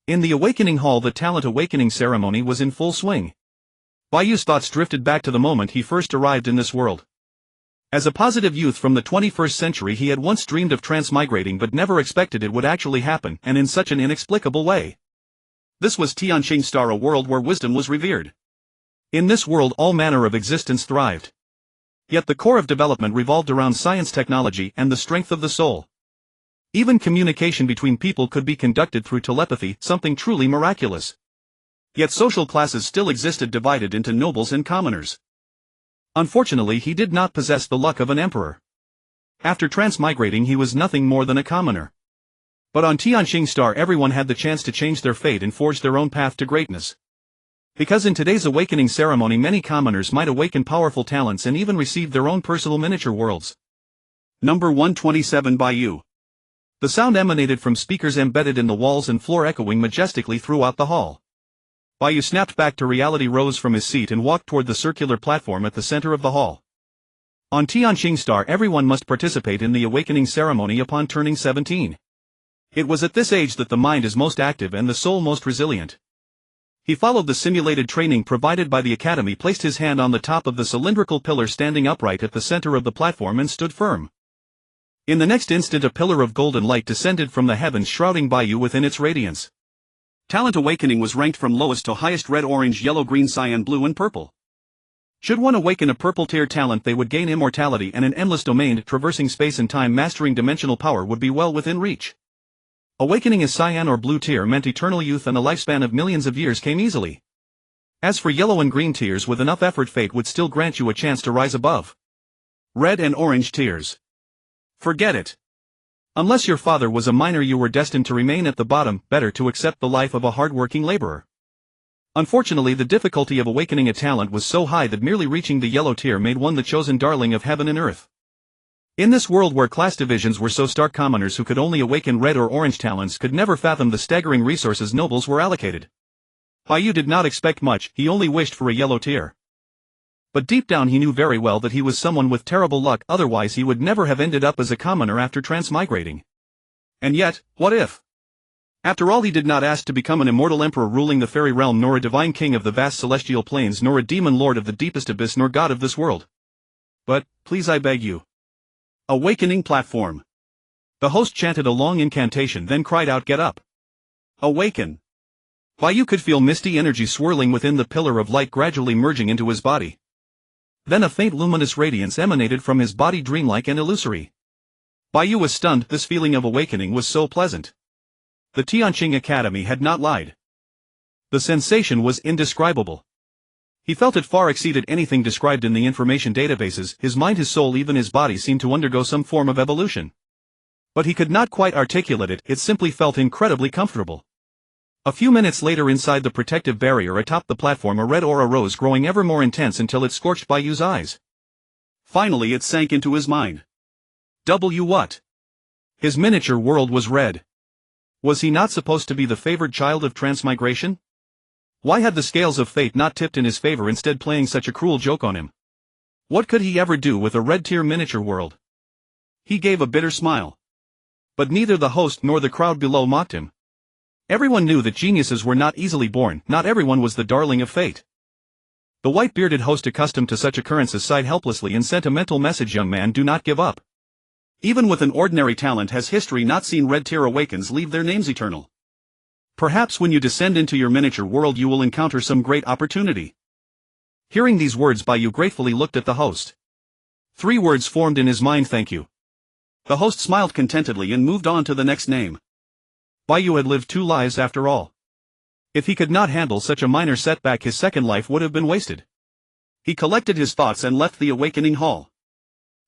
In the Awakening Hall, the talent awakening ceremony was in full swing. Bai Yu's thoughts drifted back to the moment he first arrived in this world. As a positive youth from the 21st century, he had once dreamed of transmigrating but never expected it would actually happen, and in such an inexplicable way. This was Tianqing Star, a world where wisdom was revered. In this world all manner of existence thrived. Yet the core of development revolved around science, technology, and the strength of the soul. Even communication between people could be conducted through telepathy, something truly miraculous. Yet social classes still existed, divided into nobles and commoners. Unfortunately, he did not possess the luck of an emperor. After transmigrating, he was nothing more than a commoner. But on Tianqing Star, everyone had the chance to change their fate and forge their own path to greatness. Because in today's awakening ceremony, many commoners might awaken powerful talents and even receive their own personal miniature worlds. Number 127, Bai Yu. The sound emanated from speakers embedded in the walls and floor, echoing majestically throughout the hall. Bai Yu snapped back to reality, rose from his seat and walked toward the circular platform at the center of the hall. On Tianqing Star, everyone must participate in the awakening ceremony upon turning 17. It was at this age that the mind is most active and the soul most resilient. He followed the simulated training provided by the academy, placed his hand on the top of the cylindrical pillar standing upright at the center of the platform, and stood firm. In the next instant, a pillar of golden light descended from the heavens, shrouding Bai Yu within its radiance. Talent awakening was ranked from lowest to highest: red, orange, yellow, green, cyan, blue, and purple. Should one awaken a purple tier talent, they would gain immortality and an endless domain, traversing space and time. Mastering dimensional power would be well within reach. Awakening a cyan or blue tier meant eternal youth and a lifespan of millions of years came easily. As for yellow and green tiers, with enough effort, fate would still grant you a chance to rise above. Red and orange tiers. Forget it. Unless your father was a miner, you were destined to remain at the bottom. Better to accept the life of a hard-working laborer. Unfortunately, the difficulty of awakening a talent was so high that merely reaching the yellow tier made one the chosen darling of heaven and earth. In this world where class divisions were so stark, commoners who could only awaken red or orange talents could never fathom the staggering resources nobles were allocated. Bai Yu did not expect much, he only wished for a yellow tier. But deep down he knew very well that he was someone with terrible luck, otherwise he would never have ended up as a commoner after transmigrating. And yet, what if? After all, he did not ask to become an immortal emperor ruling the fairy realm, nor a divine king of the vast celestial plains, nor a demon lord of the deepest abyss, nor god of this world. But, please, I beg you. Awakening platform. The host chanted a long incantation, then cried out, "Get up! Awaken!" Bai Yu could feel misty energy swirling within the pillar of light, gradually merging into his body. Then a faint luminous radiance emanated from his body, dreamlike and illusory. Bai Yu was stunned. This feeling of awakening was so pleasant. The Tianqing Academy had not lied. The sensation was indescribable. He felt it far exceeded anything described in the information databases. His mind, his soul, even his body seemed to undergo some form of evolution. But he could not quite articulate it, it simply felt incredibly comfortable. A few minutes later, inside the protective barrier atop the platform, a red aura rose, growing ever more intense until it scorched Bai Yu's eyes. Finally it sank into his mind. What? His miniature world was red. Was he not supposed to be the favored child of transmigration? Why had the scales of fate not tipped in his favor, instead playing such a cruel joke on him? What could he ever do with a red-tier miniature world? He gave a bitter smile. But neither the host nor the crowd below mocked him. Everyone knew that geniuses were not easily born, not everyone was the darling of fate. The white-bearded host, accustomed to such occurrences, sighed helplessly and sent a mental message: "Young man, do not give up. Even with an ordinary talent, has history not seen red-tier awakens leave their names eternal? Perhaps when you descend into your miniature world you will encounter some great opportunity." Hearing these words, Bai Yu gratefully looked at the host. 3 words formed in his mind: "Thank you." The host smiled contentedly and moved on to the next name. Bai Yu had lived 2 lives after all. If he could not handle such a minor setback, his second life would have been wasted. He collected his thoughts and left the awakening hall.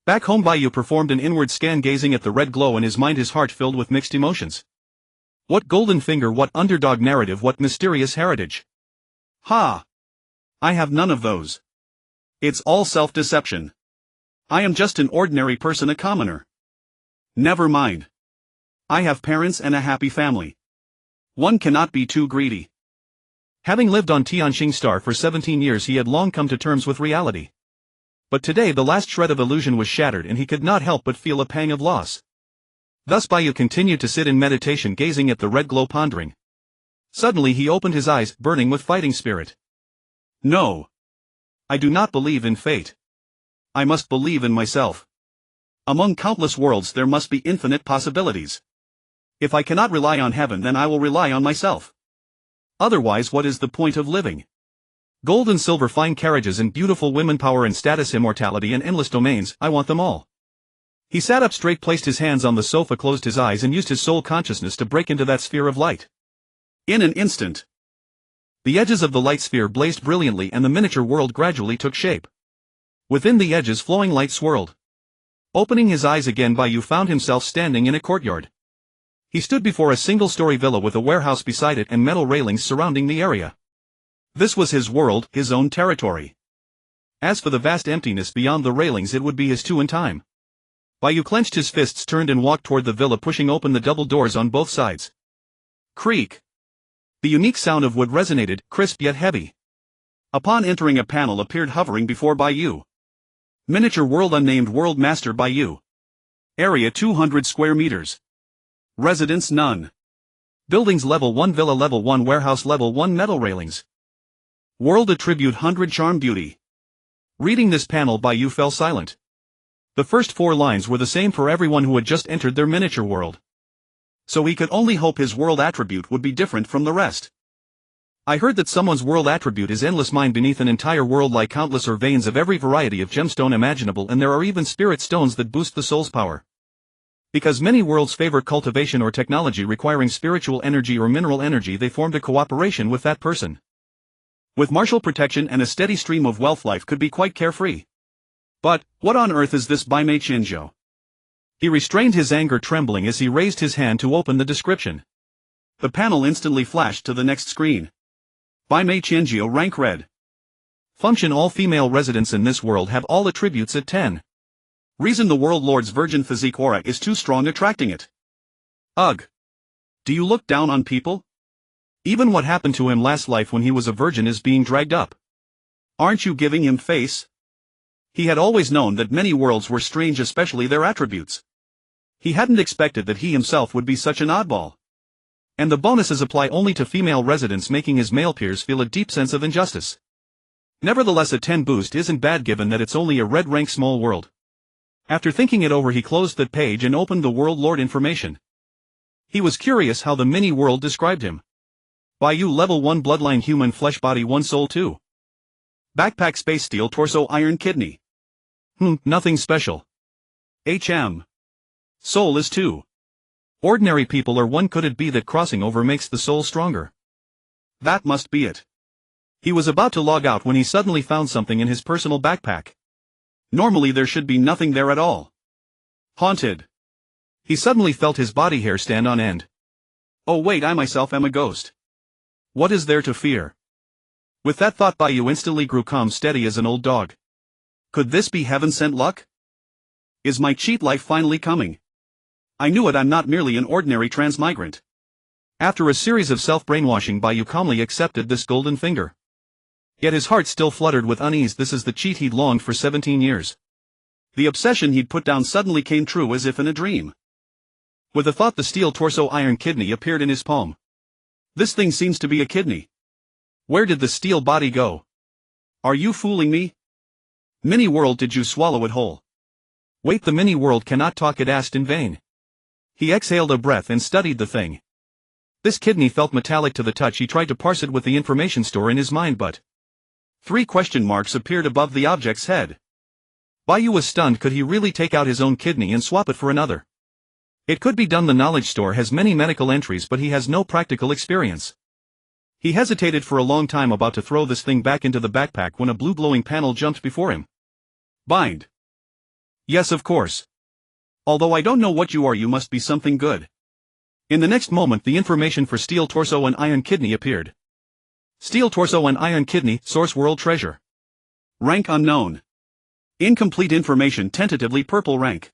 Back home, Bai Yu performed an inward scan, gazing at the red glow in his mind, his heart filled with mixed emotions. What golden finger, what underdog narrative, what mysterious heritage. Ha! I have none of those. It's all self-deception. I am just an ordinary person, a commoner. Never mind. I have parents and a happy family. One cannot be too greedy. Having lived on Tianqing Star for 17 years, he had long come to terms with reality. But today the last shred of illusion was shattered, and he could not help but feel a pang of loss. Thus Bai Yu continued to sit in meditation, gazing at the red glow, pondering. Suddenly he opened his eyes, burning with fighting spirit. No. I do not believe in fate. I must believe in myself. Among countless worlds there must be infinite possibilities. If I cannot rely on heaven, then I will rely on myself. Otherwise, what is the point of living? Gold and silver, fine carriages and beautiful women, power and status, immortality and endless domains, I want them all. He sat up straight, placed his hands on the sofa, closed his eyes and used his soul consciousness to break into that sphere of light. In an instant, the edges of the light sphere blazed brilliantly and the miniature world gradually took shape. Within the edges flowing light swirled. Opening his eyes again, Bai Yu found himself standing in a courtyard. He stood before a single-story villa with a warehouse beside it and metal railings surrounding the area. This was his world, his own territory. As for the vast emptiness beyond the railings, it would be his too in time. Bai Yu clenched his fists, turned and walked toward the villa, pushing open the double doors on both sides. Creak. The unique sound of wood resonated, crisp yet heavy. Upon entering, a panel appeared hovering before Bai Yu. Miniature world, unnamed world, master Bai Yu. Area 200 square meters. Residence none. Buildings level 1, villa level 1, warehouse level 1, metal railings. World attribute 100, charm, beauty. Reading this panel, Bai Yu fell silent. The first 4 lines were the same for everyone who had just entered their miniature world. So he could only hope his world attribute would be different from the rest. I heard that someone's world attribute is endless mind beneath an entire world, like countless or veins of every variety of gemstone imaginable, and there are even spirit stones that boost the soul's power. Because many worlds favor cultivation or technology requiring spiritual energy or mineral energy, they formed a cooperation with that person. With martial protection and a steady stream of wealth, life could be quite carefree. But, what on earth is this Bai Mei Qianzhou? He restrained his anger, trembling as he raised his hand to open the description. The panel instantly flashed to the next screen. Bai Mei Qianzhou, rank red. Function: all female residents in this world have all attributes at 10. Reason: the world lord's virgin physique aura is too strong, attracting it. Ugh. Do you look down on people? Even what happened to him last life when he was a virgin is being dragged up. Aren't you giving him face? He had always known that many worlds were strange, especially their attributes. He hadn't expected that he himself would be such an oddball. And the bonuses apply only to female residents, making his male peers feel a deep sense of injustice. Nevertheless, a 10 boost isn't bad given that it's only a red rank small world. After thinking it over, he closed that page and opened the world lord information. He was curious how the mini-world described him. Bai Yu, level 1, bloodline human, flesh, body 1, soul 2. Backpack, space, steel, torso, iron, kidney. Nothing special. Soul is 2. Ordinary people are 1. Could it be that crossing over makes the soul stronger? That must be it. He was about to log out when he suddenly found something in his personal backpack. Normally there should be nothing there at all. Haunted. He suddenly felt his body hair stand on end. Oh wait, I myself am a ghost. What is there to fear? With that thought, Bai Yu instantly grew calm, steady as an old dog. Could this be heaven-sent luck? Is my cheat life finally coming? I knew it, I'm not merely an ordinary transmigrant. After a series of self-brainwashing, Bai Yu calmly accepted this golden finger. Yet his heart still fluttered with unease. This is the cheat he'd longed for 17 years. The obsession he'd put down suddenly came true as if in a dream. With a thought, the steel torso iron kidney appeared in his palm. This thing seems to be a kidney. Where did the steel body go? Are you fooling me? Mini-world, did you swallow it whole? Wait, the mini-world cannot talk, it asked in vain. He exhaled a breath and studied the thing. This kidney felt metallic to the touch. He tried to parse it with the information store in his mind, but 3 question marks appeared above the object's head. Bai Yu was stunned. Could he really take out his own kidney and swap it for another? It could be done. The knowledge store has many medical entries, but he has no practical experience. He hesitated for a long time, about to throw this thing back into the backpack, when a blue glowing panel jumped before him. Bind. Yes, of course. Although I don't know what you are, you must be something good. In the next moment, the information for steel torso and iron kidney appeared. Steel torso and iron kidney, source world treasure. Rank unknown. Incomplete information, tentatively purple rank.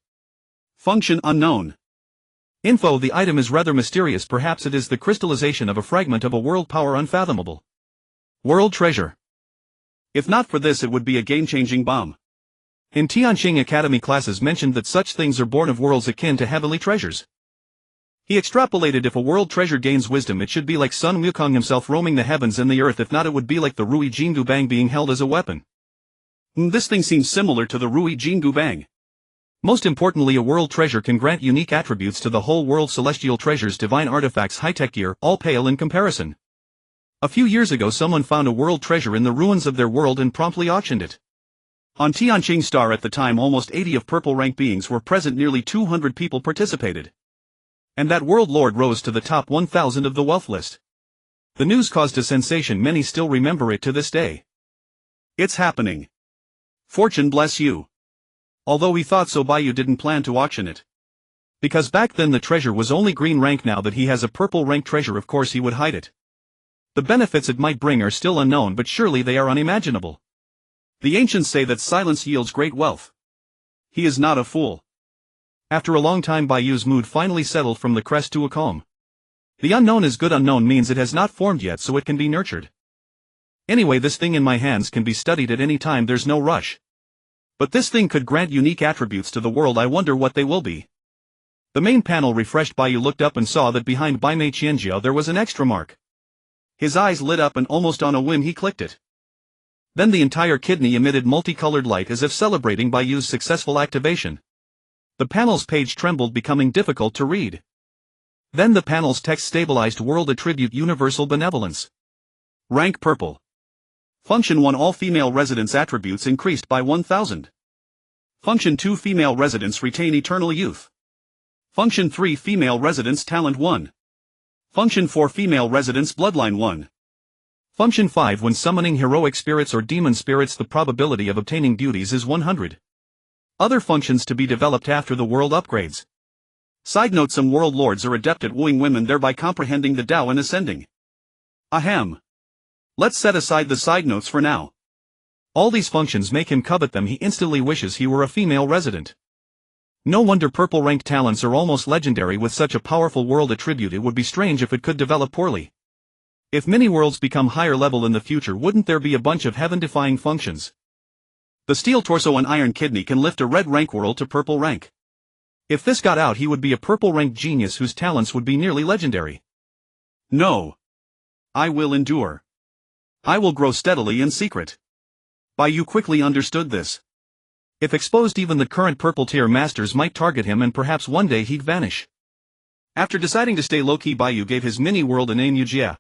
Function unknown. Info: the item is rather mysterious. Perhaps it is the crystallization of a fragment of a world power unfathomable. World treasure. If not for this, it would be a game-changing bomb. In Tianqing Academy classes mentioned that such things are born of worlds akin to heavenly treasures. He extrapolated if a world treasure gains wisdom it should be like Sun Wukong himself roaming the heavens and the earth, if not it would be like the Rui Jingu Bang being held as a weapon. This thing seems similar to the Rui Jingu Bang. Most importantly, a world treasure can grant unique attributes to the whole world: celestial treasures, divine artifacts, high-tech gear, all pale in comparison. A few years ago someone found a world treasure in the ruins of their world and promptly auctioned it. On Tianqing Star at the time almost 80 of purple rank beings were present, nearly 200 people participated. And that world lord rose to the top 1,000 of the wealth list. The news caused a sensation, many still remember it to this day. It's happening. Fortune bless you. Although he thought so, Bai Yu didn't plan to auction it. Because back then the treasure was only green rank, now that he has a purple rank treasure of course he would hide it. The benefits it might bring are still unknown, but surely they are unimaginable. The ancients say that silence yields great wealth. He is not a fool. After a long time Bai Yu's mood finally settled from the crest to a calm. The unknown is good. Unknown means it has not formed yet, so it can be nurtured. Anyway, this thing in my hands can be studied at any time, there's no rush. But this thing could grant unique attributes to the world, I wonder what they will be. The main panel refreshed. Bai Yu looked up and saw that behind Bai Mei Qianjiao there was an extra mark. His eyes lit up and almost on a whim he clicked it. Then the entire kidney emitted multicolored light as if celebrating Bai Yu's successful activation. The panel's page trembled, becoming difficult to read. Then the panel's text stabilized: world attribute universal benevolence. Rank purple. Function 1, all female residents' attributes increased by 1,000. Function 2, female residents retain eternal youth. Function 3, female residents talent 1. Function 4, female residents bloodline 1. Function 5, when summoning heroic spirits or demon spirits the probability of obtaining beauties is 100. Other functions to be developed after the world upgrades. Side note: some world lords are adept at wooing women, thereby comprehending the Tao and ascending. Ahem. Let's set aside the side notes for now. All these functions make him covet them. He instantly wishes he were a female resident. No wonder purple ranked talents are almost legendary. With such a powerful world attribute it would be strange if it could develop poorly. If many worlds become higher level in the future, wouldn't there be a bunch of heaven-defying functions? The steel torso and iron kidney can lift a red rank world to purple rank. If this got out, he would be a purple ranked genius whose talents would be nearly legendary. No. I will endure. I will grow steadily in secret. Bai Yu quickly understood this. If exposed, even the current purple tier masters might target him and perhaps one day he'd vanish. After deciding to stay low-key, Bai Yu gave his mini-world a name: Yujia.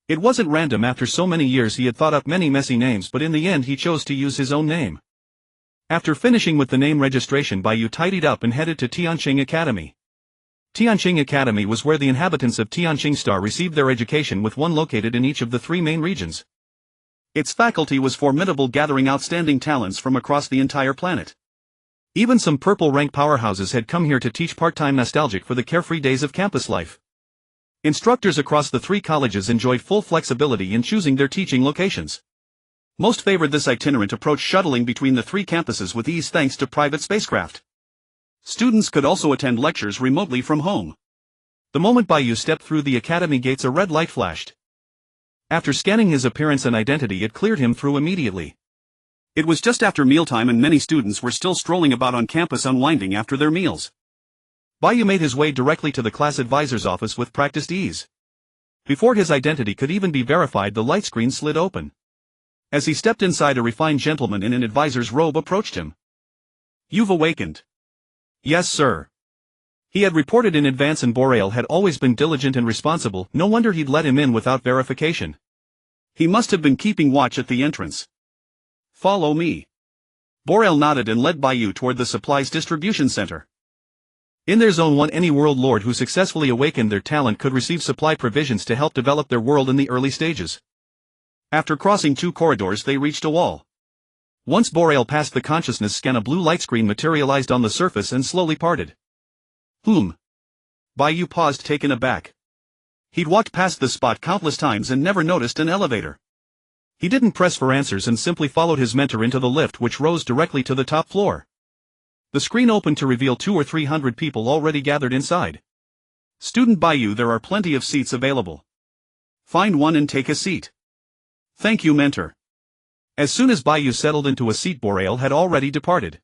It wasn't random. After so many years he had thought up many messy names, but in the end he chose to use his own name. After finishing with the name registration, Bai Yu tidied up and headed to Tianqing Academy. Tianqing Academy was where the inhabitants of Tianqing Star received their education, with one located in each of the 3 main regions. Its faculty was formidable, gathering outstanding talents from across the entire planet. Even some purple rank powerhouses had come here to teach part-time, nostalgic for the carefree days of campus life. Instructors across the 3 colleges enjoyed full flexibility in choosing their teaching locations. Most favored this itinerant approach, shuttling between the 3 campuses with ease thanks to private spacecraft. Students could also attend lectures remotely from home. The moment Bai Yu stepped through the academy gates, a red light flashed. After scanning his appearance and identity, it cleared him through immediately. It was just after mealtime and many students were still strolling about on campus unwinding after their meals. Bai Yu made his way directly to the class advisor's office with practiced ease. Before his identity could even be verified, the light screen slid open. As he stepped inside, a refined gentleman in an advisor's robe approached him. "You've awakened." "Yes, sir." He had reported in advance, and Boreal had always been diligent and responsible. No wonder he'd let him in without verification. He must have been keeping watch at the entrance. "Follow me." Boreal nodded and led Bai Yu toward the supplies distribution center. In their Zone 1, any world lord who successfully awakened their talent could receive supply provisions to help develop their world in the early stages. After crossing 2 corridors, they reached a wall. Once Boreal passed the consciousness scan, a blue light screen materialized on the surface and slowly parted. Bai Yu paused, taken aback. He'd walked past the spot countless times and never noticed an elevator. He didn't press for answers and simply followed his mentor into the lift, which rose directly to the top floor. The screen opened to reveal 200 or 300 people already gathered inside. "Student Bai Yu, there are plenty of seats available. Find one and take a seat." "Thank you, mentor." As soon as Bai Yu settled into a seat, Boreal had already departed.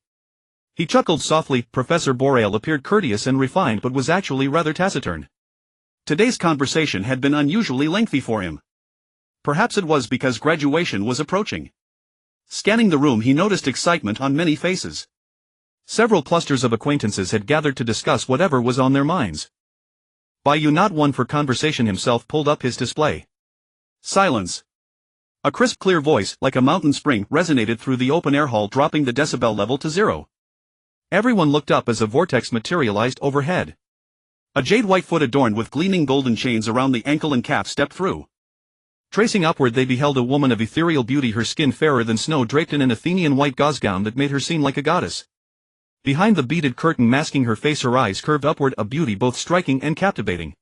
He chuckled softly. Professor Boreal appeared courteous and refined but was actually rather taciturn. Today's conversation had been unusually lengthy for him. Perhaps it was because graduation was approaching. Scanning the room, he noticed excitement on many faces. Several clusters of acquaintances had gathered to discuss whatever was on their minds. Bai Yu, not one for conversation himself, pulled up his display. Silence. A crisp, clear voice, like a mountain spring, resonated through the open-air hall, dropping the decibel level to 0. Everyone looked up as a vortex materialized overhead. A jade white foot adorned with gleaming golden chains around the ankle and calf stepped through. Tracing upward, they beheld a woman of ethereal beauty, her skin fairer than snow, draped in an Athenian white gauze gown that made her seem like a goddess. Behind the beaded curtain masking her face, her eyes curved upward, a beauty both striking and captivating.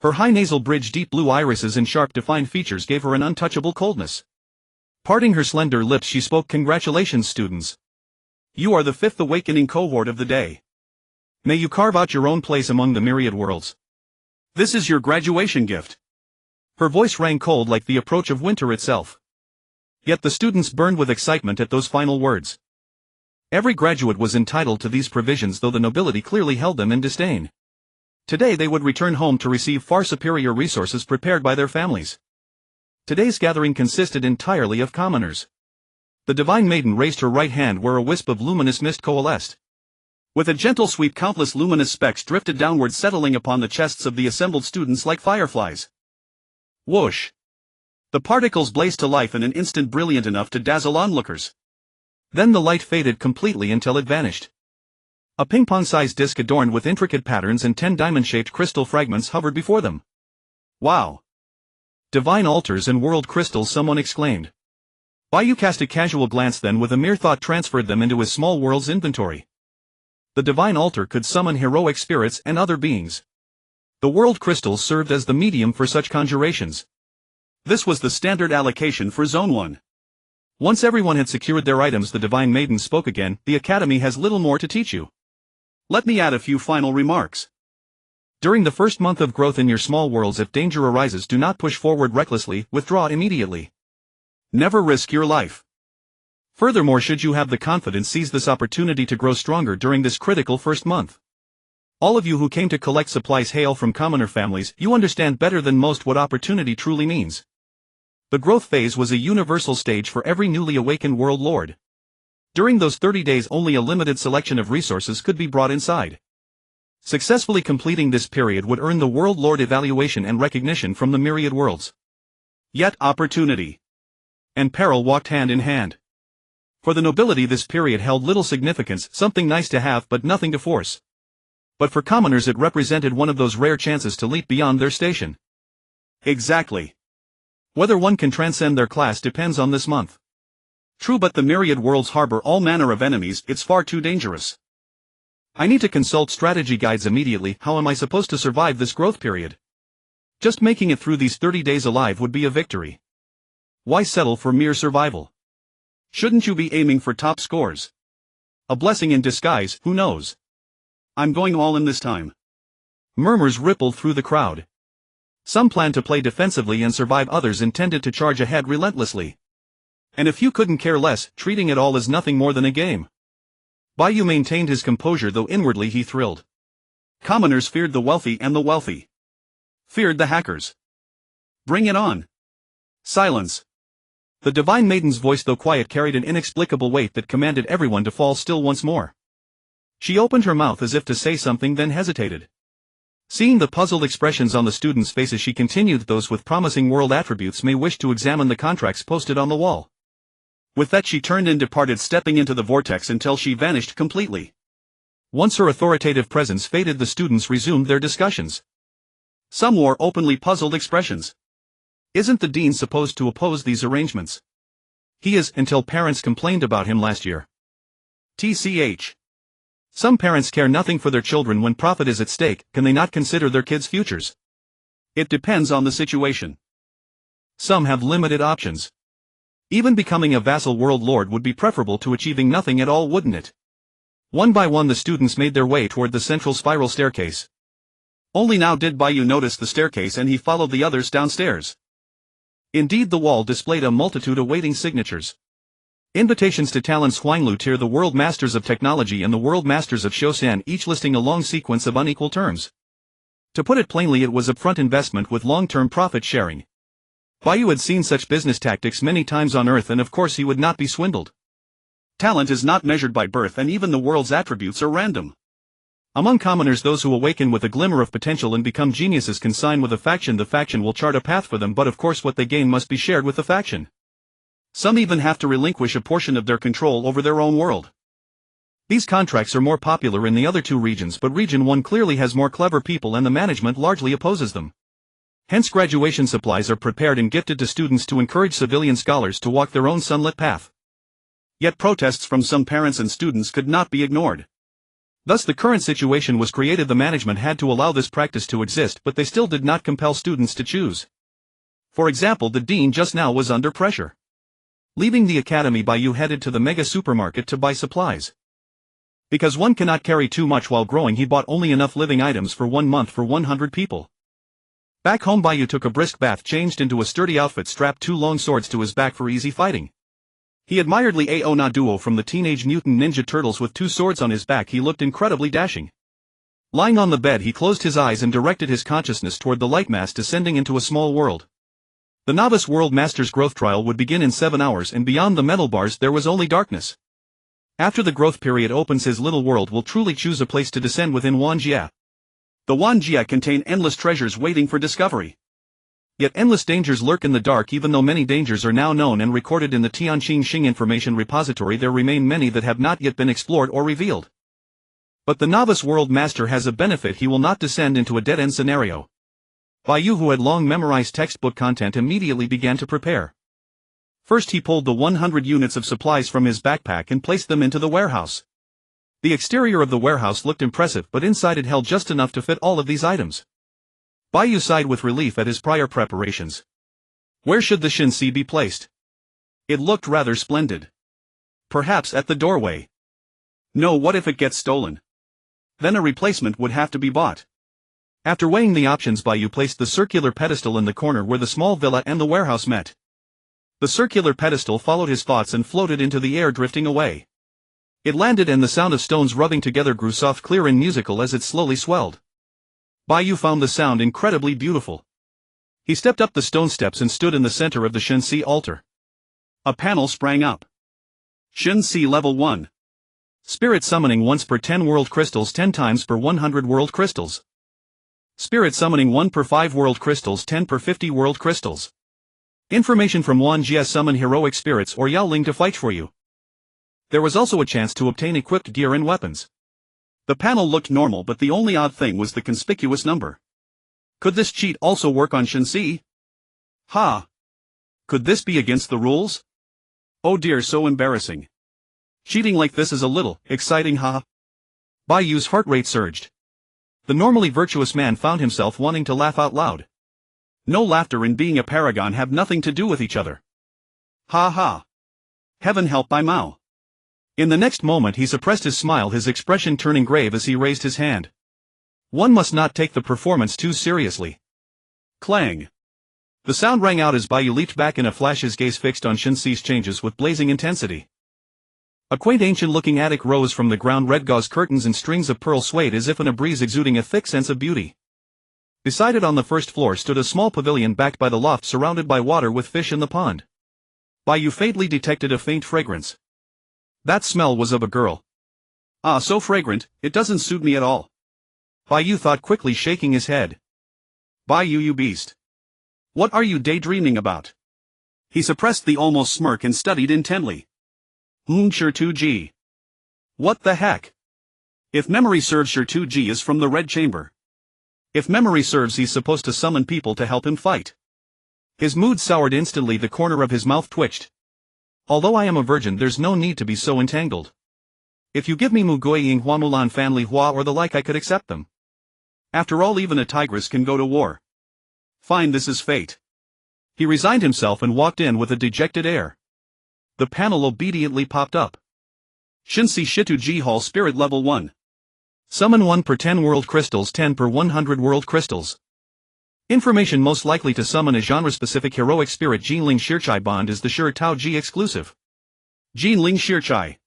Her high nasal bridge, deep blue irises and sharp defined features gave her an untouchable coldness. Parting her slender lips, she spoke. Congratulations, students. You are the 5th awakening cohort of the day. May you carve out your own place among the myriad worlds. This is your graduation gift. Her voice rang cold like the approach of winter itself. Yet the students burned with excitement at those final words. Every graduate was entitled to these provisions, though the nobility clearly held them in disdain. Today they would return home to receive far superior resources prepared by their families. Today's gathering consisted entirely of commoners. The divine maiden raised her right hand where a wisp of luminous mist coalesced. With a gentle sweep, countless luminous specks drifted downward, settling upon the chests of the assembled students like fireflies. Whoosh! The particles blazed to life in an instant, brilliant enough to dazzle onlookers. Then the light faded completely until it vanished. A ping-pong-sized disc adorned with intricate patterns and 10 diamond-shaped crystal fragments hovered before them. Wow! Divine altars and world crystals, someone exclaimed. Bai Yu cast a casual glance, then with a mere thought transferred them into his small world's inventory. The divine altar could summon heroic spirits and other beings. The world crystals served as the medium for such conjurations. This was the standard allocation for Zone 1. Once everyone had secured their items, the divine maiden spoke again. The academy has little more to teach you. Let me add a few final remarks. During the first month of growth in your small worlds, if danger arises, do not push forward recklessly, withdraw immediately. Never risk your life. Furthermore, should you have the confidence, seize this opportunity to grow stronger during this critical first month. All of you who came to collect supplies hail from commoner families. You understand better than most what opportunity truly means. The growth phase was a universal stage for every newly awakened world lord. During those 30 days, only a limited selection of resources could be brought inside. Successfully completing this period would earn the world lord evaluation and recognition from the myriad worlds. Yet opportunity and peril walked hand in hand. For the nobility, this period held little significance, something nice to have but nothing to force. But for commoners it represented one of those rare chances to leap beyond their station. Exactly. Whether one can transcend their class depends on this month. True, but the myriad worlds harbor all manner of enemies. It's far too dangerous. I need to consult strategy guides immediately. How am I supposed to survive this growth period? Just making it through these 30 days alive would be a victory. Why settle for mere survival? Shouldn't you be aiming for top scores? A blessing in disguise, who knows? I'm going all in this time. Murmurs rippled through the crowd. Some planned to play defensively and survive, others intended to charge ahead relentlessly. And a few couldn't care less, treating it all as nothing more than a game. Bai Yu maintained his composure, though inwardly he thrilled. Commoners feared the wealthy, and the wealthy feared the hackers. Bring it on. Silence. The divine maiden's voice, though quiet, carried an inexplicable weight that commanded everyone to fall still once more. She opened her mouth as if to say something, then hesitated. Seeing the puzzled expressions on the students' faces, she continued, those with promising world attributes may wish to examine the contracts posted on the wall. With that she turned and departed, stepping into the vortex until she vanished completely. Once her authoritative presence faded, the students resumed their discussions. Some wore openly puzzled expressions. Isn't the dean supposed to oppose these arrangements? He is, until parents complained about him last year. TCH. Some parents care nothing for their children when profit is at stake. Can they not consider their kids' futures? It depends on the situation. Some have limited options. Even becoming a vassal world lord would be preferable to achieving nothing at all, wouldn't it? One by one the students made their way toward the central spiral staircase. Only now did Bai Yu notice the staircase, and he followed the others downstairs. Indeed, the wall displayed a multitude awaiting signatures. Invitations to Talon's Huanglu tier, the World Masters of Technology and the World Masters of Shosan, each listing a long sequence of unequal terms. To put it plainly, it was upfront investment with long-term profit sharing. Bai Yu had seen such business tactics many times on Earth, and of course he would not be swindled. Talent is not measured by birth, and even the world's attributes are random. Among commoners, those who awaken with a glimmer of potential and become geniuses can sign with a faction. The faction will chart a path for them, but of course what they gain must be shared with the faction. Some even have to relinquish a portion of their control over their own world. These contracts are more popular in the other two regions, but Region 1 clearly has more clever people and the management largely opposes them. Hence graduation supplies are prepared and gifted to students to encourage civilian scholars to walk their own sunlit path. Yet protests from some parents and students could not be ignored. Thus the current situation was created. The management had to allow this practice to exist, but they still did not compel students to choose. For example, the dean just now was under pressure. Leaving the academy, Bai Yu headed to the mega supermarket to buy supplies. Because one cannot carry too much while growing, he bought only enough living items for 1 month for 100 people. Back home, Bai Yu took a brisk bath, changed into a sturdy outfit, strapped 2 long swords to his back for easy fighting. He admired Lee Aona Duo from the Teenage Mutant Ninja Turtles. With 2 swords on his back, he looked incredibly dashing. Lying on the bed, he closed his eyes and directed his consciousness toward the light mass descending into a small world. The Novice World Master's growth trial would begin in 7 hours, and beyond the metal bars there was only darkness. After the growth period opens, his little world will truly choose a place to descend within Wanjia. The Wanjia contain endless treasures waiting for discovery. Yet endless dangers lurk in the dark. Even though many dangers are now known and recorded in the Tianqing Star information repository, there remain many that have not yet been explored or revealed. But the Novice World Master has a benefit: he will not descend into a dead-end scenario. Bai Yu, who had long memorized textbook content, immediately began to prepare. First he pulled the 100 units of supplies from his backpack and placed them into the warehouse. The exterior of the warehouse looked impressive, but inside it held just enough to fit all of these items. Bai Yu sighed with relief at his prior preparations. Where should the Shinsi be placed? It looked rather splendid. Perhaps at the doorway. No, what if it gets stolen? Then a replacement would have to be bought. After weighing the options, Bai Yu placed the circular pedestal in the corner where the small villa and the warehouse met. The circular pedestal followed his thoughts and floated into the air, drifting away. It landed, and the sound of stones rubbing together grew soft, clear and musical as it slowly swelled. Bai Yu found the sound incredibly beautiful. He stepped up the stone steps and stood in the center of the Shinsi altar. A panel sprang up. Shinsi Level 1. Spirit summoning once per 10 world crystals, 10 times per 100 world crystals. Spirit summoning 1 per 5 world crystals, 10 per 50 world crystals. Information from Wanjia: summon heroic spirits or Yaoling to fight for you. There was also a chance to obtain equipped gear and weapons. The panel looked normal, but the only odd thing was the conspicuous number. Could this cheat also work on Shinsi? Ha! Could this be against the rules? Oh dear, so embarrassing. Cheating like this is a little exciting, ha! Bai Yu's heart rate surged. The normally virtuous man found himself wanting to laugh out loud. No, laughter and being a paragon have nothing to do with each other. Ha ha! Heaven help Bai Mao. In the next moment he suppressed his smile, his expression turning grave as he raised his hand. One must not take the performance too seriously. Clang! The sound rang out as Bai Yu leaped back in a flash, his gaze fixed on Shinsi's changes with blazing intensity. A quaint ancient-looking attic rose from the ground, red gauze curtains and strings of pearl swayed as if in a breeze, exuding a thick sense of beauty. Beside it on the first floor stood a small pavilion backed by the loft, surrounded by water with fish in the pond. Bai Yu faintly detected a faint fragrance. That smell was of a girl. Ah, so fragrant, it doesn't suit me at all. Bai Yu thought quickly, shaking his head. Bai Yu, you beast. What are you daydreaming about? He suppressed the almost smirk and studied intently. Sure 2G. What the heck? If memory serves, sure 2G is from the Red Chamber. If memory serves, he's supposed to summon people to help him fight. His mood soured instantly, the corner of his mouth twitched. Although I am a virgin, there's no need to be so entangled. If you give me Mugui Ying Hua Mulan Fan Li Hua or the like, I could accept them. After all, even a tigress can go to war. Fine, this is fate. He resigned himself and walked in with a dejected air. The panel obediently popped up. Shinsi Shitu Ji Hall, Spirit Level 1. Summon 1 per 10 world crystals, 10 per 100 world crystals. Information: most likely to summon a genre-specific heroic spirit. Jinling Shirchai Bond is the Shir Tao Ji exclusive. Jinling Shirchai.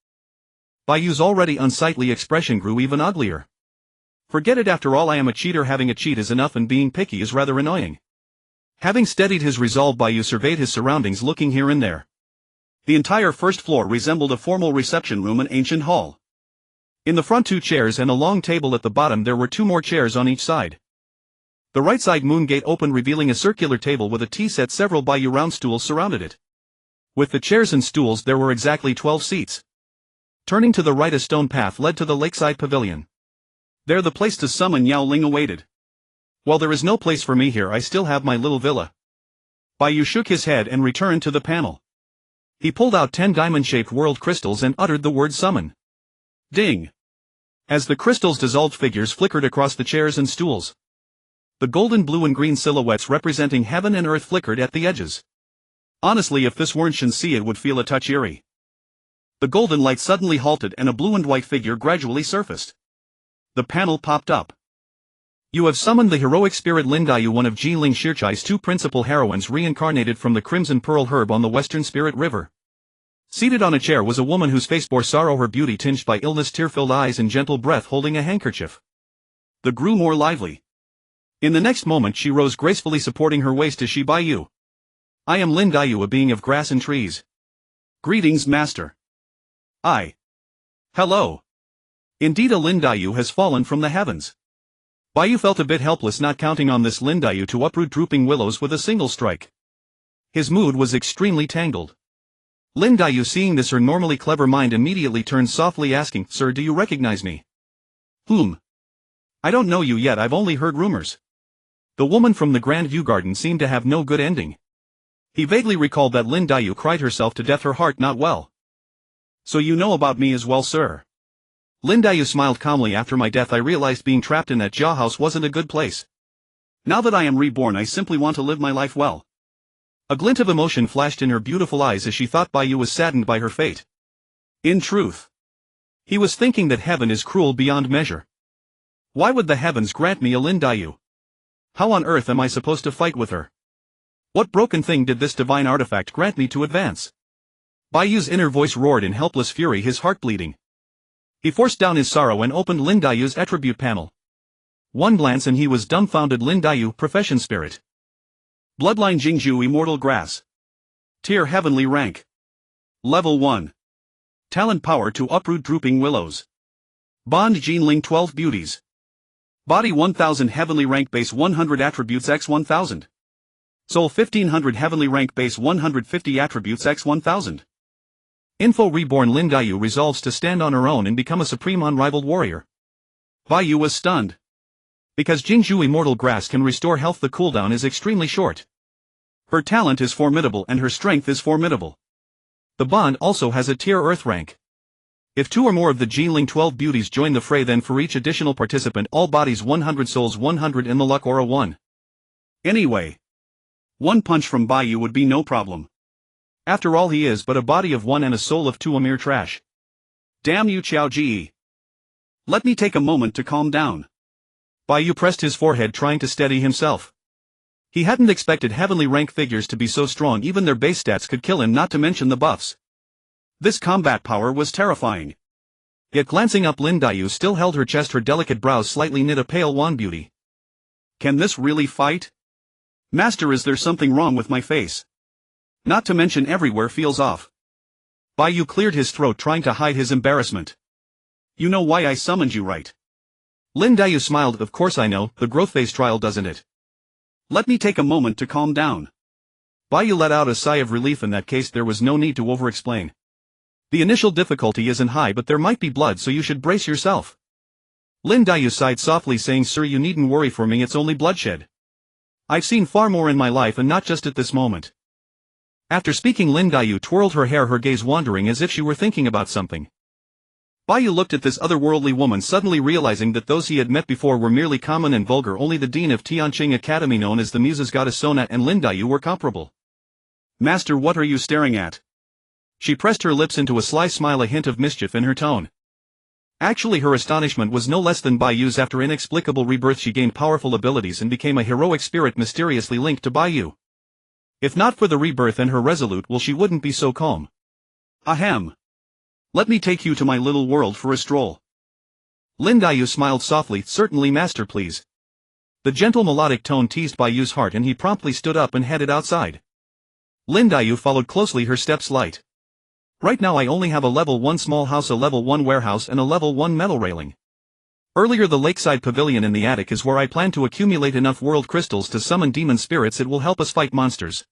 Bai Yu's already unsightly expression grew even uglier. Forget it, after all I am a cheater. Having a cheat is enough and being picky is rather annoying. Having steadied his resolve, Bai Yu surveyed his surroundings, looking here and there. The entire first floor resembled a formal reception room, an ancient hall. In the front 2 chairs and a long table at the bottom. There were 2 more chairs on each side. The right side moon gate opened, revealing a circular table with a tea set. Several Bai Yu round stools surrounded it. With the chairs and stools there were exactly 12 seats. Turning to the right, a stone path led to the lakeside pavilion. There the place to summon Yao Ling awaited. While there is no place for me here, I still have my little villa. Bai Yu shook his head and returned to the panel. He pulled out 10 diamond-shaped world crystals and uttered the word summon. Ding! As the crystals dissolved, figures flickered across the chairs and stools. The golden, blue and green silhouettes representing heaven and earth flickered at the edges. Honestly, if this weren't Shenxi, it would feel a touch eerie. The golden light suddenly halted and a blue and white figure gradually surfaced. The panel popped up. You have summoned the heroic spirit Lin Daiyu, one of Jinling Shirchai's 2 principal heroines, reincarnated from the Crimson Pearl Herb on the Western Spirit River. Seated on a chair was a woman whose face bore sorrow, her beauty tinged by illness, tear-filled eyes and gentle breath, holding a handkerchief. The grew more lively. In the next moment she rose gracefully, supporting her waist as she Bai Yu. I am Lin Daiyu, a being of grass and trees. Greetings, master. Hello. Indeed, a Lin Daiyu has fallen from the heavens. Bai Yu felt a bit helpless, not counting on this Lin Daiyu to uproot drooping willows with a single strike. His mood was extremely tangled. Lin Daiyu, seeing this, her normally clever mind immediately turned softly, asking, Sir, do you recognize me? Whom? I don't know you yet, I've only heard rumors. The woman from the Grand View Garden seemed to have no good ending. He vaguely recalled that Lin Daiyu cried herself to death, her heart not well. So you know about me as well, sir? Lin Daiyu smiled calmly. After my death I realized being trapped in that Jia house wasn't a good place. Now that I am reborn, I simply want to live my life well. A glint of emotion flashed in her beautiful eyes as she thought Bai Yu was saddened by her fate. In truth, he was thinking that heaven is cruel beyond measure. Why would the heavens grant me a Lin Daiyu? How on earth am I supposed to fight with her? What broken thing did this divine artifact grant me to advance? Bai Yu's inner voice roared in helpless fury, his heart bleeding. He forced down his sorrow and opened Lin Daiyu's attribute panel. One glance and he was dumbfounded. Lin Daiyu, profession spirit. Bloodline Jingzhu, immortal grass. Tier heavenly rank. Level 1. Talent power to uproot drooping willows. Bond Jinling 12 beauties. Body 1000 heavenly rank, base 100 attributes x 1000. Soul 1500 heavenly rank, base 150 attributes x 1000. Info: reborn Lin Daiyu resolves to stand on her own and become a supreme unrivaled warrior. Bai Yu was stunned. Because Jingzhu immortal grass can restore health, the cooldown is extremely short. Her talent is formidable and her strength is formidable. The bond also has a tier earth rank. If 2 or more of the Jinling 12 beauties join the fray, then for each additional participant all bodies 100, souls 100 and the luck aura 1. Anyway, one punch from Bai Yu would be no problem. After all, he is but a body of 1 and a soul of 2, a mere trash. Damn you, Qiao Ji. Let me take a moment to calm down. Bai Yu pressed his forehead, trying to steady himself. He hadn't expected heavenly rank figures to be so strong. Even their base stats could kill him, not to mention the buffs. This combat power was terrifying. Yet glancing up, Lin Daiyu still held her chest, her delicate brows slightly knit, a pale wan beauty. Can this really fight? Master, is there something wrong with my face? Not to mention everywhere feels off. Bai Yu cleared his throat, trying to hide his embarrassment. You know why I summoned you, right? Lin Daiyu smiled. Of course I know, the growth phase trial doesn't it? Let me take a moment to calm down. Bai Yu let out a sigh of relief. In that case there was no need to over-explain. The initial difficulty isn't high, but there might be blood, so you should brace yourself. Lin Daiyu sighed softly, saying, Sir, you needn't worry for me, it's only bloodshed. I've seen far more in my life, and not just at this moment. After speaking, Lin Daiyu twirled her hair, her gaze wandering as if she were thinking about something. Bai Yu looked at this otherworldly woman, suddenly realizing that those he had met before were merely common and vulgar. Only the dean of Tianqing Academy, known as the Muses goddess Sona, and Lin Daiyu were comparable. Master, what are you staring at? She pressed her lips into a sly smile, a hint of mischief in her tone. Actually, her astonishment was no less than Bai Yu's. After inexplicable rebirth she gained powerful abilities and became a heroic spirit mysteriously linked to Bai Yu. If not for the rebirth and her resolute will, she wouldn't be so calm. Ahem. Let me take you to my little world for a stroll. Lin Daiyu smiled softly, certainly master please. The gentle melodic tone teased Bai Yu's heart and he promptly stood up and headed outside. Lin Daiyu followed closely, her steps light. Right now I only have a level 1 small house, a level 1 warehouse and a level 1 metal railing. Earlier the lakeside pavilion in the attic is where I plan to accumulate enough world crystals to summon demon spirits. It will help us fight monsters.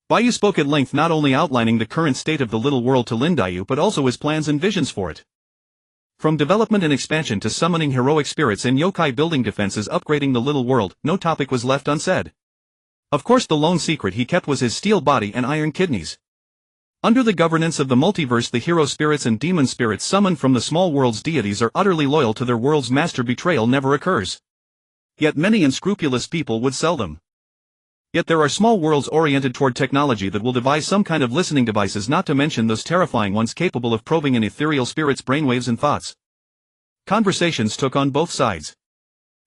Bai Yu spoke at length, not only outlining the current state of the little world to Lin Daiyu but also his plans and visions for it. From development and expansion to summoning heroic spirits and yokai building defenses, upgrading the little world, no topic was left unsaid. Of course the lone secret he kept was his steel body and iron kidneys. Under the governance of the multiverse, the hero spirits and demon spirits summoned from the small world's deities are utterly loyal to their world's master. Betrayal never occurs. Yet many unscrupulous people would sell them. Yet there are small worlds oriented toward technology that will devise some kind of listening devices, not to mention those terrifying ones capable of probing an ethereal spirit's brainwaves and thoughts. Conversations took on both sides.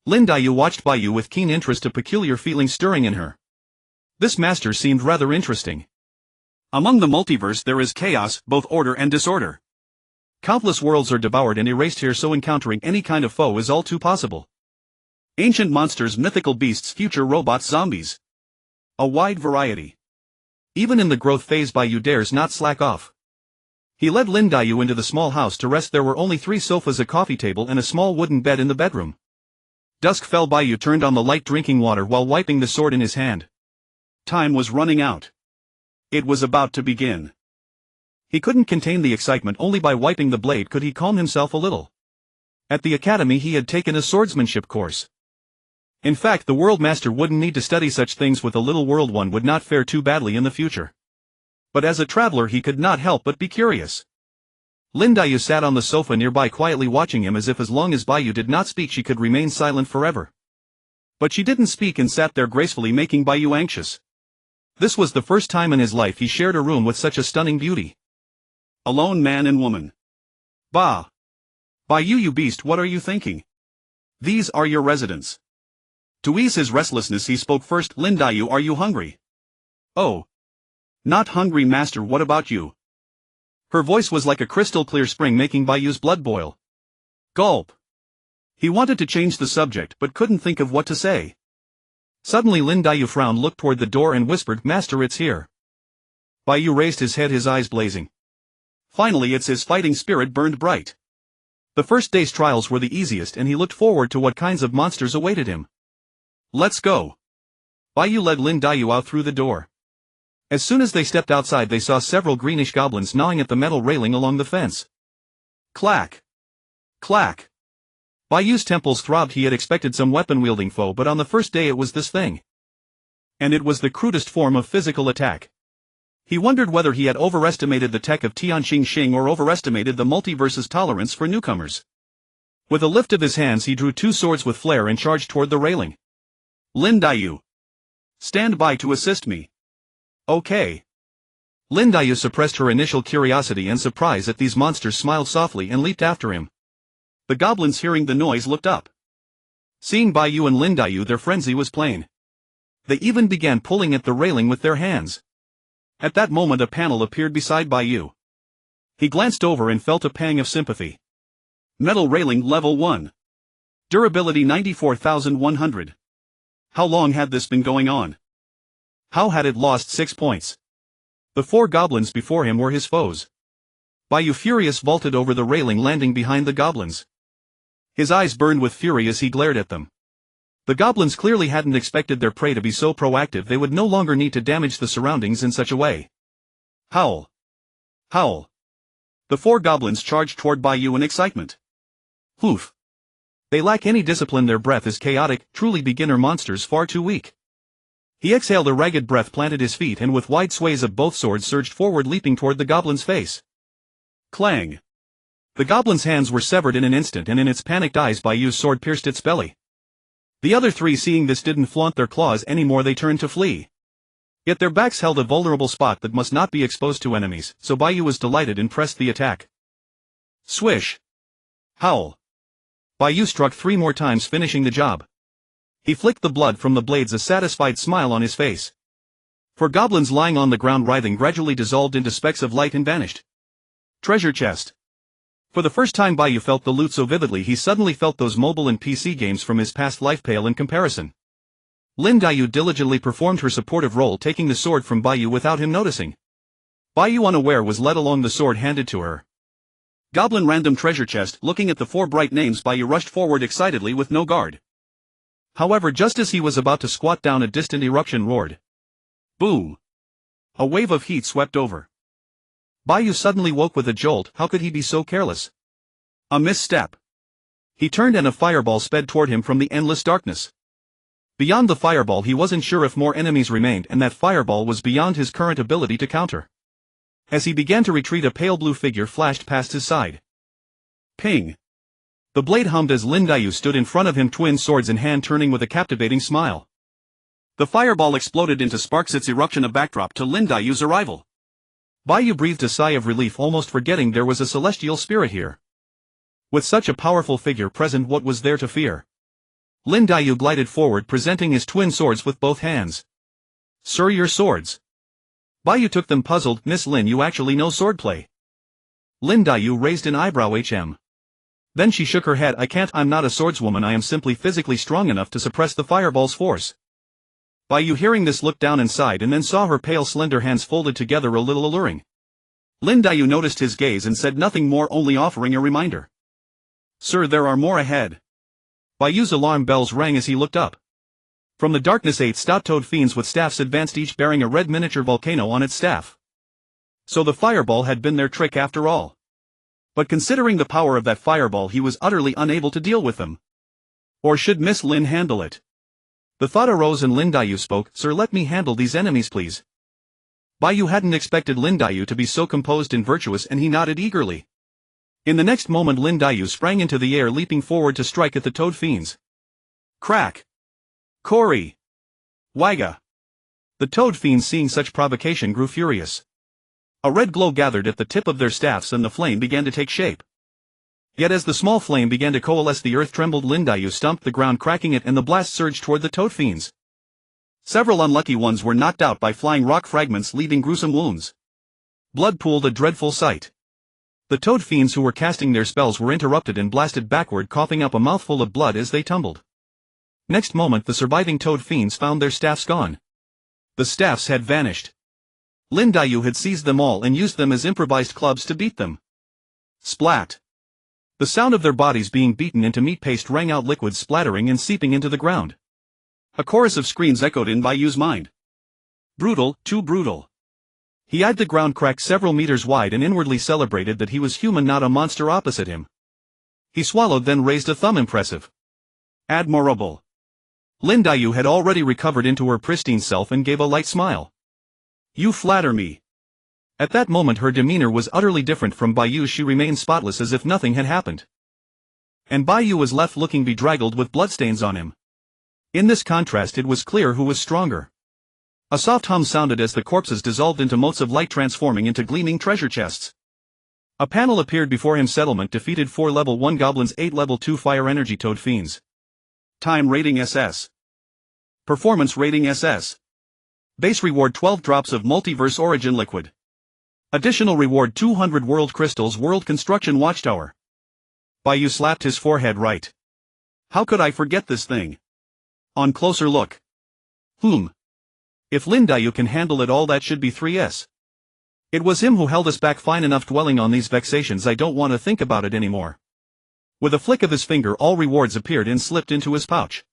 Lin Daiyu watched Bai Yu with keen interest, a peculiar feeling stirring in her. This master seemed rather interesting. Among the multiverse there is chaos, both order and disorder. Countless worlds are devoured and erased here, so encountering any kind of foe is all too possible. Ancient monsters, mythical beasts, future robots, zombies. A wide variety. Even in the growth phase, Bai Yu dares not slack off. He led Lin Daiyu into the small house to rest. There were only 3 sofas, a coffee table and a small wooden bed in the bedroom. Dusk fell. Bai Yu turned on the light, drinking water while wiping the sword in his hand. Time was running out. It was about to begin. He couldn't contain the excitement. Only by wiping the blade could he calm himself a little. At the academy he had taken a swordsmanship course. In fact, the world master wouldn't need to study such things with a little world. One would not fare too badly in the future. But as a traveler he could not help but be curious. Lin Daiyu sat on the sofa nearby, quietly watching him, as if as long as Bai Yu did not speak she could remain silent forever. But she didn't speak and sat there gracefully, making Bai Yu anxious. This was the first time in his life he shared a room with such a stunning beauty. A lone man and woman. Bah! Bai Yu, you beast, what are you thinking? These are your residents. To ease his restlessness he spoke first. Lin Daiyu, are you hungry? Oh. Not hungry, master. What about you? Her voice was like a crystal clear spring, making Bai Yu's blood boil. Gulp. He wanted to change the subject but couldn't think of what to say. Suddenly Lin Daiyu frowned, looked toward the door and whispered, Master, it's here. Bai Yu raised his head, his eyes blazing. Finally, it's his fighting spirit burned bright. The first day's trials were the easiest and he looked forward to what kinds of monsters awaited him. Let's go. Bai Yu led Lin Daiyu out through the door. As soon as they stepped outside they saw several greenish goblins gnawing at the metal railing along the fence. Clack. Clack. Bai Yu's temples throbbed. He had expected some weapon-wielding foe, but on the first day it was this thing. And it was the crudest form of physical attack. He wondered whether he had overestimated the tech of Tianqing Star or overestimated the multiverse's tolerance for newcomers. With a lift of his hands he drew 2 swords with flair and charged toward the railing. Lin Daiyu. Stand by to assist me. Okay. Lin Daiyu suppressed her initial curiosity and surprise at these monsters, smiled softly and leaped after him. The goblins, hearing the noise, looked up. Seeing Bai Yu and Lin Daiyu, their frenzy was plain. They even began pulling at the railing with their hands. At that moment a panel appeared beside Bai Yu. He glanced over and felt a pang of sympathy. Metal railing level 1. Durability 94,100. How long had this been going on? How had it lost 6 points? The 4 goblins before him were his foes. Bai Yu, furious, vaulted over the railing, landing behind the goblins. His eyes burned with fury as he glared at them. The goblins clearly hadn't expected their prey to be so proactive. They would no longer need to damage the surroundings in such a way. Howl. Howl. The 4 goblins charged toward Bai Yu in excitement. Hoof. They lack any discipline. Their breath is chaotic, truly beginner monsters, far too weak. He exhaled a ragged breath, planted his feet, and with wide sways of both swords surged forward, leaping toward the goblin's face. Clang. The goblin's hands were severed in an instant, and in its panicked eyes Bai Yu's sword pierced its belly. The other 3, seeing this, didn't flaunt their claws anymore. They turned to flee. Yet their backs held a vulnerable spot that must not be exposed to enemies, so Bai Yu was delighted and pressed the attack. Swish. Howl. Bai Yu struck 3 more times, finishing the job. He flicked the blood from the blades, a satisfied smile on his face. 4 goblins lying on the ground writhing gradually dissolved into specks of light and vanished. Treasure chest. For the first time Bai Yu felt the loot so vividly he suddenly felt those mobile and PC games from his past life pale in comparison. Lin Daiyu diligently performed her supportive role taking the sword from Bai Yu without him noticing. Bai Yu unaware was led along the sword handed to her. Goblin random treasure chest. Looking at the 4 bright names Bai Yu rushed forward excitedly with no guard. However, just as he was about to squat down, a distant eruption roared. Boom! A wave of heat swept over. Bai Yu suddenly woke with a jolt. How could he be so careless? A misstep. He turned and a fireball sped toward him from the endless darkness. Beyond the fireball he wasn't sure if more enemies remained, and that fireball was beyond his current ability to counter. As he began to retreat, a pale blue figure flashed past his side. Ping! The blade hummed as Lin Daiyu stood in front of him, twin swords in hand, turning with a captivating smile. The fireball exploded into sparks, its eruption a backdrop to Lin Daiyu's arrival. Bai Yu breathed a sigh of relief, almost forgetting there was a celestial spirit here. With such a powerful figure present, what was there to fear? Lin Daiyu glided forward, presenting his twin swords with both hands. Sir, your swords. Bai Yu took them, puzzled. Miss Lin, you actually know swordplay? Lin Daiyu raised an eyebrow. Then she shook her head. I'm not a swordswoman, I am simply physically strong enough to suppress the fireball's force. Bai Yu, hearing this, looked down and sighed, and then saw her pale slender hands folded together, a little alluring. Lin Daiyu noticed his gaze and said nothing more, only offering a reminder. Sir, there are more ahead. Bai Yu's alarm bells rang as he looked up. From the darkness 8 stout toad fiends with staffs advanced, each bearing a red miniature volcano on its staff. So the fireball had been their trick after all. But considering the power of that fireball, he was utterly unable to deal with them. Or should Miss Lin handle it? The thought arose and Lin Daiyu spoke. Sir, let me handle these enemies, please. Bai Yu hadn't expected Lin Daiyu to be so composed and virtuous, and he nodded eagerly. In the next moment Lin Daiyu sprang into the air, leaping forward to strike at the toad fiends. Crack! Kori! Waiga! The toad fiends, seeing such provocation, grew furious. A red glow gathered at the tip of their staffs and the flame began to take shape. Yet as the small flame began to coalesce, the earth trembled. Lin Daiyu stomped the ground, cracking it, and the blast surged toward the toad fiends. Several unlucky ones were knocked out by flying rock fragments, leaving gruesome wounds. Blood pooled, a dreadful sight. The toad fiends who were casting their spells were interrupted and blasted backward, coughing up a mouthful of blood as they tumbled. Next moment the surviving toad fiends found their staffs gone. The staffs had vanished. Lin Daiyu had seized them all and used them as improvised clubs to beat them. Splat! The sound of their bodies being beaten into meat paste rang out, liquid splattering and seeping into the ground. A chorus of screams echoed in Bai Yu's mind. Brutal, too brutal. He eyed the ground crack several meters wide and inwardly celebrated that he was human, not a monster opposite him. He swallowed, then raised a thumb. Impressive. Admirable. Lin Daiyu had already recovered into her pristine self and gave a light smile. You flatter me. At that moment her demeanor was utterly different from Bai Yu's. She remained spotless as if nothing had happened. And Bai Yu was left looking bedraggled with bloodstains on him. In this contrast it was clear who was stronger. A soft hum sounded as the corpses dissolved into motes of light, transforming into gleaming treasure chests. A panel appeared before him. Settlement defeated 4 level 1 goblins, 8 level 2 fire energy toad fiends. Time rating SS. Performance rating SS. Base reward 12 drops of multiverse origin liquid. Additional reward 200 world crystals, world construction watchtower. Bai Yu slapped his forehead. Right. How could I forget this thing? On closer look. If Lin Daiyu can handle it all, that should be 3S. It was him who held us back. Fine enough dwelling on these vexations, I don't want to think about it anymore. With a flick of his finger all rewards appeared and slipped into his pouch.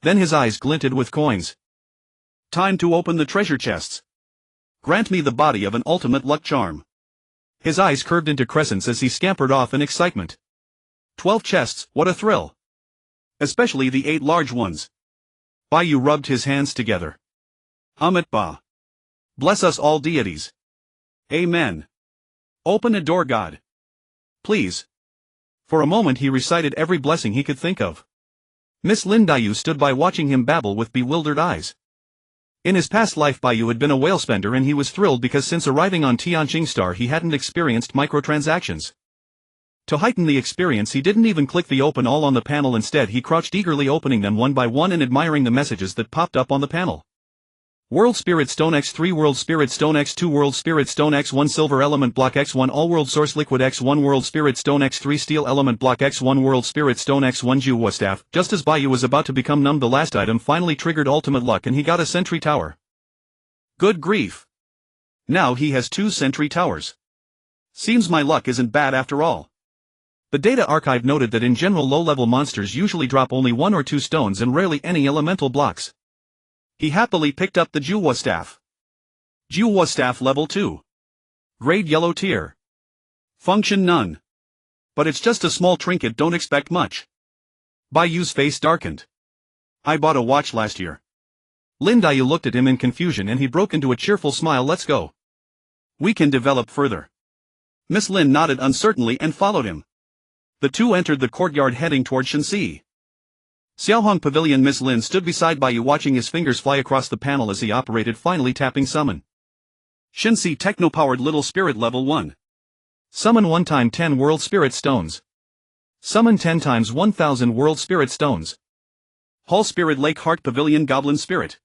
Then his eyes glinted with coins. Time to open the treasure chests. Grant me the body of an ultimate luck charm. His eyes curved into crescents as he scampered off in excitement. 12 chests, what a thrill. Especially the 8 large ones. Bai Yu rubbed his hands together. Amit Ba. Bless us all deities. Amen. Open a door, God. Please. For a moment he recited every blessing he could think of. Miss Lin Daiyu stood by watching him babble with bewildered eyes. In his past life Bai Yu had been a whale spender, and he was thrilled because since arriving on Tianqing Star he hadn't experienced microtransactions. To heighten the experience he didn't even click the open all on the panel. Instead he crouched eagerly, opening them one by one and admiring the messages that popped up on the panel. World Spirit Stone X3 World Spirit Stone X2 World Spirit Stone X1 Silver Element Block X1 All World Source Liquid X1 World Spirit Stone X3 Steel Element Block X1 World Spirit Stone X1 Juwa Staff. Just as Bai Yu was about to become numb, the last item finally triggered ultimate luck and he got a sentry tower. Good grief. Now he has 2 sentry towers. Seems my luck isn't bad after all. The data archive noted that in general low-level monsters usually drop only 1 or 2 stones and rarely any elemental blocks. He happily picked up the Juwa Staff. Juwa Staff Level 2. Grade Yellow Tier. Function none. But it's just a small trinket, don't expect much. Bai Yu's face darkened. I bought a watch last year. Lin Daiyu looked at him in confusion and he broke into a cheerful smile. Let's go. We can develop further. Miss Lin nodded uncertainly and followed him. The two entered the courtyard heading toward Shenxi. Xiaohong Pavilion. Miss Lin stood beside Bai Yu watching his fingers fly across the panel as he operated, finally tapping summon. Shenxi Techno-Powered Little Spirit Level 1. Summon 1 time 10 World Spirit Stones. Summon 10 times 1000 World Spirit Stones. Hall Spirit Lake Heart Pavilion Goblin Spirit.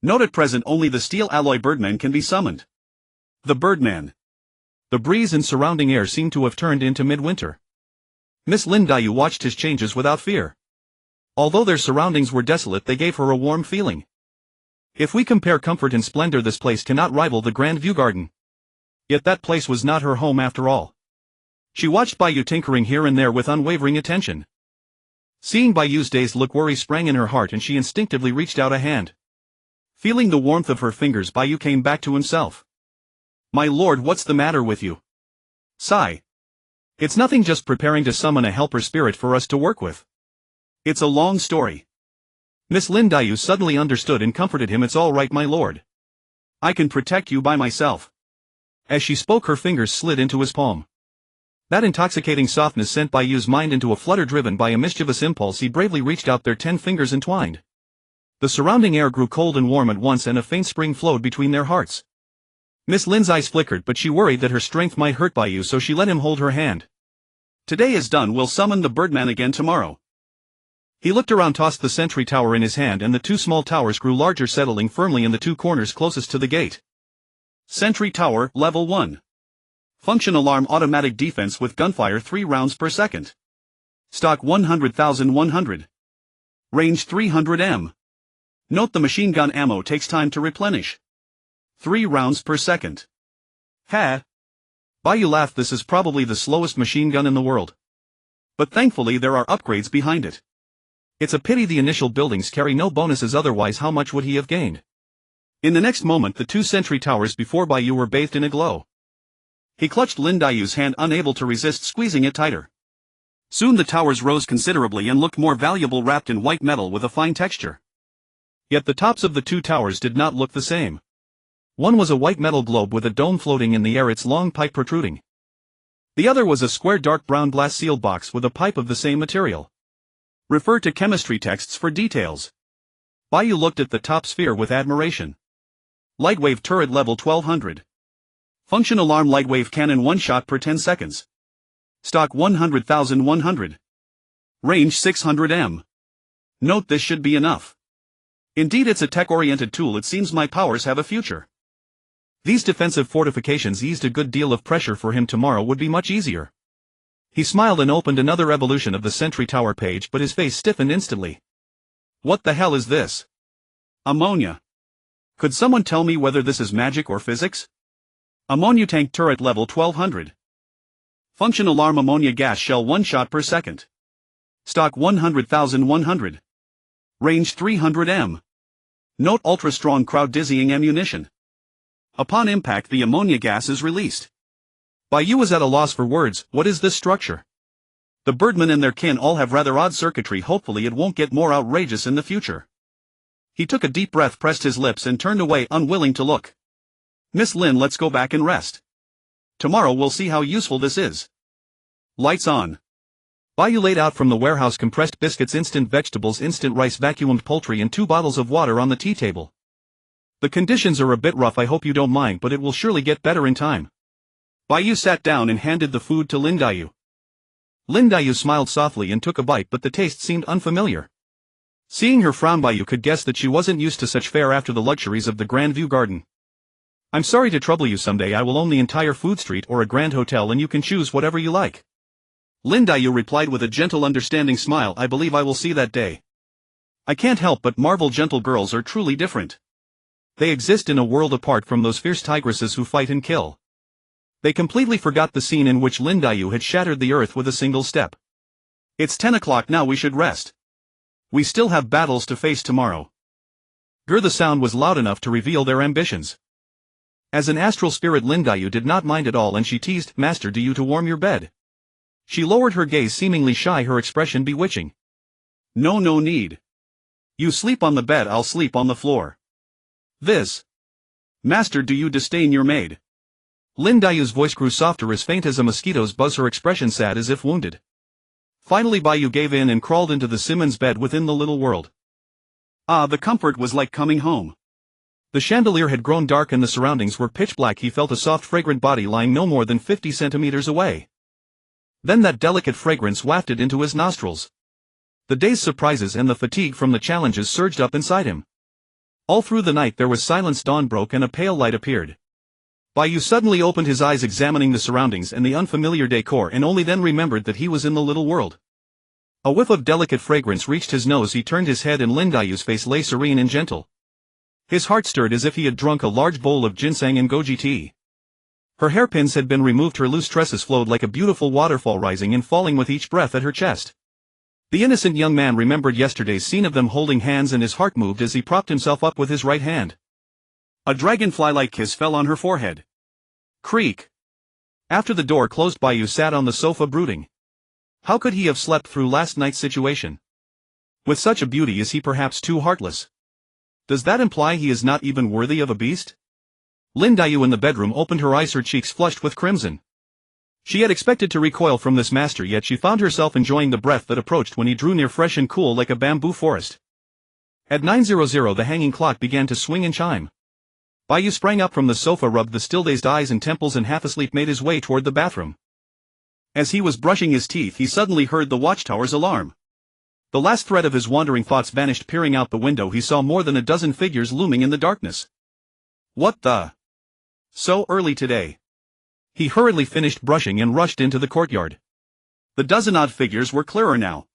Note at present only the Steel Alloy Birdman can be summoned. The Birdman. The breeze and surrounding air seemed to have turned into midwinter. Miss Lin Daiyu watched his changes without fear. Although their surroundings were desolate, they gave her a warm feeling. If we compare comfort and splendor, this place cannot rival the Grand View Garden. Yet that place was not her home after all. She watched Bai Yu tinkering here and there with unwavering attention. Seeing Bai Yu's dazed look, worry sprang in her heart and she instinctively reached out a hand. Feeling the warmth of her fingers, Bai Yu came back to himself. My lord, what's the matter with you? Sigh. It's nothing, just preparing to summon a helper spirit for us to work with. It's a long story. Miss Lin Daiyu suddenly understood and comforted him. It's all right, my lord. I can protect you by myself. As she spoke, her fingers slid into his palm. That intoxicating softness sent Bai Yu's mind into a flutter. Driven by a mischievous impulse, he bravely reached out. Their 10 fingers entwined. The surrounding air grew cold and warm at once and a faint spring flowed between their hearts. Miss Lin's eyes flickered, but she worried that her strength might hurt Bai Yu, so she let him hold her hand. Today is done, we'll summon the Birdman again tomorrow. He looked around, tossed the sentry tower in his hand, and the 2 small towers grew larger, settling firmly in the 2 corners closest to the gate. Sentry Tower, Level 1. Function Alarm Automatic Defense with Gunfire 3 rounds per second. Stock 100,100. Range 300 m. Note the machine gun ammo takes time to replenish. 3 rounds per second. Ha! Bai Yu laughed. This is probably the slowest machine gun in the world. But thankfully there are upgrades behind it. It's a pity the initial buildings carry no bonuses, otherwise how much would he have gained? In the next moment the 2 sentry towers before Bai Yu were bathed in a glow. He clutched Lin Daiyu's hand, unable to resist squeezing it tighter. Soon the towers rose considerably and looked more valuable, wrapped in white metal with a fine texture. Yet the tops of the 2 towers did not look the same. One was a white metal globe with a dome floating in the air, its long pipe protruding. The other was a square dark brown glass sealed box with a pipe of the same material. Refer to chemistry texts for details. Bai Yu looked at the top sphere with admiration. Lightwave turret level 1200. Function alarm lightwave cannon 1 shot per 10 seconds. Stock 100,100. Range 600 m. Note this should be enough. Indeed, it's a tech-oriented tool. It seems my powers have a future. These defensive fortifications eased a good deal of pressure for him. Tomorrow would be much easier. He smiled and opened another evolution of the sentry tower page, but his face stiffened instantly. What the hell is this? Ammonia. Could someone tell me whether this is magic or physics? Ammonia tank turret level 1200. Function alarm ammonia gas shell 1 shot per second. Stock 100,100. Range 300 m. Note ultra-strong crowd-dizzying ammunition. Upon impact the ammonia gas is released. Bai Yu was at a loss for words. What is this structure? The Birdmen and their kin all have rather odd circuitry. Hopefully it won't get more outrageous in the future. He took a deep breath, pressed his lips and turned away, unwilling to look. Miss Lin, let's go back and rest. Tomorrow we'll see how useful this is. Lights on. Bai Yu laid out from the warehouse compressed biscuits, instant vegetables, instant rice, vacuumed poultry and 2 bottles of water on the tea table. The conditions are a bit rough, I hope you don't mind, but it will surely get better in time. Bai Yu sat down and handed the food to Lin Daiyu. Lin Daiyu smiled softly and took a bite, but the taste seemed unfamiliar. Seeing her frown, Bai Yu could guess that she wasn't used to such fare after the luxuries of the Grand View Garden. I'm sorry to trouble you. Someday I will own the entire food street or a grand hotel and you can choose whatever you like. Lin Bai Yu replied with a gentle understanding smile. I believe I will see that day. I can't help but marvel, gentle girls are truly different. They exist in a world apart from those fierce tigresses who fight and kill. They completely forgot the scene in which Lin Bai Yu had shattered the earth with a single step. It's 10 o'clock now, we should rest. We still have battles to face tomorrow. The sound was loud enough to reveal their ambitions. As an astral spirit, Lin Bai Yu did not mind at all and she teased, Master, do you to warm your bed? She lowered her gaze, seemingly shy, her expression bewitching. No need. You sleep on the bed, I'll sleep on the floor. This. Master, do you disdain your maid? Lin Bai Yu's voice grew softer, as faint as a mosquito's buzz, her expression sad as if wounded. Finally Bai Yu gave in and crawled into the Simmons bed within the little world. Ah, the comfort was like coming home. The chandelier had grown dark and the surroundings were pitch black. He felt a soft fragrant body lying no more than 50 centimeters away. Then that delicate fragrance wafted into his nostrils. The day's surprises and the fatigue from the challenges surged up inside him. All through the night there was silence. Dawn broke and a pale light appeared. Bai Yu suddenly opened his eyes, examining the surroundings and the unfamiliar decor, and only then remembered that he was in the little world. A whiff of delicate fragrance reached his nose. He turned his head and Lin Bai Yu's face lay serene and gentle. His heart stirred as if he had drunk a large bowl of ginseng and goji tea. Her hairpins had been removed, her loose tresses flowed like a beautiful waterfall, rising and falling with each breath at her chest. The innocent young man remembered yesterday's scene of them holding hands and his heart moved as he propped himself up with his right hand. A dragonfly-like kiss fell on her forehead. Creak. After the door closed, Bai Yu sat on the sofa brooding. How could he have slept through last night's situation? With such a beauty, is he perhaps too heartless? Does that imply he is not even worthy of a beast? Lin Bai Yu in the bedroom opened her eyes, her cheeks flushed with crimson. She had expected to recoil from this master, yet she found herself enjoying the breath that approached when he drew near, fresh and cool like a bamboo forest. At 9:00 the hanging clock began to swing and chime. Bai Yu sprang up from the sofa, rubbed the still-dazed eyes and temples, and half asleep made his way toward the bathroom. As he was brushing his teeth, he suddenly heard the watchtower's alarm. The last thread of his wandering thoughts vanished. Peering out the window, he saw more than a dozen figures looming in the darkness. What the? So early today? He hurriedly finished brushing and rushed into the courtyard. The dozen-odd figures were clearer now.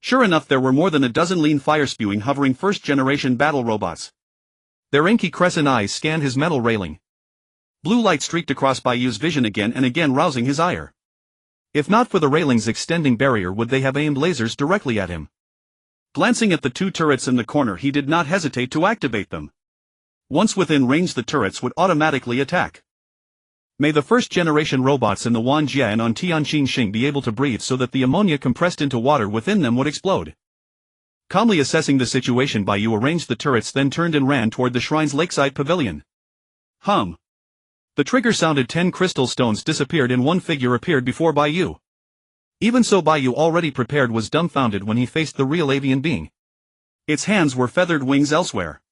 Sure enough, there were more than a dozen lean, fire-spewing, hovering first-generation battle robots. Their inky crescent eyes scanned his metal railing. Blue light streaked across Bai Yu's vision again and again, rousing his ire. If not for the railing's extending barrier, would they have aimed lasers directly at him? Glancing at the two turrets in the corner, he did not hesitate to activate them. Once within range, the turrets would automatically attack. May the first-generation robots in the Wanjie and on Tianqing be able to breathe so that the ammonia compressed into water within them would explode. Calmly assessing the situation, Bai Yu arranged the turrets, then turned and ran toward the shrine's lakeside pavilion. Hum. The trigger sounded. 10 crystal stones disappeared and one figure appeared before Bai Yu. Even so, Bai Yu, already prepared, was dumbfounded when he faced the real avian being. Its hands were feathered wings elsewhere.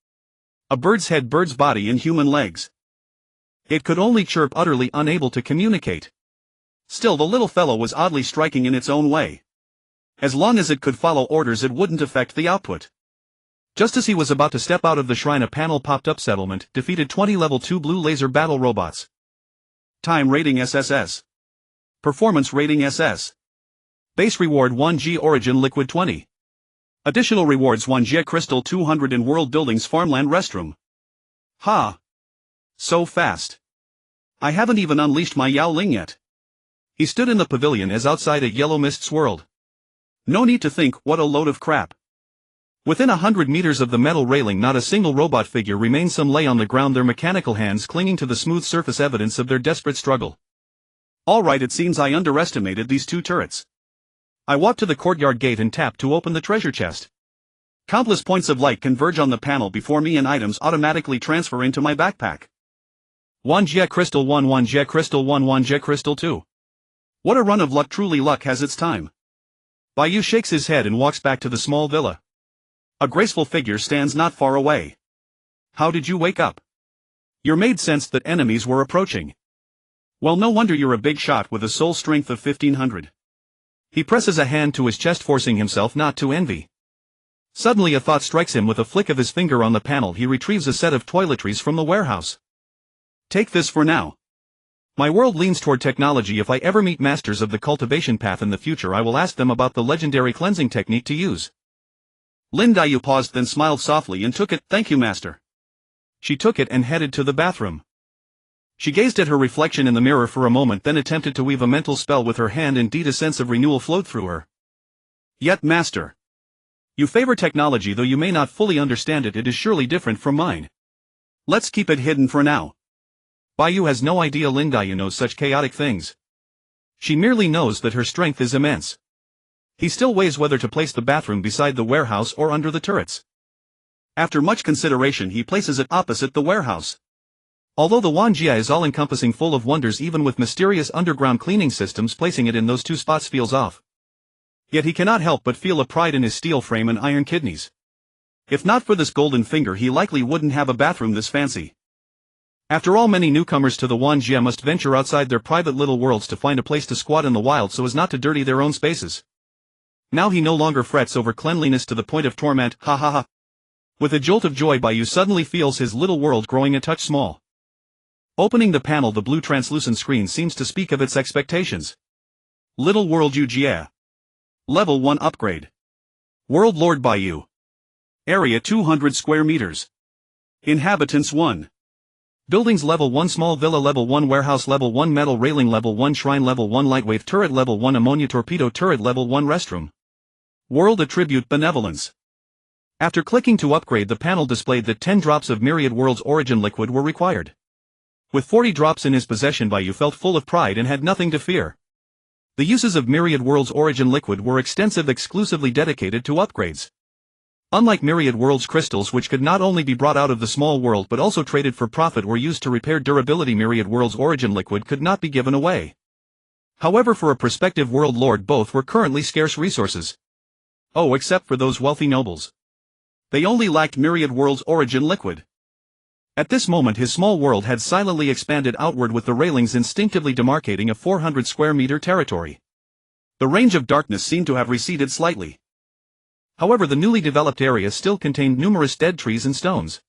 A bird's head, bird's body, and human legs. It could only chirp, utterly unable to communicate. Still, the little fellow was oddly striking in its own way. As long as it could follow orders, it wouldn't affect the output. Just as he was about to step out of the shrine, a panel popped up. Settlement defeated 20 level 2 blue laser battle robots. Time rating SSS. Performance rating SS. Base reward 1G Origin Liquid 20. Additional rewards 1G Crystal 200 in World Buildings Farmland Restroom. Ha! So fast. I haven't even unleashed my Yao Ling yet. He stood in the pavilion as outside a yellow mist swirled. No need to think, what a load of crap. Within 100 meters of the metal railing, not a single robot figure remained. Some lay on the ground, their mechanical hands clinging to the smooth surface, evidence of their desperate struggle. All right, it seems I underestimated these two turrets. I walked to the courtyard gate and tapped to open the treasure chest. Countless points of light converge on the panel before me and items automatically transfer into my backpack. 1G Crystal 1, 1G Crystal 1, 1G Crystal 2. What a run of luck, truly luck has its time. Bai Yu shakes his head and walks back to the small villa. A graceful figure stands not far away. How did you wake up? Your maid sensed that enemies were approaching. Well, no wonder you're a big shot with a soul strength of 1500. He presses a hand to his chest, forcing himself not to envy. Suddenly a thought strikes him. With a flick of his finger on the panel he retrieves a set of toiletries from the warehouse. Take this for now. My world leans toward technology. If I ever meet masters of the cultivation path in the future I will ask them about the legendary cleansing technique to use. Lin Daiyu paused then smiled softly and took it. Thank you, master. She took it and headed to the bathroom. She gazed at her reflection in the mirror for a moment, then attempted to weave a mental spell with her hand. Indeed, a sense of renewal flowed through her. Yet, master, you favor technology. Though you may not fully understand it, it is surely different from mine. Let's keep it hidden for now. Bai Yu has no idea Lin Daiyu knows such chaotic things. She merely knows that her strength is immense. He still weighs whether to place the bathroom beside the warehouse or under the turrets. After much consideration he places it opposite the warehouse. Although the Wanjia is all-encompassing, full of wonders, even with mysterious underground cleaning systems, placing it in those two spots feels off. Yet he cannot help but feel a pride in his steel frame and iron kidneys. If not for this golden finger he likely wouldn't have a bathroom this fancy. After all, many newcomers to the Wanjia must venture outside their private little worlds to find a place to squat in the wild so as not to dirty their own spaces. Now he no longer frets over cleanliness to the point of torment. Ha ha ha. With a jolt of joy, Bai Yu suddenly feels his little world growing a touch small. Opening the panel, the blue translucent screen seems to speak of its expectations. Little World Yujia. Level 1 upgrade. World Lord Bai Yu. Area 200 square meters. Inhabitants 1. Buildings level 1, small villa level 1, warehouse level 1, metal railing level 1, shrine level 1, lightweight turret level 1, ammonia torpedo turret level 1, restroom. World attribute benevolence. After clicking to upgrade, the panel displayed that 10 drops of Myriad World's origin liquid were required. With 40 drops in his possession, Bai Yu felt full of pride and had nothing to fear. The uses of Myriad World's origin liquid were extensive, exclusively dedicated to upgrades. Unlike Myriad World's crystals, which could not only be brought out of the small world but also traded for profit or used to repair durability, Myriad World's origin liquid could not be given away. However, for a prospective world lord, both were currently scarce resources. Oh, except for those wealthy nobles. They only lacked Myriad World's origin liquid. At this moment his small world had silently expanded outward, with the railings instinctively demarcating a 400 square meter territory. The range of darkness seemed to have receded slightly. However, the newly developed area still contained numerous dead trees and stones.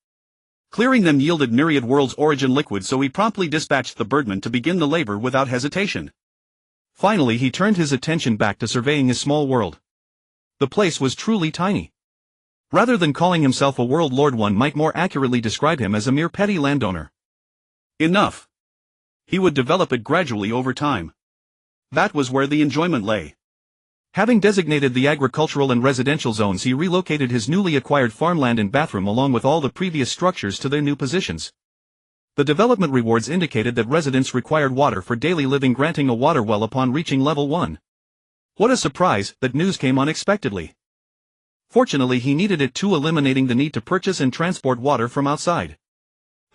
Clearing them yielded Myriad World's origin liquid, so he promptly dispatched the birdman to begin the labor without hesitation. Finally he turned his attention back to surveying his small world. The place was truly tiny. Rather than calling himself a world lord, one might more accurately describe him as a mere petty landowner. Enough. He would develop it gradually over time. That was where the enjoyment lay. Having designated the agricultural and residential zones, he relocated his newly acquired farmland and bathroom along with all the previous structures to their new positions. The development rewards indicated that residents required water for daily living, granting a water well upon reaching level 1. What a surprise, that news came unexpectedly. Fortunately he needed it too, eliminating the need to purchase and transport water from outside.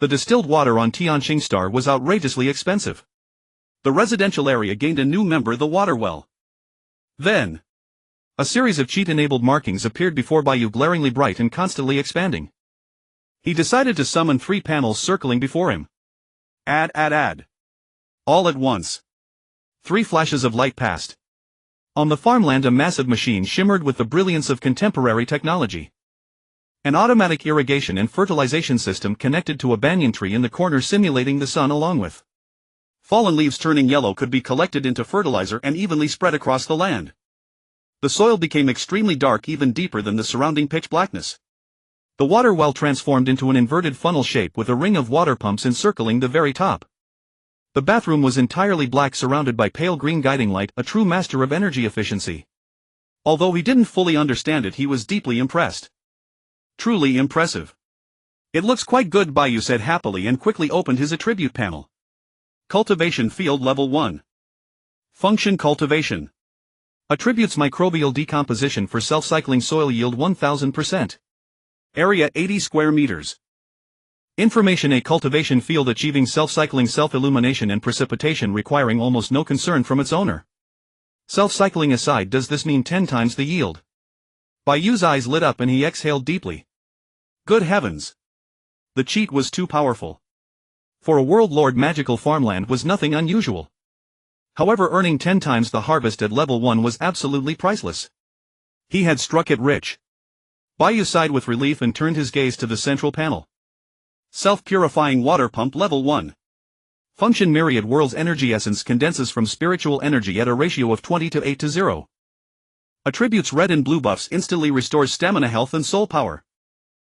The distilled water on Tianqing Star was outrageously expensive. The residential area gained a new member, the water well. Then, a series of cheat-enabled markings appeared before Bai Yu, glaringly bright and constantly expanding. He decided to summon 3 panels circling before him. Add. All at once. 3 flashes of light passed. On the farmland a massive machine shimmered with the brilliance of contemporary technology. An automatic irrigation and fertilization system connected to a banyan tree in the corner, simulating the sun, along with fallen leaves turning yellow, could be collected into fertilizer and evenly spread across the land. The soil became extremely dark, even deeper than the surrounding pitch blackness. The water well transformed into an inverted funnel shape with a ring of water pumps encircling the very top. The bathroom was entirely black, surrounded by pale green guiding light, a true master of energy efficiency. Although he didn't fully understand it, he was deeply impressed. Truly impressive. It looks quite good, Bai Yu said happily and quickly opened his attribute panel. Cultivation field level 1. Function cultivation. Attributes microbial decomposition for self-cycling soil, yield 1000%. Area 80 square meters. Information: a cultivation field achieving self-cycling, self-illumination and precipitation, requiring almost no concern from its owner. Self-cycling aside, does this mean 10 times the yield? Bai Yu's eyes lit up and he exhaled deeply. Good heavens! The cheat was too powerful. For a world lord, magical farmland was nothing unusual. However, earning 10 times the harvest at level 1 was absolutely priceless. He had struck it rich. Bai Yu sighed with relief and turned his gaze to the central panel. Self-purifying water pump level 1. Function Myriad Worlds energy essence condenses from spiritual energy at a ratio of 20:8:0. Attributes red and blue buffs instantly restores stamina health and soul power.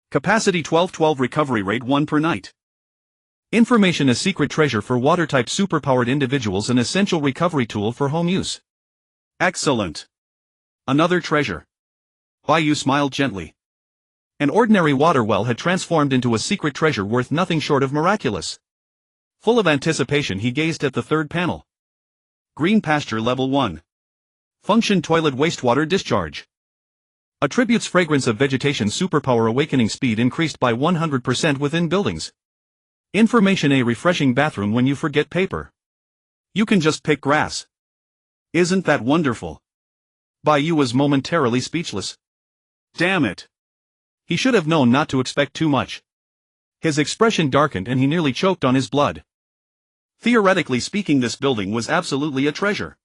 Capacity 12/12 recovery rate 1 per night. Information a secret treasure for water-type superpowered individuals, an essential recovery tool for home use. Excellent. Another treasure. Bai Yu smiled gently. An ordinary water well had transformed into a secret treasure worth nothing short of miraculous. Full of anticipation he gazed at the third panel. Green pasture level 1. Function toilet wastewater discharge. Attributes fragrance of vegetation superpower awakening speed increased by 100% within buildings. Information a refreshing bathroom when you forget paper. You can just pick grass. Isn't that wonderful? Bai Yu was momentarily speechless. Damn it. He should have known not to expect too much. His expression darkened and he nearly choked on his blood. Theoretically speaking, this building was absolutely a treasure.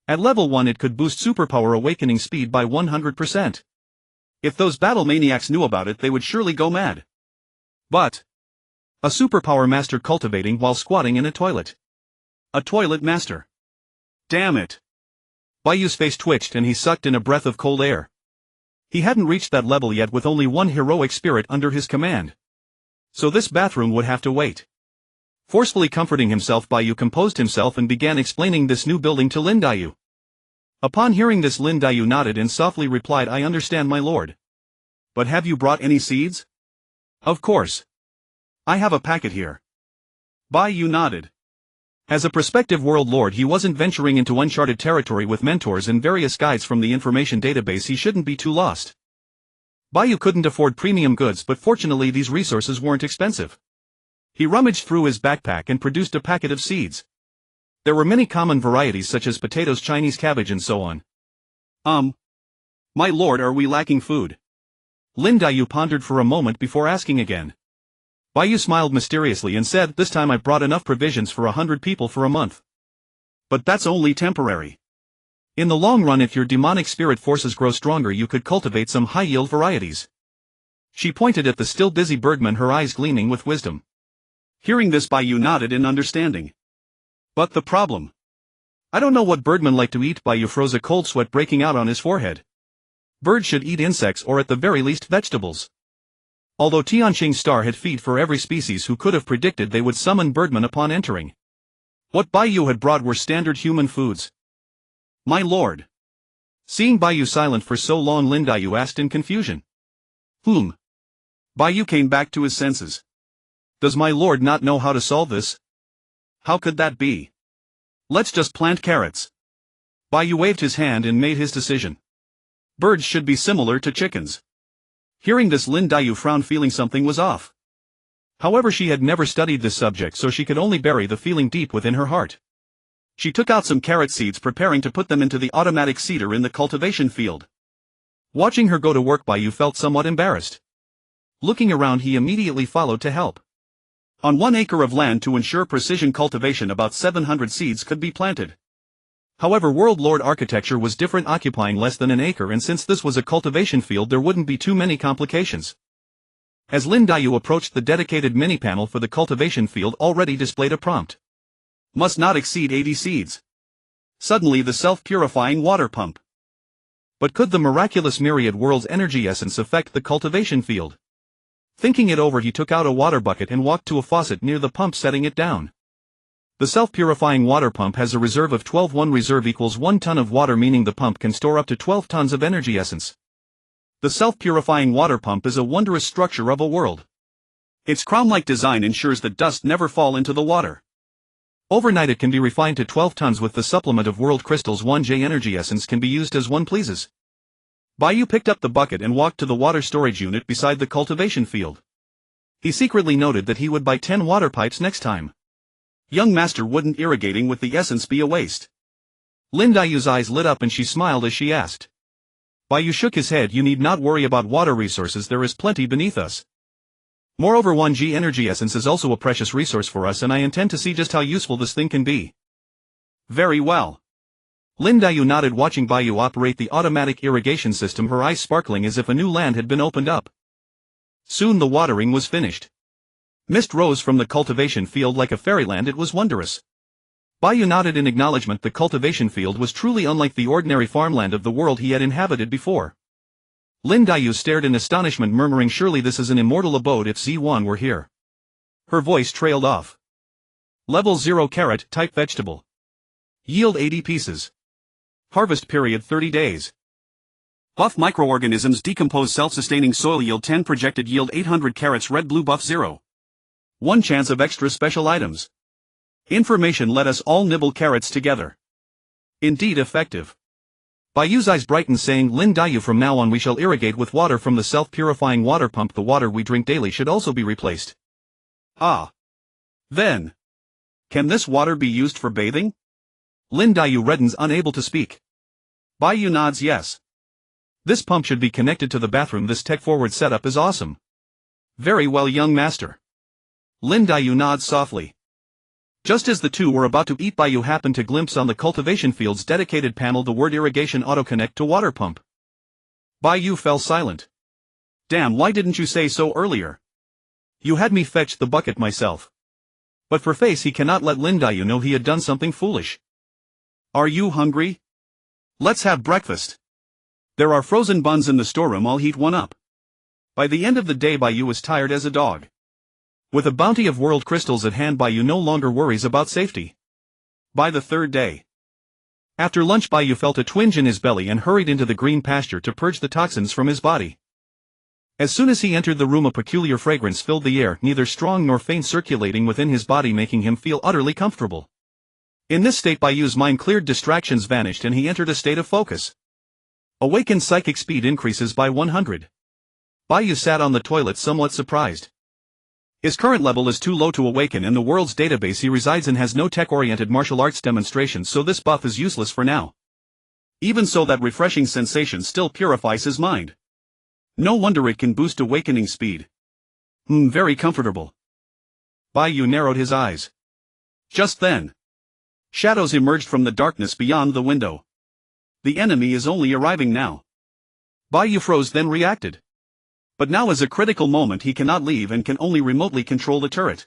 At level 1 it could boost superpower awakening speed by 100%. If those battle maniacs knew about it, they would surely go mad. But a superpower master cultivating while squatting in a toilet. A toilet master. Damn it. Bai Yu's face twitched and he sucked in a breath of cold air. He hadn't reached that level yet with only one heroic spirit under his command. So this bathroom would have to wait. Forcefully comforting himself, Bai Yu composed himself and began explaining this new building to Lin Daiyu. Upon hearing this, Lin Daiyu nodded and softly replied, "I understand, my lord. But have you brought any seeds?" "Of course. I have a packet here." Bai Yu nodded. As a prospective world lord, he wasn't venturing into uncharted territory with mentors and various guides from the information database. He shouldn't be too lost. Bai Yu couldn't afford premium goods, but fortunately these resources weren't expensive. He rummaged through his backpack and produced a packet of seeds. There were many common varieties such as potatoes, Chinese cabbage and so on. My lord, are we lacking food?" Lin Daiyu pondered for a moment before asking again. Bai Yu smiled mysteriously and said, "This time I've brought enough provisions for 100 people for a month." "But that's only temporary. In the long run, if your demonic spirit forces grow stronger, you could cultivate some high-yield varieties." She pointed at the still busy birdman, her eyes gleaming with wisdom. Hearing this, Bai Yu nodded in understanding. "But the problem? I don't know what birdmen like to eat." Bai Yu froze, a cold sweat breaking out on his forehead. Birds should eat insects or at the very least vegetables. Although Tianqing Star had feed for every species, who could have predicted they would summon birdmen upon entering? What Bai Yu had brought were standard human foods. "My lord." Seeing Bai Yu silent for so long, Lin Daiyu asked in confusion. Bai Yu came back to his senses. "Does my lord not know how to solve this?" "How could that be? Let's just plant carrots." Bai Yu waved his hand and made his decision. Birds should be similar to chickens. Hearing this, Lin Daiyu frowned, feeling something was off. However, she had never studied this subject, so she could only bury the feeling deep within her heart. She took out some carrot seeds, preparing to put them into the automatic seeder in the cultivation field. Watching her go to work, Bai Yu felt somewhat embarrassed. Looking around, he immediately followed to help. On 1 acre of land, to ensure precision cultivation, about 700 seeds could be planted. However, World Lord architecture was different, occupying less than an acre, and since this was a cultivation field, there wouldn't be too many complications. As Lin Daiyu approached, the dedicated mini panel for the cultivation field already displayed a prompt. Must not exceed 80 seeds. Suddenly, the self-purifying water pump. But could the miraculous Myriad Worlds energy essence affect the cultivation field? Thinking it over, he took out a water bucket and walked to a faucet near the pump, setting it down. The self-purifying water pump has a reserve of 12. 1 reserve equals 1 ton of water, meaning the pump can store up to 12 tons of energy essence. The self-purifying water pump is a wondrous structure of a world. Its crown-like design ensures that dust never fall into the water. Overnight it can be refined to 12 tons with the supplement of world crystals. 1J energy essence can be used as one pleases. Bai Yu picked up the bucket and walked to the water storage unit beside the cultivation field. He secretly noted that he would buy 10 water pipes next time. Young master, wouldn't irrigating with the essence be a waste? Lin Daiyu's eyes lit up and she smiled as she asked. Bai Yu shook his head. "You need not worry about water resources, there is plenty beneath us. Moreover, 1G energy essence is also a precious resource for us, and I intend to see just how useful this thing can be." "Very well. Lin Dayu nodded, watching Bai Yu operate the automatic irrigation system, her eyes sparkling as if a new land had been opened up. Soon the watering was finished. Mist rose from the cultivation field like a fairyland. It was wondrous. Bai Yu nodded in acknowledgement. The cultivation field was truly unlike the ordinary farmland of the world he had inhabited before. Lin Dayu stared in astonishment, murmuring, surely this is an immortal abode if Z1 were here. Her voice trailed off. Level 0 carrot type vegetable. Yield 80 pieces. Harvest period 30 days. Buff microorganisms decompose self-sustaining soil, yield 10, projected yield 800 carrots, red blue buff 0. 1 chance of extra special items. Information, let us all nibble carrots together. Indeed effective. Bai Yu's eyes brightened, saying, Lin Dayu, from now on we shall irrigate with water from the self-purifying water pump. The water we drink daily should also be replaced. Ah. Then. Can this water be used for bathing? Lin Dayu reddens, unable to speak. Bai Yu nods yes. This pump should be connected to the bathroom. This tech-forward setup is awesome. Very well, young master. Lin Dayu nods softly. Just as the two were about to eat, Bai Yu happened to glimpse on the cultivation field's dedicated panel the word irrigation auto-connect to water pump. Bai Yu fell silent. Damn, why didn't you say so earlier? You had me fetch the bucket myself. But for face, he cannot let Lin Dayu know he had done something foolish. Are you hungry? Let's have breakfast. There are frozen buns in the storeroom, I'll heat one up. By the end of the day, Bai Yu was tired as a dog. With a bounty of world crystals at hand, Bai Yu no longer worries about safety. By the third day. After lunch, Bai Yu felt a twinge in his belly and hurried into the green pasture to purge the toxins from his body. As soon as he entered the room, a peculiar fragrance filled the air, neither strong nor faint, circulating within his body, making him feel utterly comfortable. In this state, Bai Yu's mind cleared, distractions vanished, and he entered a state of focus. Awaken psychic speed increases by 100. Bai Yu sat on the toilet, somewhat surprised. His current level is too low to awaken, and the world's database he resides in has no tech-oriented martial arts demonstrations, so this buff is useless for now. Even so, that refreshing sensation still purifies his mind. No wonder it can boost awakening speed. Very comfortable. Bai Yu narrowed his eyes. Just then, shadows emerged from the darkness beyond the window. The enemy is only arriving now. Bai Yu froze, then reacted. But now is a critical moment. He cannot leave and can only remotely control the turret.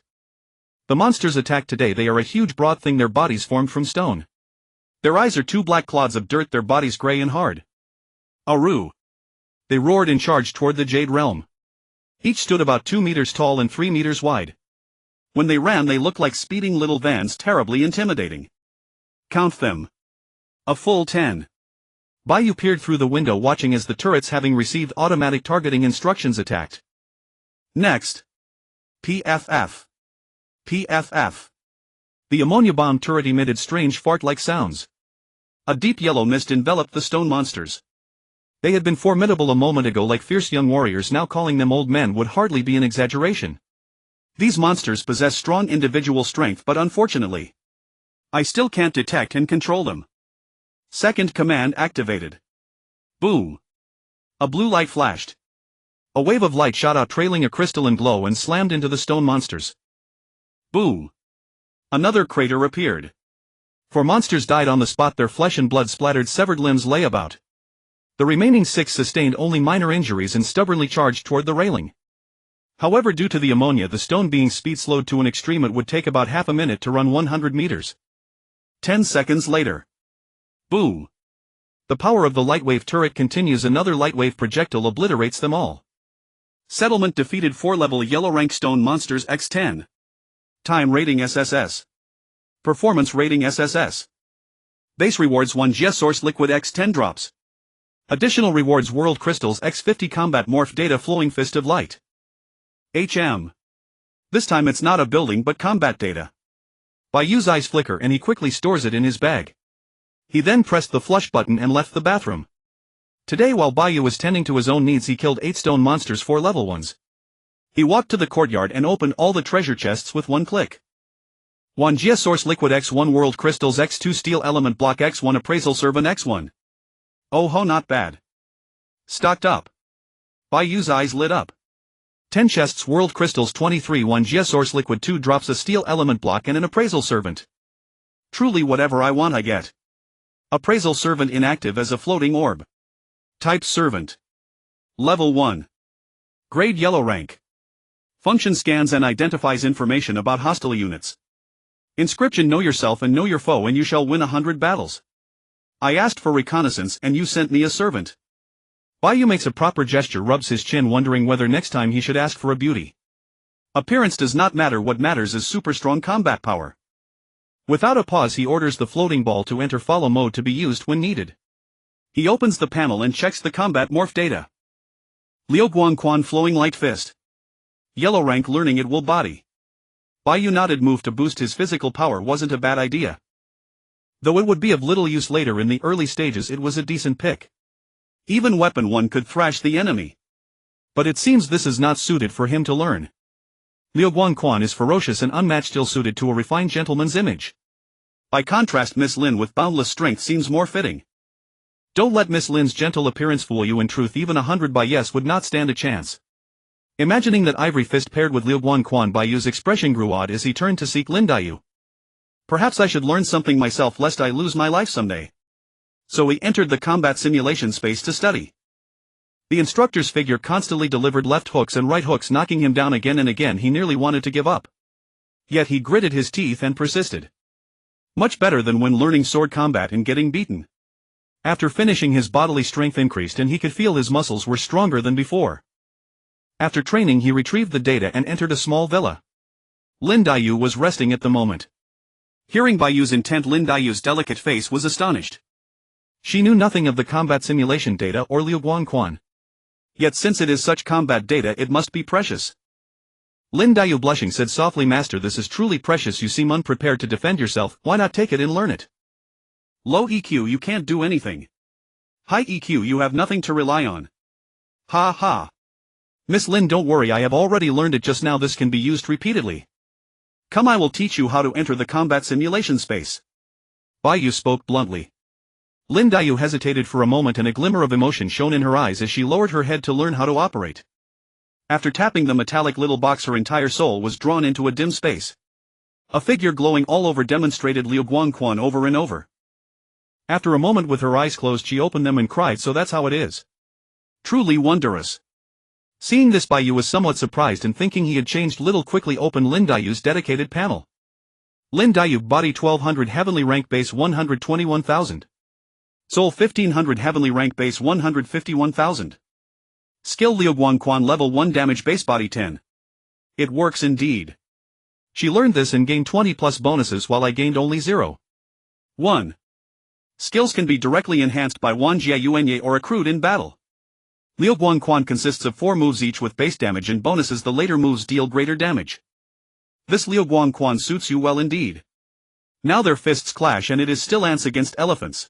The monsters attacked today. They are a huge broad thing, their bodies formed from stone. Their eyes are two black clods of dirt, their bodies gray and hard. Aru! They roared and charged toward the Jade Realm. Each stood about 2 meters tall and 3 meters wide. When they ran, they looked like speeding little vans, terribly intimidating. Count them. A full 10. Bai Yu peered through the window, watching as the turrets, having received automatic targeting instructions, attacked. Next. PFF. PFF. The ammonia bomb turret emitted strange fart-like sounds. A deep yellow mist enveloped the stone monsters. They had been formidable a moment ago, like fierce young warriors. Now calling them old men would hardly be an exaggeration. These monsters possess strong individual strength, but unfortunately, I still can't detect and control them. Second command activated. Boom. A blue light flashed. A wave of light shot out, trailing a crystalline glow, and slammed into the stone monsters. Boom. Another crater appeared. 4 monsters died on the spot, their flesh and blood splattered, severed limbs lay about. The remaining 6 sustained only minor injuries and stubbornly charged toward the railing. However, due to the ammonia, the stone being's speed slowed to an extreme. It would take about half a minute to run 100 meters. 10 seconds later. Boom. The power of the lightwave turret continues. Another lightwave projectile obliterates them all. Settlement defeated 4 level yellow rank stone monsters x10. Time rating SSS. Performance rating SSS. Base rewards 1 GS source liquid x10 drops. Additional rewards world crystals x50 combat morph data flowing fist of light. HM. This time it's not a building but combat data. Bai Yu's eyes flicker and he quickly stores it in his bag. He then pressed the flush button and left the bathroom. Today, while Bai Yu was tending to his own needs, he killed 8 stone monsters, 4 level ones. He walked to the courtyard and opened all the treasure chests with one click. 1 GS source liquid x1 world crystals x2 steel element block x1 appraisal servant x1. Oh ho, not bad. Stocked up. Bai Yu's eyes lit up. 10 chests world crystals 23 1 GS source liquid 2 drops a steel element block and an appraisal servant. Truly whatever I want I get. Appraisal servant inactive as a floating orb. Type servant. Level 1. Grade yellow rank. Function scans and identifies information about hostile units. Inscription: know yourself and know your foe and you shall win 100 battles. I asked for reconnaissance and you sent me a servant. Bai Yu makes a proper gesture, rubs his chin, wondering whether next time he should ask for a beauty. Appearance does not matter, what matters is super strong combat power. Without a pause he orders the floating ball to enter follow mode to be used when needed. He opens the panel and checks the combat morph data. Liu Guangquan flowing light fist. Yellow rank, learning it will body. Bai Yu nodded. Move to boost his physical power wasn't a bad idea. Though it would be of little use later in the early stages, it was a decent pick. Even weapon 1 could thrash the enemy. But it seems this is not suited for him to learn. Liu Guangquan is ferocious and unmatched, ill-suited to a refined gentleman's image. By contrast, Miss Lin with boundless strength seems more fitting. Don't let Miss Lin's gentle appearance fool you. In truth, even 100 Bai Yes would not stand a chance. Imagining that ivory fist paired with Liu Guangquan, Bai Yu's expression grew odd as he turned to seek Lin Daiyu. Perhaps I should learn something myself lest I lose my life someday. So he entered the combat simulation space to study. The instructor's figure constantly delivered left hooks and right hooks, knocking him down again and again. He nearly wanted to give up. Yet he gritted his teeth and persisted. Much better than when learning sword combat and getting beaten. After finishing, his bodily strength increased and he could feel his muscles were stronger than before. After training, he retrieved the data and entered a small villa. Lin Daiyu was resting at the moment. Hearing Bai Yu's intent, Lin Daiyu's delicate face was astonished. She knew nothing of the combat simulation data or Liu Guangquan. Yet since it is such combat data, it must be precious. Lin Daiyu, blushing, said softly, "Master, this is truly precious. You seem unprepared to defend yourself. Why not take it and learn it?" Low EQ, you can't do anything. High EQ, you have nothing to rely on. Ha ha. Miss Lin, don't worry, I have already learned it just now. This can be used repeatedly. Come, I will teach you how to enter the combat simulation space. Bai Yu spoke bluntly. Lin Daiyu hesitated for a moment and a glimmer of emotion shone in her eyes as she lowered her head to learn how to operate. After tapping the metallic little box, her entire soul was drawn into a dim space. A figure glowing all over demonstrated Liu Guangquan over and over. After a moment, with her eyes closed, she opened them and cried, "So that's how it is." Truly wondrous. Seeing this, Bai Yu was somewhat surprised and, thinking he had changed little, quickly opened Lin Daiyu's dedicated panel. Lin Daiyu, body 1200, heavenly rank base 121,000. Soul 1500, heavenly rank base 151,000. Skill Liu Guangquan level 1, damage base body 10. It works indeed. She learned this and gained 20 plus bonuses while I gained only 0. 1. Skills can be directly enhanced by Wanjia Yuanye or accrued in battle. Liu Guangquan consists of 4 moves each with base damage and bonuses. The later moves deal greater damage. This Liu Guangquan suits you well indeed. Now their fists clash and it is still ants against elephants.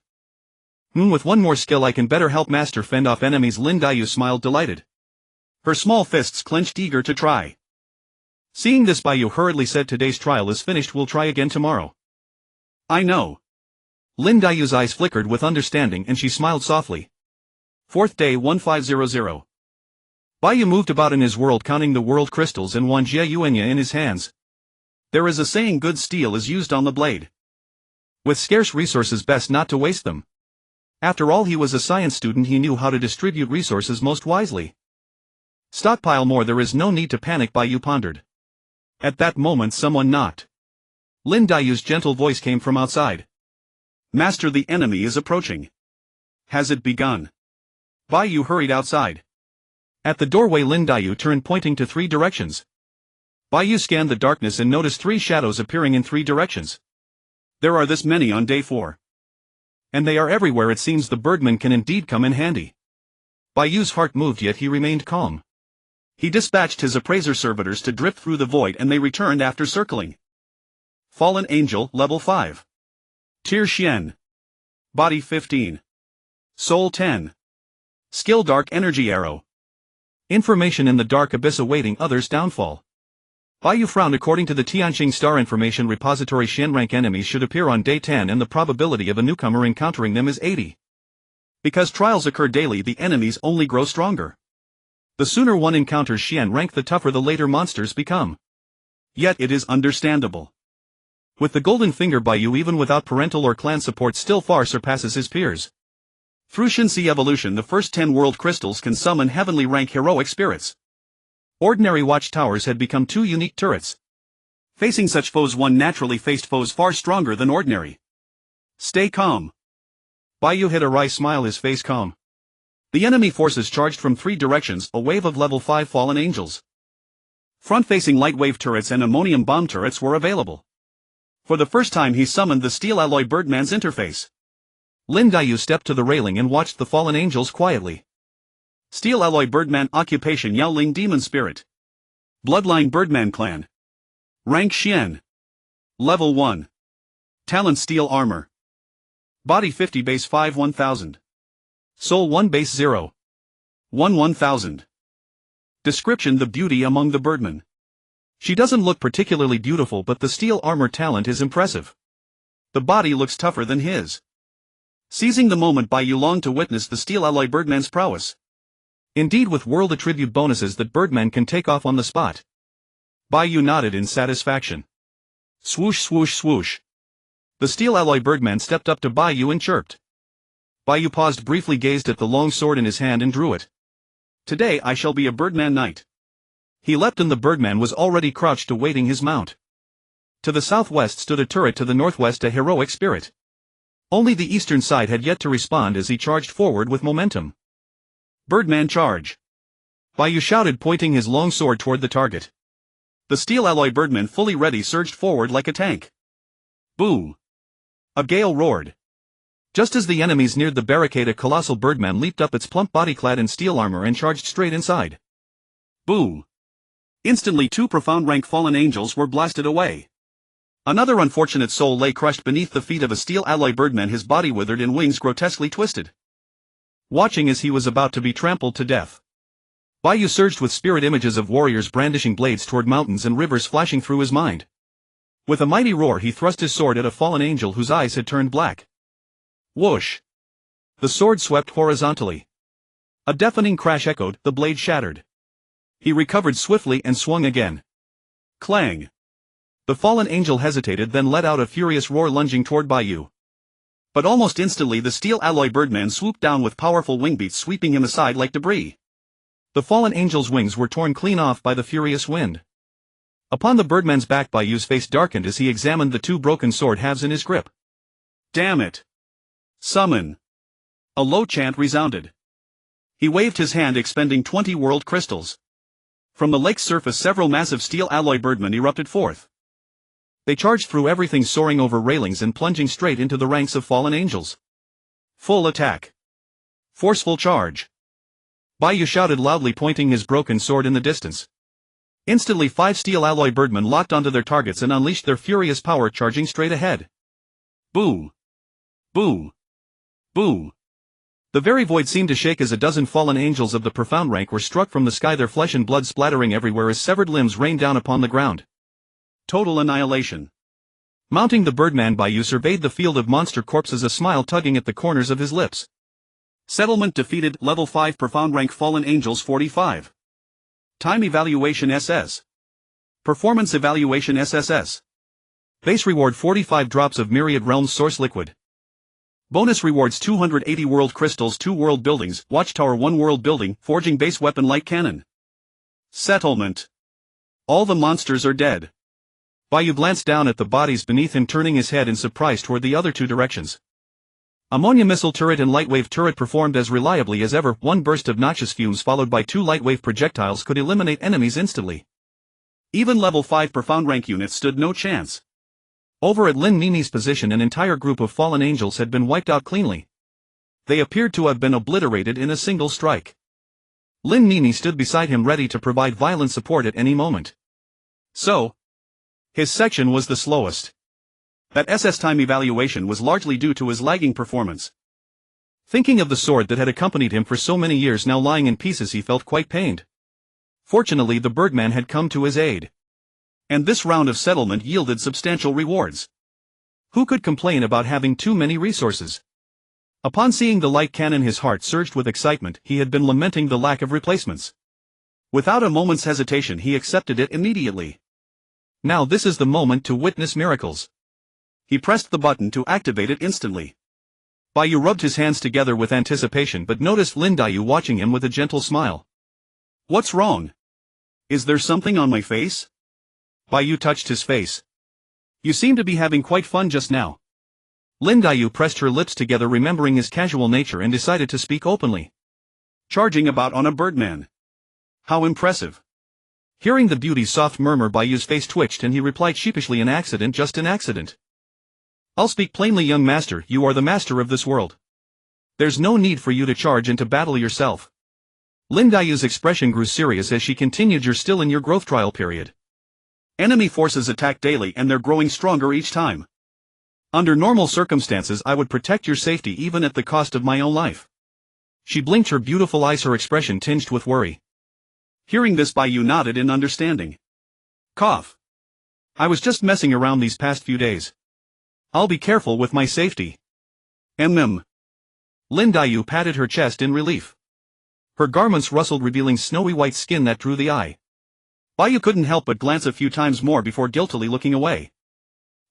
With one more skill I can better help Master fend off enemies. Lin Daiyu smiled, delighted. Her small fists clenched, eager to try. Seeing this, Bai Yu hurriedly said, "Today's trial is finished, we'll try again tomorrow." I know. Lin Daiyu's eyes flickered with understanding and she smiled softly. 4th day 1500. Bai Yu moved about in his world, counting the world crystals and Wanjia Yuanya in his hands. There is a saying, good steel is used on the blade. With scarce resources, best not to waste them. After all, he was a science student, he knew how to distribute resources most wisely. Stockpile more, there is no need to panic, Bai Yu pondered. At that moment someone knocked. Lin Daiyu's gentle voice came from outside. Master, the enemy is approaching. Has it begun? Bai Yu hurried outside. At the doorway, Lin Daiyu turned, pointing to 3 directions. Bai Yu scanned the darkness and noticed 3 shadows appearing in 3 directions. There are this many on day 4. And they are everywhere. It seems the birdman can indeed come in handy. Bai Yu's heart moved, yet he remained calm. He dispatched his appraiser servitors to drift through the void and they returned after circling. Fallen Angel, level 5. Tier Xian. Body 15. Soul 10. Skill Dark Energy Arrow. Information in the dark abyss awaiting others' downfall. Bai Yu frowned. According to the Tianqing Star information repository, Xian rank enemies should appear on day 10 and the probability of a newcomer encountering them is 80. Because trials occur daily, the enemies only grow stronger. The sooner one encounters Xian rank, the tougher the later monsters become. Yet it is understandable. With the golden finger, Bai Yu even without parental or clan support still far surpasses his peers. Through Shinsi evolution, the first 10 world crystals can summon heavenly rank heroic spirits. Ordinary watchtowers had become 2 unique turrets. Facing such foes, one naturally faced foes far stronger than ordinary. Stay calm. Bai Yu hid a wry smile, his face calm. The enemy forces charged from 3 directions, a wave of level 5 fallen angels. Front-facing light wave turrets and ammonium bomb turrets were available. For the first time he summoned the Steel Alloy Birdman's interface. Lin Dayu stepped to the railing and watched the fallen angels quietly. Steel Alloy Birdman, occupation Yaoling Demon Spirit. Bloodline Birdman Clan. Rank Xian. Level 1. Talent Steel Armor. Body 50 base 5 1000. Soul 1 base 0. 1 1000. Description: the beauty among the birdmen. She doesn't look particularly beautiful, but the steel armor talent is impressive. The body looks tougher than his. Seizing the moment, Bai Yu longed to witness the Steel Alloy Birdman's prowess. Indeed, with world attribute bonuses that Birdman can take off on the spot. Bai Yu nodded in satisfaction. Swoosh swoosh swoosh. The Steel Alloy Birdman stepped up to Bai Yu and chirped. Bai Yu paused briefly, gazed at the long sword in his hand and drew it. Today I shall be a Birdman Knight. He leapt and the Birdman was already crouched awaiting his mount. To the southwest stood a turret, to the northwest a heroic spirit. Only the eastern side had yet to respond as he charged forward with momentum. Birdman charge! Bai Yu shouted, pointing his long sword toward the target. The Steel Alloy Birdman, fully ready, surged forward like a tank. Boo! A gale roared. Just as the enemies neared the barricade, a colossal Birdman leaped up, its plump body clad in steel armor, and charged straight inside. Boo! Instantly 2 profound rank fallen angels were blasted away. Another unfortunate soul lay crushed beneath the feet of a Steel Alloy Birdman, his body withered and wings grotesquely twisted. Watching as he was about to be trampled to death, Bai Yu surged with spirit images of warriors brandishing blades toward mountains and rivers flashing through his mind. With a mighty roar he thrust his sword at a fallen angel whose eyes had turned black. Whoosh! The sword swept horizontally. A deafening crash echoed, the blade shattered. He recovered swiftly and swung again. Clang! The fallen angel hesitated, then let out a furious roar, lunging toward Bai Yu. But almost instantly the Steel Alloy Birdman swooped down with powerful wing beats, sweeping him aside like debris. The fallen angel's wings were torn clean off by the furious wind. Upon the Birdman's back, Bai Yu's face darkened as he examined the 2 broken sword halves in his grip. Damn it! Summon! A low chant resounded. He waved his hand, expending 20 world crystals. From the lake's surface several massive Steel Alloy Birdmen erupted forth. They charged through everything, soaring over railings and plunging straight into the ranks of fallen angels. Full attack! Forceful charge! Bai Yu shouted loudly, pointing his broken sword in the distance. Instantly 5 Steel Alloy Birdmen locked onto their targets and unleashed their furious power, charging straight ahead. Boo! Boo! Boo! The very void seemed to shake as a dozen fallen angels of the profound rank were struck from the sky, their flesh and blood splattering everywhere as severed limbs rained down upon the ground. Total annihilation. Mounting the Birdman, Bai Yu surveyed the field of monster corpses, a smile tugging at the corners of his lips. Settlement defeated, level 5 profound rank fallen angels 45. Time evaluation SS. Performance evaluation SSS. Base reward 45 drops of Myriad Realms source liquid. Bonus rewards 280 world crystals, 2 world buildings, watchtower 1 world building, forging base weapon light cannon. Settlement. All the monsters are dead. Bai Yu glanced down at the bodies beneath him, turning his head in surprise toward the other 2 directions. Ammonia missile turret and lightwave turret performed as reliably as ever. 1 burst of noxious fumes followed by 2 lightwave projectiles could eliminate enemies instantly. Even level 5 profound rank units stood no chance. Over at Lin Nini's position, an entire group of fallen angels had been wiped out cleanly. They appeared to have been obliterated in a single strike. Lin Nini stood beside him, ready to provide violent support at any moment. So, his section was the slowest. That SS time evaluation was largely due to his lagging performance. Thinking of the sword that had accompanied him for so many years now lying in pieces, he felt quite pained. Fortunately, the Birdman had come to his aid. And this round of settlement yielded substantial rewards. Who could complain about having too many resources? Upon seeing the light cannon, his heart surged with excitement. He had been lamenting the lack of replacements. Without a moment's hesitation, he accepted it immediately. Now this is the moment to witness miracles. He pressed the button to activate it instantly. Bai Yu rubbed his hands together with anticipation but noticed Lin Daiyu watching him with a gentle smile. What's wrong? Is there something on my face? Bai Yu touched his face. You seem to be having quite fun just now. Lin Daiyu pressed her lips together, remembering his casual nature, and decided to speak openly. Charging about on a birdman. How impressive. Hearing the beauty's soft murmur, Bai Yu's face twitched and he replied sheepishly, an accident, just an accident. I'll speak plainly, young master, you are the master of this world. There's no need for you to charge into battle yourself. Lin Daiyu's expression grew serious as she continued, you're still in your growth trial period. Enemy forces attack daily and they're growing stronger each time. Under normal circumstances I would protect your safety even at the cost of my own life. She blinked her beautiful eyes, her expression tinged with worry. Hearing this, Bai Yu nodded in understanding. Cough. I was just messing around these past few days. I'll be careful with my safety. Lin Daiyu patted her chest in relief. Her garments rustled, revealing snowy white skin that drew the eye. Bai Yu couldn't help but glance a few times more before guiltily looking away.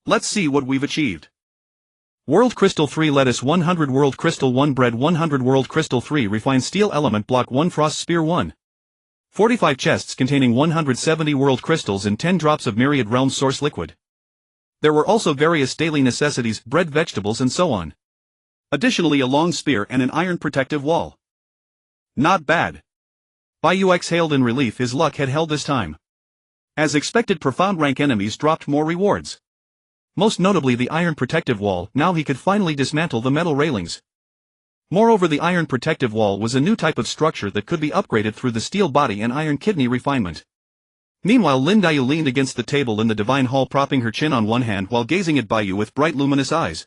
Let's see what we've achieved. World Crystal 3 Lettuce 100, World Crystal 1 Bread 100, World Crystal 3 Refined Steel Element Block 1, Frost Spear 1. 45 chests containing 170 World Crystals and 10 drops of Myriad Realms Source Liquid. There were also various daily necessities, bread, vegetables and so on. Additionally, a long spear and an iron protective wall. Not bad. Bai Yu exhaled in relief, his luck had held this time. As expected, profound rank enemies dropped more rewards. Most notably the iron protective wall. Now he could finally dismantle the metal railings. Moreover, the iron protective wall was a new type of structure that could be upgraded through the steel body and iron kidney refinement. Meanwhile, Lin Daiyu leaned against the table in the divine hall, propping her chin on one hand while gazing at Bai Yu with bright luminous eyes.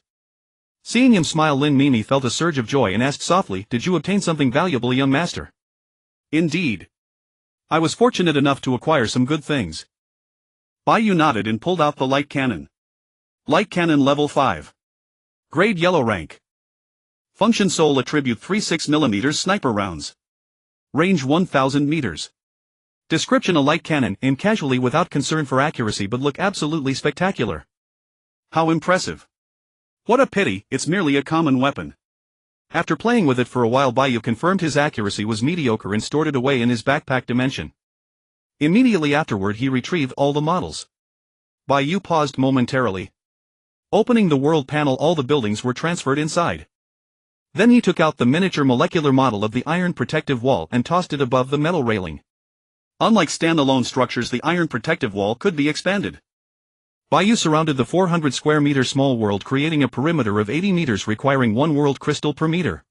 Seeing him smile, Lin Mimi felt a surge of joy and asked softly, did you obtain something valuable, young master? Indeed. I was fortunate enough to acquire some good things. Bai Yu nodded and pulled out the light cannon. Light cannon level 5. Grade yellow rank. Function Soul Attribute 36mm sniper rounds. Range 1000 meters. Description: a light cannon, aim casually without concern for accuracy but look absolutely spectacular. How impressive. What a pity, it's merely a common weapon. After playing with it for a while, Bai Yu confirmed his accuracy was mediocre and stored it away in his backpack dimension. Immediately afterward he retrieved all the models. Bai Yu paused momentarily. Opening the world panel, all the buildings were transferred inside. Then he took out the miniature molecular model of the iron protective wall and tossed it above the metal railing. Unlike standalone structures, the iron protective wall could be expanded. Bai Yu surrounded the 400 square meter small world, creating a perimeter of 80 meters requiring 1 world crystal per meter.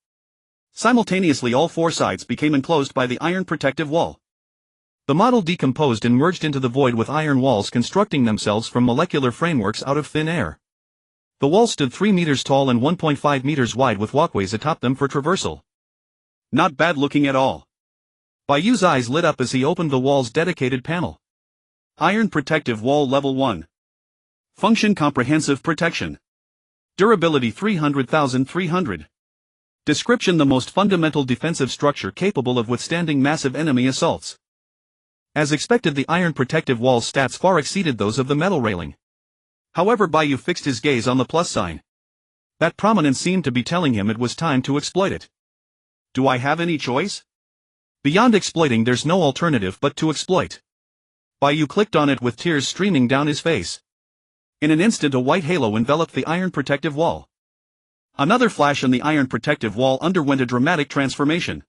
Simultaneously, all 4 sides became enclosed by the iron protective wall. The model decomposed and merged into the void, with iron walls constructing themselves from molecular frameworks out of thin air. The walls stood 3 meters tall and 1.5 meters wide, with walkways atop them for traversal. Not bad looking at all. Bai Yu's eyes lit up as he opened the wall's dedicated panel. Iron protective wall level 1. Function: comprehensive protection. Durability 300,300. Description: the most fundamental defensive structure capable of withstanding massive enemy assaults. As expected, the iron protective wall's stats far exceeded those of the metal railing. However, Bai Yu fixed his gaze on the plus sign. That prominence seemed to be telling him it was time to exploit it. Do I have any choice? Beyond exploiting, there's no alternative but to exploit. Bai Yu clicked on it with tears streaming down his face. In an instant, a white halo enveloped the iron protective wall. Another flash and the iron protective wall underwent a dramatic transformation.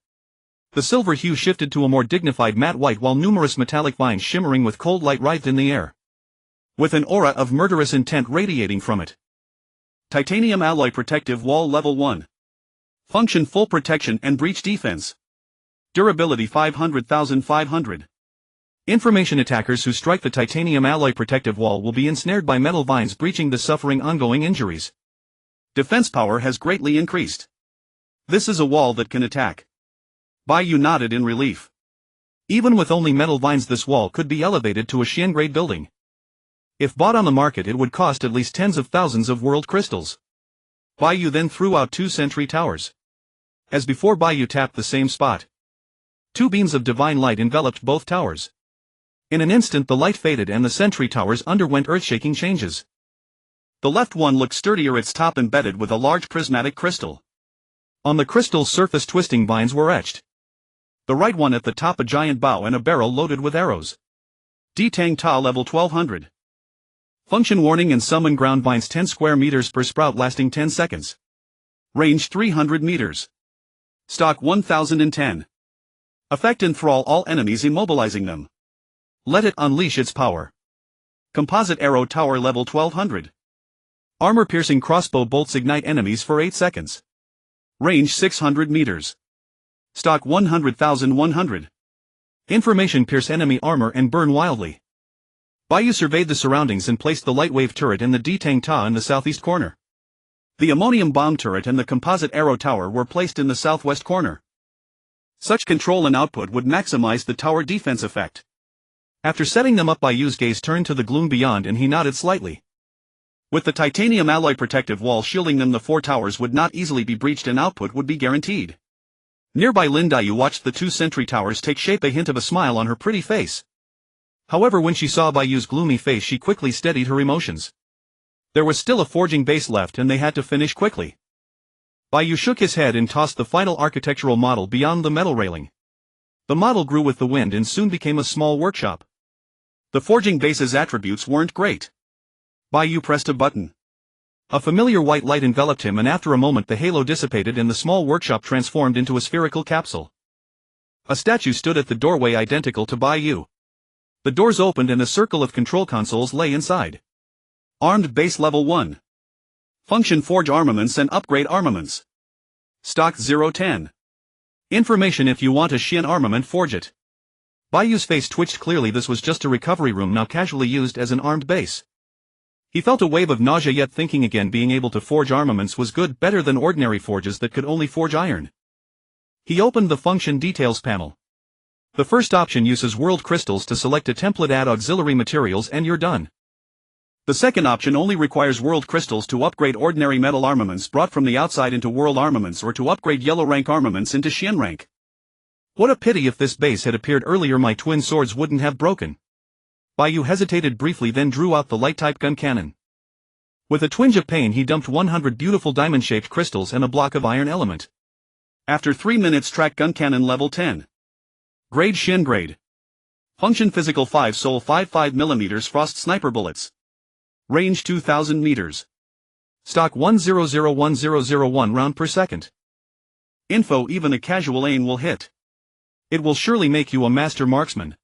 The silver hue shifted to a more dignified matte white, while numerous metallic vines shimmering with cold light writhed in the air, with an aura of murderous intent radiating from it. Titanium alloy protective wall level 1. Function: full protection and breach defense. Durability 500,500. Information: attackers who strike the titanium alloy protective wall will be ensnared by metal vines, breaching the suffering ongoing injuries. Defense power has greatly increased. This is a wall that can attack. Bai Yu nodded in relief. Even with only metal vines, this wall could be elevated to a Xian-grade building. If bought on the market, it would cost at least tens of thousands of world crystals. Bai Yu then threw out 2 sentry towers. As before, Bai Yu tapped the same spot. 2 beams of divine light enveloped both towers. In an instant the light faded and the sentry towers underwent earth-shaking changes. The left one looked sturdier, its top embedded with a large prismatic crystal. On the crystal's surface twisting vines were etched. The right one at the top a giant bow and a barrel loaded with arrows. Tang Ta level 1200. Function warning and summon ground vines 10 square meters per sprout lasting 10 seconds. Range 300 meters. Stock 1010. Effect enthrall all enemies, immobilizing them. Let it unleash its power. Composite arrow tower level 1200. Armor-piercing crossbow bolts ignite enemies for 8 seconds. Range 600 meters. Stock 100,100. Information: pierce enemy armor and burn wildly. Bai Yu surveyed the surroundings and placed the lightwave turret in the Tang Ta in the southeast corner. The ammonium bomb turret and the composite arrow tower were placed in the southwest corner. Such control and output would maximize the tower defense effect. After setting them up, Bai Yu's gaze turned to the gloom beyond and he nodded slightly. With the titanium alloy protective wall shielding them, the 4 towers would not easily be breached and output would be guaranteed. Nearby, Lin Daiyu watched the 2 sentry towers take shape, a hint of a smile on her pretty face. However, when she saw Bai Yu's gloomy face, she quickly steadied her emotions. There was still a forging base left and they had to finish quickly. Bai Yu shook his head and tossed the final architectural model beyond the metal railing. The model grew with the wind and soon became a small workshop. The forging base's attributes weren't great. Bai Yu pressed a button. A familiar white light enveloped him, and after a moment the halo dissipated and the small workshop transformed into a spherical capsule. A statue stood at the doorway identical to Bai Yu. The doors opened and a circle of control consoles lay inside. Armed base level 1. Function: forge armaments and upgrade armaments. Stock 010. Information: if you want a Xian armament, forge it. Bai Yu's face twitched. Clearly this was just a recovery room now casually used as an armed base. He felt a wave of nausea, yet thinking again, being able to forge armaments was good, better than ordinary forges that could only forge iron. He opened the function details panel. The first option uses world crystals to select a template, add auxiliary materials, and you're done. The second option only requires world crystals to upgrade ordinary metal armaments brought from the outside into world armaments, or to upgrade yellow rank armaments into Xian rank. What a pity! If this base had appeared earlier, my twin swords wouldn't have broken. Bai Yu hesitated briefly, then drew out the light-type gun cannon. With a twinge of pain he dumped 100 beautiful diamond-shaped crystals and a block of iron element. After 3 minutes, track gun cannon level 10. Grade Xian grade. Function: physical 5 Soul 5.5mm frost sniper bullets. Range 2000 meters. Stock 1001001 round per second. Info: even a casual aim will hit. It will surely make you a master marksman.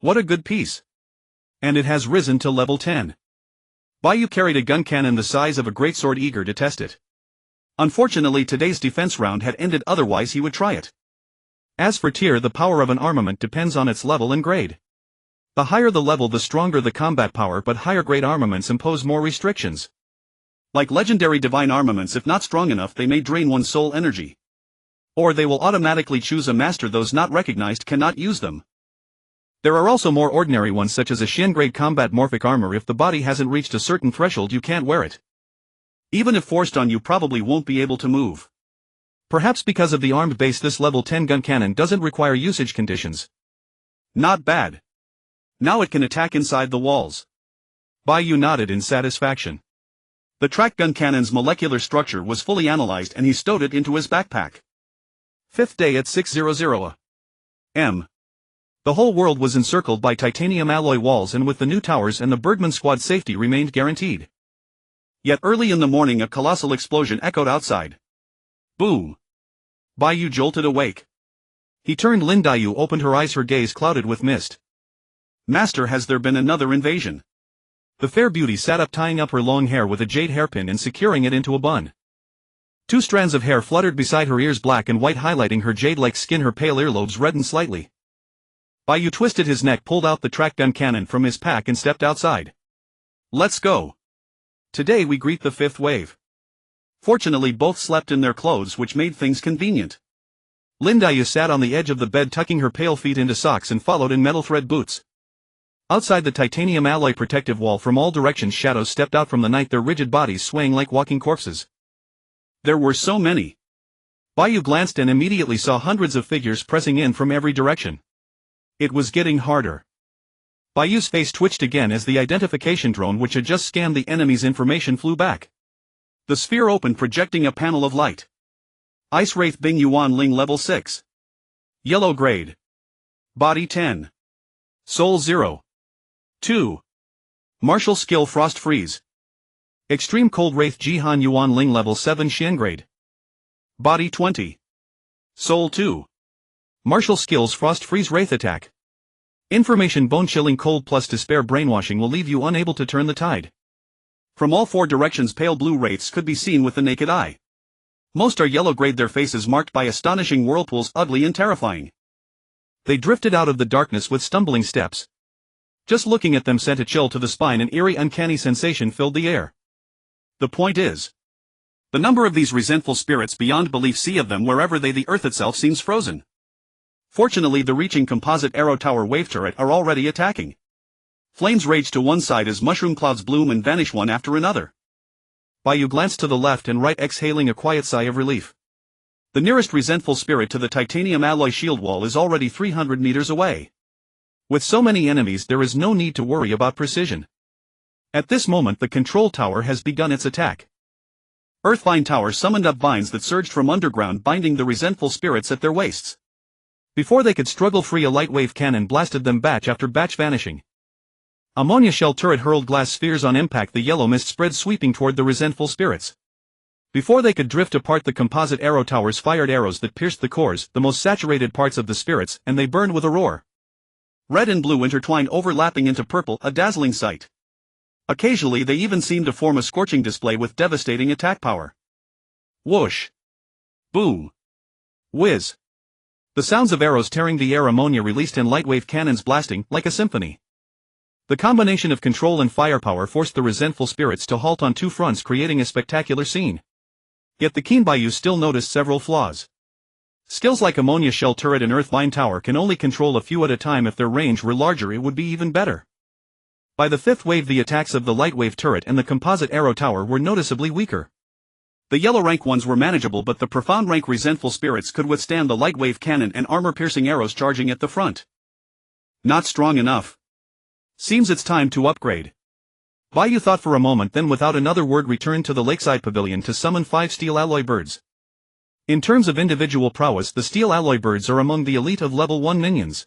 What a good piece. And it has risen to level 10. Bai Yu carried a gun cannon the size of a greatsword, eager to test it. Unfortunately, today's defense round had ended, otherwise he would try it. As for tier, the power of an armament depends on its level and grade. The higher the level, the stronger the combat power, but higher grade armaments impose more restrictions. Like legendary divine armaments, if not strong enough, they may drain one's soul energy. Or they will automatically choose a master; those not recognized cannot use them. There are also more ordinary ones, such as a Xian grade combat morphic armor. If the body hasn't reached a certain threshold, you can't wear it. Even if forced on, you probably won't be able to move. Perhaps because of the armed base, this level 10 gun cannon doesn't require usage conditions. Not bad. Now it can attack inside the walls. Bai Yu nodded in satisfaction. The track gun cannon's molecular structure was fully analyzed and he stowed it into his backpack. 5th day at 600 am. The whole world was encircled by titanium alloy walls, and with the new towers and the Birdman squad, safety remained guaranteed. Yet early in the morning a colossal explosion echoed outside. Boom! Bai Yu jolted awake. He turned. Lin Daiyu opened her eyes, her gaze clouded with mist. Master, has there been another invasion? The fair beauty sat up, tying up her long hair with a jade hairpin and securing it into a bun. 2 strands of hair fluttered beside her ears, black and white, highlighting her jade-like skin. Her pale earlobes reddened slightly. Bai Yu twisted his neck, pulled out the track gun cannon from his pack and stepped outside. Let's go. Today we greet the 5th wave. Fortunately both slept in their clothes, which made things convenient. Lin Daiyu sat on the edge of the bed, tucking her pale feet into socks, and followed in metal thread boots. Outside the titanium alloy protective wall, from all directions shadows stepped out from the night, their rigid bodies swaying like walking corpses. There were so many. Bai Yu glanced and immediately saw hundreds of figures pressing in from every direction. It was getting harder. Bai Yu's face twitched again as the identification drone which had just scanned the enemy's information flew back. The sphere opened, projecting a panel of light. Ice Wraith Bing Yuan Ling level 6. Yellow grade. Body 10. Soul 0. 2. Martial skill Frost Freeze. Extreme Cold Wraith Jihan Yuan Ling level 7 Xian grade. Body 20. Soul 2. Martial skills Frost Freeze Wraith attack. Information Bone-chilling cold plus despair brainwashing will leave you unable to turn the tide. From all four directions pale blue wraiths could be seen with the naked eye. Most are yellow grade, their faces marked by astonishing whirlpools, ugly and terrifying. They drifted out of the darkness with stumbling steps. Just looking at them sent a chill to the spine, an eerie uncanny sensation filled the air. The point is, the number of these resentful spirits beyond belief, see of them wherever they, the earth itself seems frozen. Fortunately the reaching composite arrow tower wave turret are already attacking. Flames rage to one side as mushroom clouds bloom and vanish one after another. Bai Yu glanced to the left and right, exhaling a quiet sigh of relief. The nearest resentful spirit to the titanium alloy shield wall is already 300 meters away. With so many enemies there is no need to worry about precision. At this moment the control tower has begun its attack. Earthvine Tower summoned up vines that surged from underground, binding the resentful spirits at their waists. Before they could struggle free, a light wave cannon blasted them batch after batch, vanishing. Ammonia shell turret hurled glass spheres on impact, the yellow mist spread sweeping toward the resentful spirits. Before they could drift apart, the composite arrow towers fired arrows that pierced the cores, the most saturated parts of the spirits, and they burned with a roar. Red and blue intertwined, overlapping into purple, a dazzling sight. Occasionally they even seemed to form a scorching display with devastating attack power. Whoosh! Boom! Whiz! The sounds of arrows tearing the air, ammonia released and lightwave cannons blasting, like a symphony. The combination of control and firepower forced the resentful spirits to halt on two fronts, creating a spectacular scene. Yet the keen Bai Yu still noticed several flaws. Skills like ammonia shell turret and earthvine tower can only control a few at a time. If their range were larger it would be even better. By the fifth wave the attacks of the lightwave turret and the composite arrow tower were noticeably weaker. The yellow rank ones were manageable, but the profound rank resentful spirits could withstand the light wave cannon and armor-piercing arrows charging at the front. Not strong enough. Seems it's time to upgrade. Bai Yu thought for a moment, then without another word returned to the lakeside pavilion to summon 5 steel alloy birds. In terms of individual prowess, the steel alloy birds are among the elite of level 1 minions.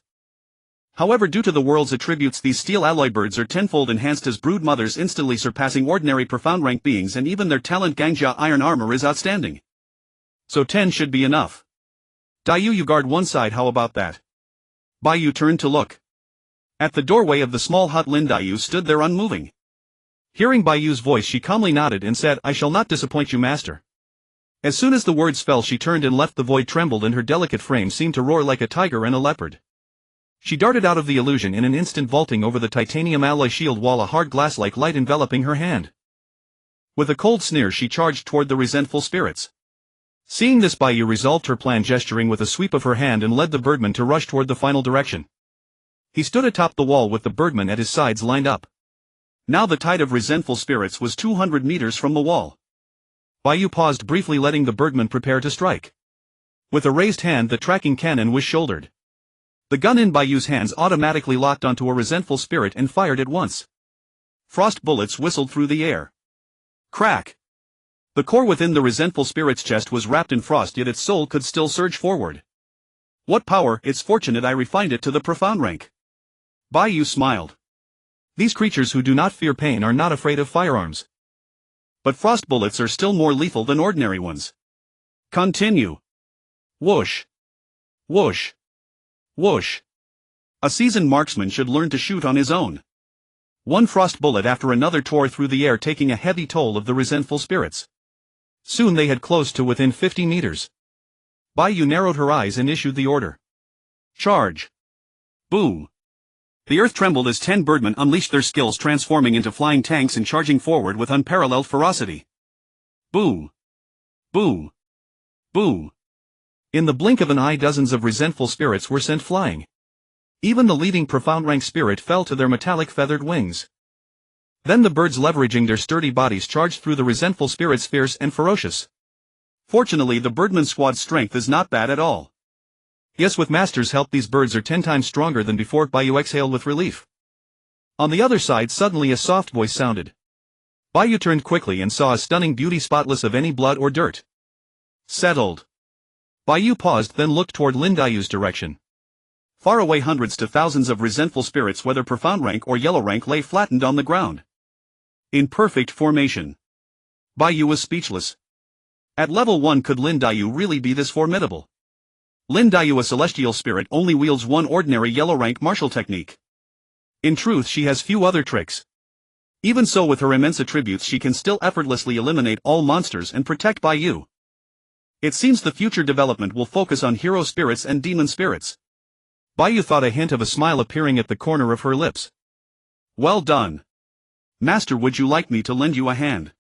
However, due to the world's attributes, these steel alloy birds are tenfold enhanced as brood mothers, instantly surpassing ordinary profound rank beings, and even their talent Gangjia iron armor is outstanding. So 10 should be enough. Bai Yu, you guard one side, how about that? Bai Yu turned to look. At the doorway of the small hut Lin Bai Yu stood there unmoving. Hearing Bai Yu's voice she calmly nodded and said, "I shall not disappoint you, master." As soon as the words fell she turned and left. The void trembled and her delicate frame seemed to roar like a tiger and a leopard. She darted out of the illusion in an instant, vaulting over the titanium alloy shield wall, a hard glass-like light enveloping her hand. With a cold sneer she charged toward the resentful spirits. Seeing this, Bai Yu resolved her plan, gesturing with a sweep of her hand and led the birdman to rush toward the final direction. He stood atop the wall with the birdman at his sides lined up. Now the tide of resentful spirits was 200 meters from the wall. Bai Yu paused briefly, letting the birdman prepare to strike. With a raised hand the tracking cannon was shouldered. The gun in Bai Yu's hands automatically locked onto a resentful spirit and fired at once. Frost bullets whistled through the air. Crack! The core within the resentful spirit's chest was wrapped in frost, yet its soul could still surge forward. What power! It's fortunate I refined it to the profound rank. Bai Yu smiled. These creatures who do not fear pain are not afraid of firearms. But frost bullets are still more lethal than ordinary ones. Continue. Whoosh! Whoosh! Whoosh! A seasoned marksman should learn to shoot on his own. One frost bullet after another tore through the air, taking a heavy toll of the resentful spirits. Soon they had close to within 50 meters. Bai Yu narrowed her eyes and issued the order. Charge! Boom! The earth trembled as 10 birdmen unleashed their skills, transforming into flying tanks and charging forward with unparalleled ferocity. Boom! Boom! Boom! In the blink of an eye dozens of resentful spirits were sent flying. Even the leading profound rank spirit fell to their metallic feathered wings. Then the birds, leveraging their sturdy bodies, charged through the resentful spirits, fierce and ferocious. Fortunately the birdman squad's strength is not bad at all. Yes, with master's help these birds are 10 times stronger than before. Bai Yu exhaled with relief. On the other side suddenly a soft voice sounded. Bai Yu turned quickly and saw a stunning beauty spotless of any blood or dirt. Settled. Bai Yu paused then looked toward Lin Daiyu's direction. Far away hundreds to thousands of resentful spirits whether profound rank or yellow rank lay flattened on the ground. In perfect formation. Bai Yu was speechless. At level 1 could Lin Daiyu really be this formidable? Lin Daiyu, a celestial spirit, only wields one ordinary yellow rank martial technique. In truth she has few other tricks. Even so, with her immense attributes she can still effortlessly eliminate all monsters and protect Bai Yu. It seems the future development will focus on hero spirits and demon spirits. Bai Yu thought, a hint of a smile appearing at the corner of her lips. Well done. Master, would you like me to lend you a hand?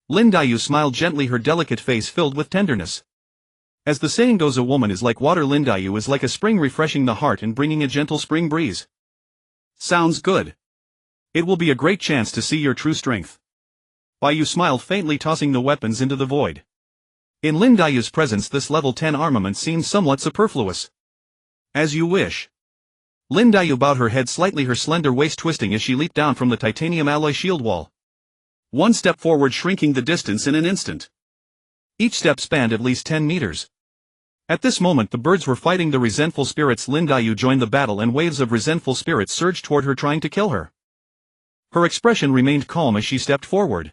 Lin Daiyu smiled gently, her delicate face filled with tenderness. As the saying goes, a woman is like water. Lin Daiyu is like a spring, refreshing the heart and bringing a gentle spring breeze. Sounds good. It will be a great chance to see your true strength. Bai Yu smiled faintly, tossing the weapons into the void. In Lin Daiyu's presence this level 10 armament seemed somewhat superfluous. As you wish. Lin Daiyu bowed her head slightly, her slender waist twisting as she leaped down from the titanium alloy shield wall. One step forward, shrinking the distance in an instant. Each step spanned at least 10 meters. At this moment the birds were fighting the resentful spirits. Lin Daiyu joined the battle and waves of resentful spirits surged toward her, trying to kill her. Her expression remained calm as she stepped forward.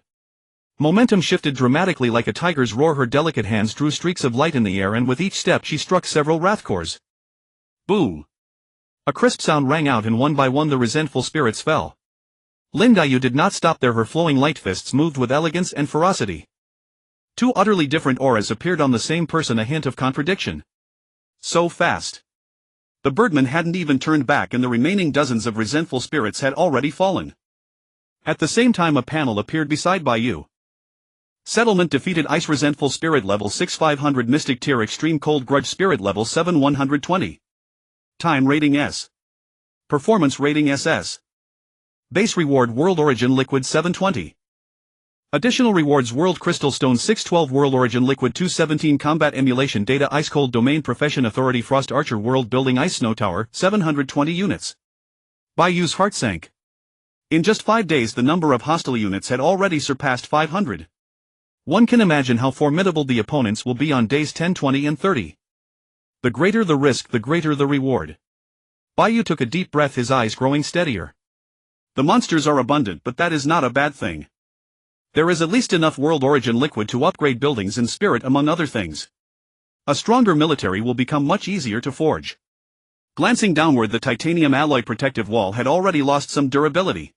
Momentum shifted dramatically like a tiger's roar. Her delicate hands drew streaks of light in the air and with each step she struck several wrathcores. Boom! A crisp sound rang out and one by one the resentful spirits fell. Lin Daiyu did not stop there, her flowing light fists moved with elegance and ferocity. Two utterly different auras appeared on the same person, a hint of contradiction. So fast. The birdman hadn't even turned back and the remaining dozens of resentful spirits had already fallen. At the same time a panel appeared beside Bai Yu. Settlement defeated Ice Resentful Spirit level 6 500, Mystic Tier Extreme Cold Grudge Spirit level 7 120. Time rating S. Performance rating SS. Base reward World Origin Liquid 720. Additional rewards World Crystal Stone 612, World Origin Liquid 217, Combat Emulation Data, Ice Cold Domain Profession Authority, Frost Archer, World Building, Ice Snow Tower 720 units. Bai Yu's heart sank. In just 5 days the number of hostile units had already surpassed 500. One can imagine how formidable the opponents will be on days 10, 20 and 30. The greater the risk, the greater the reward. Bai Yu took a deep breath, his eyes growing steadier. The monsters are abundant, but that is not a bad thing. There is at least enough World Origin Liquid to upgrade buildings and spirit, among other things. A stronger military will become much easier to forge. Glancing downward, the titanium alloy protective wall had already lost some durability.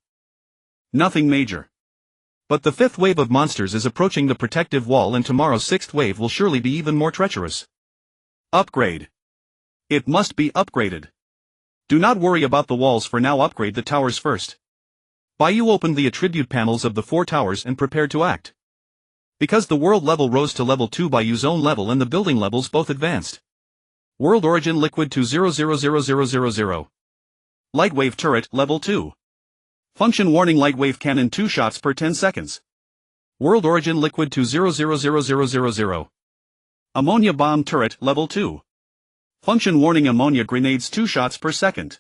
Nothing major. But the fifth wave of monsters is approaching the protective wall, and tomorrow's sixth wave will surely be even more treacherous. Upgrade. It must be upgraded. Do not worry about the walls for now, upgrade the towers first. Bai Yu opened the attribute panels of the 4 towers and prepared to act. Because the world level rose to level 2, Bai Yu's own level and the building levels both advanced. World Origin Liquid 20000000. Light Wave Turret, level 2. Function warning: Light Wave Cannon 2 shots per 10 seconds. World Origin Liquid 20000000. Ammonia Bomb Turret, level 2. Function warning: Ammonia Grenades 2 shots per second.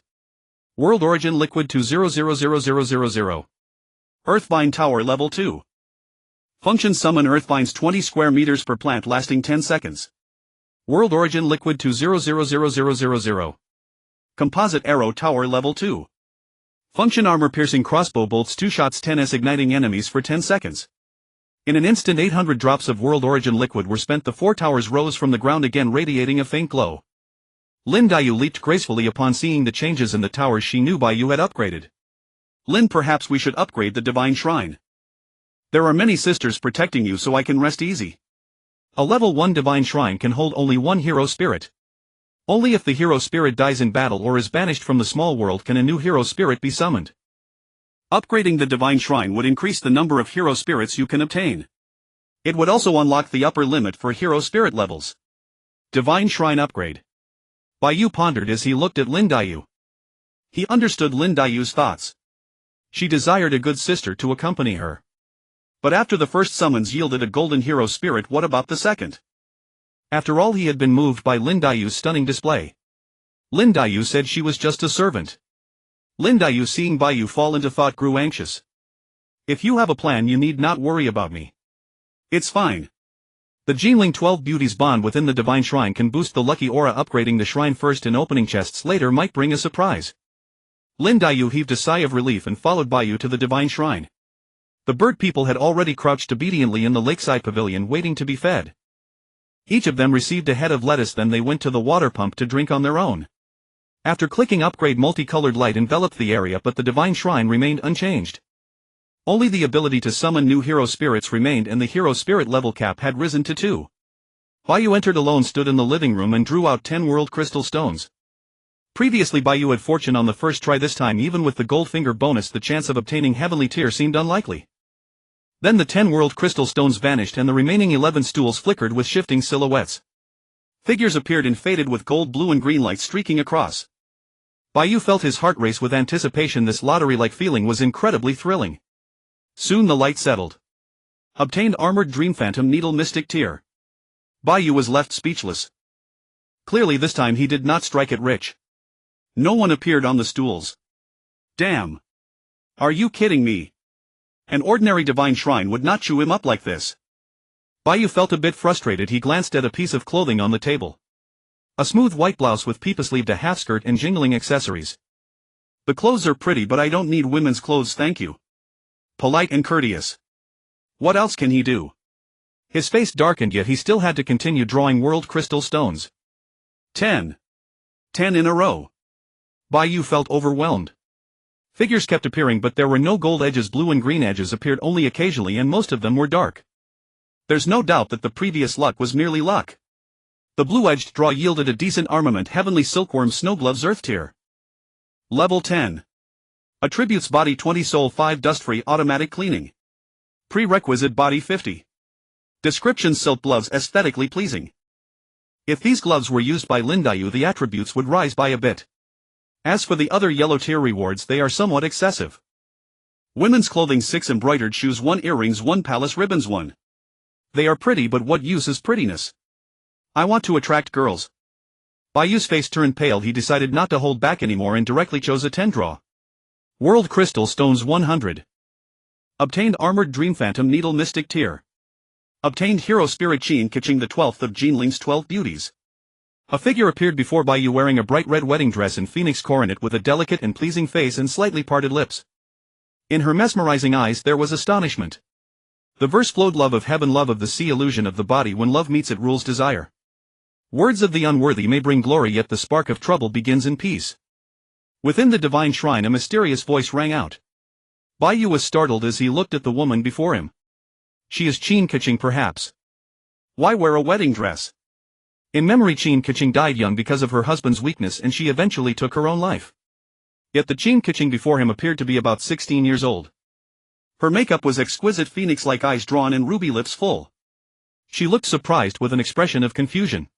World Origin Liquid 20000000. Earthvine Tower, level 2. Function: Summon Earthvines 20 square meters per plant lasting 10 seconds. World Origin Liquid 20000000. Composite Arrow Tower, level 2. Function: Armor Piercing Crossbow Bolts 2 shots 10s, igniting enemies for 10 seconds. In an instant 800 drops of World Origin Liquid were spent. The 4 towers rose from the ground again, radiating a faint glow. Lin Daiyu leaped gracefully upon seeing the changes in the towers she knew Bai Yu had upgraded. Lin, perhaps we should upgrade the Divine Shrine. There are many sisters protecting you, so I can rest easy. A level 1 Divine Shrine can hold only one hero spirit. Only if the hero spirit dies in battle or is banished from the small world can a new hero spirit be summoned. Upgrading the Divine Shrine would increase the number of hero spirits you can obtain. It would also unlock the upper limit for hero spirit levels. Divine Shrine upgrade. Bai Yu pondered as he looked at Lin Daiyu. He understood Lin Daiyu's thoughts. She desired a good sister to accompany her. But after the first summons yielded a golden hero spirit, what about the second? After all, he had been moved by Lin Daiyu's stunning display. Lin Daiyu said she was just a servant. Lin Dayu, seeing Bai Yu fall into thought, grew anxious. If you have a plan, you need not worry about me. It's fine. The Jinling 12 Beauties bond within the Divine Shrine can boost the lucky aura. Upgrading the shrine first and opening chests later might bring a surprise. Lin Dayu heaved a sigh of relief and followed Bai Yu to the Divine Shrine. The bird people had already crouched obediently in the lakeside pavilion waiting to be fed. Each of them received a head of lettuce, then they went to the water pump to drink on their own. After clicking upgrade, multicolored light enveloped the area, but the Divine Shrine remained unchanged. Only the ability to summon new hero spirits remained, and the hero spirit level cap had risen to 2. Bai Yu entered alone, stood in the living room and drew out 10 world crystal stones. Previously Bai Yu had fortune on the first try. This time, even with the gold finger bonus, the chance of obtaining heavenly tier seemed unlikely. Then the 10 world crystal stones vanished and the remaining 11 stools flickered with shifting silhouettes. Figures appeared and faded with gold, blue and green light streaking across. Bai Yu felt his heart race with anticipation. This lottery-like feeling was incredibly thrilling. Soon the light settled. Obtained armored dream phantom needle mystic tier. Bai Yu was left speechless. Clearly this time he did not strike it rich. No one appeared on the stools. Damn. Are you kidding me? An ordinary divine shrine would not chew him up like this. Bai Yu felt a bit frustrated. He glanced at a piece of clothing on the table. A smooth white blouse with peep-sleeved, a half-skirt and jingling accessories. The clothes are pretty, but I don't need women's clothes, thank you. Polite and courteous. What else can he do? His face darkened, yet he still had to continue drawing world crystal stones. 10. 10 in a row. Bai Yu felt overwhelmed. Figures kept appearing, but there were no gold edges. Blue and green edges appeared only occasionally, and most of them were dark. There's no doubt that the previous luck was merely luck. The blue-edged draw yielded a decent armament: heavenly silkworm snow gloves, earth tier. Level 10. Attributes: body 20, soul 5, dust-free, automatic cleaning. Prerequisite: body 50. Description: silk gloves, aesthetically pleasing. If these gloves were used by Lin Dayu, the attributes would rise by a bit. As for the other yellow tier rewards, they are somewhat excessive. Women's clothing: 6 embroidered shoes, 1 earrings, 1 palace ribbons, 1. They are pretty, but what use is prettiness? I want to attract girls. Bai Yu's face turned pale. He decided not to hold back anymore and directly chose a 10 draw. World crystal stones 100. Obtained armored dream phantom needle mystic tier. Obtained hero spirit Tianqing, the 12th of Jinling's 12 beauties. A figure appeared before Bai Yu wearing a bright red wedding dress and phoenix coronet, with a delicate and pleasing face and slightly parted lips. In her mesmerizing eyes there was astonishment. The verse flowed: love of heaven, love of the sea, illusion of the body. When love meets, it rules desire. Words of the unworthy may bring glory, yet the spark of trouble begins in peace. Within the divine shrine a mysterious voice rang out. Bai Yu was startled as he looked at the woman before him. She is Tianqing, perhaps. Why wear a wedding dress? In memory, Tianqing died young because of her husband's weakness, and she eventually took her own life. Yet the Tianqing before him appeared to be about 16 years old. Her makeup was exquisite: phoenix-like eyes drawn and ruby lips full. She looked surprised with an expression of confusion.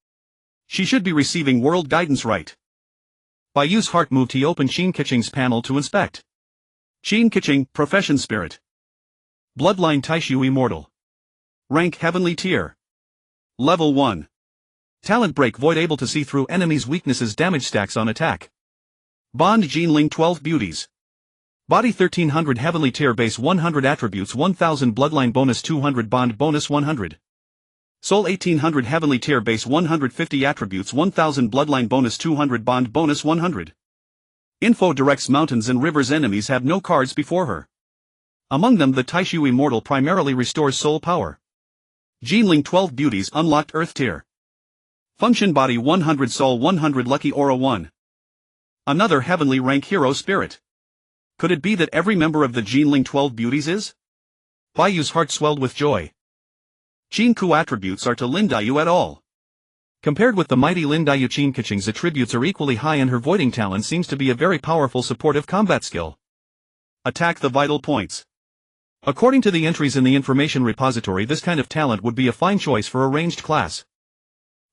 She should be receiving world guidance, right? Bai Yu's heart moved. He opened Tianqing's panel to inspect. Tianqing, profession spirit. Bloodline Taishu immortal. Rank heavenly tier. Level 1. Talent break void, able to see through enemies' weaknesses, damage stacks on attack. Bond Jinling 12 beauties. Body 1300, heavenly tier, base 100, attributes 1000, bloodline bonus 200, bond bonus 100. Soul 1800, heavenly tier, base 150, attributes 1000, bloodline bonus 200, bond bonus 100. Info: directs mountains and rivers. Enemies have no cards before her. Among them, the Taishu immortal primarily restores soul power. Jinling 12 beauties, unlocked, earth tier. Function: body 100, soul 100, lucky aura 1. Another heavenly rank hero spirit. Could it be that every member of the Jinling 12 beauties is? Bai Yu's heart swelled with joy. Qingku attributes are to Lin Dayu at all. Compared with the mighty Lin Dayu, Tianqing's attributes are equally high, and her voiding talent seems to be a very powerful supportive combat skill. Attack the vital points. According to the entries in the information repository, this kind of talent would be a fine choice for a ranged class.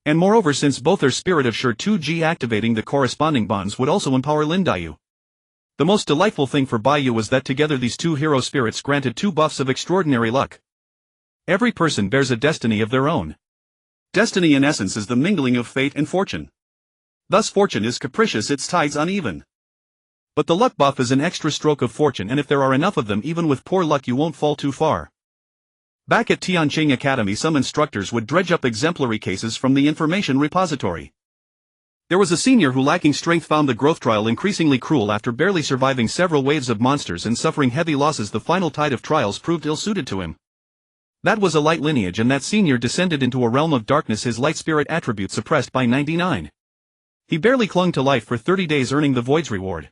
And moreover, since both are spirit of sure 2G, activating the corresponding bonds would also empower Lin Dayu. The most delightful thing for Bai Yu was that together these two hero spirits granted 2 buffs of extraordinary luck. Every person bears a destiny of their own. Destiny in essence is the mingling of fate and fortune. Thus fortune is capricious, its tides uneven. But the luck buff is an extra stroke of fortune, and if there are enough of them, even with poor luck you won't fall too far. Back at Tianqing Academy, some instructors would dredge up exemplary cases from the information repository. There was a senior who, lacking strength, found the growth trial increasingly cruel. After barely surviving several waves of monsters and suffering heavy losses, the final tide of trials proved ill-suited to him. That was a light lineage, and that senior descended into a realm of darkness, his light spirit attribute suppressed by 99. He barely clung to life for 30 days, earning the Void's reward.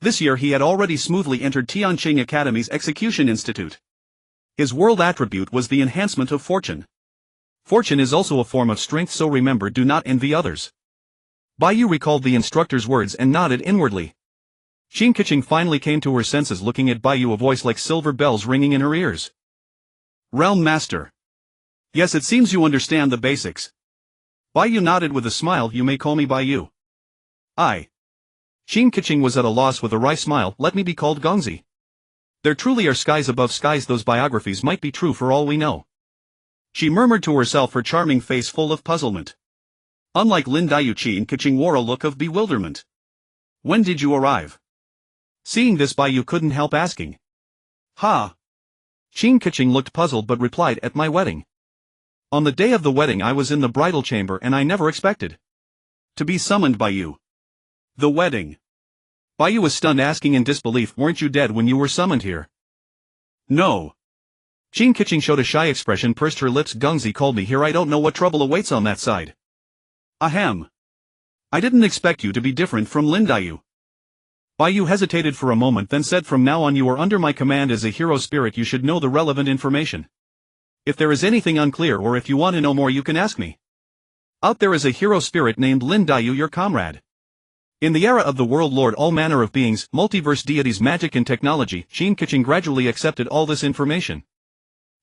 This year he had already smoothly entered Tianqing Academy's Execution Institute. His world attribute was the enhancement of fortune. Fortune is also a form of strength, so remember, do not envy others. Bai Yu recalled the instructor's words and nodded inwardly. Tianqing finally came to her senses, looking at Bai Yu, a voice like silver bells ringing in her ears. Realm Master. Yes, it seems you understand the basics. Bai Yu nodded with a smile. You may call me Bai Yu. Tianqing was at a loss. With a wry smile, let me be called Gongzi. There truly are skies above skies. Those biographies might be true for all we know. She murmured to herself, her charming face full of puzzlement. Unlike Lin Daiyu, Tianqing wore a look of bewilderment. When did you arrive? Seeing this, Bai Yu couldn't help asking. Tianqing looked puzzled but replied, at my wedding. On the day of the wedding I was in the bridal chamber, and I never expected to be summoned by you. The wedding? Bai Yu was stunned, asking in disbelief, weren't you dead when you were summoned here? No. Tianqing showed a shy expression, pursed her lips. Gongzi called me here. I don't know what trouble awaits on that side. Ahem. I didn't expect you to be different from Lin Daiyu. Bai Yu hesitated for a moment, then said, from now on you are under my command as a hero spirit. You should know the relevant information. If there is anything unclear, or if you want to know more, you can ask me. Out there is a hero spirit named Lin Daiyu, your comrade. In the era of the World Lord, all manner of beings, multiverse deities, magic and technology, Tianqing gradually accepted all this information.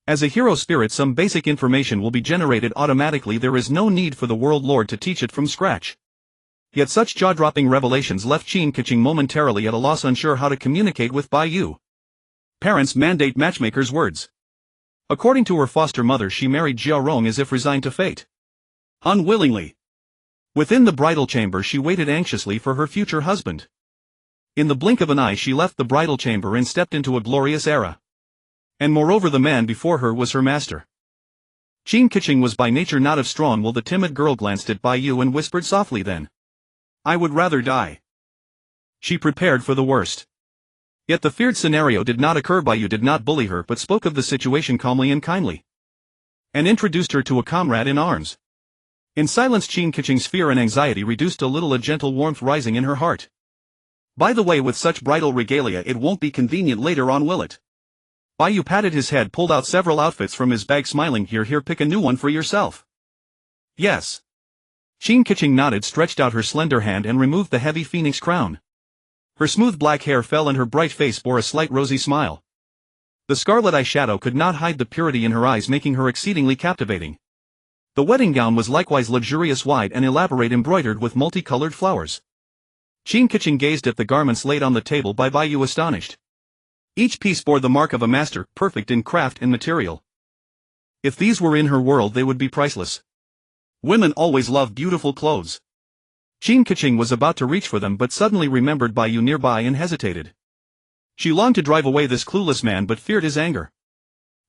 As a hero spirit, some basic information will be generated automatically. There is no need for the World Lord to teach it from scratch. Yet such jaw-dropping revelations left Tianqing momentarily at a loss, unsure how to communicate with Bai Yu. Parents mandate matchmakers' words. According to her foster mother, she married Jiarong as if resigned to fate. Unwillingly. Within the bridal chamber she waited anxiously for her future husband. In the blink of an eye she left the bridal chamber and stepped into a glorious era. And moreover, the man before her was her master. Tianqing was by nature not of strong will. The timid girl glanced at Bai Yu and whispered softly, then. I would rather die. She prepared for the worst. Yet the feared scenario did not occur. Bai Yu did not bully her, but spoke of the situation calmly and kindly. And introduced her to a comrade in arms. In silence, Tianqing's fear and anxiety reduced a little, a gentle warmth rising in her heart. By the way, with such bridal regalia it won't be convenient later on, will it? Bai Yu patted his head, pulled out several outfits from his bag, smiling, here, pick a new one for yourself. Yes. Tianqing nodded, stretched out her slender hand and removed the heavy phoenix crown. Her smooth black hair fell and her bright face bore a slight rosy smile. The scarlet eyeshadow could not hide the purity in her eyes, making her exceedingly captivating. The wedding gown was likewise luxurious, wide and elaborate, embroidered with multicolored flowers. Tianqing gazed at the garments laid on the table by Bai Yu, astonished. Each piece bore the mark of a master, perfect in craft and material. If these were in her world they would be priceless. Women always love beautiful clothes. Tianqing was about to reach for them but suddenly remembered Bai Yu nearby and hesitated. She longed to drive away this clueless man but feared his anger.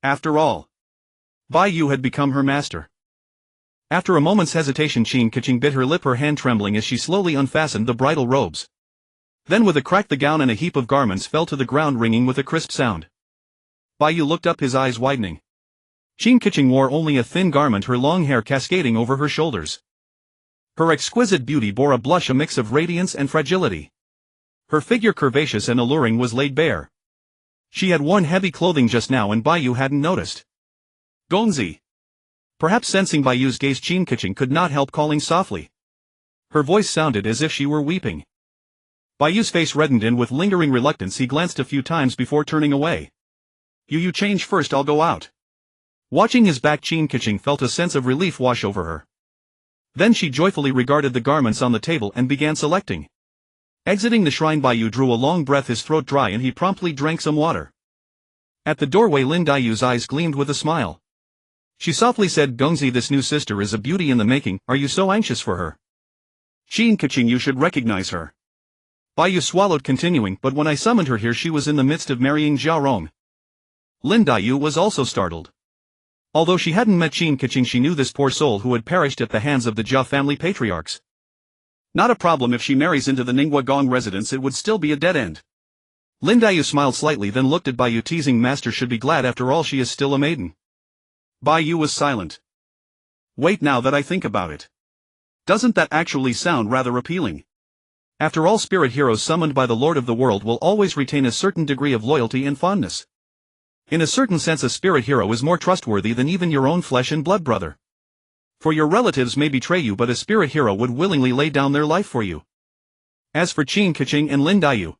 After all, Bai Yu had become her master. After a moment's hesitation, Tianqing bit her lip, her hand trembling as she slowly unfastened the bridal robes. Then with a crack the gown and a heap of garments fell to the ground, ringing with a crisp sound. Bai Yu looked up, his eyes widening. Tianqing wore only a thin garment, her long hair cascading over her shoulders. Her exquisite beauty bore a blush, a mix of radiance and fragility. Her figure, curvaceous and alluring, was laid bare. She had worn heavy clothing just now and Bai Yu hadn't noticed. Gongzi. Perhaps sensing Bai Yu's gaze, Tianqing could not help calling softly. Her voice sounded as if she were weeping. Bai Yu's face reddened and with lingering reluctance he glanced a few times before turning away. You change first, I'll go out. Watching his back, Tianqing felt a sense of relief wash over her. Then she joyfully regarded the garments on the table and began selecting. Exiting the shrine, Bai Yu drew a long breath, his throat dry, and he promptly drank some water. At the doorway, Lin Daiyu's eyes gleamed with a smile. She softly said, Gongzi, this new sister is a beauty in the making, are you so anxious for her? Tianqing, you should recognize her. Bai Yu swallowed, continuing, but when I summoned her here she was in the midst of marrying Xiaorong. Lin Daiyu was also startled. Although she hadn't met Qin Keqing, she knew this poor soul who had perished at the hands of the Jia family patriarchs. Not a problem if she marries into the Ningguo Gong residence, it would still be a dead end. Lin Daiyu smiled slightly, then looked at Bai Yu, teasing, master should be glad, after all she is still a maiden. Bai Yu was silent. Wait, now that I think about it. Doesn't that actually sound rather appealing? After all, spirit heroes summoned by the Lord of the World will always retain a certain degree of loyalty and fondness. In a certain sense, a spirit hero is more trustworthy than even your own flesh and blood brother. For your relatives may betray you, but a spirit hero would willingly lay down their life for you. As for Qin Keqing and Lin Daiyu,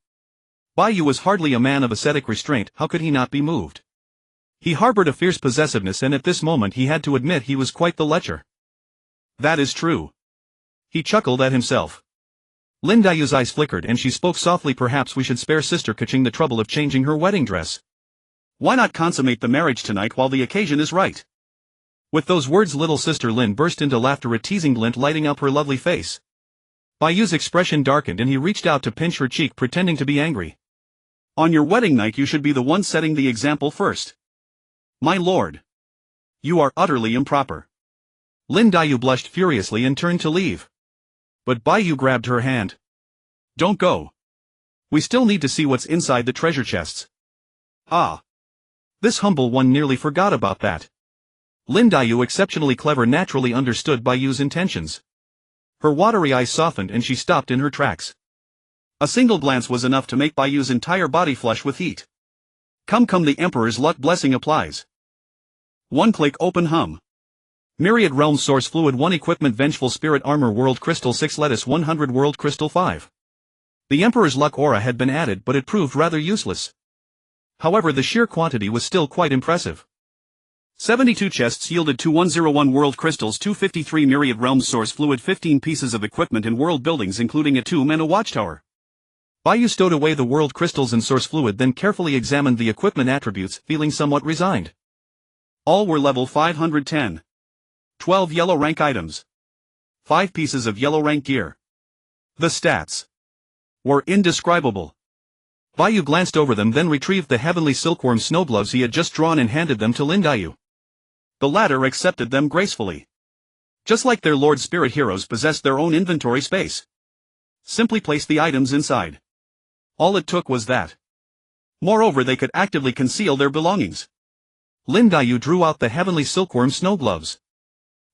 Bai Yu was hardly a man of ascetic restraint, how could he not be moved? He harbored a fierce possessiveness, and at this moment he had to admit he was quite the lecher. That is true. He chuckled at himself. Lin Daiyu's eyes flickered and she spoke softly, perhaps we should spare Sister Keqing the trouble of changing her wedding dress. Why not consummate the marriage tonight while the occasion is right? With those words little Sister Lin burst into laughter, a teasing glint lighting up her lovely face. Bai Yu's expression darkened and he reached out to pinch her cheek, pretending to be angry. On your wedding night you should be the one setting the example first. My lord. You are utterly improper. Lin Daiyu blushed furiously and turned to leave. But Bai Yu grabbed her hand. Don't go. We still need to see what's inside the treasure chests. Ah. This humble one nearly forgot about that. Lin Daiyu, exceptionally clever, naturally understood Bai Yu's intentions. Her watery eyes softened and she stopped in her tracks. A single glance was enough to make Bai Yu's entire body flush with heat. Come, the Emperor's luck blessing applies. One click, open hum. Myriad Realms Source Fluid 1 Equipment Vengeful Spirit Armor World Crystal 6 Lettuce 100 World Crystal 5. The Emperor's luck aura had been added, but it proved rather useless. However, the sheer quantity was still quite impressive. 72 chests yielded 2101 World Crystals, 253 Myriad Realms Source Fluid, 15 pieces of equipment in world buildings including a tomb and a watchtower. Bai Yu stowed away the world crystals and source fluid, then carefully examined the equipment attributes, feeling somewhat resigned. All were level 510. 12 yellow rank items. 5 pieces of yellow rank gear. The stats were indescribable. Bai Yu glanced over them, then retrieved the heavenly silkworm snow gloves he had just drawn and handed them to Lin Daiyu. The latter accepted them gracefully. Just like their lord, spirit heroes possessed their own inventory space. Simply place the items inside. All it took was that. Moreover, they could actively conceal their belongings. Lin Daiyu drew out the heavenly silkworm snow gloves.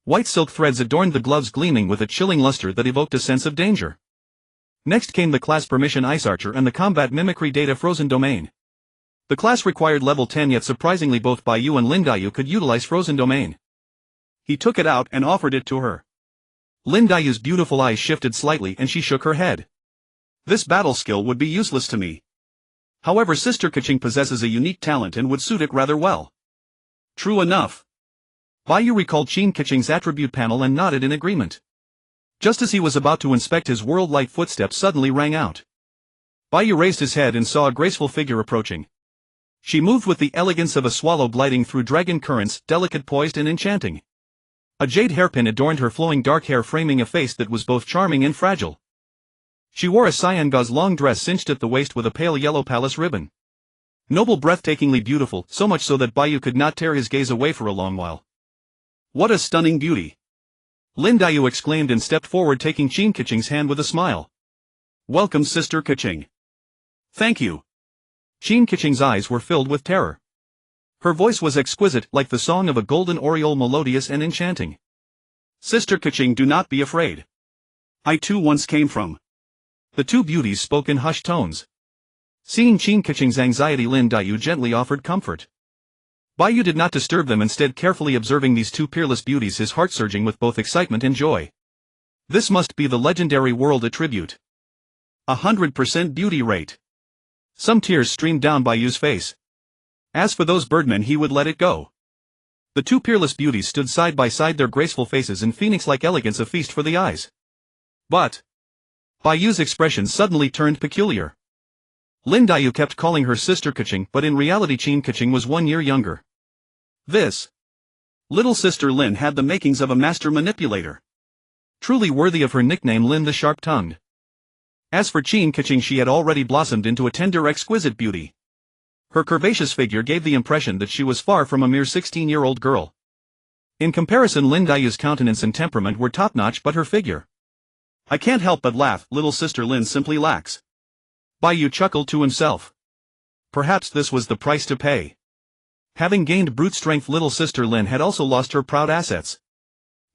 White silk threads adorned the gloves, gleaming with a chilling luster that evoked a sense of danger. Next came the class Permission Ice Archer and the Combat Mimicry Data Frozen Domain. The class required level 10, yet surprisingly both Bai Yu and Lin Daiyu could utilize Frozen Domain. He took it out and offered it to her. Lin Daiyu's beautiful eyes shifted slightly and she shook her head. This battle skill would be useless to me. However, Sister Keqing possesses a unique talent and would suit it rather well. True enough. Bai Yu recalled Qin Keqing's attribute panel and nodded in agreement. Just as he was about to inspect his world, light footsteps suddenly rang out. Bai Yu raised his head and saw a graceful figure approaching. She moved with the elegance of a swallow gliding through dragon currents, delicate, poised and enchanting. A jade hairpin adorned her flowing dark hair, framing a face that was both charming and fragile. She wore a cyan gauze long dress cinched at the waist with a pale yellow palace ribbon. Noble, breathtakingly beautiful, so much so that Bai Yu could not tear his gaze away for a long while. What a stunning beauty! Lin Daiyu exclaimed and stepped forward, taking Qin Keqing's hand with a smile. Welcome, Sister Keqing. Thank you. Qin Keqing's eyes were filled with terror. Her voice was exquisite, like the song of a golden oriole, melodious and enchanting. Sister Keqing, do not be afraid. I too once came from. The two beauties spoke in hushed tones. Seeing Qin Keqing's anxiety, Lin Daiyu gently offered comfort. Bai Yu did not disturb them, instead carefully observing these two peerless beauties, his heart surging with both excitement and joy. This must be the legendary world attribute. 100% beauty rate. Some tears streamed down Bai Yu's face. As for those birdmen, he would let it go. The two peerless beauties stood side by side, their graceful faces in phoenix-like elegance a feast for the eyes. But Bai Yu's expression suddenly turned peculiar. Lin Daiyu kept calling her Sister Keqing, but in reality Qin Keqing was 1 year younger. This little Sister Lin had the makings of a master manipulator. Truly worthy of her nickname, Lin the Sharp-Tongued. As for Tianqing, she had already blossomed into a tender, exquisite beauty. Her curvaceous figure gave the impression that she was far from a mere 16-year-old girl. In comparison, Lin Daiyu's countenance and temperament were top-notch, but her figure. I can't help but laugh, little sister Lin simply lacks. Bai Yu chuckled to himself. Perhaps this was the price to pay. Having gained brute strength, little sister Lin had also lost her proud assets.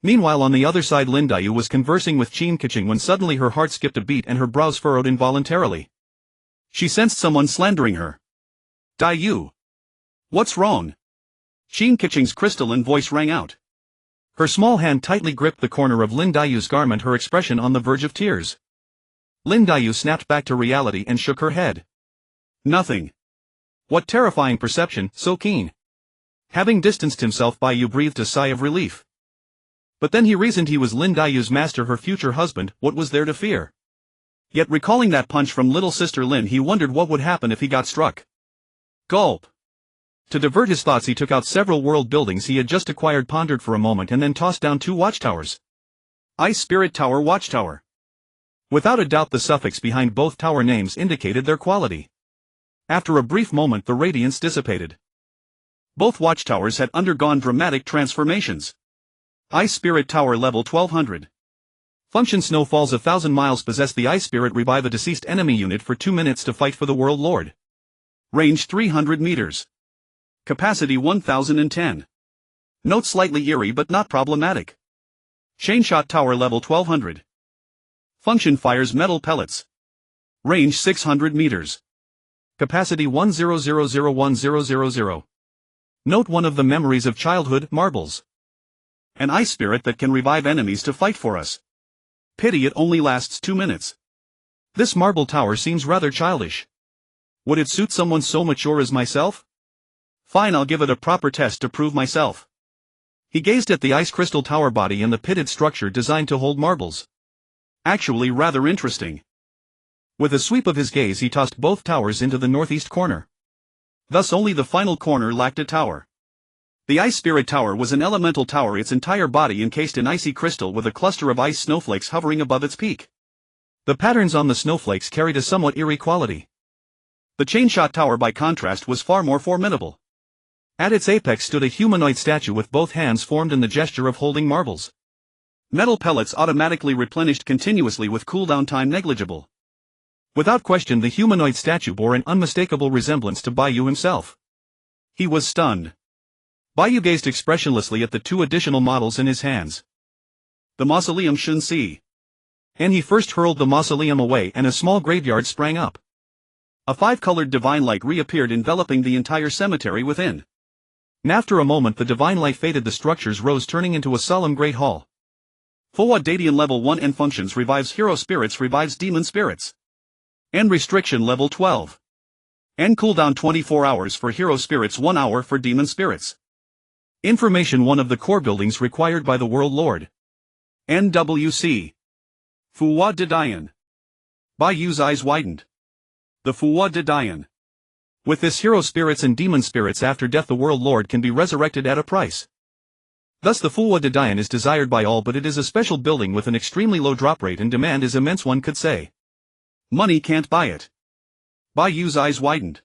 Meanwhile, on the other side, Lin Daiyu was conversing with Tianqing when suddenly her heart skipped a beat and her brows furrowed involuntarily. She sensed someone slandering her. Daiyu. What's wrong? Tianqing's crystalline voice rang out. Her small hand tightly gripped the corner of Lin Daiyu's garment, her expression on the verge of tears. Lin Daiyu snapped back to reality and shook her head. Nothing. What terrifying perception, so keen. Having distanced himself, Bai Yu breathed a sigh of relief. But then he reasoned he was Lin Daiyu's master, her future husband, what was there to fear? Yet recalling that punch from little sister Lin, he wondered what would happen if he got struck. Gulp. To divert his thoughts, he took out several world buildings he had just acquired, pondered for a moment, and then tossed down 2 watchtowers. Ice Spirit Tower, Watchtower. Without a doubt, the suffix behind both tower names indicated their quality. After a brief moment, the radiance dissipated. Both watchtowers had undergone dramatic transformations. Ice Spirit Tower level 1200. Function: snow falls 1,000 miles. Possess the Ice Spirit. Revive a deceased enemy unit for 2 minutes to fight for the World Lord. Range 300 meters. Capacity 1010. Note: slightly eerie but not problematic. Chainshot Tower level 1200. Function: fires metal pellets. Range 600 meters. Capacity 10001000. Note: one of the memories of childhood, marbles. An ice spirit that can revive enemies to fight for us. Pity it only lasts 2 minutes. This marble tower seems rather childish. Would it suit someone so mature as myself? Fine, I'll give it a proper test to prove myself. He gazed at the ice crystal tower body and the pitted structure designed to hold marbles. Actually rather interesting. With a sweep of his gaze, he tossed both towers into the northeast corner. Thus only the final corner lacked a tower. The Ice Spirit Tower was an elemental tower, its entire body encased in icy crystal with a cluster of ice snowflakes hovering above its peak. The patterns on the snowflakes carried a somewhat eerie quality. The Chainshot Tower, by contrast, was far more formidable. At its apex stood a humanoid statue with both hands formed in the gesture of holding marbles. Metal pellets automatically replenished continuously with cooldown time negligible. Without question, the humanoid statue bore an unmistakable resemblance to Bai Yu himself. He was stunned. Bai Yu gazed expressionlessly at the 2 additional models in his hands. The mausoleum Shunxi. And he first hurled the mausoleum away, and a small graveyard sprang up. A 5-colored divine light reappeared, enveloping the entire cemetery within. And after a moment, the divine light faded, the structures rose, turning into a solemn great hall. Fuwa Dadian level 1 and functions: revives hero spirits, revives demon spirits. And restriction level 12. And cooldown 24 hours for hero spirits, 1 hour for demon spirits. Information: one of the core buildings required by the World Lord. NWC. Fuwa Dadian. Bai Yu's eyes widened. The Fuwa Dadian. With this, hero spirits and demon spirits after death, the World Lord can be resurrected at a price. Thus the Fuwa Dadian is desired by all, but it is a special building with an extremely low drop rate, and demand is immense, one could say. Money can't buy it. Bai Yu's eyes widened.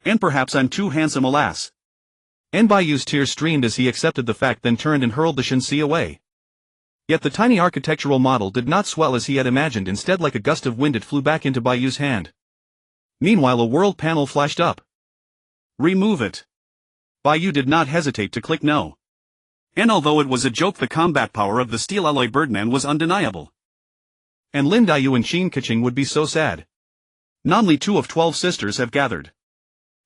And perhaps I'm too handsome, alas. And Bai Yu's tears streamed as he accepted the fact, then turned and hurled the Shenxi away. Yet the tiny architectural model did not swell as he had imagined. Instead, like a gust of wind, it flew back into Bai Yu's hand. Meanwhile, a world panel flashed up. Remove it. Bai Yu did not hesitate to click no. And although it was a joke, the combat power of the Steel Alloy Birdman was undeniable. And Lin Daiyu and Tianqing would be so sad. Namely, 2 of 12 sisters have gathered.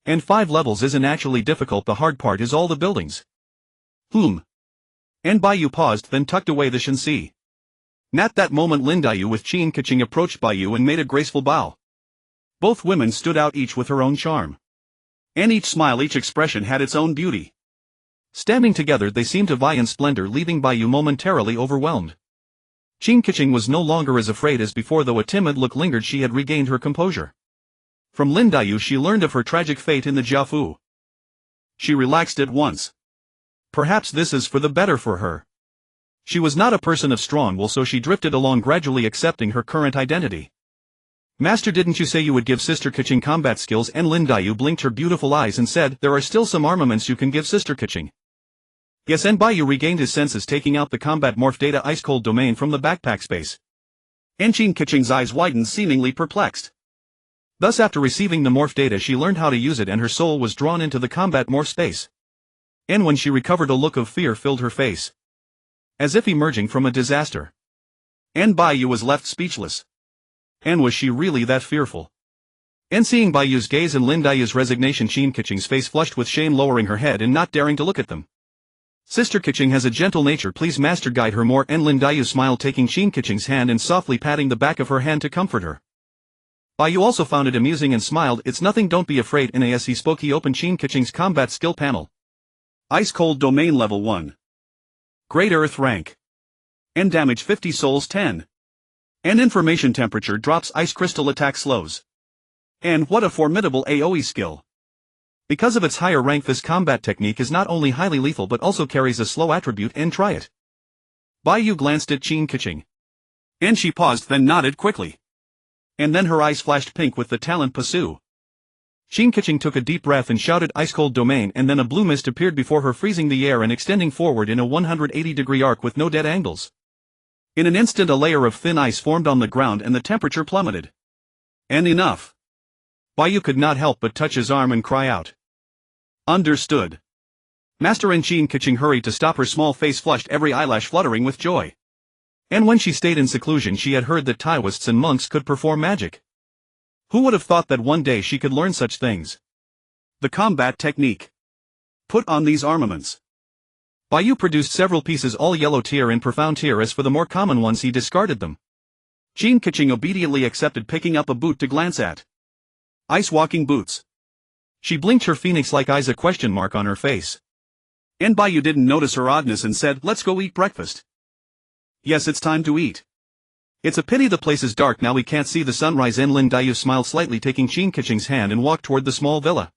And 5 levels isn't actually difficult, the hard part is all the buildings. And Bai Yu paused, then tucked away the Shenxi. At that moment, Lin Daiyu with Tianqing approached Bai Yu and made a graceful bow. Both women stood out, each with her own charm. And each smile, each expression had its own beauty. Standing together, they seemed to vie in splendor, leaving Bai Yu momentarily overwhelmed. Tianqing was no longer as afraid as before, though a timid look lingered. She had regained her composure. From Lin Daiyu she learned of her tragic fate in the Jiafu. She relaxed at once. Perhaps this is for the better for her. She was not a person of strong will, so she drifted along, gradually accepting her current identity. Master, didn't you say you would give Sister Keqing combat skills? And Lin Daiyu blinked her beautiful eyes and said, there are still some armaments you can give Sister Keqing. Yes, and Bai Yu regained his senses, taking out the combat morph data ice cold domain from the backpack space. And Qin Keqing's eyes widened, seemingly perplexed. Thus, after receiving the morph data, she learned how to use it and her soul was drawn into the combat morph space. And when she recovered, a look of fear filled her face, as if emerging from a disaster. And Bai Yu was left speechless. And was she really that fearful? And seeing Bai Yu's gaze and Lin Daiyu's resignation, Qin Keqing's face flushed with shame, lowering her head and not daring to look at them. Sister Keqing has a gentle nature, please Master guide her more. And Lin Daiyu smiled, taking Qin Keqing's hand and softly patting the back of her hand to comfort her. Bai Yu also found it amusing and smiled, it's nothing, don't be afraid. And as he spoke, he opened Qin Keqing's combat skill panel. Ice Cold Domain Level 1. Great Earth Rank. And Damage 50 Souls 10. And Information Temperature drops, Ice Crystal Attack slows. And what a formidable AoE skill. Because of its higher rank, this combat technique is not only highly lethal but also carries a slow attribute. And try it. Bai Yu glanced at Qin Keqing. And she paused, then nodded quickly. And then her eyes flashed pink with the talent pursue. Qin Keqing took a deep breath and shouted, ice cold domain, and then a blue mist appeared before her, freezing the air and extending forward in a 180-degree arc with no dead angles. In an instant, a layer of thin ice formed on the ground and the temperature plummeted. And enough. Bai Yu could not help but touch his arm and cry out. Understood. Master. And Qin Keqing hurried to stop, her small face flushed, every eyelash fluttering with joy. And when she stayed in seclusion, she had heard that Taoists and monks could perform magic. Who would have thought that one day she could learn such things? The combat technique. Put on these armaments. Bai Yu produced several pieces, all yellow tier and profound tier. As for the more common ones, he discarded them. Qin Keqing obediently accepted, picking up a boot to glance at. Ice walking boots. She blinked, her phoenix-like eyes a question mark on her face. And Bai Yu didn't notice her oddness and said, let's go eat breakfast. Yes, it's time to eat. It's a pity the place is dark now, we can't see the sunrise. And Lin Daiyu smiled slightly, taking Qin Keqing's hand and walked toward the small villa.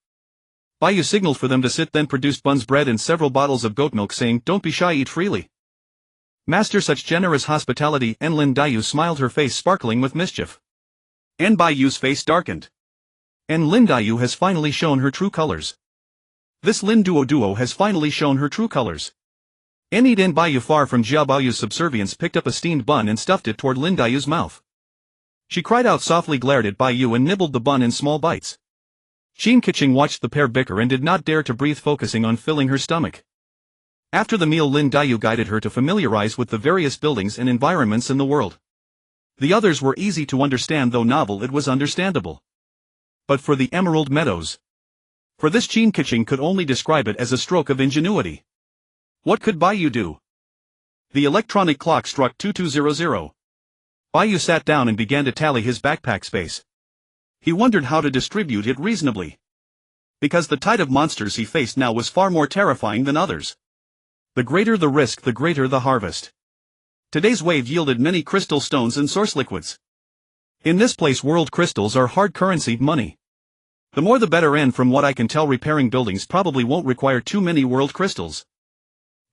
Bai Yu signaled for them to sit, then produced buns, bread and several bottles of goat milk, saying, don't be shy, eat freely. Master, such generous hospitality. And Lin Daiyu smiled, her face sparkling with mischief. And Bai Yu's face darkened. And Lin Daiyu has finally shown her true colors. This Lin Duo has finally shown her true colors. And Bai Yu, far from Jia Baoyu's subservience, picked up a steamed bun and stuffed it toward Lin Daiyu's mouth. She cried out softly, glared at Bai Yu and nibbled the bun in small bites. Qin Keqing watched the pair bicker and did not dare to breathe, focusing on filling her stomach. After the meal, Lin Daiyu guided her to familiarize with the various buildings and environments in the world. The others were easy to understand, though novel, it was understandable. But for the Emerald Meadows. For this, Qin Keqing could only describe it as a stroke of ingenuity. What could Bai Yu do? The electronic clock struck 2200. Bai Yu sat down and began to tally his backpack space. He wondered how to distribute it reasonably. Because the tide of monsters he faced now was far more terrifying than others. The greater the risk, the greater the harvest. Today's wave yielded many crystal stones and source liquids. In this place, world crystals are hard currency, money. The more the better, and from what I can tell, repairing buildings probably won't require too many world crystals.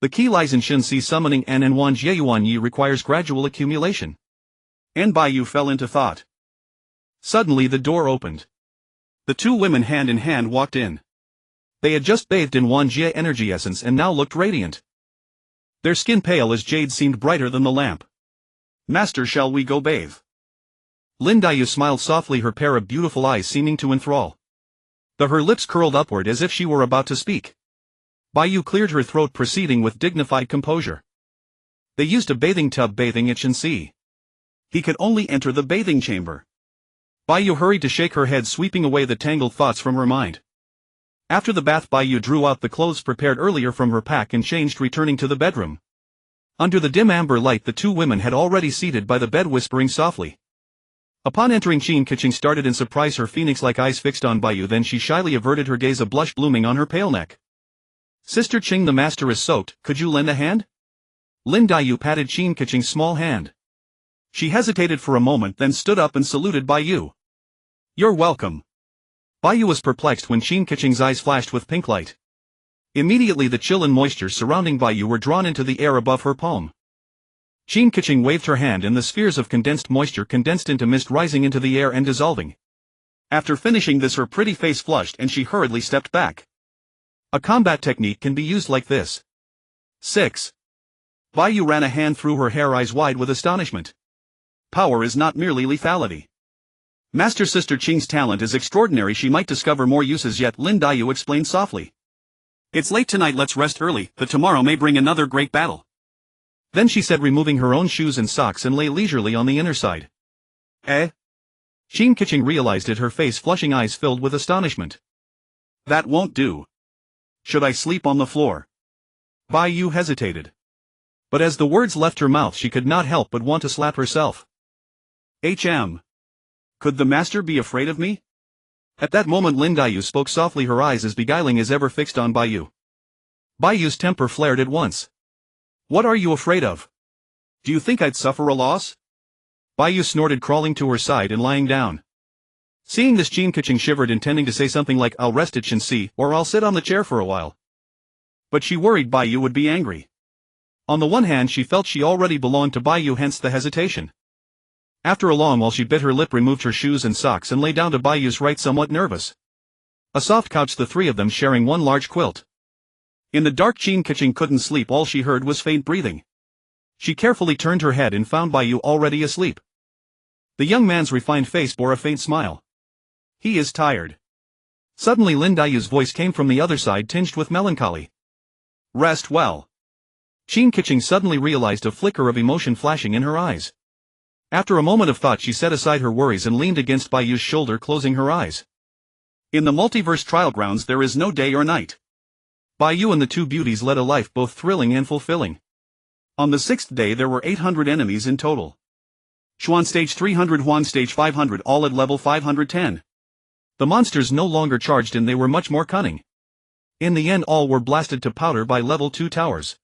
The key lies in Shenxi summoning, and in Yuan Yi requires gradual accumulation. And Bai Yu fell into thought. Suddenly the door opened. The two women hand in hand walked in. They had just bathed in Jie energy essence and now looked radiant. Their skin, pale as jade, seemed brighter than the lamp. Master, shall we go bathe? Lin Daiyu smiled softly, her pair of beautiful eyes seeming to enthrall. Her lips curled upward as if she were about to speak. Bai Yu cleared her throat, proceeding with dignified composure. They used a bathing tub bathing at Shenxi. He could only enter the bathing chamber. Bai Yu hurried to shake her head, sweeping away the tangled thoughts from her mind. After the bath, Bai Yu drew out the clothes prepared earlier from her pack and changed, returning to the bedroom. Under the dim amber light, the two women had already seated by the bed, whispering softly. Upon entering, Qin Keqing started in surprise, her phoenix-like eyes fixed on Bai Yu, then she shyly averted her gaze, a blush blooming on her pale neck. Sister Qing, the master is soaked, could you lend a hand? Lin Daiyu patted Qin Keqing's small hand. She hesitated for a moment, then stood up and saluted Bai Yu. You're welcome. Bai Yu was perplexed when Qin Keqing's eyes flashed with pink light. Immediately the chill and moisture surrounding Bai Yu were drawn into the air above her palm. Qin Keqing waved her hand and the spheres of condensed moisture condensed into mist rising into the air and dissolving. After finishing this her pretty face flushed and she hurriedly stepped back. A combat technique can be used like this. 6. Bai Yu ran a hand through her hair, eyes wide with astonishment. Power is not merely lethality. Master Sister Qing's talent is extraordinary, she might discover more uses yet, Lin Daiyu explained softly. It's late tonight, let's rest early, but tomorrow may bring another great battle. Then she said, removing her own shoes and socks, and lay leisurely on the inner side. Eh? Qin Keqing realized it, her face flushing, eyes filled with astonishment. That won't do. Should I sleep on the floor? Bai Yu hesitated. But as the words left her mouth she could not help but want to slap herself. Could the master be afraid of me? At that moment Lin Daiyu spoke softly, her eyes as beguiling as ever fixed on Bai Yu. Bai Yu's temper flared at once. What are you afraid of? Do you think I'd suffer a loss? Bai Yu snorted, crawling to her side and lying down. Seeing this, Qin Keqing shivered, intending to say something like, I'll rest at Shenxi, or I'll sit on the chair for a while. But she worried Bai Yu would be angry. On the one hand she felt she already belonged to Bai Yu, hence the hesitation. After a long while she bit her lip, removed her shoes and socks and lay down to Bai Yu's right, somewhat nervous. A soft couch, the three of them sharing one large quilt. In the dark Qin Keqing couldn't sleep, all she heard was faint breathing. She carefully turned her head and found Bai Yu already asleep. The young man's refined face bore a faint smile. He is tired. Suddenly Lin Daiyu's voice came from the other side, tinged with melancholy. Rest well. Qin Keqing suddenly realized a flicker of emotion flashing in her eyes. After a moment of thought she set aside her worries and leaned against Bai Yu's shoulder, closing her eyes. In the multiverse trial grounds there is no day or night. Bai Yu and the two beauties led a life both thrilling and fulfilling. On the 6th day there were 800 enemies in total. Xuan stage 300, Huan stage 500, all at level 510. The monsters no longer charged and they were much more cunning. In the end all were blasted to powder by level 2 towers.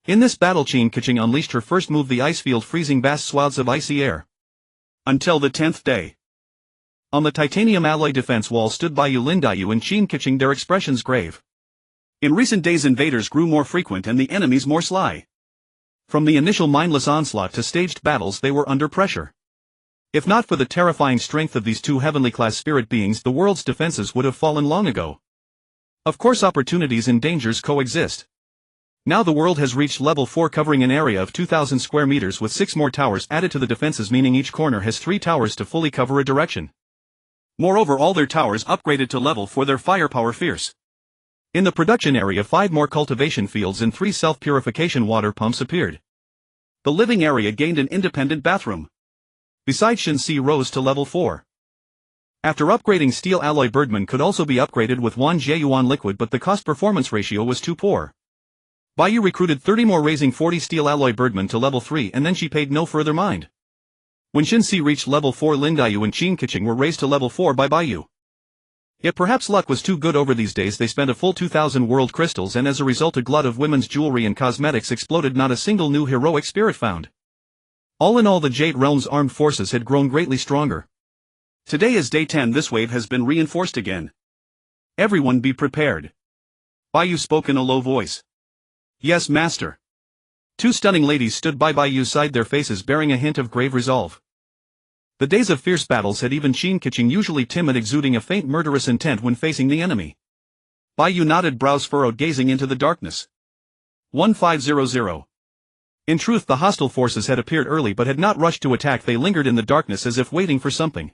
In this battle Qin Keqing unleashed her first move, the ice field, freezing vast swaths of icy air. Until the 10th day. On the titanium alloy defense wall stood Bai Yu, Lin Daiyu and Qin Keqing, their expressions grave. In recent days invaders grew more frequent and the enemies more sly. From the initial mindless onslaught to staged battles they were under pressure. If not for the terrifying strength of these two heavenly-class spirit beings, the world's defenses would have fallen long ago. Of course opportunities and dangers coexist. Now the world has reached level 4, covering an area of 2,000 square meters with 6 more towers added to the defenses, meaning each corner has 3 towers to fully cover a direction. Moreover, all their towers upgraded to level 4, their firepower fierce. In the production area 5 more cultivation fields and 3 self-purification water pumps appeared. The living area gained an independent bathroom. Besides, Shenxi rose to level 4. After upgrading, steel alloy birdman could also be upgraded with Wan Jieyuan liquid, but the cost-performance ratio was too poor. Bai Yu recruited 30 more, raising 40 steel alloy birdmen to level 3, and then she paid no further mind. When Shenxi reached level 4, Lin Daiyu and Qin Keqing were raised to level 4 by Bai Yu. Yet perhaps luck was too good over these days. They spent a full 2,000 world crystals, and as a result a glut of women's jewelry and cosmetics exploded, not a single new heroic spirit found. All in all, the Jade Realms armed forces had grown greatly stronger. Today is day 10, this wave has been reinforced again. Everyone be prepared. Bai Yu spoke in a low voice. Yes, master. 2 stunning ladies stood by Bai Yu's side, their faces bearing a hint of grave resolve. The days of fierce battles had even Qin Keqing, usually timid, exuding a faint murderous intent when facing the enemy. Bai Yu nodded, brows furrowed, gazing into the darkness. 1500. In truth, the hostile forces had appeared early but had not rushed to attack. They lingered in the darkness as if waiting for something.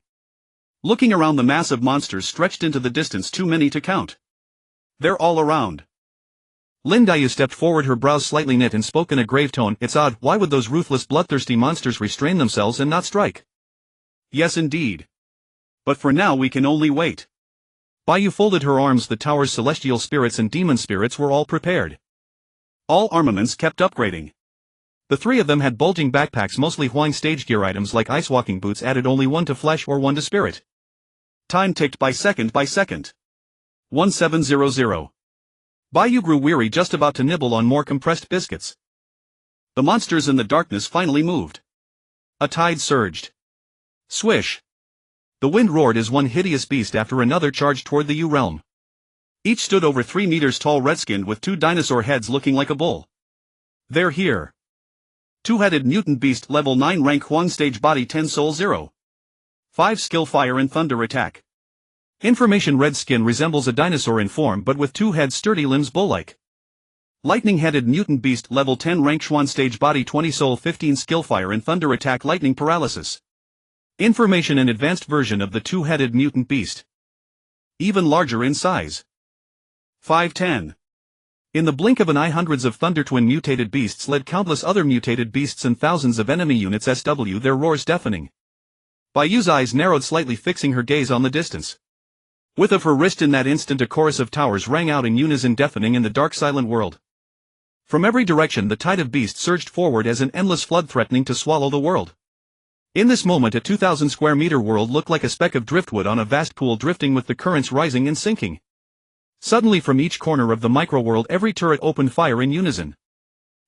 Looking around, the mass of monsters stretched into the distance, too many to count. They're all around. Lin Daiyu stepped forward, her brows slightly knit, and spoke in a grave tone. It's odd, why would those ruthless, bloodthirsty monsters restrain themselves and not strike? Yes indeed. But for now we can only wait. Bai Yu folded her arms. The tower's celestial spirits and demon spirits were all prepared. All armaments kept upgrading. The 3 of them had bulging backpacks, mostly Huang stage gear items like ice walking boots, added only 1 to flesh or 1 to spirit. Time ticked by second by second. 1700. Bai Yu grew weary, just about to nibble on more compressed biscuits. The monsters in the darkness finally moved. A tide surged. Swish. The wind roared as one hideous beast after another charged toward the Yu realm. Each stood over 3 meters tall, red-skinned with 2 dinosaur heads looking like a bull. They're here. Two-headed mutant beast level 9 rank Huang stage body 10 soul 0. 5 skill fire and thunder attack. Information red skin resembles a dinosaur in form but with two heads, sturdy limbs, bull-like. Lightning-headed mutant beast level 10 rank Xuan stage body 20 soul 15 skill fire and thunder attack lightning paralysis. Information an advanced version of the two-headed mutant beast. Even larger in size. 5'10". In the blink of an eye, hundreds of Thunder Twin mutated beasts led countless other mutated beasts and thousands of enemy units SW, their roars deafening. Bai Yu's eyes narrowed slightly, fixing her gaze on the distance. Width of her wrist in that instant a chorus of towers rang out in unison, deafening in the dark silent world. From every direction the tide of beasts surged forward as an endless flood threatening to swallow the world. In this moment a 2,000 square meter world looked like a speck of driftwood on a vast pool, drifting with the currents rising and sinking. Suddenly from each corner of the microworld every turret opened fire in unison.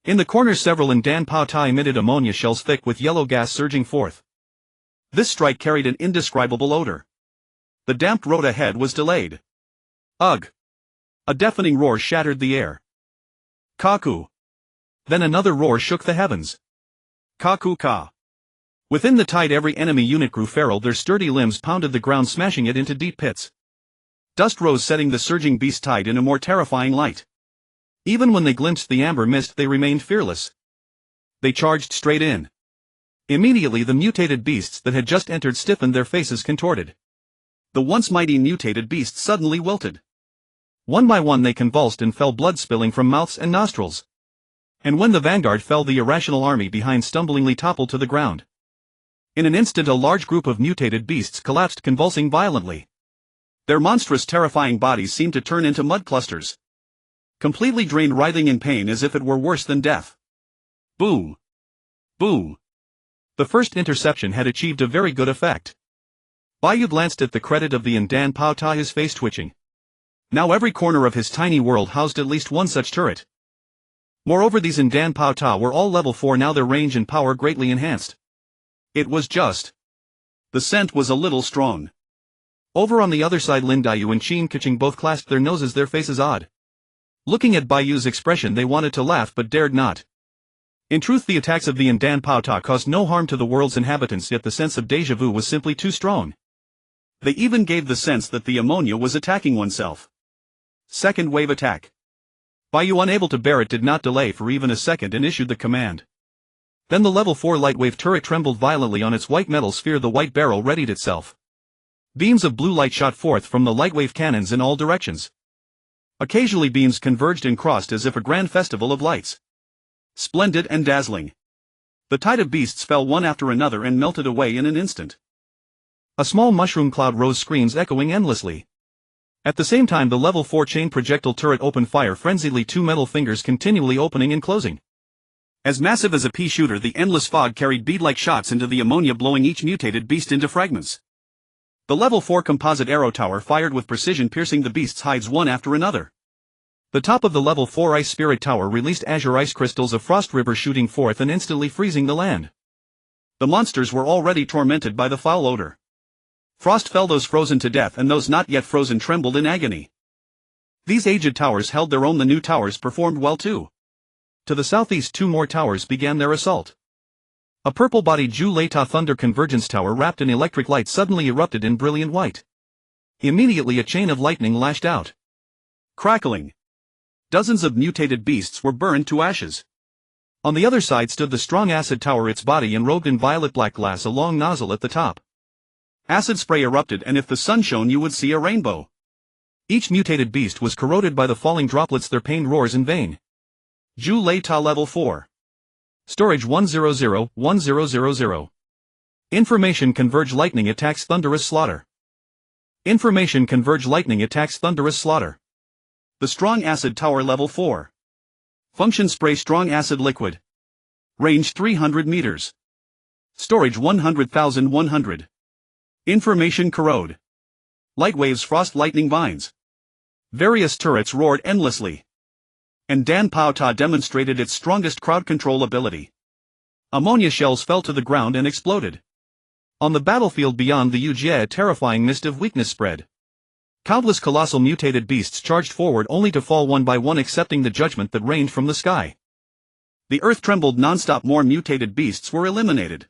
In the corners several Indan Pao Ta emitted ammonia shells thick with yellow gas surging forth. This strike carried an indescribable odor. The damp road ahead was delayed. Ugh! A deafening roar shattered the air. Kaku! Then another roar shook the heavens. Kaku ka! Within the tide every enemy unit grew feral, their sturdy limbs pounded the ground, smashing it into deep pits. Dust rose, setting the surging beast tide in a more terrifying light. Even when they glimpsed the amber mist they remained fearless. They charged straight in. Immediately the mutated beasts that had just entered stiffened, their faces contorted. The once mighty mutated beasts suddenly wilted. One by one they convulsed and fell, blood spilling from mouths and nostrils. And when the vanguard fell, the irrational army behind stumblingly toppled to the ground. In an instant a large group of mutated beasts collapsed, convulsing violently. Their monstrous, terrifying bodies seemed to turn into mud clusters. Completely drained, writhing in pain as if it were worse than death. Boom! Boom! The first interception had achieved a very good effect. Bai Yu glanced at the credit of the Indan Pao Ta, his face twitching. Now every corner of his tiny world housed at least one such turret. Moreover, these Indan Pao Ta were all level 4 now, their range and power greatly enhanced. It was just. The scent was a little strong. Over on the other side Lin Daiyu and Qin Keqing both clasped their noses, their faces odd. Looking at Bai Yu's expression they wanted to laugh but dared not. In truth the attacks of the Indan Pao Ta caused no harm to the world's inhabitants, yet the sense of déjà vu was simply too strong. They even gave the sense that the ammonia was attacking oneself. Second wave attack. Bai Yu, unable to bear it, did not delay for even a second and issued the command. Then the level 4 lightwave turret trembled violently on its white metal sphere, the white barrel readied itself. Beams of blue light shot forth from the lightwave cannons in all directions. Occasionally beams converged and crossed as if a grand festival of lights. Splendid and dazzling. The tide of beasts fell one after another and melted away in an instant. A small mushroom cloud rose, screams echoing endlessly. At the same time the level 4 chain projectile turret opened fire frenziedly, two metal fingers continually opening and closing. As massive as a pea shooter, the endless fog carried bead-like shots into the ammonia, blowing each mutated beast into fragments. The level 4 composite arrow tower fired with precision, piercing the beasts' hides one after another. The top of the level 4 ice spirit tower released azure ice crystals of frost river, shooting forth and instantly freezing the land. The monsters were already tormented by the foul odor. Frost fell, those frozen to death and those not yet frozen trembled in agony. These aged towers held their own, the new towers performed well too. To the southeast 2 more towers began their assault. A purple-bodied Zhu Leita Thunder Convergence Tower wrapped in electric light suddenly erupted in brilliant white. Immediately a chain of lightning lashed out. Crackling. Dozens of mutated beasts were burned to ashes. On the other side stood the strong acid tower, its body enrobed in violet-black glass, a long nozzle at the top. Acid spray erupted, and if the sun shone you would see a rainbow. Each mutated beast was corroded by the falling droplets, their pained roars in vain. Zhu Leita level 4. Storage 100-1000. Information converge lightning attacks thunderous slaughter. Information converge lightning attacks thunderous slaughter. The strong acid tower level 4. Function spray strong acid liquid. Range 300 meters. Storage 100,100. Information corrode. Light waves frost lightning vines. Various turrets roared endlessly. And Dan Pao Ta demonstrated its strongest crowd control ability. Ammonia shells fell to the ground and exploded. On the battlefield beyond the Yujie, a terrifying mist of weakness spread. Countless colossal mutated beasts charged forward only to fall one by one, accepting the judgment that rained from the sky. The earth trembled non-stop. More mutated beasts were eliminated.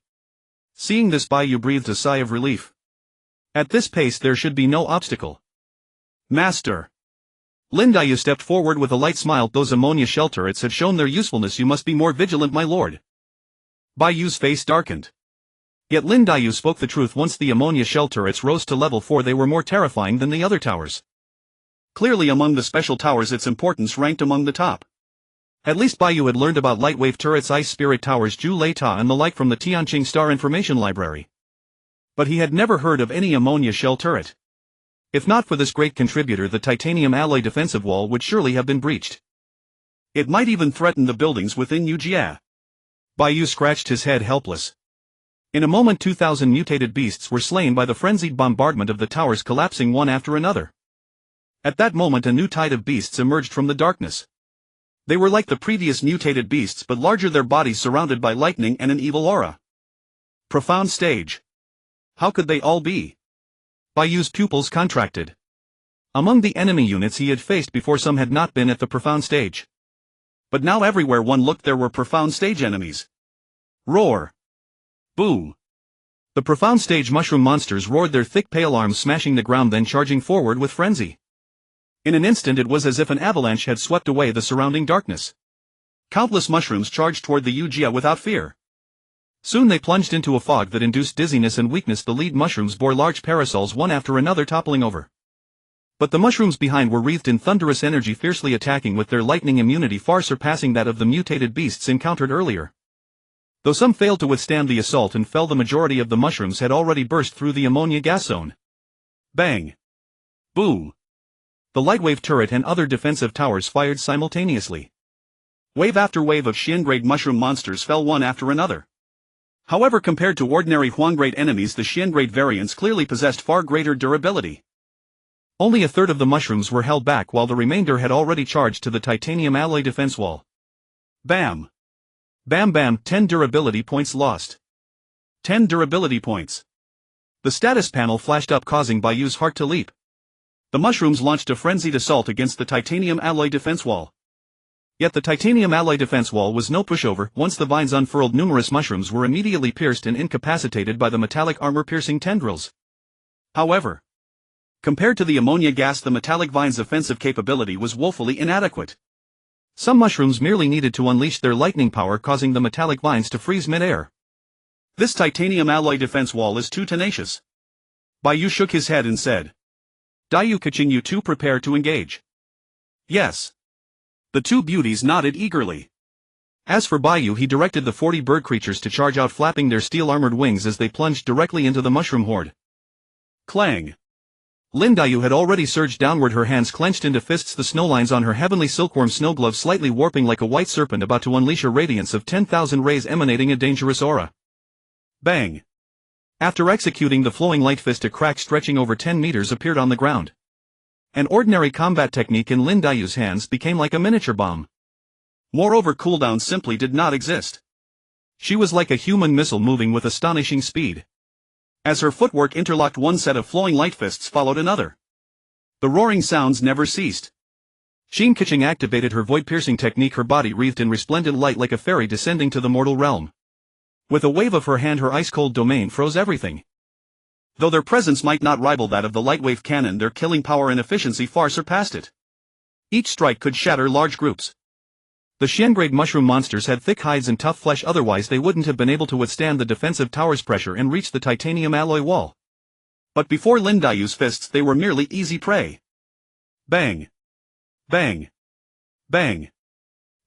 Seeing this, Bai Yu breathed a sigh of relief. At this pace there should be no obstacle. Master. Lin Daiyu stepped forward with a light smile. Those ammonia shell turrets have shown their usefulness. You must be more vigilant, my lord. Bai Yu's face darkened. Yet Lin Daiyu spoke the truth. Once the ammonia shell turrets rose to level 4, they were more terrifying than the other towers. Clearly among the special towers its importance ranked among the top. At least Bai Yu had learned about lightwave turrets, ice spirit towers, Ju Lei Ta and the like from the Tianqing Star information library. But he had never heard of any ammonia shell turret. If not for this great contributor, the titanium alloy defensive wall would surely have been breached. It might even threaten the buildings within Yujia. Bai Yu scratched his head helpless. In a moment 2,000 mutated beasts were slain by the frenzied bombardment of the towers, collapsing one after another. At that moment a new tide of beasts emerged from the darkness. They were like the previous mutated beasts but larger, their bodies surrounded by lightning and an evil aura. Profound stage. How could they all be? Bai Yu's pupils contracted. Among the enemy units he had faced before, some had not been at the profound stage. But now everywhere one looked there were profound stage enemies. Roar. Boo. The profound stage mushroom monsters roared, their thick pale arms smashing the ground, then charging forward with frenzy. In an instant it was as if an avalanche had swept away the surrounding darkness. Countless mushrooms charged toward the Yujia without fear. Soon they plunged into a fog that induced dizziness and weakness. The lead mushrooms bore large parasols, one after another toppling over. But the mushrooms behind were wreathed in thunderous energy, fiercely attacking with their lightning immunity far surpassing that of the mutated beasts encountered earlier. Though some failed to withstand the assault and fell, the majority of the mushrooms had already burst through the ammonia gas zone. Bang. Boo. The lightwave turret and other defensive towers fired simultaneously. Wave after wave of Xian-grade mushroom monsters fell one after another. However, compared to ordinary Huang-grade enemies, the Xian-grade variants clearly possessed far greater durability. Only a third of the mushrooms were held back, while the remainder had already charged to the titanium alloy defense wall. Bam. Bam bam, 10 durability points lost. 10 durability points. The status panel flashed up, causing Bai Yu's heart to leap. The mushrooms launched a frenzied assault against the titanium alloy defense wall. Yet the titanium alloy defense wall was no pushover. Once the vines unfurled, numerous mushrooms were immediately pierced and incapacitated by the metallic armor-piercing tendrils. However, compared to the ammonia gas, the metallic vine's offensive capability was woefully inadequate. Some mushrooms merely needed to unleash their lightning power, causing the metallic vines to freeze mid-air. This titanium alloy defense wall is too tenacious. Bai Yu shook his head and said, Daiyu Kaching, you two prepare to engage. Yes. The two beauties nodded eagerly. As for Bai Yu, he directed the 40 bird creatures to charge out, flapping their steel-armored wings as they plunged directly into the mushroom horde. Clang. Lin Daiyu had already surged downward, her hands clenched into fists, the snow lines on her heavenly silkworm snow glove slightly warping like a white serpent about to unleash a radiance of 10,000 rays emanating a dangerous aura. Bang. After executing the flowing light fist, a crack stretching over 10 meters appeared on the ground. An ordinary combat technique in Lin Daiyu's hands became like a miniature bomb. Moreover, cooldown simply did not exist. She was like a human missile, moving with astonishing speed. As her footwork interlocked, one set of flowing light fists followed another. The roaring sounds never ceased. Xin Keqing activated her void-piercing technique, her body wreathed in resplendent light like a fairy descending to the mortal realm. With a wave of her hand, her ice-cold domain froze everything. Though their presence might not rival that of the lightwave cannon, their killing power and efficiency far surpassed it. Each strike could shatter large groups. The Xian-grade mushroom monsters had thick hides and tough flesh, otherwise they wouldn't have been able to withstand the defensive tower's pressure and reach the titanium alloy wall. But before Lin Daiyu's fists, they were merely easy prey. Bang. Bang. Bang.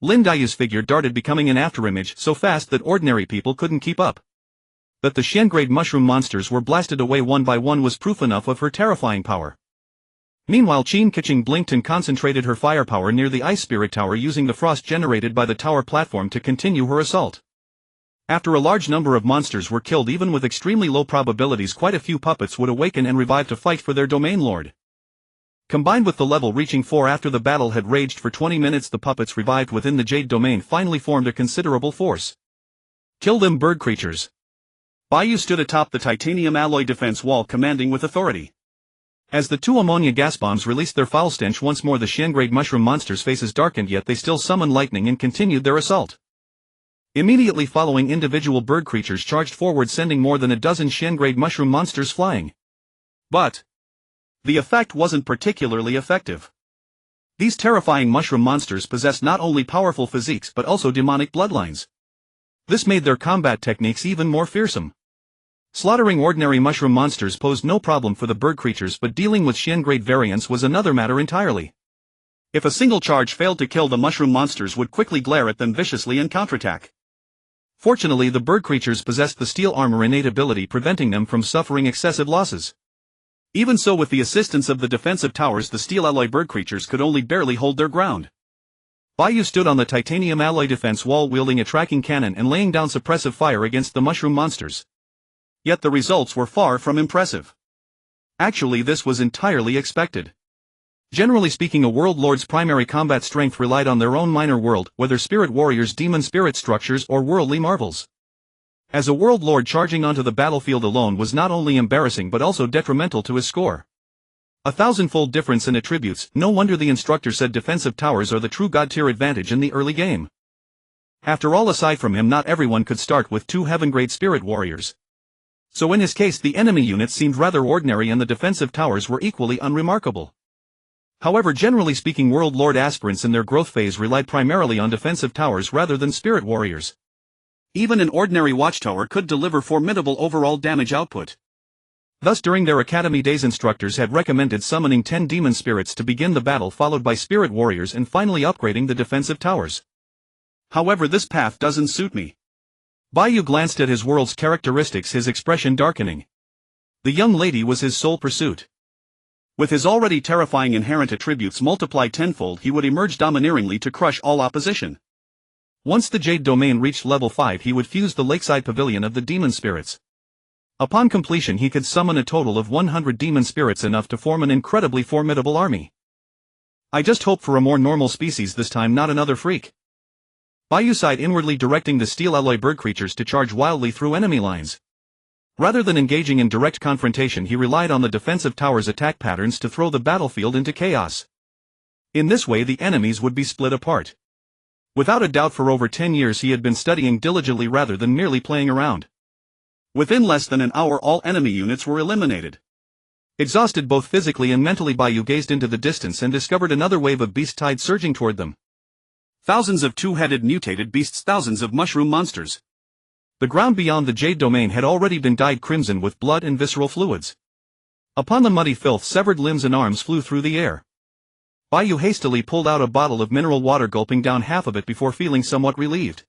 Lin Daiyu's figure darted, becoming an afterimage, so fast that ordinary people couldn't keep up. That the Xian-grade mushroom monsters were blasted away one by one was proof enough of her terrifying power. Meanwhile, Xin Keqing blinked and concentrated her firepower near the ice spirit tower, using the frost generated by the tower platform to continue her assault. After a large number of monsters were killed, even with extremely low probabilities, quite a few puppets would awaken and revive to fight for their domain lord. Combined with the level reaching 4 after the battle had raged for 20 minutes, the puppets revived within the Jade domain finally formed a considerable force. Kill them, bird creatures. Bai Yu stood atop the titanium alloy defense wall, commanding with authority. As the two ammonia gas bombs released their foul stench once more, the Xian-grade mushroom monsters' faces darkened, yet they still summoned lightning and continued their assault. Immediately following, individual bird creatures charged forward, sending more than a dozen Shen-grade mushroom monsters flying. But the effect wasn't particularly effective. These terrifying mushroom monsters possessed not only powerful physiques but also demonic bloodlines. This made their combat techniques even more fearsome. Slaughtering ordinary mushroom monsters posed no problem for the bird creatures, but dealing with Shen-grade variants was another matter entirely. If a single charge failed to kill, the mushroom monsters would quickly glare at them viciously and counterattack. Fortunately, the bird creatures possessed the steel armor innate ability, preventing them from suffering excessive losses. Even so, with the assistance of the defensive towers, the steel alloy bird creatures could only barely hold their ground. Bai Yu stood on the titanium alloy defense wall wielding a tracking cannon and laying down suppressive fire against the mushroom monsters. Yet the results were far from impressive. Actually, this was entirely expected. Generally speaking, a world lord's primary combat strength relied on their own minor world, whether spirit warriors, demon spirit structures, or worldly marvels. As a world lord, charging onto the battlefield alone was not only embarrassing but also detrimental to his score. A thousandfold difference in attributes. No wonder the instructor said defensive towers are the true god tier advantage in the early game. After all, aside from him, not everyone could start with 2 heaven-grade spirit warriors. So in his case, the enemy units seemed rather ordinary and the defensive towers were equally unremarkable. However, generally speaking, world lord aspirants in their growth phase relied primarily on defensive towers rather than spirit warriors. Even an ordinary watchtower could deliver formidable overall damage output. Thus, during their academy days, instructors had recommended summoning 10 demon spirits to begin the battle, followed by spirit warriors, and finally upgrading the defensive towers. However, this path doesn't suit me. Bai Yu glanced at his world's characteristics, his expression darkening. The young lady was his sole pursuit. With his already terrifying inherent attributes multiplied tenfold, he would emerge domineeringly to crush all opposition. Once the Jade Domain reached level 5, he would fuse the lakeside pavilion of the demon spirits. Upon completion, he could summon a total of 100 demon spirits, enough to form an incredibly formidable army. I just hope for a more normal species this time, not another freak. Bai Yu sighed inwardly, directing the steel alloy bird creatures to charge wildly through enemy lines. Rather than engaging in direct confrontation, he relied on the defensive towers' attack patterns to throw the battlefield into chaos. In this way, the enemies would be split apart. Without a doubt, for over 10 years he had been studying diligently rather than merely playing around. Within less than an hour, all enemy units were eliminated. Exhausted both physically and mentally, Bai Yu gazed into the distance and discovered another wave of beast tide surging toward them. Thousands of 2-headed mutated beasts, thousands of mushroom monsters. The ground beyond the Jade Domain had already been dyed crimson with blood and visceral fluids. Upon the muddy filth, severed limbs and arms flew through the air. Bai Yu hastily pulled out a bottle of mineral water, gulping down half of it before feeling somewhat relieved.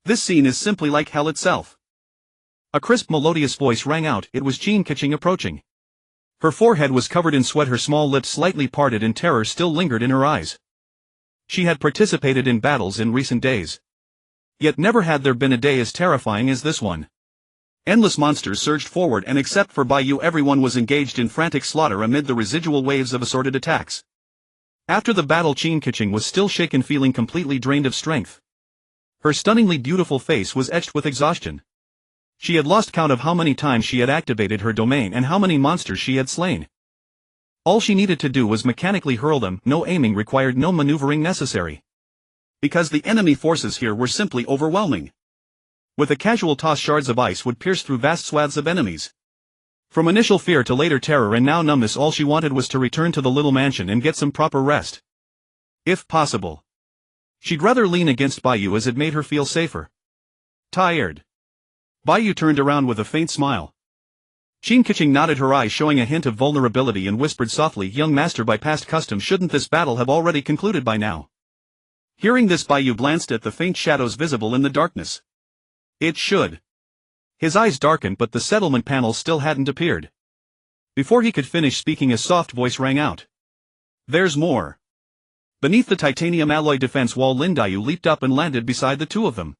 This scene is simply like hell itself. A crisp, melodious voice rang out. It was Tianqing approaching. Her forehead was covered in sweat, her small lips slightly parted, and terror still lingered in her eyes. She had participated in battles in recent days. Yet never had there been a day as terrifying as this one. Endless monsters surged forward, and except for Bai Yu, everyone was engaged in frantic slaughter amid the residual waves of assorted attacks. After the battle, Tianqing was still shaken, feeling completely drained of strength. Her stunningly beautiful face was etched with exhaustion. She had lost count of how many times she had activated her domain and how many monsters she had slain. All she needed to do was mechanically hurl them, no aiming required, no maneuvering necessary. Because the enemy forces here were simply overwhelming. With a casual toss, shards of ice would pierce through vast swaths of enemies. From initial fear to later terror and now numbness, all she wanted was to return to the little mansion and get some proper rest. If possible. She'd rather lean against Bai Yu, as it made her feel safer. Tired. Bai Yu turned around with a faint smile. Tianqing nodded, her eyes showing a hint of vulnerability, and whispered softly, "Young master, by past custom, shouldn't this battle have already concluded by now?" Hearing this, Bai Yu glanced at the faint shadows visible in the darkness. It should. His eyes darkened, but the settlement panel still hadn't appeared. Before he could finish speaking, a soft voice rang out. "There's more." Beneath the titanium alloy defense wall, Lin Daiyu leaped up and landed beside the two of them.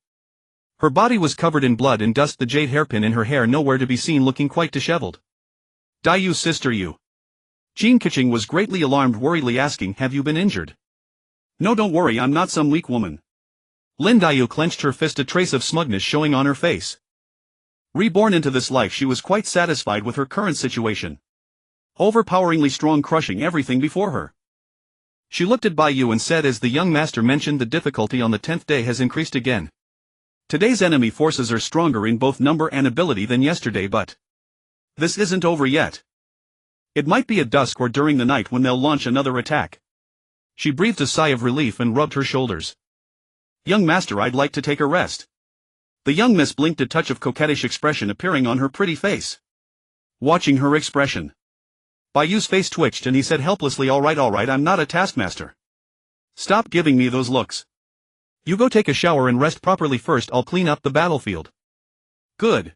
Her body was covered in blood and dust, the jade hairpin in her hair nowhere to be seen, looking quite disheveled. "Daiyu's sister, you." Tianqing was greatly alarmed, worriedly asking, "Have you been injured?" "No, don't worry, I'm not some weak woman." Lin Daiyu clenched her fist, a trace of smugness showing on her face. Reborn into this life, she was quite satisfied with her current situation. Overpoweringly strong, crushing everything before her. She looked at Bai Yu and said, as the young master mentioned, the difficulty on the 10th day has increased again. Today's enemy forces are stronger in both number and ability than yesterday, but this isn't over yet. It might be at dusk or during the night when they'll launch another attack. She breathed a sigh of relief and rubbed her shoulders. Young master, I'd like to take a rest. The young miss blinked, a touch of coquettish expression appearing on her pretty face. Watching her expression, Bai Yu's face twitched and he said helplessly, all right, I'm not a taskmaster. Stop giving me those looks. You go take a shower and rest properly first. I'll clean up the battlefield. Good.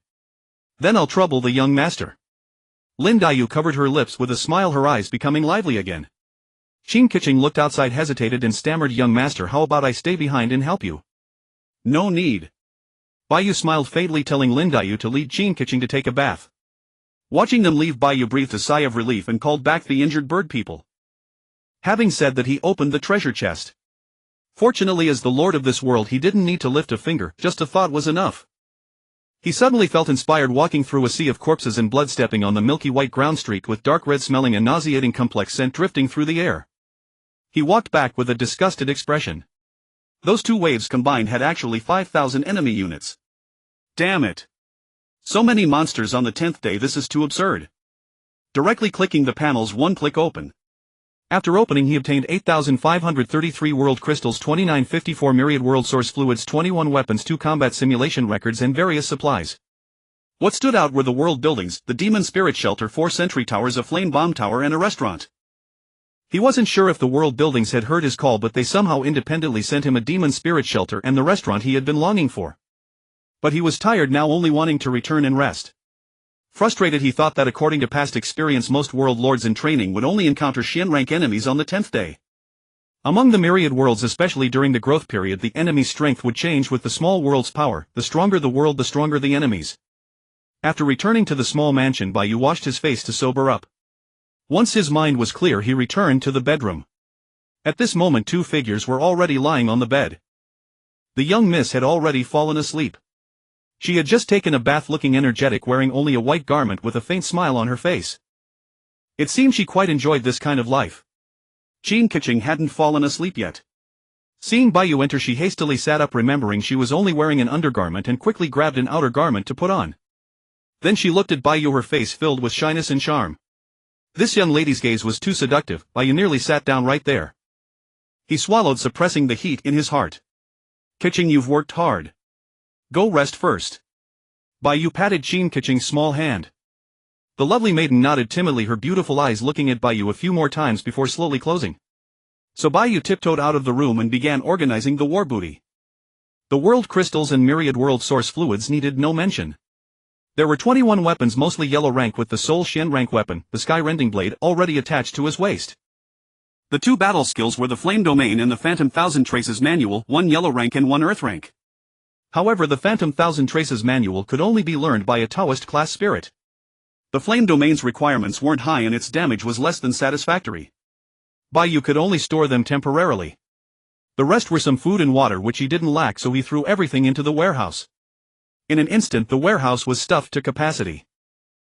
Then I'll trouble the young master. Lin Daiyu covered her lips with a smile, her eyes becoming lively again. Tianqing looked outside, hesitated and stammered, young master, how about I stay behind and help you? No need. Bai Yu smiled faintly, telling Lin Daiyu to lead Tianqing to take a bath. Watching them leave, Bai Yu breathed a sigh of relief and called back the injured bird people. Having said that, he opened the treasure chest. Fortunately, as the lord of this world, he didn't need to lift a finger, just a thought was enough. He suddenly felt inspired, walking through a sea of corpses and blood, stepping on the milky white ground streaked with dark red, smelling and nauseating complex scent drifting through the air. He walked back with a disgusted expression. Those two waves combined had actually 5,000 enemy units. Damn it. So many monsters on the 10th day, this is too absurd. Directly clicking the panels, one click open. After opening, he obtained 8,533 world crystals, 2954 myriad world source fluids, 21 weapons, 2 combat simulation records and various supplies. What stood out were the world buildings, the demon spirit shelter, 4 sentry towers, a flame bomb tower and a restaurant. He wasn't sure if the world buildings had heard his call, but they somehow independently sent him a demon spirit shelter and the restaurant he had been longing for. But he was tired now, only wanting to return and rest. Frustrated, he thought that according to past experience, most world lords in training would only encounter Xian rank enemies on the 10th day. Among the myriad worlds, especially during the growth period, the enemy's strength would change with the small world's power. The stronger the world, the stronger the enemies. After returning to the small mansion, Bai Yu washed his face to sober up. Once his mind was clear, he returned to the bedroom. At this moment, 2 figures were already lying on the bed. The young miss had already fallen asleep. She had just taken a bath, looking energetic, wearing only a white garment with a faint smile on her face. It seemed she quite enjoyed this kind of life. Tianqing hadn't fallen asleep yet. Seeing Bai Yu enter, she hastily sat up, remembering she was only wearing an undergarment, and quickly grabbed an outer garment to put on. Then she looked at Bai Yu, her face filled with shyness and charm. This young lady's gaze was too seductive. Bai Yu nearly sat down right there. He swallowed, suppressing the heat in his heart. Qing, you've worked hard. Go rest first. Bai Yu patted Tianqing's small hand. The lovely maiden nodded timidly, her beautiful eyes looking at Bai Yu a few more times before slowly closing. So Bai Yu tiptoed out of the room and began organizing the war booty. The world crystals and myriad world source fluids needed no mention. There were 21 weapons, mostly yellow rank, with the sole Xian rank weapon, the sky rending blade, already attached to his waist. The 2 battle skills were the flame domain and the phantom thousand traces manual, 1 yellow rank and 1 earth rank. However, the Phantom Thousand Traces manual could only be learned by a Taoist class spirit. The flame domain's requirements weren't high and its damage was less than satisfactory. Bai Yu could only store them temporarily. The rest were some food and water, which he didn't lack, so he threw everything into the warehouse. In an instant, the warehouse was stuffed to capacity.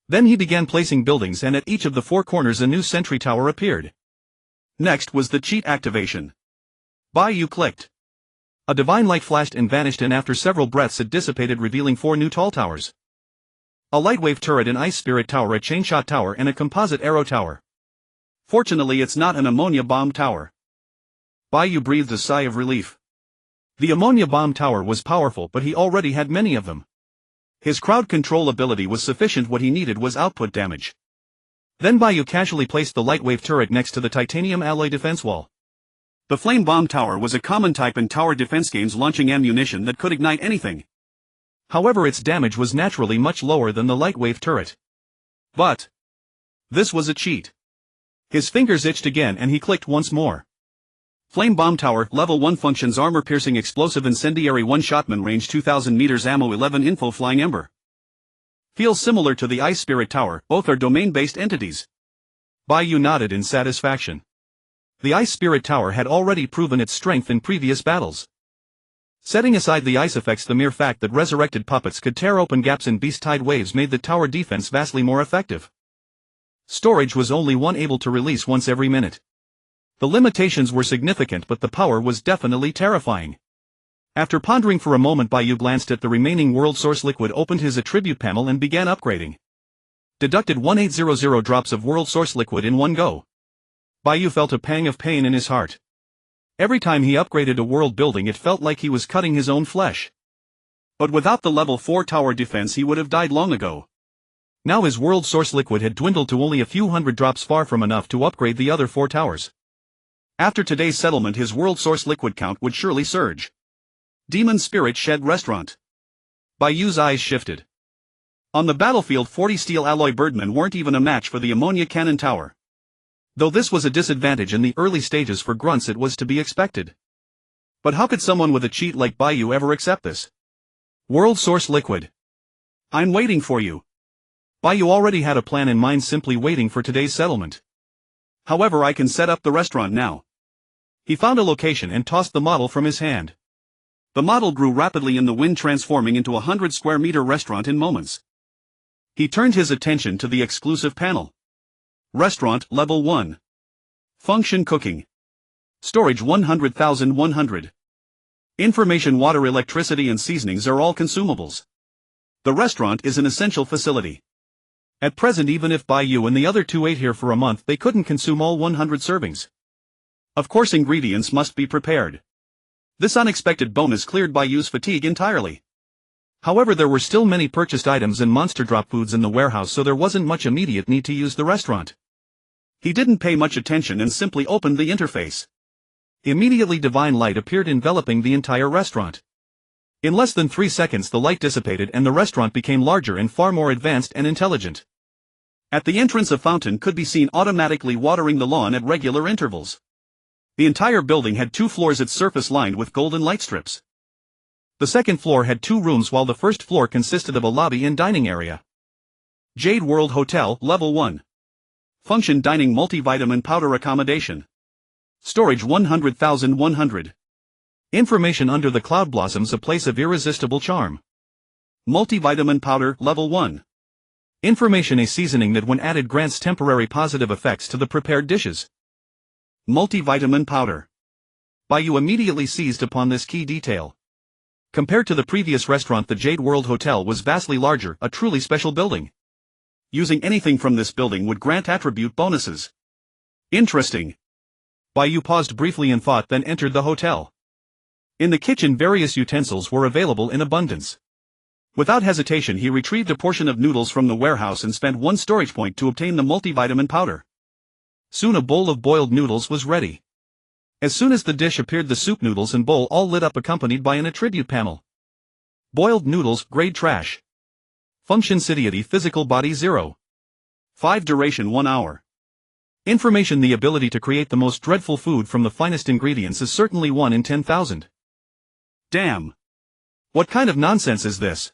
Then he began placing buildings, and at each of the 4 corners a new sentry tower appeared. Next was the cheat activation. Bai Yu clicked. A divine light flashed and vanished, and after several breaths it dissipated, revealing 4 new tall towers. A lightwave turret, an ice spirit tower, a chain shot tower and a composite arrow tower. Fortunately, it's not an ammonia bomb tower. Bai Yu breathed a sigh of relief. The ammonia bomb tower was powerful, but he already had many of them. His crowd control ability was sufficient, what he needed was output damage. Then Bai Yu casually placed the lightwave turret next to the titanium alloy defense wall. The flame bomb tower was a common type in tower defense games, launching ammunition that could ignite anything. However, its damage was naturally much lower than the lightwave turret. But this was a cheat. His fingers itched again and he clicked once more. Flame bomb tower, level 1, functions armor piercing explosive incendiary, 1 shotman range, 2000 meters, ammo 11, info flying ember. Feels similar to the ice spirit tower, both are domain-based entities. Bai Yu nodded in satisfaction. The Ice Spirit Tower had already proven its strength in previous battles. Setting aside the ice effects, the mere fact that resurrected puppets could tear open gaps in beast-tide waves made the tower defense vastly more effective. Storage was only one able to release once every minute. The limitations were significant, but the power was definitely terrifying. After pondering for a moment, Bai Yu glanced at the remaining world source liquid, opened his attribute panel and began upgrading. Deducted 1800 drops of world source liquid in one go. Bai Yu felt a pang of pain in his heart. Every time he upgraded a world building it felt like he was cutting his own flesh. But without the level 4 tower defense he would have died long ago. Now his world source liquid had dwindled to only a few hundred drops, far from enough to upgrade the other 4 towers. After today's settlement his world source liquid count would surely surge. Demon Spirit Shed Restaurant. Bai Yu's eyes shifted. On the battlefield 40 steel alloy birdmen weren't even a match for the ammonia cannon tower. Though this was a disadvantage in the early stages for grunts, it was to be expected. But how could someone with a cheat like Bai Yu ever accept this? World source liquid. I'm waiting for you. Bai Yu already had a plan in mind, simply waiting for today's settlement. However, I can set up the restaurant now. He found a location and tossed the model from his hand. The model grew rapidly in the wind, transforming into a 100 square meter restaurant in moments. He turned his attention to the exclusive panel. Restaurant Level 1. Function Cooking. Storage 100,100. Information: water, electricity and seasonings are all consumables. The restaurant is an essential facility. At present, even if Bai Yu and the other two ate here for a month, they couldn't consume all 100 servings. Of course, ingredients must be prepared. This unexpected bonus cleared Bai Yu's fatigue entirely. However, there were still many purchased items and monster drop foods in the warehouse, so there wasn't much immediate need to use the restaurant. He didn't pay much attention and simply opened the interface. Immediately divine light appeared, enveloping the entire restaurant. In less than 3 seconds the light dissipated and the restaurant became larger and far more advanced and intelligent. At the entrance a fountain could be seen automatically watering the lawn at regular intervals. The entire building had 2 floors, its surface lined with golden light strips. The second floor had 2 rooms while the first floor consisted of a lobby and dining area. Jade World Hotel Level 1. Function: dining, multivitamin powder accommodation. Storage 100,100. Information: under the cloud blossoms, a place of irresistible charm. Multivitamin powder Level 1. Information: a seasoning that when added grants temporary positive effects to the prepared dishes. Multivitamin powder. Bai Yu immediately seized upon this key detail. Compared to the previous restaurant, the Jade World Hotel was vastly larger, a truly special building. Using anything from this building would grant attribute bonuses. Interesting. Bai Yu paused briefly in thought, then entered the hotel. In the kitchen various utensils were available in abundance. Without hesitation he retrieved a portion of noodles from the warehouse and spent 1 storage point to obtain the multivitamin powder. Soon a bowl of boiled noodles was ready. As soon as the dish appeared, the soup, noodles and bowl all lit up, accompanied by an attribute panel. Boiled noodles, grade trash. Function: satiety, physical body 0. 5 duration 1 hour. Information: the ability to create the most dreadful food from the finest ingredients is certainly 1 in 10,000. Damn. What kind of nonsense is this?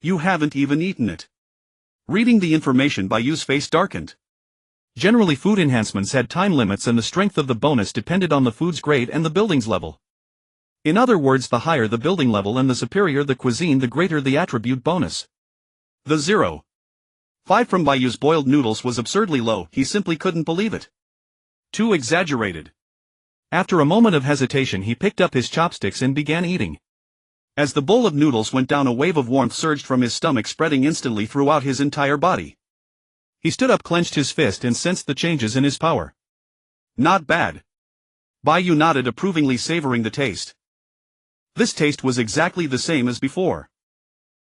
You haven't even eaten it. Reading the information, Bai Yu's face darkened. Generally, food enhancements had time limits and the strength of the bonus depended on the food's grade and the building's level. In other words, the higher the building level and the superior the cuisine, the greater the attribute bonus. The 0.5 from Bai Yu's boiled noodles was absurdly low, he simply couldn't believe it. Too exaggerated. After a moment of hesitation he picked up his chopsticks and began eating. As the bowl of noodles went down, a wave of warmth surged from his stomach, spreading instantly throughout his entire body. He stood up, clenched his fist and sensed the changes in his power. Not bad. Bai Yu nodded approvingly, savoring the taste. This taste was exactly the same as before.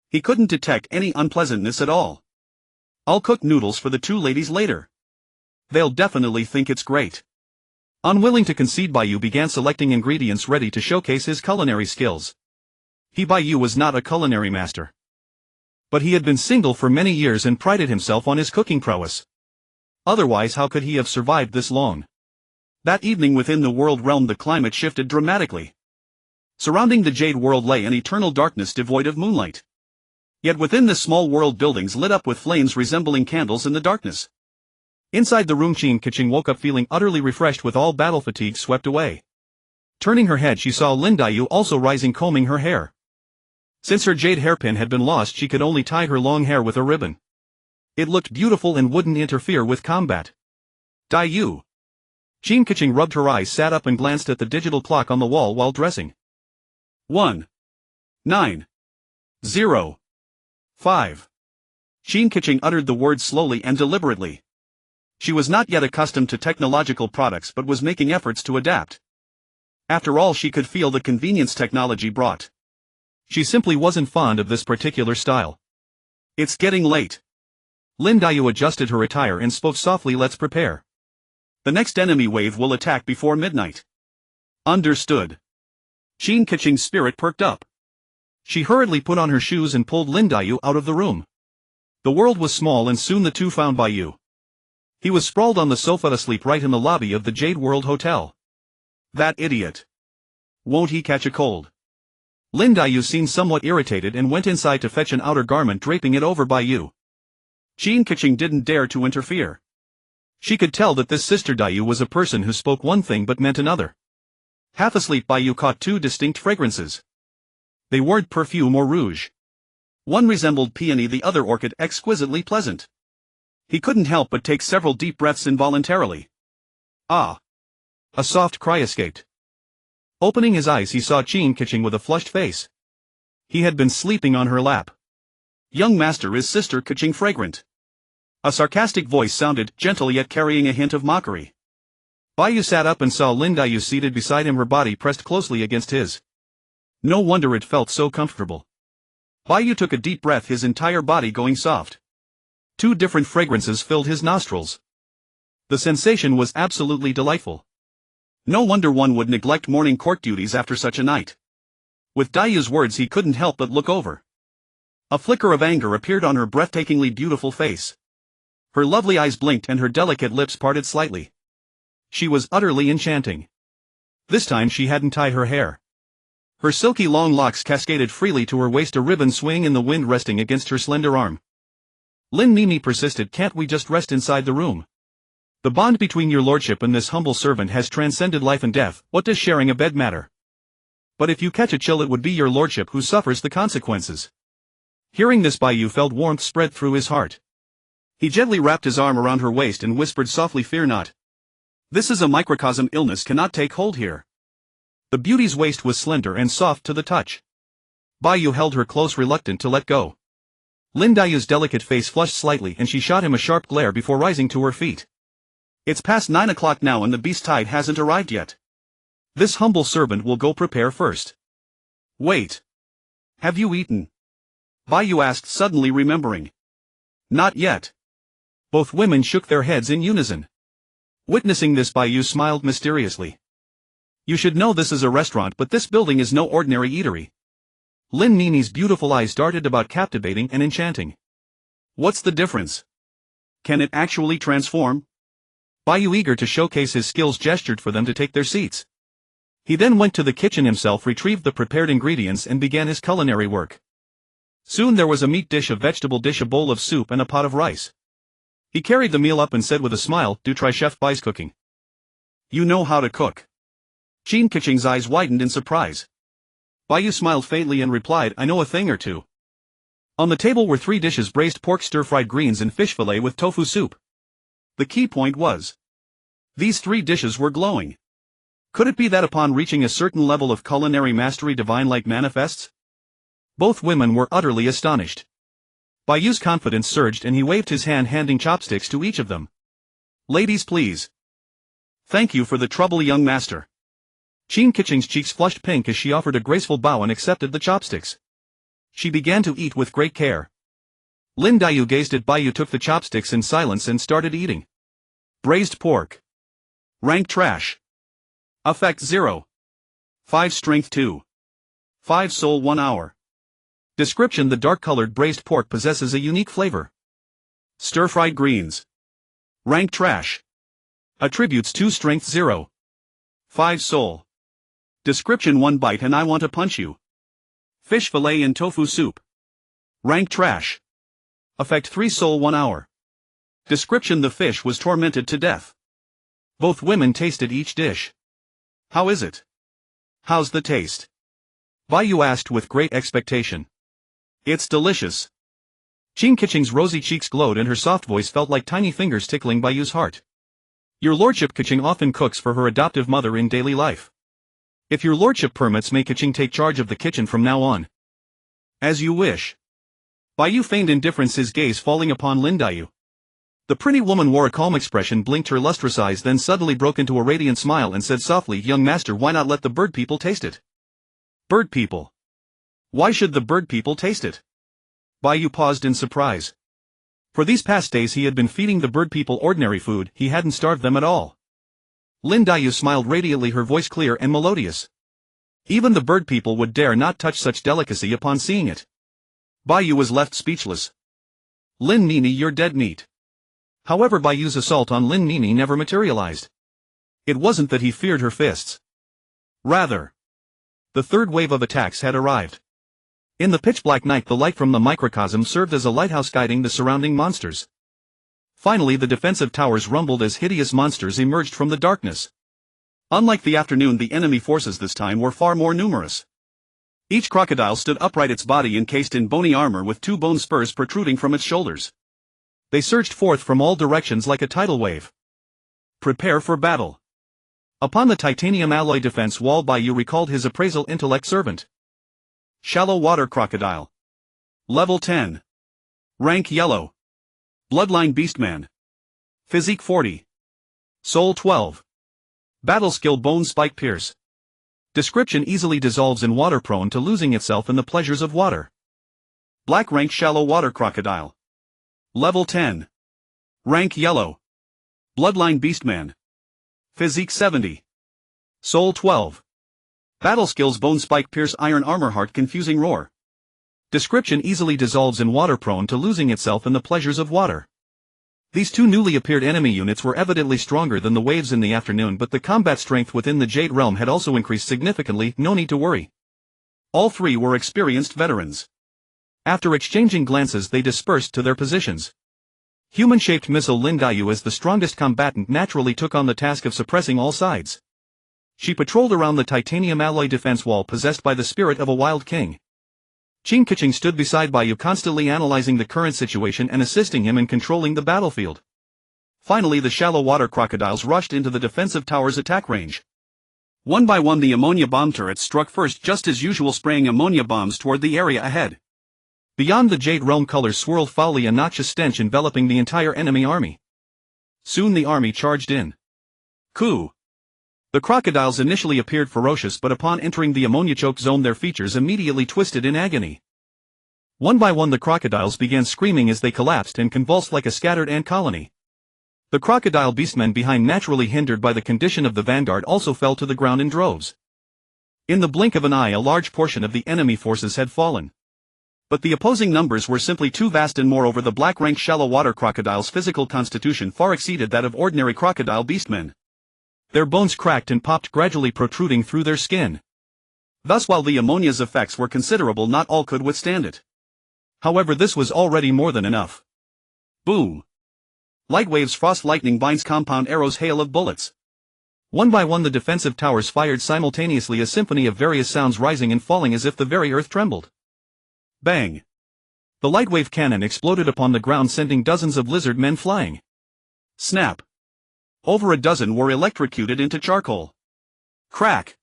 He couldn't detect any unpleasantness at all. I'll cook noodles for the 2 ladies later. They'll definitely think it's great. Unwilling to concede, Bai Yu began selecting ingredients ready to showcase his culinary skills. Bai Yu was not a culinary master. But he had been single for many years and prided himself on his cooking prowess. Otherwise, how could he have survived this long? That evening within the world realm the climate shifted dramatically. Surrounding the Jade World lay an eternal darkness devoid of moonlight. Yet within this small world, buildings lit up with flames resembling candles in the darkness. Inside the room, Tianqing woke up feeling utterly refreshed, with all battle fatigue swept away. Turning her head she saw Lin Yu also rising, combing her hair. Since her jade hairpin had been lost, she could only tie her long hair with a ribbon. It looked beautiful and wouldn't interfere with combat. Yu. Tianqing rubbed her eyes, sat up and glanced at the digital clock on the wall while dressing. 1. 9. 0. 5. Tianqing uttered the words slowly and deliberately. She was not yet accustomed to technological products but was making efforts to adapt. After all, she could feel the convenience technology brought. She simply wasn't fond of this particular style. It's getting late. Lin Daiyu adjusted her attire and spoke softly. Let's prepare. The next enemy wave will attack before midnight. Understood. Tianqing's spirit perked up. She hurriedly put on her shoes and pulled Lin Daiyu out of the room. The world was small and soon the two found Bai Yu. He was sprawled on the sofa asleep right in the lobby of the Jade World Hotel. That idiot. Won't he catch a cold? Lin Daiyu seemed somewhat irritated and went inside to fetch an outer garment draping it over Bai Yu. Tianqing didn't dare to interfere. She could tell that this sister Daiyu was a person who spoke one thing but meant another. Half asleep, Bai Yu caught two distinct fragrances. They weren't perfume or rouge. One resembled peony, the other orchid, exquisitely pleasant. He couldn't help but take several deep breaths involuntarily. Ah! A soft cry escaped. Opening his eyes, he saw Tianqing with a flushed face. He had been sleeping on her lap. Young master, is Sister Qing fragrant? A sarcastic voice sounded, gentle yet carrying a hint of mockery. Bai Yu sat up and saw Lin Daiyu seated beside him, her body pressed closely against his. No wonder it felt so comfortable. Bai Yu took a deep breath, his entire body going soft. Two different fragrances filled his nostrils. The sensation was absolutely delightful. No wonder one would neglect morning court duties after such a night. With Daiyu's words, he couldn't help but look over. A flicker of anger appeared on her breathtakingly beautiful face. Her lovely eyes blinked and her delicate lips parted slightly. She was utterly enchanting. This time she hadn't tied her hair. Her silky long locks cascaded freely to her waist, a ribbon swaying in the wind resting against her slender arm. Lin Mimi persisted, can't we just rest inside the room? The bond between your lordship and this humble servant has transcended life and death, what does sharing a bed matter? But if you catch a chill, it would be your lordship who suffers the consequences. Hearing this, Bai Yu felt warmth spread through his heart. He gently wrapped his arm around her waist and whispered softly, fear not. This is a microcosm, illness cannot take hold here. The beauty's waist was slender and soft to the touch. Bai Yu held her close, reluctant to let go. Lin Daiyu's delicate face flushed slightly and she shot him a sharp glare before rising to her feet. It's past 9 o'clock now and the beast tide hasn't arrived yet. This humble servant will go prepare first. Wait. Have you eaten? Bai Yu asked, suddenly remembering. Not yet. Both women shook their heads in unison. Witnessing this, Bai Yu smiled mysteriously. You should know this is a restaurant, but this building is no ordinary eatery. Lin Mimi's beautiful eyes darted about, captivating and enchanting. What's the difference? Can it actually transform? Bai Yu, eager to showcase his skills, gestured for them to take their seats. He then went to the kitchen himself, retrieved the prepared ingredients and began his culinary work. Soon there was a meat dish, a vegetable dish, a bowl of soup and a pot of rice. He carried the meal up and said with a smile, do try Chef Bai's cooking. You know how to cook. Tianqing's eyes widened in surprise. Bai Yu smiled faintly and replied, I know a thing or two. On the table were 3 dishes: braised pork, stir-fried greens and fish fillet with tofu soup. The key point was, these 3 dishes were glowing. Could it be that upon reaching a certain level of culinary mastery, divine light manifests? Both women were utterly astonished. Bai Yu's confidence surged and he waved his hand, handing chopsticks to each of them. Ladies, please. Thank you for the trouble, young master. Tianqing's cheeks flushed pink as she offered a graceful bow and accepted the chopsticks. She began to eat with great care. Lin Daiyu gazed at Bai Yu, took the chopsticks in silence and started eating. Braised pork. Rank trash. Effect 0. 5 strength 2. 5 soul 1 hour. Description: the dark-colored braised pork possesses a unique flavor. Stir-fried greens. Rank trash. Attributes: 2 strength 0. 5 soul. Description: 1 bite and I want to punch you. Fish fillet and tofu soup. Rank trash. Effect: 3 soul 1 hour. Description: the fish was tormented to death. Both women tasted each dish. How is it? How's the taste? Bai Yu asked with great expectation. It's delicious. Tianqing's rosy cheeks glowed and her soft voice felt like tiny fingers tickling Bai Yu's heart. Your lordship Qing often cooks for her adoptive mother in daily life. If your lordship permits, may Keqing take charge of the kitchen from now on. As you wish. Bai Yu feigned indifference, his gaze falling upon Lin Daiyu. The pretty woman wore a calm expression, blinked her lustrous eyes, then suddenly broke into a radiant smile and said softly, "Young master, why not let the bird people taste it?" Bird people? Why should the bird people taste it? Bai Yu paused in surprise. For these past days he had been feeding the bird people ordinary food, he hadn't starved them at all. Lin Daiyu smiled radiantly, her voice clear and melodious. Even the bird people would dare not touch such delicacy upon seeing it. Bai Yu was left speechless. Lin Nini, you're dead meat. However, Bai Yu's assault on Lin Nini never materialized. It wasn't that he feared her fists. Rather, the third wave of attacks had arrived. In the pitch-black night, the light from the microcosm served as a lighthouse guiding the surrounding monsters. Finally, the defensive towers rumbled as hideous monsters emerged from the darkness. Unlike the afternoon, the enemy forces this time were far more numerous. Each crocodile stood upright, its body encased in bony armor with 2 bone spurs protruding from its shoulders. They surged forth from all directions like a tidal wave. Prepare for battle. Upon the titanium alloy defense wall, Bai Yu recalled his appraisal intellect servant. Shallow water crocodile. Level 10. Rank yellow. Bloodline beastman. Physique 40. Soul 12. Battle skill bone spike pierce. Description: easily dissolves in water, prone to losing itself in the pleasures of water. Black rank shallow water crocodile. Level 10. Rank yellow. Bloodline beastman. Physique 70. Soul 12. Battle skills bone spike pierce iron armor heart confusing roar. Description: easily dissolves in water, prone to losing itself in the pleasures of water. These 2 newly appeared enemy units were evidently stronger than the waves in the afternoon, but the combat strength within the Jade Realm had also increased significantly, no need to worry. All 3 were experienced veterans. After exchanging glances, they dispersed to their positions. Human-shaped missile Lin Daiyu, as the strongest combatant, naturally took on the task of suppressing all sides. She patrolled around the titanium alloy defense wall possessed by the spirit of a wild king. Qin Keqing stood beside Bai Yu, constantly analyzing the current situation and assisting him in controlling the battlefield. Finally, the shallow water crocodiles rushed into the defensive tower's attack range. One by one, the ammonia bomb turrets struck first, just as usual, spraying ammonia bombs toward the area ahead. Beyond, the Jade Realm colors swirled foully, a noxious stench enveloping the entire enemy army. Soon the army charged in. Coup! The crocodiles initially appeared ferocious, but upon entering the ammonia choke zone their features immediately twisted in agony. One by one the crocodiles began screaming as they collapsed and convulsed like a scattered ant colony. The crocodile beastmen behind, naturally hindered by the condition of the vanguard, also fell to the ground in droves. In the blink of an eye, a large portion of the enemy forces had fallen. But the opposing numbers were simply too vast, and moreover the black-rank shallow water crocodiles' physical constitution far exceeded that of ordinary crocodile beastmen. Their bones cracked and popped, gradually protruding through their skin. Thus, while the ammonia's effects were considerable, not all could withstand it. However, this was already more than enough. Boom! Light waves, frost lightning, binds, compound arrows, hail of bullets. One by one the defensive towers fired simultaneously, a symphony of various sounds rising and falling as if the very earth trembled. Bang! The lightwave cannon exploded upon the ground, sending dozens of lizard men flying. Snap! Over a dozen were electrocuted into charcoal. Crack!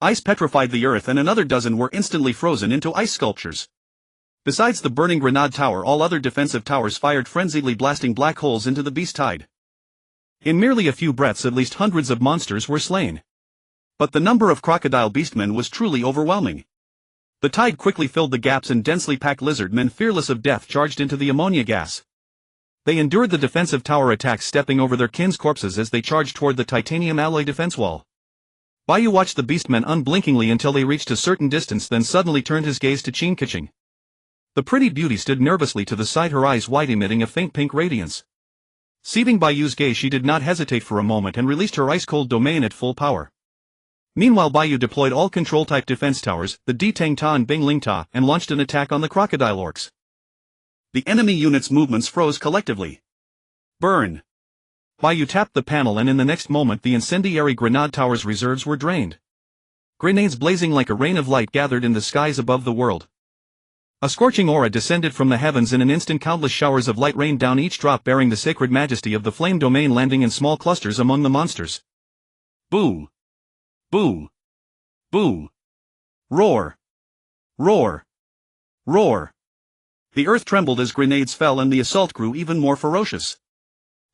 Ice petrified the earth, and another dozen were instantly frozen into ice sculptures. Besides the burning grenade tower, all other defensive towers fired frenziedly, blasting black holes into the beast tide. In merely a few breaths, at least hundreds of monsters were slain. But the number of crocodile beastmen was truly overwhelming. The tide quickly filled the gaps, and densely packed lizard men, fearless of death, charged into the ammonia gas. They endured the defensive tower attacks, stepping over their kin's corpses as they charged toward the titanium alloy defense wall. Bai Yu watched the beastmen unblinkingly until they reached a certain distance, then suddenly turned his gaze to Qin Keqing. The pretty beauty stood nervously to the side, her eyes wide, emitting a faint pink radiance. Seeing Bai Yu's gaze, she did not hesitate for a moment and released her ice-cold domain at full power. Meanwhile, Bai Yu deployed all control-type defense towers, the Di Tang Ta and Bing Ling Ta, and launched an attack on the crocodile orcs. The enemy unit's movements froze collectively. Burn! Bai Yu tapped the panel, and in the next moment the incendiary grenade tower's reserves were drained. Grenades blazing like a rain of light gathered in the skies above the world. A scorching aura descended from the heavens in an instant. Countless showers of light rained down, each drop bearing the sacred majesty of the flame domain, landing in small clusters among the monsters. Boom! Boom! Boo! Roar! Roar! Roar! The earth trembled as grenades fell and the assault grew even more ferocious.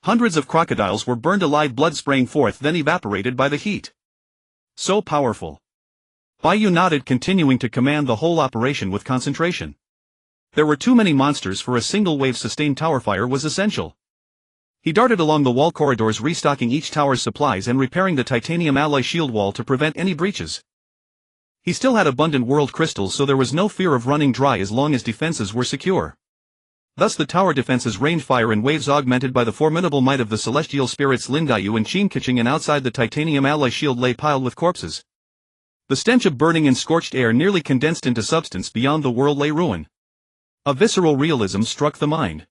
Hundreds of crocodiles were burned alive, blood spraying forth, then evaporated by the heat. So powerful. Bai Yu nodded, continuing to command the whole operation with concentration. There were too many monsters for a single wave. Sustained tower fire was essential. He darted along the wall corridors, restocking each tower's supplies and repairing the titanium alloy shield wall to prevent any breaches. He still had abundant world crystals, so there was no fear of running dry as long as defenses were secure. Thus the tower defenses rained fire in waves, augmented by the formidable might of the celestial spirits Lin Yu and Tianqing, and outside the titanium alloy shield lay piled with corpses. The stench of burning and scorched air nearly condensed into substance. Beyond the world lay ruin. A visceral realism struck the mind.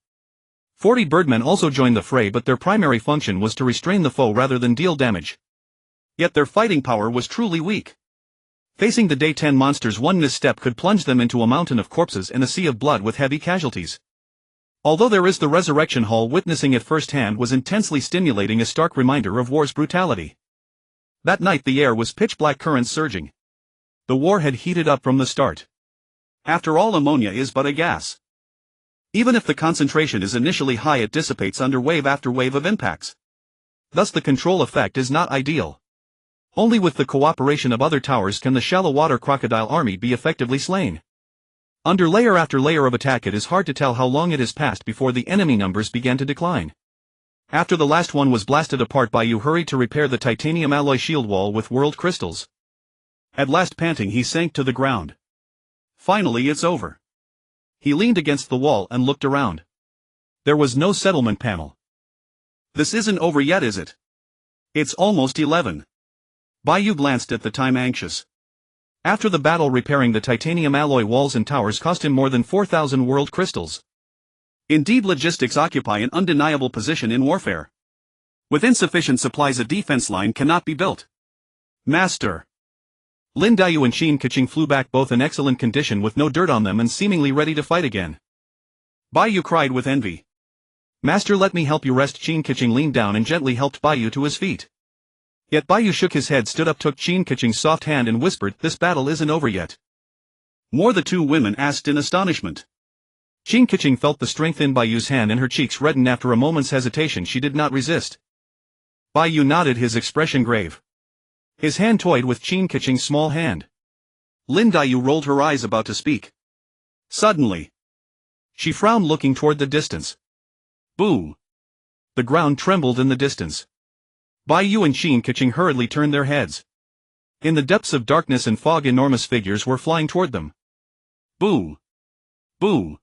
40 birdmen also joined the fray, but their primary function was to restrain the foe rather than deal damage. Yet their fighting power was truly weak. Facing the day 10 monsters, one misstep could plunge them into a mountain of corpses and a sea of blood with heavy casualties. Although there is the resurrection hall, witnessing it firsthand was intensely stimulating, a stark reminder of war's brutality. That night the air was pitch black, currents surging. The war had heated up from the start. After all, ammonia is but a gas. Even if the concentration is initially high, it dissipates under wave after wave of impacts. Thus the control effect is not ideal. Only with the cooperation of other towers can the shallow water crocodile army be effectively slain. Under layer after layer of attack, it is hard to tell how long it has passed before the enemy numbers began to decline. After the last one was blasted apart, Bai Yu hurried to repair the titanium alloy shield wall with world crystals. At last, panting, he sank to the ground. Finally, it's over. He leaned against the wall and looked around. There was no settlement panel. This isn't over yet, is it? It's almost 11. Bai Yu glanced at the time, anxious. After the battle, repairing the titanium alloy walls and towers cost him more than 4,000 world crystals. Indeed, logistics occupy an undeniable position in warfare. With insufficient supplies, a defense line cannot be built. Master! Lin Yu and Tianqing flew back, both in excellent condition with no dirt on them and seemingly ready to fight again. Bai Yu cried with envy. Master, let me help you rest. Tianqing leaned down and gently helped Bai Yu to his feet. Yet Bai Yu shook his head, stood up, took Tianqing's soft hand and whispered, "This battle isn't over yet." More, the two women asked in astonishment. Tianqing felt the strength in Bai Yu's hand and her cheeks reddened. After a moment's hesitation, she did not resist. Bai Yu nodded, his expression grave. His hand toyed with Tianqing's small hand. Lin Yu rolled her eyes, about to speak. Suddenly, she frowned, looking toward the distance. Boo! The ground trembled in the distance. Bai Yu and Tianqing hurriedly turned their heads. In the depths of darkness and fog, enormous figures were flying toward them. Boo! Boo!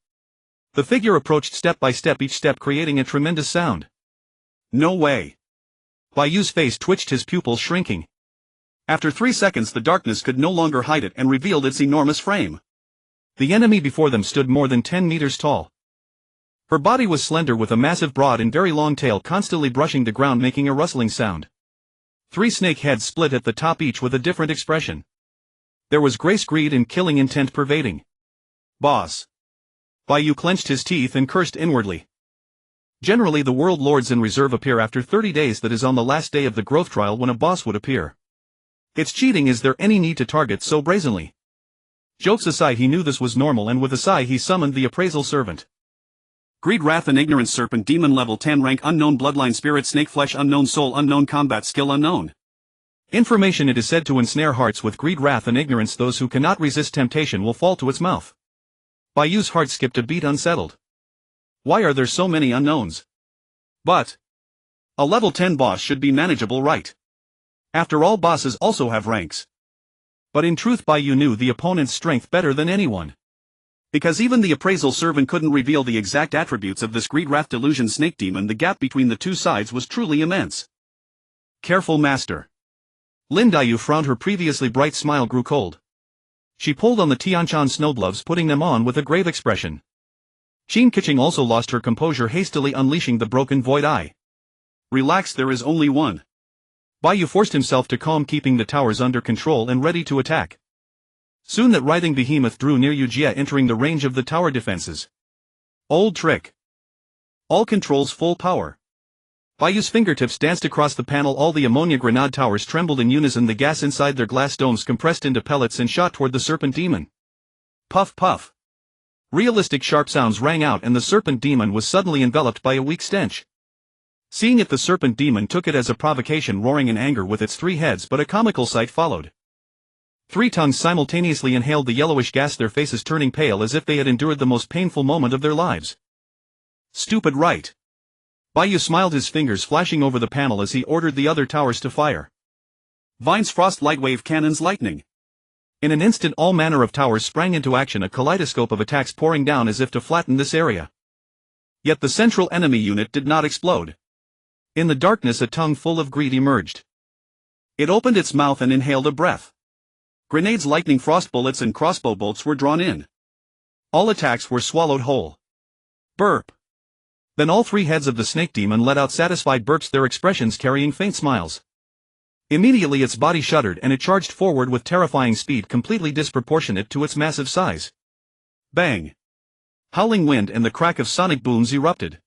The figure approached step by step, each step creating a tremendous sound. No way! Bai Yu's face twitched, his pupils shrinking. After 3 seconds, the darkness could no longer hide it and revealed its enormous frame. The enemy before them stood more than 10 meters tall. Her body was slender, with a massive, broad and very long tail constantly brushing the ground, making a rustling sound. 3 snake heads split at the top, each with a different expression. There was grace, greed and killing intent pervading. Boss! Bai Yu clenched his teeth and cursed inwardly. Generally the world lords in reserve appear after 30 days, that is on the last day of the growth trial, when a boss would appear. It's cheating. Is there any need to target so brazenly? Jokes aside, he knew this was normal, and with a sigh he summoned the appraisal servant. Greed, wrath and ignorance, serpent, demon, level 10, rank unknown, bloodline, spirit, snake flesh unknown, soul unknown, combat skill unknown. Information: it is said to ensnare hearts with greed, wrath and ignorance. Those who cannot resist temptation will fall to its mouth. Bai Yu's heart skipped a beat, unsettled. Why are there so many unknowns? But a level 10 boss should be manageable, right? After all, bosses also have ranks. But in truth, Bai Yu knew the opponent's strength better than anyone. Because even the appraisal servant couldn't reveal the exact attributes of this greed, wrath, delusion snake demon, the gap between the two sides was truly immense. Careful, master. Lin Yu frowned, her previously bright smile grew cold. She pulled on the Tianqing snow gloves, putting them on with a grave expression. Tianqing also lost her composure, hastily unleashing the broken void eye. Relax, there is only one. Bai Yu forced himself to calm, keeping the towers under control and ready to attack. Soon that writhing behemoth drew near Yujia, entering the range of the tower defenses. Old trick. All controls full power. Bai Yu's fingertips danced across the panel. All the ammonia grenade towers trembled in unison. The gas inside their glass domes compressed into pellets and shot toward the serpent demon. Puff puff. Realistic sharp sounds rang out and the serpent demon was suddenly enveloped by a weak stench. Seeing it, the serpent demon took it as a provocation, roaring in anger with its 3 heads, but a comical sight followed. 3 tongues simultaneously inhaled the yellowish gas, their faces turning pale as if they had endured the most painful moment of their lives. Stupid right. Bai Yu smiled, his fingers flashing over the panel as he ordered the other towers to fire. Vine's frost lightwave cannons lightning. In an instant all manner of towers sprang into action, a kaleidoscope of attacks pouring down as if to flatten this area. Yet the central enemy unit did not explode. In the darkness a tongue full of greed emerged. It opened its mouth and inhaled a breath. Grenades, lightning, frost bullets and crossbow bolts were drawn in. All attacks were swallowed whole. Burp. Then all 3 heads of the snake demon let out satisfied burps, their expressions carrying faint smiles. Immediately its body shuddered and it charged forward with terrifying speed completely disproportionate to its massive size. Bang! Howling wind and the crack of sonic booms erupted.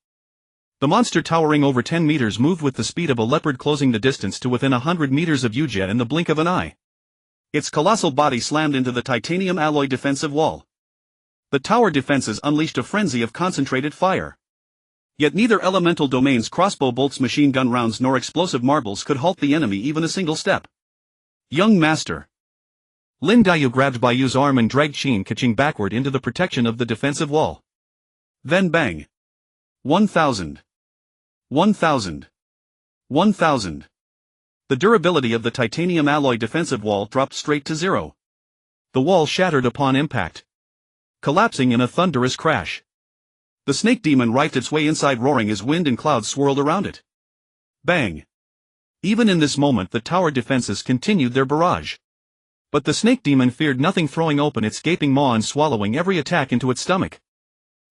The monster, towering over 10 meters, moved with the speed of a leopard, closing the distance to within 100 meters of Yuja in the blink of an eye. Its colossal body slammed into the titanium alloy defensive wall. The tower defenses unleashed a frenzy of concentrated fire. Yet neither elemental domains, crossbow bolts, machine gun rounds nor explosive marbles could halt the enemy even a single step. Young master. Lin Daiyu grabbed Bai Yu's arm and dragged Tianqing backward into the protection of the defensive wall. Then bang. 1,000. 1,000. 1,000. The durability of the titanium alloy defensive wall dropped straight to 0. The wall shattered upon impact, collapsing in a thunderous crash. The snake demon writhed its way inside, roaring as wind and clouds swirled around it. Bang! Even in this moment the tower defenses continued their barrage. But the snake demon feared nothing, throwing open its gaping maw and swallowing every attack into its stomach.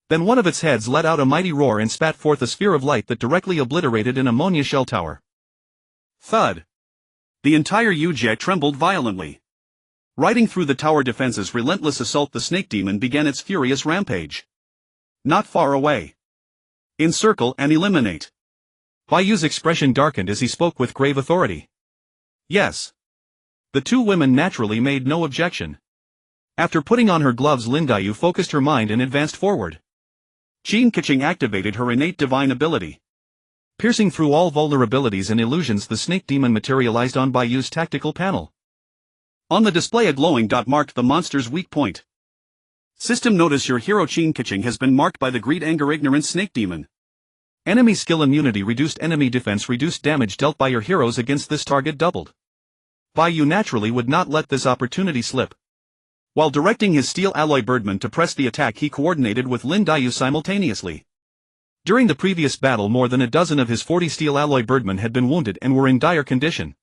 Then one of its heads let out a mighty roar and spat forth a sphere of light that directly obliterated an ammonia shell tower. Thud! The entire Yuja trembled violently. Riding through the tower defense's relentless assault, the snake demon began its furious rampage. Not far away. Encircle and eliminate. Bai Yu's expression darkened as he spoke with grave authority. Yes. The 2 women naturally made no objection. After putting on her gloves, Lin Daiyu focused her mind and advanced forward. Tianqing activated her innate divine ability. Piercing through all vulnerabilities and illusions, the snake demon materialized on Bai Yu's tactical panel. On the display a glowing dot marked the monster's weak point. System notice: your hero Tianqing has been marked by the greed, anger, ignorance snake demon. Enemy skill immunity reduced, enemy defense reduced, damage dealt by your heroes against this target doubled. Bai Yu naturally would not let this opportunity slip. While directing his steel alloy birdman to press the attack, he coordinated with Lin Daiyu simultaneously. During the previous battle more than a dozen of his 40 steel alloy birdmen had been wounded and were in dire condition.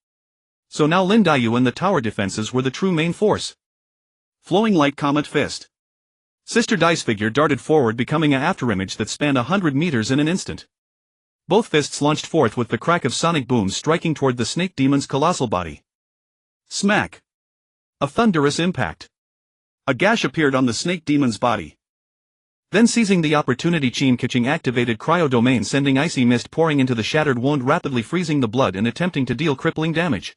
So now Lin Daiyu and the tower defenses were the true main force. Flowing light comet fist. Sister Dai's figure darted forward, becoming an afterimage that spanned 100 meters in an instant. Both fists launched forth with the crack of sonic booms, striking toward the snake demon's colossal body. Smack! A thunderous impact. A gash appeared on the snake demon's body. Then, seizing the opportunity, Tianqing activated cryo domain, sending icy mist pouring into the shattered wound, rapidly freezing the blood and attempting to deal crippling damage.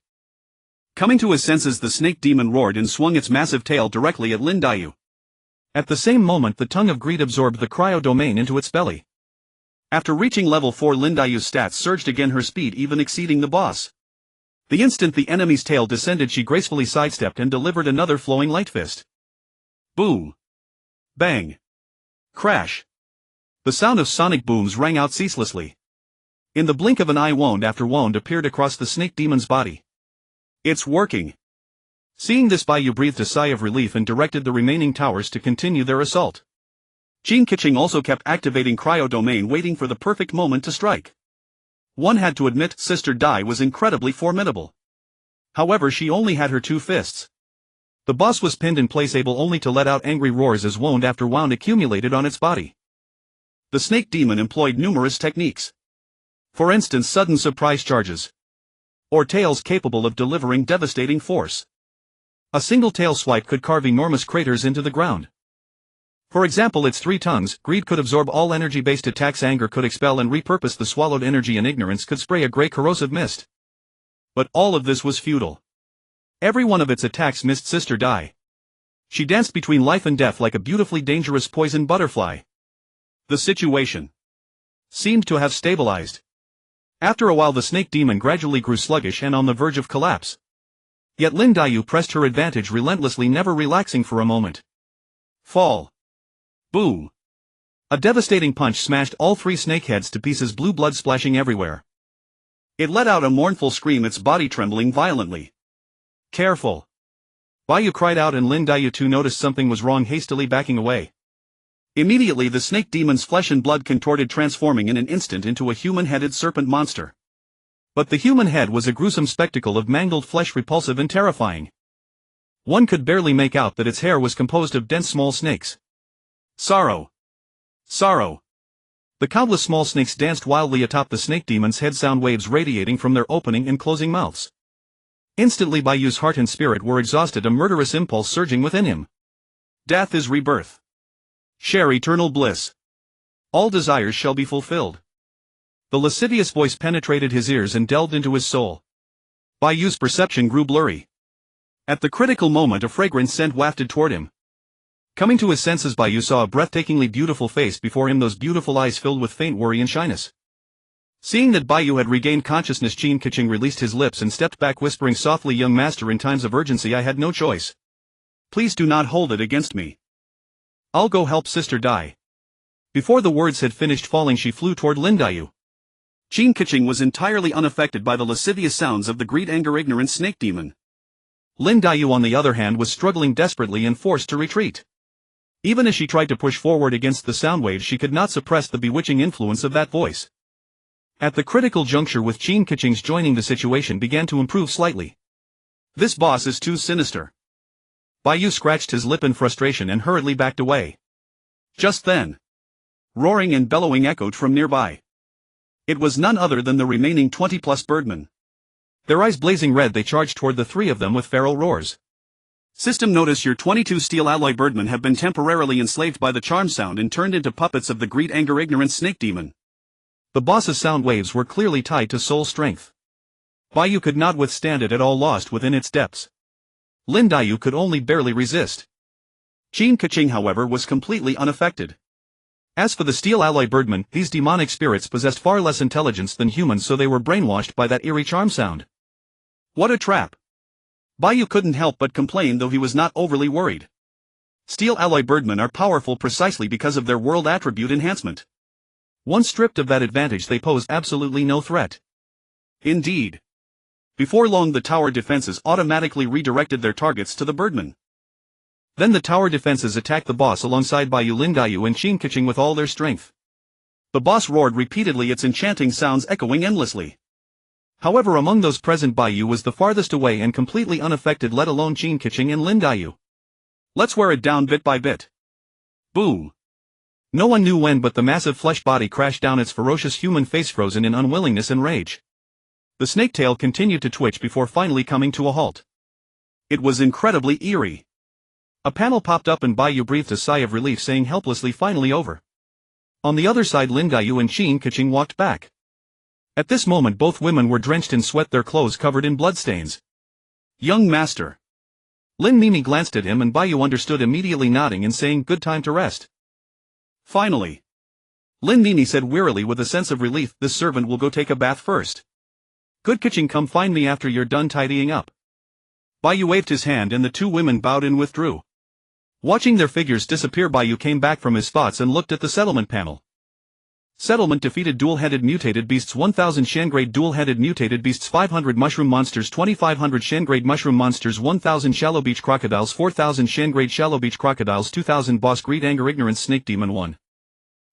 Coming to his senses, the snake demon roared and swung its massive tail directly at Lin Daiyu. At the same moment, the tongue of greed absorbed the cryo domain into its belly. After reaching level 4, Lin Daiyu's stats surged again, her speed even exceeding the boss. The instant the enemy's tail descended, she gracefully sidestepped and delivered another flowing light fist. Boom! Bang! Crash! The sound of sonic booms rang out ceaselessly. In the blink of an eye, wound after wound appeared across the snake demon's body. It's working! Seeing this, Bai Yu breathed a sigh of relief and directed the remaining towers to continue their assault. Tianqing also kept activating cryo domain, waiting for the perfect moment to strike. One had to admit, Sister Dai was incredibly formidable. However, she only had her 2 fists. The boss was pinned in place, able only to let out angry roars as wound after wound accumulated on its body. The snake demon employed numerous techniques. For instance, sudden surprise charges. Or tails capable of delivering devastating force. A single tail swipe could carve enormous craters into the ground. For example, its 3 tongues, greed could absorb all energy-based attacks, anger could expel and repurpose the swallowed energy, and ignorance could spray a grey corrosive mist. But all of this was futile. Every one of its attacks missed Sister Dai. She danced between life and death like a beautifully dangerous poison butterfly. The situation seemed to have stabilized. After a while the snake demon gradually grew sluggish and on the verge of collapse. Yet Lin Daiyu pressed her advantage relentlessly, never relaxing for a moment. Fall. Boom. A devastating punch smashed all 3 snakeheads to pieces, blue blood splashing everywhere. It let out a mournful scream, its body trembling violently. Careful. Bai Yu cried out, and Lin Daiyu too noticed something was wrong, hastily backing away. Immediately the snake demon's flesh and blood contorted, transforming in an instant into a human-headed serpent monster. But the human head was a gruesome spectacle of mangled flesh, repulsive and terrifying. One could barely make out that its hair was composed of dense small snakes. Sorrow. Sorrow. The countless small snakes danced wildly atop the snake demon's head, sound waves radiating from their opening and closing mouths. Instantly Bai Yu's heart and spirit were exhausted, a murderous impulse surging within him. Death is rebirth. Share eternal bliss. All desires shall be fulfilled. The lascivious voice penetrated his ears and delved into his soul. Bai Yu's perception grew blurry. At the critical moment a fragrant scent wafted toward him. Coming to his senses, Bai Yu saw a breathtakingly beautiful face before him, those beautiful eyes filled with faint worry and shyness. Seeing that Bai Yu had regained consciousness, Qin Keqing released his lips and stepped back, whispering softly, "Young master, in times of urgency I had no choice. Please do not hold it against me. I'll go help Sister Dai." Before the words had finished falling, she flew toward Lin Daiyu. Qin Keqing was entirely unaffected by the lascivious sounds of the greed, anger, ignorance snake demon. Lin Daiyu on the other hand was struggling desperately and forced to retreat. Even as she tried to push forward against the sound waves, she could not suppress the bewitching influence of that voice. At the critical juncture, with Qin Keqing's joining, the situation began to improve slightly. This boss is too sinister. Bai Yu scratched his lip in frustration and hurriedly backed away. Just then, roaring and bellowing echoed from nearby. It was none other than the remaining 20+ birdmen. Their eyes blazing red, they charged toward the 3 of them with feral roars. System notice: your 22 steel alloy birdmen have been temporarily enslaved by the charm sound and turned into puppets of the greed, anger, ignorance snake demon. The boss's sound waves were clearly tied to soul strength. Bai Yu could not withstand it at all, lost within its depths. Lin Daiyu could only barely resist. Qin Keqing, however, was completely unaffected. As for the steel alloy birdmen, these demonic spirits possessed far less intelligence than humans, so they were brainwashed by that eerie charm sound. What a trap! Bai Yu couldn't help but complain, though he was not overly worried. Steel alloy birdmen are powerful precisely because of their world attribute enhancement. Once stripped of that advantage, they pose absolutely no threat. Indeed. Before long the tower defenses automatically redirected their targets to the birdmen. Then the tower defenses attacked the boss alongside Bai Yu, Lin Daiyu and Qin Keqing with all their strength. The boss roared repeatedly, its enchanting sounds echoing endlessly. However, among those present, Bai Yu was the farthest away and completely unaffected, let alone Qin Keqing and Lin Daiyu. Let's wear it down bit by bit. Boom. No one knew when, but the massive flesh body crashed down, its ferocious human face frozen in unwillingness and rage. The snake tail continued to twitch before finally coming to a halt. It was incredibly eerie. A panel popped up and Bai Yu breathed a sigh of relief, saying helplessly, "Finally over." On the other side, Lin Daiyu and Qin Keqing walked back. At this moment both women were drenched in sweat, their clothes covered in bloodstains. "Young master." Lin Mimi glanced at him and Bai Yu understood, immediately nodding and saying, "Good time to rest." Finally. Lin Mimi said wearily with a sense of relief, "This servant will go take a bath first. Good Keqing, come find me after you're done tidying up." Bai Yu waved his hand and the 2 women bowed and withdrew. Watching their figures disappear, Bai Yu came back from his thoughts and looked at the settlement panel. Settlement defeated dual-headed mutated beasts 1000 Shan-grade dual-headed mutated beasts 500 mushroom monsters 2500 Shan-grade mushroom monsters 1000 shallow beach crocodiles 4000 Shan-grade shallow beach crocodiles 2000 boss greed anger ignorance snake demon 1.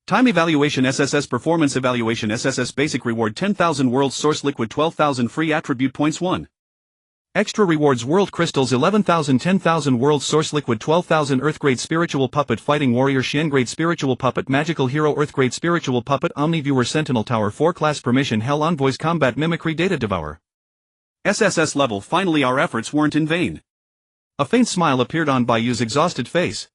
Time evaluation SSS performance evaluation SSS basic reward 10,000 world source liquid 12,000 free attribute points 1. Extra rewards world crystals 11,000 10,000 world source liquid 12,000 earthgrade spiritual puppet fighting warrior Shan-grade spiritual puppet magical hero earthgrade spiritual puppet omniviewer sentinel tower 4 class permission hell envoys combat mimicry data devourer. SSS level. Finally, our efforts weren't in vain. A faint smile appeared on Bai Yu's exhausted face.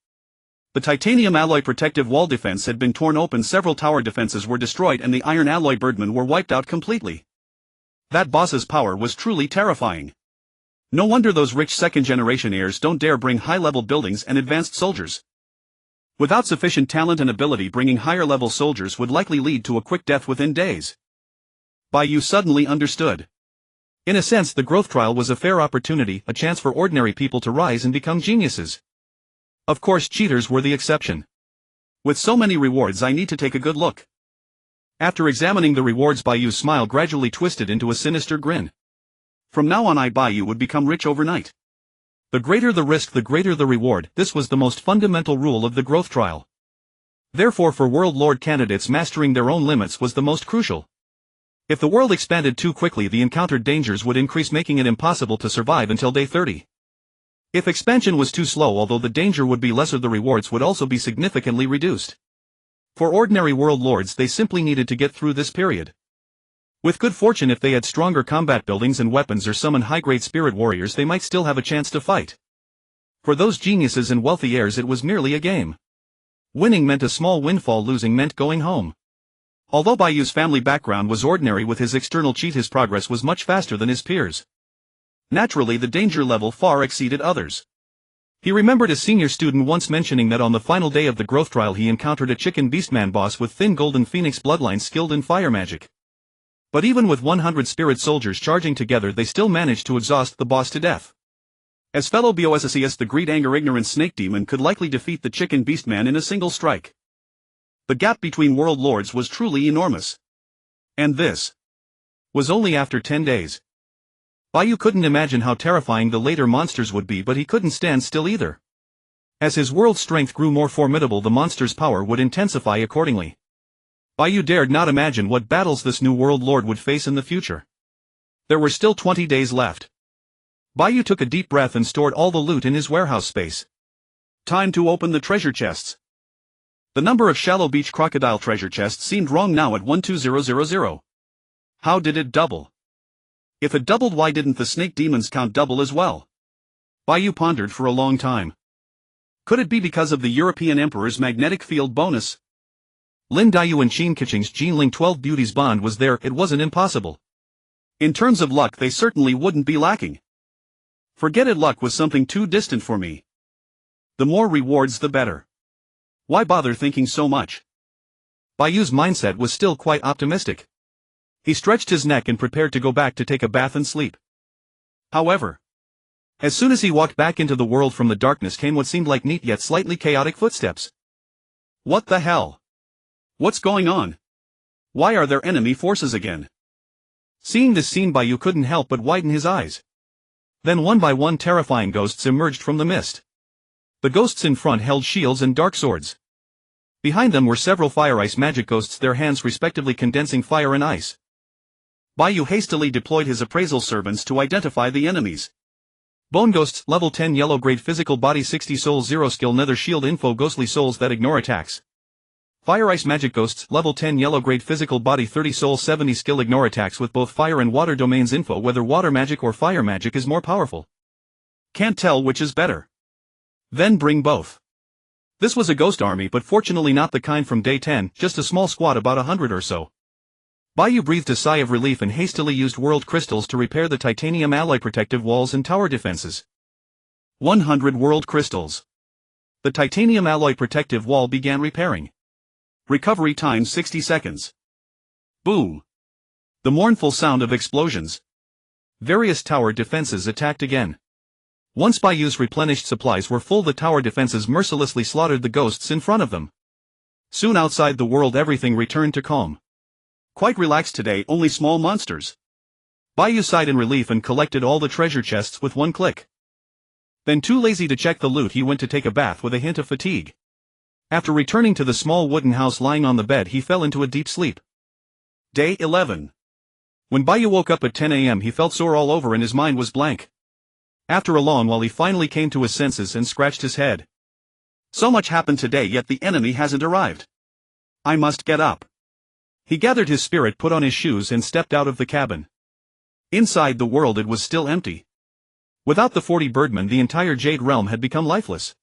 The titanium alloy protective wall defense had been torn open, several tower defenses were destroyed, and the iron alloy birdmen were wiped out completely. That boss's power was truly terrifying. No wonder those rich second-generation heirs don't dare bring high-level buildings and advanced soldiers. Without sufficient talent and ability, bringing higher-level soldiers would likely lead to a quick death within days. Bai Yu suddenly understood. In a sense, the growth trial was a fair opportunity, a chance for ordinary people to rise and become geniuses. Of course, cheaters were the exception. With so many rewards, I need to take a good look. After examining the rewards, Bai Yu's smile gradually twisted into a sinister grin. From now on, Bai Yu would become rich overnight. The greater the risk, the greater the reward. This was the most fundamental rule of the growth trial. Therefore, for World Lord candidates, mastering their own limits was the most crucial. If the world expanded too quickly, the encountered dangers would increase, making it impossible to survive until day 30. If expansion was too slow, although the danger would be lesser, the rewards would also be significantly reduced. For ordinary world lords, they simply needed to get through this period. With good fortune, if they had stronger combat buildings and weapons or summoned high-grade spirit warriors, they might still have a chance to fight. For those geniuses and wealthy heirs, it was merely a game. Winning meant a small windfall, losing meant going home. Although Bai Yu's family background was ordinary, with his external cheat his progress was much faster than his peers. Naturally, the danger level far exceeded others. He remembered a senior student once mentioning that on the final day of the growth trial he encountered a chicken beastman boss with thin golden phoenix bloodline skilled in fire magic. But even with 100 spirit soldiers charging together, they still managed to exhaust the boss to death. As fellow BOSSES, the greed, anger, ignorance snake demon could likely defeat the chicken beastman in a single strike. The gap between world lords was truly enormous. And this was only after 10 days. Bai Yu couldn't imagine how terrifying the later monsters would be, but he couldn't stand still either. As his world's strength grew more formidable, the monster's power would intensify accordingly. Bai Yu dared not imagine what battles this new world lord would face in the future. There were still 20 days left. Bai Yu took a deep breath and stored all the loot in his warehouse space. Time to open the treasure chests. The number of shallow beach crocodile treasure chests seemed wrong now at 12000. How did it double? If it doubled, why didn't the snake demons count double as well? Bai Yu pondered for a long time. Could it be because of the European Emperor's magnetic field bonus? Lin Daiyu and Qin Keqing's Jinling 12 Beauties bond was there, it wasn't impossible. In terms of luck, they certainly wouldn't be lacking. Forget it, luck was something too distant for me. The more rewards, the better. Why bother thinking so much? Bai Yu's mindset was still quite optimistic. He stretched his neck and prepared to go back to take a bath and sleep. However, as soon as he walked back into the world, from the darkness came what seemed like neat yet slightly chaotic footsteps. What the hell? What's going on? Why are there enemy forces again? Seeing this scene, Bai Yu couldn't help but widen his eyes. Then one by one terrifying ghosts emerged from the mist. The ghosts in front held shields and dark swords. Behind them were several fire ice magic ghosts, their hands respectively condensing fire and ice. Bai Yu hastily deployed his appraisal servants to identify the enemies. Bone ghosts, level 10 yellow grade physical body 60 souls 0 skill nether shield info ghostly souls that ignore attacks. Fire ice magic ghosts, level 10 yellow grade physical body 30 soul 70 skill ignore attacks with both fire and water domains info whether water magic or fire magic is more powerful. Can't tell which is better. Then bring both. This was a ghost army, but fortunately not the kind from day 10, just a small squad about 100 or so. Bai Yu breathed a sigh of relief and hastily used world crystals to repair the titanium alloy protective walls and tower defenses. 100 world crystals. The titanium alloy protective wall began repairing. Recovery time 60 seconds. Boom. The mournful sound of explosions. Various tower defenses attacked again. Once Bai Yu's replenished supplies were full, the tower defenses mercilessly slaughtered the ghosts in front of them. Soon outside the world everything returned to calm. Quite relaxed today, only small monsters. Bai Yu sighed in relief and collected all the treasure chests with one click. Then, too lazy to check the loot, he went to take a bath with a hint of fatigue. After returning to the small wooden house lying on the bed, he fell into a deep sleep. Day 11. When Bai Yu woke up at 10 a.m. he felt sore all over and his mind was blank. After a long while he finally came to his senses and scratched his head. So much happened today, yet the enemy hasn't arrived. I must get up. He gathered his spirit, put on his shoes and stepped out of the cabin. Inside the world it was still empty. Without the 40 birdmen, the entire Jade Realm had become lifeless.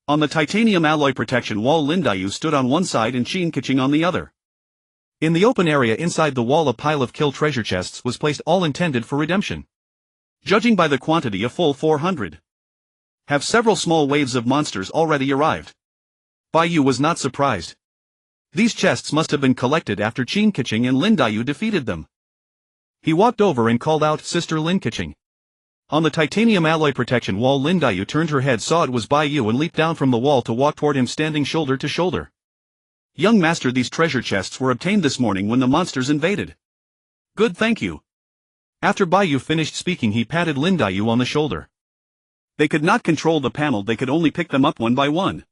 On the titanium alloy protection wall, Lin Yu stood on one side and Tianqing on the other. In the open area inside the wall, a pile of kill treasure chests was placed, all intended for redemption. Judging by the quantity, a full 400. Have several small waves of monsters already arrived? Bai Yu was not surprised. These chests must have been collected after Tianqing and Lin Yu defeated them. He walked over and called out, "Sister Linqing." On the titanium alloy protection wall, Lin Yu turned her head, saw it was Bai Yu, and leaped down from the wall to walk toward him, standing shoulder to shoulder. "Young master, these treasure chests were obtained this morning when the monsters invaded." "Good, thank you." After Bai Yu finished speaking, he patted Lin Yu on the shoulder. They could not control the panel, they could only pick them up one by one.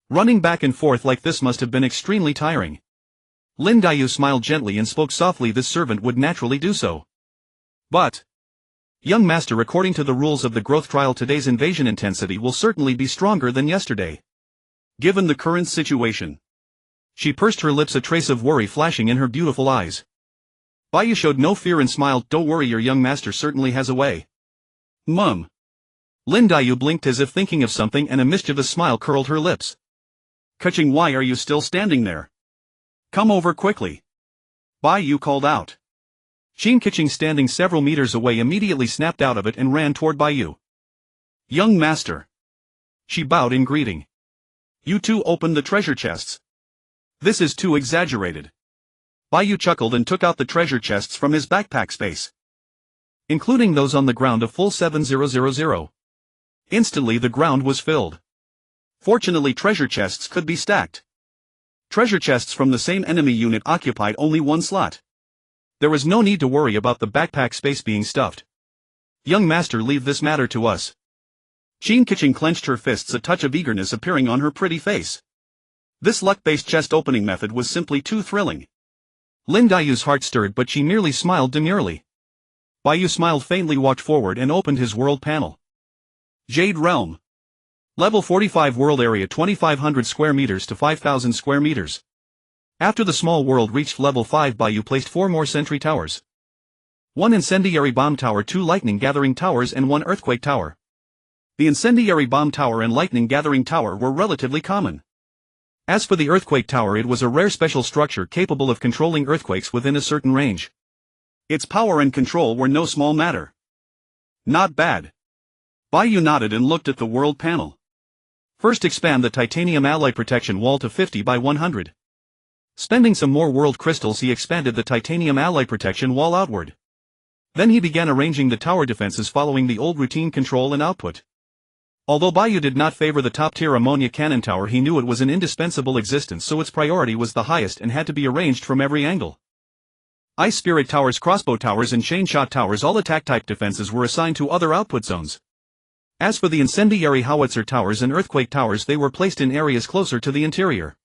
Running back and forth like this must have been extremely tiring. Lin Yu smiled gently and spoke softly. This servant would naturally do so. "But, young master, according to the rules of the growth trial, today's invasion intensity will certainly be stronger than yesterday. Given the current situation." She pursed her lips, a trace of worry flashing in her beautiful eyes. Bai Yu showed no fear and smiled. "Don't worry, your young master certainly has a way." "Mum." Lin Yu blinked as if thinking of something, and a mischievous smile curled her lips. "Kuching, why are you still standing there? Come over quickly." Bai Yu called out. Tianqing, standing several meters away, immediately snapped out of it and ran toward Bai Yu. "Young master." She bowed in greeting. "You too opened the treasure chests. This is too exaggerated." Bai Yu chuckled and took out the treasure chests from his backpack space, including those on the ground, a full 7,000. Instantly the ground was filled. Fortunately, treasure chests could be stacked. Treasure chests from the same enemy unit occupied only one slot. There was no need to worry about the backpack space being stuffed. "Young master, leave this matter to us." Tianqing clenched her fists, a touch of eagerness appearing on her pretty face. This luck-based chest opening method was simply too thrilling. Lin Yu's heart stirred, but she merely smiled demurely. Bai Yu smiled faintly, walked forward and opened his world panel. Jade Realm. Level 45, world area 2,500 square meters to 5,000 square meters. After the small world reached level 5, Bai Yu placed 4 more sentry towers. 1 incendiary bomb tower, 2 lightning gathering towers, and 1 earthquake tower. The incendiary bomb tower and lightning gathering tower were relatively common. As for the earthquake tower, it was a rare special structure capable of controlling earthquakes within a certain range. Its power and control were no small matter. Not bad. Bai Yu nodded and looked at the world panel. First, expand the titanium alloy protection wall to 50 by 100. Spending some more world crystals, he expanded the titanium alloy protection wall outward. Then he began arranging the tower defenses following the old routine control and output. Although Bai Yu did not favor the top-tier ammonia cannon tower, he knew it was an indispensable existence, so its priority was the highest and had to be arranged from every angle. Ice spirit towers, crossbow towers, and chain shot towers, all attack-type defenses, were assigned to other output zones. As for the incendiary howitzer towers and earthquake towers, they were placed in areas closer to the interior.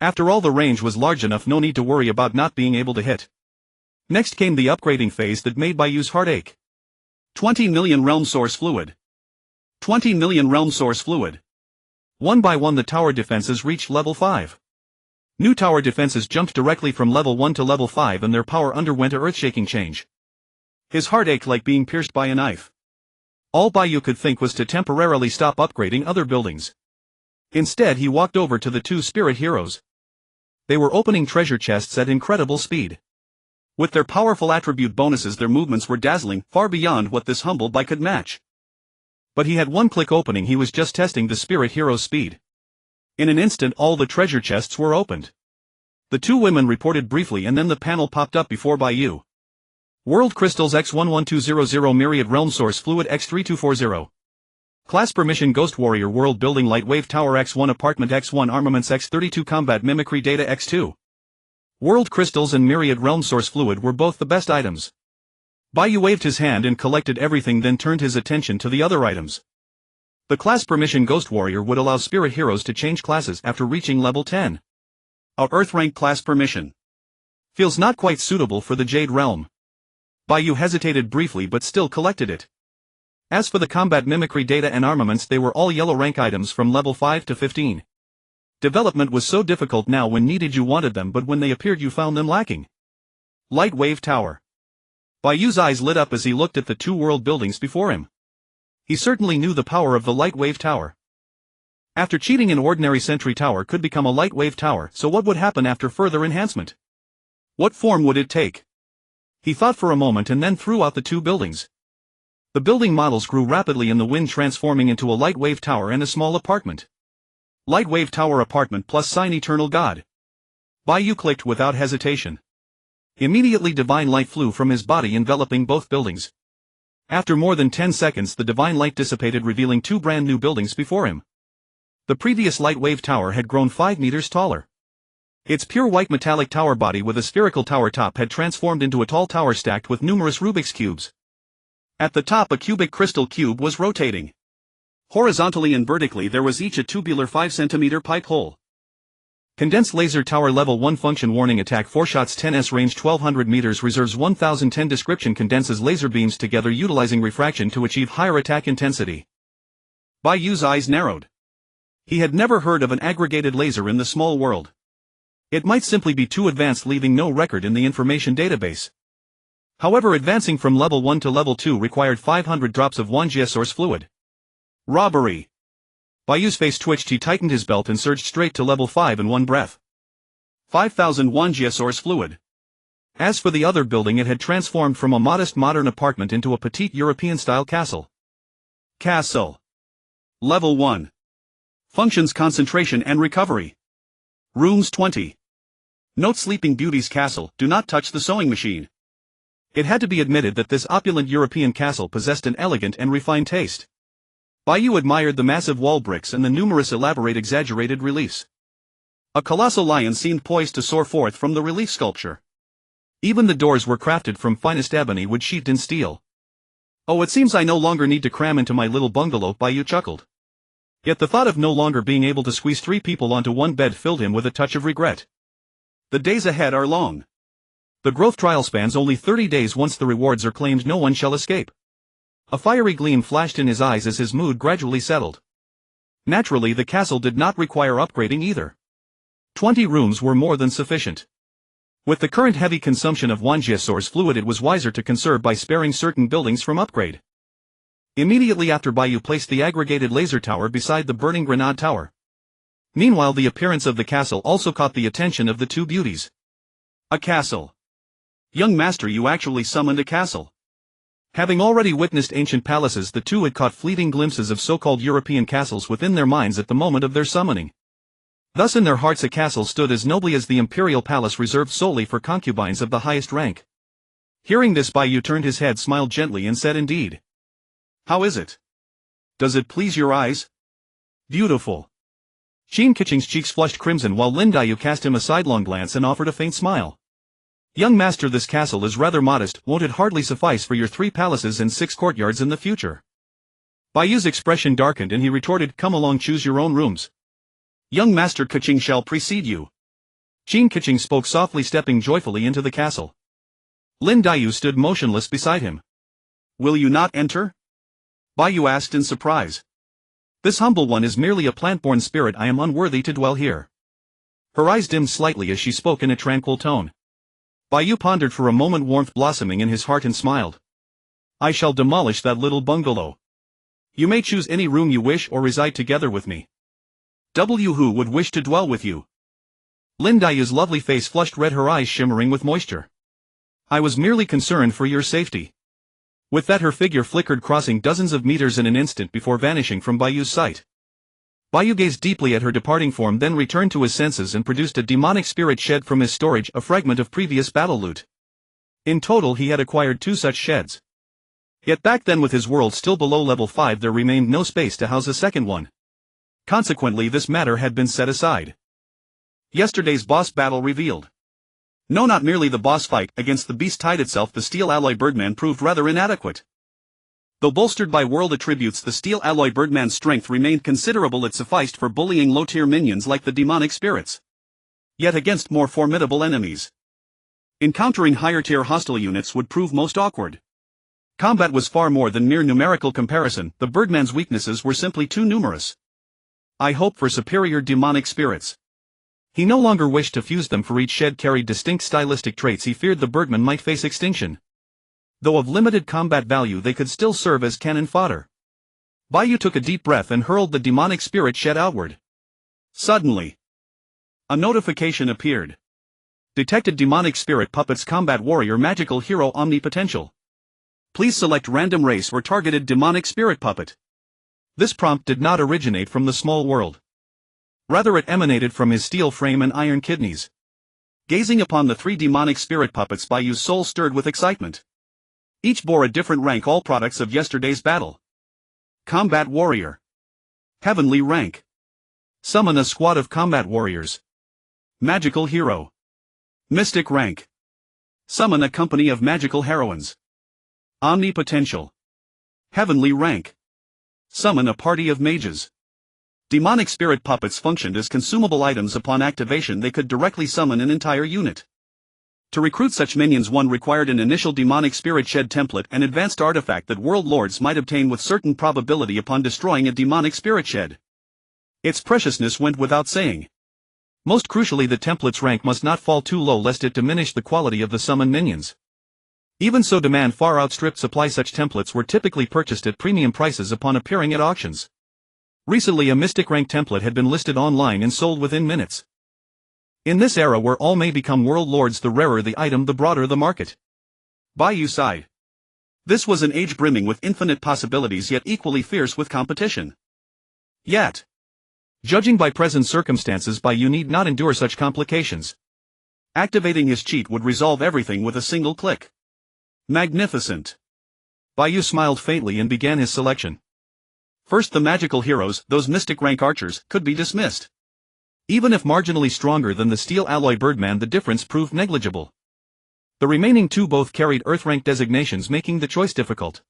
After all, the range was large enough, no need to worry about not being able to hit. Next came the upgrading phase that made Bai Yu's heart ache. 20 million realm source fluid. 20 million realm source fluid. One by one the tower defenses reached level 5. New tower defenses jumped directly from level 1 to level 5, and their power underwent a earth-shaking change. His heart ached like being pierced by a knife. All Bai Yu could think was to temporarily stop upgrading other buildings. Instead, he walked over to the 2 spirit heroes. They were opening treasure chests at incredible speed. With their powerful attribute bonuses, their movements were dazzling, far beyond what this humble Bai could match. But he had one-click opening. He was just testing the spirit hero's speed. In an instant, all the treasure chests were opened. The 2 women reported briefly, and then the panel popped up before Bai Yu. World Crystals X11200, Myriad Realms Source Fluid X3240. Class Permission Ghost Warrior, World Building Light Wave Tower X1, Apartment X1, Armaments X32, Combat Mimicry Data X2. World Crystals and Myriad Realms Source Fluid were both the best items. Bai Yu waved his hand and collected everything, then turned his attention to the other items. The Class Permission Ghost Warrior would allow spirit heroes to change classes after reaching level 10. Our Earth rank class permission. Feels not quite suitable for the Jade Realm. Bai Yu hesitated briefly but still collected it. As for the Combat Mimicry Data and Armaments, they were all yellow rank items from level 5 to 15. Development was so difficult now, when needed you wanted them, but when they appeared you found them lacking. Light Wave Tower. Bai Yu's eyes lit up as he looked at the 2 world buildings before him. He certainly knew the power of the Light Wave Tower. After cheating, an ordinary sentry tower could become a light wave tower, so what would happen after further enhancement? What form would it take? He thought for a moment and then threw out the two buildings. The building models grew rapidly in the wind, transforming into a light wave tower and a small apartment. Light wave tower apartment plus sign eternal god. Bai Yu clicked without hesitation. Immediately divine light flew from his body, enveloping both buildings. After more than 10 seconds, the divine light dissipated, revealing two brand new buildings before him. The previous light wave tower had grown 5 meters taller. Its pure white metallic tower body with a spherical tower top had transformed into a tall tower stacked with numerous Rubik's cubes. At the top, a cubic crystal cube was rotating. Horizontally and vertically there was each a tubular 5-centimeter pipe hole. Condensed laser tower level 1 function. Warning: attack 4 shots, 10s range, 1200 meters, reserves 1010. Description: condenses laser beams together utilizing refraction to achieve higher attack intensity. Bai Yu's eyes narrowed. He had never heard of an aggregated laser in the small world. It might simply be too advanced, leaving no record in the information database. However, advancing from level 1 to level 2 required 500 drops of Wanjie source fluid. Robbery! Bai Yu's face twitched. He tightened his belt and surged straight to level 5 in one breath. 5,000 Wanjie source fluid. As for the other building, it had transformed from a modest modern apartment into a petite European-style castle. Castle. Level 1. Functions: concentration and recovery. Rooms 20. Note: Sleeping Beauty's castle, do not touch the sewing machine. It had to be admitted that this opulent European castle possessed an elegant and refined taste. Bai Yu admired the massive wall bricks and the numerous elaborate exaggerated reliefs. A colossal lion seemed poised to soar forth from the relief sculpture. Even the doors were crafted from finest ebony wood sheathed in steel. Oh, it seems I no longer need to cram into my little bungalow, Bai Yu chuckled. Yet the thought of no longer being able to squeeze 3 people onto one bed filled him with a touch of regret. The days ahead are long. The growth trial spans only 30 days. Once the rewards are claimed, no one shall escape. A fiery gleam flashed in his eyes as his mood gradually settled. Naturally, the castle did not require upgrading either. 20 rooms were more than sufficient. With the current heavy consumption of Wanjie source fluid, it was wiser to conserve by sparing certain buildings from upgrade. Immediately after, Bai Yu placed the aggregated laser tower beside the burning grenade tower. Meanwhile, the appearance of the castle also caught the attention of the two beauties. A castle. Young master, you actually summoned a castle. Having already witnessed ancient palaces, the two had caught fleeting glimpses of so-called European castles within their minds at the moment of their summoning. Thus in their hearts a castle stood as nobly as the imperial palace reserved solely for concubines of the highest rank. Hearing this, Bai Yu turned his head, smiled gently and said, "Indeed. How is it? Does it please your eyes?" "Beautiful." Tianqing's cheeks flushed crimson while Lin Daiyu cast him a sidelong glance and offered a faint smile. "Young master, this castle is rather modest. Won't it hardly suffice for your 3 palaces and 6 courtyards in the future?" Bai Yu's expression darkened and he retorted, "Come along, choose your own rooms. Young master Keqing shall precede you." Tianqing spoke softly, stepping joyfully into the castle. Lin Daiyu stood motionless beside him. "Will you not enter?" Bai Yu asked in surprise. "This humble one is merely a plant-born spirit. I am unworthy to dwell here." Her eyes dimmed slightly as she spoke in a tranquil tone. Bai Yu pondered for a moment, warmth blossoming in his heart, and smiled. "I shall demolish that little bungalow. You may choose any room you wish or reside together with me. Who would wish to dwell with you?" Lin Daiyu's lovely face flushed red, her eyes shimmering with moisture. "I was merely concerned for your safety." With that, her figure flickered, crossing dozens of meters in an instant before vanishing from Bai Yu's sight. Bai Yu gazed deeply at her departing form, then returned to his senses and produced a demonic spirit shed from his storage, a fragment of previous battle loot. In total he had acquired 2 such sheds. Yet back then, with his world still below level 5, there remained no space to house a second one. Consequently, this matter had been set aside. Yesterday's boss battle revealed. No, not merely the boss fight. Against the beast tide itself, the steel alloy birdman proved rather inadequate. Though bolstered by world attributes, the steel alloy birdman's strength remained considerable. It sufficed for bullying low-tier minions like the demonic spirits. Yet against more formidable enemies, encountering higher-tier hostile units would prove most awkward. Combat was far more than mere numerical comparison. The birdman's weaknesses were simply too numerous. I hope for superior demonic spirits. He no longer wished to fuse them, for each shed carried distinct stylistic traits. He feared the birdmen might face extinction. Though of limited combat value, they could still serve as cannon fodder. Bai Yu took a deep breath and hurled the demonic spirit shed outward. Suddenly, a notification appeared. Detected demonic spirit puppets combat warrior magical hero omnipotential. Please select random race or targeted demonic spirit puppet. This prompt did not originate from the small world. Rather it emanated from his steel frame and iron kidneys. Gazing upon the 3 demonic spirit puppets, Bai Yu's soul stirred with excitement. Each bore a different rank, all products of yesterday's battle. Combat warrior. Heavenly rank. Summon a squad of combat warriors. Magical hero. Mystic rank. Summon a company of magical heroines. Omnipotential. Heavenly rank. Summon a party of mages. Demonic spirit puppets functioned as consumable items. Upon activation they could directly summon an entire unit. To recruit such minions one required an initial demonic spirit shed template, an advanced artifact that world lords might obtain with certain probability upon destroying a demonic spirit shed. Its preciousness went without saying. Most crucially, the template's rank must not fall too low lest it diminish the quality of the summoned minions. Even so, demand far outstripped supply. Such templates were typically purchased at premium prices upon appearing at auctions. Recently a mystic rank template had been listed online and sold within minutes. In this era where all may become world lords, the rarer the item the broader the market. Bai Yu sighed. This was an age brimming with infinite possibilities, yet equally fierce with competition. Yet, judging by present circumstances, Bai Yu need not endure such complications. Activating his cheat would resolve everything with a single click. Magnificent. Bai Yu smiled faintly and began his selection. First, the magical heroes, those mystic rank archers, could be dismissed. Even if marginally stronger than the steel alloy birdman, the difference proved negligible. The remaining 2 both carried earth rank designations, making the choice difficult.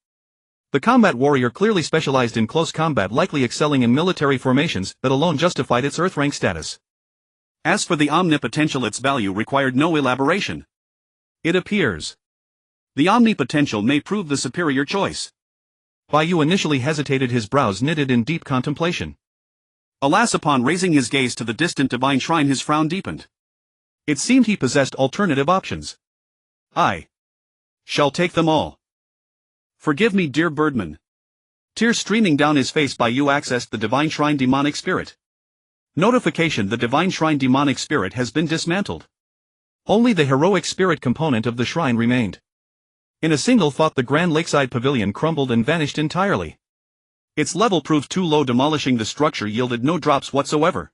The combat warrior clearly specialized in close combat, likely excelling in military formations, that alone justified its earth rank status. As for the omnipotential, its value required no elaboration. It appears the omnipotential may prove the superior choice. Bai Yu initially hesitated, his brows knitted in deep contemplation. Alas, upon raising his gaze to the distant divine shrine his frown deepened. It seemed he possessed alternative options. I shall take them all. Forgive me, dear birdman. Tears streaming down his face, Bai Yu accessed the divine shrine demonic spirit. Notification: the divine shrine demonic spirit has been dismantled. Only the heroic spirit component of the shrine remained. In a single thought the grand lakeside pavilion crumbled and vanished entirely. Its level proved too low, demolishing the structure yielded no drops whatsoever.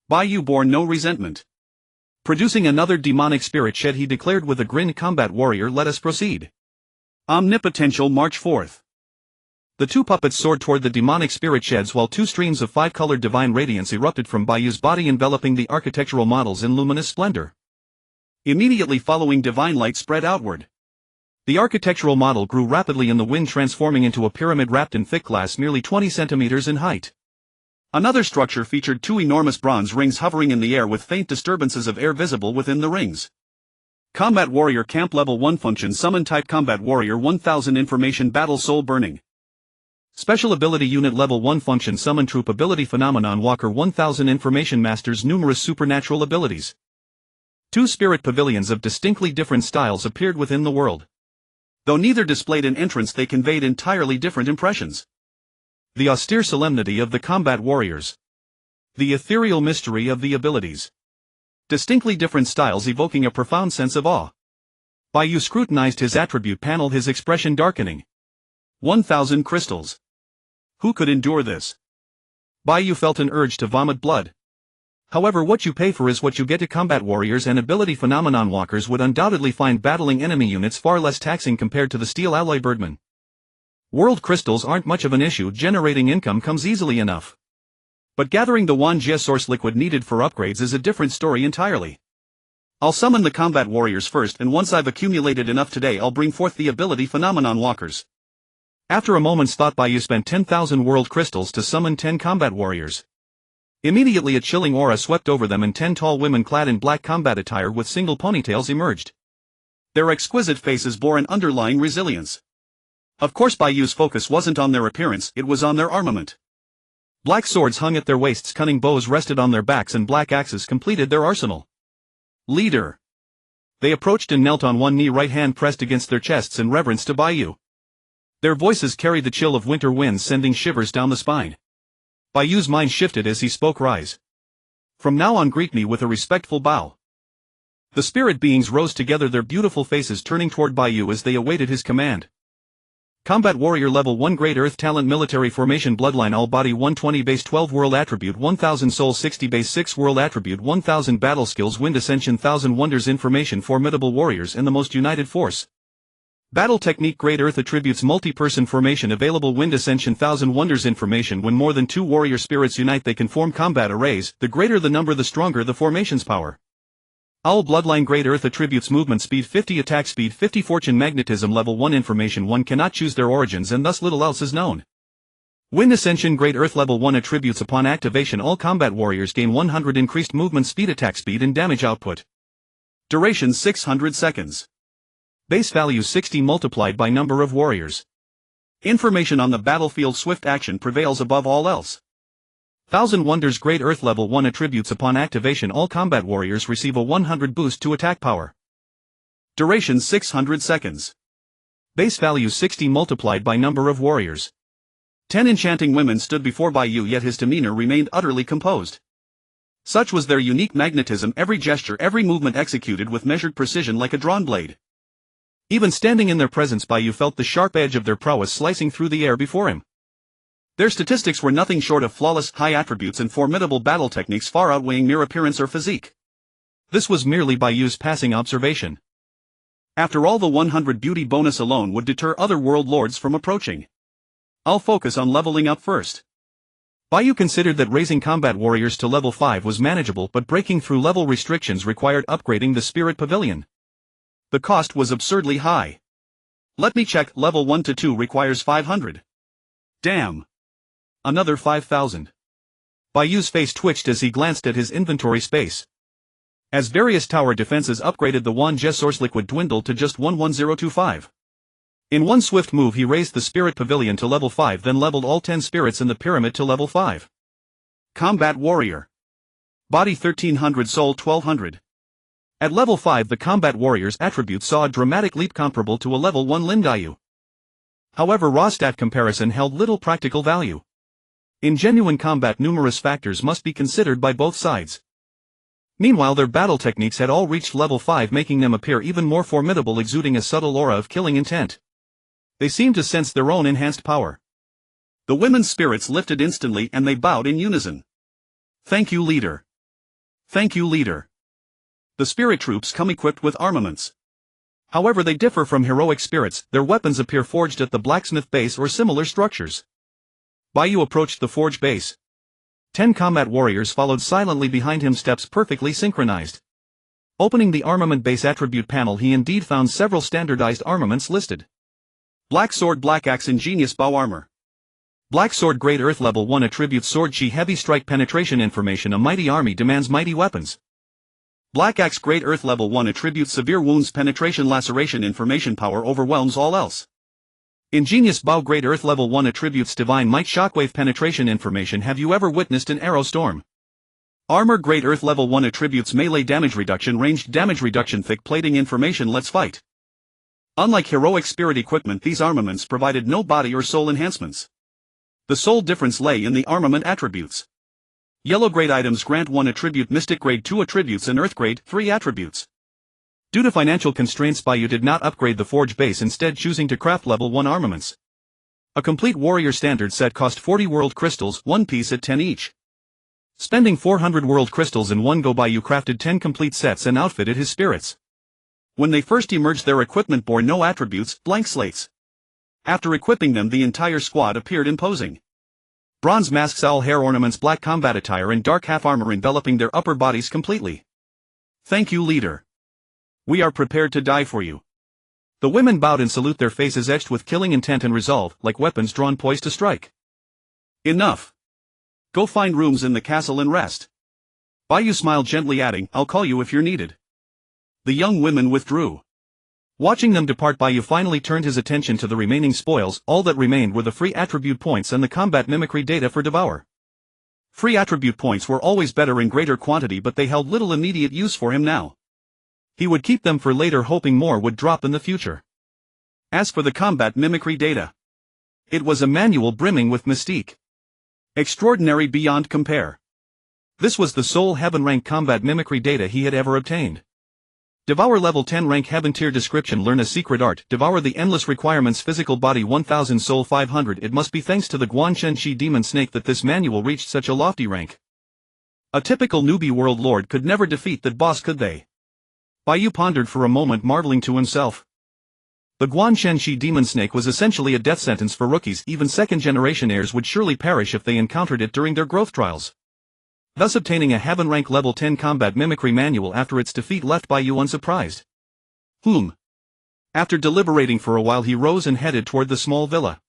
Bai Yu bore no resentment. Producing another demonic spirit shed, he declared with a grin, "Combat warrior, let us proceed." Omnipotential, march forth. The 2 puppets soared toward the demonic spirit sheds while 2 streams of 5-colored divine radiance erupted from Bai Yu's body, enveloping the architectural models in luminous splendor. Immediately following, divine light spread outward. The architectural model grew rapidly in the wind, transforming into a pyramid wrapped in thick glass nearly 20 centimeters in height. Another structure featured 2 enormous bronze rings hovering in the air with faint disturbances of air visible within the rings. Combat warrior camp level 1 function: summon type combat warrior 1000 information battle soul burning. Special ability unit level 1 function: summon troop ability phenomenon walker 1000 information masters numerous supernatural abilities. 2 spirit pavilions of distinctly different styles appeared within the world. Though neither displayed an entrance, they conveyed entirely different impressions. The austere solemnity of the combat warriors. The ethereal mystery of the abilities. Distinctly different styles evoking a profound sense of awe. Bai Yu scrutinized his attribute panel, his expression darkening. 1000 crystals. Who could endure this? Bai Yu felt an urge to vomit blood. However, what you pay for is what you get. To combat warriors and ability phenomenon walkers would undoubtedly find battling enemy units far less taxing compared to the steel alloy birdmen. World crystals aren't much of an issue, generating income comes easily enough. But gathering the Wanjie source liquid needed for upgrades is a different story entirely. I'll summon the combat warriors first, and once I've accumulated enough today I'll bring forth the ability phenomenon walkers. After a moment's thought, Bai Yu spent 10,000 world crystals to summon 10 combat warriors. Immediately a chilling aura swept over them and 10 tall women clad in black combat attire with single ponytails emerged. Their exquisite faces bore an underlying resilience. Of course, Bai Yu's focus wasn't on their appearance, it was on their armament. Black swords hung at their waists, cunning bows rested on their backs, and black axes completed their arsenal. Leader. They approached and knelt on one knee, right hand pressed against their chests in reverence to Bai Yu. Their voices carried the chill of winter winds, sending shivers down the spine. Bai Yu's mind shifted as he spoke. Rise. From now on, greet me with a respectful bow. The spirit beings rose together, their beautiful faces turning toward Bai Yu as they awaited his command. Combat Warrior Level 1 Great Earth Talent Military Formation Bloodline All Body 120 Base 12 World Attribute 1000 Soul 60 Base 6 World Attribute 1000 Battle Skills Wind Ascension 1000 Wonders Information Formidable Warriors in the Most United Force. Battle Technique Great Earth Attributes Multi-Person Formation Available Wind Ascension 1000 Wonders Information When more than 2 warrior spirits unite they can form combat arrays, the greater the number the stronger the formation's power. Owl Bloodline Great Earth Attributes Movement Speed 50 Attack Speed 50 Fortune Magnetism Level 1 Information One cannot choose their origins and thus little else is known. Wind Ascension Great Earth Level 1 Attributes Upon activation all combat warriors gain 100 increased movement speed, attack speed and damage output. Duration 600 seconds. Base value 60 multiplied by number of warriors. Information on the battlefield swift action prevails above all else. 1000 Wonders Great Earth Level 1 Attributes Upon activation all combat warriors receive a 100 boost to attack power. Duration 600 seconds. Base value 60 multiplied by number of warriors. 10 enchanting women stood before Bai Yu, yet his demeanor remained utterly composed. Such was their unique magnetism, every gesture, every movement executed with measured precision like a drawn blade. Even standing in their presence, Bai Yu felt the sharp edge of their prowess slicing through the air before him. Their statistics were nothing short of flawless, high attributes and formidable battle techniques far outweighing mere appearance or physique. This was merely Bai Yu's passing observation. After all, the 100 beauty bonus alone would deter other world lords from approaching. I'll focus on leveling up first. Bai Yu considered that raising combat warriors to level 5 was manageable, but breaking through level restrictions required upgrading the Spirit Pavilion. The cost was absurdly high. Let me check, level 1 to 2 requires 500. Damn. Another 5,000. Bai Yu's face twitched as he glanced at his inventory space. As various tower defenses upgraded, the Wanjie source liquid dwindled to just 11025. In one swift move he raised the Spirit Pavilion to level 5, then leveled all 10 spirits in the pyramid to level 5. Combat Warrior. Body 1300 Soul 1200. At level 5 the Combat Warrior's attributes saw a dramatic leap comparable to a level 1 Lindayu. However, raw stat comparison held little practical value. In genuine combat numerous factors must be considered by both sides. Meanwhile their battle techniques had all reached level 5, making them appear even more formidable, exuding a subtle aura of killing intent. They seemed to sense their own enhanced power. The women's spirits lifted instantly and they bowed in unison. Thank you, leader. Thank you, leader. The spirit troops come equipped with armaments. However, they differ from heroic spirits, their weapons appear forged at the blacksmith base or similar structures. Bai Yu approached the forge base. 10 combat warriors followed silently behind him, steps perfectly synchronized. Opening the armament base attribute panel he indeed found several standardized armaments listed. Black Sword Black Axe Ingenious Bow Armor. Black Sword Great Earth Level 1 Attribute Sword Chi Heavy Strike Penetration Information A mighty army demands mighty weapons. Black Axe Great Earth Level 1 Attribute Severe Wounds Penetration Laceration Information Power overwhelms all else. Ingenious Bow Great Earth Level 1 Attributes Divine Might Shockwave Penetration Information Have you ever witnessed an arrow storm? Armor Great Earth Level 1 Attributes Melee Damage Reduction Ranged Damage Reduction Thick Plating Information Let's fight. Unlike heroic spirit equipment, these armaments provided no body or soul enhancements. The sole difference lay in the armament attributes. Yellow Grade items grant 1 attribute, Mystic Grade 2 attributes and Earth Grade 3 attributes. Due to financial constraints, Bai Yu did not upgrade the forge base, instead choosing to craft level 1 armaments. A complete warrior standard set cost 40 world crystals, one piece at 10 each. Spending 400 world crystals in one go, Bai Yu crafted 10 complete sets and outfitted his spirits. When they first emerged, their equipment bore no attributes, blank slates. After equipping them, the entire squad appeared imposing. Bronze masks, owl hair ornaments, black combat attire and dark half armor enveloping their upper bodies completely. Thank you, leader. We are prepared to die for you. The women bowed in salute, their faces etched with killing intent and resolve, like weapons drawn poised to strike. Enough. Go find rooms in the castle and rest. Bai Yu smiled gently, adding, I'll call you if you're needed. The young women withdrew. Watching them depart, Bai Yu finally turned his attention to the remaining spoils. All that remained were the free attribute points and the combat mimicry data for Devour. Free attribute points were always better in greater quantity, but they held little immediate use for him now. He would keep them for later, hoping more would drop in the future. As for the combat mimicry data, It was a manual brimming with mystique. Extraordinary beyond compare. This was the sole heaven rank combat mimicry data he had ever obtained. Devour level 10 rank heaven tier description. Learn a secret art. Devour the endless requirements. Physical body 1000 soul 500. It must be thanks to the Guanshenshi demon snake that this manual reached such a lofty rank. A typical newbie world lord could never defeat that boss, could they? Bai Yu pondered for a moment, marveling to himself. The Guanshenshi demon snake was essentially a death sentence for rookies. Even second-generation heirs would surely perish if they encountered it during their growth trials. Thus obtaining a heaven rank level 10 combat mimicry manual after its defeat left Bai Yu unsurprised. After deliberating for a while, he rose and headed toward the small villa.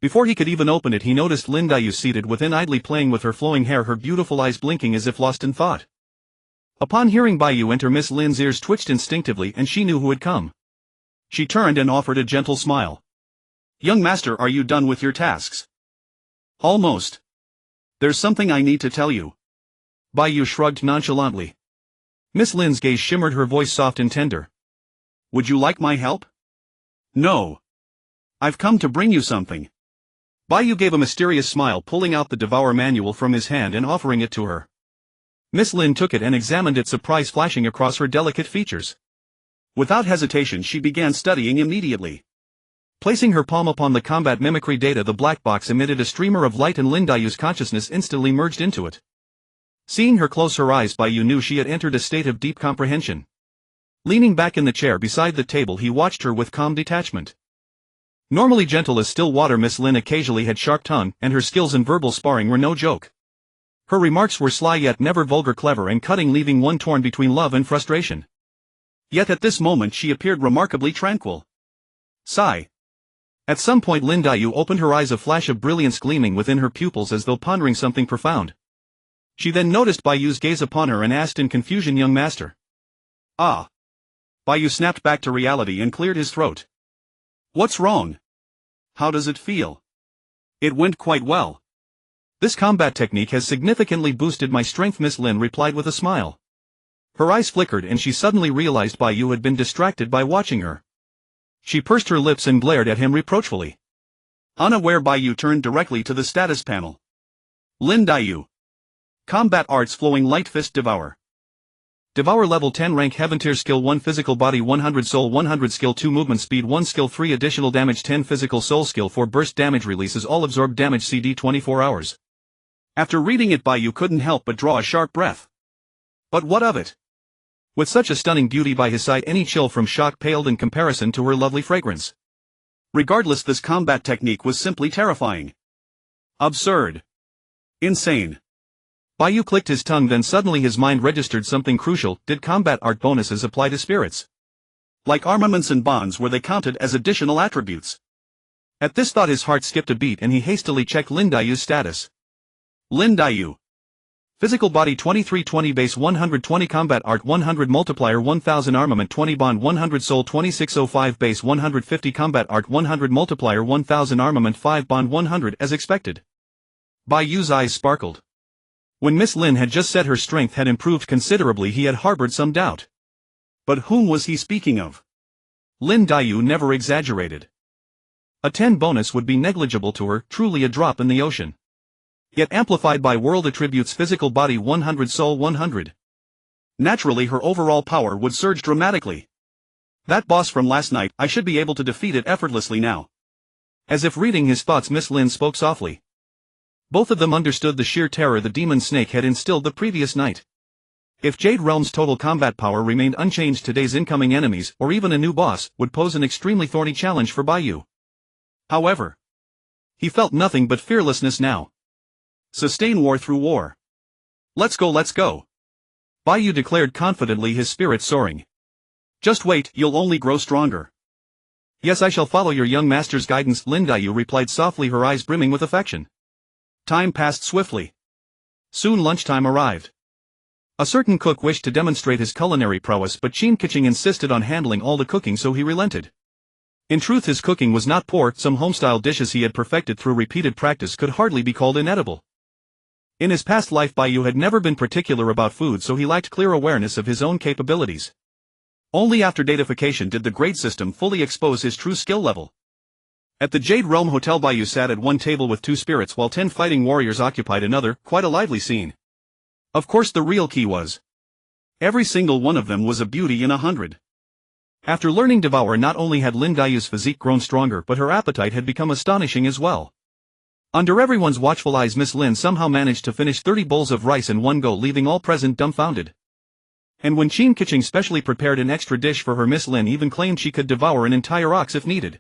Before he could even open it, he noticed Lin Daiyu seated within, idly playing with her flowing hair, her beautiful eyes blinking as if lost in thought. Upon hearing Bai Yu enter, Miss Lin's ears twitched instinctively, and she knew who had come. She turned and offered a gentle smile. "Young master, are you done with your tasks?" "Almost. There's something I need to tell you." Bai Yu shrugged nonchalantly. Miss Lin's gaze shimmered, her voice soft and tender. "Would you like my help?" "No. I've come to bring you something." Bai Yu gave a mysterious smile, pulling out the Devour manual from his hand and offering it to her. Miss Lin took it and examined it, surprise flashing across her delicate features. Without hesitation, she began studying immediately. Placing her palm upon the combat mimicry data, the black box emitted a streamer of light and Lin Daiyu's consciousness instantly merged into it. Seeing her close her eyes, Bai Yu knew she had entered a state of deep comprehension. Leaning back in the chair beside the table, he watched her with calm detachment. Normally gentle as still water, Miss Lin occasionally had sharp tongue, and her skills in verbal sparring were no joke. Her remarks were sly yet never vulgar, clever and cutting, leaving one torn between love and frustration. Yet at this moment she appeared remarkably tranquil. Sigh. At some point Lin Daiyu opened her eyes, a flash of brilliance gleaming within her pupils as though pondering something profound. She then noticed Bai Yu's gaze upon her and asked in confusion, "Young master?" "Ah." Bai Yu snapped back to reality and cleared his throat. "What's wrong? How does it feel?" "It went quite well. This combat technique has significantly boosted my strength," Miss Lin replied with a smile. Her eyes flickered and she suddenly realized Bai Yu had been distracted by watching her. She pursed her lips and glared at him reproachfully. Unaware, Bai Yu turned directly to the status panel. Lin Daiyu. Combat Arts Flowing Light Fist Devour. Devour level 10 rank heaven tier, skill 1 physical body 100 soul 100 skill 2 movement speed 1 skill 3 additional damage 10 physical soul skill 4 burst damage releases all absorbed damage CD 24 hours. After reading it, Bai Yu couldn't help but draw a sharp breath. But what of it? With such a stunning beauty by his side, any chill from shock paled in comparison to her lovely fragrance. Regardless, this combat technique was simply terrifying. Absurd. Insane. Bai Yu clicked his tongue, then suddenly his mind registered something crucial. Did combat art bonuses apply to spirits? Like armaments and bonds, were they counted as additional attributes? At this thought his heart skipped a beat and he hastily checked Lin Daiyu's status. Lin Daiyu. Physical body 2320 base 120 combat art 100 multiplier 1000 armament 20 bond 100 soul 2605 base 150 combat art 100 multiplier 1000 armament 5 bond 100 as expected. Bai Yu's eyes sparkled. When Miss Lin had just said her strength had improved considerably, he had harbored some doubt. But whom was he speaking of? Lin Daiyu never exaggerated. A 10 bonus would be negligible to her, truly a drop in the ocean. Yet amplified by world attributes physical body 100 soul 100. Naturally her overall power would surge dramatically. That boss from last night, I should be able to defeat it effortlessly now. As if reading his thoughts, Miss Lin spoke softly. Both of them understood the sheer terror the demon snake had instilled the previous night. If Jade Realm's total combat power remained unchanged, today's incoming enemies, or even a new boss, would pose an extremely thorny challenge for Bai Yu. However, he felt nothing but fearlessness now. Sustain war through war. Let's go, let's go. Bai Yu declared confidently, his spirit soaring. Just wait, you'll only grow stronger. Yes, I shall follow your young master's guidance, Lin Daiyu replied softly, her eyes brimming with affection. Time passed swiftly. Soon lunchtime arrived. A certain cook wished to demonstrate his culinary prowess, but Qin Keqing insisted on handling all the cooking, so he relented. In truth, his cooking was not poor. Some homestyle dishes he had perfected through repeated practice could hardly be called inedible. In his past life, Bai Yu had never been particular about food, so he lacked clear awareness of his own capabilities. Only after datafication did the grade system fully expose his true skill level. At the Jade Realm Hotel, Bai Yu sat at one table with 2 spirits while 10 fighting warriors occupied another, quite a lively scene. Of course the real key was, every single one of them was a beauty in 100. After learning Devour, not only had Lin Dayu's physique grown stronger but her appetite had become astonishing as well. Under everyone's watchful eyes, Miss Lin somehow managed to finish 30 bowls of rice in one go, leaving all present dumbfounded. And when Tianqing specially prepared an extra dish for her, Miss Lin even claimed she could devour an entire ox if needed.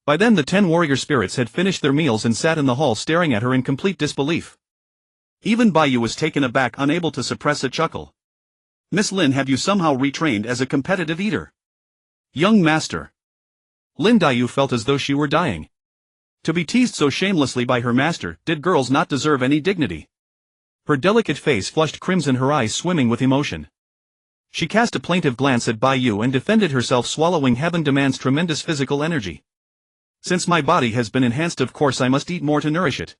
By then the 10 warrior spirits had finished their meals and sat in the hall staring at her in complete disbelief. Even Bai Yu was taken aback, unable to suppress a chuckle. Miss Lin, have you somehow retrained as a competitive eater? Young master. Lin Dayou felt as though she were dying. To be teased so shamelessly by her master, did girls not deserve any dignity? Her delicate face flushed crimson, her eyes swimming with emotion. She cast a plaintive glance at Bai Yu and defended herself, swallowing. Heaven demands tremendous physical energy. Since my body has been enhanced, of course I must eat more to nourish it.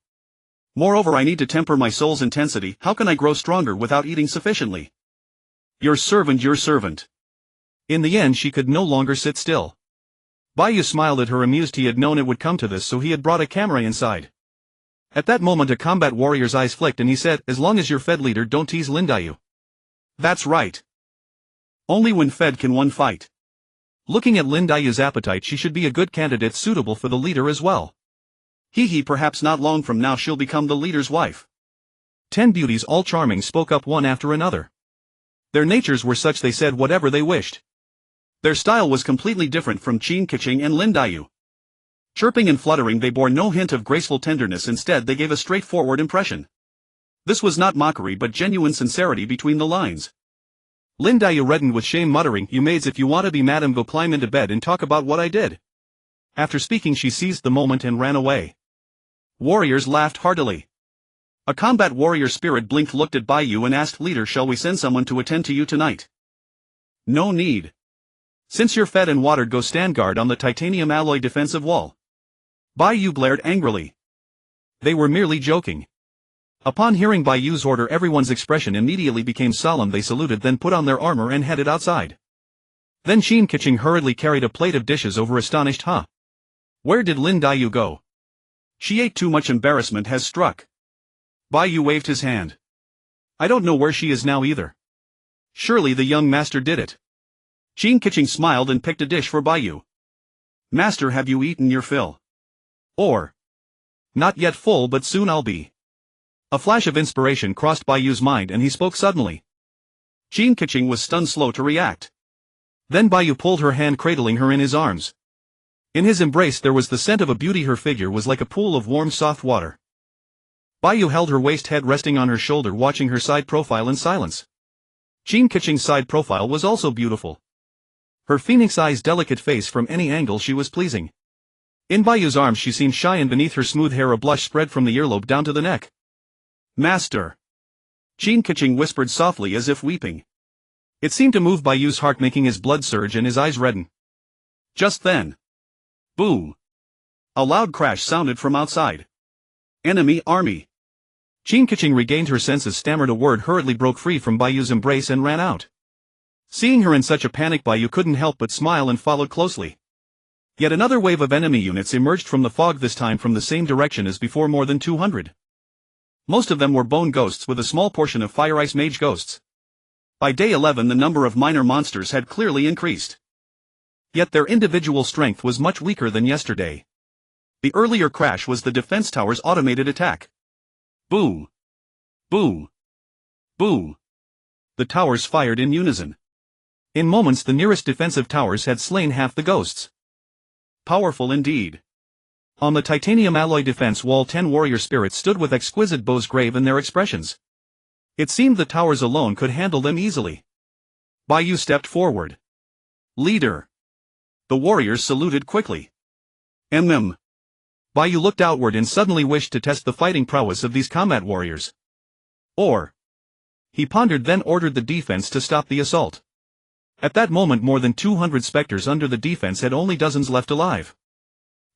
Moreover, I need to temper my soul's intensity. How can I grow stronger without eating sufficiently? Your servant, your servant. In the end she could no longer sit still. Bai Yu smiled at her, amused. He had known it would come to this, so he had brought a camera inside. At that moment a combat warrior's eyes flicked and he said, as long as you're fed, leader, don't tease Lin Dayou. That's right. Only when fed can one fight. Looking at Lin Dayou's appetite, she should be a good candidate, suitable for the leader as well. Perhaps not long from now she'll become the leader's wife. 10 beauties, all charming, spoke up one after another. Their natures were such they said whatever they wished. Their style was completely different from Tianqing and Lin Dayou. Chirping and fluttering, they bore no hint of graceful tenderness. Instead they gave a straightforward impression. This was not mockery but genuine sincerity between the lines. Lin Dayou reddened with shame, muttering, you maids, if you want to be madam, go climb into bed and talk about what I did. After speaking she seized the moment and ran away. Warriors laughed heartily. A combat warrior spirit blinked, looked at Bai Yu and asked, leader, shall we send someone to attend to you tonight? No need. Since you're fed and watered, go stand guard on the titanium alloy defensive wall. Bai Yu glared angrily. They were merely joking. Upon hearing Bai Yu's order, everyone's expression immediately became solemn. They saluted, then put on their armor and headed outside. Then Tianqing hurriedly carried a plate of dishes over, astonished. Where did Lin Dayou go? She ate too much. Embarrassment has struck. Bai Yu waved his hand. I don't know where she is now either. Surely the young master did it. Tianqing smiled and picked a dish for Bai Yu. Master, have you eaten your fill? Or, not yet full, but soon I'll be. A flash of inspiration crossed Bai Yu's mind and he spoke suddenly. Tianqing was stunned, slow to react. Then Bai Yu pulled her hand, cradling her in his arms. In his embrace there was the scent of a beauty. Her figure was like a pool of warm, soft water. Bai Yu held her waist, head resting on her shoulder, watching her side profile in silence. Tianqing's side profile was also beautiful. Her phoenix eyes, delicate face, from any angle she was pleasing. In Bai Yu's arms she seemed shy, and beneath her smooth hair a blush spread from the earlobe down to the neck. Master! Tianqing whispered softly, as if weeping. It seemed to move Bai Yu's heart, making his blood surge and his eyes redden. Just then, boom! A loud crash sounded from outside. Enemy army! Tianqing regained her senses, stammered a word, hurriedly broke free from Bai Yu's embrace and ran out. Seeing her in such a panic, Bai Yu couldn't help but smile and followed closely. Yet another wave of enemy units emerged from the fog, this time from the same direction as before, more than 200. Most of them were bone ghosts, with a small portion of fire ice mage ghosts. By day 11 the number of minor monsters had clearly increased. Yet their individual strength was much weaker than yesterday. The earlier crash was the defense tower's automated attack. Boom! Boom! Boom! The towers fired in unison. In moments the nearest defensive towers had slain half the ghosts. Powerful indeed. On the titanium alloy defense wall 10 warrior spirits stood with exquisite bows, grave in their expressions. It seemed the towers alone could handle them easily. Bai Yu stepped forward. Leader! The warriors saluted quickly. Bai Yu looked outward and suddenly wished to test the fighting prowess of these combat warriors. Or, he pondered, then ordered the defense to stop the assault. At that moment more than 200 specters under the defense had only dozens left alive.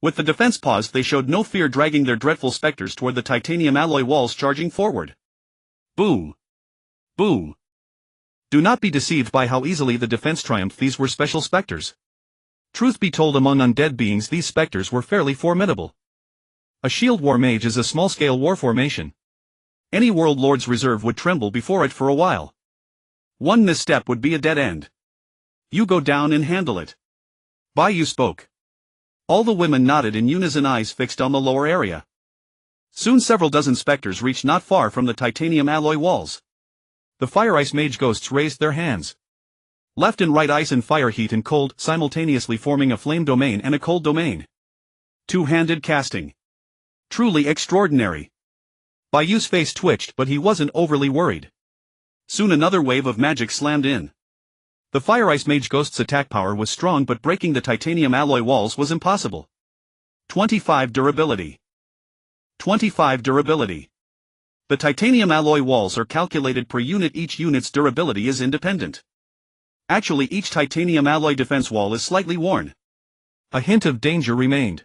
With the defense paused, they showed no fear, dragging their dreadful specters toward the titanium alloy walls, charging forward. Boom! Boom! Do not be deceived by how easily the defense triumphed. These were special specters. Truth be told, among undead beings these specters were fairly formidable. A shield war mage is a small-scale war formation. Any world lord's reserve would tremble before it for a while. One misstep would be a dead end. You go down and handle it. Bai Yu spoke. All the women nodded in unison, eyes fixed on the lower area. Soon several dozen specters reached not far from the titanium alloy walls. The fire ice mage ghosts raised their hands. Left and right, ice and fire, heat and cold, simultaneously forming a flame domain and a cold domain. Two-handed casting. Truly extraordinary. Bai Yu's face twitched, but he wasn't overly worried. Soon another wave of magic slammed in. The fire ice mage ghost's attack power was strong, but breaking the titanium alloy walls was impossible. 25 durability. 25 durability. The titanium alloy walls are calculated per unit. Each unit's durability is independent. Actually, each titanium alloy defense wall is slightly worn. A hint of danger remained.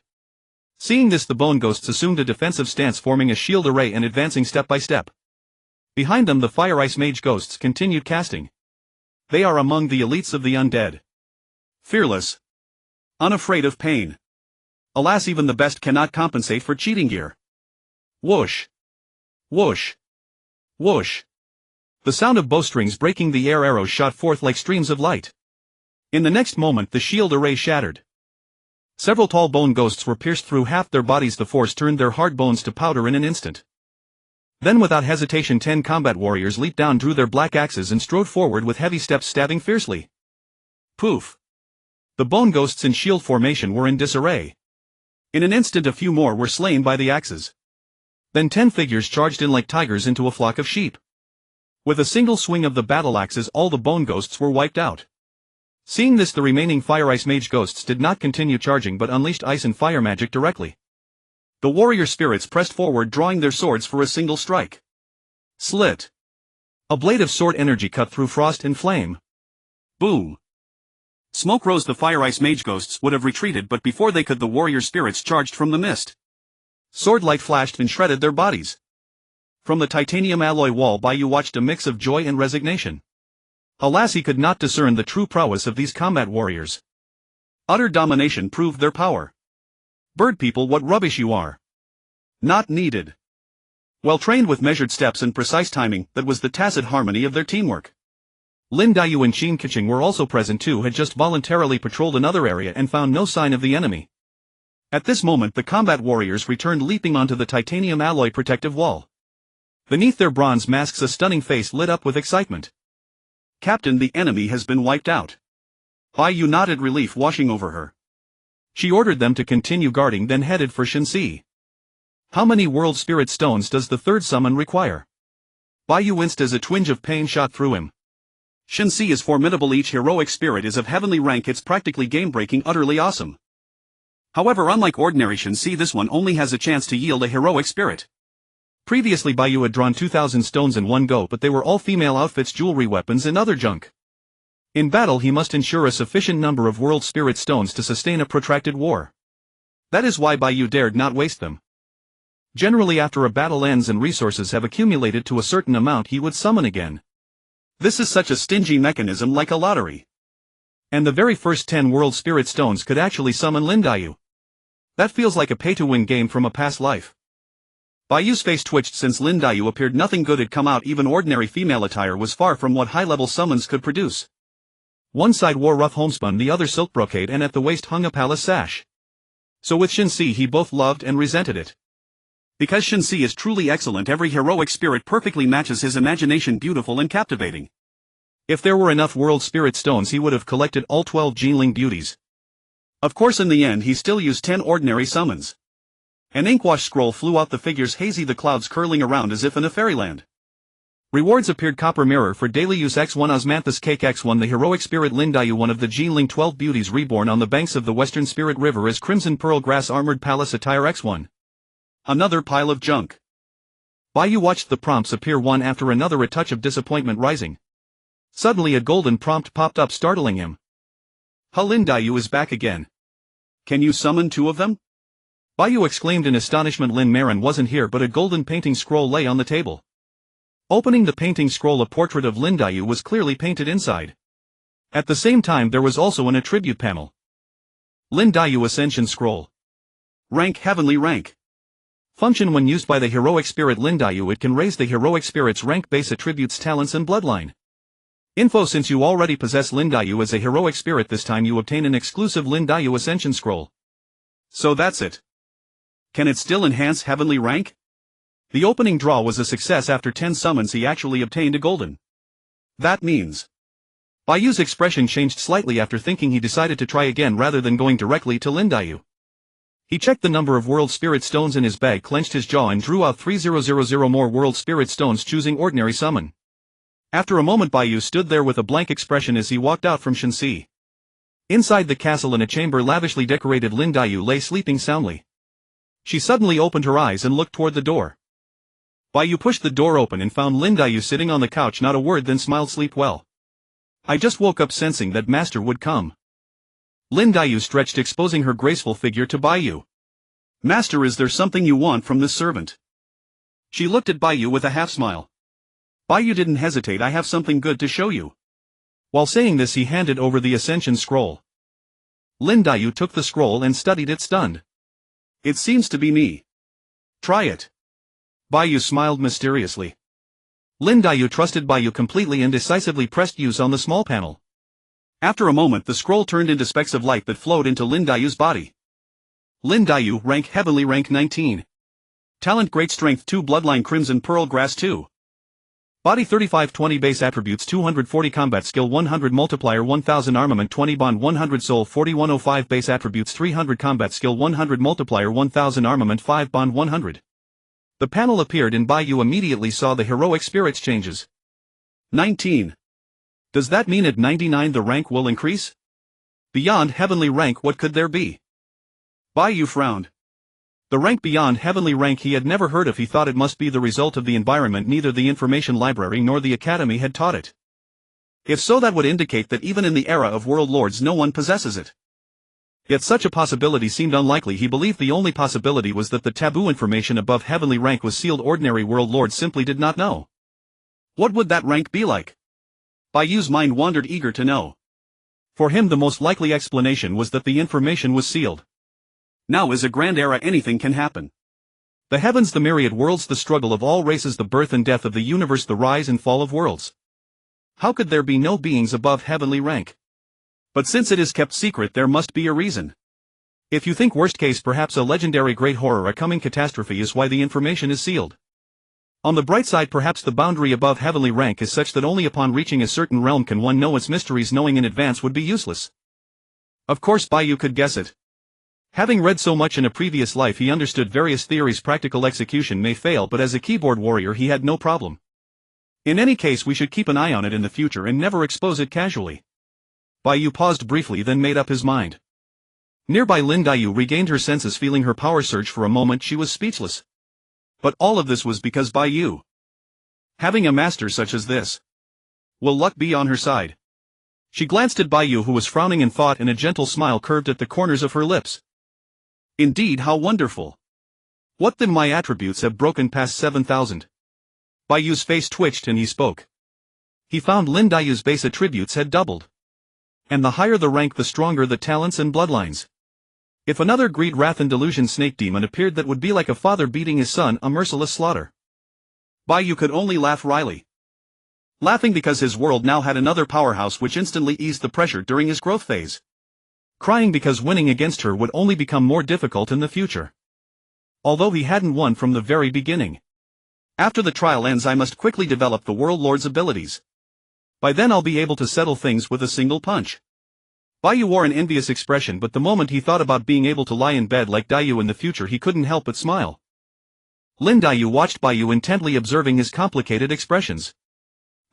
Seeing this, the bone ghosts assumed a defensive stance, forming a shield array and advancing step by step. Behind them, the fire ice mage ghosts continued casting. They are among the elites of the undead. Fearless. Unafraid of pain. Alas, even the best cannot compensate for cheating gear. Whoosh. Whoosh. Whoosh. The sound of bowstrings breaking the air, arrows shot forth like streams of light. In the next moment, the shield array shattered. Several tall bone ghosts were pierced through half their bodies. The force turned their hard bones to powder in an instant. Then without hesitation 10 combat warriors leaped down, drew their black axes and strode forward with heavy steps, stabbing fiercely. Poof! The bone ghosts in shield formation were in disarray. In an instant a few more were slain by the axes. Then 10 figures charged in like tigers into a flock of sheep. With a single swing of the battle axes, all the bone ghosts were wiped out. Seeing this, the remaining fire ice mage ghosts did not continue charging but unleashed ice and fire magic directly. The warrior spirits pressed forward, drawing their swords for a single strike. Slit. A blade of sword energy cut through frost and flame. Boom. Smoke rose. The fire ice mage ghosts would have retreated, but before they could, the warrior spirits charged from the mist. Sword light flashed and shredded their bodies. From the titanium alloy wall, Bai Yu watched a mix of joy and resignation. Alas, he could not discern the true prowess of these combat warriors. Utter domination proved their power. Bird people, what rubbish you are. Not needed. Well trained with measured steps and precise timing, that was the tacit harmony of their teamwork. Lin Daiyu and Qin Keqing were also present too, had just voluntarily patrolled another area and found no sign of the enemy. At this moment the combat warriors returned, leaping onto the titanium alloy protective wall. Beneath their bronze masks a stunning face lit up with excitement. Captain, the enemy has been wiped out. Bai Yu nodded, relief washing over her. She ordered them to continue guarding, then headed for Shenxi. How many world spirit stones does the third summon require? Bai Yu winced as a twinge of pain shot through him. Shenxi is formidable. Each heroic spirit is of heavenly rank. It's practically game-breaking, utterly awesome. However, unlike ordinary Shenxi, this one only has a chance to yield a heroic spirit. Previously Bai Yu had drawn 2,000 stones in one go, but they were all female outfits, jewelry, weapons and other junk. In battle he must ensure a sufficient number of world spirit stones to sustain a protracted war. That is why Bai Yu dared not waste them. Generally after a battle ends and resources have accumulated to a certain amount, he would summon again. This is such a stingy mechanism, like a lottery. And the very first 10 world spirit stones could actually summon Lin Daiyu. That feels like a pay-to-win game from a past life. Bai Yu's face twitched. Since Lin Daiyu appeared, nothing good had come out. Even ordinary female attire was far from what high-level summons could produce. One side wore rough homespun, the other silk brocade, and at the waist hung a palace sash. So with Shenxi he both loved and resented it. Because Shenxi is truly excellent, every heroic spirit perfectly matches his imagination, beautiful and captivating. If there were enough world spirit stones he would have collected all 12 Jinling beauties. Of course in the end he still used 10 ordinary summons. An inkwash scroll flew out, the figures hazy, the clouds curling around as if in a fairyland. Rewards appeared: copper mirror for daily use, X1 osmanthus cake, X1 the heroic spirit Lin Daiyu, one of the Jinling 12 beauties reborn on the banks of the western spirit river, as crimson pearl grass armored palace attire, X1. Another pile of junk. Bai Yu watched the prompts appear one after another, a touch of disappointment rising. Suddenly a golden prompt popped up, startling him. Lin Daiyu is back again. Can you summon 2 of them? Bai Yu exclaimed in astonishment. Lin Marin wasn't here, but a golden painting scroll lay on the table. Opening the painting scroll, a portrait of Lin Daiyu was clearly painted inside. At the same time there was also an attribute panel. Lin Daiyu Ascension Scroll. Rank Heavenly Rank. Function when used by the heroic spirit Lin Daiyu. It can raise the heroic spirit's rank, base attributes, talents and bloodline. Info: since you already possess Lin Daiyu as a heroic spirit, this time you obtain an exclusive Lin Daiyu Ascension Scroll. So that's it. Can it still enhance Heavenly Rank? The opening draw was a success. After 10 summons he actually obtained a golden. That means... Bai Yu's expression changed slightly. After thinking, he decided to try again rather than going directly to Lin Daiyu. He checked the number of World Spirit Stones in his bag, clenched his jaw and drew out 3000 more World Spirit Stones, choosing Ordinary Summon. After a moment, Bai Yu stood there with a blank expression as he walked out from Shenxi. Inside the castle, in a chamber lavishly decorated, Lin Daiyu lay sleeping soundly. She suddenly opened her eyes and looked toward the door. Bai Yu pushed the door open and found Lin Daiyu sitting on the couch, not a word, then smiled. Sleep well. I just woke up sensing that master would come. Lin Daiyu stretched, exposing her graceful figure to Bai Yu. Master, is there something you want from this servant? She looked at Bai Yu with a half-smile. Bai Yu didn't hesitate. I have something good to show you. While saying this, he handed over the Ascension Scroll. Lin Daiyu took the scroll and studied it, stunned. It seems to be me. Try it. Bai Yu smiled mysteriously. Lin Daiyu trusted Bai Yu completely and decisively pressed use on the small panel. After a moment, the scroll turned into specks of light that flowed into Lin Daiyu's body. Lin Daiyu, rank Heavenly, rank 19. Talent Great Strength 2, Bloodline Crimson Pearl Grass 2. Body 3520, base attributes 240, combat skill 100, multiplier 1000, armament 20, bond 100, soul 4105, base attributes 300, combat skill 100, multiplier 1000, armament 5, bond 100. The panel appeared and Bai Yu immediately saw the heroic spirits changes. 19. Does that mean at 99 the rank will increase? Beyond Heavenly rank, what could there be? Bai Yu frowned. The rank beyond Heavenly rank he had never heard of. He thought it must be the result of the environment. Neither the information library nor the academy had taught it. If so, that would indicate that even in the era of world lords no one possesses it. Yet such a possibility seemed unlikely. He believed the only possibility was that the taboo information above Heavenly rank was sealed. Ordinary world lords simply did not know. What would that rank be like? Bai Yu's mind wandered, eager to know. For him, the most likely explanation was that the information was sealed. Now is a grand era. Anything can happen. The heavens, the myriad worlds, the struggle of all races, the birth and death of the universe, the rise and fall of worlds. How could there be no beings above Heavenly rank? But since it is kept secret, there must be a reason. If you think worst case, perhaps a legendary great horror, a coming catastrophe is why the information is sealed. On the bright side, perhaps the boundary above Heavenly rank is such that only upon reaching a certain realm can one know its mysteries. Knowing in advance would be useless. Of course Bai Yu could guess it. Having read so much in a previous life, he understood various theories. Practical execution may fail, but as a keyboard warrior he had no problem. In any case, we should keep an eye on it in the future and never expose it casually. Bai Yu paused briefly, then made up his mind. Nearby, Lin Daiyu regained her senses. Feeling her power surge for a moment, she was speechless. But all of this was because Bai Yu. Having a master such as this. Will luck be on her side? She glanced at Bai Yu, who was frowning in thought, and a gentle smile curved at the corners of her lips. Indeed, how wonderful. What then? My attributes have broken past 7,000. Bai Yu's face twitched and he spoke. He found Lin Daiyu's base attributes had doubled. And the higher the rank, the stronger the talents and bloodlines. If another greed, wrath and delusion snake demon appeared, that would be like a father beating his son, a merciless slaughter. Bai Yu could only laugh wryly. Laughing because his world now had another powerhouse which instantly eased the pressure during his growth phase. Crying because winning against her would only become more difficult in the future. Although he hadn't won from the very beginning. After the trial ends, I must quickly develop the World Lord's abilities. By then I'll be able to settle things with a single punch. Bai Yu wore an envious expression, but the moment he thought about being able to lie in bed like Daiyu in the future, he couldn't help but smile. Lin Daiyu watched Bai Yu intently, observing his complicated expressions.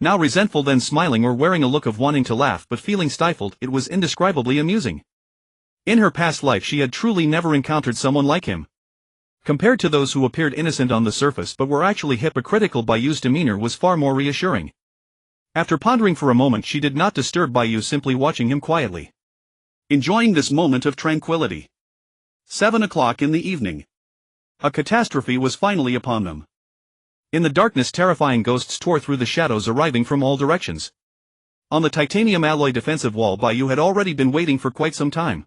Now resentful, then smiling, or wearing a look of wanting to laugh but feeling stifled. It was indescribably amusing. In her past life she had truly never encountered someone like him. Compared to those who appeared innocent on the surface but were actually hypocritical, Bai Yu's demeanor was far more reassuring. After pondering for a moment, she did not disturb Bai Yu, simply watching him quietly. Enjoying this moment of tranquility. 7 o'clock in the evening. A catastrophe was finally upon them. In the darkness, terrifying ghosts tore through the shadows, arriving from all directions. On the titanium alloy defensive wall, Bai Yu had already been waiting for quite some time.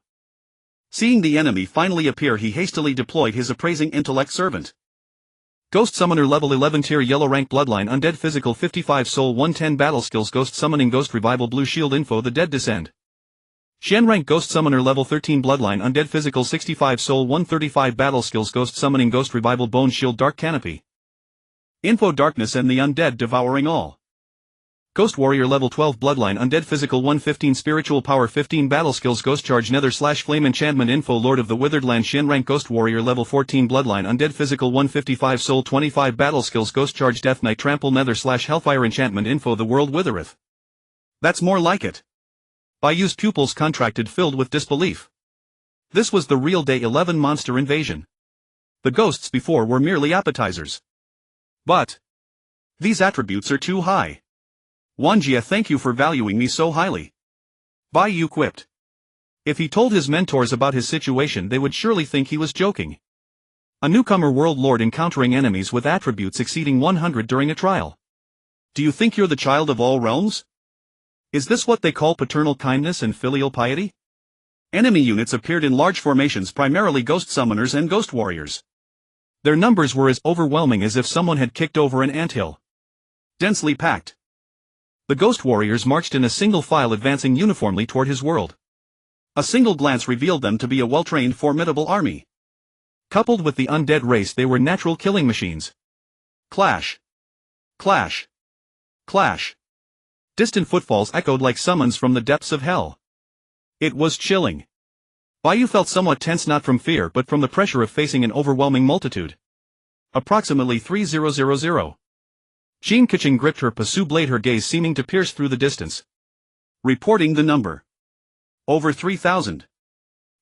Seeing the enemy finally appear, he hastily deployed his appraising intellect servant. Ghost Summoner level 11 tier yellow rank bloodline undead physical 55 soul 110 battle skills ghost summoning ghost revival blue shield info the dead descend. Shen rank Ghost Summoner level 13 bloodline undead physical 65 soul 135 battle skills ghost summoning ghost revival bone shield dark canopy. Info darkness and the undead devouring all. Ghost Warrior level 12 bloodline undead physical 115 spiritual power 15 battle skills ghost charge nether / flame enchantment info Lord of the Withered Land Shen rank Ghost Warrior level 14 bloodline undead physical 155 soul 25 battle skills ghost charge death knight trample nether / hellfire enchantment info the world withereth. That's more like it. Bai Yu's pupils contracted filled with disbelief. This was the real day 11 monster invasion. The ghosts before were merely appetizers. But these attributes are too high. Wanjia, thank you for valuing me so highly. Bai Yu quipped. If he told his mentors about his situation, they would surely think he was joking. A newcomer world lord encountering enemies with attributes exceeding 100 during a trial. Do you think you're the child of all realms? Is this what they call paternal kindness and filial piety? Enemy units appeared in large formations, primarily ghost summoners and ghost warriors. Their numbers were as overwhelming as if someone had kicked over an anthill. Densely packed. The ghost warriors marched in a single file, advancing uniformly toward his world. A single glance revealed them to be a well-trained, formidable army. Coupled with the undead race, they were natural killing machines. Clash. Clash. Clash. Distant footfalls echoed like summons from the depths of hell. It was chilling. Bai Yu felt somewhat tense, not from fear but from the pressure of facing an overwhelming multitude. Approximately 3000. Jean Kiching gripped her Pasu blade, her gaze seeming to pierce through the distance. Reporting the number. Over 3,000.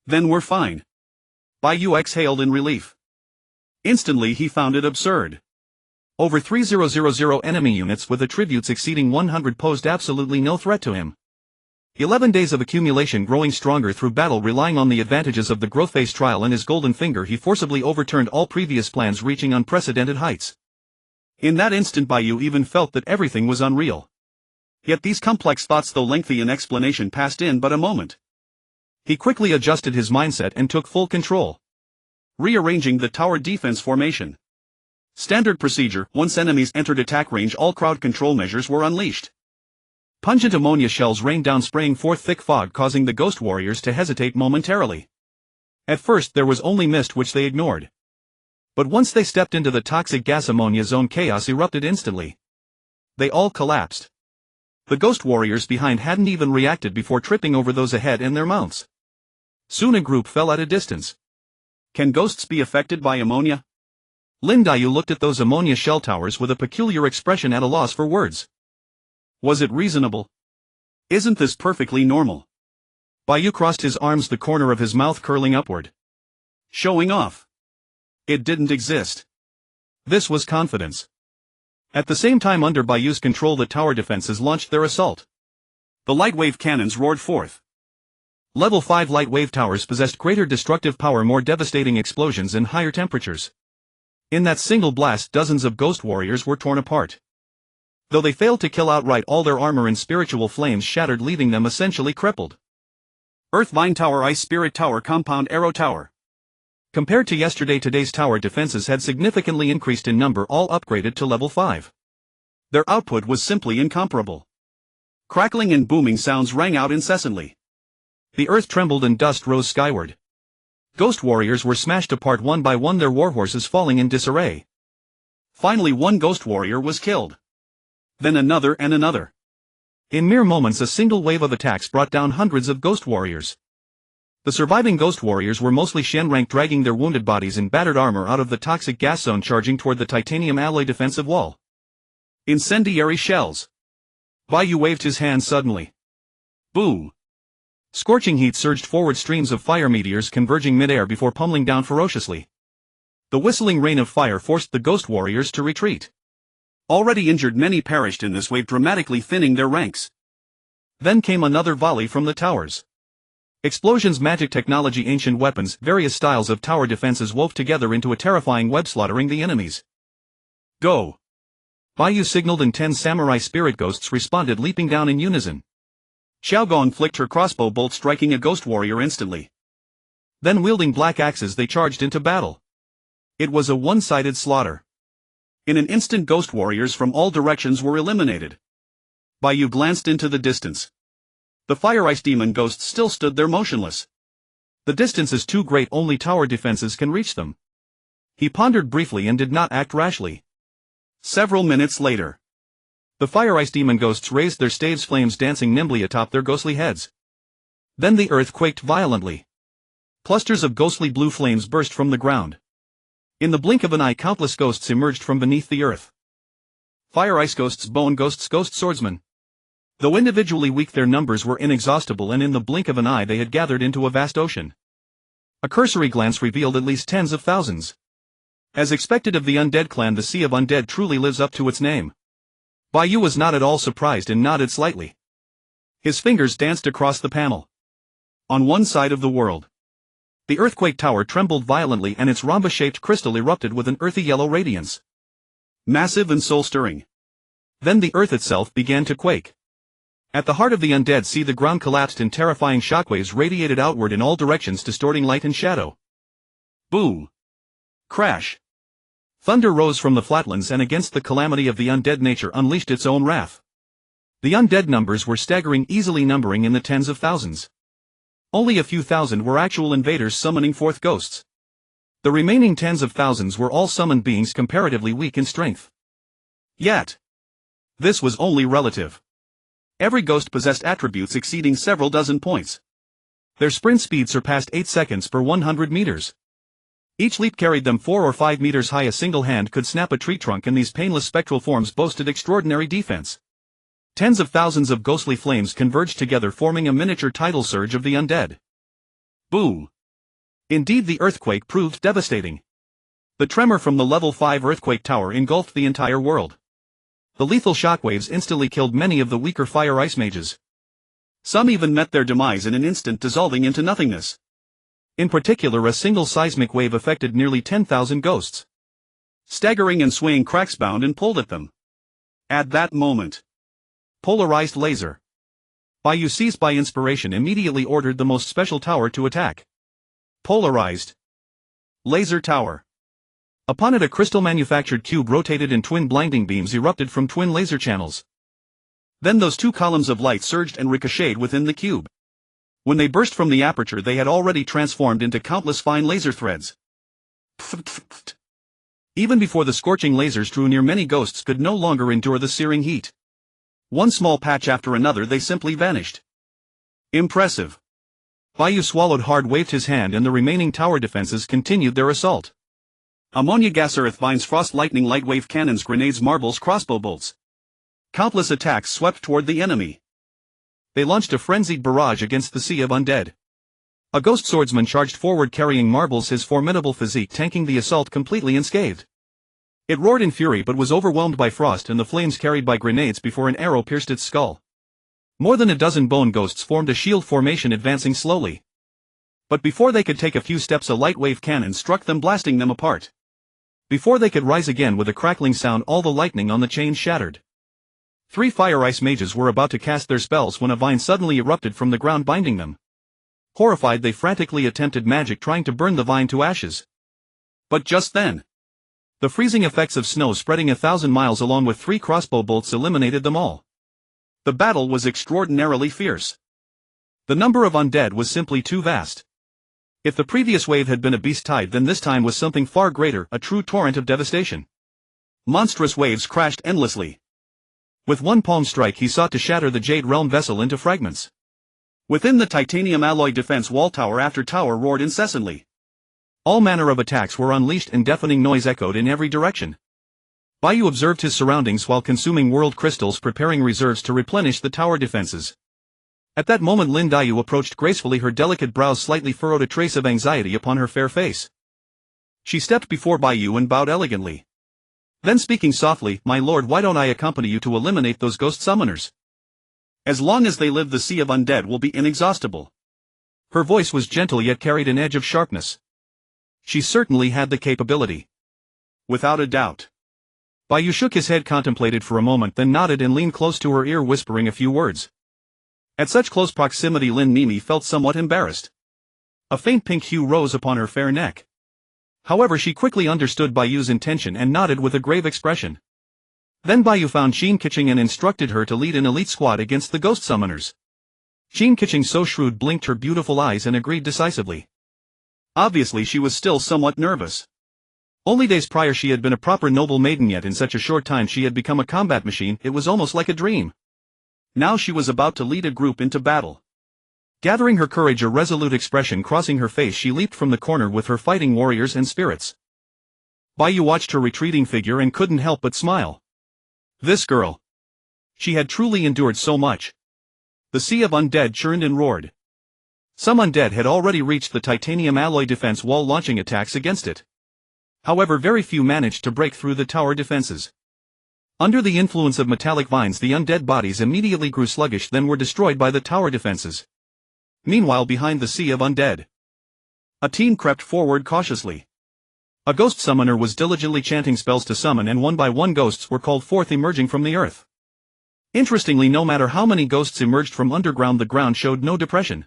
Then we're fine. Bai Yu exhaled in relief. Instantly he found it absurd. Over 3000 enemy units with attributes exceeding 100 posed absolutely no threat to him. 11 days of accumulation, growing stronger through battle, relying on the advantages of the growth phase trial and his golden finger, he forcibly overturned all previous plans, reaching unprecedented heights. In that instant Bai Yu even felt that everything was unreal. Yet these complex thoughts, though lengthy in explanation, passed in but a moment. He quickly adjusted his mindset and took full control. Rearranging the tower defense formation. Standard procedure: once enemies entered attack range, all crowd control measures were unleashed. Pungent ammonia shells rained down, spraying forth thick fog, causing the ghost warriors to hesitate momentarily. At first there was only mist, which they ignored. But once they stepped into the toxic gas ammonia zone, chaos erupted instantly. They all collapsed. The ghost warriors behind hadn't even reacted before tripping over those ahead and their mounts. Soon a group fell at a distance. Can ghosts be affected by ammonia? Lin Daiyu looked at those ammonia shell towers with a peculiar expression, at a loss for words. Was it reasonable? Isn't this perfectly normal? Bai Yu crossed his arms, the corner of his mouth curling upward. Showing off. It didn't exist. This was confidence. At the same time, under Bai Yu's control, the tower defenses launched their assault. The light wave cannons roared forth. Level 5 light wave towers possessed greater destructive power, more devastating explosions, and higher temperatures. In that single blast, dozens of ghost warriors were torn apart. Though they failed to kill outright, all their armor and spiritual flames shattered, leaving them essentially crippled. Earth Vine Tower, Ice Spirit Tower, Compound Arrow Tower. Compared to yesterday, today's tower defenses had significantly increased in number, all upgraded to level 5. Their output was simply incomparable. Crackling and booming sounds rang out incessantly. The earth trembled and dust rose skyward. Ghost warriors were smashed apart one by one, their warhorses falling in disarray. Finally, one ghost warrior was killed. Then another and another. In mere moments, a single wave of attacks brought down hundreds of ghost warriors. The surviving ghost warriors were mostly Shen rank, dragging their wounded bodies and battered armor out of the toxic gas zone, charging toward the titanium alloy defensive wall. Incendiary shells. Bai Yu waved his hand suddenly. Boom. Scorching heat surged forward, streams of fire meteors converging midair before pummeling down ferociously. The whistling rain of fire forced the ghost warriors to retreat. Already injured, many perished in this wave, dramatically thinning their ranks. Then came another volley from the towers. Explosions, magic technology, ancient weapons, various styles of tower defenses wove together into a terrifying web, slaughtering the enemies. Go! Bai Yu signaled and 10 samurai spirit ghosts responded, leaping down in unison. Xiaogong flicked her crossbow bolt, striking a ghost warrior instantly. Then wielding black axes they charged into battle. It was a one-sided slaughter. In an instant ghost warriors from all directions were eliminated. Bai Yu glanced into the distance. The fire ice demon ghosts still stood there motionless. The distance is too great, only tower defenses can reach them. He pondered briefly and did not act rashly. Several minutes later, the fire ice demon ghosts raised their staves, flames dancing nimbly atop their ghostly heads. Then the earth quaked violently. Clusters of ghostly blue flames burst from the ground. In the blink of an eye, countless ghosts emerged from beneath the earth. Fire ice ghosts, bone ghosts, ghost swordsmen. Though individually weak, their numbers were inexhaustible, and in the blink of an eye they had gathered into a vast ocean. A cursory glance revealed at least tens of thousands. As expected of the undead clan, the Sea of Undead truly lives up to its name. Bai Yu was not at all surprised and nodded slightly. His fingers danced across the panel. On one side of the world, the earthquake tower trembled violently and its rhombus-shaped crystal erupted with an earthy yellow radiance. Massive and soul-stirring. Then the earth itself began to quake. At the heart of the undead sea, the ground collapsed and terrifying shockwaves radiated outward in all directions, distorting light and shadow. Boom! Crash! Thunder rose from the flatlands, and against the calamity of the undead, nature unleashed its own wrath. The undead numbers were staggering, easily numbering in the tens of thousands. Only a few thousand were actual invaders summoning forth ghosts. The remaining tens of thousands were all summoned beings comparatively weak in strength. Yet, this was only relative. Every ghost possessed attributes exceeding several dozen points. Their sprint speed surpassed 8 seconds per 100 meters. Each leap carried them 4 or 5 meters high. A single hand could snap a tree trunk, and these painless spectral forms boasted extraordinary defense. Tens of thousands of ghostly flames converged together, forming a miniature tidal surge of the undead. Boom! Indeed, the earthquake proved devastating. The tremor from the level 5 earthquake tower engulfed the entire world. The lethal shockwaves instantly killed many of the weaker fire ice mages. Some even met their demise in an instant, dissolving into nothingness. In particular, a single seismic wave affected nearly 10,000 ghosts. Staggering and swaying, cracks bound and pulled at them. At that moment, polarized laser. Bai Yu, seized by inspiration, immediately ordered the most special tower to attack. Polarized laser tower. Upon it, a crystal-manufactured cube rotated and twin blinding beams erupted from twin laser channels. Then those two columns of light surged and ricocheted within the cube. When they burst from the aperture, they had already transformed into countless fine laser threads. Even before the scorching lasers drew near, many ghosts could no longer endure the searing heat. One small patch after another, they simply vanished. Impressive. Bai Yu swallowed hard, waved his hand, and the remaining tower defenses continued their assault. Ammonia gas, earth vines, frost, lightning, light wave cannons, grenades, marbles, crossbow bolts. Countless attacks swept toward the enemy. They launched a frenzied barrage against the Sea of Undead. A ghost swordsman charged forward carrying marbles, his formidable physique tanking the assault completely unscathed. It roared in fury but was overwhelmed by frost and the flames carried by grenades before an arrow pierced its skull. More than a dozen bone ghosts formed a shield formation, advancing slowly. But before they could take a few steps, a light wave cannon struck them, blasting them apart. Before they could rise again, with a crackling sound, all the lightning on the chains shattered. 3 fire ice mages were about to cast their spells when a vine suddenly erupted from the ground, binding them. Horrified, they frantically attempted magic, trying to burn the vine to ashes. But just then, the freezing effects of snow spreading 1,000 miles along with 3 crossbow bolts eliminated them all. The battle was extraordinarily fierce. The number of undead was simply too vast. If the previous wave had been a beast tide, then this time was something far greater, a true torrent of devastation. Monstrous waves crashed endlessly. With one palm strike, he sought to shatter the Jade Realm vessel into fragments. Within the titanium alloy defense wall, tower after tower roared incessantly. All manner of attacks were unleashed and deafening noise echoed in every direction. Bai Yu observed his surroundings while consuming world crystals, preparing reserves to replenish the tower defenses. At that moment, Lin Daiyu approached gracefully, her delicate brows slightly furrowed, a trace of anxiety upon her fair face. She stepped before Bai Yu and bowed elegantly. Then, speaking softly, "My lord, why don't I accompany you to eliminate those ghost summoners? As long as they live, the Sea of Undead will be inexhaustible." Her voice was gentle yet carried an edge of sharpness. She certainly had the capability. Without a doubt. Bai Yu shook his head, contemplated for a moment, then nodded and leaned close to her ear, whispering a few words. At such close proximity, Lin Mimi felt somewhat embarrassed. A faint pink hue rose upon her fair neck. However, she quickly understood Bai Yu's intention and nodded with a grave expression. Then Bai Yu found Tianqing and instructed her to lead an elite squad against the ghost summoners. Tianqing, so shrewd, blinked her beautiful eyes and agreed decisively. Obviously she was still somewhat nervous. Only days prior she had been a proper noble maiden, yet in such a short time she had become a combat machine. It was almost like a dream. Now she was about to lead a group into battle. Gathering her courage, a resolute expression crossing her face, she leaped from the corner with her fighting warriors and spirits. Bai Yu watched her retreating figure and couldn't help but smile. This girl. She had truly endured so much. The sea of undead churned and roared. Some undead had already reached the titanium alloy defense wall, launching attacks against it. However, very few managed to break through the tower defenses. Under the influence of metallic vines, the undead bodies immediately grew sluggish, then were destroyed by the tower defenses. Meanwhile, behind the sea of undead, a team crept forward cautiously. A ghost summoner was diligently chanting spells to summon, and one by one ghosts were called forth, emerging from the earth. Interestingly, no matter how many ghosts emerged from underground, the ground showed no depression.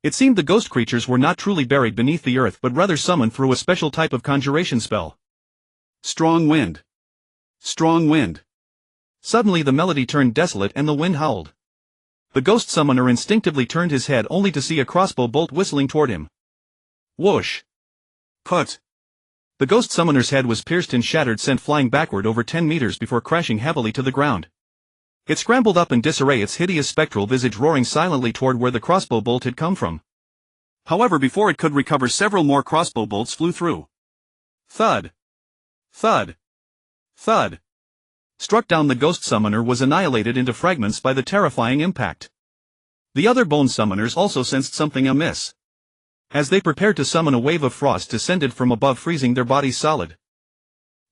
It seemed the ghost creatures were not truly buried beneath the earth, but rather summoned through a special type of conjuration spell. Strong wind. Strong wind. Suddenly the melody turned desolate and the wind howled. The ghost summoner instinctively turned his head, only to see a crossbow bolt whistling toward him. Whoosh! Put! The ghost summoner's head was pierced and shattered, sent flying backward over 10 meters before crashing heavily to the ground. It scrambled up in disarray, its hideous spectral visage roaring silently toward where the crossbow bolt had come from. However, before it could recover, several more crossbow bolts flew through. Thud! Thud! Thud! Struck down, the ghost summoner was annihilated into fragments by the terrifying impact. The other bone summoners also sensed something amiss. As they prepared to summon, a wave of frost descended from above, freezing their bodies solid.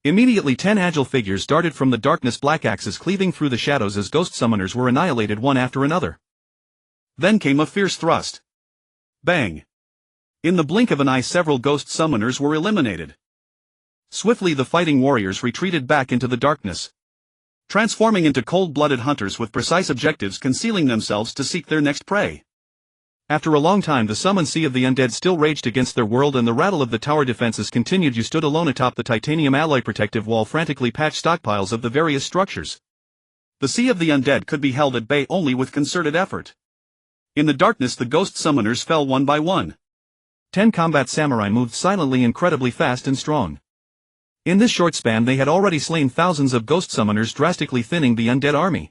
Immediately 10 agile figures darted from the darkness, black axes cleaving through the shadows as ghost summoners were annihilated one after another. Then came a fierce thrust. Bang! In the blink of an eye, several ghost summoners were eliminated. Swiftly the fighting warriors retreated back into the darkness, transforming into cold-blooded hunters with precise objectives, concealing themselves to seek their next prey. After a long time, the summoned sea of the undead still raged against their world, and the rattle of the tower defenses continued. You stood alone atop the titanium alloy protective wall, frantically patched stockpiles of the various structures. The sea of the undead could be held at bay only with concerted effort. In the darkness, the ghost summoners fell one by one. 10 combat samurai moved silently, incredibly fast and strong. In this short span they had already slain thousands of ghost summoners, drastically thinning the undead army.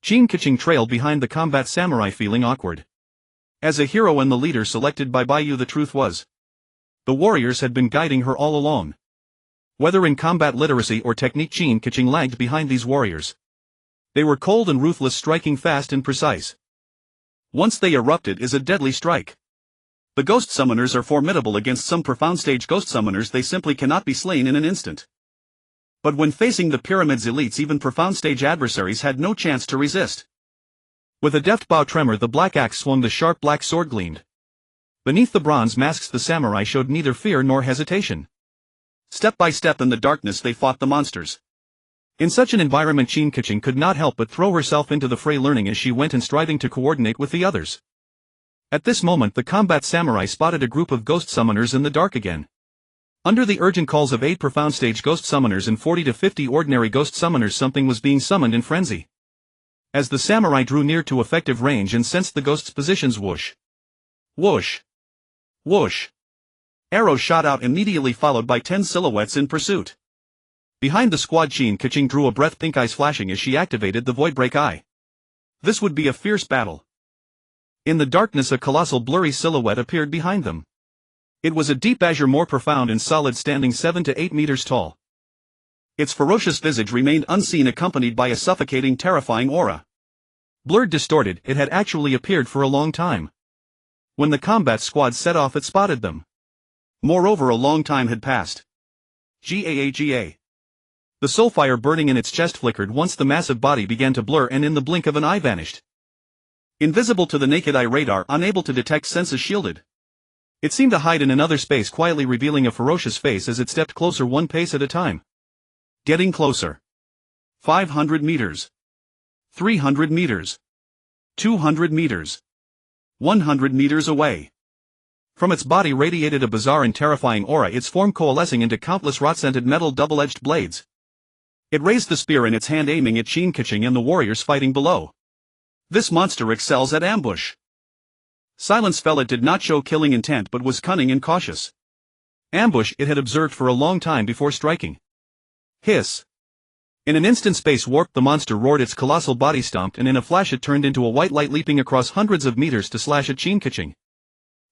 Tianqing trailed behind the combat samurai, feeling awkward. As a hero and the leader selected by Bai Yu, the truth was, the warriors had been guiding her all along. Whether in combat literacy or technique, Tianqing lagged behind these warriors. They were cold and ruthless, striking fast and precise. Once they erupted is a deadly strike. The ghost summoners are formidable against some profound stage ghost summoners. They simply cannot be slain in an instant. But when facing the pyramid's elites, even profound stage adversaries had no chance to resist. With a deft bow tremor, the black axe swung, the sharp black sword gleamed. Beneath the bronze masks, the samurai showed neither fear nor hesitation. Step by step in the darkness they fought the monsters. In such an environment, Tianqing could not help but throw herself into the fray, learning as she went and striving to coordinate with the others. At this moment, the combat samurai spotted a group of ghost summoners in the dark again. Under the urgent calls of 8 profound stage ghost summoners and 40 to 50 ordinary ghost summoners, something was being summoned in frenzy. As the samurai drew near to effective range and sensed the ghosts' positions, whoosh! Whoosh! Whoosh! Arrows shot out, immediately followed by 10 silhouettes in pursuit. Behind the squad, Tianqing drew a breath, pink eyes flashing as she activated the Void Break Eye. This would be a fierce battle. In the darkness, a colossal blurry silhouette appeared behind them. It was a deep azure, more profound and solid, standing 7 to 8 meters tall. Its ferocious visage remained unseen, accompanied by a suffocating, terrifying aura. Blurred, distorted, it had actually appeared for a long time. When the combat squad set off, it spotted them. Moreover, a long time had passed. Gaaga. The soul fire burning in its chest flickered once the massive body began to blur and in the blink of an eye vanished. Invisible to the naked eye, radar unable to detect, senses shielded. It seemed to hide in another space, quietly revealing a ferocious face as it stepped closer, one pace at a time. Getting closer. 500 meters. 300 meters. 200 meters. 100 meters away. From its body radiated a bizarre and terrifying aura, its form coalescing into countless rot-scented metal double-edged blades. It raised the spear in its hand, aiming at Tianqing and the warriors fighting below. This monster excels at ambush. Silence fell. It did not show killing intent but was cunning and cautious. Ambush it had observed for a long time before striking. Hiss. In an instant, space warped, the monster roared, its colossal body stomped, and in a flash it turned into a white light, leaping across hundreds of meters to slash at Tianqing.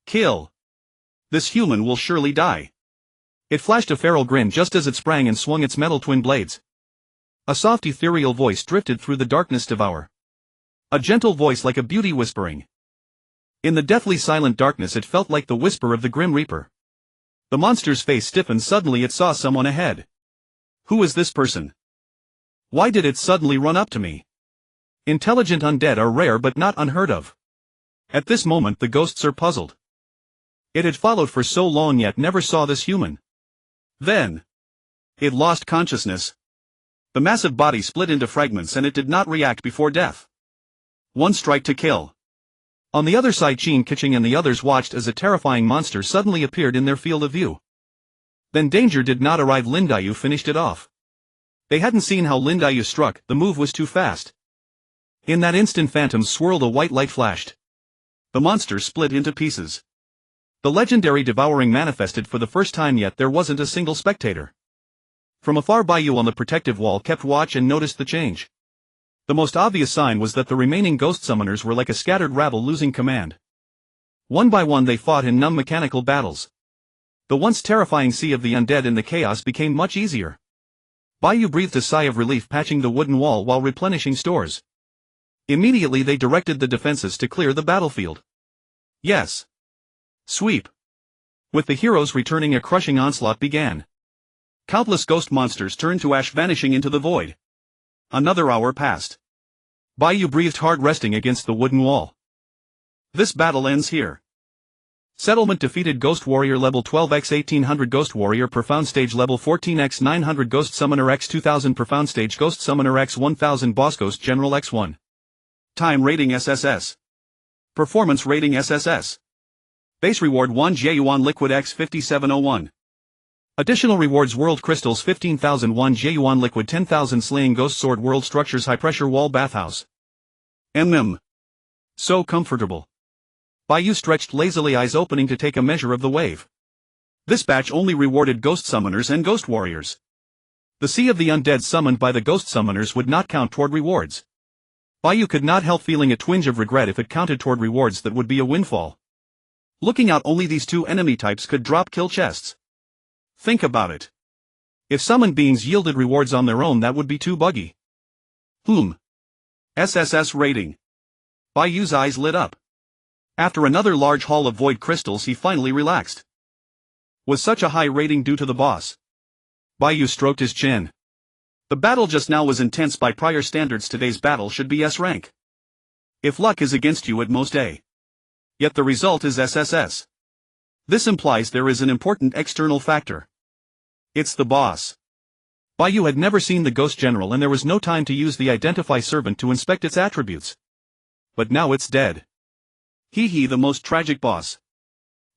Kill. This human will surely die. It flashed a feral grin just as it sprang and swung its metal twin blades. A soft ethereal voice drifted through the darkness. Devour. A gentle voice like a beauty whispering. In the deathly silent darkness it felt like the whisper of the Grim Reaper. The monster's face stiffened. Suddenly it saw someone ahead. Who is this person? Why did it suddenly run up to me? Intelligent undead are rare but not unheard of. At this moment the ghosts are puzzled. It had followed for so long yet never saw this human. Then it lost consciousness. The massive body split into fragments and it did not react before death. One strike to kill. On the other side, Tianqing and the others watched as a terrifying monster suddenly appeared in their field of view. Then danger did not arrive. Bai Yu finished it off. They hadn't seen how Bai Yu struck, the move was too fast. In that instant phantoms swirled, a white light flashed. The monster split into pieces. The legendary devouring manifested for the first time, yet there wasn't a single spectator. From afar, Bai Yu on the protective wall kept watch and noticed the change. The most obvious sign was that the remaining ghost summoners were like a scattered rabble losing command. One by one they fought in numb mechanical battles. The once terrifying sea of the undead in the chaos became much easier. Bai Yu breathed a sigh of relief, patching the wooden wall while replenishing stores. Immediately they directed the defenses to clear the battlefield. Yes. Sweep. With the heroes returning, a crushing onslaught began. Countless ghost monsters turned to ash, vanishing into the void. Another hour passed. Bai Yu breathed hard, resting against the wooden wall. This battle ends here. Settlement defeated. Ghost Warrior level 12 x 1800, Ghost Warrior Profound Stage level 14 x 900, Ghost Summoner x 2000, Profound Stage Ghost Summoner x 1000, Boss Ghost General x 1. Time rating SSS. Performance rating SSS. Base reward 1 Yuan Liquid x 5701. Additional rewards: World Crystals 15,000, 1 Yuan Liquid 10,000, Slaying Ghost Sword, World Structures, High Pressure Wall, Bathhouse. So comfortable. Bai Yu stretched lazily, eyes opening to take a measure of the wave. This batch only rewarded Ghost Summoners and Ghost Warriors. The sea of the undead summoned by the Ghost Summoners would not count toward rewards. Bai Yu could not help feeling a twinge of regret. If it counted toward rewards, that would be a windfall. Looking out, only these two enemy types could drop kill chests. Think about it. If summoned beings yielded rewards on their own, that would be too buggy. SSS rating. Bai Yu's eyes lit up. After another large haul of void crystals, he finally relaxed. Was such a high rating due to the boss? Bai Yu stroked his chin. The battle just now was intense by prior standards. Today's battle should be S rank. If luck is against you, at most A. Yet the result is SSS. This implies there is an important external factor. It's the boss. Bai Yu had never seen the Ghost General, and there was no time to use the Identify Servant to inspect its attributes. But now it's dead. The most tragic boss.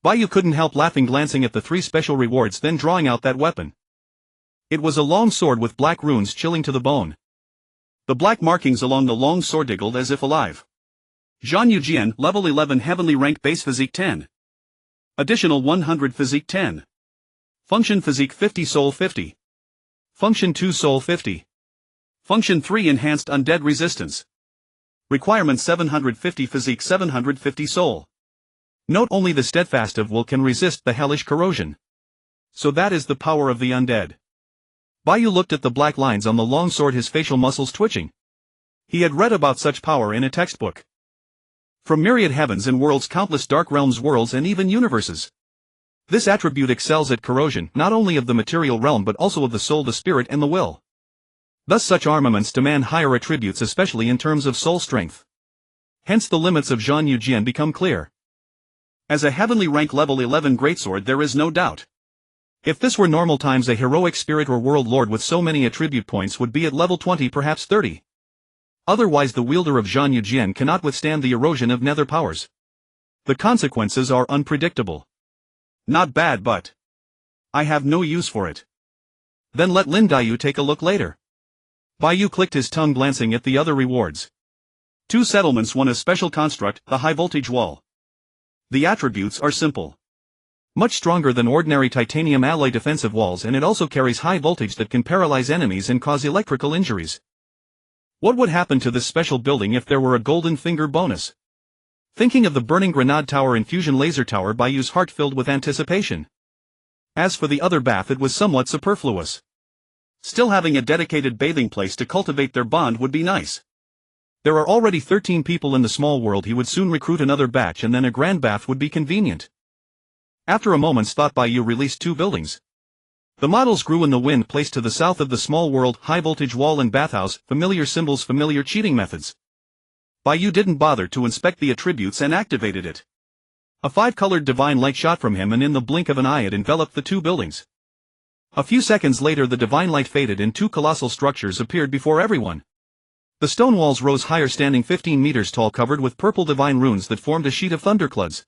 Bai Yu couldn't help laughing, glancing at the 3 special rewards, then drawing out that weapon. It was a long sword with black runes chilling to the bone. The black markings along the long sword diggled as if alive. Zhan Yujian, level 11, heavenly rank, base physique 10. Additional 100 physique 10. Function physique 50, soul 50. Function 2, soul 50. Function 3, enhanced undead resistance. Requirement 750 physique, 750 soul. Note: only the steadfast of will can resist the hellish corrosion. So that is the power of the undead. Bai Yu looked at the black lines on the long sword, his facial muscles twitching. He had read about such power in a textbook. From myriad heavens and worlds, countless dark realms, worlds, and even universes. This attribute excels at corrosion, not only of the material realm but also of the soul, the spirit, and the will. Thus such armaments demand higher attributes, especially in terms of soul strength. Hence the limits of Zhan Yujian become clear. As a heavenly rank level 11 greatsword, there is no doubt. If this were normal times, a heroic spirit or world lord with so many attribute points would be at level 20, perhaps 30. Otherwise the wielder of Zhan Yujian cannot withstand the erosion of nether powers. The consequences are unpredictable. Not bad, but I have no use for it. Then let Lin Daiyu take a look later. Bai Yu clicked his tongue, glancing at the other rewards. 2 settlements, 1 a special construct, the high voltage wall. The attributes are simple. Much stronger than ordinary titanium alloy defensive walls, and it also carries high voltage that can paralyze enemies and cause electrical injuries. What would happen to this special building if there were a golden finger bonus? Thinking of the burning grenade tower and fusion laser tower, Bai Yu's heart filled with anticipation. As for the other bath, it was somewhat superfluous. Still, having a dedicated bathing place to cultivate their bond would be nice. There are already 13 people in the small world. He would soon recruit another batch, and then a grand bath would be convenient. After a moment's thought, Bai Yu released 2 buildings. The models grew in the wind, placed to the south of the small world, high voltage wall and bathhouse, familiar symbols, familiar cheating methods. Bai Yu didn't bother to inspect the attributes and activated it. A 5-colored divine light shot from him, and in the blink of an eye it enveloped the 2 buildings. A few seconds later the divine light faded and 2 colossal structures appeared before everyone. The stone walls rose higher, standing 15 meters tall, covered with purple divine runes that formed a sheet of thunderclouds.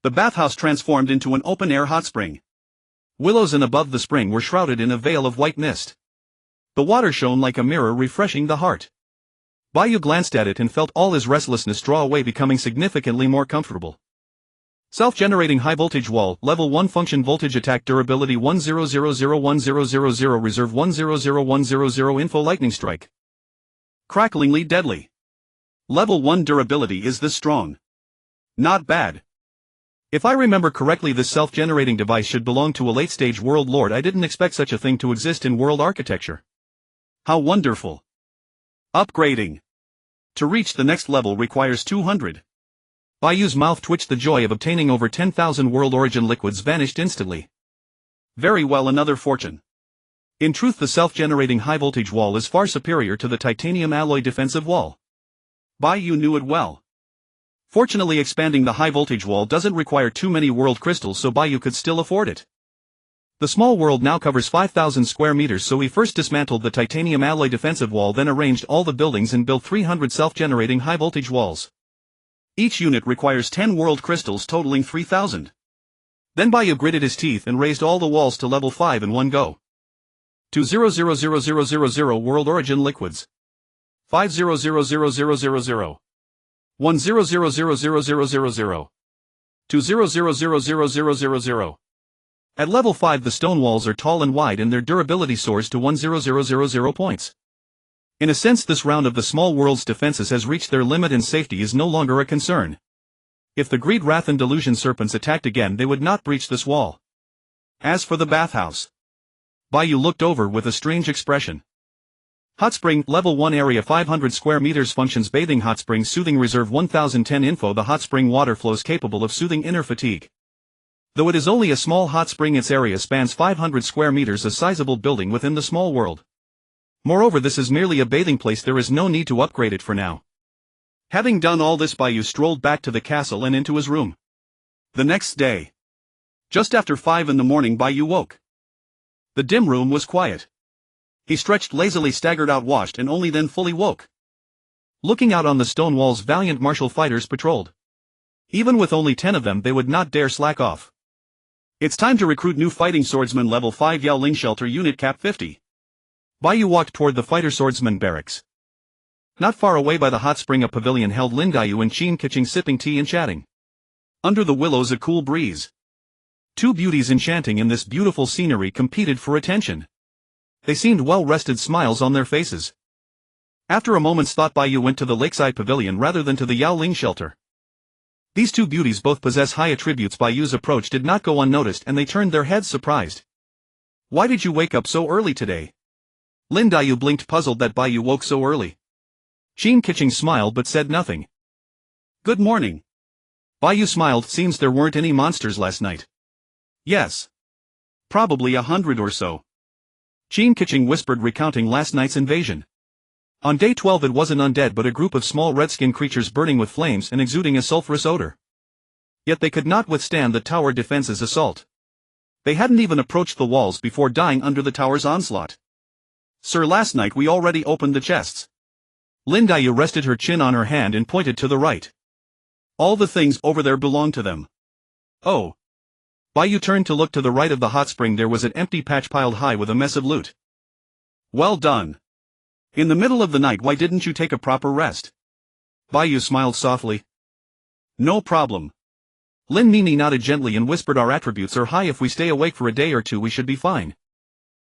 The bathhouse transformed into an open-air hot spring. Willows and above the spring were shrouded in a veil of white mist. The water shone like a mirror, refreshing the heart. Bai Yu glanced at it and felt all his restlessness draw away, becoming significantly more comfortable. Self-generating high-voltage wall, level 1, function, voltage, attack, durability 10001000, reserve 100100, info, lightning strike. Cracklingly deadly. Level 1 durability is this strong. Not bad. If I remember correctly, this self-generating device should belong to a late-stage world lord. I didn't expect such a thing to exist in world architecture. How wonderful. Upgrading. To reach the next level requires 200. Bai Yu's mouth twitched. The joy of obtaining over 10,000 world origin liquids vanished instantly. Very well, another fortune. In truth, the self-generating high-voltage wall is far superior to the titanium alloy defensive wall. Bai Yu knew it well. Fortunately, expanding the high-voltage wall doesn't require too many world crystals, so Bai Yu could still afford it. The small world now covers 5,000 square meters, so he first dismantled the titanium alloy defensive wall, then arranged all the buildings and built 300 self-generating high-voltage walls. Each unit requires 10 world crystals, totaling 3,000. Then Bai Yu gritted his teeth and raised all the walls to level 5 in one go. 2000000 world origin liquids. 5000000. 1000000. 2000000. At level 5 the stone walls are tall and wide, and their durability soars to 10000 points. In a sense, this round of the small world's defenses has reached their limit, and safety is no longer a concern. If the greed, wrath and delusion serpents attacked again, they would not breach this wall. As for the bathhouse, Bai Yu looked over with a strange expression. Hot spring, level 1, area 500 square meters, functions, bathing hot spring, soothing, reserve 1010, info, the hot spring water flows capable of soothing inner fatigue. Though it is only a small hot spring, its area spans 500 square meters, a sizable building within the small world. Moreover, this is merely a bathing place, there is no need to upgrade it for now. Having done all this, Bai Yu strolled back to the castle and into his room. The next day, just after 5 in the morning, Bai Yu woke. The dim room was quiet. He stretched lazily, staggered out, washed, and only then fully woke. Looking out on the stone walls, valiant martial fighters patrolled. Even with only 10 of them, they would not dare slack off. It's time to recruit new fighting swordsmen, level 5, Yao Ling shelter, unit cap 50. Bai Yu walked toward the fighter swordsman barracks. Not far away by the hot spring, a pavilion held Lin Daiyu and Tianqing sipping tea and chatting. Under the willows, a cool breeze. 2 beauties enchanting in this beautiful scenery competed for attention. They seemed well-rested, smiles on their faces. After a moment's thought, Bai Yu went to the lakeside pavilion rather than to the Yao Ling shelter. These 2 beauties both possess high attributes. Bai Yu's approach did not go unnoticed, and they turned their heads surprised. Why did you wake up so early today? Lin Daiyu blinked, puzzled that Bai Yu woke so early. Tianqing smiled but said nothing. Good morning. Bai Yu smiled. Seems there weren't any monsters last night. Yes. Probably 100 or so. Tianqing whispered, recounting last night's invasion. On day 12 it wasn't undead but a group of small red-skinned creatures burning with flames and exuding a sulfurous odor. Yet they could not withstand the tower defense's assault. They hadn't even approached the walls before dying under the tower's onslaught. Sir, last night we already opened the chests. Lin Daiyu rested her chin on her hand and pointed to the right. All the things over there belong to them. Oh. Bai Yu turned to look to the right of the hot spring. There was an empty patch piled high with a mess of loot. Well done. In the middle of the night, why didn't you take a proper rest? Bai Yu smiled softly. No problem. Lin Mimi nodded gently and whispered, our attributes are high. If we stay awake for a day or two we should be fine.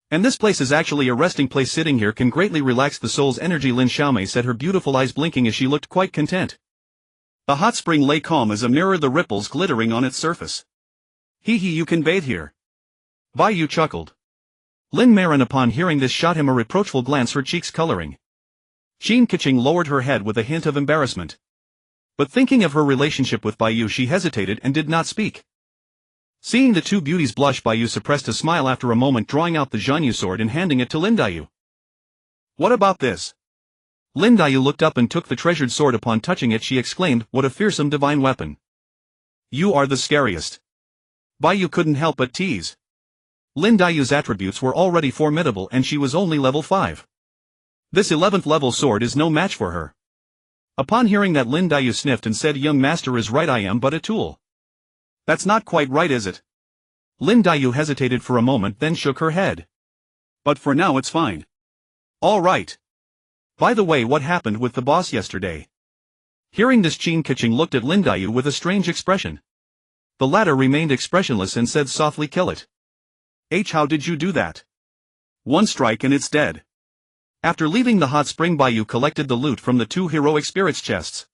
And this place is actually a resting place. Sitting here can greatly relax the soul's energy, Lin Xiaomei said, her beautiful eyes blinking as she looked quite content. The hot spring lay calm as a mirror, the ripples glittering on its surface. Hee, you can bathe here. Bai Yu chuckled. Lin Marin upon hearing this shot him a reproachful glance, her cheeks coloring. Tianqing lowered her head with a hint of embarrassment. But thinking of her relationship with Bai Yu, she hesitated and did not speak. Seeing the two beauties blush, Bai Yu suppressed a smile after a moment, drawing out the Jianyu sword and handing it to Lin Daiyu. What about this? Lin Daiyu looked up and took the treasured sword. Upon touching it she exclaimed, what a fearsome divine weapon. You are the scariest. Bai Yu couldn't help but tease. Lin Daiyu's attributes were already formidable and she was only level 5. This 11th level sword is no match for her. Upon hearing that, Lin Daiyu sniffed and said, young master is right, I am but a tool. That's not quite right, is it? Lin Daiyu hesitated for a moment, then shook her head. But for now it's fine. All right. By the way, what happened with the boss yesterday? Hearing this, Tianqing looked at Lin Daiyu with a strange expression. The latter remained expressionless and said softly, kill it. How did you do that? One strike and it's dead. After leaving the hot spring, Bai Yu collected the loot from the 2 heroic spirits chests.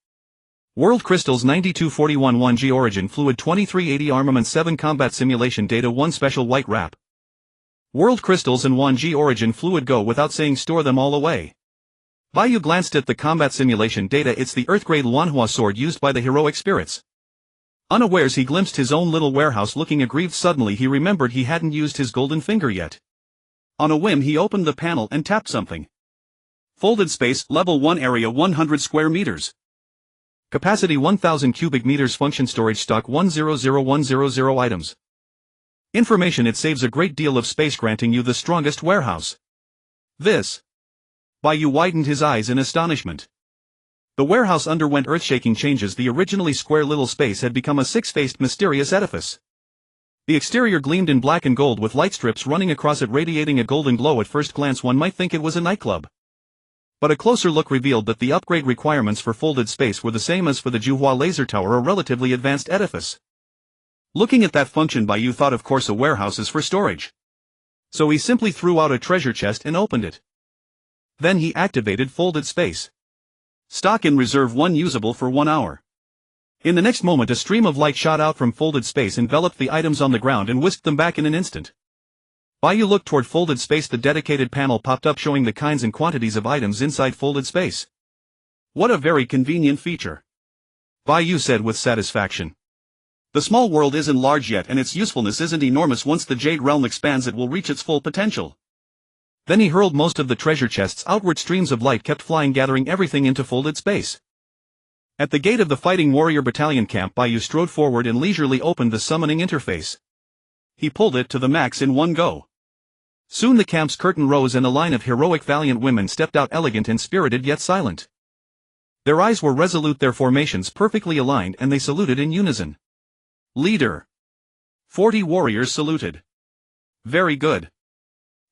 World crystals 9241 1G origin fluid 2380 armament 7 combat simulation data 1 special white wrap. World crystals and 1G origin fluid go without saying, store them all away. Bai Yu glanced at the combat simulation data. It's the earthgrade Luanhua sword used by the heroic spirits. Unawares he glimpsed his own little warehouse. Looking aggrieved, suddenly he remembered he hadn't used his golden finger yet. On a whim he opened the panel and tapped something. Folded space, level 1, area 100 square meters. Capacity 1000 cubic meters. Function storage stock 100100 items. Information: it saves a great deal of space, granting you the strongest warehouse. This. Bai Yu widened his eyes in astonishment. The warehouse underwent earth-shaking changes. The originally square little space had become a 6-faced mysterious edifice. The exterior gleamed in black and gold with light strips running across it, radiating a golden glow. At first glance one might think it was a nightclub. But a closer look revealed that the upgrade requirements for folded space were the same as for the Juhua Laser Tower, a relatively advanced edifice. Looking at that function, Bai Yu thought, of course a warehouse is for storage. So he simply threw out a treasure chest and opened it. Then he activated folded space. Stock in reserve 1, usable for 1 hour. In the next moment a stream of light shot out from folded space, enveloped the items on the ground and whisked them back in an instant. Bai Yu looked toward folded space. The dedicated panel popped up showing the kinds and quantities of items inside folded space. What a very convenient feature, Bai Yu said with satisfaction. The small world isn't large yet and its usefulness isn't enormous. Once the Jade Realm expands it will reach its full potential. Then he hurled most of the treasure chests outward. Streams of light kept flying, gathering everything into folded space. At the gate of the Fighting Warrior Battalion camp, Bai Yu strode forward and leisurely opened the summoning interface. He pulled it to the max in one go. Soon the camp's curtain rose and a line of heroic valiant women stepped out, elegant and spirited yet silent. Their eyes were resolute, their formations perfectly aligned, and they saluted in unison. Leader. 40 warriors saluted. Very good.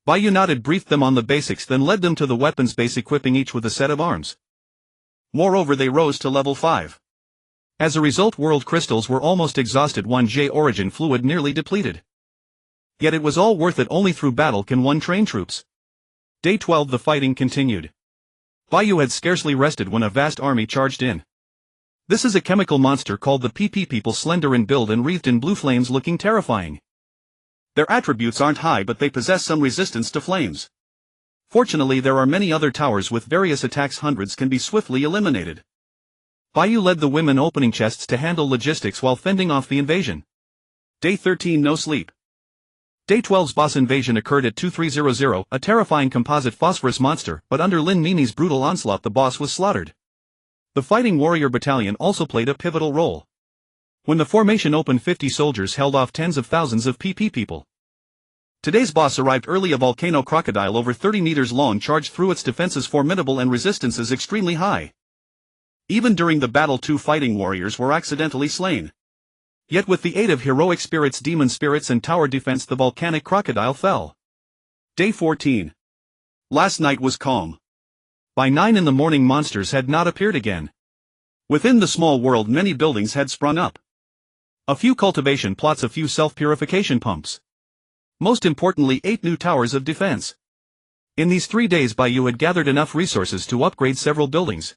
Bai Yu nodded, briefed them on the basics, then led them to the weapons base, equipping each with a set of arms. Moreover, they rose to level 5. As a result, world crystals were almost exhausted, 1J origin fluid nearly depleted. Yet it was all worth it. Only through battle can one train troops. Day 12. The fighting continued. Bai Yu had scarcely rested when a vast army charged in. This is a chemical monster called the PP people, slender in build and wreathed in blue flames, looking terrifying. Their attributes aren't high, but they possess some resistance to flames. Fortunately, there are many other towers with various attacks. Hundreds can be swiftly eliminated. Bai Yu led the women opening chests to handle logistics while fending off the invasion. Day 13. No sleep. Day 12's boss invasion occurred at 2300, a terrifying composite phosphorus monster, but under Lin Mimi's brutal onslaught the boss was slaughtered. The Fighting Warrior Battalion also played a pivotal role. When the formation opened, 50 soldiers held off tens of thousands of PP people. Today's boss arrived early. A volcano crocodile over 30 meters long charged through. Its defenses formidable and resistances extremely high. Even during the battle, 2 fighting warriors were accidentally slain. Yet with the aid of heroic spirits, demon spirits and tower defense, the volcanic crocodile fell. Day 14. Last night was calm. By 9 in the morning monsters had not appeared again. Within the small world many buildings had sprung up. A few cultivation plots, a few self-purification pumps. Most importantly, 8 new towers of defense. In these 3 days Bai Yu had gathered enough resources to upgrade several buildings.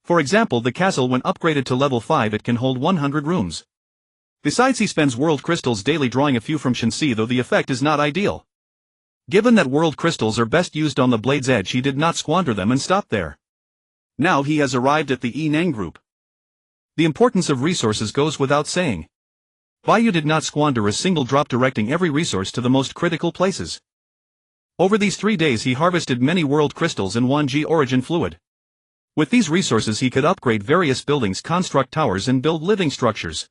For example, the castle, when upgraded to level 5, it can hold 100 rooms. Besides, he spends world crystals daily, drawing a few from Shenxi, though the effect is not ideal. Given that world crystals are best used on the blade's edge, he did not squander them and stopped there. Now he has arrived at the Yineng group. The importance of resources goes without saying. Bai Yu did not squander a single drop, directing every resource to the most critical places. Over these 3 days he harvested many world crystals and Wanji origin fluid. With these resources he could upgrade various buildings, construct towers and build living structures.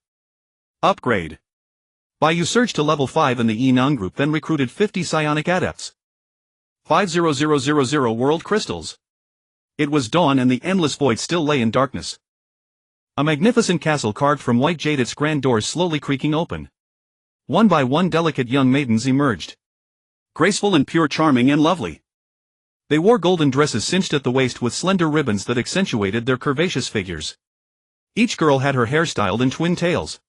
Upgrade. Bai Yu surged to level 5 in the Yineng group, then recruited 50 psionic adepts. 50000 world crystals. It was dawn and the endless void still lay in darkness. A magnificent castle carved from white jade, its grand doors slowly creaking open. One by one delicate young maidens emerged. Graceful and pure, charming and lovely. They wore golden dresses cinched at the waist with slender ribbons that accentuated their curvaceous figures. Each girl had her hair styled in twin tails.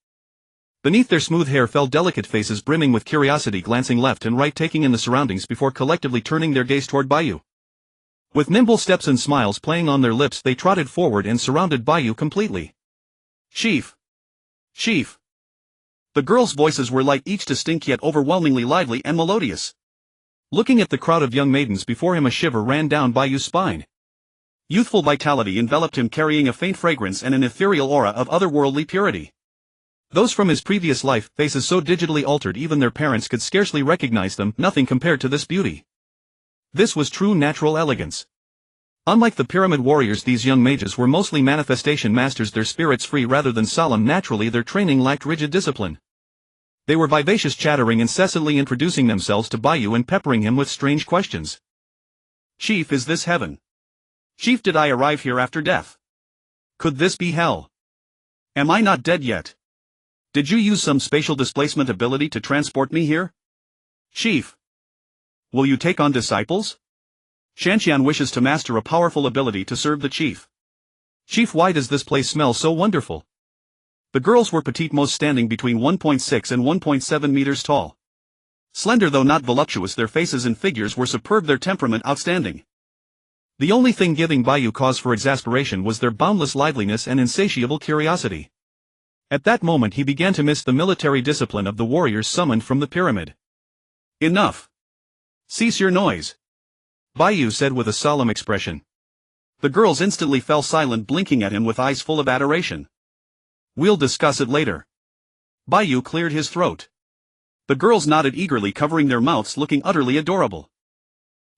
Beneath their smooth hair fell delicate faces brimming with curiosity, glancing left and right, taking in the surroundings before collectively turning their gaze toward Bai Yu. With nimble steps and smiles playing on their lips, they trotted forward and surrounded Bai Yu completely. Chief! Chief! The girls' voices were light, each distinct yet overwhelmingly lively and melodious. Looking at the crowd of young maidens before him, a shiver ran down Bai Yu's spine. Youthful vitality enveloped him, carrying a faint fragrance and an ethereal aura of otherworldly purity. Those from his previous life, faces so digitally altered even their parents could scarcely recognize them, nothing compared to this beauty. This was true natural elegance. Unlike the pyramid warriors, these young mages were mostly manifestation masters, their spirits free rather than solemn. Naturally, their training lacked rigid discipline. They were vivacious, chattering incessantly, introducing themselves to Bai Yu and peppering him with strange questions. Chief, is this heaven? Chief, did I arrive here after death? Could this be hell? Am I not dead yet? Did you use some spatial displacement ability to transport me here? Chief. Will you take on disciples? Shanxian wishes to master a powerful ability to serve the chief. Chief, why does this place smell so wonderful? The girls were petite, most standing between 1.6 and 1.7 meters tall. Slender though not voluptuous, their faces and figures were superb, their temperament outstanding. The only thing giving Bai Yu cause for exasperation was their boundless liveliness and insatiable curiosity. At that moment he began to miss the military discipline of the warriors summoned from the pyramid. Enough! Cease your noise! Bai Yu said with a solemn expression. The girls instantly fell silent, blinking at him with eyes full of adoration. We'll discuss it later. Bai Yu cleared his throat. The girls nodded eagerly, covering their mouths, looking utterly adorable.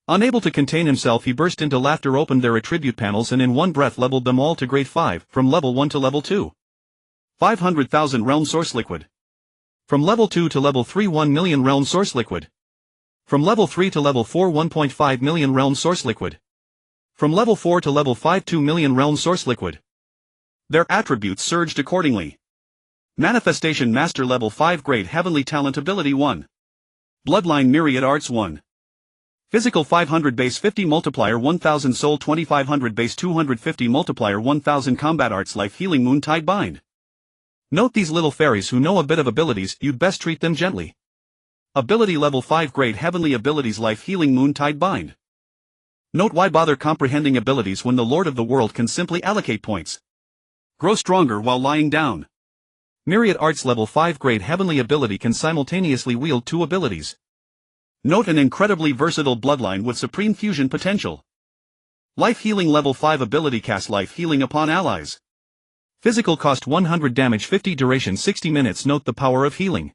Unable to contain himself, he burst into laughter, opened their attribute panels and in one breath leveled them all to grade 5, from level 1 to level 2. 500,000 realm source liquid. From level 2 to level 3, 1 million realm source liquid. From level 3 to level 4, 1.5 million realm source liquid. From level 4 to level 5, 2 million realm source liquid. Their attributes surged accordingly. Manifestation Master level 5 grade Heavenly Talent Ability 1. Bloodline Myriad Arts 1. Physical 500 base 50 multiplier 1000 soul 2500 base 250 multiplier 1000 combat arts life healing Moontide Bind. Note these little fairies who know a bit of abilities, you'd best treat them gently. Ability level 5 grade Heavenly Abilities life healing Moontide Bind. Note why bother comprehending abilities when the Lord of the World can simply allocate points. Grow stronger while lying down. Myriad Arts level 5 grade Heavenly Ability can simultaneously wield 2 abilities. Note an incredibly versatile bloodline with supreme fusion potential. Life healing level 5 ability cast life healing upon allies. Physical cost 100 damage 50 duration 60 minutes. Note the power of healing.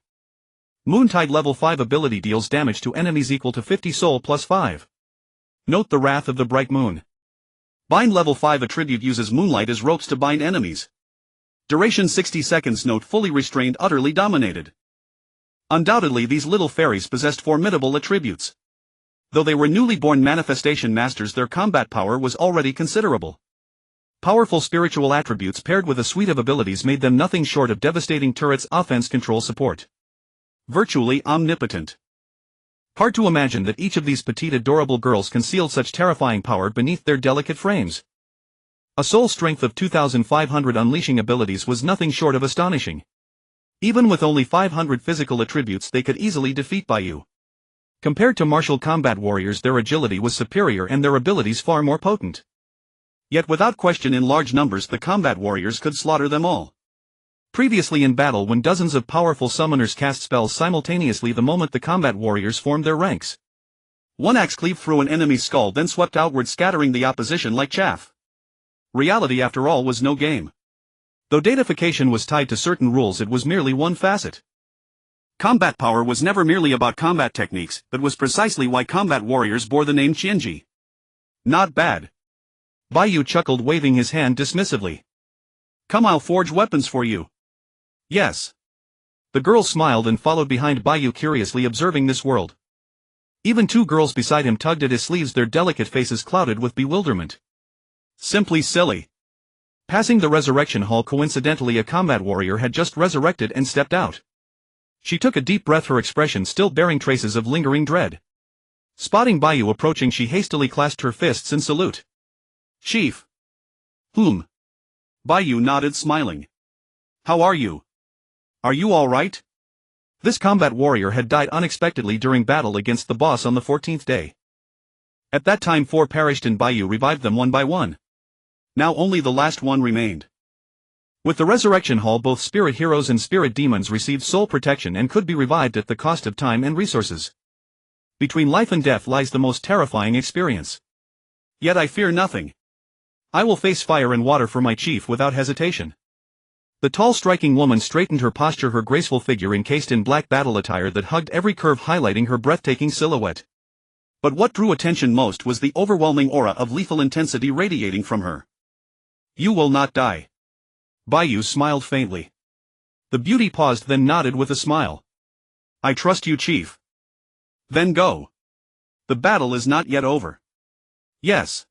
Moontide level 5 ability deals damage to enemies equal to 50 soul plus 5. Note the wrath of the bright moon. Bind level 5 attribute uses moonlight as ropes to bind enemies. Duration 60 seconds. Note fully restrained, utterly dominated. Undoubtedly these little fairies possessed formidable attributes. Though they were newly born manifestation masters, their combat power was already considerable. Powerful spiritual attributes paired with a suite of abilities made them nothing short of devastating turrets offense control support. Virtually omnipotent. Hard to imagine that each of these petite adorable girls concealed such terrifying power beneath their delicate frames. A soul strength of 2,500 unleashing abilities was nothing short of astonishing. Even with only 500 physical attributes they could easily defeat Bai Yu. Compared to martial combat warriors, their agility was superior and their abilities far more potent. Yet without question in large numbers the combat warriors could slaughter them all. Previously in battle, when dozens of powerful summoners cast spells simultaneously the moment the combat warriors formed their ranks. One axe cleaved through an enemy's skull, then swept outward, scattering the opposition like chaff. Reality after all was no game. Though deification was tied to certain rules, it was merely one facet. Combat power was never merely about combat techniques, but was precisely why combat warriors bore the name Tianqing. Not bad. Bai Yu chuckled, waving his hand dismissively. Come, I'll forge weapons for you. Yes. The girl smiled and followed behind Bai Yu, curiously observing this world. Even two girls beside him tugged at his sleeves, their delicate faces clouded with bewilderment. Simply silly. Passing the resurrection hall, coincidentally a combat warrior had just resurrected and stepped out. She took a deep breath, her expression still bearing traces of lingering dread. Spotting Bai Yu approaching, she hastily clasped her fists in salute. Chief. Whom? Bai Yu nodded, smiling. How are you? Are you all right? This combat warrior had died unexpectedly during battle against the boss on the 14th day. At that time 4 perished and Bai Yu revived them one by one. Now only the last one remained. With the resurrection hall, both spirit heroes and spirit demons received soul protection and could be revived at the cost of time and resources. Between life and death lies the most terrifying experience. Yet I fear nothing. I will face fire and water for my chief without hesitation. The tall, striking woman straightened her posture, her graceful figure encased in black battle attire that hugged every curve, highlighting her breathtaking silhouette. But what drew attention most was the overwhelming aura of lethal intensity radiating from her. You will not die. Bai Yu smiled faintly. The beauty paused, then nodded with a smile. I trust you, Chief. Then go. The battle is not yet over. Yes.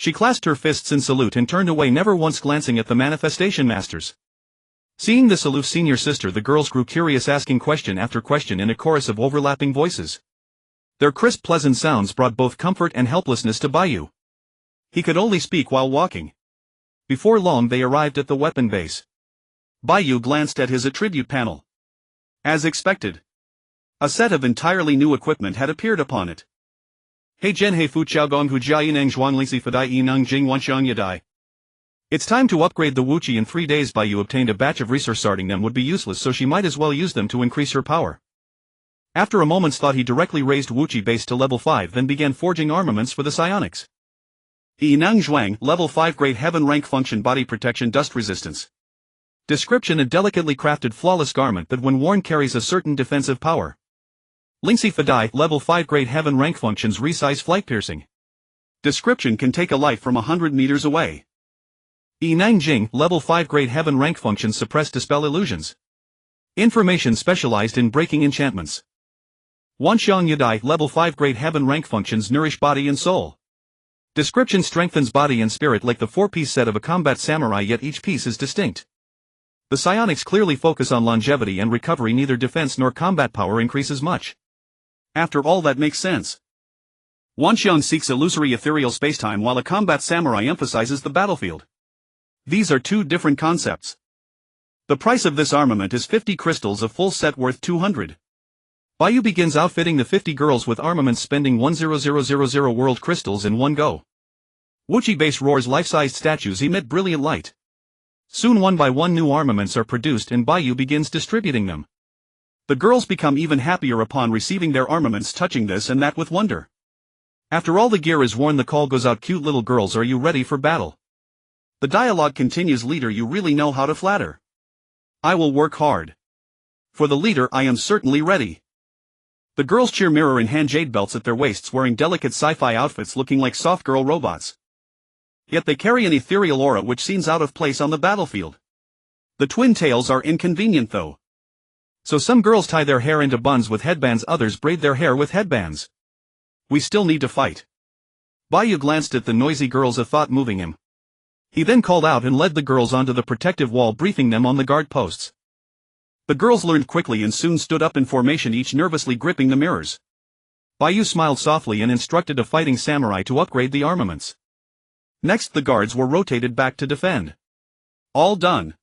She clasped her fists in salute and turned away, never once glancing at the manifestation masters. Seeing this aloof senior sister, the girls grew curious, asking question after question in a chorus of overlapping voices. Their crisp, pleasant sounds brought both comfort and helplessness to Bai Yu. He could only speak while walking. Before long they arrived at the weapon base. Bai Yu glanced at his attribute panel. As expected, a set of entirely new equipment had appeared upon it. Hey Zhen He Fu Chao Gong Hu Jia Yineng Zhuang Lixi Fadai Yineng Jing Wanxiang Yadai. It's time to upgrade the Wuqi in 3 days. Bai Yu obtained a batch of resource. Starting them would be useless, so she might as well use them to increase her power. After a moment's thought, he directly raised Wuqi base to level 5, then began forging armaments for the psionics. Yineng Zhuang, level 5 grade heaven rank, function body protection, dust resistance. Description: a delicately crafted flawless garment that when worn carries a certain defensive power. Lingxi Fadai, level 5 grade heaven rank, functions resize flight piercing. Description: can take a life from 100 meters away. Yineng Jing, level 5 grade heaven rank, functions suppress dispel illusions. Information: specialized in breaking enchantments. Wanxiang Yadai, level 5 grade heaven rank, functions nourish body and soul. Description: strengthens body and spirit like the 4-piece set of a combat samurai, yet each piece is distinct. The psionics clearly focus on longevity and recovery, neither defense nor combat power increases much. After all, that makes sense. Wanxiang seeks illusory ethereal spacetime while a combat samurai emphasizes the battlefield. These are two different concepts. The price of this armament is 50 crystals, a full set worth 200. Bai Yu begins outfitting the 50 girls with armaments, spending 100,000 world crystals in one go. Wuqi base roars, life-sized statues emit brilliant light. Soon one by one new armaments are produced and Bai Yu begins distributing them. The girls become even happier upon receiving their armaments, touching this and that with wonder. After all the gear is worn, the call goes out: cute little girls, are you ready for battle? The dialogue continues: leader, you really know how to flatter. I will work hard. For the leader, I am certainly ready. The girls cheer, mirror in hand, jade belts at their waists, wearing delicate sci-fi outfits looking like soft girl robots. Yet they carry an ethereal aura which seems out of place on the battlefield. The twin tails are inconvenient though. So some girls tie their hair into buns with headbands, others braid their hair with headbands. We still need to fight. Bai Yu glanced at the noisy girls, a thought moving him. He then called out and led the girls onto the protective wall, briefing them on the guard posts. The girls learned quickly and soon stood up in formation, each nervously gripping the mirrors. Bai Yu smiled softly and instructed a fighting samurai to upgrade the armaments. Next the guards were rotated back to defend. All done.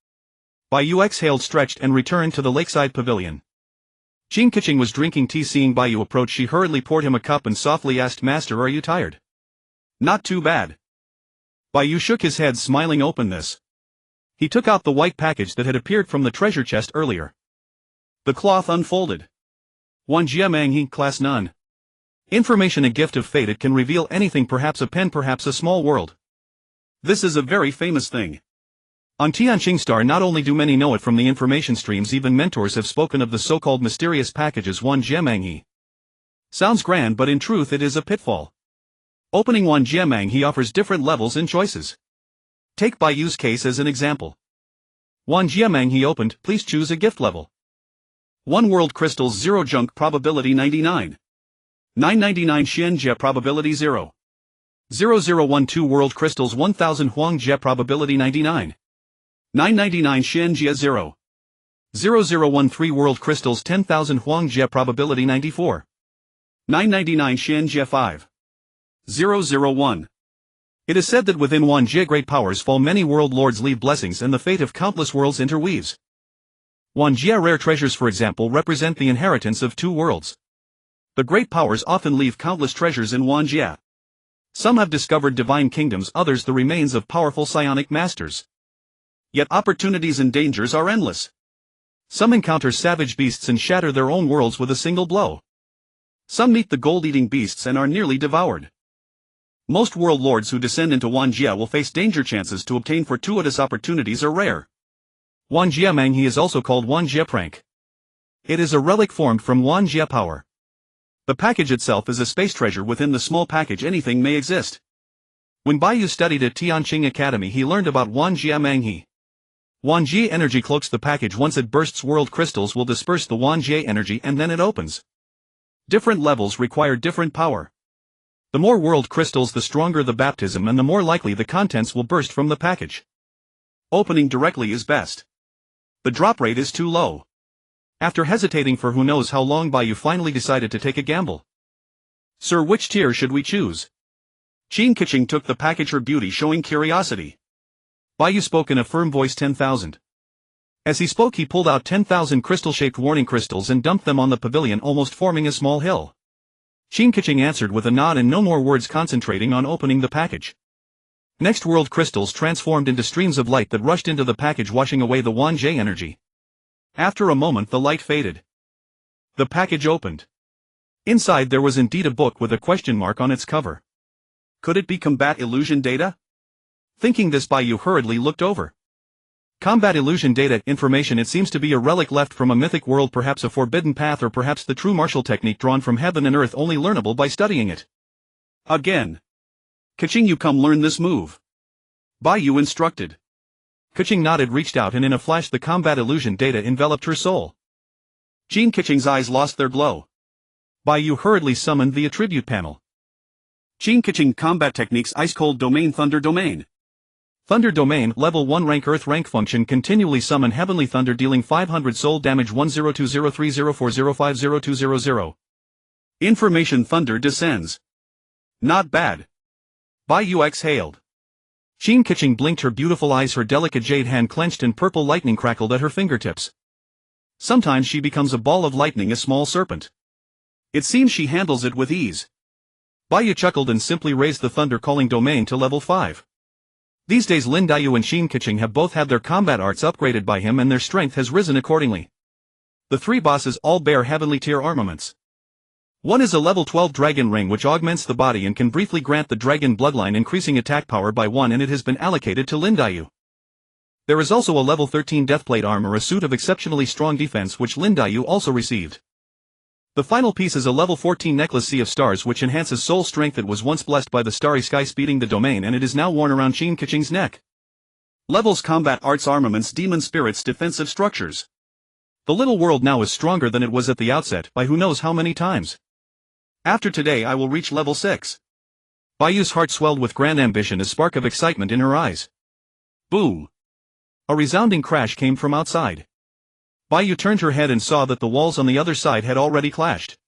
Bai Yu exhaled, stretched, and returned to the lakeside pavilion. Tianqing was drinking tea. Seeing Bai Yu approach, she hurriedly poured him a cup and softly asked, "Master, are you tired?" "Not too bad." Bai Yu shook his head, smiling. "Open this." He took out the white package that had appeared from the treasure chest earlier. The cloth unfolded. Wanjia Manghe, Class None. Information: a gift of fate. It can reveal anything, perhaps a pen, perhaps a small world. This is a very famous thing. On Tianqing Star, not only do many know it from the information streams, even mentors have spoken of the so-called mysterious packages. Wanjia Manghe sounds grand, but in truth it is a pitfall. Opening Wanjia Manghe offers different levels and choices. Take Bai Yu's case as an example. Wanjia Manghe opened. Please choose a gift level. 1 world crystals, 0 junk, probability 99. 999 Xianjia, probability 0. 0012 world crystals, 1000 Huangjia, probability 99. 999 Xianjia 0. 0013 world crystals, 10,000 Huangjia, probability 94. 999 Xianjia 5. 001. It is said that within Wanjia great powers fall, many world lords leave blessings, and the fate of countless worlds interweaves. Wanjia rare treasures, for example, represent the inheritance of 2 worlds. The great powers often leave countless treasures in Wanjia. Some have discovered divine kingdoms, others the remains of powerful psionic masters. Yet opportunities and dangers are endless. Some encounter savage beasts and shatter their own worlds with a single blow. Some meet the gold-eating beasts and are nearly devoured. Most world lords who descend into Wanjia will face danger. Chances to obtain fortuitous opportunities are rare. Wanjia Manghe is also called Wanjia Prank. It is a relic formed from Wanjia power. The package itself is a space treasure. Within the small package anything may exist. When Bai Yu studied at Tianqing Academy, he learned about Wanjia Manghe. Wanjia energy cloaks the package. Once it bursts, world crystals will disperse the Wanjia energy and then it opens. Different levels require different power. The more world crystals, the stronger the baptism, and the more likely the contents will burst from the package. Opening directly is best. The drop rate is too low. After hesitating for who knows how long, Bai Yu finally decided to take a gamble. "Sir, which tier should we choose?" Tianqing took the package, her beauty showing curiosity. Bai Yu spoke in a firm voice. 10,000. As he spoke, he pulled out 10,000 crystal-shaped warning crystals and dumped them on the pavilion, almost forming a small hill. Tianqing answered with a nod and no more words, concentrating on opening the package. Next, world crystals transformed into streams of light that rushed into the package, washing away the Wanjia energy. After a moment the light faded. The package opened. Inside there was indeed a book with a question mark on its cover. Could it be combat illusion data? Thinking this, Bai Yu hurriedly looked over. Combat illusion data information. It seems to be a relic left from a mythic world, perhaps a forbidden path, or perhaps the true martial technique drawn from heaven and earth, only learnable by studying it. Again. "Kaching, you come learn this move," Bai Yu instructed. Kaching nodded, reached out, and in a flash the combat illusion data enveloped her soul. Tianqing's eyes lost their glow. Bai Yu hurriedly summoned the attribute panel. Tianqing combat techniques: Ice Cold Domain, Thunder Domain. Thunder Domain, level 1 rank, Earth rank. Function: continually summon heavenly thunder, dealing 500 soul damage. 10203040500200. Information: thunder descends. Not bad. Bai Yu exhaled. Tianqing blinked her beautiful eyes, her delicate jade hand clenched, and purple lightning crackled at her fingertips. Sometimes she becomes a ball of lightning, a small serpent. It seems she handles it with ease. Bai Yu chuckled and simply raised the thunder calling domain to level 5. These days Lin Daiyu and Tianqing have both had their combat arts upgraded by him, and their strength has risen accordingly. The 3 bosses all bear heavenly tier armaments. One is a level 12 dragon ring which augments the body and can briefly grant the dragon bloodline, increasing attack power by 1, and it has been allocated to Lin Daiyu. There is also a level 13 deathplate armor, a suit of exceptionally strong defense, which Lin Daiyu also received. The final piece is a level 14 necklace, Sea of Stars, which enhances soul strength. It was once blessed by the starry sky, speeding the domain, and it is now worn around Tianqing's neck. Levels: combat arts, armaments, demon spirits, defensive structures. The little world now is stronger than it was at the outset, by who knows how many times. After today I will reach level 6. Bai Yu's heart swelled with grand ambition, a spark of excitement in her eyes. Boom! A resounding crash came from outside. Bai Yu turned her head and saw that the walls on the other side had already clashed.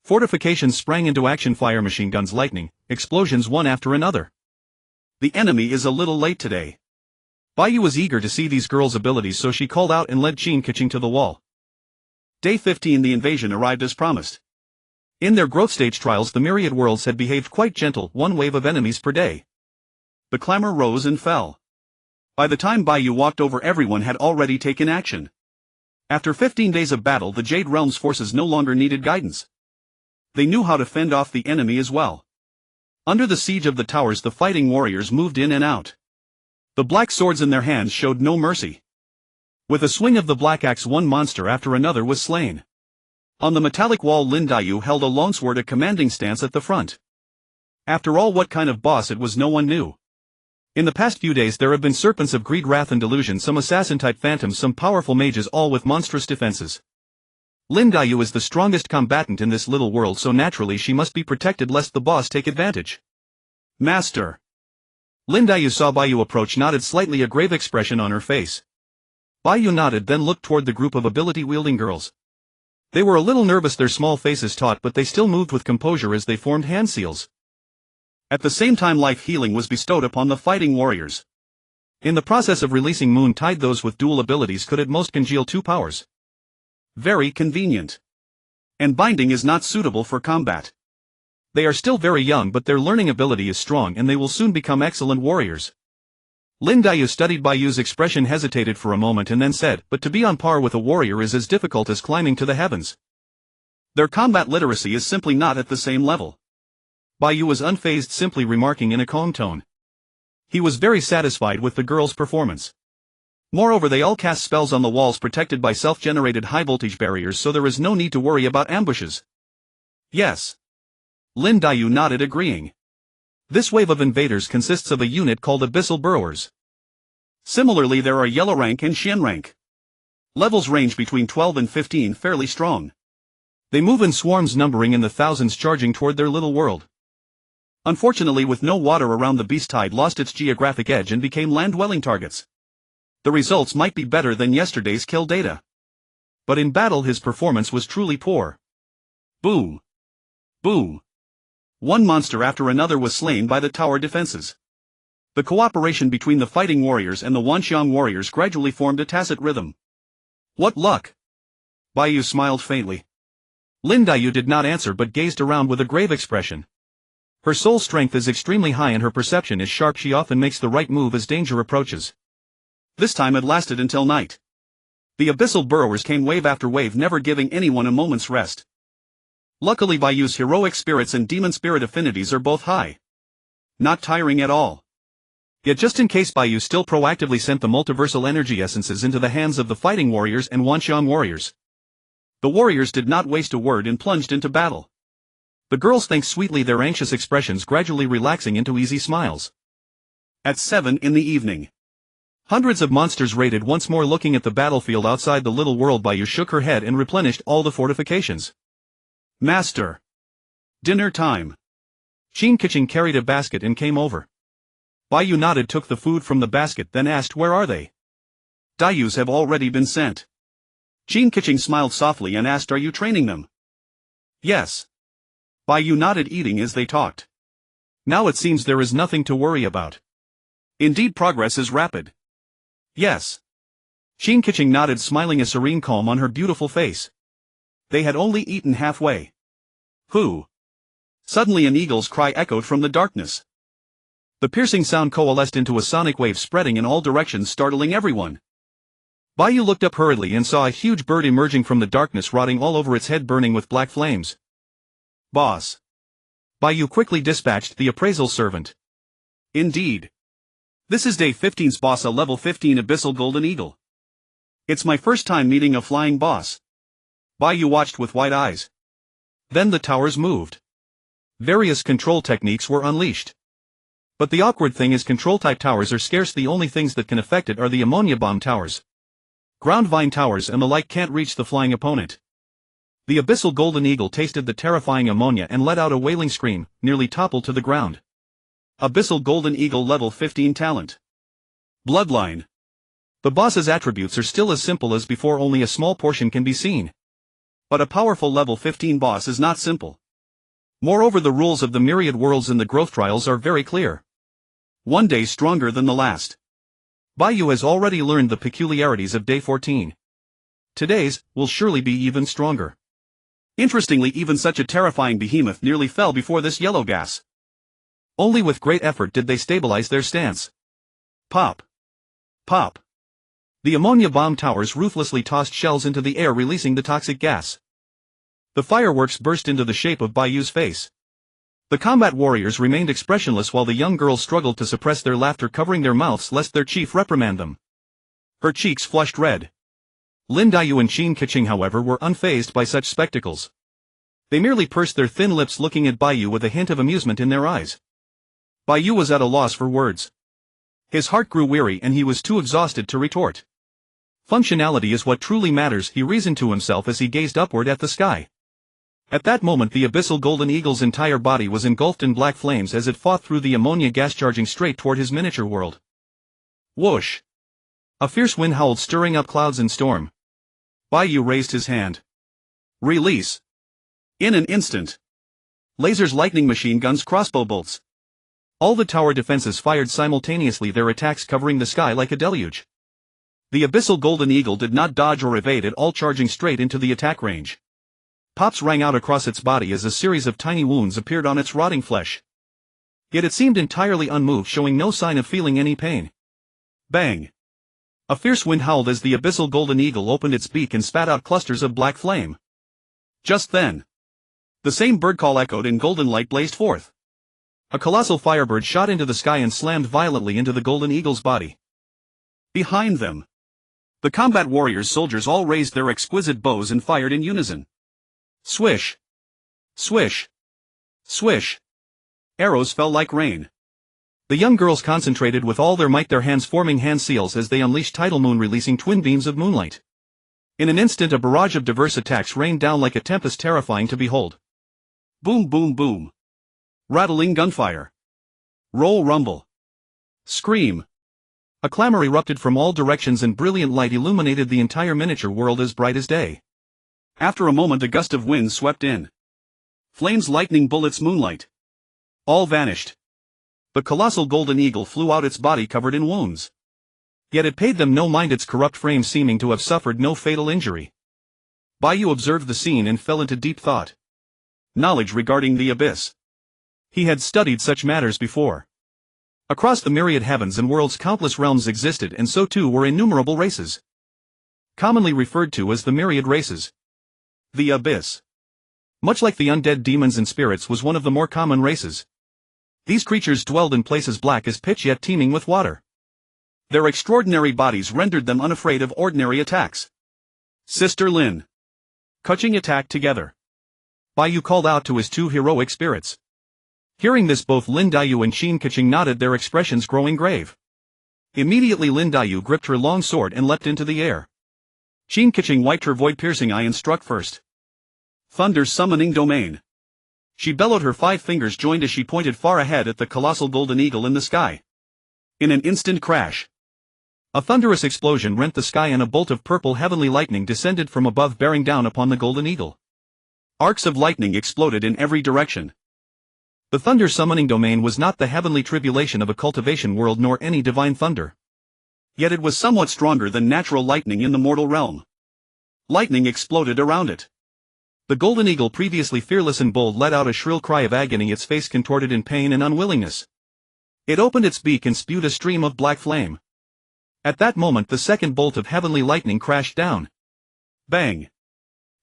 Fortifications sprang into action, fire machine guns, lightning, explosions one after another. The enemy is a little late today. Bai Yu was eager to see these girls' abilities, so she called out and led Tianqing to the wall. Day 15. The invasion arrived as promised. In their growth stage trials, the Myriad Worlds had behaved quite gentle, one wave of enemies per day. The clamor rose and fell. By the time Bai Yu walked over, everyone had already taken action. After 15 days of battle, the Jade Realms forces no longer needed guidance. They knew how to fend off the enemy as well. Under the siege of the towers, the fighting warriors moved in and out. The black swords in their hands showed no mercy. With a swing of the black axe, one monster after another was slain. On the metallic wall, Lin Daiyu held a longsword, a commanding stance at the front. After all, what kind of boss it was, no one knew. In the past few days there have been serpents of greed, wrath and delusion, some assassin-type phantoms, some powerful mages, all with monstrous defenses. Lin Daiyu is the strongest combatant in this little world, so naturally she must be protected lest the boss take advantage. Master! Lin Daiyu saw Bai Yu approach, nodded slightly, a grave expression on her face. Bai Yu nodded, then looked toward the group of ability-wielding girls. They were a little nervous, their small faces taut, but they still moved with composure as they formed hand seals. At the same time, life healing was bestowed upon the fighting warriors. In the process of releasing Moon Tide, those with dual abilities could at most congeal 2 powers. Very convenient. And binding is not suitable for combat. They are still very young, but their learning ability is strong and they will soon become excellent warriors. Lin Daiyu studied Bai Yu's expression, hesitated for a moment and then said, but to be on par with a warrior is as difficult as climbing to the heavens. Their combat literacy is simply not at the same level. Bai Yu was unfazed, simply remarking in a calm tone. He was very satisfied with the girls' performance. Moreover, they all cast spells on the walls protected by self-generated high-voltage barriers, so there is no need to worry about ambushes. Yes. Lin Daiyu nodded, agreeing. This wave of invaders consists of a unit called Abyssal Burrowers. Similarly, there are Yellow Rank and Xian Rank. Levels range between 12 and 15, fairly strong. They move in swarms numbering in the thousands, charging toward their little world. Unfortunately, with no water around, the beast tide lost its geographic edge and became land-dwelling targets. The results might be better than yesterday's kill data. But in battle his performance was truly poor. Boom! Boom! One monster after another was slain by the tower defenses. The cooperation between the fighting warriors and the Wanxiang warriors gradually formed a tacit rhythm. What luck! Bai Yu smiled faintly. Lin Daiyu did not answer but gazed around with a grave expression. Her soul strength is extremely high and her perception is sharp. She often makes the right move as danger approaches. This time it lasted until night. The Abyssal Burrowers came wave after wave, never giving anyone a moment's rest. Luckily, Bai Yu's heroic spirits and demon spirit affinities are both high. Not tiring at all. Yet just in case, Bai Yu still proactively sent the multiversal energy essences into the hands of the fighting warriors and Wanxiang warriors. The warriors did not waste a word and plunged into battle. The girls thanked sweetly, their anxious expressions gradually relaxing into easy smiles. At 7 in the evening. Hundreds of monsters raided once more. Looking at the battlefield outside the little world, Bai Yu shook her head and replenished all the fortifications. Master! Dinner time! Tianqing carried a basket and came over. Bai Yu nodded, took the food from the basket, then asked, where are they? Daiyus have already been sent. Tianqing smiled softly and asked, are you training them? Yes. Bai Yu nodded, eating as they talked. Now it seems there is nothing to worry about. Indeed, progress is rapid. Yes. Tianqing nodded, smiling, a serene calm on her beautiful face. They had only eaten halfway. Who? Suddenly an eagle's cry echoed from the darkness. The piercing sound coalesced into a sonic wave, spreading in all directions, startling everyone. Bai Yu looked up hurriedly and saw a huge bird emerging from the darkness, rotting all over, its head burning with black flames. Boss. Bai Yu quickly dispatched the appraisal servant. Indeed. This is day 15's boss, a level 15 abyssal golden eagle. It's my first time meeting a flying boss. Bai Yu watched with wide eyes. Then the towers moved. Various control techniques were unleashed. But the awkward thing is, control-type towers are scarce. The only things that can affect it are the ammonia bomb towers. Ground vine towers and the like can't reach the flying opponent. The abyssal golden eagle tasted the terrifying ammonia and let out a wailing scream, nearly toppled to the ground. Abyssal golden eagle level 15 talent. Bloodline. The boss's attributes are still as simple as before, only a small portion can be seen. But a powerful level 15 boss is not simple. Moreover, the rules of the Myriad Worlds in the growth trials are very clear. One day stronger than the last. Bai Yu has already learned the peculiarities of day 14. Today's will surely be even stronger. Interestingly, even such a terrifying behemoth nearly fell before this yellow gas. Only with great effort did they stabilize their stance. Pop. Pop. The ammonia bomb towers ruthlessly tossed shells into the air, releasing the toxic gas. The fireworks burst into the shape of Bai Yu's face. The combat warriors remained expressionless while the young girls struggled to suppress their laughter, covering their mouths lest their chief reprimand them. Her cheeks flushed red. Lin Daiyu and Qin Keqing, however, were unfazed by such spectacles. They merely pursed their thin lips, looking at Bai Yu with a hint of amusement in their eyes. Bai Yu was at a loss for words. His heart grew weary and he was too exhausted to retort. Functionality is what truly matters, he reasoned to himself as he gazed upward at the sky. At that moment the abyssal golden eagle's entire body was engulfed in black flames as it fought through the ammonia gas, charging straight toward his miniature world. Whoosh! A fierce wind howled, stirring up clouds and storm. Bai Yu raised his hand. Release! In an instant. Lasers, lightning machine guns, crossbow bolts. All the tower defenses fired simultaneously, their attacks covering the sky like a deluge. The abyssal golden eagle did not dodge or evade at all, charging straight into the attack range. Pops rang out across its body as a series of tiny wounds appeared on its rotting flesh. Yet it seemed entirely unmoved, showing no sign of feeling any pain. Bang! A fierce wind howled as the abyssal golden eagle opened its beak and spat out clusters of black flame. Just then, the same bird call echoed and golden light blazed forth. A colossal firebird shot into the sky and slammed violently into the golden eagle's body. Behind them, the combat warriors' soldiers all raised their exquisite bows and fired in unison. Swish! Swish! Swish! Arrows fell like rain. The young girls concentrated with all their might, their hands forming hand seals as they unleashed tidal moon, releasing twin beams of moonlight. In an instant a barrage of diverse attacks rained down like a tempest, terrifying to behold. Boom, boom, boom. Rattling gunfire. Roll, rumble. Scream. A clamor erupted from all directions and brilliant light illuminated the entire miniature world as bright as day. After a moment a gust of wind swept in. Flames, lightning, bullets, moonlight. All vanished. The colossal golden eagle flew out, its body covered in wounds. Yet it paid them no mind, its corrupt frame seeming to have suffered no fatal injury. Bai Yu observed the scene and fell into deep thought. Knowledge regarding the abyss. He had studied such matters before. Across the myriad heavens and worlds countless realms existed, and so too were innumerable races. Commonly referred to as the myriad races. The abyss, much like the undead demons and spirits, was one of the more common races. These creatures dwelled in places black as pitch yet teeming with water. Their extraordinary bodies rendered them unafraid of ordinary attacks. Sister Lin. Keqing attacked together. Bai Yu called out to his two heroic spirits. Hearing this, both Lin Daiyu and Qin Keqing nodded, their expressions growing grave. Immediately Lin Daiyu gripped her long sword and leapt into the air. Qin Keqing wiped her void-piercing eye and struck first. Thunder summoning domain. She bellowed, her 5 fingers joined as she pointed far ahead at the colossal golden eagle in the sky. In an instant crash. A thunderous explosion rent the sky and a bolt of purple heavenly lightning descended from above, bearing down upon the golden eagle. Arcs of lightning exploded in every direction. The thunder summoning domain was not the heavenly tribulation of a cultivation world nor any divine thunder. Yet it was somewhat stronger than natural lightning in the mortal realm. Lightning exploded around it. The golden eagle, previously fearless and bold, let out a shrill cry of agony, its face contorted in pain and unwillingness. It opened its beak and spewed a stream of black flame. At that moment the second bolt of heavenly lightning crashed down. Bang!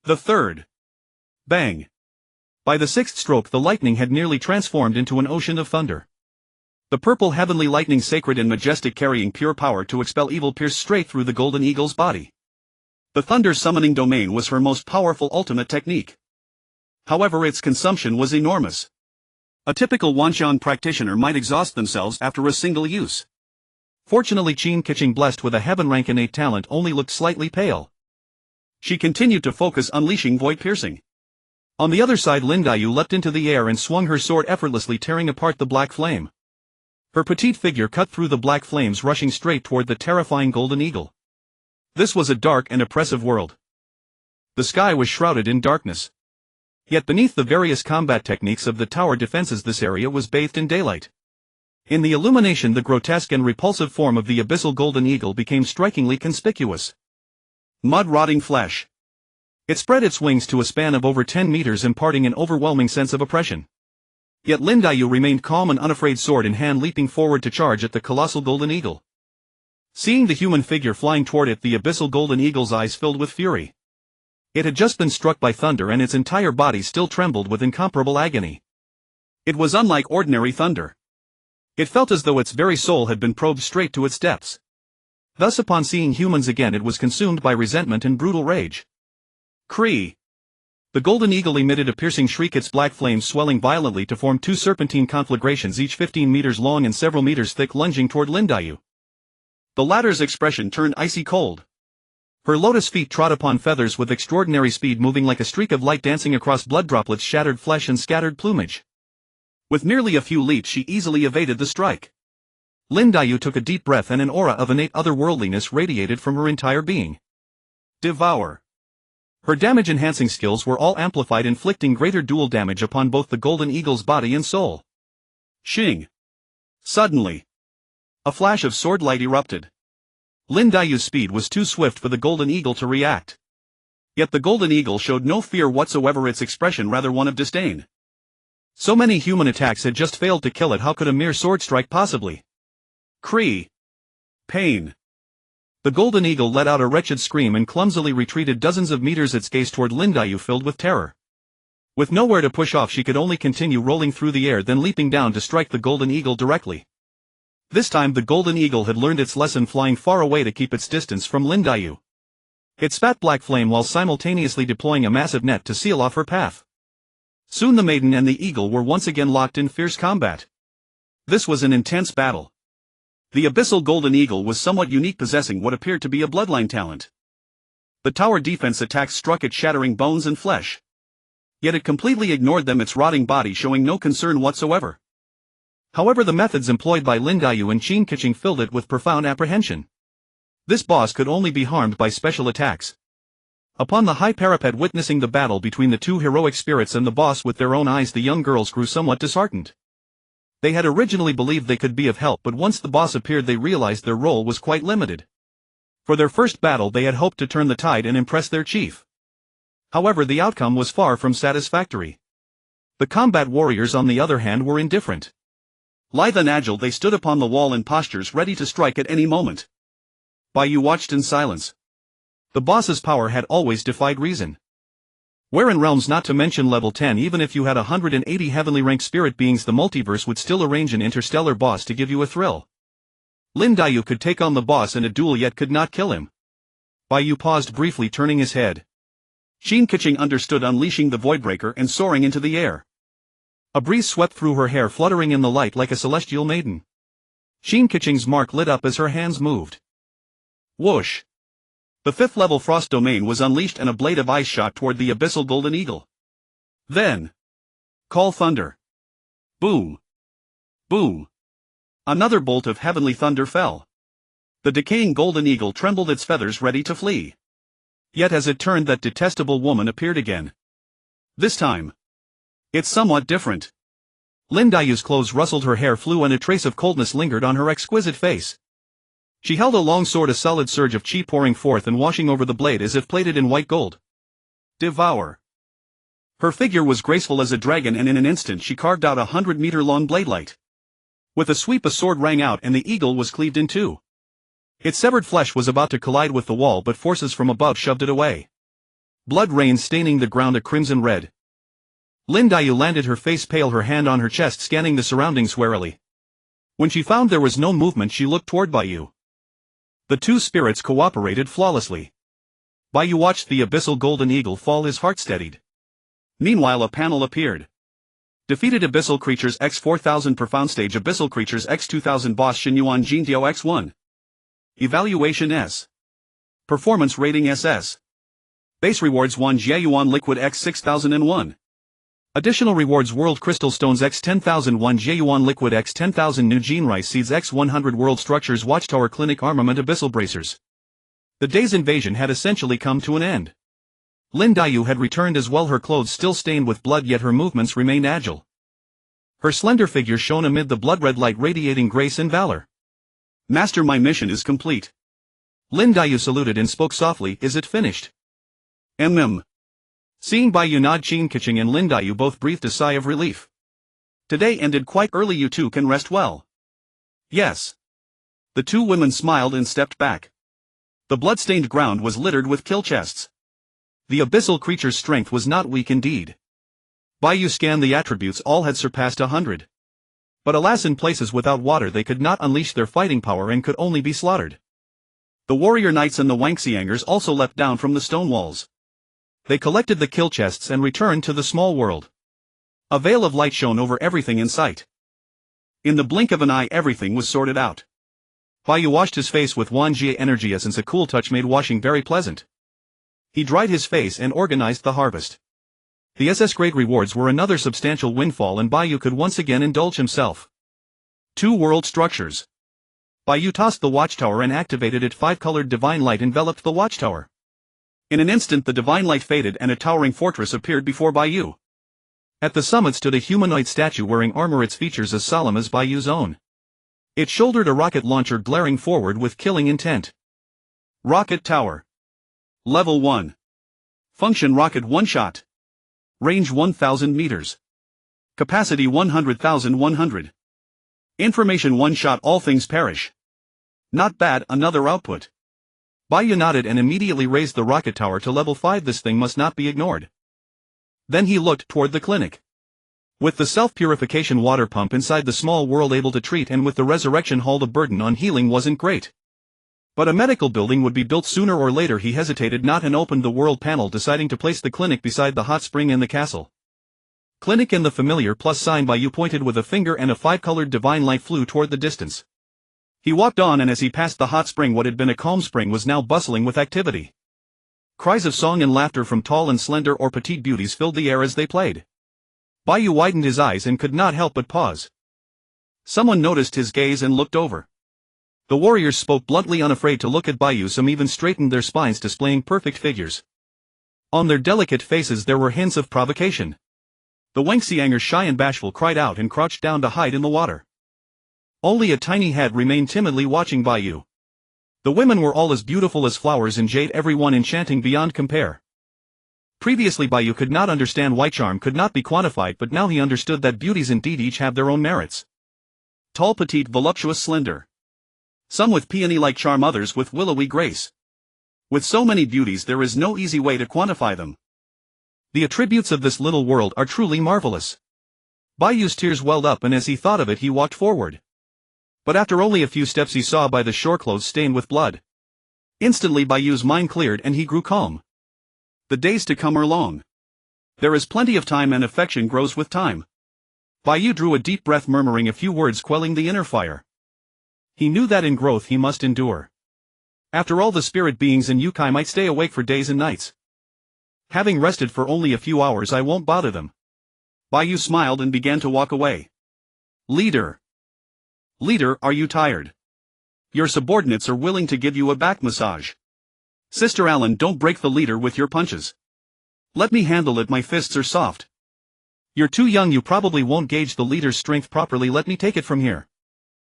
The third. Bang! By the 6th stroke the lightning had nearly transformed into an ocean of thunder. The purple heavenly lightning, sacred and majestic, carrying pure power to expel evil, pierced straight through the golden eagle's body. The thunder summoning domain was her most powerful ultimate technique. However, its consumption was enormous. A typical Wanxian practitioner might exhaust themselves after a single use. Fortunately, Qin Keqing, blessed with a heaven-rank innate talent, only looked slightly pale. She continued to focus, unleashing void-piercing. On the other side, Lin Daiyu leapt into the air and swung her sword effortlessly, tearing apart the black flame. Her petite figure cut through the black flames, rushing straight toward the terrifying golden eagle. This was a dark and oppressive world. The sky was shrouded in darkness. Yet beneath the various combat techniques of the tower defenses, this area was bathed in daylight. In the illumination, the grotesque and repulsive form of the abyssal golden eagle became strikingly conspicuous. Mud-rotting flesh. It spread its wings to a span of over 10 meters, imparting an overwhelming sense of oppression. Yet Lin Daiyu remained calm and unafraid, sword in hand, leaping forward to charge at the colossal golden eagle. Seeing the human figure flying toward it, the abyssal golden eagle's eyes filled with fury. It had just been struck by thunder, and its entire body still trembled with incomparable agony. It was unlike ordinary thunder. It felt as though its very soul had been probed straight to its depths. Thus, upon seeing humans again, it was consumed by resentment and brutal rage. Kree! The golden eagle emitted a piercing shriek, its black flames swelling violently to form two serpentine conflagrations, each 15 meters long and several meters thick, lunging toward Lin Daiyu. The latter's expression turned icy cold. Her lotus feet trod upon feathers with extraordinary speed, moving like a streak of light, dancing across blood droplets, shattered flesh and scattered plumage. With merely a few leaps, she easily evaded the strike. Lin Daiyu took a deep breath, and an aura of innate otherworldliness radiated from her entire being. Devour. Her damage-enhancing skills were all amplified, inflicting greater dual damage upon both the golden eagle's body and soul. Shing. Suddenly, a flash of sword light erupted. Lin Daiyu's speed was too swift for the golden eagle to react. Yet the golden eagle showed no fear whatsoever, its expression rather one of disdain. So many human attacks had just failed to kill it, how could a mere sword strike possibly? Kree. Pain. The golden eagle let out a wretched scream and clumsily retreated dozens of meters, its gaze toward Lin Daiyu filled with terror. With nowhere to push off, she could only continue rolling through the air, then leaping down to strike the golden eagle directly. This time the golden eagle had learned its lesson, flying far away to keep its distance from Lin Daiyu. It spat black flame while simultaneously deploying a massive net to seal off her path. Soon the maiden and the eagle were once again locked in fierce combat. This was an intense battle. The abyssal golden eagle was somewhat unique, possessing what appeared to be a bloodline talent. The tower defense attacks struck it, shattering bones and flesh. Yet it completely ignored them, its rotting body showing no concern whatsoever. However, the methods employed by Lin Daiyu and Tianqing filled it with profound apprehension. This boss could only be harmed by special attacks. Upon the high parapet, witnessing the battle between the two heroic spirits and the boss with their own eyes, the young girls grew somewhat disheartened. They had originally believed they could be of help, but once the boss appeared they realized their role was quite limited. For their first battle they had hoped to turn the tide and impress their chief. However, the outcome was far from satisfactory. The combat warriors, on the other hand, were indifferent. Lithe and agile, they stood upon the wall in postures ready to strike at any moment. Bai Yu watched in silence. The boss's power had always defied reason. Where in realms not to mention level 10, even if you had 180 heavenly rank spirit beings, the multiverse would still arrange an interstellar boss to give you a thrill. Lin Daiyu could take on the boss in a duel, yet could not kill him. Bai Yu paused briefly, turning his head. Tianqing understood, unleashing the Voidbreaker and soaring into the air. A breeze swept through her hair, fluttering in the light like a celestial maiden. Tianqing's mark lit up as her hands moved. Whoosh! The 5th level frost domain was unleashed and a blade of ice shot toward the abyssal golden eagle. Then, call thunder. Boom! Boom! Another bolt of heavenly thunder fell. The decaying golden eagle trembled, its feathers ready to flee. Yet as it turned, that detestable woman appeared again. This time, it's somewhat different. Lin Daiyu's clothes rustled, her hair flew, and a trace of coldness lingered on her exquisite face. She held a long sword, a solid surge of chi pouring forth and washing over the blade as if plated in white gold. Devour. Her figure was graceful as a dragon, and in an instant she carved out 100-meter-long blade light. With a sweep a sword rang out and the eagle was cleaved in two. Its severed flesh was about to collide with the wall, but forces from above shoved it away. Blood rained, staining the ground a crimson red. Lin Daiyu landed, her face pale, her hand on her chest, scanning the surroundings warily. When she found there was no movement, she looked toward Bai Yu. The two spirits cooperated flawlessly. Bai Yu watched the abyssal golden eagle fall, his heart steadied. Meanwhile, a panel appeared. Defeated abyssal creatures x 4000 profound stage, abyssal creatures x 2000 boss Xinyuan Jintiao x1. Evaluation S. Performance rating SS. Base rewards 1 Jiayuan liquid x 6001. Additional rewards: World Crystal Stones x 10,001, Yuan Liquid x 10,000, New Gene Rice Seeds x 100, World Structures, Watchtower, Clinic Armament, Abyssal Bracers. The day's invasion had essentially come to an end. Lin Daiyu had returned as well, her clothes still stained with blood, yet her movements remained agile. Her slender figure shone amid the blood-red light, radiating grace and valor. Master, my mission is complete. Lin Daiyu saluted and spoke softly, is it finished? Seeing Bai Yu nod, Tianqing and Lin Daiyu both breathed a sigh of relief. Today ended quite early, you two can rest well. Yes. The two women smiled and stepped back. The blood-stained ground was littered with kill chests. The abyssal creature's strength was not weak indeed. Bai Yu scanned the attributes, all had surpassed 100. But alas, in places without water they could not unleash their fighting power and could only be slaughtered. The warrior knights and the Wangxiangers also leapt down from the stone walls. They collected the kill chests and returned to the small world. A veil of light shone over everything in sight. In the blink of an eye everything was sorted out. Bai Yu washed his face with Wanjie energy essence, a cool touch made washing very pleasant. He dried his face and organized the harvest. The SS grade rewards were another substantial windfall, and Bai Yu could once again indulge himself. 2 world structures. Bai Yu tossed the watchtower and activated it. 5-colored divine light enveloped the watchtower. In an instant the divine light faded and a towering fortress appeared before Bai Yu. At the summit stood a humanoid statue wearing armor, its features as solemn as Bai Yu's own. It shouldered a rocket launcher glaring forward with killing intent. Rocket Tower. Level 1. Function: rocket one-shot. Range 1000 meters. Capacity 100,100. Information: one shot, all things perish. Not bad, another output. Bai Yu nodded and immediately raised the rocket tower to level 5. This thing must not be ignored. Then he looked toward the clinic. With the self-purification water pump inside the small world able to treat, and with the resurrection hall, the burden on healing wasn't great. But a medical building would be built sooner or later. He hesitated not and opened the world panel, deciding to place the clinic beside the hot spring in the castle. Clinic and the familiar plus sign Bai Yu pointed with a finger, and a 5-colored divine light flew toward the distance. He walked on, and as he passed the hot spring, what had been a calm spring was now bustling with activity. Cries of song and laughter from tall and slender or petite beauties filled the air as they played. Bai Yu widened his eyes and could not help but pause. Someone noticed his gaze and looked over. The warriors spoke bluntly, unafraid to look at Bai Yu. Some even straightened their spines, displaying perfect figures. On their delicate faces there were hints of provocation. The Wangxiangers, shy and bashful, cried out and crouched down to hide in the water. Only a tiny head remained timidly watching Bai Yu. The women were all as beautiful as flowers in jade, everyone enchanting beyond compare. Previously Bai Yu could not understand why charm could not be quantified, but now he understood that beauties indeed each have their own merits. Tall, petite, voluptuous, slender. Some with peony-like charm, others with willowy grace. With so many beauties there is no easy way to quantify them. The attributes of this little world are truly marvelous. Bai Yu's tears welled up, and as he thought of it he walked forward. But after only a few steps he saw by the shore clothes stained with blood. Instantly Bai Yu's mind cleared and he grew calm. The days to come are long. There is plenty of time, and affection grows with time. Bai Yu drew a deep breath, murmuring a few words, quelling the inner fire. He knew that in growth he must endure. After all, the spirit beings and yokai might stay awake for days and nights. Having rested for only a few hours, I won't bother them. Bai Yu smiled and began to walk away. Leader, are you tired? Your subordinates are willing to give you a back massage. Sister Allen, don't break the leader with your punches. Let me handle it, my fists are soft. You're too young, you probably won't gauge the leader's strength properly, let me take it from here.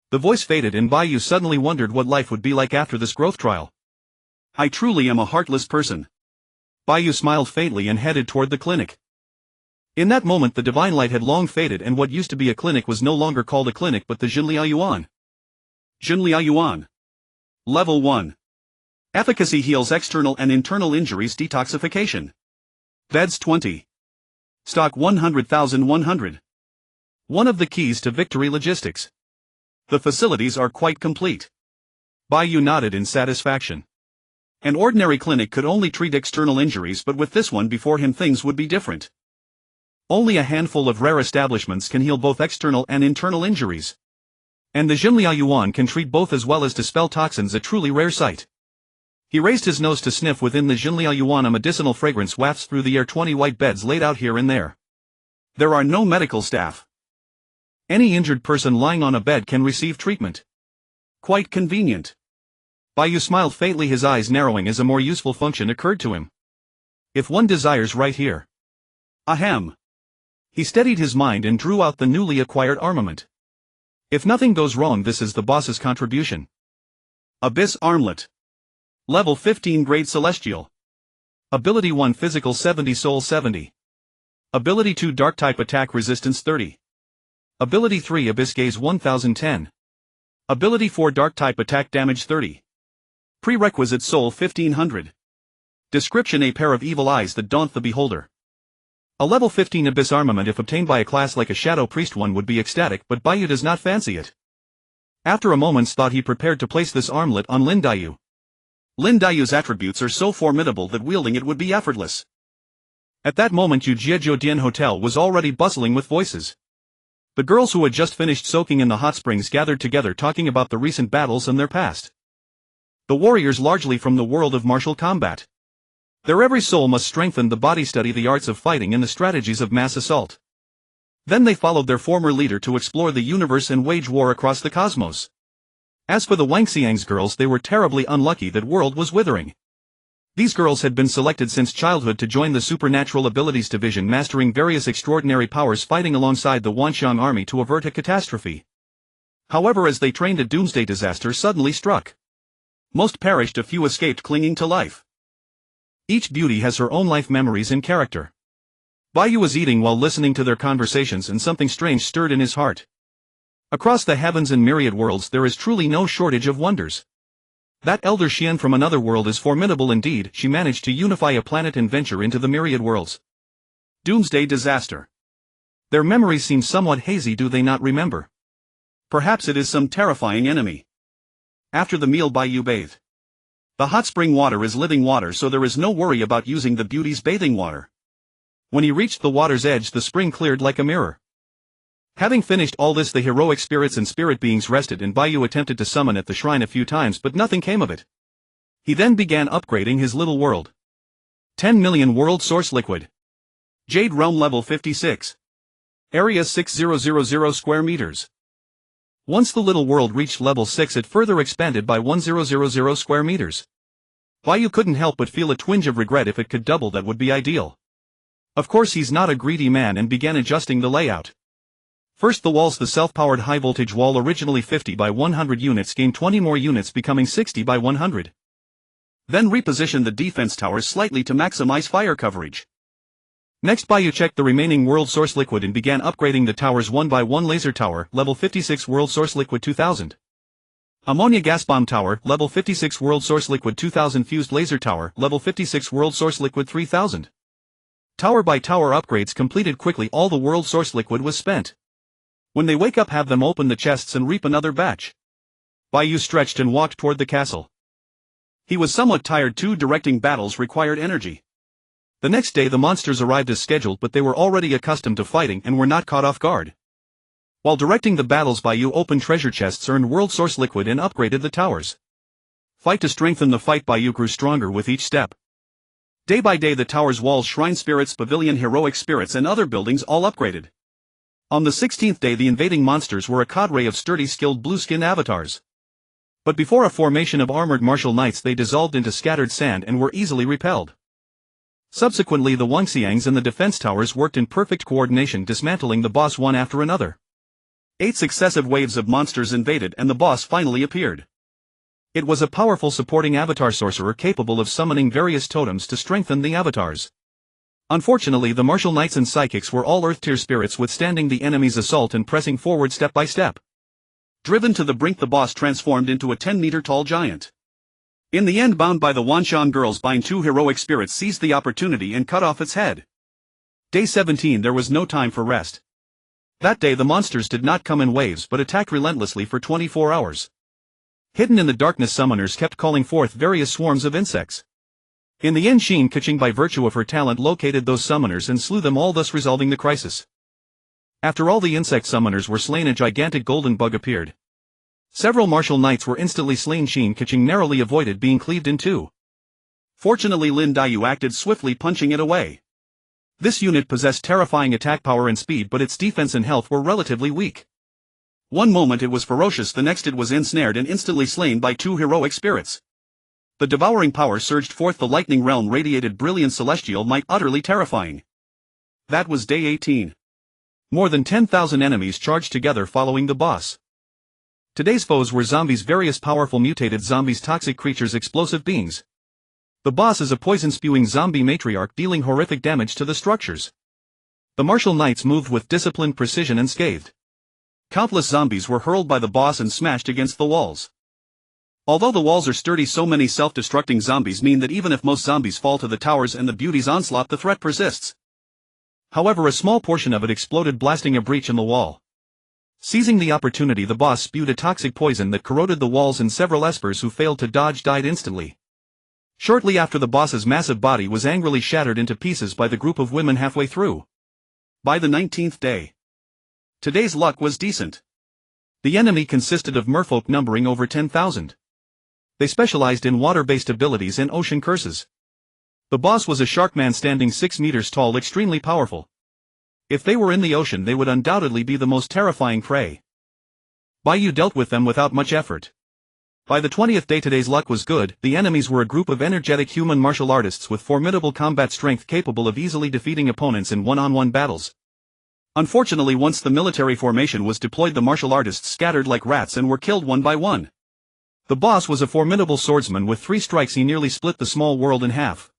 The voice faded and Bai Yu suddenly wondered what life would be like after this growth trial. I truly am a heartless person. Bai Yu smiled faintly and headed toward the clinic. In that moment the divine light had long faded, and what used to be a clinic was no longer called a clinic but the Jinlia Yuan. Jinlia Yuan. Level 1. Efficacy: heals external and internal injuries, detoxification. Beds 20. Stock 100,100. One of the keys to victory: logistics. The facilities are quite complete. Bai Yu nodded in satisfaction. An ordinary clinic could only treat external injuries, but with this one before him things would be different. Only a handful of rare establishments can heal both external and internal injuries. And the Jinlia Yuan can treat both as well as dispel toxins, a truly rare sight. He raised his nose to sniff. Within the Jinlia Yuan a medicinal fragrance wafts through the air. 20 white beds laid out here and there. There are no medical staff. Any injured person lying on a bed can receive treatment. Quite convenient. Bai Yu smiled faintly, his eyes narrowing as a more useful function occurred to him. If one desires, right here. Ahem. He steadied his mind and drew out the newly acquired armament. If nothing goes wrong, this is the boss's contribution. Abyss Armlet. Level 15 Grade Celestial. Ability 1 Physical 70 Soul 70. Ability 2 Dark Type Attack Resistance 30. Ability 3 Abyss Gaze 1010. Ability 4 Dark Type Attack Damage 30. Prerequisite Soul 1500. Description: a pair of evil eyes that daunt the beholder. A level 15 Abyss armament, if obtained by a class like a Shadow Priest, one would be ecstatic, but Bai Yu does not fancy it. After a moment's thought, he prepared to place this armlet on Lin Daiyu. Lin Daiyu's attributes are so formidable that wielding it would be effortless. At that moment, Yu Jiedian Hotel was already bustling with voices. The girls who had just finished soaking in the hot springs gathered together, talking about the recent battles and their past. The warriors, largely from the world of martial combat. Their every soul must strengthen the body, study the arts of fighting and the strategies of mass assault. Then they followed their former leader to explore the universe and wage war across the cosmos. As for the Wangxiang's girls, they were terribly unlucky that world was withering. These girls had been selected since childhood to join the Supernatural Abilities Division, mastering various extraordinary powers, fighting alongside the Wanxiang army to avert a catastrophe. However, as they trained, a doomsday disaster suddenly struck. Most perished, a few escaped, clinging to life. Each beauty has her own life, memories and character. Bai Yu was eating while listening to their conversations, and something strange stirred in his heart. Across the heavens and myriad worlds there is truly no shortage of wonders. That elder Xian from another world is formidable indeed. She managed to unify a planet and venture into the myriad worlds. Doomsday disaster. Their memories seem somewhat hazy, do they not remember? Perhaps it is some terrifying enemy. After the meal, Bai Yu bathed. The hot spring water is living water, so there is no worry about using the beauty's bathing water. When he reached the water's edge, the spring cleared like a mirror. Having finished all this, the heroic spirits and spirit beings rested, and Bai Yu attempted to summon at the shrine a few times, but nothing came of it. He then began upgrading his little world. 10 million World Source Liquid. Jade Realm level 56. Area 6000 square meters. Once the little world reached level 6, it further expanded by 1000 square meters. Bai Yu couldn't help but feel a twinge of regret. If it could double, that would be ideal. Of course, he's not a greedy man, and began adjusting the layout. First the walls. The self-powered high-voltage wall, originally 50 by 100 units, gained 20 more units, becoming 60 by 100. Then repositioned the defense towers slightly to maximize fire coverage. Next, Bai Yu checked the remaining World Source Liquid and began upgrading the towers one by one. Laser Tower, level 56, World Source Liquid 2000. Ammonia Gas Bomb Tower, level 56, World Source Liquid 2000. Fused Laser Tower, level 56, World Source Liquid 3000. Tower by tower upgrades completed quickly. All the World Source Liquid was spent. When they wake up, have them open the chests and reap another batch. Bai Yu stretched and walked toward the castle. He was somewhat tired too. Directing battles required energy. The next day the monsters arrived as scheduled, but they were already accustomed to fighting and were not caught off guard. While directing the battles, Bai Yu opened treasure chests, earned World Source Liquid and upgraded the towers. Fight to strengthen the fight. Bai Yu grew stronger with each step. Day by day the tower's walls, shrine spirits, pavilion, heroic spirits and other buildings all upgraded. On the 16th day the invading monsters were a cadre of sturdy, skilled blue-skinned avatars. But before a formation of armored martial knights they dissolved into scattered sand and were easily repelled. Subsequently the Wangxiangs and the defense towers worked in perfect coordination, dismantling the boss one after another. 8 successive waves of monsters invaded and the boss finally appeared. It was a powerful supporting avatar sorcerer capable of summoning various totems to strengthen the avatars. Unfortunately, the martial knights and psychics were all earth-tier spirits, withstanding the enemy's assault and pressing forward step by step. Driven to the brink, the boss transformed into a 10-meter-tall giant. In the end, bound by the Wanxiang girls, Bai 2 heroic spirits seized the opportunity and cut off its head. Day 17 there was no time for rest. That day the monsters did not come in waves but attacked relentlessly for 24 hours. Hidden in the darkness, summoners kept calling forth various swarms of insects. In the end, Xin Keqing, by virtue of her talent, located those summoners and slew them all, thus resolving the crisis. After all the insect summoners were slain, a gigantic golden bug appeared. Several martial knights were instantly slain. Xin Keqing narrowly avoided being cleaved in two. Fortunately, Lin Daiyu acted swiftly, punching it away. This unit possessed terrifying attack power and speed, but its defense and health were relatively weak. One moment it was ferocious, the next it was ensnared and instantly slain by two heroic spirits. The devouring power surged forth, the lightning realm radiated brilliant celestial might, utterly terrifying. That was day 18. More than 10,000 enemies charged together following the boss. Today's foes were zombies, various powerful mutated zombies, toxic creatures, explosive beings. The boss is a poison-spewing zombie matriarch dealing horrific damage to the structures. The martial knights moved with disciplined precision unscathed. Countless zombies were hurled by the boss and smashed against the walls. Although the walls are sturdy, so many self-destructing zombies mean that even if most zombies fall to the towers and the beauty's onslaught, the threat persists. However, a small portion of it exploded, blasting a breach in the wall. Seizing the opportunity, the boss spewed a toxic poison that corroded the walls, and several espers who failed to dodge died instantly. Shortly after, the boss's massive body was angrily shattered into pieces by the group of women halfway through. By the 19th day, today's luck was decent. The enemy consisted of merfolk numbering over 10,000. They specialized in water-based abilities and ocean curses. The boss was a sharkman standing 6 meters tall, extremely powerful. If they were in the ocean, they would undoubtedly be the most terrifying prey. Bai Yu dealt with them without much effort. By the 20th day, today's luck was good. The enemies were a group of energetic human martial artists with formidable combat strength, capable of easily defeating opponents in one-on-one battles. Unfortunately, once the military formation was deployed, the martial artists scattered like rats and were killed one by one. The boss was a formidable swordsman. With 3 strikes he nearly split the small world in half.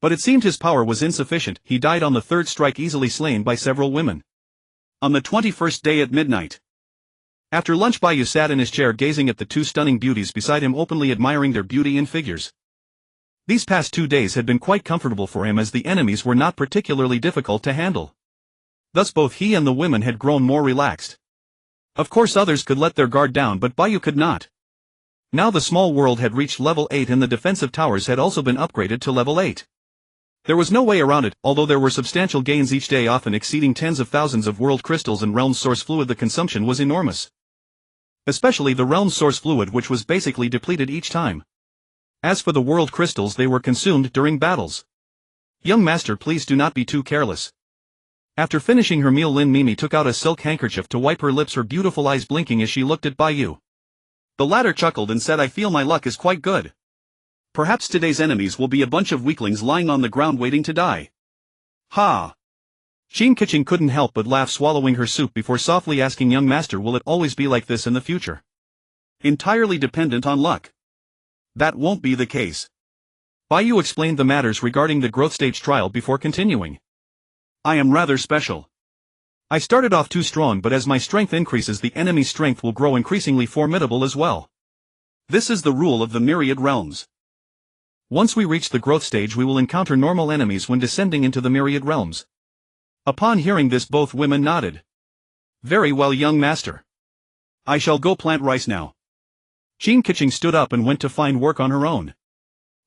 But it seemed his power was insufficient. He died on the 3rd strike, easily slain by several women. On the 21st day at midnight, after lunch, Bai Yu sat in his chair gazing at the 2 stunning beauties beside him, openly admiring their beauty and figures. These past 2 days had been quite comfortable for him, as the enemies were not particularly difficult to handle. Thus both he and the women had grown more relaxed. Of course others could let their guard down, but Bai Yu could not. Now the small world had reached level 8 and the defensive towers had also been upgraded to level 8. There was no way around it, although there were substantial gains each day, often exceeding tens of thousands of world crystals and realm source fluid. The consumption was enormous. Especially the realm source fluid, which was basically depleted each time. As for the world crystals, they were consumed during battles. Young master, please do not be too careless. After finishing her meal, Lin Mimi took out a silk handkerchief to wipe her lips, her beautiful eyes blinking as she looked at Bai Yu. The latter chuckled and said, "I feel my luck is quite good. Perhaps today's enemies will be a bunch of weaklings lying on the ground waiting to die." Ha! Tianqing couldn't help but laugh, swallowing her soup before softly asking, "Young master, will it always be like this in the future? Entirely dependent on luck?" "That won't be the case." Bai Yu explained the matters regarding the growth stage trial before continuing. "I am rather special. I started off too strong, but as my strength increases, the enemy's strength will grow increasingly formidable as well. This is the rule of the Myriad Realms. Once we reach the growth stage, we will encounter normal enemies when descending into the Myriad Realms." Upon hearing this, both women nodded. "Very well, young master. I shall go plant rice now." Tianqing stood up and went to find work on her own.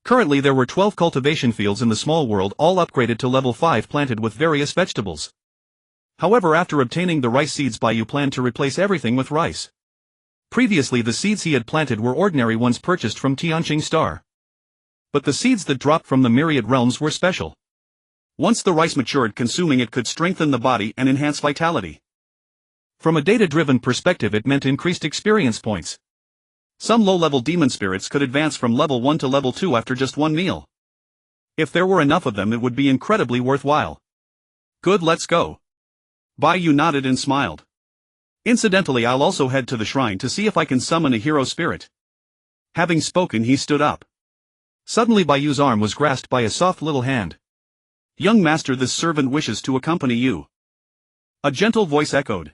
Currently there were 12 cultivation fields in the small world, all upgraded to level 5, planted with various vegetables. However, after obtaining the rice seeds, Bai Yu planned to replace everything with rice. Previously the seeds he had planted were ordinary ones purchased from Tianqing Star. But the seeds that dropped from the Myriad Realms were special. Once the rice matured, consuming it could strengthen the body and enhance vitality. From a data-driven perspective, it meant increased experience points. Some low-level demon spirits could advance from level 1 to level 2 after just one meal. If there were enough of them, it would be incredibly worthwhile. "Good, let's go." Bai Yu nodded and smiled. "Incidentally, I'll also head to the shrine to see if I can summon a hero spirit." Having spoken, he stood up. Suddenly Bai Yu's arm was grasped by a soft little hand. "Young master, this servant wishes to accompany you." A gentle voice echoed.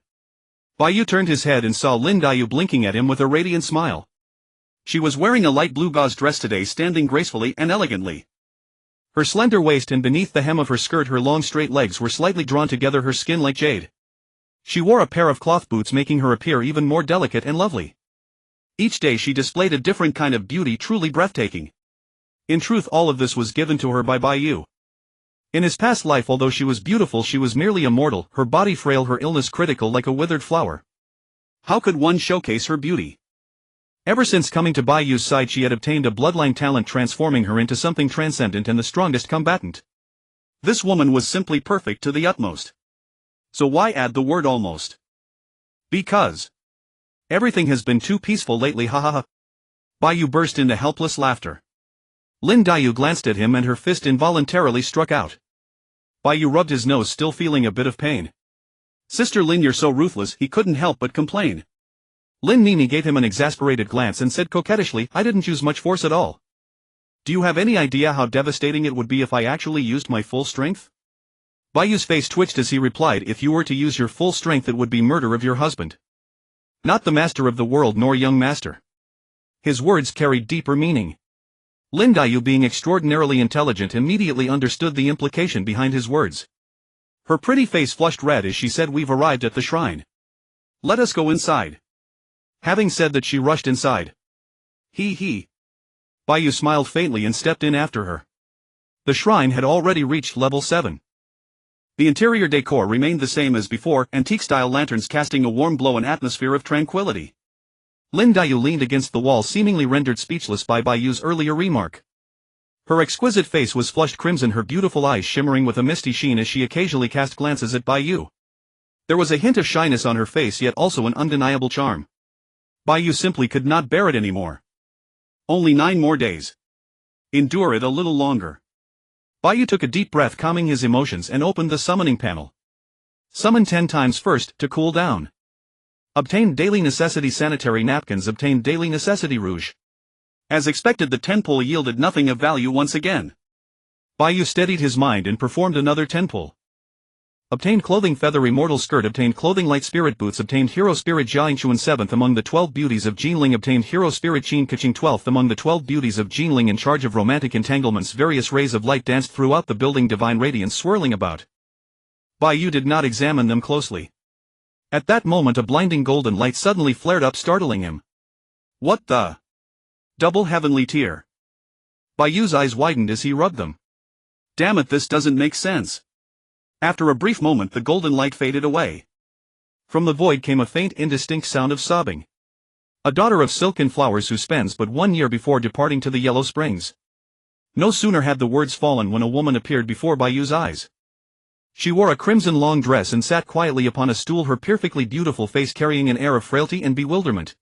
Bai Yu turned his head and saw Lin Yu blinking at him with a radiant smile. She was wearing a light blue gauze dress today, standing gracefully and elegantly. Her slender waist and beneath the hem of her skirt her long straight legs were slightly drawn together, her skin like jade. She wore a pair of cloth boots, making her appear even more delicate and lovely. Each day she displayed a different kind of beauty, truly breathtaking. In truth, all of this was given to her by Bai Yu. In his past life, although she was beautiful, she was merely a mortal, her body frail, her illness critical like a withered flower. How could one showcase her beauty? Ever since coming to Bai Yu's side, she had obtained a bloodline talent, transforming her into something transcendent and the strongest combatant. This woman was simply perfect to the utmost. So why add the word almost? Because everything has been too peaceful lately, hahaha. Bai Yu burst into helpless laughter. Lin Daiyu glanced at him and her fist involuntarily struck out. Bai Yu rubbed his nose, still feeling a bit of pain. Sister Lin, you're so ruthless, he couldn't help but complain. Lin Nini gave him an exasperated glance and said coquettishly, I didn't use much force at all. Do you have any idea how devastating it would be if I actually used my full strength? Bai Yu's face twitched as he replied, if you were to use your full strength it would be murder of your husband. Not the master of the world nor young master. His words carried deeper meaning. Lin Daiyu, being extraordinarily intelligent, immediately understood the implication behind his words. Her pretty face flushed red as she said, we've arrived at the shrine. Let us go inside. Having said that, she rushed inside. He. Bai Yu smiled faintly and stepped in after her. The shrine had already reached level 7. The interior decor remained the same as before, antique-style lanterns casting a warm glow, and atmosphere of tranquility. Lin Daiyu leaned against the wall, seemingly rendered speechless by Bai Yu's earlier remark. Her exquisite face was flushed crimson, her beautiful eyes shimmering with a misty sheen as she occasionally cast glances at Bai Yu. There was a hint of shyness on her face, yet also an undeniable charm. Bai Yu simply could not bear it anymore. Only 9 more days. Endure it a little longer. Bai Yu took a deep breath, calming his emotions, and opened the summoning panel. Summon 10 times first, to cool down. Obtained daily necessity sanitary napkins, obtained daily necessity rouge. As expected, the 10 pull yielded nothing of value once again. Bai Yu steadied his mind and performed another 10 pull. Obtained clothing feather immortal skirt, obtained clothing light spirit boots, obtained hero spirit Jiangchuan 7th among the 12 beauties of Jinling, obtained hero spirit Qin Keqing 12th among the 12 beauties of Jinling, in charge of romantic entanglements. Various rays of light danced throughout the building, divine radiance swirling about. Bai Yu did not examine them closely. At that moment a blinding golden light suddenly flared up, startling him. What the? Double heavenly tear. Bai Yu's eyes widened as he rubbed them. Damn it, this doesn't make sense. After a brief moment the golden light faded away. From the void came a faint, indistinct sound of sobbing. A daughter of silken flowers who spends but 1 year before departing to the Yellow Springs. No sooner had the words fallen when a woman appeared before Bai Yu's eyes. She wore a crimson long dress and sat quietly upon a stool, her perfectly beautiful face carrying an air of frailty and bewilderment.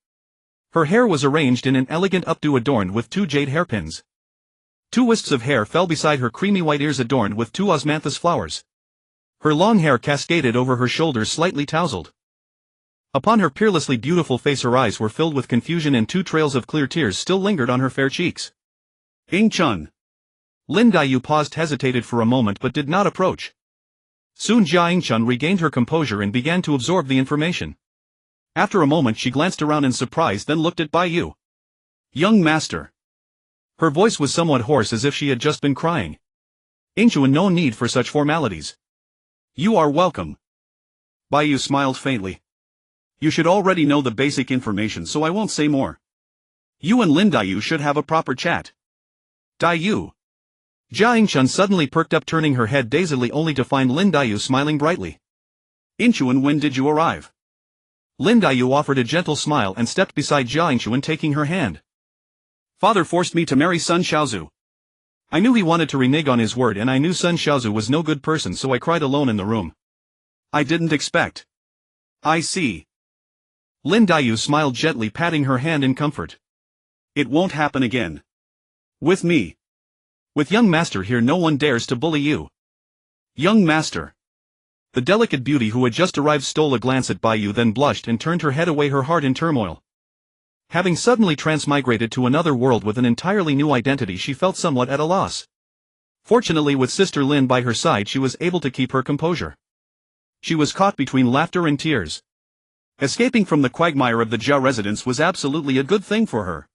Her hair was arranged in an elegant updo adorned with 2 jade hairpins. 2 wisps of hair fell beside her creamy white ears adorned with 2 osmanthus flowers. Her long hair cascaded over her shoulders, slightly tousled. Upon her peerlessly beautiful face her eyes were filled with confusion, and 2 trails of clear tears still lingered on her fair cheeks. Ing Chun. Lin Daiyu paused, hesitated for a moment but did not approach. Soon Jia Yingchun regained her composure and began to absorb the information. After a moment she glanced around in surprise, then looked at Bai Yu. Young master. Her voice was somewhat hoarse, as if she had just been crying. Yingchuan, no need for such formalities. You are welcome. Bai Yu smiled faintly. You should already know the basic information, so I won't say more. You and Lin Daiyu should have a proper chat. Daiyu. Jia Yingchun suddenly perked up, turning her head dazedly only to find Lin Daiyu smiling brightly. Yingchuan, when did you arrive? Lin Daiyu offered a gentle smile and stepped beside Jia Yingchuan, taking her hand. Father forced me to marry Sun Xiaozu. I knew he wanted to renege on his word, and I knew Sun Xiaozu was no good person, so I cried alone in the room. I didn't expect. I see. Lin Daiyu smiled gently, patting her hand in comfort. It won't happen again. With me. With young master here no one dares to bully you. Young master. The delicate beauty who had just arrived stole a glance at Bai Yu, then blushed and turned her head away, her heart in turmoil. Having suddenly transmigrated to another world with an entirely new identity, she felt somewhat at a loss. Fortunately, with Sister Lin by her side, she was able to keep her composure. She was caught between laughter and tears. Escaping from the quagmire of the Jia residence was absolutely a good thing for her.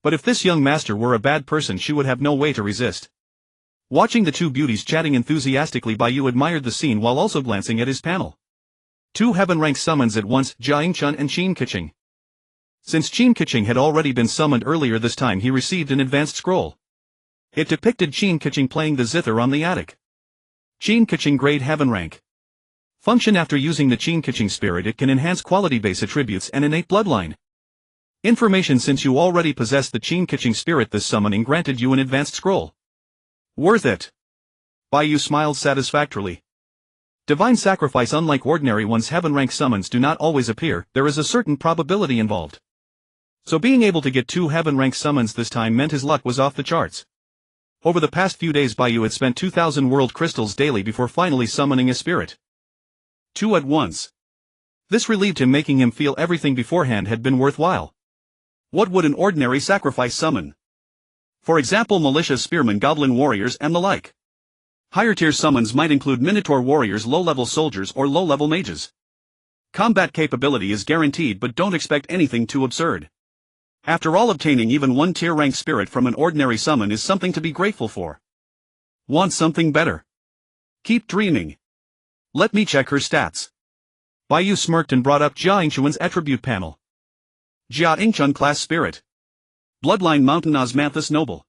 But if this young master were a bad person, she would have no way to resist. Watching the 2 beauties chatting enthusiastically, Bai Yu admired the scene while also glancing at his panel. 2 heaven-rank summons at once, Jia Yingchun and Qin Keqing. Since Qin Keqing had already been summoned earlier, this time he received an advanced scroll. It depicted Qin Keqing playing the zither on the attic. Qin Keqing grade heaven rank. Function: after using the Qin Keqing spirit, it can enhance quality base attributes and innate bloodline. Information: since you already possess the Qin Keqing spirit, this summoning granted you an advanced scroll. Worth it. Bai Yu smiled satisfactorily. Divine sacrifice. Unlike ordinary ones, heaven-rank summons do not always appear, there is a certain probability involved. So being able to get 2 heaven-rank summons this time meant his luck was off the charts. Over the past few days Bai Yu had spent 2,000 world crystals daily before finally summoning a spirit. 2 at once. This relieved him, making him feel everything beforehand had been worthwhile. What would an ordinary sacrifice summon? For example, militia spearmen, goblin warriors, and the like. Higher-tier summons might include minotaur warriors, low-level soldiers, or low-level mages. Combat capability is guaranteed, but don't expect anything too absurd. After all, obtaining even 1 tier rank spirit from an ordinary summon is something to be grateful for. Want something better? Keep dreaming. Let me check her stats. Bai Yu smirked and brought up Jia Yingchuan's attribute panel. Jia Yingchuan class spirit. Bloodline Mountain Osmanthus noble.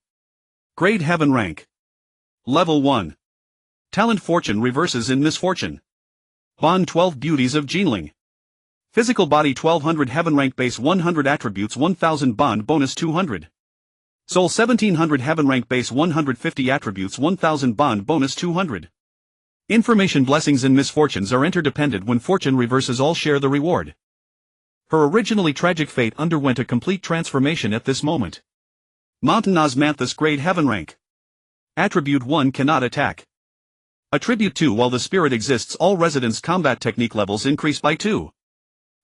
Grade heaven rank. Level 1. Talent fortune reverses in misfortune. Bond 12 beauties of Jinling. Physical body 1200 heaven rank base 100 attributes 1000 bond bonus 200. Soul 1700 heaven rank base 150 attributes 1000 bond bonus 200. Information blessings and misfortunes are interdependent. When fortune reverses, all share the reward. Her originally tragic fate underwent a complete transformation at this moment. Mountain Osmanthus grade heaven rank. Attribute 1 cannot attack. Attribute 2 while the spirit exists all residents' combat technique levels increase by 2.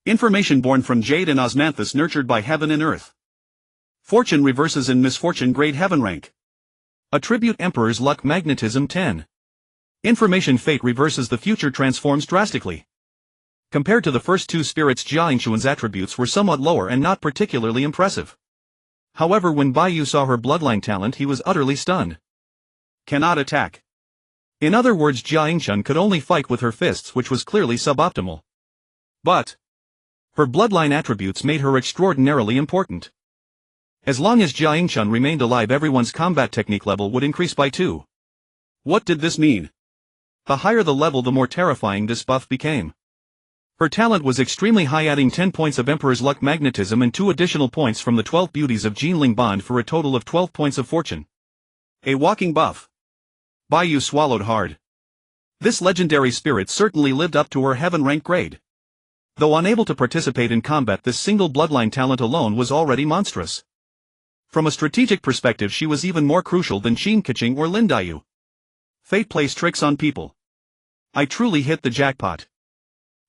Information born from Jade and Osmanthus nurtured by heaven and earth. Fortune reverses in misfortune grade heaven rank. Attribute Emperor's luck magnetism 10. Information fate reverses the future transforms drastically. Compared to the first 2 spirits, Jia Yingchuan's attributes were somewhat lower and not particularly impressive. However, when Bai Yu saw her bloodline talent, he was utterly stunned. Cannot attack. In other words, Jia Yingchuan could only fight with her fists, which was clearly suboptimal. But her bloodline attributes made her extraordinarily important. As long as Jia Yingchuan remained alive, everyone's combat technique level would increase by 2. What did this mean? The higher the level, the more terrifying this buff became. Her talent was extremely high, adding 10 points of Emperor's luck magnetism and 2 additional points from the 12 beauties of Jinling bond for a total of 12 points of fortune. A walking buff. Bai Yu swallowed hard. This legendary spirit certainly lived up to her heaven rank grade. Though unable to participate in combat, this single bloodline talent alone was already monstrous. From a strategic perspective, she was even more crucial than Qin Keqing or Lin Daiyu. Fate plays tricks on people. I truly hit the jackpot.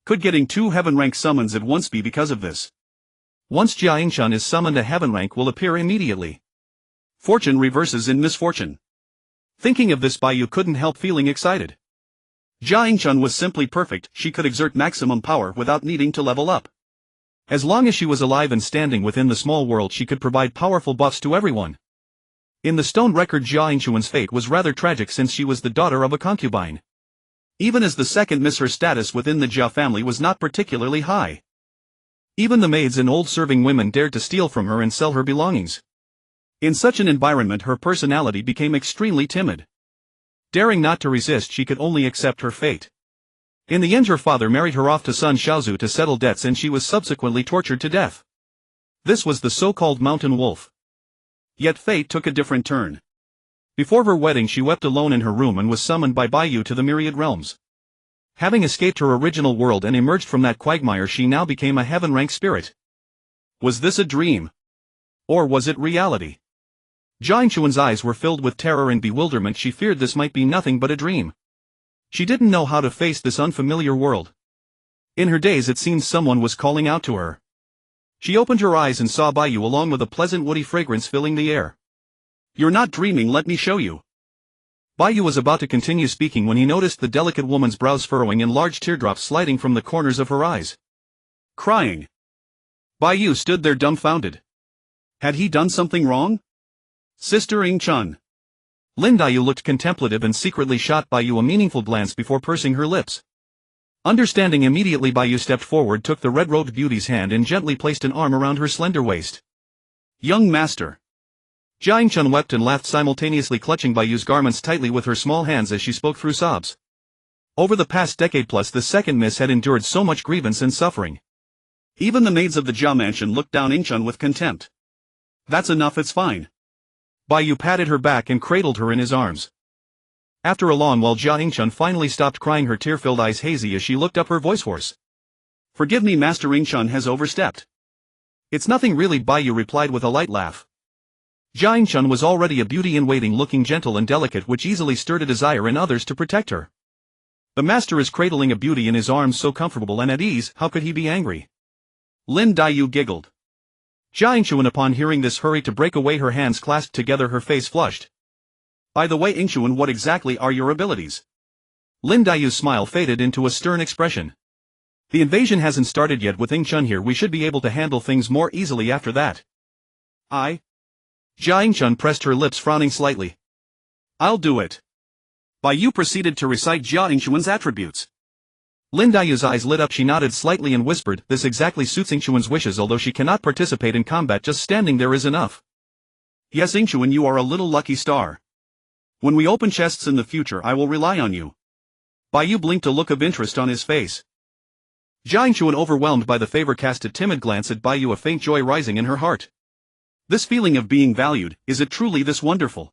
Could getting 2 heaven rank summons at once be because of this? Once Jia Yingchuan is summoned, a heaven rank will appear immediately. Fortune reverses in misfortune. Thinking of this, Bai Yu couldn't help feeling excited. Jia Yingchuan was simply perfect. She could exert maximum power without needing to level up. As long as she was alive and standing within the small world, she could provide powerful buffs to everyone. In the stone record, Jia Yingchuan's fate was rather tragic since she was the daughter of a concubine. Even as the second miss, her status within the Jia family was not particularly high. Even the maids and old serving women dared to steal from her and sell her belongings. In such an environment, her personality became extremely timid. Daring not to resist, she could only accept her fate. In the end, her father married her off to son Xiaozu to settle debts, and she was subsequently tortured to death. This was the so-called mountain wolf. Yet fate took a different turn. Before her wedding, she wept alone in her room and was summoned by Bai Yu to the Myriad Realms. Having escaped her original world and emerged from that quagmire, she now became a heaven-rank spirit. Was this a dream? Or was it reality? Jia Yingchuan's eyes were filled with terror and bewilderment. She feared this might be nothing but a dream. She didn't know how to face this unfamiliar world. In her daze, it seemed someone was calling out to her. She opened her eyes and saw Bai Yu along with a pleasant woody fragrance filling the air. You're not dreaming, let me show you. Bai Yu was about to continue speaking when he noticed the delicate woman's brows furrowing and large teardrops sliding from the corners of her eyes. Crying. Bai Yu stood there dumbfounded. Had he done something wrong? Sister Yingchuan. Lin Daiyu looked contemplative and secretly shot Bai Yu a meaningful glance before pursing her lips. Understanding immediately, Bai Yu stepped forward, took the red-robed beauty's hand and gently placed an arm around her slender waist. Young master. Jia Yingchuan wept and laughed, simultaneously clutching Bai Yu's garments tightly with her small hands as she spoke through sobs. Over the past decade plus, the second miss had endured so much grievance and suffering. Even the maids of the Jia mansion looked down Yingchuan with contempt. That's enough, it's fine. Bai Yu patted her back and cradled her in his arms. After a long while Jia Yingchun finally stopped crying, her tear-filled eyes hazy as she looked up, her voice hoarse. Forgive me, Master Yingchun has overstepped. It's nothing really, Bai Yu replied with a light laugh. Jia Yingchun was already a beauty in waiting, looking gentle and delicate, which easily stirred a desire in others to protect her. The master is cradling a beauty in his arms, so comfortable and at ease, how could he be angry? Lin Daiyu giggled. Jia Yingchun upon hearing this hurried to break away, her hands clasped together, her face flushed. By the way, Yingchun, what exactly are your abilities? Lin Daiyu's smile faded into a stern expression. The invasion hasn't started yet. With Yingchun here, we should be able to handle things more easily after that. Jia Yingchun pressed her lips, frowning slightly. I'll do it. Bai Yu proceeded to recite Jia Yingchun's attributes. Lin Daiyu's eyes lit up, she nodded slightly and whispered, this exactly suits Yingchun's wishes. Although she cannot participate in combat, just standing there is enough. Yes, Yingchun, you are a little lucky star. When we open chests in the future, I will rely on you. Bai Yu blinked, a look of interest on his face. Jia Yingchun, overwhelmed by the favor, cast a timid glance at Bai Yu, a faint joy rising in her heart. This feeling of being valued, is it truly this wonderful?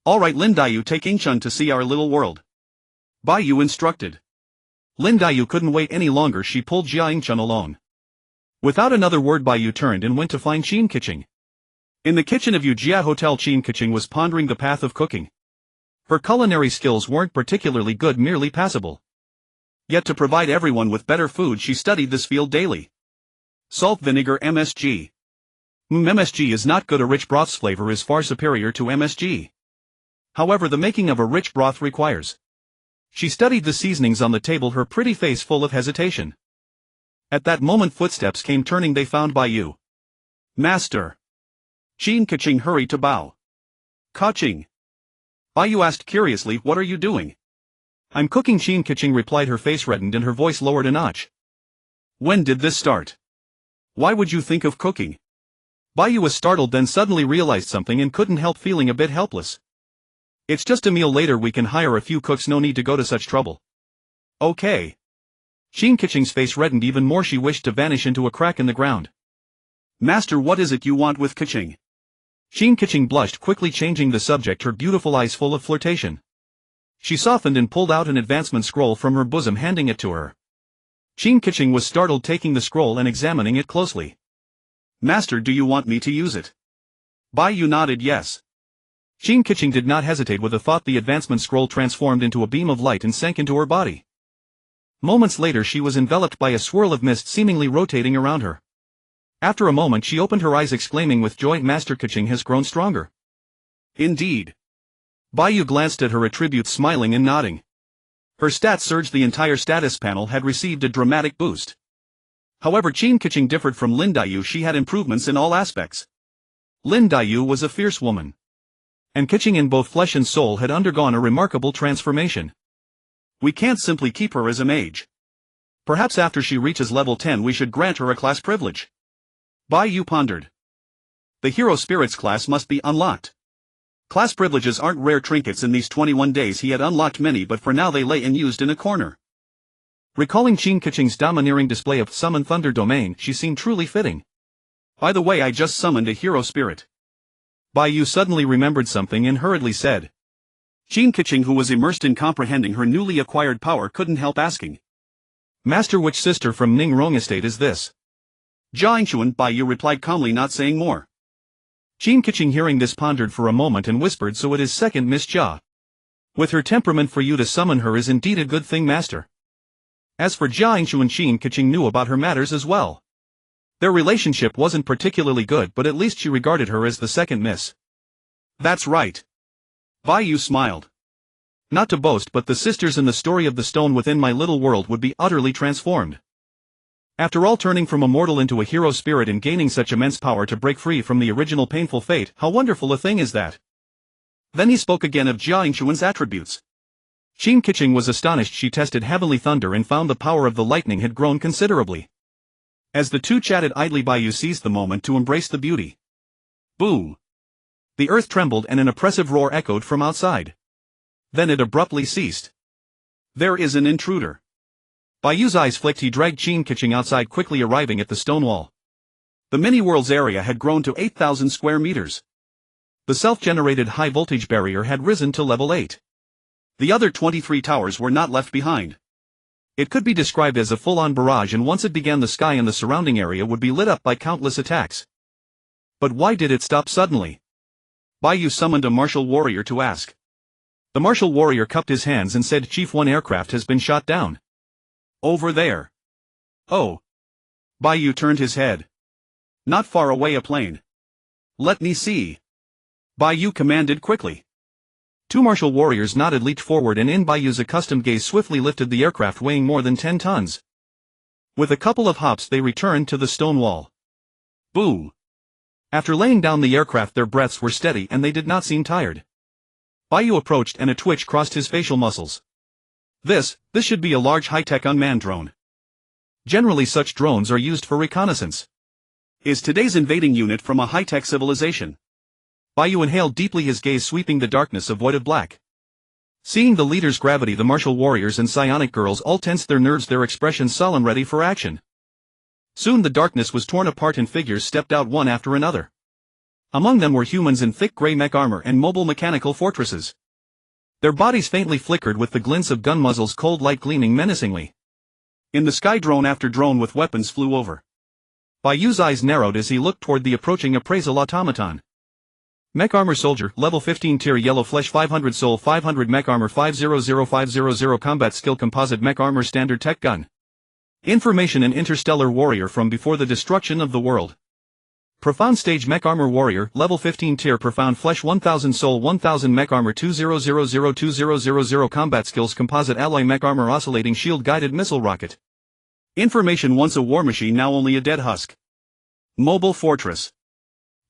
Alright, Lin Daiyu, take Yingchun to see our little world. Bai Yu instructed. Lin Daiyu couldn't wait any longer, she pulled Jia Yingchun along. Without another word, Bai Yu turned and went to find Qin Keqing. In the kitchen of Yujia Hotel, Qin Keqing was pondering the path of cooking. Her culinary skills weren't particularly good, merely passable. Yet to provide everyone with better food, she studied this field daily. Salt vinegar MSG. MSG is not good. A rich broth's flavor is far superior to MSG. However, the making of a rich broth requires. She studied the seasonings on the table, her pretty face full of hesitation. At that moment footsteps came turning. They found Bai Yu. Master. Qin Keqing hurried to bow. Keqing. Bai Yu asked curiously, what are you doing? I'm cooking, Qin Keqing replied, her face reddened and her voice lowered a notch. When did this start? Why would you think of cooking? Bai Yu was startled, then suddenly realized something and couldn't help feeling a bit helpless. It's just a meal, later we can hire a few cooks, no need to go to such trouble. Okay. Qin Keqing's face reddened even more, she wished to vanish into a crack in the ground. Master, what is it you want with Keqing? Qin Keqing blushed, quickly changing the subject, her beautiful eyes full of flirtation. She softened and pulled out an advancement scroll from her bosom, handing it to her. Qin Keqing was startled, taking the scroll and examining it closely. Master, do you want me to use it? Bai Yu nodded yes. Qin Keqing did not hesitate with a thought. The advancement scroll transformed into a beam of light and sank into her body. Moments later she was enveloped by a swirl of mist seemingly rotating around her. After a moment she opened her eyes, exclaiming with joy, Master Keqing has grown stronger. Indeed. Bai Yu glanced at her attributes, smiling and nodding. Her stats surged, the entire status panel had received a dramatic boost. However, Qin Keqing differed from Lin Daiyu, she had improvements in all aspects. Lin Daiyu was a fierce woman. And Keqing, in both flesh and soul, had undergone a remarkable transformation. We can't simply keep her as a mage. Perhaps after she reaches level 10 we should grant her a class privilege. Bai Yu pondered. The hero spirits class must be unlocked. Class privileges aren't rare trinkets. In these 21 days he had unlocked many, but for now they lay unused in a corner. Recalling Qin Keqing's domineering display of Summon Thunder domain, she seemed truly fitting. By the way, I just summoned a hero spirit. Bai Yu suddenly remembered something and hurriedly said. Qin Keqing, who was immersed in comprehending her newly acquired power, couldn't help asking. Master, which sister from Ningrong Estate is this? Jia Yingchun, Bai Yu replied calmly, not saying more. Qin Keqing, hearing this, pondered for a moment and whispered, so it is second Miss Jia. With her temperament, for you to summon her is indeed a good thing, Master. As for Jia Yingchun, Qin Keqing knew about her matters as well. Their relationship wasn't particularly good, but at least she regarded her as the second miss. That's right. Bai Yu smiled. Not to boast, but the sisters in the story of the stone within my little world would be utterly transformed. After all, turning from a mortal into a hero spirit and gaining such immense power to break free from the original painful fate, how wonderful a thing is that? Then he spoke again of Jia Yingchun's attributes. Qin Keqing was astonished. She tested heavenly thunder and found the power of the lightning had grown considerably. As the two chatted idly, Bai Yu seized the moment to embrace the beauty. Boom! The earth trembled and an oppressive roar echoed from outside. Then it abruptly ceased. There is an intruder. Bai Yu's eyes flicked. He dragged Qin Keqing outside, quickly arriving at the stone wall. The mini-world's area had grown to 8,000 square meters. The self-generated high-voltage barrier had risen to level 8. The other 23 towers were not left behind. It could be described as a full-on barrage, and once it began, the sky and the surrounding area would be lit up by countless attacks. But why did it stop suddenly? Bai Yu summoned a martial warrior to ask. The martial warrior cupped his hands and said, "Chief, one aircraft has been shot down. Over there." Oh. Bai Yu turned his head. Not far away, a plane. "Let me see." Bai Yu commanded quickly. Two martial warriors nodded, leaped forward, and in Bai Yu's accustomed gaze swiftly lifted the aircraft weighing more than 10 tons. With a couple of hops they returned to the stone wall. Boom! After laying down the aircraft, their breaths were steady and they did not seem tired. Bai Yu approached and a twitch crossed his facial muscles. This should be a large high-tech unmanned drone. Generally such drones are used for reconnaissance. Is today's invading unit from a high-tech civilization? Bai Yu inhaled deeply, his gaze sweeping the darkness of void of black. Seeing the leader's gravity, the martial warriors and psionic girls all tensed their nerves, their expressions sullen, ready for action. Soon the darkness was torn apart and figures stepped out one after another. Among them were humans in thick gray mech armor and mobile mechanical fortresses. Their bodies faintly flickered with the glints of gun muzzles, cold light gleaming menacingly. In the sky, drone after drone with weapons flew over. Bai Yu's eyes narrowed as he looked toward the approaching appraisal automaton. Mech armor soldier, level 15 tier, yellow flesh, 500 soul, 500 mech armor, 500500 combat skill, composite mech armor, standard tech gun. Information: an interstellar warrior from before the destruction of the world. Profound stage mech armor warrior, level 15 tier, profound flesh, 1000 soul, 1000 mech armor, 2000 combat skills, composite alloy mech armor, oscillating shield, guided missile rocket. Information: once a war machine, now only a dead husk. Mobile fortress.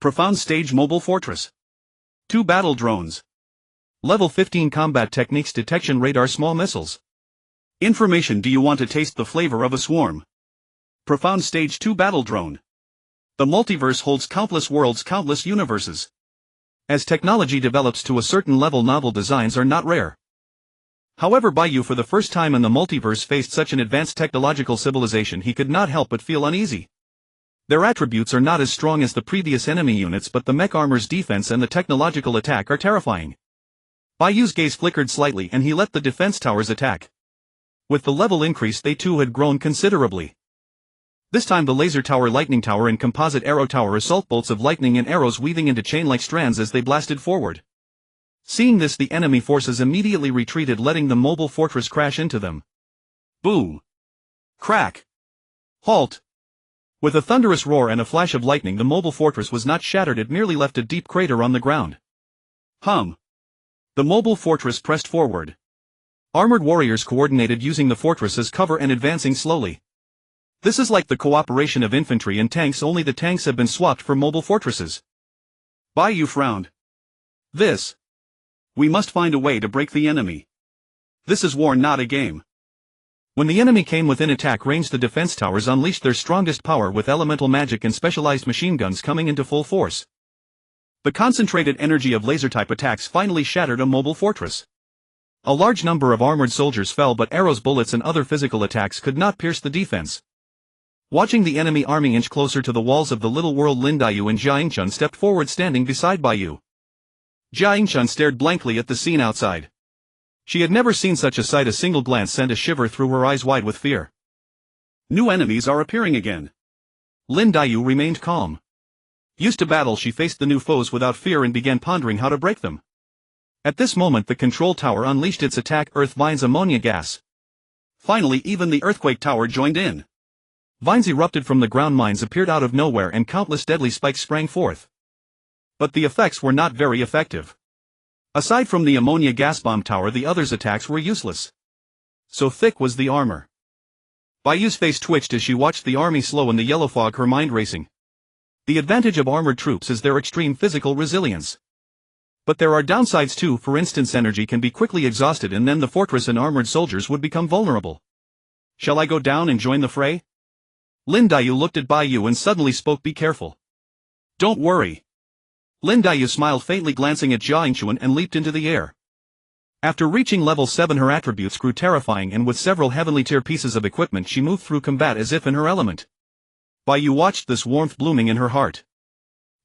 Profound stage mobile fortress. 2 battle drones. Level 15 combat techniques, detection radar, small missiles. Information: do you want to taste the flavor of a swarm? Profound stage 2 battle drone. The multiverse holds countless worlds, countless universes. As technology develops to a certain level, novel designs are not rare. However, Bai Yu, for the first time in the multiverse, faced such an advanced technological civilization, he could not help but feel uneasy. Their attributes are not as strong as the previous enemy units, but the mech armor's defense and the technological attack are terrifying. Bai Yu's gaze flickered slightly and he let the defense towers attack. With the level increase, they too had grown considerably. This time the laser tower, lightning tower, and composite arrow tower, assault bolts of lightning and arrows weaving into chain-like strands as they blasted forward. Seeing this, the enemy forces immediately retreated, letting the mobile fortress crash into them. Boom! Crack! Halt! With a thunderous roar and a flash of lightning, the mobile fortress was not shattered, it merely left a deep crater on the ground. Hum! The mobile fortress pressed forward. Armored warriors coordinated, using the fortress as cover and advancing slowly. This is like the cooperation of infantry and tanks, only the tanks have been swapped for mobile fortresses. Bai Yu frowned. We must find a way to break the enemy. This is war, not a game. When the enemy came within attack range, the defense towers unleashed their strongest power, with elemental magic and specialized machine guns coming into full force. The concentrated energy of laser-type attacks finally shattered a mobile fortress. A large number of armored soldiers fell, but arrows, bullets, and other physical attacks could not pierce the defense. Watching the enemy army inch closer to the walls of the little world, Lin Daiyu and Jia Yingchun stepped forward, standing beside Bai Yu. Jia Yingchun stared blankly at the scene outside. She had never seen such a sight. A single glance sent a shiver through her eyes, wide with fear. New enemies are appearing again. Lin Daiyu remained calm. Used to battle, she faced the new foes without fear and began pondering how to break them. At this moment the control tower unleashed its attack, earth vines, ammonia gas. Finally, even the earthquake tower joined in. Vines erupted from the ground, mines appeared out of nowhere, and countless deadly spikes sprang forth. But the effects were not very effective. Aside from the ammonia gas bomb tower, the others' attacks were useless. So thick was the armor. Bai Yu's face twitched as she watched the army slow in the yellow fog, her mind racing. The advantage of armored troops is their extreme physical resilience. But there are downsides too. For instance, energy can be quickly exhausted, and then the fortress and armored soldiers would become vulnerable. Shall I go down and join the fray? Lin Daiyu looked at Bai Yu and suddenly spoke, "Be careful." Don't worry. Lin Daiyu smiled faintly, glancing at Jia Yingchun, and leaped into the air. After reaching level 7, her attributes grew terrifying, and with several heavenly tier pieces of equipment she moved through combat as if in her element. Bai Yu watched this warmth blooming in her heart.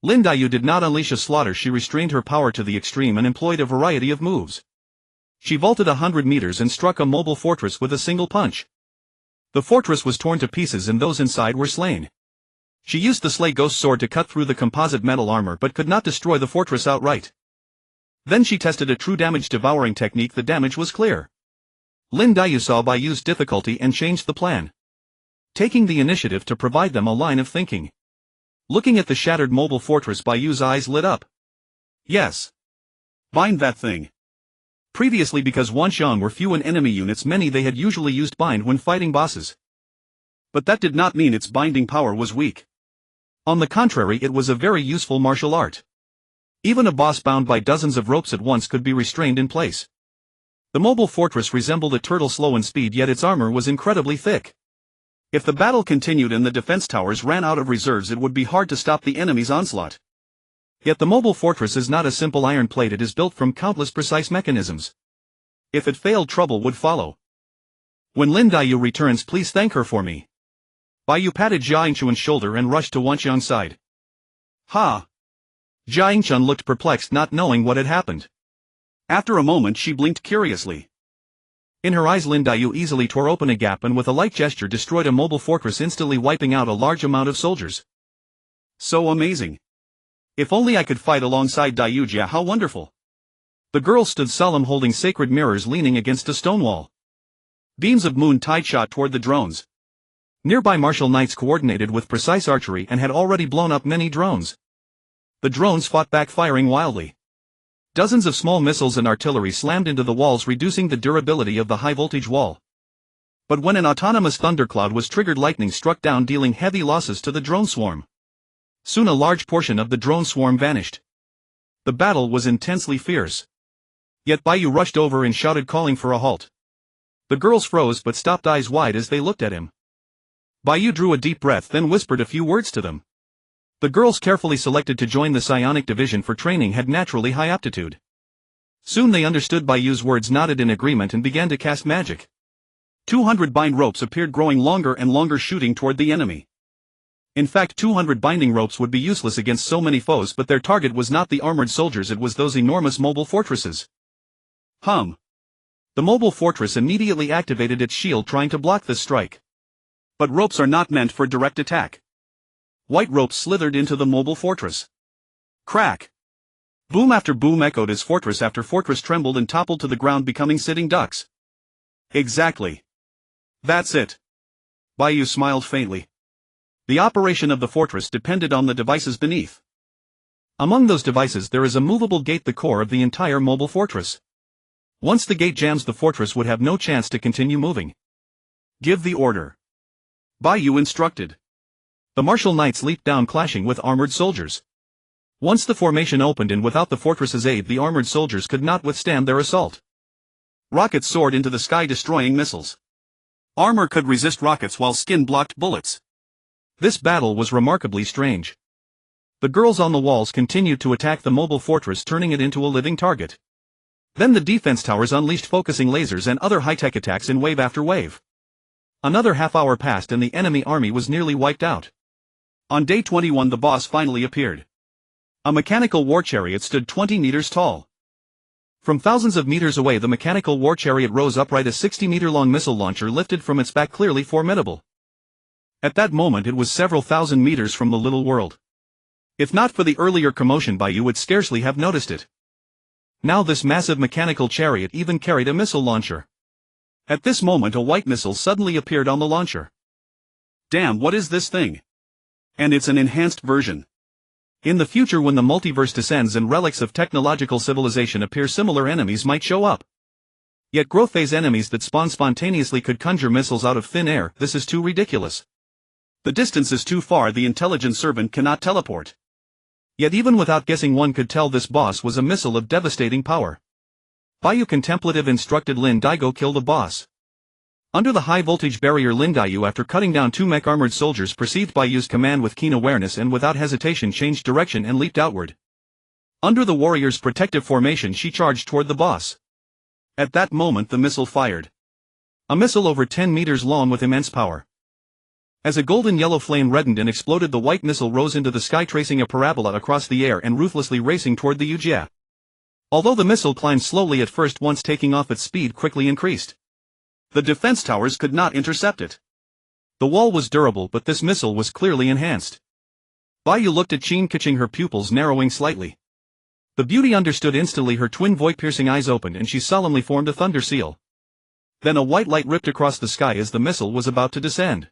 Lin Daiyu did not unleash a slaughter, she restrained her power to the extreme and employed a variety of moves. She vaulted 100 meters and struck a mobile fortress with a single punch. The fortress was torn to pieces and those inside were slain. She used the Slay Ghost sword to cut through the composite metal armor but could not destroy the fortress outright. Then she tested a true damage devouring technique. The damage was clear. Lin Daiyu saw Bai Yu's difficulty and changed the plan, taking the initiative to provide them a line of thinking. Looking at the shattered mobile fortress, Bai Yu's eyes lit up. Yes. Bind that thing. Previously, because Wanxiang were few and enemy units many, they had usually used bind when fighting bosses. But that did not mean its binding power was weak. On the contrary, it was a very useful martial art. Even a boss bound by dozens of ropes at once could be restrained in place. The mobile fortress resembled a turtle, slow in speed, yet its armor was incredibly thick. If the battle continued and the defense towers ran out of reserves, it would be hard to stop the enemy's onslaught. Yet the mobile fortress is not a simple iron plate, it is built from countless precise mechanisms. If it failed, trouble would follow. When Lin Daiyu returns, please thank her for me. Bai Yu patted Jia Yingchuan's shoulder and rushed to Wanxiang's side. Ha! Jia Yingchuan looked perplexed, not knowing what had happened. After a moment she blinked curiously. In her eyes, Lin Daiyu easily tore open a gap and with a light gesture destroyed a mobile fortress, instantly wiping out a large amount of soldiers. So amazing. If only I could fight alongside Daiyu Jia, how wonderful. The girl stood solemn, holding sacred mirrors, leaning against a stone wall. Beams of moon tide shot toward the drones. Nearby martial knights coordinated with precise archery and had already blown up many drones. The drones fought back, firing wildly. Dozens of small missiles and artillery slammed into the walls, reducing the durability of the high-voltage wall. But when an autonomous thundercloud was triggered, lightning struck down, dealing heavy losses to the drone swarm. Soon a large portion of the drone swarm vanished. The battle was intensely fierce. Yet Bai Yu rushed over and shouted, calling for a halt. The girls froze but stopped, eyes wide as they looked at him. Bai Yu drew a deep breath, then whispered a few words to them. The girls, carefully selected to join the psionic division for training, had naturally high aptitude. Soon they understood Bai Yu's words, nodded in agreement, and began to cast magic. 200 bind ropes appeared, growing longer and longer, shooting toward the enemy. In fact, 200 binding ropes would be useless against so many foes, but their target was not the armored soldiers, it was those enormous mobile fortresses. The mobile fortress immediately activated its shield, trying to block this strike. But ropes are not meant for direct attack. White ropes slithered into the mobile fortress. Crack! Boom after boom echoed as fortress after fortress trembled and toppled to the ground, becoming sitting ducks. Exactly. That's it. Bai Yu smiled faintly. The operation of the fortress depended on the devices beneath. Among those devices there is a movable gate, the core of the entire mobile fortress. Once the gate jams, the fortress would have no chance to continue moving. Give the order. Bai Yu instructed. The martial knights leaped down, clashing with armored soldiers. Once the formation opened, and without the fortress's aid, the armored soldiers could not withstand their assault. Rockets soared into the sky, destroying missiles. Armor could resist rockets while skin blocked bullets. This battle was remarkably strange. The girls on the walls continued to attack the mobile fortress, turning it into a living target. Then the defense towers unleashed focusing lasers and other high-tech attacks in wave after wave. Another half-hour passed and the enemy army was nearly wiped out. On day 21 the boss finally appeared. A mechanical war chariot stood 20 meters tall. From thousands of meters away the mechanical war chariot rose upright, a 60-meter-long missile launcher lifted from its back, clearly formidable. At that moment it was several thousand meters from the little world. If not for the earlier commotion, Bai Yu would scarcely have noticed it. Now this massive mechanical chariot even carried a missile launcher. At this moment a white missile suddenly appeared on the launcher. Damn, what is this thing? And it's an enhanced version. In the future, when the multiverse descends and relics of technological civilization appear, similar enemies might show up. Yet growth phase enemies that spawn spontaneously could conjure missiles out of thin air. This is too ridiculous. The distance is too far, the intelligent servant cannot teleport. Yet even without guessing one could tell this boss was a missile of devastating power. Bai Yu contemplative instructed Lin Daigo, kill the boss. Under the high-voltage barrier, Lin Daiyu, after cutting down 2 mech-armored soldiers, perceived Bai Yu's command with keen awareness and without hesitation changed direction and leaped outward. Under the warrior's protective formation she charged toward the boss. At that moment the missile fired. A missile over 10 meters long with immense power. As a golden-yellow flame reddened and exploded, the white missile rose into the sky, tracing a parabola across the air and ruthlessly racing toward the Yujia. Although the missile climbed slowly at first, once taking off its speed quickly increased. The defense towers could not intercept it. The wall was durable, but this missile was clearly enhanced. Bai Yu looked at Tianqing, her pupils narrowing slightly. The beauty understood instantly, her twin void-piercing eyes opened and she solemnly formed a thunder seal. Then a white light ripped across the sky as the missile was about to descend.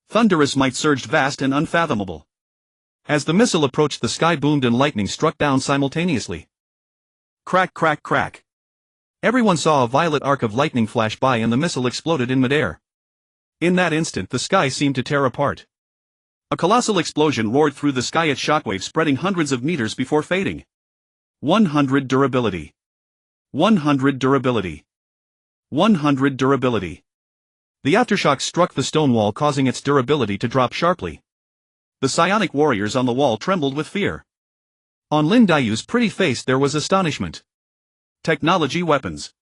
Thunderous might surged vast and unfathomable. As the missile approached, the sky boomed and lightning struck down simultaneously. Crack, crack, crack. Everyone saw a violet arc of lightning flash by and the missile exploded in midair. In that instant, the sky seemed to tear apart. A colossal explosion roared through the sky at shockwaves spreading hundreds of meters before fading. 100 durability. 100 durability. 100 durability. The aftershock struck the stone wall, causing its durability to drop sharply. The psionic warriors on the wall trembled with fear. On Lin Daiyu's pretty face there was astonishment. Technology weapons?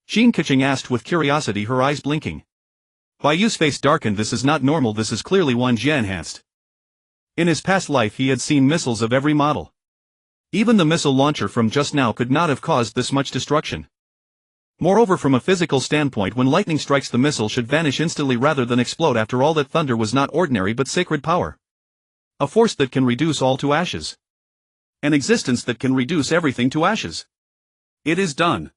Tianqing asked with curiosity, her eyes blinking. Bai Yu's face darkened. This is not normal, this is clearly Wanjie enhanced. In his past life he had seen missiles of every model. Even the missile launcher from just now could not have caused this much destruction. Moreover, from a physical standpoint, when lightning strikes, the missile should vanish instantly rather than explode. After all, that thunder was not ordinary but sacred power. A force that can reduce all to ashes. An existence that can reduce everything to ashes. It is done.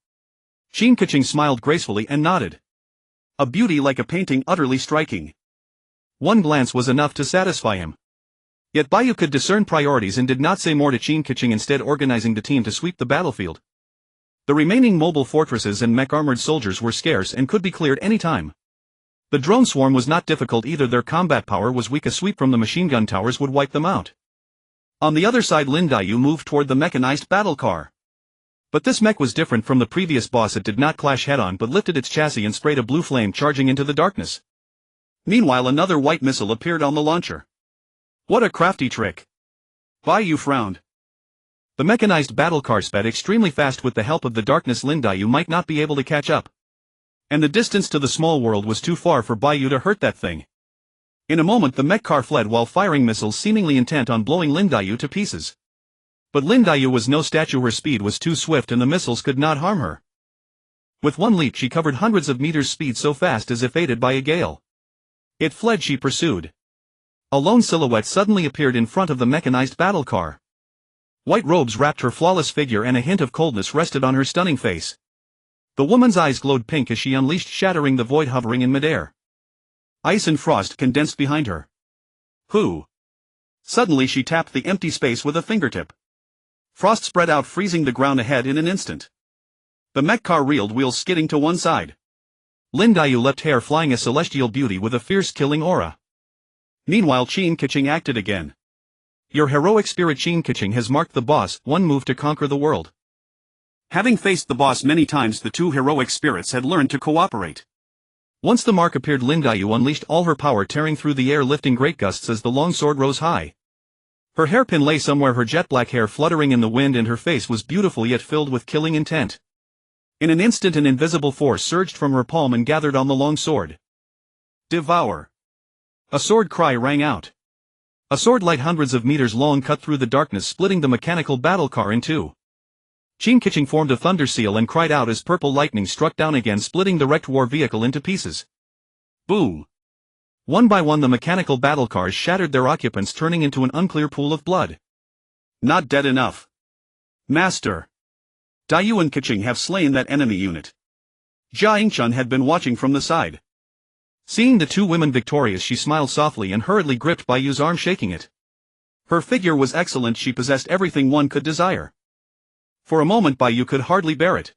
Tianqing smiled gracefully and nodded. A beauty like a painting, utterly striking. One glance was enough to satisfy him. Yet Bai Yu could discern priorities and did not say more to Tianqing, instead organizing the team to sweep the battlefield. The remaining mobile fortresses and mech-armored soldiers were scarce and could be cleared any time. The drone swarm was not difficult either, their combat power was weak, a sweep from the machine gun towers would wipe them out. On the other side, Lin Daiyu moved toward the mechanized battle car. But this mech was different from the previous boss. It did not clash head-on but lifted its chassis and sprayed a blue flame, charging into the darkness. Meanwhile, another white missile appeared on the launcher. What a crafty trick! Bai Yu frowned. The mechanized battle car sped extremely fast. With the help of the darkness, Lin Daiyu might not be able to catch up. And the distance to the small world was too far for Bai Yu to hurt that thing. In a moment the mech car fled while firing missiles, seemingly intent on blowing Lin Daiyu to pieces. But Lin Daiyu was no statue, her speed was too swift and the missiles could not harm her. With one leap she covered hundreds of meters, speed so fast as if aided by a gale. It fled, she pursued. A lone silhouette suddenly appeared in front of the mechanized battle car. White robes wrapped her flawless figure and a hint of coldness rested on her stunning face. The woman's eyes glowed pink as she unleashed, shattering the void hovering in midair. Ice and frost condensed behind her. Who? Suddenly she tapped the empty space with a fingertip. Frost spread out, freezing the ground ahead in an instant. The mech car reeled, wheels skidding to one side. Lin Daiyu leapt, hair flying, a celestial beauty with a fierce killing aura. Meanwhile Tianqing acted again. Your heroic spirit, Tianqing, has marked the boss, one move to conquer the world. Having faced the boss many times, the two heroic spirits had learned to cooperate. Once the mark appeared, Lin Daiyu unleashed all her power, tearing through the air, lifting great gusts as the long sword rose high. Her hairpin lay somewhere, her jet black hair fluttering in the wind, and her face was beautiful yet filled with killing intent. In an instant an invisible force surged from her palm and gathered on the long sword. Devour! A sword cry rang out. A sword light hundreds of meters long cut through the darkness, splitting the mechanical battle car in two. Tianqing formed a thunder seal and cried out as purple lightning struck down again, splitting the wrecked war vehicle into pieces. Boom! One by one the mechanical battle cars shattered, their occupants turning into an unclear pool of blood. Not dead enough. Master! Daiyu and Qing have slain that enemy unit. Jia Yingchun had been watching from the side. Seeing the two women victorious, she smiled softly and hurriedly gripped Bai Yu's arm, shaking it. Her figure was excellent, she possessed everything one could desire. For a moment Bai Yu could hardly bear it.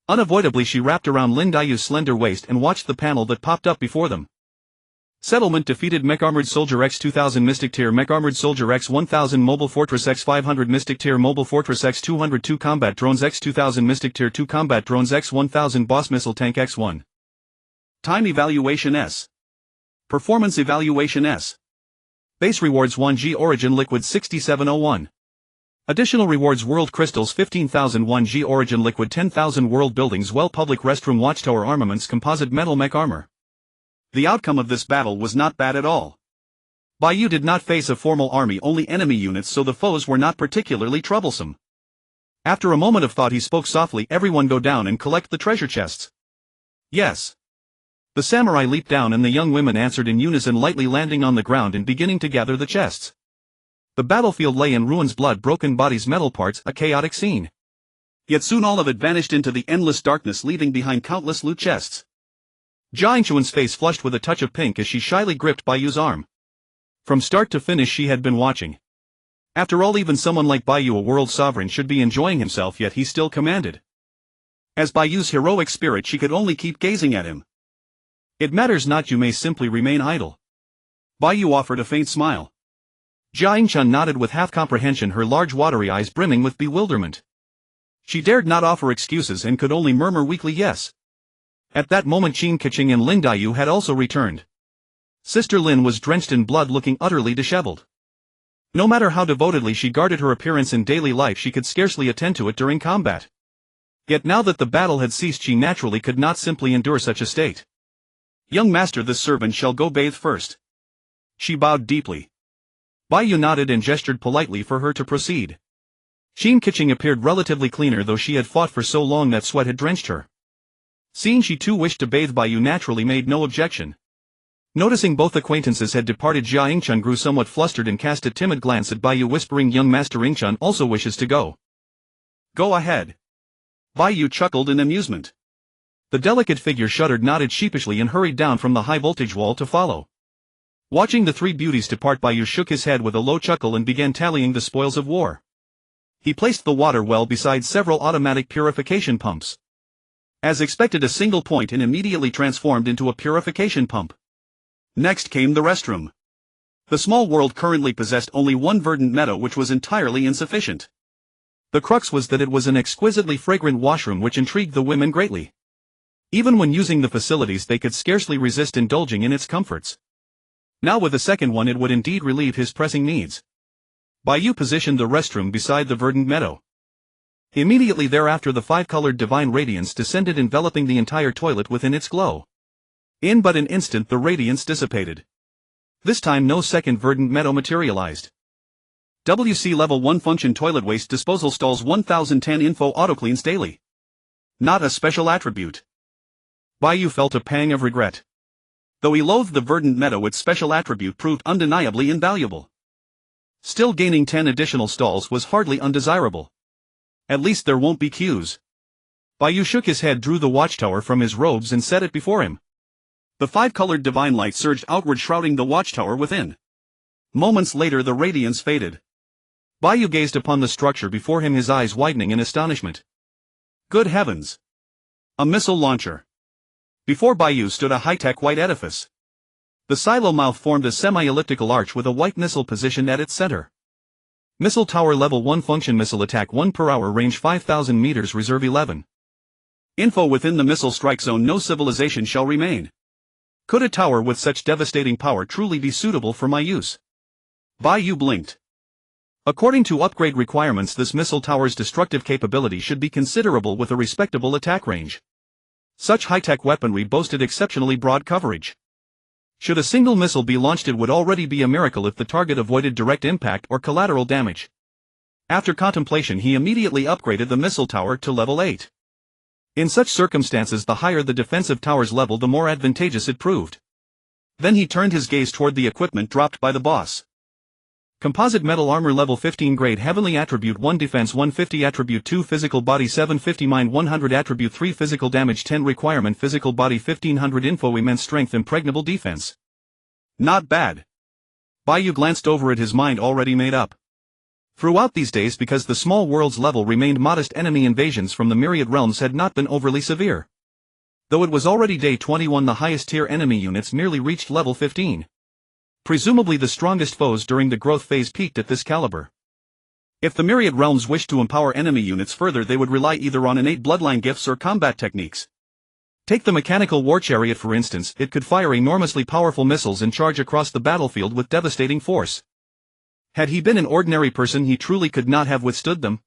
Unavoidably she wrapped around Lin Daiyu's slender waist and watched the panel that popped up before them. Settlement defeated. Mech Armored Soldier X 2000 Mystic Tier, Mech Armored Soldier X 1000 Mobile Fortress X 500 Mystic Tier, Mobile Fortress X 202 Combat Drones X 2000 Mystic Tier 2 Combat Drones X 1000 Boss Missile Tank X 1. Time Evaluation S. Performance Evaluation S. Base Rewards 1G Origin Liquid 6701. Additional Rewards World Crystals 15,000 1G Origin Liquid 10,000 World Buildings Well Public Restroom Watchtower Armaments Composite Metal Mech Armor. The outcome of this battle was not bad at all. Bai Yu did not face a formal army, only enemy units, so the foes were not particularly troublesome. After a moment of thought he spoke softly, "Everyone go down and collect the treasure chests." "Yes." The samurai leaped down and the young women answered in unison, lightly landing on the ground and beginning to gather the chests. The battlefield lay in ruins, blood, broken bodies, metal parts, a chaotic scene. Yet soon all of it vanished into the endless darkness, leaving behind countless loot chests. Jia Yingchuan's face flushed with a touch of pink as she shyly gripped Bai Yu's arm. From start to finish she had been watching. After all, even someone like Bai Yu, a world sovereign, should be enjoying himself, yet he still commanded. As Bai Yu's heroic spirit, she could only keep gazing at him. "It matters not, you may simply remain idle." Bai Yu offered a faint smile. Jia Yingchuan nodded with half comprehension, her large watery eyes brimming with bewilderment. She dared not offer excuses and could only murmur weakly yes. At that moment Qin Keqing and Lin Daiyu had also returned. Sister Lin was drenched in blood, looking utterly disheveled. No matter how devotedly she guarded her appearance in daily life, she could scarcely attend to it during combat. Yet now that the battle had ceased, she naturally could not simply endure such a state. "Young master, this servant shall go bathe first." She bowed deeply. Bai Yu nodded and gestured politely for her to proceed. Qin Keqing appeared relatively cleaner, though she had fought for so long that sweat had drenched her. Seeing she too wished to bathe, Bai Yu naturally made no objection. Noticing both acquaintances had departed, Jia Yingchuan grew somewhat flustered and cast a timid glance at Bai Yu, whispering, "Young Master Yingchuan also wishes to go." "Go ahead." Bai Yu chuckled in amusement. The delicate figure shuddered, nodded sheepishly and hurried down from the high-voltage wall to follow. Watching the three beauties depart, Bai Yu shook his head with a low chuckle and began tallying the spoils of war. He placed the water well beside several automatic purification pumps. As expected, a single point and immediately transformed into a purification pump. Next came the restroom. The small world currently possessed only one verdant meadow, which was entirely insufficient. The crux was that it was an exquisitely fragrant washroom which intrigued the women greatly. Even when using the facilities they could scarcely resist indulging in its comforts. Now with a second one it would indeed relieve his pressing needs. Bai Yu positioned the restroom beside the verdant meadow. Immediately thereafter the five-colored divine radiance descended, enveloping the entire toilet within its glow. In but an instant the radiance dissipated. This time no second verdant meadow materialized. WC Level 1 Function Toilet Waste Disposal Stalls 1010 Info Autocleans Daily. Not a special attribute. Bai Yu felt a pang of regret. Though he loathed the verdant meadow, its special attribute proved undeniably invaluable. Still, gaining 10 additional stalls was hardly undesirable. At least there won't be queues. Bai Yu shook his head, drew the watchtower from his robes and set it before him. The five-colored divine light surged outward, shrouding the watchtower within. Moments later the radiance faded. Bai Yu gazed upon the structure before him, his eyes widening in astonishment. Good heavens! A missile launcher. Before Bai Yu stood a high-tech white edifice. The silo mouth formed a semi-elliptical arch with a white missile positioned at its center. Missile Tower Level 1 Function Missile Attack 1 per hour, Range 5,000 meters, Reserve 11. Info: within the missile strike zone no civilization shall remain. Could a tower with such devastating power truly be suitable for my use? Bai Yu blinked. According to upgrade requirements, this missile tower's destructive capability should be considerable with a respectable attack range. Such high-tech weaponry boasted exceptionally broad coverage. Should a single missile be launched, it would already be a miracle if the target avoided direct impact or collateral damage. After contemplation he immediately upgraded the missile tower to level 8. In such circumstances the higher the defensive tower's level, the more advantageous it proved. Then he turned his gaze toward the equipment dropped by the boss. Composite Metal Armor Level 15 Grade Heavenly Attribute 1 Defense 150 Attribute 2 Physical Body 750 Mind 100 Attribute 3 Physical Damage 10 Requirement Physical Body 1500 Info Immense Strength Impregnable Defense. Not bad. Bai Yu glanced over it, his mind already made up. Throughout these days, because the small world's level remained modest, enemy invasions from the Myriad Realms had not been overly severe. Though it was already day 21, the highest tier enemy units merely reached level 15. Presumably the strongest foes during the growth phase peaked at this caliber. If the Myriad Realms wished to empower enemy units further, they would rely either on innate bloodline gifts or combat techniques. Take the mechanical war chariot for instance, it could fire enormously powerful missiles and charge across the battlefield with devastating force. Had he been an ordinary person, he truly could not have withstood them.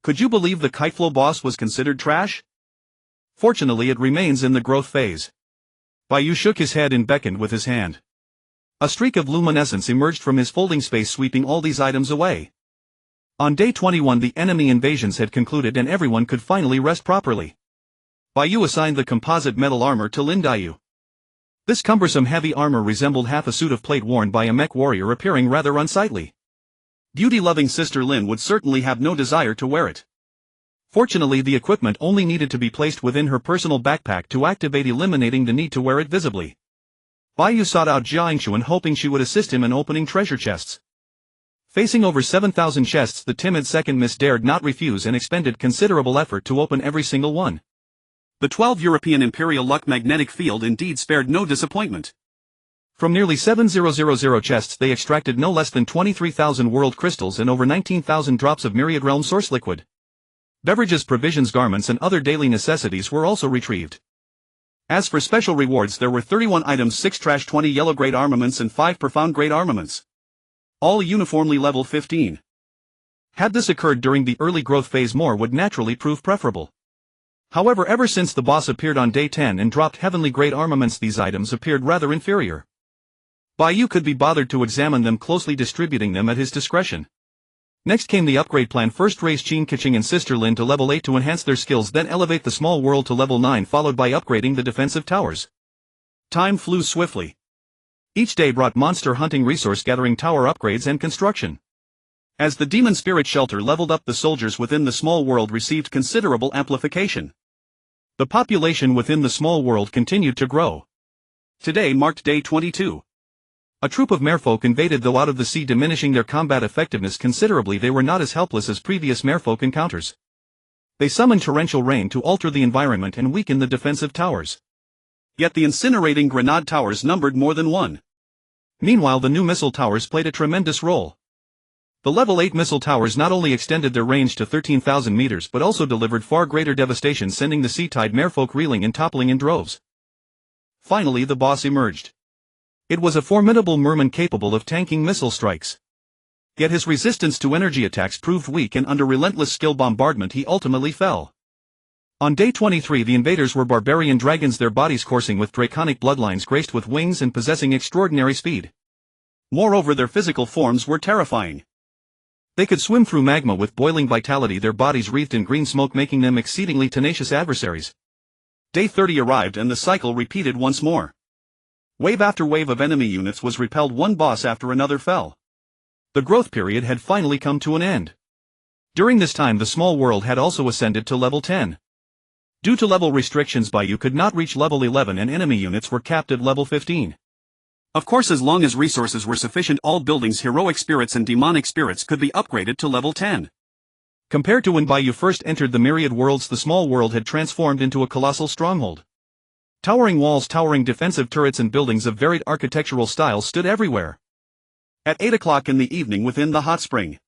Could you believe the Kiteflow boss was considered trash? Fortunately it remains in the growth phase. Bai Yu shook his head and beckoned with his hand. A streak of luminescence emerged from his folding space, sweeping all these items away. On day 21 the enemy invasions had concluded and everyone could finally rest properly. Bai Yu assigned the composite metal armor to Lin Daiyu. This cumbersome heavy armor resembled half a suit of plate worn by a mech warrior, appearing rather unsightly. Beauty-loving sister Lin would certainly have no desire to wear it. Fortunately the equipment only needed to be placed within her personal backpack to activate, eliminating the need to wear it visibly. Bai Yu sought out Jia Yingshuan, hoping she would assist him in opening treasure chests. Facing over 7,000 chests, the timid second miss dared not refuse and expended considerable effort to open every single one. The 12 European Imperial Luck magnetic field indeed spared no disappointment. From nearly 7,000 chests they extracted no less than 23,000 world crystals and over 19,000 drops of Myriad Realms source liquid. Beverages, provisions, garments and other daily necessities were also retrieved. As for special rewards, there were 31 items, 6 trash, 20 yellow grade armaments and 5 profound grade armaments. All uniformly level 15. Had this occurred during the early growth phase, more would naturally prove preferable. However, ever since the boss appeared on day 10 and dropped heavenly grade armaments, these items appeared rather inferior. Bai Yu could be bothered to examine them closely, distributing them at his discretion. Next came the upgrade plan. First raise Qin Keqing and Sister Lin to level 8 to enhance their skills, then elevate the small world to level 9, followed by upgrading the defensive towers. Time flew swiftly. Each day brought monster hunting, resource gathering, tower upgrades and construction. As the demon spirit shelter leveled up, the soldiers within the small world received considerable amplification. The population within the small world continued to grow. Today marked day 22. A troop of merfolk invaded, though out of the sea, diminishing their combat effectiveness considerably. They were not as helpless as previous merfolk encounters. They summoned torrential rain to alter the environment and weaken the defensive towers. Yet the incinerating grenade towers numbered more than one. Meanwhile the new missile towers played a tremendous role. The level 8 missile towers not only extended their range to 13,000 meters but also delivered far greater devastation, sending the sea-tide merfolk reeling and toppling in droves. Finally the boss emerged. It was a formidable merman capable of tanking missile strikes. Yet his resistance to energy attacks proved weak, and under relentless skill bombardment he ultimately fell. On day 23 the invaders were barbarian dragons, their bodies coursing with draconic bloodlines, graced with wings and possessing extraordinary speed. Moreover, their physical forms were terrifying. They could swim through magma with boiling vitality, their bodies wreathed in green smoke, making them exceedingly tenacious adversaries. Day 30 arrived and the cycle repeated once more. Wave after wave of enemy units was repelled, one boss after another fell. The growth period had finally come to an end. During this time the small world had also ascended to level 10. Due to level restrictions, Bai Yu could not reach level 11 and enemy units were capped at level 15. Of course, as long as resources were sufficient, all buildings, heroic spirits and demonic spirits could be upgraded to level 10. Compared to when Bai Yu first entered the Myriad Worlds, the small world had transformed into a colossal stronghold. Towering walls, towering defensive turrets and buildings of varied architectural styles stood everywhere. At 8 o'clock in the evening, within the hot spring,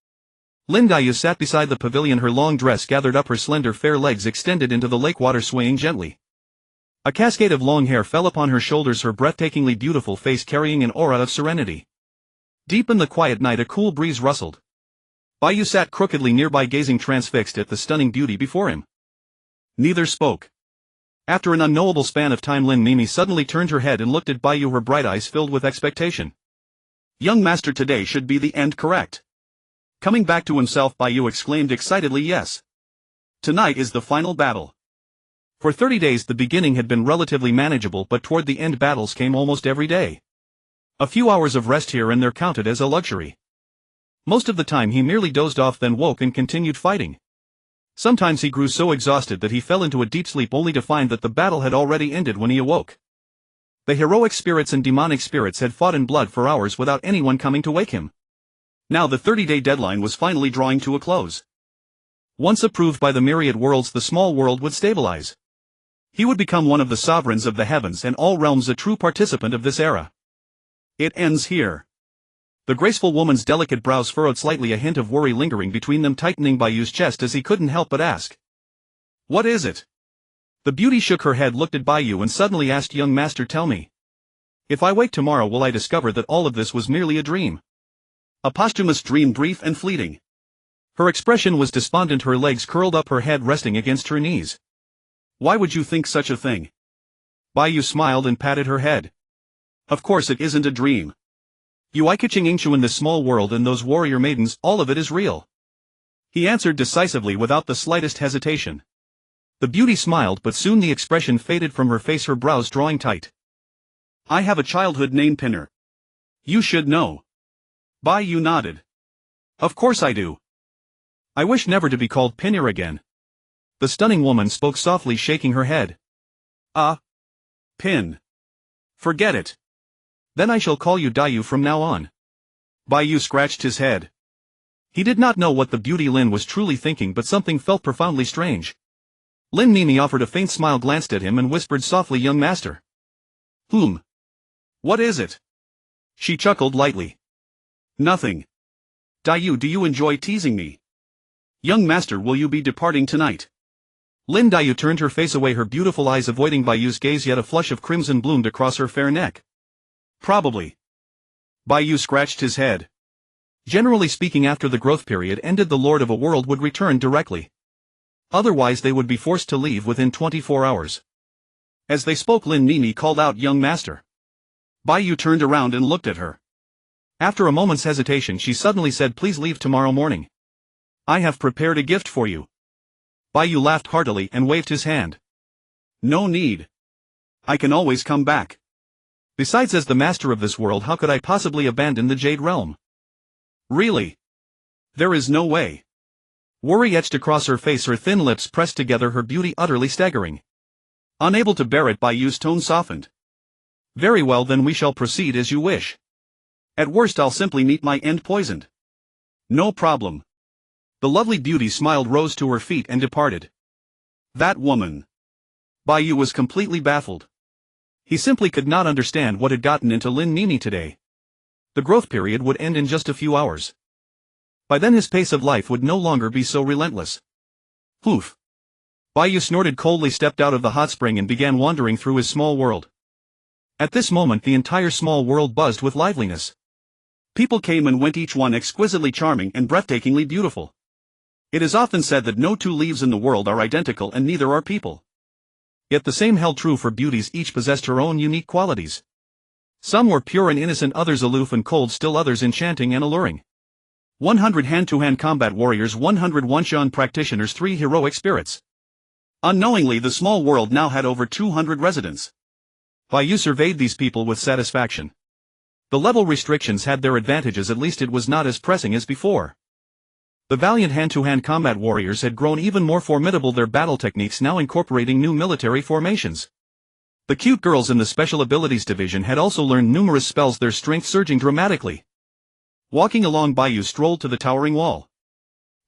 Lin Daiyu sat beside the pavilion, her long dress gathered up, her slender fair legs extended into the lake water, swaying gently. A cascade of long hair fell upon her shoulders, her breathtakingly beautiful face carrying an aura of serenity. Deep in the quiet night a cool breeze rustled. Bai Yu sat crookedly nearby, gazing transfixed at the stunning beauty before him. Neither spoke. After an unknowable span of time, Lin Mimi suddenly turned her head and looked at Bai Yu, her bright eyes filled with expectation. Young master, today should be the end, correct? Coming back to himself, Bai Yu exclaimed excitedly, yes. Tonight is the final battle. For 30 days the beginning had been relatively manageable, but toward the end battles came almost every day. A few hours of rest here and there counted as a luxury. Most of the time he merely dozed off, then woke and continued fighting. Sometimes he grew so exhausted that he fell into a deep sleep, only to find that the battle had already ended when he awoke. The heroic spirits and demonic spirits had fought in blood for hours without anyone coming to wake him. Now the 30-day deadline was finally drawing to a close. Once approved by the Myriad Worlds, the small world would stabilize. He would become one of the sovereigns of the heavens and all realms, a true participant of this era. It ends here. The graceful woman's delicate brows furrowed slightly, a hint of worry lingering between them, tightening Bai Yu's chest as he couldn't help but ask. What is it? The beauty shook her head, looked at Bai Yu and suddenly asked, young master, tell me. If I wake tomorrow, will I discover that all of this was merely a dream? A posthumous dream, brief and fleeting. Her expression was despondent, her legs curled up, her head resting against her knees. Why would you think such a thing? Bai Yu smiled and patted her head. Of course it isn't a dream. You Tianqing Star in this small world and those warrior maidens, all of it is real. he answered decisively without the slightest hesitation. The beauty smiled, but soon the expression faded from her face, her brows drawing tight. I have a childhood name, Pinner. You should know. Bai Yu nodded. Of course I do. I wish never to be called Pinner again. The stunning woman spoke softly, shaking her head. Pin. Forget it. Then I shall call you Dayu from now on. Bai Yu scratched his head. He did not know what the beauty Lin was truly thinking, but something felt profoundly strange. Lin Mimi offered a faint smile, glanced at him and whispered softly, young master. What is it? She chuckled lightly. Nothing. Dayu, do you enjoy teasing me? Young master, will you be departing tonight? Lin Dayu turned her face away, her beautiful eyes avoiding Bai Yu's gaze, yet a flush of crimson bloomed across her fair neck. Probably. Bai Yu scratched his head. Generally speaking, after the growth period ended, the Lord of a World would return directly. Otherwise they would be forced to leave within 24 hours. As they spoke, Lin Mimi called out, young master. Bai Yu turned around and looked at her. After a moment's hesitation, she suddenly said, please leave tomorrow morning. I have prepared a gift for you. Bai Yu laughed heartily and waved his hand. No need. I can always come back. Besides, as the master of this world, how could I possibly abandon the Jade Realm? Really? There is no way. Worry etched across her face, her thin lips pressed together, her beauty utterly staggering. Unable to bear it, Bai Yu's tone softened. Very well, then we shall proceed as you wish. At worst I'll simply meet my end poisoned. No problem. The lovely beauty smiled, rose to her feet and departed. That woman. Bai Yu was completely baffled. He simply could not understand what had gotten into Lin Mimi today. The growth period would end in just a few hours. By then his pace of life would no longer be so relentless. Poof. Bai Yu snorted coldly, stepped out of the hot spring and began wandering through his small world. At this moment the entire small world buzzed with liveliness. People came and went, each one exquisitely charming and breathtakingly beautiful. It is often said that no two leaves in the world are identical, and neither are people. Yet the same held true for beauties, each possessed her own unique qualities. Some were pure and innocent, others aloof and cold, still others enchanting and alluring. 100 hand-to-hand combat warriors, 100 Wanshan practitioners, 3 heroic spirits. Unknowingly the small world now had over 200 residents. Bai Yu surveyed these people with satisfaction. The level restrictions had their advantages, at least it was not as pressing as before. The valiant hand-to-hand combat warriors had grown even more formidable, their battle techniques now incorporating new military formations. The cute girls in the Special Abilities Division had also learned numerous spells, their strength surging dramatically. Walking along, Bai Yu strolled to the towering wall.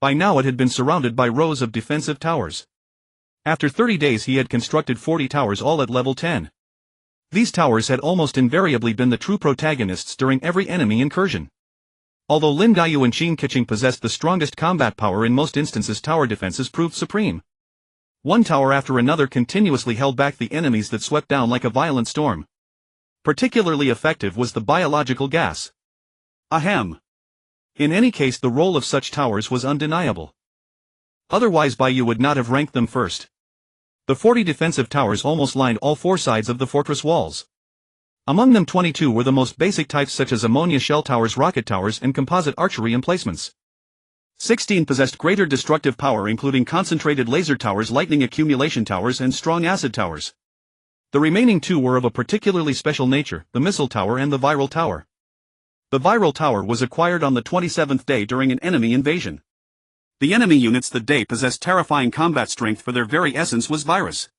By now it had been surrounded by rows of defensive towers. After 30 days he had constructed 40 towers, all at level 10. These towers had almost invariably been the true protagonists during every enemy incursion. Although Lin Dayu and Qin Keqing possessed the strongest combat power, in most instances tower defenses proved supreme. One tower after another continuously held back the enemies that swept down like a violent storm. Particularly effective was the biological gas. Ahem. In any case, the role of such towers was undeniable. Otherwise Bai Yu would not have ranked them first. The 40 defensive towers almost lined all 4 sides of the fortress walls. Among them 22 were the most basic types, such as ammonia shell towers, rocket towers, and composite archery emplacements. 16 possessed greater destructive power, including concentrated laser towers, lightning accumulation towers, and strong acid towers. The remaining 2 were of a particularly special nature, the missile tower and the viral tower. The viral tower was acquired on the 27th day during an enemy invasion. The enemy units that day possessed terrifying combat strength, for their very essence was virus.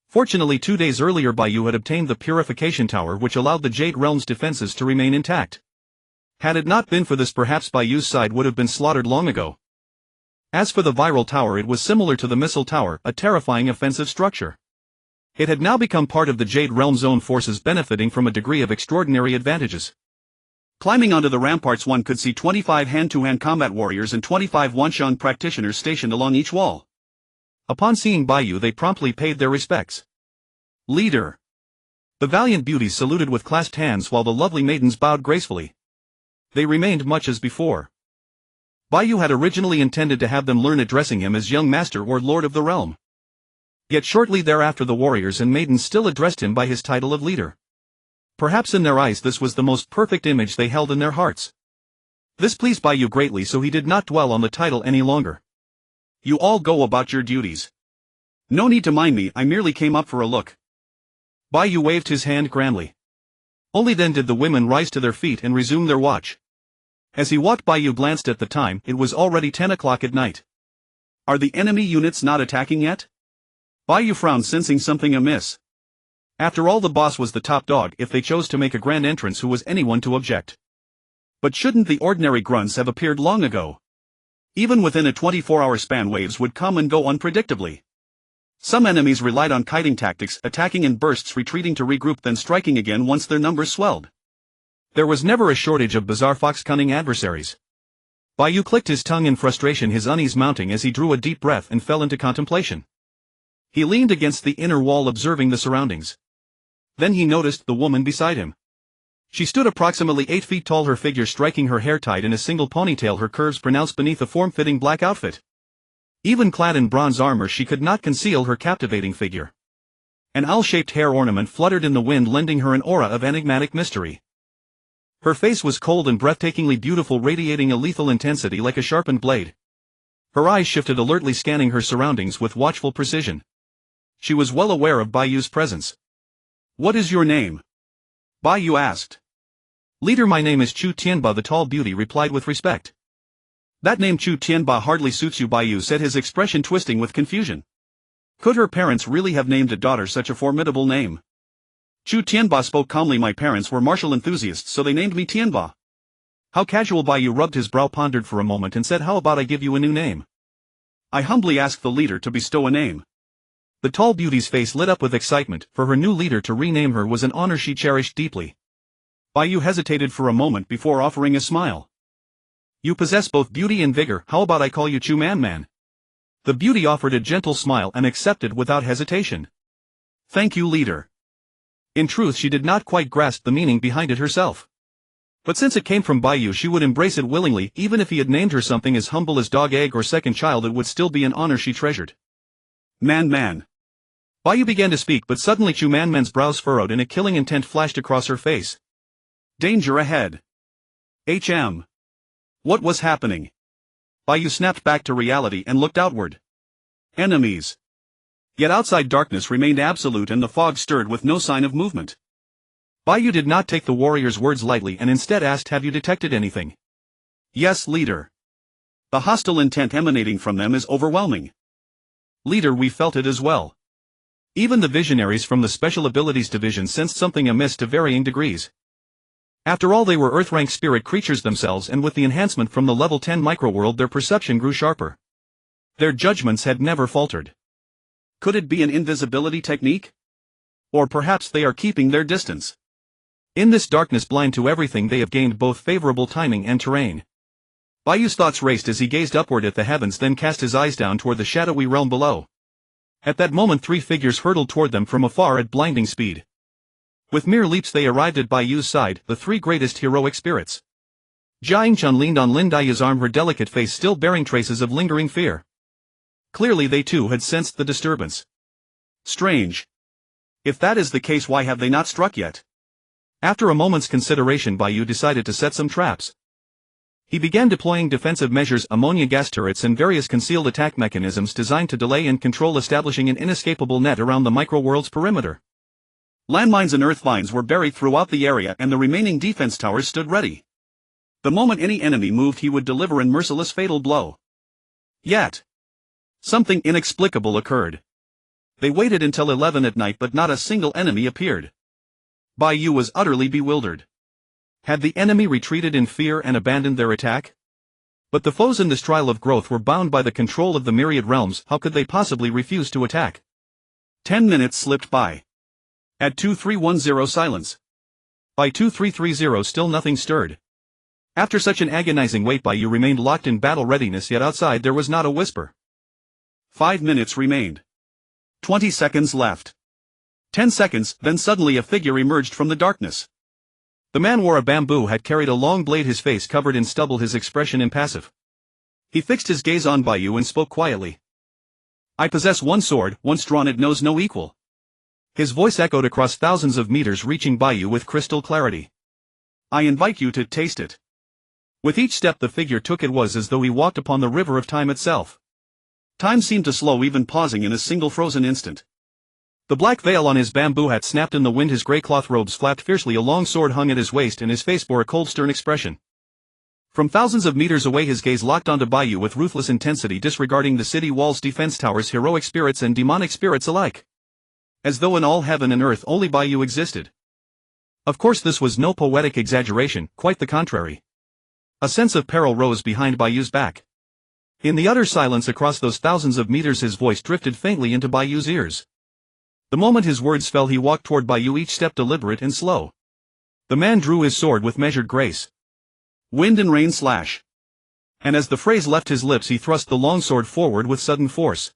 Fortunately, 2 days earlier Bai Yu had obtained the Purification Tower, which allowed the Jade Realm's defenses to remain intact. Had it not been for this, perhaps Bai Yu's side would have been slaughtered long ago. As for the Viral Tower, it was similar to the Missile Tower, a terrifying offensive structure. It had now become part of the Jade Realm's own forces, benefiting from a degree of extraordinary advantages. Climbing onto the ramparts, one could see 25 hand-to-hand combat warriors and 25 Wanshan practitioners stationed along each wall. Upon seeing Bai Yu, they promptly paid their respects. Leader. The valiant beauties saluted with clasped hands, while the lovely maidens bowed gracefully. They remained much as before. Bai Yu had originally intended to have them learn addressing him as young master or lord of the realm. Yet shortly thereafter the warriors and maidens still addressed him by his title of leader. Perhaps in their eyes this was the most perfect image they held in their hearts. This pleased Bai Yu greatly, so he did not dwell on the title any longer. You all go about your duties. No need to mind me, I merely came up for a look. Bai Yu waved his hand grandly. Only then did the women rise to their feet and resume their watch. As he walked, Bai Yu glanced at the time. It was already 10 o'clock at night. Are the enemy units not attacking yet? Bai Yu frowned, sensing something amiss. After all, the boss was the top dog. If they chose to make a grand entrance, who was anyone to object? But shouldn't the ordinary grunts have appeared long ago? Even within a 24-hour span, waves would come and go unpredictably. Some enemies relied on kiting tactics, attacking in bursts, retreating to regroup, then striking again once their numbers swelled. There was never a shortage of bizarre fox-cunning adversaries. Bai Yu clicked his tongue in frustration, his unease mounting as he drew a deep breath and fell into contemplation. He leaned against the inner wall, observing the surroundings. Then he noticed the woman beside him. She stood approximately 8 feet tall, her figure striking, her hair tied in a single ponytail, her curves pronounced beneath a form-fitting black outfit. Even clad in bronze armor, she could not conceal her captivating figure. An owl-shaped hair ornament fluttered in the wind, lending her an aura of enigmatic mystery. Her face was cold and breathtakingly beautiful, radiating a lethal intensity like a sharpened blade. Her eyes shifted, alertly scanning her surroundings with watchful precision. She was well aware of Bai Yu's presence. What is your name? Bai Yu asked. Leader, my name is Chu Tianba, the tall beauty replied with respect. That name Chu Tianba hardly suits you, Bai Yu said, his expression twisting with confusion. Could her parents really have named a daughter such a formidable name? Chu Tianba spoke calmly. My parents were martial enthusiasts, so they named me Tianba. How casual. Bai Yu rubbed his brow, pondered for a moment and said, how about I give you a new name? I humbly ask the leader to bestow a name. The tall beauty's face lit up with excitement. For her new leader to rename her was an honor she cherished deeply. Bai Yu hesitated for a moment before offering a smile. You possess both beauty and vigor. How about I call you Chu Man? The beauty offered a gentle smile and accepted without hesitation. Thank you, leader. In truth, she did not quite grasp the meaning behind it herself. But since it came from Bai Yu, she would embrace it willingly. Even if he had named her something as humble as dog, egg, or second child, it would still be an honor she treasured. Man. Bai Yu began to speak, but suddenly Chu Man's brows furrowed and a killing intent flashed across her face. Danger ahead. What was happening? Bai Yu snapped back to reality and looked outward. Enemies. Yet outside darkness remained absolute and the fog stirred with no sign of movement. Bai Yu did not take the warrior's words lightly and instead asked, have you detected anything? Yes, leader. The hostile intent emanating from them is overwhelming. Leader, we felt it as well. Even the visionaries from the Special Abilities Division sensed something amiss to varying degrees. After all, they were Earth-rank spirit creatures themselves, and with the enhancement from the level 10 microworld, their perception grew sharper. Their judgments had never faltered. Could it be an invisibility technique? Or perhaps they are keeping their distance. In this darkness, blind to everything, they have gained both favorable timing and terrain. Bai Yu's thoughts raced as he gazed upward at the heavens, then cast his eyes down toward the shadowy realm below. At that moment, 3 figures hurtled toward them from afar at blinding speed. With mere leaps they arrived at Bai Yu's side, the 3 greatest heroic spirits. Jiang Chun leaned on Lin Dayu's arm, her delicate face still bearing traces of lingering fear. Clearly they too had sensed the disturbance. Strange. If that is the case, why have they not struck yet? After a moment's consideration, Bai Yu decided to set some traps. He began deploying defensive measures, ammonia gas turrets and various concealed attack mechanisms designed to delay and control, establishing an inescapable net around the microworld's perimeter. Landmines and earth vines were buried throughout the area and the remaining defense towers stood ready. The moment any enemy moved, he would deliver an merciless fatal blow. Yet, something inexplicable occurred. They waited until 11 at night, but not a single enemy appeared. Bai Yu was utterly bewildered. Had the enemy retreated in fear and abandoned their attack? But the foes in this trial of growth were bound by the control of the Myriad Realms. How could they possibly refuse to attack? 10 minutes slipped by. At 2310 silence. By 2330 still nothing stirred. After such an agonizing wait, Bai Yu remained locked in battle readiness, yet outside there was not a whisper. 5 minutes remained. 20 seconds left. 10 seconds, then suddenly a figure emerged from the darkness. The man wore a bamboo hat, carried a long blade, his face covered in stubble, his expression impassive. He fixed his gaze on Bai Yu and spoke quietly. I possess one sword, once drawn it knows no equal. His voice echoed across thousands of meters, reaching Bai Yu with crystal clarity. I invite you to taste it. With each step the figure took it was as though he walked upon the river of time itself. Time seemed to slow, even pausing in a single frozen instant. The black veil on his bamboo hat snapped in the wind, his grey cloth robes flapped fiercely, a long sword hung at his waist and his face bore a cold, stern expression. From thousands of meters away his gaze locked onto Bai Yu with ruthless intensity, disregarding the city walls, defense towers, heroic spirits and demonic spirits alike. As though in all heaven and earth only Bai Yu existed. Of course this was no poetic exaggeration, quite the contrary. A sense of peril rose behind Bai Yu's back. In the utter silence across those thousands of meters his voice drifted faintly into Bai Yu's ears. The moment his words fell he walked toward Bai Yu, each step deliberate and slow. The man drew his sword with measured grace. Wind and rain slash. And as the phrase left his lips he thrust the long sword forward with sudden force.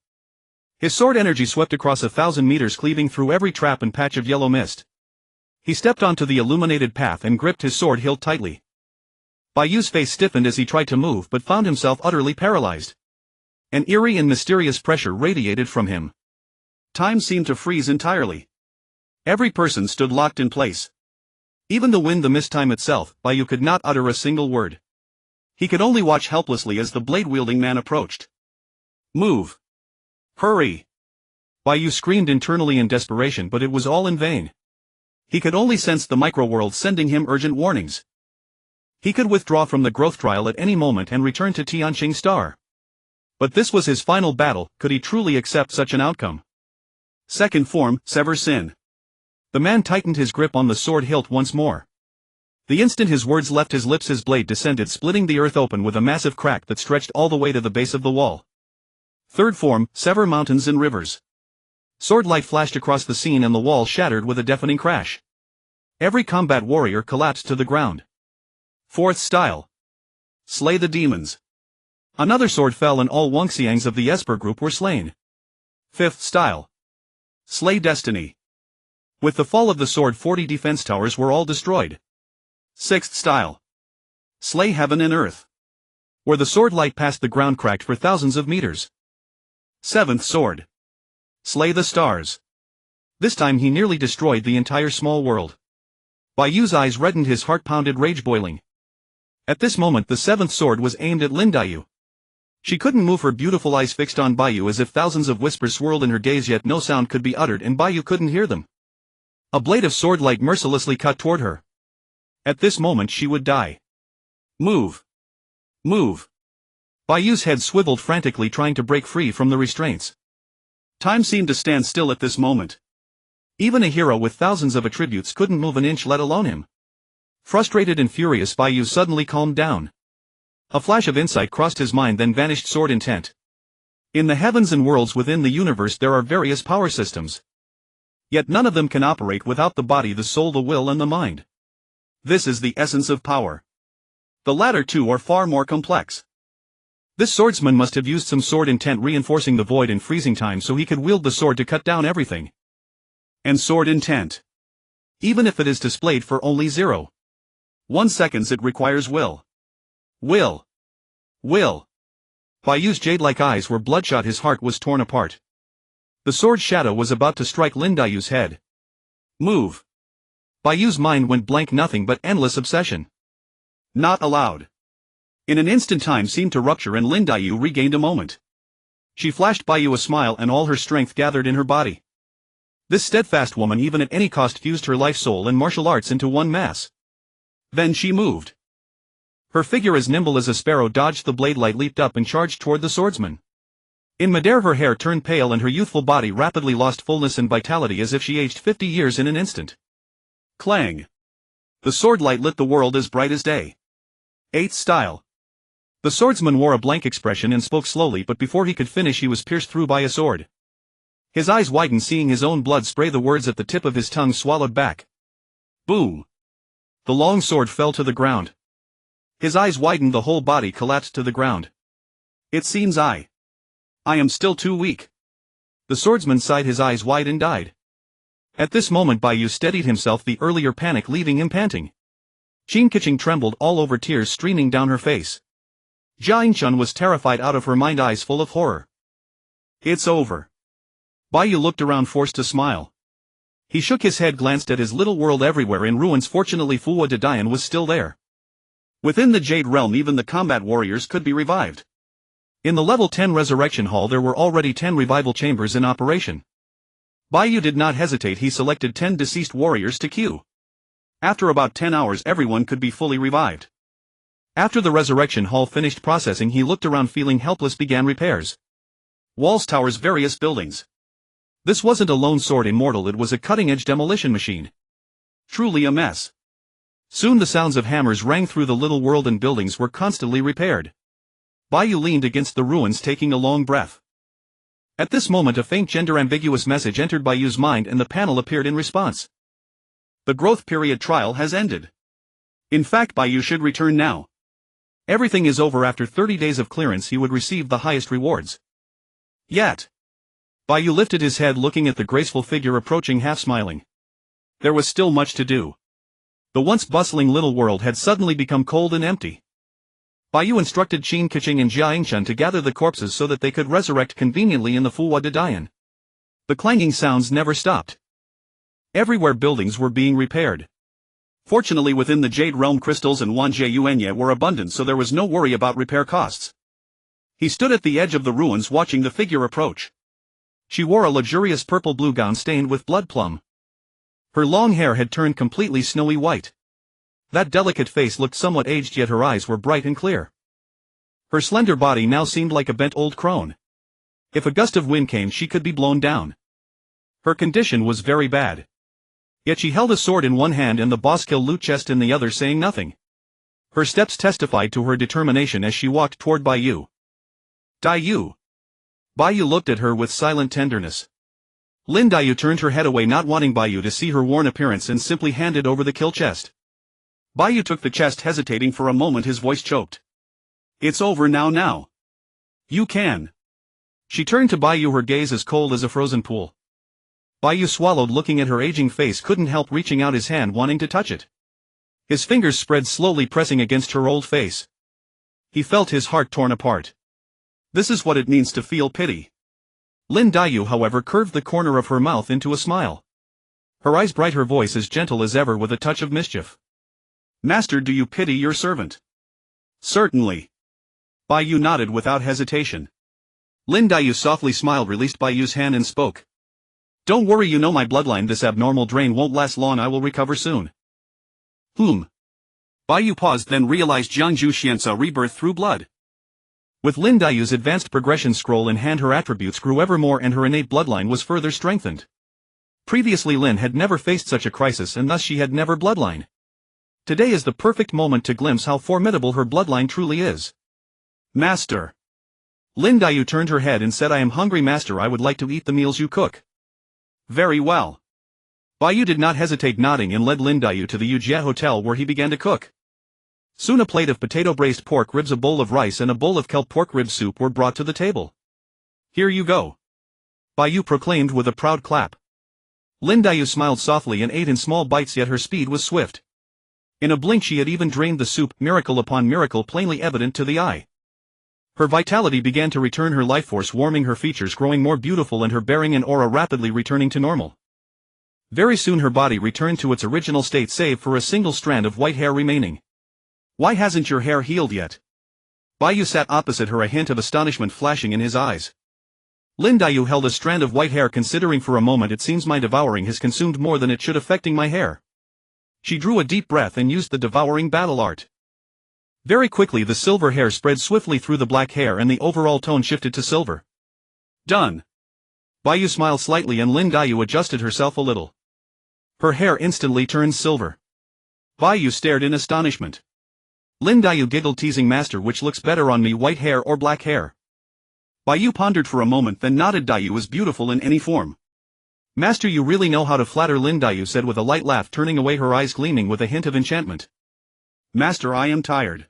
His sword energy swept across 1,000 meters, cleaving through every trap and patch of yellow mist. He stepped onto the illuminated path and gripped his sword hilt tightly. Bai Yu's face stiffened as he tried to move but found himself utterly paralyzed. An eerie and mysterious pressure radiated from him. Time seemed to freeze entirely. Every person stood locked in place. Even the wind, the mist, time itself. Bai Yu could not utter a single word. He could only watch helplessly as the blade-wielding man approached. Move! Hurry! Bai Yu screamed internally in desperation, but it was all in vain. He could only sense the microworld sending him urgent warnings. He could withdraw from the growth trial at any moment and return to Tianqing Star. But this was his final battle. Could he truly accept such an outcome? Second form, sever sin. The man tightened his grip on the sword hilt once more. The instant his words left his lips his blade descended, splitting the earth open with a massive crack that stretched all the way to the base of the wall. Third form, sever mountains and rivers. Sword light flashed across the scene and the wall shattered with a deafening crash. Every combat warrior collapsed to the ground. Fourth style. Slay the demons. Another sword fell and all Wangxiangs of the Esper group were slain. Fifth style. Slay destiny. With the fall of the sword 40 defense towers were all destroyed. Sixth style. Slay heaven and earth. Where the sword light passed the ground cracked for thousands of meters. Seventh sword. Slay the stars. This time he nearly destroyed the entire small world. Bai Yu's eyes reddened, his heart pounded, rage boiling. At this moment the seventh sword was aimed at Bai Yu. She couldn't move, her beautiful eyes fixed on Bai Yu as if thousands of whispers swirled in her gaze, yet no sound could be uttered and Bai Yu couldn't hear them. A blade of sword light mercilessly cut toward her. At this moment she would die. Move! Move! Bai Yu's head swiveled frantically, trying to break free from the restraints. Time seemed to stand still at this moment. Even a hero with thousands of attributes couldn't move an inch, let alone him. Frustrated and furious, Bai Yu suddenly calmed down. A flash of insight crossed his mind, then vanished. Sword intent. In the heavens and worlds within the universe there are various power systems. Yet none of them can operate without the body, the soul, the will and the mind. This is the essence of power. The latter two are far more complex. This swordsman must have used some sword intent, reinforcing the void and freezing time so he could wield the sword to cut down everything. And sword intent. Even if it is displayed for only 0.1 seconds, it requires will. Will. Will. Bai Yu's jade-like eyes were bloodshot, his heart was torn apart. The sword's shadow was about to strike Bai Yu's head. Move. Bai Yu's mind went blank, nothing but endless obsession. Not allowed. In an instant time seemed to rupture and Bai Yu regained a moment. She flashed Bai Yu a smile and all her strength gathered in her body. This steadfast woman, even at any cost, fused her life, soul and martial arts into one mass. Then she moved. Her figure, as nimble as a sparrow, dodged the blade light, leaped up and charged toward the swordsman. In midair her hair turned pale and her youthful body rapidly lost fullness and vitality, as if she aged 50 years in an instant. Clang. The sword light lit the world as bright as day. Eighth style. The swordsman wore a blank expression and spoke slowly, but before he could finish he was pierced through by a sword. His eyes widened, seeing his own blood spray, the words at the tip of his tongue swallowed back. Boom. The long sword fell to the ground. His eyes widened, the whole body collapsed to the ground. It seems I am still too weak. The swordsman sighed, his eyes wide, and died. At this moment Bai Yu steadied himself, the earlier panic leaving him panting. Qin Keqing trembled all over, tears streaming down her face. Jia Yingchun was terrified out of her mind, eyes full of horror. It's over. Bai Yu looked around, forced to smile. He shook his head, glanced at his little world everywhere in ruins. Fortunately Fuwa de Dian was still there. Within the Jade Realm even the combat warriors could be revived. In the level 10 resurrection hall there were already 10 revival chambers in operation. Bai Yu did not hesitate, he selected 10 deceased warriors to queue. After about 10 hours everyone could be fully revived. After the resurrection hall finished processing he looked around feeling helpless, began repairs. Walls, towers, various buildings. This wasn't a lone sword immortal, it was a cutting-edge demolition machine. Truly a mess. Soon the sounds of hammers rang through the little world and buildings were constantly repaired. Bai Yu leaned against the ruins taking a long breath. At this moment a faint gender-ambiguous message entered Bai Yu's mind and the panel appeared in response. The growth period trial has ended. In fact, Bai Yu should return now. Everything is over. After 30 days of clearance he would receive the highest rewards. Yet. Bai Yu lifted his head looking at the graceful figure approaching, half smiling. There was still much to do. The once bustling little world had suddenly become cold and empty. Bai Yu instructed Tianqing and Jiayingshan to gather the corpses so that they could resurrect conveniently in the Fuwa Dadayan. The clanging sounds never stopped. Everywhere buildings were being repaired. Fortunately within the Jade Realm crystals and Wanjie Yuanye were abundant, so there was no worry about repair costs. He stood at the edge of the ruins watching the figure approach. She wore a luxurious purple-blue gown stained with blood plum. Her long hair had turned completely snowy white. That delicate face looked somewhat aged, yet her eyes were bright and clear. Her slender body now seemed like a bent old crone. If a gust of wind came she could be blown down. Her condition was very bad. Yet she held a sword in one hand and the Boskill loot chest in the other, saying nothing. Her steps testified to her determination as she walked toward Bai Yu. Dai Yu. Bai Yu looked at her with silent tenderness. Lin Daiyu turned her head away, not wanting Bai Yu to see her worn appearance, and simply handed over the kill chest. Bai Yu took the chest, hesitating for a moment, his voice choked. It's over now. You can. She turned to Bai Yu, her gaze as cold as a frozen pool. Bai Yu swallowed, looking at her aging face, couldn't help reaching out his hand wanting to touch it. His fingers spread slowly, pressing against her old face. He felt his heart torn apart. This is what it means to feel pity. Lin Daiyu, however, curved the corner of her mouth into a smile. Her eyes bright, her voice as gentle as ever with a touch of mischief. Master, do you pity your servant? Certainly. Bai Yu nodded without hesitation. Lin Daiyu softly smiled, released Bai Yu's hand and spoke. Don't worry, you know my bloodline, this abnormal drain won't last long, I will recover soon. Bai Yu paused, then realized Jiangzhu Xiansa rebirth through blood. With Lin Daiyu's advanced progression scroll in hand, her attributes grew ever more and her innate bloodline was further strengthened. Previously Lin had never faced such a crisis, and thus she had never bloodline. Today is the perfect moment to glimpse how formidable her bloodline truly is. Master. Lin Daiyu turned her head and said, I am hungry, master, I would like to eat the meals you cook. Very well. Bai Yu did not hesitate, nodding, and led Lin Daiyu to the Yujie Hotel where he began to cook. Soon a plate of potato-braised pork ribs, a bowl of rice and a bowl of kelp pork rib soup were brought to the table. Here you go. Bai Yu proclaimed with a proud clap. Lin Daiyu smiled softly and ate in small bites, yet her speed was swift. In a blink she had even drained the soup, miracle upon miracle plainly evident to the eye. Her vitality began to return, her life force warming, her features growing more beautiful and her bearing and aura rapidly returning to normal. Very soon her body returned to its original state, save for a single strand of white hair remaining. Why hasn't your hair healed yet? Bai Yu sat opposite her, a hint of astonishment flashing in his eyes. Lin Daiyu held a strand of white hair, considering for a moment, it seems my devouring has consumed more than it should, affecting my hair. She drew a deep breath and used the devouring battle art. Very quickly the silver hair spread swiftly through the black hair and the overall tone shifted to silver. Done. Bai Yu smiled slightly and Lin Daiyu adjusted herself a little. Her hair instantly turned silver. Bai Yu stared in astonishment. Lin Daiyu giggled, teasing, master, which looks better on me, white hair or black hair? Bai Yu pondered for a moment, then nodded. Daiyu is beautiful in any form. Master, you really know how to flatter, Lin Daiyu said with a light laugh, turning away, her eyes gleaming with a hint of enchantment. Master, I am tired.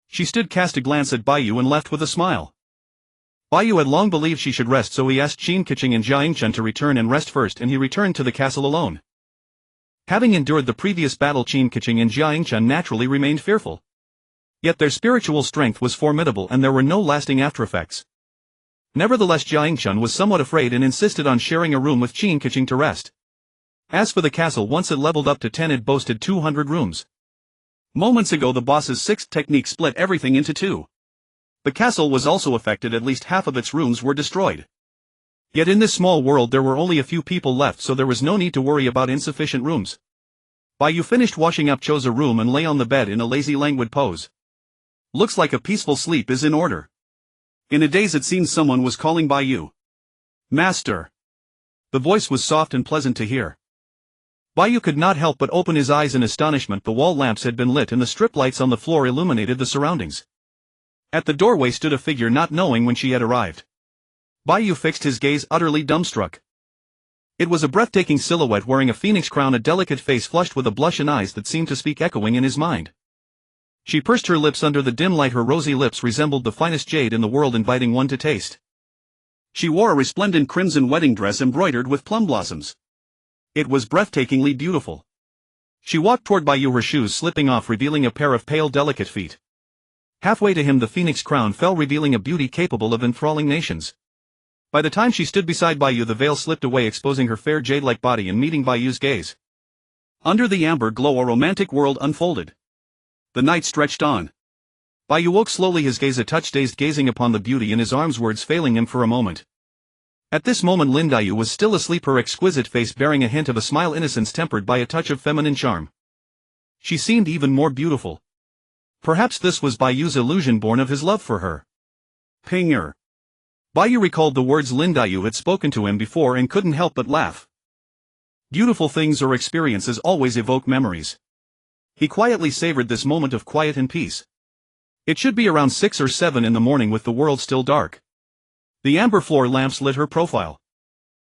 She stood, cast a glance at Bai Yu and left with a smile. Bai Yu had long believed she should rest, so he asked Tianqing and Jiayingshan to return and rest first, and he returned to the castle alone. Having endured the previous battle, Tianqing and Jiayingshan naturally remained fearful. Yet their spiritual strength was formidable and there were no lasting aftereffects. Nevertheless, Jiayingshan was somewhat afraid and insisted on sharing a room with Tianqing to rest. As for the castle, once it leveled up to 10, it boasted 200 rooms. Moments ago the boss's sixth technique split everything into two. The castle was also affected, at least half of its rooms were destroyed. Yet in this small world there were only a few people left, so there was no need to worry about insufficient rooms. Bai Yu finished washing up, chose a room and lay on the bed in a lazy languid pose. Looks like a peaceful sleep is in order. In a daze it seems someone was calling Bai Yu. Master. The voice was soft and pleasant to hear. Bai Yu could not help but open his eyes in astonishment. The wall lamps had been lit and the strip lights on the floor illuminated the surroundings. At the doorway stood a figure, not knowing when she had arrived. Bai Yu fixed his gaze, utterly dumbstruck. It was a breathtaking silhouette wearing a phoenix crown, a delicate face flushed with a blush and eyes that seemed to speak, echoing in his mind. She pursed her lips under the dim light. Her rosy lips resembled the finest jade in the world, inviting one to taste. She wore a resplendent crimson wedding dress embroidered with plum blossoms. It was breathtakingly beautiful. She walked toward Bai Yu, her shoes slipping off, revealing a pair of pale, delicate feet. Halfway to him the phoenix crown fell, revealing a beauty capable of enthralling nations. By the time she stood beside Bai Yu, the veil slipped away, exposing her fair jade-like body and meeting Bai Yu's gaze. Under the amber glow a romantic world unfolded. The night stretched on. Bai Yu woke slowly, his gaze a touch dazed, gazing upon the beauty in his arms, words failing him for a moment. At this moment Lin Bai Yu was still asleep, her exquisite face bearing a hint of a smile, innocence tempered by a touch of feminine charm. She seemed even more beautiful. Perhaps this was Bai Yu's illusion, born of his love for her. Pinger. Bai Yu recalled the words Lin Bai Yu had spoken to him before and couldn't help but laugh. Beautiful things or experiences always evoke memories. He quietly savored this moment of quiet and peace. It should be around 6 or 7 in the morning with the world still dark. The amber floor lamps lit her profile.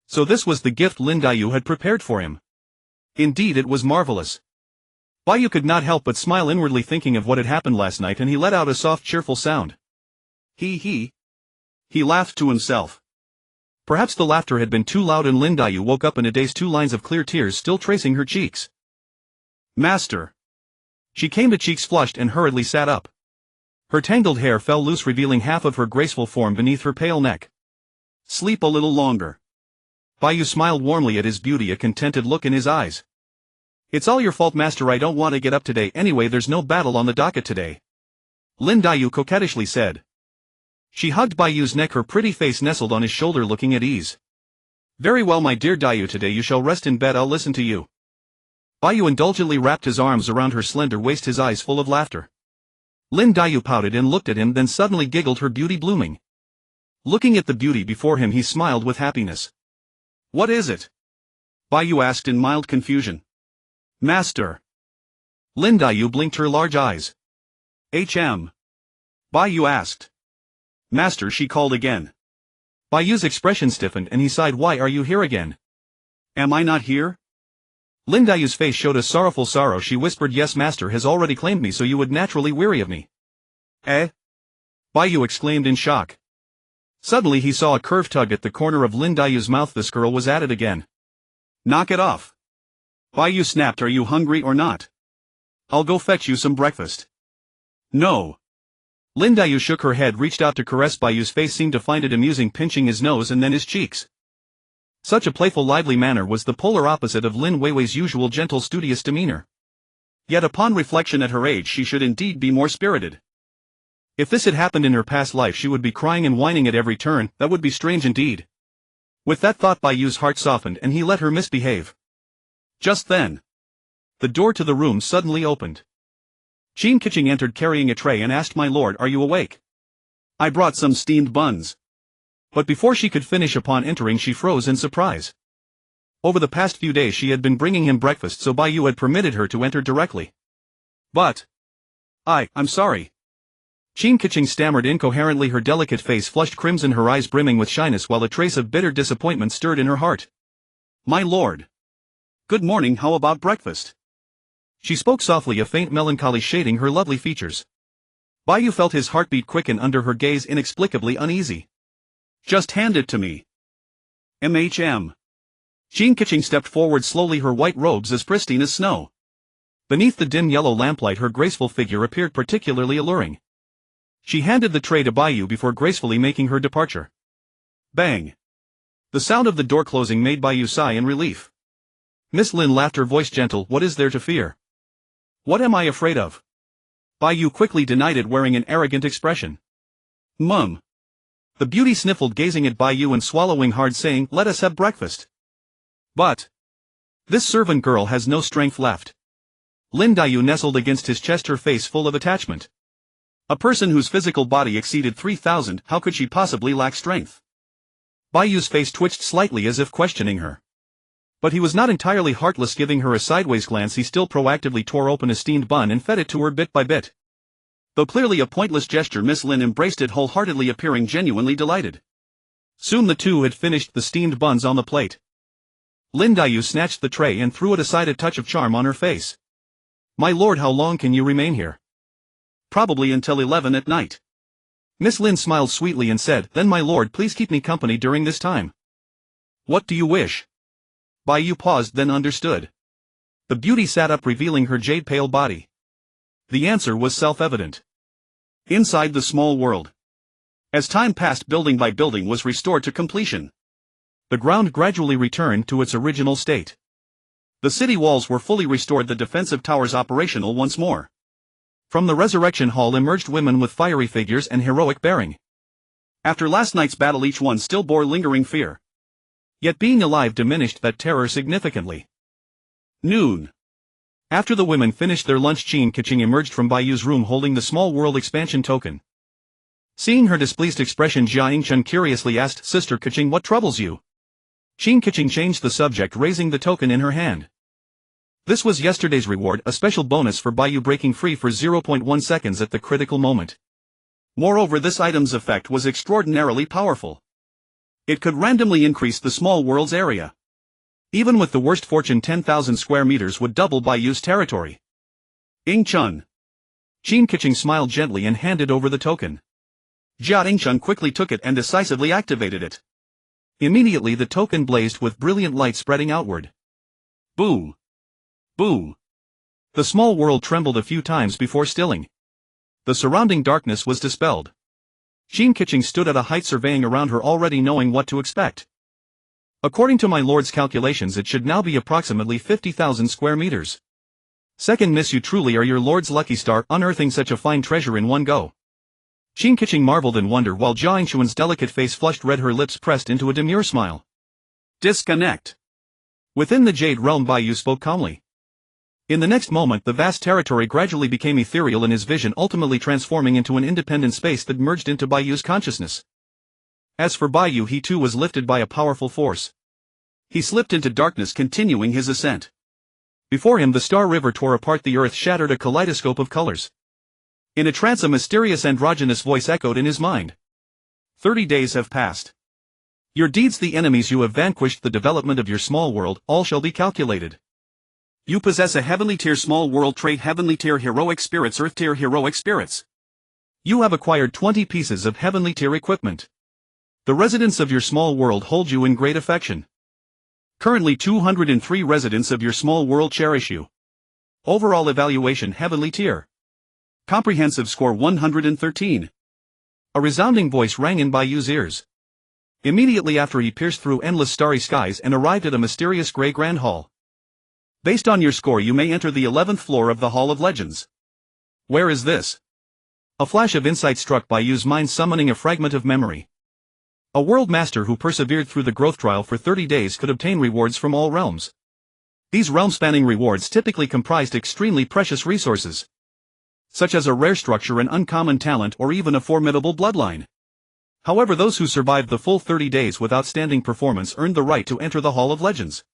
So this was the gift Lin Bai Yu had prepared for him. Indeed, it was marvelous. Bai Yu could not help but smile inwardly, thinking of what had happened last night, and he let out a soft, cheerful sound. He laughed to himself. Perhaps the laughter had been too loud and Lin Bai Yu woke up in a daze, 2 lines of clear tears still tracing her cheeks. Master. She came to, cheeks flushed, and hurriedly sat up. Her tangled hair fell loose, revealing half of her graceful form beneath her pale neck. Sleep a little longer. Bai Yu smiled warmly at his beauty, a contented look in his eyes. It's all your fault, Master. I don't want to get up today anyway. There's no battle on the docket today. Lin Bai Yu coquettishly said. She hugged Bai Yu's neck, her pretty face nestled on his shoulder, looking at ease. Very well, my dear Bai Yu, today you shall rest in bed. I'll listen to you. Bai Yu indulgently wrapped his arms around her slender waist, his eyes full of laughter. Lin Bai Yu pouted and looked at him, then suddenly giggled, her beauty blooming. Looking at the beauty before him, he smiled with happiness. What is it? Bai Yu asked in mild confusion. Master. Lin Bai Yu blinked her large eyes. Bai Yu asked. Master, she called again. Bai Yu's expression stiffened and he sighed. Why are you here again? Am I not here? Lin Bai Yu's face showed a sorrowful sorrow. She whispered, yes, Master has already claimed me, so you would naturally weary of me. Eh? Bai Yu exclaimed in shock. Suddenly he saw a curved tug at the corner of Lin Bai Yu's mouth. This girl was at it again. Knock it off. Bai Yu snapped. Are you hungry or not? I'll go fetch you some breakfast. No. Lin Bai Yu shook her head, reached out to caress Bai Yu's face, seemed to find it amusing, pinching his nose and then his cheeks. Such a playful, lively manner was the polar opposite of Lin Weiwei's usual gentle, studious demeanor. Yet upon reflection, at her age she should indeed be more spirited. If this had happened in her past life, she would be crying and whining at every turn. That would be strange indeed. With that thought, Bai Yu's heart softened and he let her misbehave. Just then, the door to the room suddenly opened. Tianqing entered carrying a tray and asked, my lord, are you awake? I brought some steamed buns. But before she could finish, upon entering she froze in surprise. Over the past few days she had been bringing him breakfast, so Bai Yu had permitted her to enter directly. But I'm sorry. Tianqing stammered incoherently, her delicate face flushed crimson, her eyes brimming with shyness, while a trace of bitter disappointment stirred in her heart. My lord. Good morning, how about breakfast? She spoke softly, a faint melancholy shading her lovely features. Bai Yu felt his heartbeat quicken under her gaze, inexplicably uneasy. Just hand it to me. Tianqing stepped forward slowly, her white robes as pristine as snow. Beneath the dim yellow lamplight her graceful figure appeared particularly alluring. She handed the tray to Bai Yu before gracefully making her departure. Bang! The sound of the door closing made Bai Yu sigh in relief. Miss Lin laughed, her voice gentle. What is there to fear? What am I afraid of? Bai Yu quickly denied it, wearing an arrogant expression. Mum. The beauty sniffled, gazing at Bai Yu and swallowing hard, saying, "Let us have breakfast." But this servant girl has no strength left. Lin Daiyu nestled against his chest, her face full of attachment. A person whose physical body exceeded 3,000, how could she possibly lack strength? Bai Yu's face twitched slightly as if questioning her. But he was not entirely heartless. Giving her a sideways glance, he still proactively tore open a steamed bun and fed it to her bit by bit. Though clearly a pointless gesture, Miss Lin embraced it wholeheartedly, appearing genuinely delighted. Soon the two had finished the steamed buns on the plate. Lin Daiyu snatched the tray and threw it aside, a touch of charm on her face. "My lord, how long can you remain here?" "Probably until 11 at night." Miss Lin smiled sweetly and said, "Then my lord, please keep me company during this time." "What do you wish?" Bai Yu paused, then understood. The beauty sat up, revealing her jade-pale body. The answer was self-evident. Inside the small world. As time passed, building by building was restored to completion. The ground gradually returned to its original state. The city walls were fully restored, the defensive towers operational once more. From the Resurrection Hall emerged women with fiery figures and heroic bearing. After last night's battle, each one still bore lingering fear. Yet being alive diminished that terror significantly. Noon. After the women finished their lunch, Tianqing emerged from Bai Yu's room holding the small world expansion token. Seeing her displeased expression, Jiangchen curiously asked, "Sister Qing, what troubles you?" Tianqing changed the subject, raising the token in her hand. This was yesterday's reward, a special bonus for Bai Yu breaking free for 0.1 seconds at the critical moment. Moreover, this item's effect was extraordinarily powerful. It could randomly increase the small world's area. Even with the worst fortune, 10,000 square meters would double Bai Yu's territory. Ingchun. Tianqing smiled gently and handed over the token. Jia Ingchun quickly took it and decisively activated it. Immediately the token blazed with brilliant light spreading outward. Boo! Boo! The small world trembled a few times before stilling. The surrounding darkness was dispelled. Tianqing stood at a height, surveying around her, already knowing what to expect. According to my lord's calculations, it should now be approximately 50,000 square meters. Second miss, you truly are your lord's lucky star, unearthing such a fine treasure in one go. Tianqing marveled in wonder, while Jia Ingchun's delicate face flushed red, her lips pressed into a demure smile. Disconnect. Within the Jade Realm, Bai Yu spoke calmly. In the next moment, the vast territory gradually became ethereal in his vision, ultimately transforming into an independent space that merged into Bai Yu's consciousness. As for Bai Yu, he too was lifted by a powerful force. He slipped into darkness, continuing his ascent. Before him, the Star River tore apart the earth, shattered, a kaleidoscope of colors. In a trance, a mysterious androgynous voice echoed in his mind. 30 days have passed. Your deeds, the enemies you have vanquished, the development of your small world, all shall be calculated. You possess a heavenly tier small world trait, heavenly tier heroic spirits, earth tier heroic spirits. You have acquired 20 pieces of heavenly tier equipment. The residents of your small world hold you in great affection. Currently 203 residents of your small world cherish you. Overall evaluation, heavenly tier. Comprehensive score 113. A resounding voice rang in Bai Yu's ears. Immediately after, he pierced through endless starry skies and arrived at a mysterious gray grand hall. Based on your score, you may enter the 11th floor of the Hall of Legends. Where is this? A flash of insight struck Bai Yu's mind, summoning a fragment of memory. A world master who persevered through the growth trial for 30 days could obtain rewards from all realms. These realm-spanning rewards typically comprised extremely precious resources, such as a rare structure, an uncommon talent, or even a formidable bloodline. However, those who survived the full 30 days with outstanding performance earned the right to enter the Hall of Legends.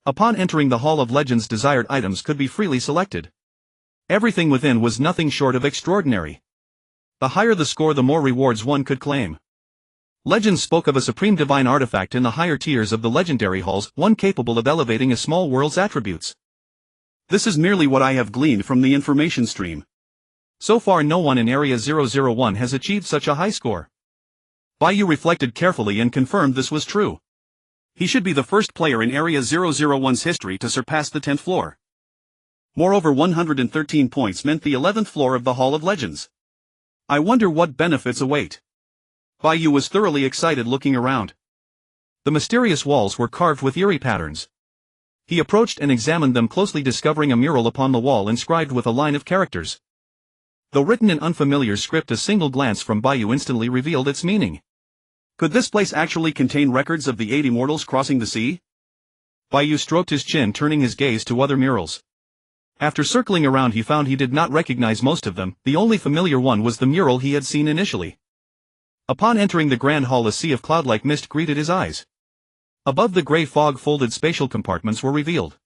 Upon entering the Hall of Legends, desired items could be freely selected. Everything within was nothing short of extraordinary. The higher the score, the more rewards one could claim. Legends spoke of a supreme divine artifact in the higher tiers of the legendary halls, one capable of elevating a small world's attributes. This is merely what I have gleaned from the information stream. So far, no one in Area 001 has achieved such a high score. Bai Yu reflected carefully and confirmed this was true. He should be the first player in Area 001's history to surpass the 10th floor. Moreover, 113 points meant the 11th floor of the Hall of Legends. I wonder what benefits await. Bai Yu was thoroughly excited, looking around. The mysterious walls were carved with eerie patterns. He approached and examined them closely, discovering a mural upon the wall inscribed with a line of characters. Though written in unfamiliar script, a single glance from Bai Yu instantly revealed its meaning. Could this place actually contain records of the 8 immortals crossing the sea? Bai Yu stroked his chin, turning his gaze to other murals. After circling around, he found he did not recognize most of them. The only familiar one was the mural he had seen initially. Upon entering the grand hall, a sea of cloud-like mist greeted his eyes. Above, the gray fog-folded spatial compartments were revealed.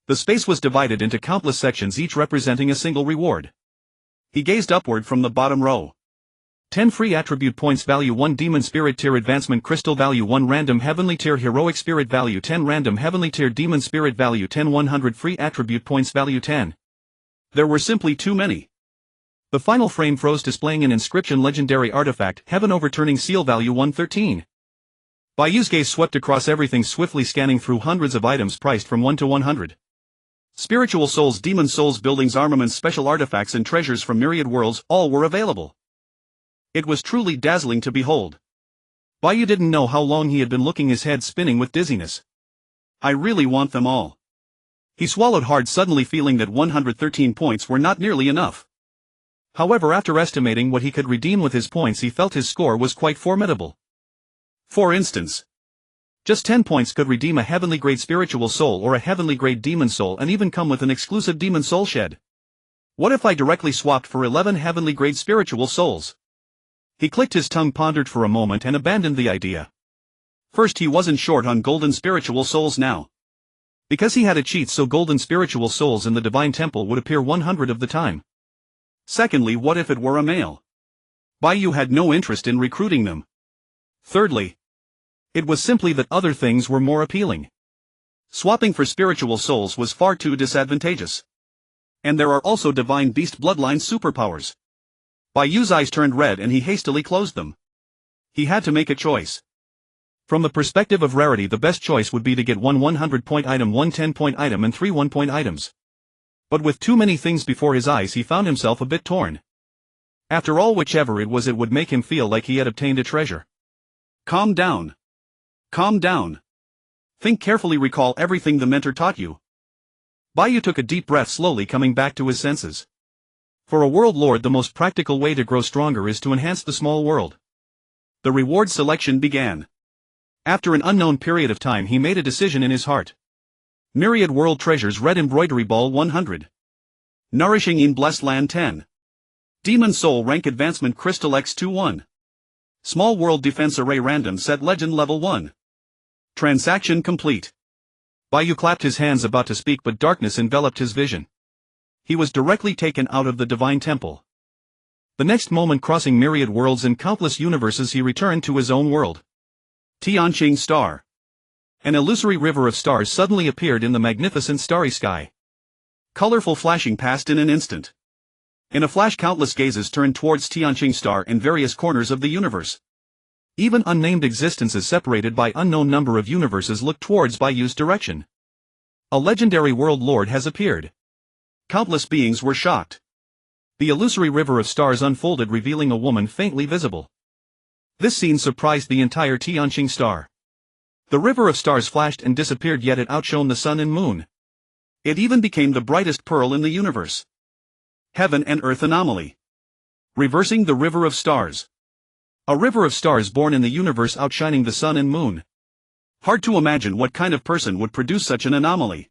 The space was divided into countless sections, each representing a single reward. He gazed upward from the bottom row. 10 free attribute points, value 1 demon spirit tier advancement crystal, value 1 random heavenly tier heroic spirit, value 10 random heavenly tier demon spirit, value 10 100 free attribute points, value 10. There were simply too many. The final frame froze, displaying an inscription: legendary artifact, heaven overturning seal, value 113. Bai Yu's gaze swept across everything, swiftly scanning through hundreds of items priced from 1 to 100. Spiritual souls, demon souls, buildings, armaments, special artifacts and treasures from Myriad Worlds, all were available. It was truly dazzling to behold. Bai Yu didn't know how long he had been looking, his head spinning with dizziness. I really want them all. He swallowed hard, suddenly feeling that 113 points were not nearly enough. However, after estimating what he could redeem with his points, he felt his score was quite formidable. For instance, just 10 points could redeem a heavenly grade spiritual soul or a heavenly grade demon soul, and even come with an exclusive demon soul shed. What if I directly swapped for 11 heavenly grade spiritual souls? He clicked his tongue, pondered for a moment, and abandoned the idea. First, he wasn't short on golden spiritual souls now. Because he had a cheat, so golden spiritual souls in the Divine Temple would appear 100 of the time. Secondly, what if it were a male? Bai Yu had no interest in recruiting them. Thirdly, it was simply that other things were more appealing. Swapping for spiritual souls was far too disadvantageous. And there are also divine beast bloodline superpowers. Bai Yu's eyes turned red and he hastily closed them. He had to make a choice. From the perspective of rarity, the best choice would be to get 1 100-point item, 1 10-point item, and 3 1-point items. But with too many things before his eyes, he found himself a bit torn. After all, whichever it was, it would make him feel like he had obtained a treasure. Calm down. Calm down. Think carefully, recall everything the mentor taught you. Bai Yu took a deep breath, slowly coming back to his senses. For a world lord, the most practical way to grow stronger is to enhance the small world. The reward selection began. After an unknown period of time, he made a decision in his heart. Myriad World Treasures, Red Embroidery Ball 100. Nourishing in Blessed Land 10. Demon Soul Rank Advancement Crystal X21. Small World Defense Array Random Set Legend Level 1. Transaction complete. Bai Yu clapped his hands, about to speak, but darkness enveloped his vision. He was directly taken out of the Divine Temple. The next moment, crossing myriad worlds and countless universes, he returned to his own world. Tianqing Star. An illusory river of stars suddenly appeared in the magnificent starry sky. Colorful flashing past in an instant. In a flash, countless gazes turned towards Tianqing Star in various corners of the universe. Even unnamed existences separated by unknown number of universes looked towards Bai Yu's direction. A legendary world lord has appeared. Countless beings were shocked. The illusory river of stars unfolded, revealing a woman faintly visible. This scene surprised the entire Tianqing Star. The river of stars flashed and disappeared, yet it outshone the sun and moon. It even became the brightest pearl in the universe. Heaven and Earth anomaly. Reversing the river of stars. A river of stars born in the universe, outshining the sun and moon. Hard to imagine what kind of person would produce such an anomaly.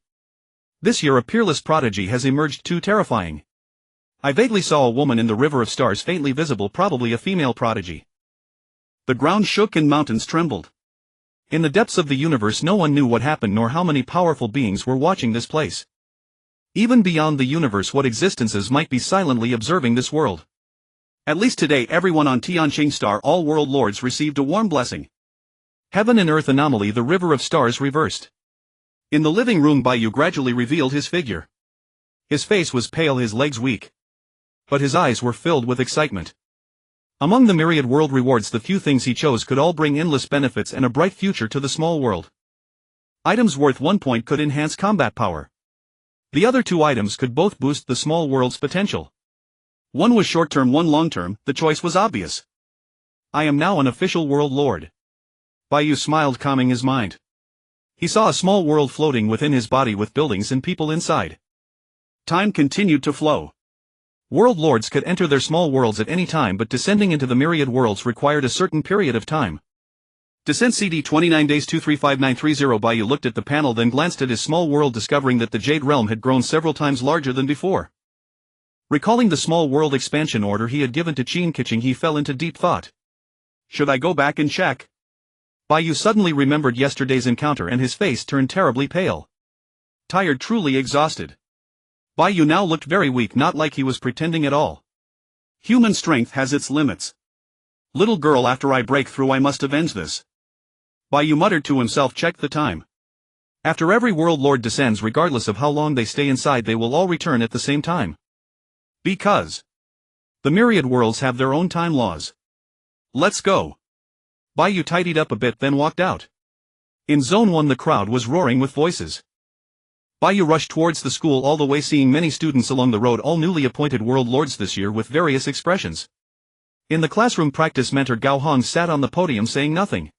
This year a peerless prodigy has emerged, too terrifying. I vaguely saw a woman in the river of stars, faintly visible, probably a female prodigy. The ground shook and mountains trembled. In the depths of the universe, no one knew what happened nor how many powerful beings were watching this place. Even beyond the universe, what existences might be silently observing this world. At least today, everyone on Tianqing Star, all world lords, received a warm blessing. Heaven and Earth anomaly, the river of stars reversed. In the living room, Bai Yu gradually revealed his figure. His face was pale, his legs weak. But his eyes were filled with excitement. Among the myriad world rewards, the few things he chose could all bring endless benefits and a bright future to the small world. Items worth 1 point could enhance combat power. The other 2 items could both boost the small world's potential. One was short-term, one long-term. The choice was obvious. I am now an official world lord. Bai Yu smiled, calming his mind. He saw a small world floating within his body with buildings and people inside. Time continued to flow. World lords could enter their small worlds at any time, but descending into the myriad worlds required a certain period of time. Descent CD 29 days 235930. Bai Yu looked at the panel, then glanced at his small world, discovering that the Jade Realm had grown several times larger than before. Recalling the small world expansion order he had given to Tianqing, he fell into deep thought. Should I go back and check? Bai Yu suddenly remembered yesterday's encounter and his face turned terribly pale. Tired, truly exhausted. Bai Yu now looked very weak, not like he was pretending at all. Human strength has its limits. Little girl, after I break through I must avenge this. Bai Yu muttered to himself. Check the time. After every world lord descends, regardless of how long they stay inside, they will all return at the same time. Because the myriad worlds have their own time laws. Let's go. Bai Yu tidied up a bit, then walked out. In Zone 1 the crowd was roaring with voices. Bai Yu rushed towards the school, all the way seeing many students along the road, all newly appointed world lords this year, with various expressions. In the classroom, practice mentor Gao Hong sat on the podium saying nothing.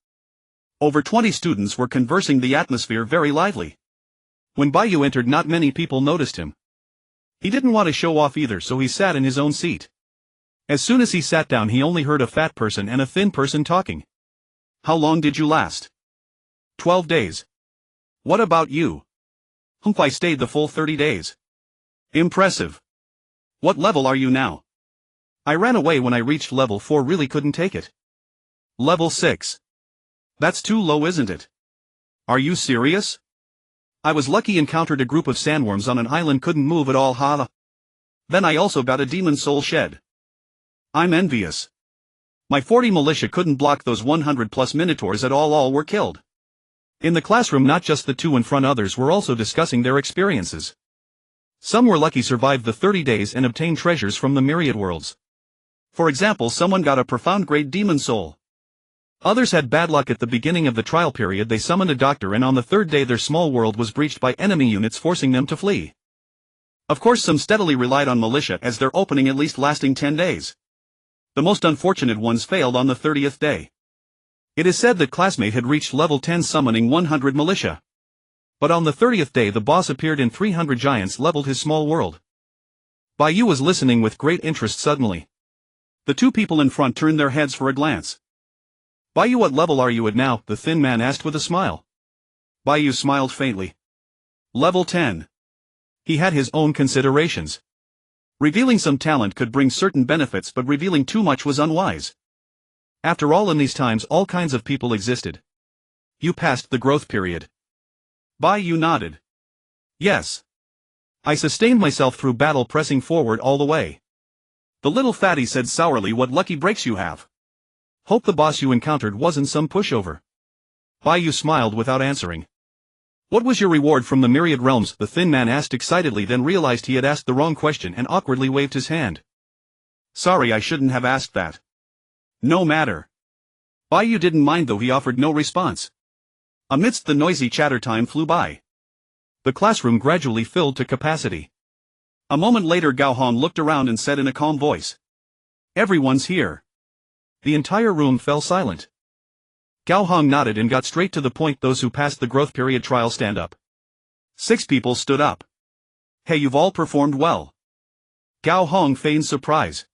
Over 20 students were conversing, the atmosphere very lively. When Bai Yu entered, not many people noticed him. He didn't want to show off either, so he sat in his own seat. As soon as he sat down, he only heard a fat person and a thin person talking. How long did you last? 12 days. What about you? I stayed the full 30 days. Impressive. What level are you now? I ran away when I reached level 4, really couldn't take it. Level 6. That's too low, isn't it? Are you serious? I was lucky, encountered a group of sandworms on an island, couldn't move at all, Then I also got a demon soul shed. I'm envious. My 40 militia couldn't block those 100 plus minotaurs at all were killed. In the classroom, not just the two in front, others were also discussing their experiences. Some were lucky, survived the 30 days and obtained treasures from the myriad worlds. For example, someone got a profound grade demon soul. Others had bad luck. At the beginning of the trial period they summoned a doctor, and on the third day their small world was breached by enemy units, forcing them to flee. Of course, some steadily relied on militia, as their opening at least lasting 10 days. The most unfortunate ones failed on the 30th day. It is said that classmate had reached level 10 summoning 100 militia. But on the 30th day the boss appeared and 300 giants leveled his small world. Bai Yu was listening with great interest. Suddenly, the two people in front turned their heads for a glance. Bai Yu, what level are you at now? The thin man asked with a smile. Bai Yu smiled faintly. Level 10. He had his own considerations. Revealing some talent could bring certain benefits, but revealing too much was unwise. After all, in these times all kinds of people existed. You passed the growth period. Bai Yu nodded. Yes. I sustained myself through battle, pressing forward all the way. The little fatty said sourly, what lucky breaks you have. Hope the boss you encountered wasn't some pushover. Bai Yu smiled without answering. What was your reward from the Myriad Realms? The thin man asked excitedly, then realized he had asked the wrong question and awkwardly waved his hand. Sorry, I shouldn't have asked that. No matter. Bai Yu didn't mind, though he offered no response. Amidst the noisy chatter, time flew by. The classroom gradually filled to capacity. A moment later Gao Hong looked around and said in a calm voice. Everyone's here. The entire room fell silent. Gao Hong nodded and got straight to the point. Those who passed the growth period trial stand up. 6 people stood up. Hey, you've all performed well. Gao Hong feigned surprise.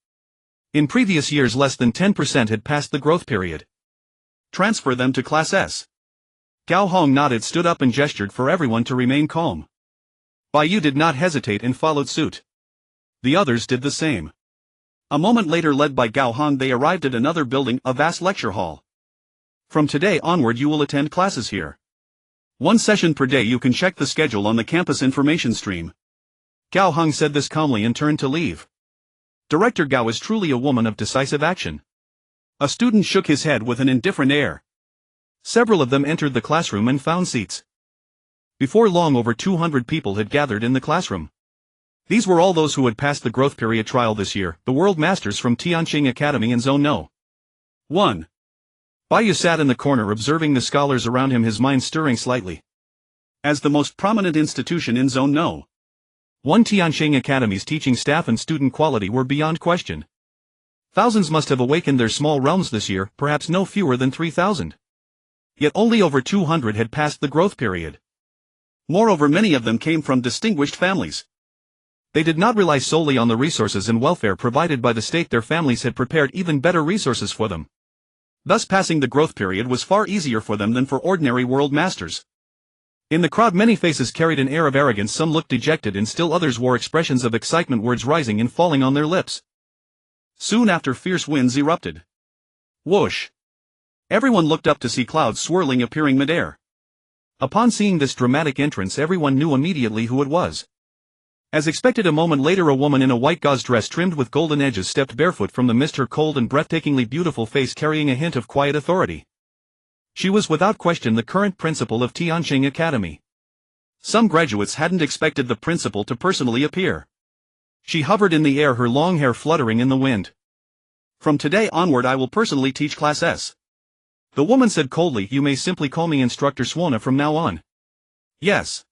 In previous years less than 10% had passed the growth period. Transfer them to Class S. Gao Hong nodded, stood up and gestured for everyone to remain calm. Bai Yu did not hesitate and followed suit. The others did the same. A moment later, led by Gao Hong, they arrived at another building, a vast lecture hall. From today onward you will attend classes here. 1 session per day. You can check the schedule on the campus information stream. Gao Hong said this calmly and turned to leave. Director Gao is truly a woman of decisive action. A student shook his head with an indifferent air. Several of them entered the classroom and found seats. Before long, over 200 people had gathered in the classroom. These were all those who had passed the growth period trial this year, the world masters from Tianqing Academy in Zone No. 1. Bai Yu sat in the corner observing the scholars around him, his mind stirring slightly. As the most prominent institution in Zone No. 1, Tianqing Academy's teaching staff and student quality were beyond question. Thousands must have awakened their small realms this year, perhaps no fewer than 3,000. Yet only over 200 had passed the growth period. Moreover, many of them came from distinguished families. They did not rely solely on the resources and welfare provided by the state. Their families had prepared even better resources for them. Thus passing the growth period was far easier for them than for ordinary world masters. In the crowd many faces carried an air of arrogance. Some looked dejected and still others wore expressions of excitement, words rising and falling on their lips. Soon after, fierce winds erupted. Whoosh! Everyone looked up to see clouds swirling appearing midair. Upon seeing this dramatic entrance, everyone knew immediately who it was. As expected, a moment later a woman in a white gauze dress trimmed with golden edges stepped barefoot from the mist, her cold and breathtakingly beautiful face carrying a hint of quiet authority. She was without question the current principal of Tianqing Academy. Some graduates hadn't expected the principal to personally appear. She hovered in the air, her long hair fluttering in the wind. "From today onward I will personally teach Class S." The woman said coldly. "You may simply call me Instructor Swana from now on." "Yes."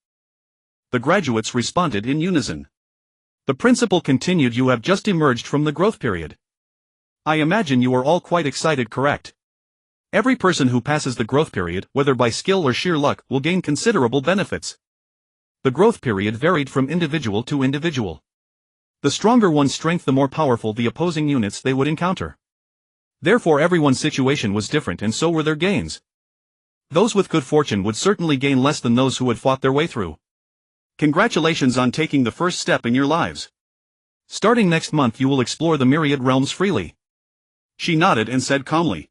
The graduates responded in unison. The principal continued, "You have just emerged from the growth period. I imagine you are all quite excited, correct? Every person who passes the growth period, whether by skill or sheer luck, will gain considerable benefits. The growth period varied from individual to individual. The stronger one's strength, the more powerful the opposing units they would encounter. Therefore everyone's situation was different, and so were their gains. Those with good fortune would certainly gain less than those who had fought their way through. Congratulations on taking the first step in your lives. Starting next month you will explore the Myriad Realms freely." She nodded and said calmly,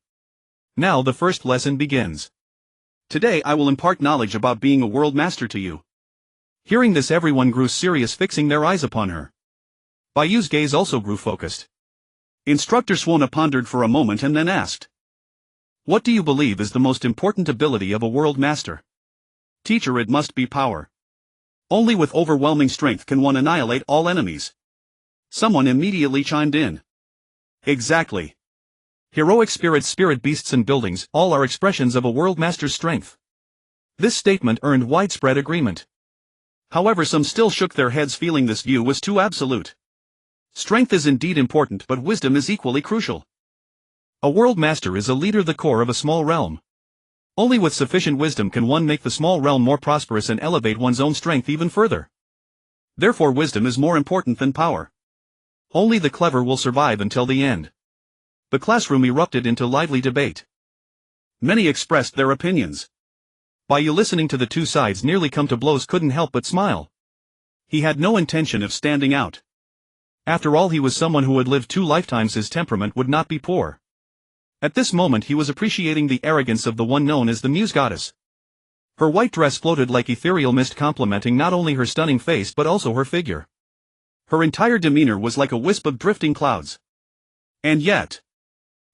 "Now the first lesson begins. Today I will impart knowledge about being a world master to you." Hearing this, everyone grew serious, fixing their eyes upon her. Bai Yu's gaze also grew focused. Instructor Swana pondered for a moment and then asked, "What do you believe is the most important ability of a world master?" "Teacher, it must be power. Only with overwhelming strength can one annihilate all enemies." Someone immediately chimed in. "Exactly. Heroic spirits, spirit beasts and buildings, all are expressions of a world master's strength." This statement earned widespread agreement. However, some still shook their heads, feeling this view was too absolute. Strength is indeed important, but wisdom is equally crucial. A world master is a leader, the core of a small realm. Only with sufficient wisdom can one make the small realm more prosperous and elevate one's own strength even further. Therefore wisdom is more important than power. Only the clever will survive until the end. The classroom erupted into lively debate. Many expressed their opinions. Bai Yu, listening to the two sides nearly come to blows, couldn't help but smile. He had no intention of standing out. After all, he was someone who had lived 2 lifetimes. His temperament would not be poor. At this moment he was appreciating the arrogance of the one known as the Muse Goddess. Her white dress floated like ethereal mist, complementing not only her stunning face but also her figure. Her entire demeanor was like a wisp of drifting clouds. And yet,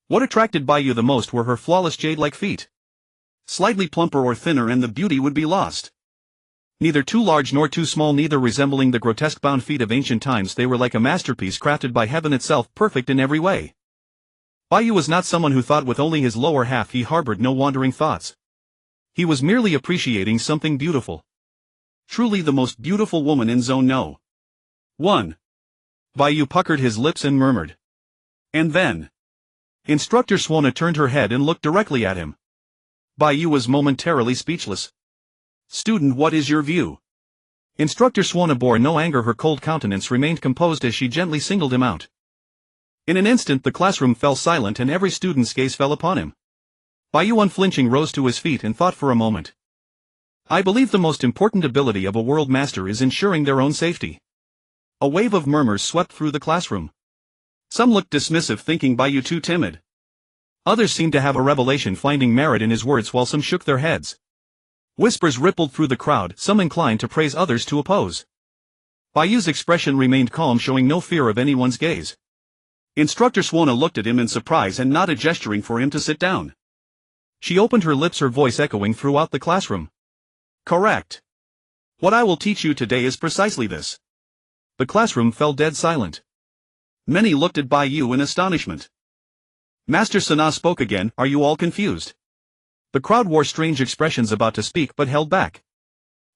what attracted Bai Yu the most were her flawless jade-like feet. Slightly plumper or thinner and the beauty would be lost. Neither too large nor too small, neither resembling the grotesque bound feet of ancient times, they were like a masterpiece crafted by heaven itself, perfect in every way. Bai Yu was not someone who thought with only his lower half. He harbored no wandering thoughts. He was merely appreciating something beautiful. Truly the most beautiful woman in Zone No. 1. Bai Yu puckered his lips and murmured. And then, Instructor Swana turned her head and looked directly at him. Bai Yu was momentarily speechless. "Student, what is your view?" Instructor Swana bore no anger. Her cold countenance remained composed as she gently singled him out. In an instant the classroom fell silent and every student's gaze fell upon him. Bai Yu, unflinching, rose to his feet and thought for a moment. "I believe the most important ability of a world master is ensuring their own safety." A wave of murmurs swept through the classroom. Some looked dismissive, thinking Bai Yu too timid. Others seemed to have a revelation, finding merit in his words, while some shook their heads. Whispers rippled through the crowd, some inclined to praise, others to oppose. Bai Yu's expression remained calm, showing no fear of anyone's gaze. Instructor Swana looked at him in surprise and nodded, gesturing for him to sit down. She opened her lips, her voice echoing throughout the classroom. "Correct. What I will teach you today is precisely this." The classroom fell dead silent. Many looked at Bai Yu in astonishment. Master Sana spoke again. "Are you all confused?" The crowd wore strange expressions, about to speak but held back.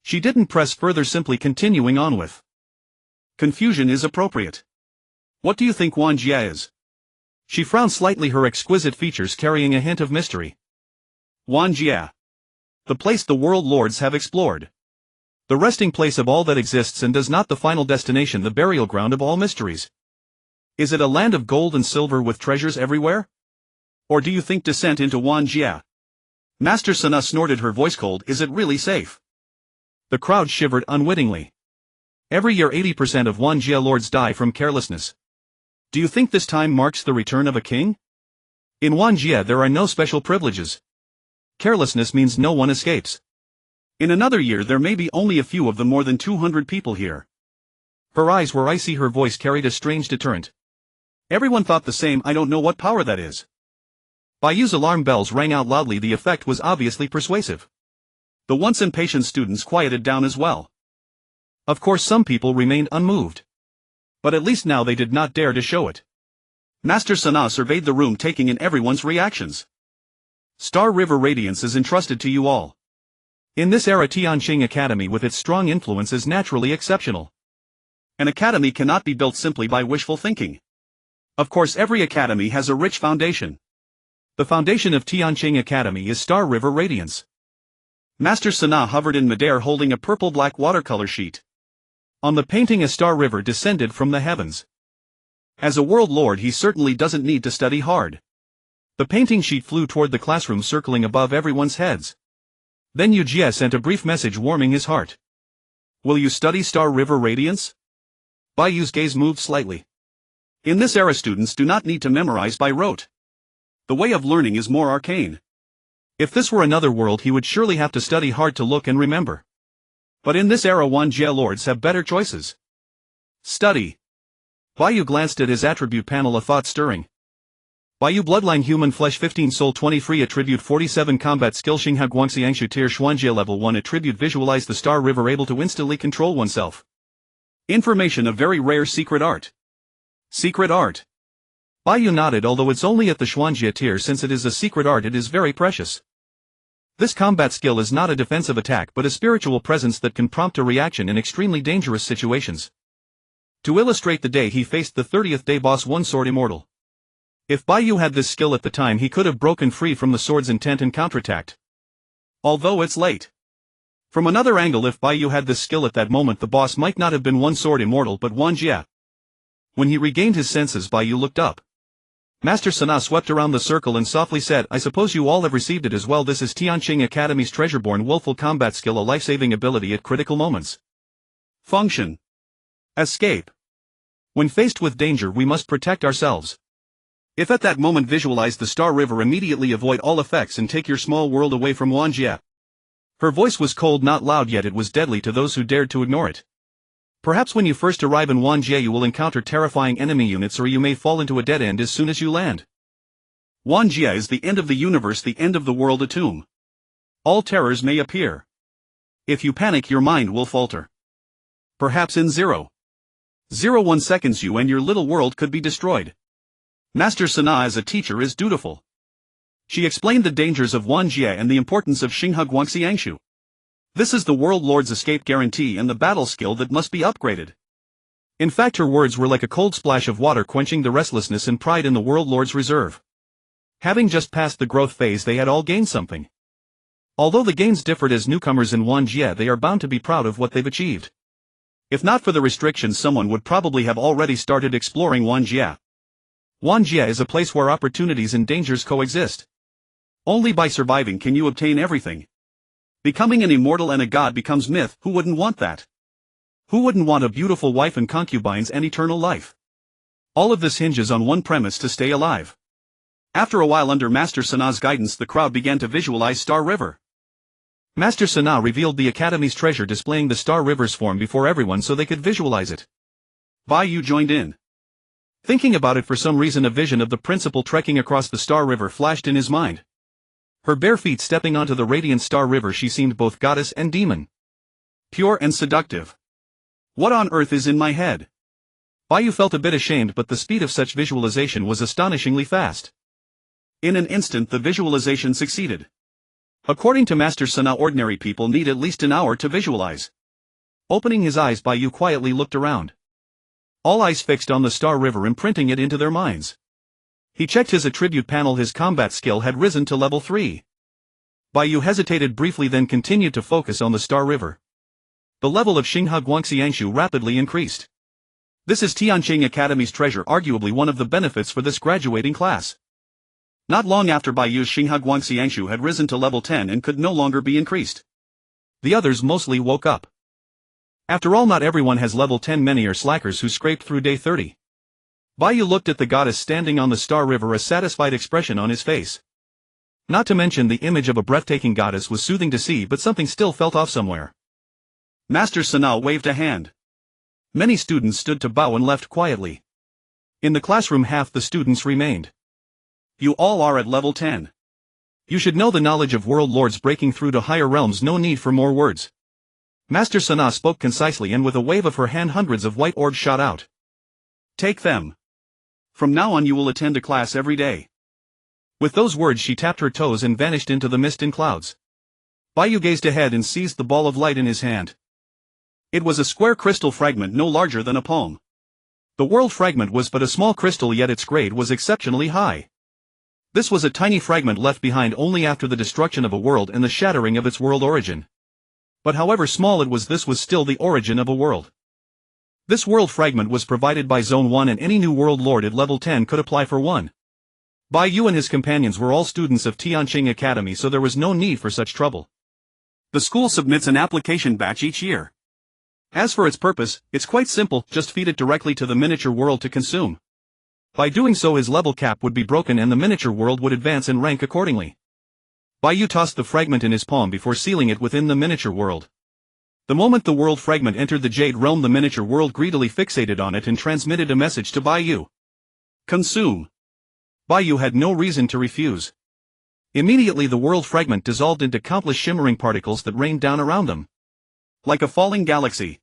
She didn't press further, simply continuing on with, "Confusion is appropriate. What do you think Wan Jia is?" She frowned slightly, her exquisite features carrying a hint of mystery. "Wan Jia. The place the world lords have explored. The resting place of all that exists and does not the final destination, the burial ground of all mysteries. Is it a land of gold and silver with treasures everywhere? Or do you think descent into Wanjie? Master Sana snorted, her voice cold. Is it really safe? The crowd shivered unwittingly. Every year 80% of Wanjie lords die from carelessness. Do you think this time marks the return of a king? In Wanjie there are no special privileges. Carelessness means no one escapes. In another year there may be only a few of the more than 200 people here. Her eyes were icy, her voice carried a strange deterrent. Everyone thought the same. I don't know what power that is. Bai Yu's alarm bells rang out loudly. The effect was obviously persuasive. The once impatient students quieted down as well. Of course some people remained unmoved. But at least now they did not dare to show it. Master Sana surveyed the room, taking in everyone's reactions. Star River Radiance is entrusted to you all. In this era Tianqing Academy with its strong influence is naturally exceptional. An academy cannot be built simply by wishful thinking. Of course every academy has a rich foundation. The foundation of Tianqing Academy is Star River Radiance. Master Sana hovered in midair holding a purple-black watercolor sheet. On the painting a star river descended from the heavens. As a world lord he certainly doesn't need to study hard. The painting sheet flew toward the classroom, circling above everyone's heads. Then Yu Jie sent a brief message warming his heart. Will you study Star River Radiance? Bai Yu's gaze moved slightly. In this era students do not need to memorize by rote. The way of learning is more arcane. If this were another world he would surely have to study hard to look and remember. But in this era Wanjie lords have better choices. Study. Bai Yu glanced at his attribute panel, a thought stirring. Bai Yu bloodline human flesh 15 soul 20 free attribute 47 combat skill Xinghe Guangxi Angshu tier Xuanjie level 1 attribute visualize the star river able to instantly control oneself. Information of very rare secret art. Secret art. Bai Yu nodded. Although it's only at the Xuanjie tier, since it is a secret art it is very precious. This combat skill is not a defensive attack but a spiritual presence that can prompt a reaction in extremely dangerous situations. To illustrate the day he faced the 30th day boss, one sword immortal. If Bai Yu had this skill at the time he could have broken free from the sword's intent and counterattacked. Although it's late. From another angle, if Bai Yu had this skill at that moment the boss might not have been one sword immortal but Wanjie. When he regained his senses Bai Yu looked up. Master Sana swept around the circle and softly said, I suppose you all have received it as well. This is Tianqing Academy's treasureborn willful combat skill, a life-saving ability at critical moments. Function. Escape. When faced with danger we must protect ourselves. If at that moment visualize the Star River, immediately avoid all effects and take your small world away from Wanjie. Her voice was cold, not loud, yet it was deadly to those who dared to ignore it. Perhaps when you first arrive in Wanjie you will encounter terrifying enemy units, or you may fall into a dead end as soon as you land. Wanjie is the end of the universe, the end of the world, a tomb. All terrors may appear. If you panic your mind will falter. Perhaps in 0.01 seconds you and your little world could be destroyed. Master Sana as a teacher is dutiful. She explained the dangers of Wanjie and the importance of Xinghe Guangxi Angshu. This is the World Lord's escape guarantee and the battle skill that must be upgraded. In fact her words were like a cold splash of water, quenching the restlessness and pride in the World Lord's reserve. Having just passed the growth phase they had all gained something. Although the gains differed as newcomers in Wanjie, they are bound to be proud of what they've achieved. If not for the restrictions someone would probably have already started exploring Wanjie. Wanjie is a place where opportunities and dangers coexist. Only by surviving can you obtain everything. Becoming an immortal and a god becomes myth. Who wouldn't want that? Who wouldn't want a beautiful wife and concubines and eternal life? All of this hinges on one premise: to stay alive. After a while, under Master Sana's guidance, the crowd began to visualize Star River. Master Sana revealed the Academy's treasure, displaying the Star River's form before everyone so they could visualize it. Bai Yu joined in. Thinking about it, for some reason a vision of the principal trekking across the Star River flashed in his mind. Her bare feet stepping onto the radiant Star River, she seemed both goddess and demon. Pure and seductive. What on earth is in my head? Bai Yu felt a bit ashamed, but the speed of such visualization was astonishingly fast. In an instant the visualization succeeded. According to Master Sana, ordinary people need at least an hour to visualize. Opening his eyes, Bai Yu quietly looked around. All eyes fixed on the Star River, imprinting it into their minds. He checked his attribute panel. His combat skill had risen to level 3. Bai Yu hesitated briefly, then continued to focus on the Star River. The level of Xinghe Guangxiangshu rapidly increased. This is Tianqing Academy's treasure, arguably one of the benefits for this graduating class. Not long after Bai Yu's Xinghe Guangxiangshu had risen to level 10 and could no longer be increased. The others mostly woke up. After all, not everyone has level 10, many are slackers who scraped through day 30. Bai Yu looked at the goddess standing on the Star River, a satisfied expression on his face. Not to mention the image of a breathtaking goddess was soothing to see, but something still felt off somewhere. Master Sanao waved a hand. Many students stood to bow and left quietly. In the classroom, half the students remained. You all are at level 10. You should know the knowledge of world lords breaking through to higher realms, no need for more words. Master Sana spoke concisely, and with a wave of her hand hundreds of white orbs shot out. Take them. From now on you will attend a class every day. With those words she tapped her toes and vanished into the mist and clouds. Bai Yu gazed ahead and seized the ball of light in his hand. It was a square crystal fragment no larger than a palm. The world fragment was but a small crystal, yet its grade was exceptionally high. This was a tiny fragment left behind only after the destruction of a world and the shattering of its world origin. But however small it was, this was still the origin of a world. This world fragment was provided by Zone 1, and any new world lord at level 10 could apply for one. Bai Yu and his companions were all students of Tianqing Academy, so there was no need for such trouble. The school submits an application batch each year. As for its purpose, it's quite simple, just feed it directly to the miniature world to consume. By doing so his level cap would be broken and the miniature world would advance in rank accordingly. Bai Yu tossed the fragment in his palm before sealing it within the miniature world. The moment the world fragment entered the Jade Realm, the miniature world greedily fixated on it and transmitted a message to Bai Yu. Consume. Bai Yu had no reason to refuse. Immediately the world fragment dissolved into countless shimmering particles that rained down around them. Like a falling galaxy.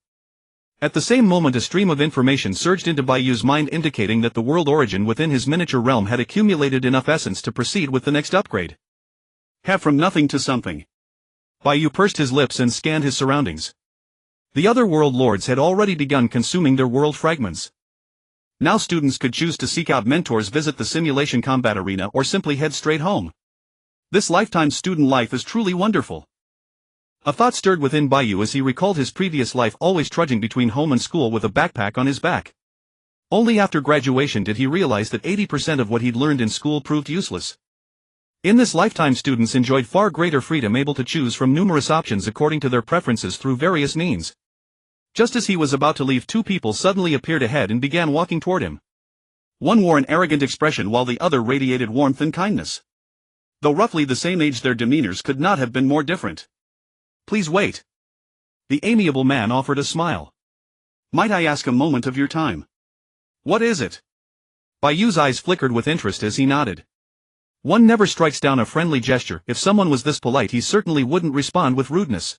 At the same moment a stream of information surged into Bai Yu's mind, indicating that the world origin within his miniature realm had accumulated enough essence to proceed with the next upgrade. Have from nothing to something. Bai Yu pursed his lips and scanned his surroundings. The other world lords had already begun consuming their world fragments. Now students could choose to seek out mentors, visit the simulation combat arena, or simply head straight home. This lifetime student life is truly wonderful. A thought stirred within Bai Yu as he recalled his previous life, always trudging between home and school with a backpack on his back. Only after graduation did he realize that 80% of what he'd learned in school proved useless. In this lifetime students enjoyed far greater freedom, able to choose from numerous options according to their preferences through various means. Just as he was about to leave, two people suddenly appeared ahead and began walking toward him. One wore an arrogant expression while the other radiated warmth and kindness. Though roughly the same age, their demeanors could not have been more different. Please wait. The amiable man offered a smile. Might I ask a moment of your time? What is it? Bai Yu's eyes flickered with interest as he nodded. One never strikes down a friendly gesture. If someone was this polite, he certainly wouldn't respond with rudeness.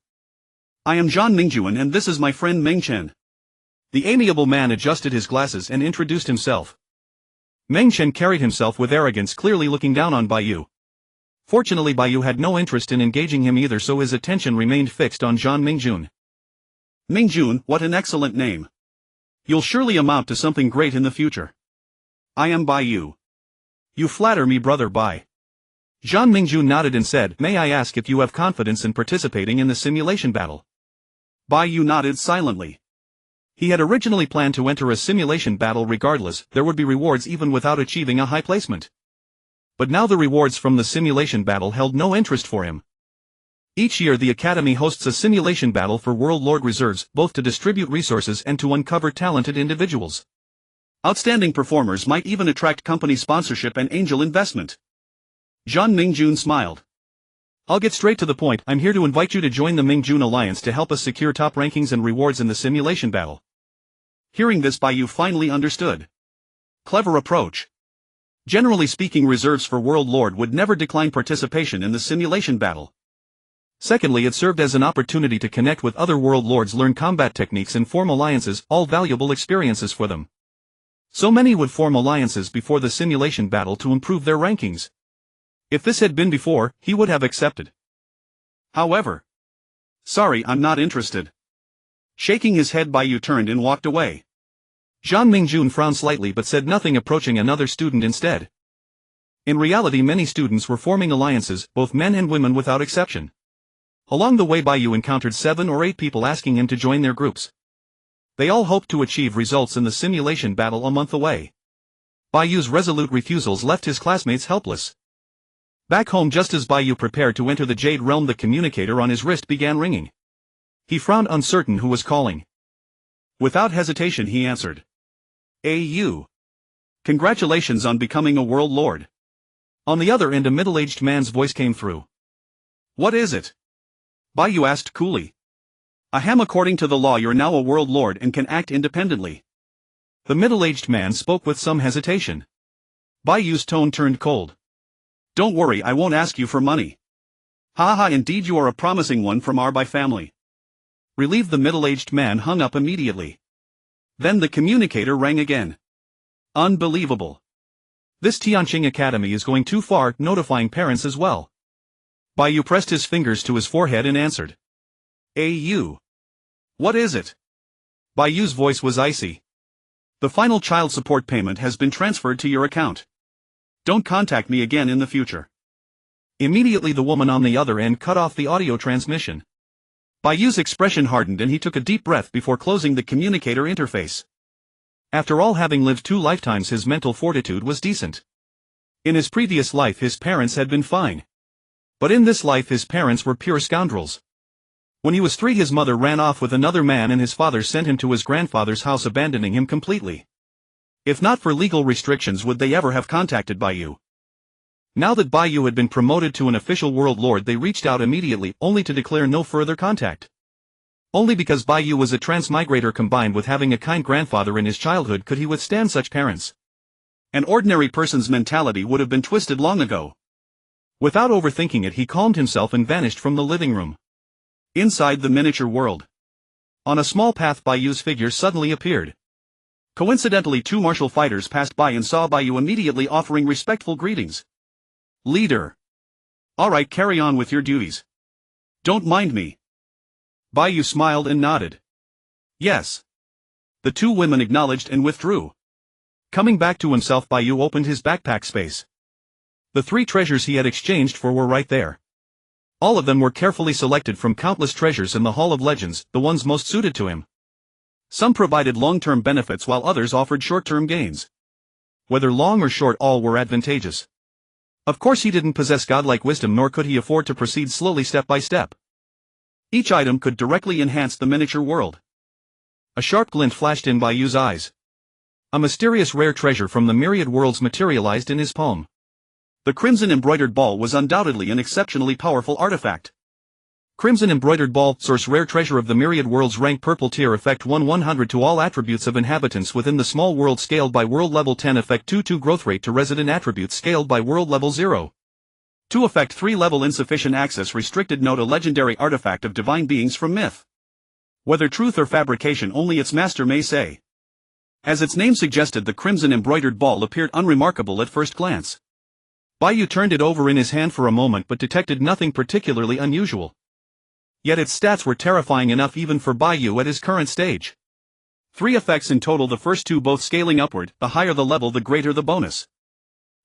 I am Zhan Mingjuan and this is my friend Meng Chen. The amiable man adjusted his glasses and introduced himself. Meng Chen carried himself with arrogance, clearly looking down on Bai Yu. Fortunately Bai Yu had no interest in engaging him either, so his attention remained fixed on Zhan Mingjun. Mingjun, what an excellent name. You'll surely amount to something great in the future. I am Bai Yu. You flatter me, brother Bai. Zhan Mingjun nodded and said, May I ask if you have confidence in participating in the simulation battle? Bai Yu nodded silently. He had originally planned to enter a simulation battle regardless, there would be rewards even without achieving a high placement. But now the rewards from the simulation battle held no interest for him. Each year the Academy hosts a simulation battle for World Lord reserves, both to distribute resources and to uncover talented individuals. Outstanding performers might even attract company sponsorship and angel investment. Zhan Mingjun smiled. I'll get straight to the point. I'm here to invite you to join the Mingjun Alliance to help us secure top rankings and rewards in the simulation battle. Hearing this, Bai Yu finally understood. Clever approach. Generally speaking, reserves for World Lord would never decline participation in the simulation battle. Secondly, it served as an opportunity to connect with other World Lords, learn combat techniques and form alliances, all valuable experiences for them. So many would form alliances before the simulation battle to improve their rankings. If this had been before, he would have accepted. However, sorry, I'm not interested. Shaking his head, Bai Yu turned and walked away. Zhan Mingjun frowned slightly but said nothing, approaching another student instead. In reality, many students were forming alliances, both men and women without exception. Along the way Bai Yu encountered 7 or 8 people asking him to join their groups. They all hoped to achieve results in the simulation battle a month away. Bai Yu's resolute refusals left his classmates helpless. Back home, just as Bai Yu prepared to enter the Jade Realm, the communicator on his wrist began ringing. He frowned, uncertain who was calling. Without hesitation he answered. "You. Congratulations on becoming a world lord." On the other end a middle-aged man's voice came through. "What is it?" Bai Yu asked coolly. "Ahem, according to the law you're now a world lord and can act independently." The middle-aged man spoke with some hesitation. Bai Yu's tone turned cold. "Don't worry, I won't ask you for money." "Ha, indeed you are a promising one from our Bai family." Relieved, the middle-aged man hung up immediately. Then the communicator rang again. "Unbelievable. This Tianqing Academy is going too far, notifying parents as well." Bai Yu pressed his fingers to his forehead and answered. "You. What is it?" Bai Yu's voice was icy. "The final child support payment has been transferred to your account. Don't contact me again in the future." Immediately the woman on the other end cut off the audio transmission. Bai Yu's expression hardened and he took a deep breath before closing the communicator interface. After all, having lived 2 lifetimes, his mental fortitude was decent. In his previous life his parents had been fine. But in this life his parents were pure scoundrels. When he was 3 his mother ran off with another man and his father sent him to his grandfather's house, abandoning him completely. If not for legal restrictions, would they ever have contacted Bai Yu? Now that Bai Yu had been promoted to an official world lord, they reached out immediately, only to declare no further contact. Only because Bai Yu was a transmigrator combined with having a kind grandfather in his childhood could he withstand such parents. An ordinary person's mentality would have been twisted long ago. Without overthinking it, he calmed himself and vanished from the living room. Inside the miniature world. On a small path, Bai Yu's figure suddenly appeared. Coincidentally, 2 martial fighters passed by and saw Bai Yu, immediately offering respectful greetings. "Leader. Alright, carry on with your duties. Don't mind me." Bai Yu smiled and nodded. "Yes." The 2 women acknowledged and withdrew. Coming back to himself, Bai Yu opened his backpack space. The 3 treasures he had exchanged for were right there. All of them were carefully selected from countless treasures in the Hall of Legends, the ones most suited to him. Some provided long-term benefits while others offered short-term gains. Whether long or short, all were advantageous. Of course he didn't possess godlike wisdom, nor could he afford to proceed slowly step by step. Each item could directly enhance the miniature world. A sharp glint flashed in Bai Yu's eyes. A mysterious rare treasure from the Myriad Worlds materialized in his palm. The Crimson Embroidered Ball was undoubtedly an exceptionally powerful artifact. Crimson Embroidered Ball, source rare treasure of the Myriad Worlds, rank purple tier, effect 1/100 to all attributes of inhabitants within the small world, scaled by world level 10, effect 2/2 growth rate to resident attributes scaled by world level 0. 2 effect 3 level insufficient access restricted. Note: a legendary artifact of divine beings from myth. Whether truth or fabrication only its master may say. As its name suggested, the Crimson Embroidered Ball appeared unremarkable at first glance. Bai Yu turned it over in his hand for a moment but detected nothing particularly unusual. Yet its stats were terrifying enough even for Bai Yu at his current stage. 3 effects in total, the first 2 both scaling upward, the higher the level the greater the bonus.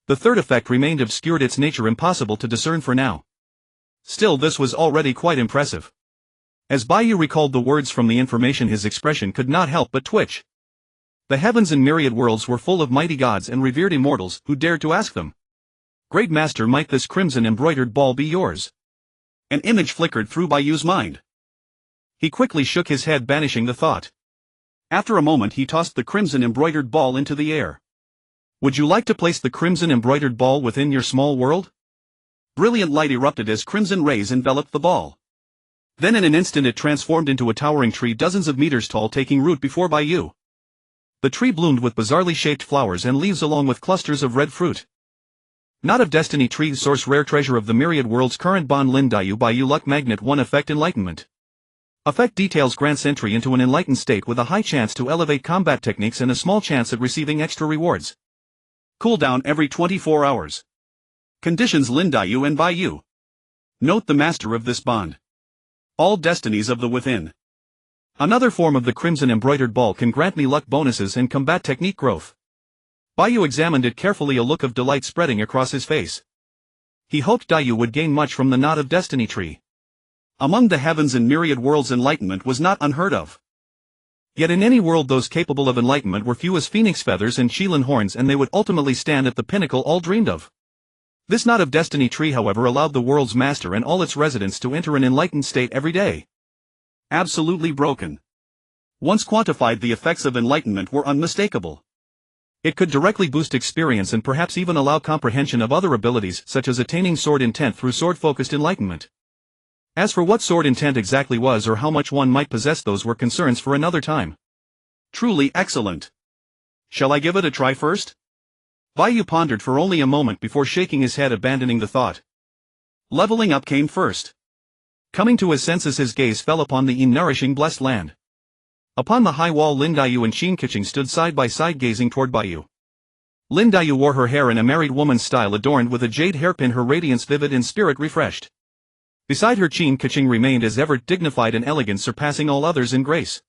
The third effect remained obscured, its nature impossible to discern for now. Still, this was already quite impressive. As Bai Yu recalled the words from the information, his expression could not help but twitch. The heavens and Myriad Worlds were full of mighty gods and revered immortals who dared to ask them, "Great Master, might this Crimson Embroidered Ball be yours?" An image flickered through Bai Yu's mind. He quickly shook his head, banishing the thought. After a moment he tossed the Crimson Embroidered Ball into the air. "Would you like to place the Crimson Embroidered Ball within your small world?" Brilliant light erupted as crimson rays enveloped the ball. Then in an instant it transformed into a towering tree dozens of meters tall, taking root before Bai Yu. The tree bloomed with bizarrely shaped flowers and leaves along with clusters of red fruit. Knot of Destiny tree, source rare treasure of the Myriad Worlds, current bond Lin Daiyu Bai Yu luck magnet 1, effect enlightenment. Effect details grants entry into an enlightened state with a high chance to elevate combat techniques and a small chance at receiving extra rewards. Cooldown every 24 hours. Conditions: Lin Daiyu and Bai Yu. Note: the master of this bond. All destinies of the within. Another form of the Crimson Embroidered Ball can grant me luck bonuses and combat technique growth. Bai Yu examined it carefully, a look of delight spreading across his face. He hoped Daiyu would gain much from the Knot of Destiny tree. Among the heavens and myriad worlds, enlightenment was not unheard of. Yet in any world those capable of enlightenment were few as phoenix feathers and Qilin horns, and they would ultimately stand at the pinnacle all dreamed of. This knot of destiny tree, however, allowed the world's master and all its residents to enter an enlightened state every day. Absolutely broken. Once quantified, the effects of enlightenment were unmistakable. It could directly boost experience and perhaps even allow comprehension of other abilities, such as attaining sword intent through sword-focused enlightenment. As for what sword intent exactly was or how much one might possess, those were concerns for another time. Truly excellent. Shall I give it a try first? Bai Yu pondered for only a moment before shaking his head, abandoning the thought. Leveling up came first. Coming to his senses, his gaze fell upon the nourishing blessed land. Upon the high wall, Lin Daiyu and Qin stood side by side, gazing toward Bai Yu. Lin Daiyu wore her hair in a married woman's style, adorned with a jade hairpin, her radiance vivid and spirit refreshed. Beside her, Qin remained as ever, dignified and elegant, surpassing all others in grace.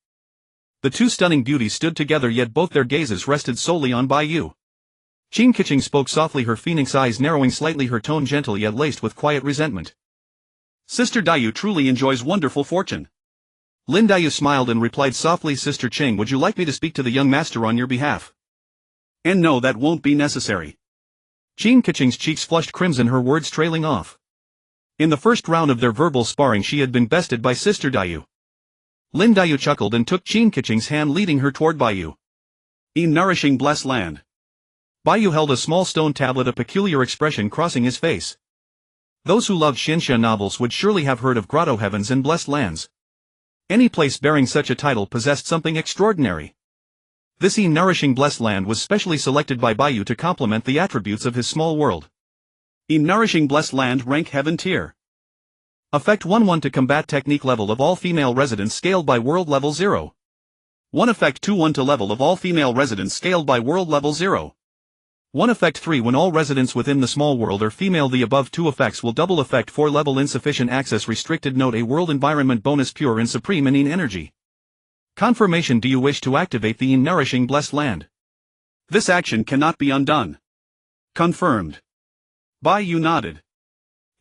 The two stunning beauties stood together, yet both their gazes rested solely on Bai Yu. Qin spoke softly, her phoenix eyes narrowing slightly, her tone gentle yet laced with quiet resentment. Sister Daiyu truly enjoys wonderful fortune. Lin Daiyu smiled and replied softly, Sister Qing, would you like me to speak to the young master on your behalf? And no, that won't be necessary. Qin's cheeks flushed crimson, her words trailing off. In the first round of their verbal sparring, she had been bested by Sister Daiyu. Lin Daiyu chuckled and took Qin's hand, leading her toward Bai Yu. Nourishing blessed land. Bai Yu held a small stone tablet, a peculiar expression crossing his face. Those who loved Xianxia novels would surely have heard of grotto heavens and blessed lands. Any place bearing such a title possessed something extraordinary. This nourishing blessed land was specially selected by Bai Yu to complement the attributes of his small world. Nourishing blessed land, rank heaven tier. Effect 1-1 to combat technique, level of all female residents scaled by world level 0. 1 effect 2-1 to level of all female residents scaled by world level 0. 1 effect 3 when all residents within the small world are female. The above two effects will double. Effect 4 level insufficient access restricted. Note: a world environment bonus, pure and supreme energy. Confirmation: do you wish to activate the nourishing blessed land? This action cannot be undone. Confirmed. Bai Yu nodded.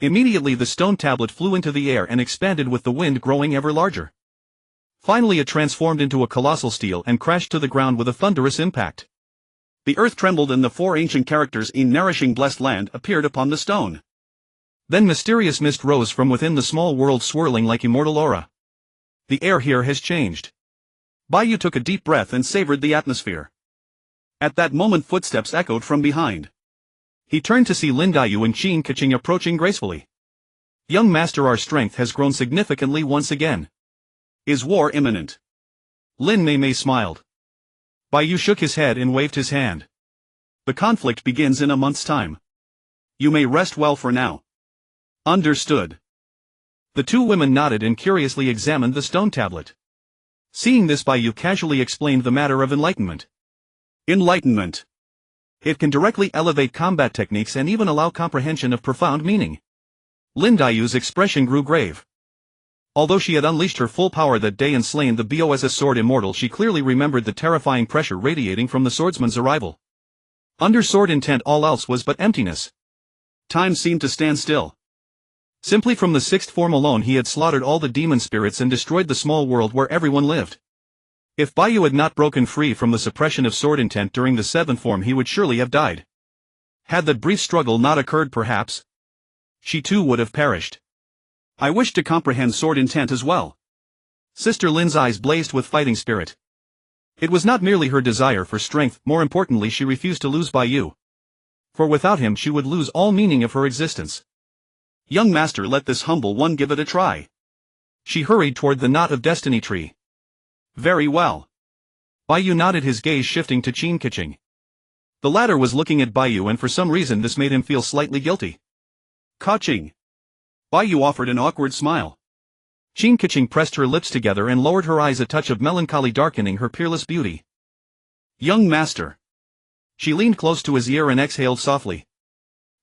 Immediately the stone tablet flew into the air and expanded with the wind, growing ever larger. Finally it transformed into a colossal steel and crashed to the ground with a thunderous impact. The earth trembled and the 4 ancient characters nourishing blessed land appeared upon the stone. Then mysterious mist rose from within the small world, swirling like immortal aura. The air here has changed. Bai Yu took a deep breath and savored the atmosphere. At that moment footsteps echoed from behind. He turned to see Lin Daiyu and Qin approaching gracefully. Young master, our strength has grown significantly once again. Is war imminent? Lin Mei smiled. Bai Yu shook his head and waved his hand. The conflict begins in a month's time. You may rest well for now. Understood. The two women nodded and curiously examined the stone tablet. Seeing this, Bai Yu casually explained the matter of enlightenment. Enlightenment. It can directly elevate combat techniques and even allow comprehension of profound meaning. Lin Daiyu's expression grew grave. Although she had unleashed her full power that day and slain the BOSS sword immortal, she clearly remembered the terrifying pressure radiating from the swordsman's arrival. Under sword intent, all else was but emptiness. Time seemed to stand still. Simply from the 6th form alone he had slaughtered all the demon spirits and destroyed the small world where everyone lived. If Bai Yu had not broken free from the suppression of sword intent during the 7th form, he would surely have died. Had that brief struggle not occurred, perhaps she too would have perished. I wish to comprehend sword intent as well. Sister Lin's eyes blazed with fighting spirit. It was not merely her desire for strength, more importantly she refused to lose Bai Yu. For without him she would lose all meaning of her existence. Young master, let this humble one give it a try. She hurried toward the knot of destiny tree. Very well. Bai Yu nodded, his gaze shifting to Qin. The latter was looking at Bai Yu, and for some reason this made him feel slightly guilty. Ka-ching. Bai Yu offered an awkward smile. Qin pressed her lips together and lowered her eyes, a touch of melancholy darkening her peerless beauty. Young master. She leaned close to his ear and exhaled softly.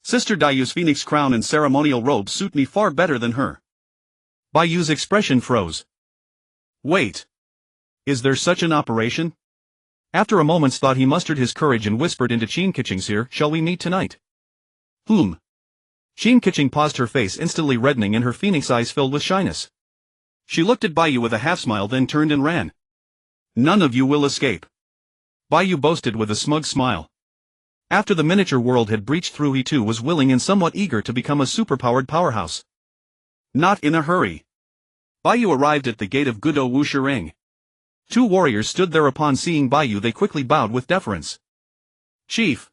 Sister Daiyu's phoenix crown and ceremonial robe suit me far better than her. Bai Yu's expression froze. Wait. Is there such an operation? After a moment's thought he mustered his courage and whispered into Qin's ear, shall we meet tonight? Whom? Tianqing paused, her face instantly reddening and her phoenix eyes filled with shyness. She looked at Bai Yu with a half-smile, then turned and ran. "None of you will escape," Bai Yu boasted with a smug smile. After the miniature world had breached through, he too was willing and somewhat eager to become a superpowered powerhouse. Not in a hurry. Bai Yu arrived at the gate of Gudo Wushering. Two warriors stood there. Upon seeing Bai Yu, they quickly bowed with deference. "Chief."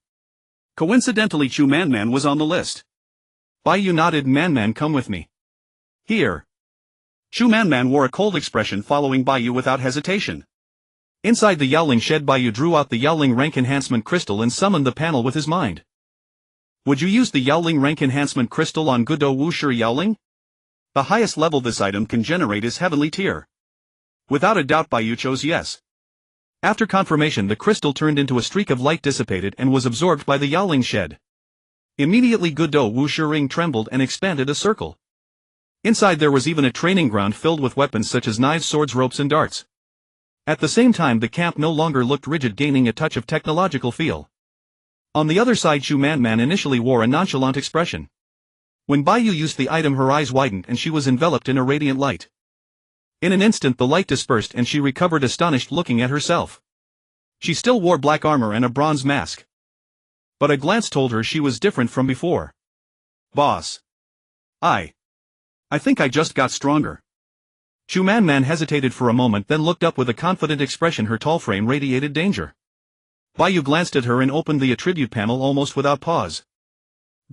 Coincidentally, Chu Manman was on the list. Bai Yu nodded. "Manman, come with me." "Here." Chu Manman wore a cold expression, following Bai Yu without hesitation. Inside the Yaoling shed, Bai Yu drew out the Yaoling rank enhancement crystal and summoned the panel with his mind. "Would you use the Yaoling rank enhancement crystal on Gudo Wushi Yaoling? The highest level this item can generate is heavenly tier." Without a doubt, Bai Yu chose yes. After confirmation, the crystal turned into a streak of light, dissipated, and was absorbed by the Yaoling shed. Immediately Gudo Wushering trembled and expanded a circle. Inside there was even a training ground filled with weapons such as knives, swords, ropes and darts. At the same time, the camp no longer looked rigid, gaining a touch of technological feel. On the other side, Chu Manman initially wore a nonchalant expression. When Bai Yu used the item, her eyes widened and she was enveloped in a radiant light. In an instant the light dispersed and she recovered, astonished, looking at herself. She still wore black armor and a bronze mask. But a glance told her she was different from before. "Boss. I think I just got stronger." Chu Manman hesitated for a moment, then looked up with a confident expression. Her tall frame radiated danger. Bai Yu glanced at her and opened the attribute panel almost without pause.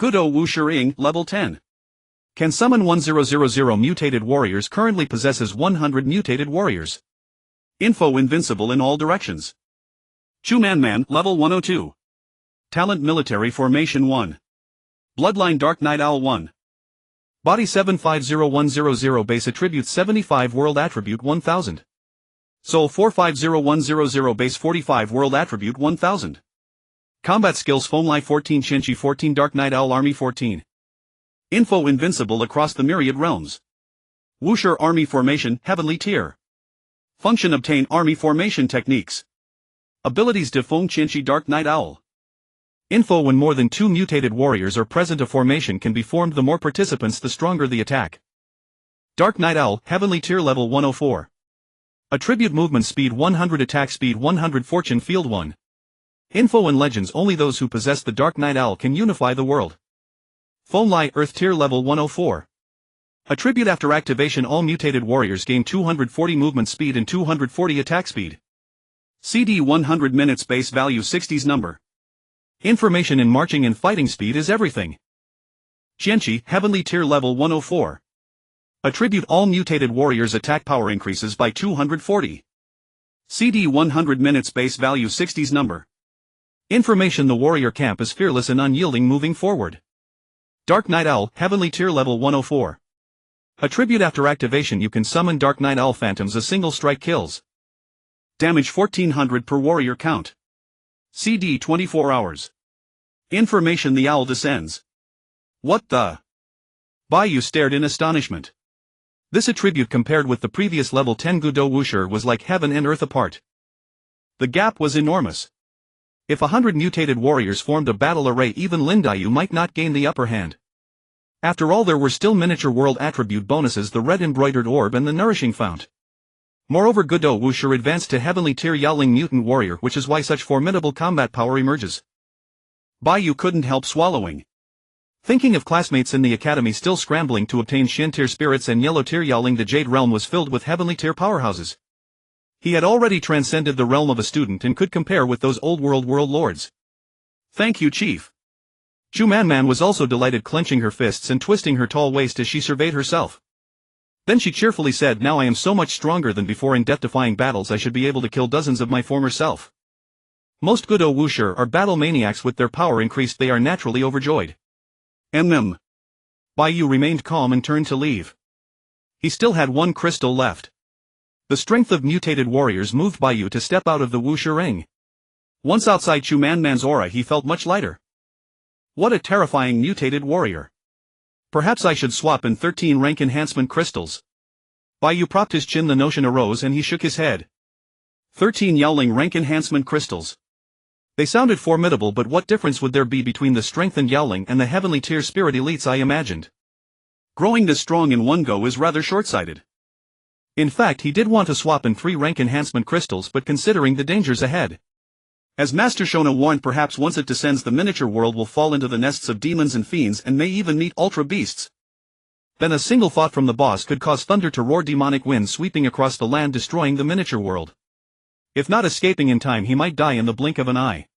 Gudo Wushering, level 10. Can summon 1000 mutated warriors. Currently possesses 100 mutated warriors. Info invincible in all directions. Chu Manman, level 102. Talent military formation 1. Bloodline Dark Night Owl 1. Body 750100, base attribute 75, world attribute 1000. Soul 450100, base 45, world attribute 1000. Combat skills Foam Life 14, Tianqing 14, Dark Night Owl Army 14. Info invincible across the Myriad Realms. Wuxia Army formation, heavenly tier. Function obtain army formation techniques. Abilities Defeng Tianqing Dark Night Owl. Info when more than 2 mutated warriors are present, a formation can be formed. The more participants, the stronger the attack. Dark Night Owl, heavenly tier, level 104. Attribute movement speed 100, attack speed 100, fortune field 1. Info and legends, only those who possess the Dark Night Owl can unify the world. Foam Light, earth tier, level 104. Attribute after activation, all mutated warriors gain 240 movement speed and 240 attack speed. CD 100 minutes, base value 60's number. Information in marching and fighting speed is everything. Tianqing, heavenly tier, level 104. Attribute all mutated warriors attack power increases by 240. CD 100 minutes, base value 60's number. Information the warrior camp is fearless and unyielding, moving forward. Dark Night Owl, heavenly tier, level 104. Attribute after activation you can summon Dark Night Owl phantoms, a single strike kills. Damage 1400 per warrior count. CD 24 hours. Information the owl descends. What the? Bai Yu stared in astonishment. This attribute compared with the previous level 10 Gudo Wuxia was like heaven and earth apart. The gap was enormous. If 100 mutated warriors formed a battle array, even Lin Daiyu might not gain the upper hand. After all, there were still miniature world attribute bonuses, the red embroidered orb and the nourishing fount. Moreover, Gudo Wuxia advanced to heavenly tier Yaoling mutant warrior, which is why such formidable combat power emerges. Bai Yu couldn't help swallowing. Thinking of classmates in the academy still scrambling to obtain Shin tier spirits and yellow tier Yaoling, the Jade Realm was filled with heavenly tier powerhouses. He had already transcended the realm of a student and could compare with those old world lords. Thank you, Chief. Chu Manman was also delighted, clenching her fists and twisting her tall waist as she surveyed herself. Then she cheerfully said, "Now I am so much stronger than before. In death-defying battles I should be able to kill dozens of my former self." Most Gudo Wuxia are battle maniacs. With their power increased, they are naturally overjoyed. Bai Yu remained calm and turned to leave. He still had one crystal left. The strength of mutated warriors moved Bai Yu to step out of the Wuxia ring. Once outside Chu Manman's aura, he felt much lighter. What a terrifying mutated warrior. Perhaps I should swap in 13 rank enhancement crystals. Bai Yu propped his chin. The notion arose and he shook his head. 13 Yaoling rank enhancement crystals. They sounded formidable, but what difference would there be between the strengthened Yaoling and the heavenly tier spirit elites I imagined? Growing this strong in one go is rather short-sighted. In fact, he did want to swap in 3 rank enhancement crystals, but considering the dangers ahead. As Master Shona warned, perhaps once it descends the miniature world will fall into the nests of demons and fiends and may even meet ultra beasts. Then a single thought from the boss could cause thunder to roar, demonic winds sweeping across the land, destroying the miniature world. If not escaping in time, he might die in the blink of an eye.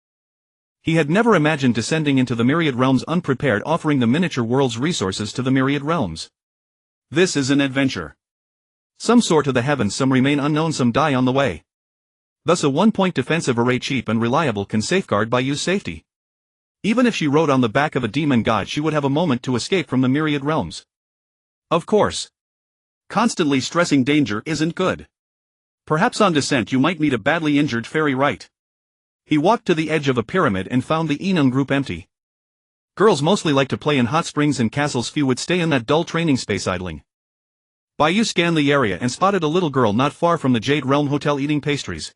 He had never imagined descending into the Myriad Realms unprepared, offering the miniature world's resources to the Myriad Realms. This is an adventure. Some soar to the heavens, some remain unknown, some die on the way. Thus a 1-point defensive array, cheap and reliable, can safeguard Bai Yu's safety. Even if she rode on the back of a demon god, she would have a moment to escape from the Myriad Realms. Of course. Constantly stressing danger isn't good. Perhaps on descent you might meet a badly injured fairy, right? He walked to the edge of a pyramid and found the Enung group empty. Girls mostly like to play in hot springs and castles, few would stay in that dull training space idling. Bai Yu scanned the area and spotted a little girl not far from the Jade Realm Hotel eating pastries.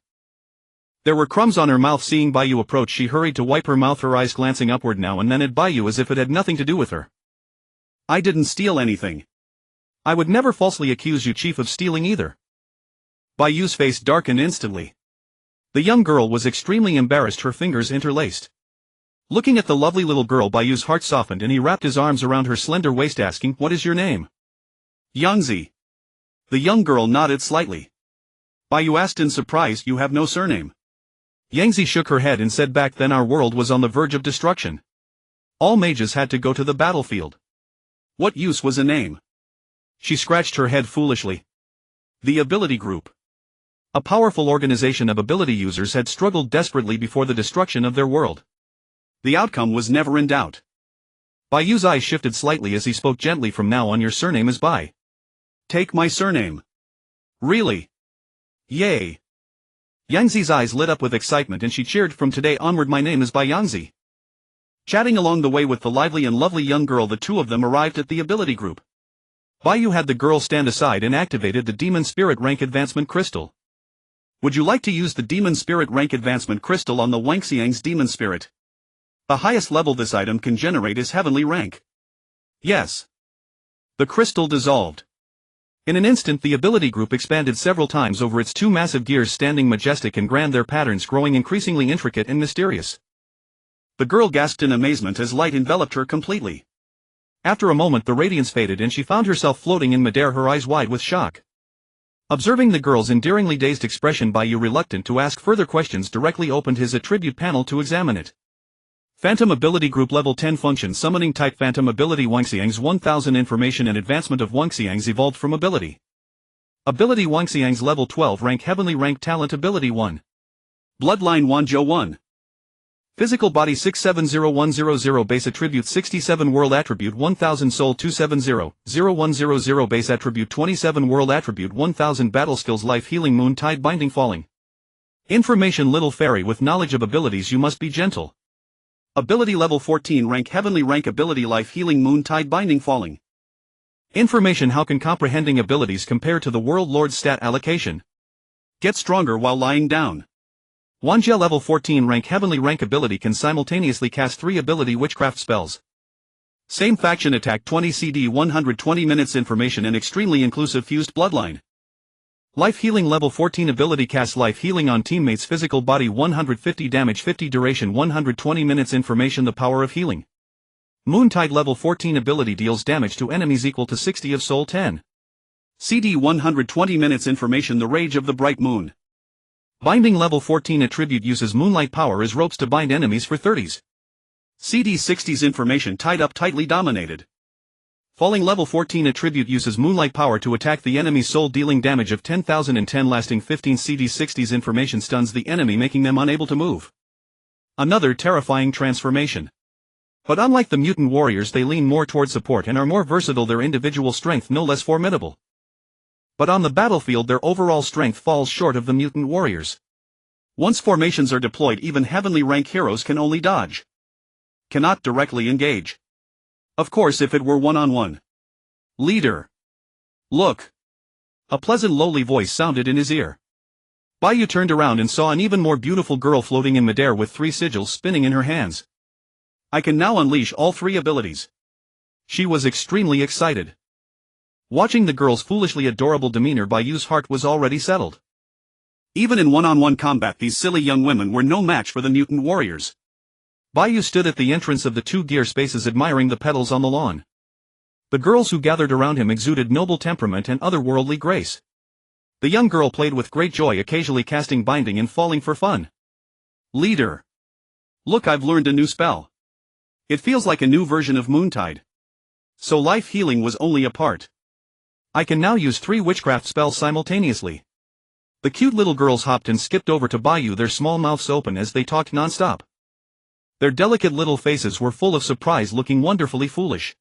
There were crumbs on her mouth. Seeing Bai Yu approach, she hurried to wipe her mouth, her eyes glancing upward now and then at Bai Yu as if it had nothing to do with her. I didn't steal anything. I would never falsely accuse you, Chief, of stealing either. Bai Yu's face darkened instantly. The young girl was extremely embarrassed, her fingers interlaced. Looking at the lovely little girl, Bai Yu's heart softened and he wrapped his arms around her slender waist, asking, "What is your name?" Yangzi. The young girl nodded slightly. Bai Yu asked in surprise, "You have no surname?" Yangzi shook her head and said, "Back then our world was on the verge of destruction. All mages had to go to the battlefield. What use was a name?" She scratched her head foolishly. The Ability Group. A powerful organization of ability users had struggled desperately before the destruction of their world. The outcome was never in doubt. Bai Yu's eyes shifted slightly as he spoke gently, "From now on your surname is Bai." Take my surname. Really? Yay. Yangzi's eyes lit up with excitement and she cheered, "From today onward my name is Bai Yangzi." Chatting along the way with the lively and lovely young girl, the two of them arrived at the Ability Group. Bai Yu had the girl stand aside and activated the Demon Spirit Rank Advancement Crystal. Would you like to use the Demon Spirit Rank Advancement Crystal on the Wangxiang's Demon Spirit? The highest level this item can generate is Heavenly Rank. Yes. The crystal dissolved. In an instant the ability group expanded several times over its 2 massive gears, standing majestic and grand, their patterns growing increasingly intricate and mysterious. The girl gasped in amazement as light enveloped her completely. After a moment the radiance faded and she found herself floating in midair, her eyes wide with shock. Observing the girl's endearingly dazed expression, Bai Yu, reluctant to ask further questions, directly opened his attribute panel to examine it. Phantom Ability Group Level 10 Function Summoning Type Phantom Ability Wangxiang's 1000 Information and Advancement of Wangxiang's evolved from Ability. Ability Wangxiang's Level 12 Rank Heavenly Rank Talent Ability 1. Bloodline Wanzhou 1. Physical Body 670100 Base Attribute 67 World Attribute 1000 Soul 270-0100 Base Attribute 27 World Attribute 1000 Battle Skills Life Healing Moon Tide Binding Falling. Information Little Fairy with knowledge of abilities, you must be gentle. Ability Level 14 Rank Heavenly Rank Ability Life Healing Moon Tide Binding Falling. Information How can comprehending abilities compare to the World Lord's stat allocation? Get stronger while lying down. Wanjia Level 14 Rank Heavenly Rank Ability can simultaneously cast 3 ability witchcraft spells. Same faction attack 20 CD 120 minutes Information and extremely inclusive Fused Bloodline. Life Healing Level 14 Ability Cast Life Healing on teammates Physical Body 150 Damage 50 Duration 120 minutes Information The Power of Healing. Moontide Level 14 Ability deals damage to enemies equal to 60 of Soul 10. CD 120 minutes Information The Rage of the Bright Moon. Binding Level 14 Attribute uses Moonlight Power as ropes to bind enemies for 30s. CD 60's Information Tied Up Tightly Dominated. Falling Level 14 Attribute uses Moonlight Power to attack the enemy's soul, dealing damage of 10,010 lasting 15 CD 60's Information stuns the enemy, making them unable to move. Another terrifying transformation. But unlike the mutant warriors, they lean more toward support and are more versatile, their individual strength no less formidable. But on the battlefield their overall strength falls short of the mutant warriors. Once formations are deployed, even heavenly rank heroes can only dodge. Cannot directly engage. Of course, if it were one-on-one. Leader. Look. A pleasant lowly voice sounded in his ear. Bai Yu turned around and saw an even more beautiful girl floating in midair with 3 sigils spinning in her hands. I can now unleash all 3 abilities. She was extremely excited. Watching the girl's foolishly adorable demeanor, Bai Yu's heart was already settled. Even in one-on-one combat, these silly young women were no match for the mutant warriors. Bai Yu stood at the entrance of the 2 gear spaces admiring the petals on the lawn. The girls who gathered around him exuded noble temperament and otherworldly grace. The young girl played with great joy, occasionally casting binding and falling for fun. Leader. Look, I've learned a new spell. It feels like a new version of Moontide. So life healing was only a part. I can now use 3 witchcraft spells simultaneously. The cute little girls hopped and skipped over to Bai Yu, their small mouths open as they talked non-stop. Their delicate little faces were full of surprise, looking wonderfully foolish.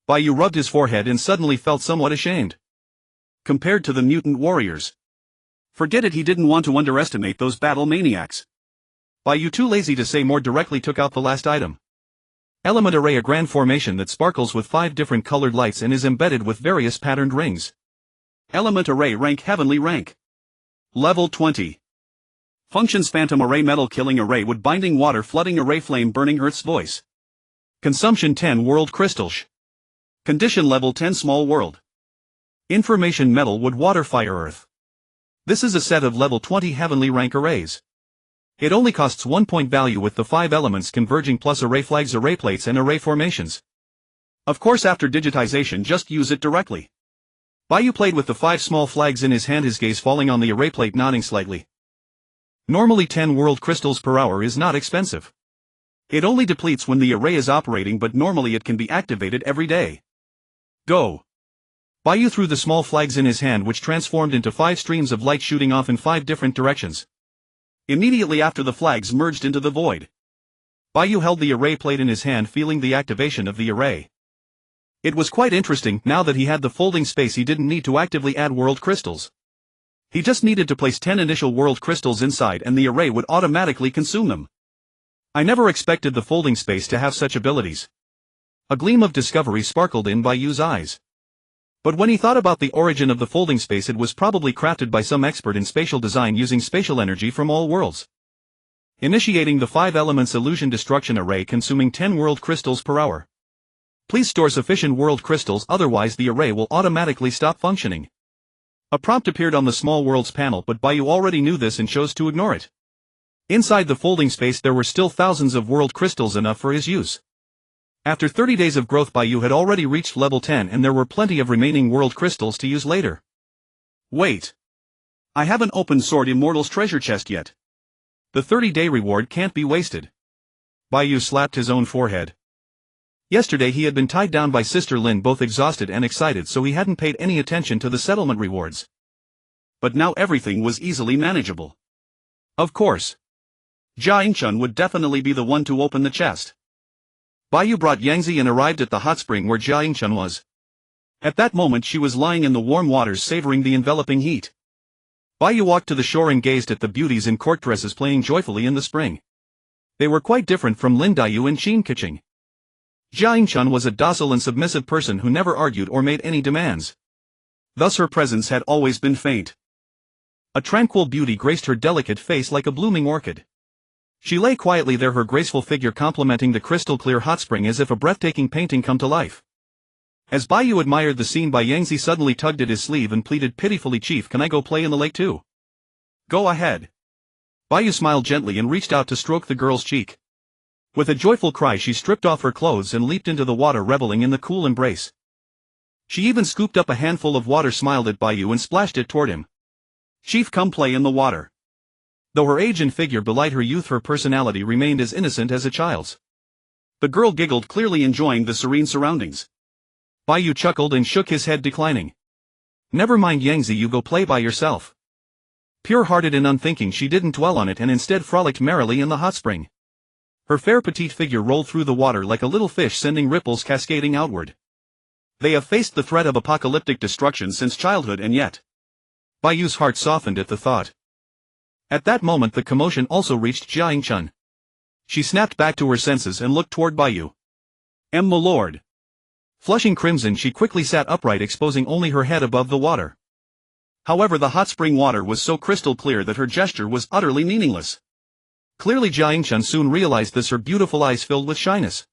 Bai Yu rubbed his forehead and suddenly felt somewhat ashamed. Compared to the mutant warriors. Forget it, he didn't want to underestimate those battle maniacs. Bai Yu, too lazy to say more, directly took out the last item. Element Array, a grand formation that sparkles with 5 different colored lights and is embedded with various patterned rings. Element Array, rank heavenly rank. Level 20. Functions: Phantom Array, Metal Killing Array, Wood Binding Water Flooding Array, Flame Burning Earth's Voice. Consumption: 10 World Crystals. Condition: Level 10 Small World. Information: Metal, Wood, Water, Fire, Earth. This is a set of level 20 heavenly rank arrays. It only costs 1 point value with the 5 elements converging plus array flags, array plates and array formations. Of course, after digitization, just use it directly. Bai Yu played with the 5 small flags in his hand, his gaze falling on the array plate, nodding slightly. Normally 10 world crystals per hour is not expensive. It only depletes when the array is operating, but normally it can be activated every day. Go. Bai Yu threw the small flags in his hand, which transformed into 5 streams of light shooting off in 5 different directions. Immediately after, the flags merged into the void. Bai Yu held the array plate in his hand, feeling the activation of the array. It was quite interesting. Now that he had the folding space, he didn't need to actively add world crystals. He just needed to place 10 initial world crystals inside and the array would automatically consume them. I never expected the folding space to have such abilities. A gleam of discovery sparkled in Bai Yu's eyes. But when he thought about the origin of the folding space, it was probably crafted by some expert in spatial design using spatial energy from all worlds. Initiating the 5 elements illusion destruction array, consuming 10 world crystals per hour. Please store sufficient world crystals, otherwise the array will automatically stop functioning. A prompt appeared on the small worlds panel, but Bai Yu already knew this and chose to ignore it. Inside the folding space there were still thousands of world crystals, enough for his use. After 30 days of growth, Bai Yu had already reached level 10 and there were plenty of remaining world crystals to use later. Wait. I haven't opened Sword Immortal's treasure chest yet. The 30-day reward can't be wasted. Bai Yu slapped his own forehead. Yesterday he had been tied down by Sister Lin, both exhausted and excited, so he hadn't paid any attention to the settlement rewards. But now everything was easily manageable. Of course. Jiangchun would definitely be the one to open the chest. Bai Yu brought Yangzi and arrived at the hot spring where Jiangchun was. At that moment she was lying in the warm waters, savoring the enveloping heat. Bai Yu walked to the shore and gazed at the beauties in court dresses playing joyfully in the spring. They were quite different from Lin Daiyu and Qin Keqing. Jiangchun was a docile and submissive person who never argued or made any demands. Thus her presence had always been faint. A tranquil beauty graced her delicate face like a blooming orchid. She lay quietly there, her graceful figure complementing the crystal-clear hot spring as if a breathtaking painting come to life. As Bai Yu admired the scene, Bai Yangzi suddenly tugged at his sleeve and pleaded pitifully, "Chief, can I go play in the lake too?" "Go ahead." Bai Yu smiled gently and reached out to stroke the girl's cheek. With a joyful cry she stripped off her clothes and leaped into the water, reveling in the cool embrace. She even scooped up a handful of water, smiled at Bai Yu and splashed it toward him. "Chief, come play in the water." Though her age and figure belied her youth, her personality remained as innocent as a child's. The girl giggled, clearly enjoying the serene surroundings. Bai Yu chuckled and shook his head, declining. "Never mind Yangzi, you go play by yourself." Pure-hearted and unthinking, she didn't dwell on it and instead frolicked merrily in the hot spring. Her fair petite figure rolled through the water like a little fish, sending ripples cascading outward. They have faced the threat of apocalyptic destruction since childhood, and yet. Bai Yu's heart softened at the thought. At that moment the commotion also reached Jiangchun. She snapped back to her senses and looked toward Bai Yu. My lord." Flushing crimson, she quickly sat upright, exposing only her head above the water. However, the hot spring water was so crystal clear that her gesture was utterly meaningless. Clearly Jiangchen soon realized this, her beautiful eyes filled with shyness.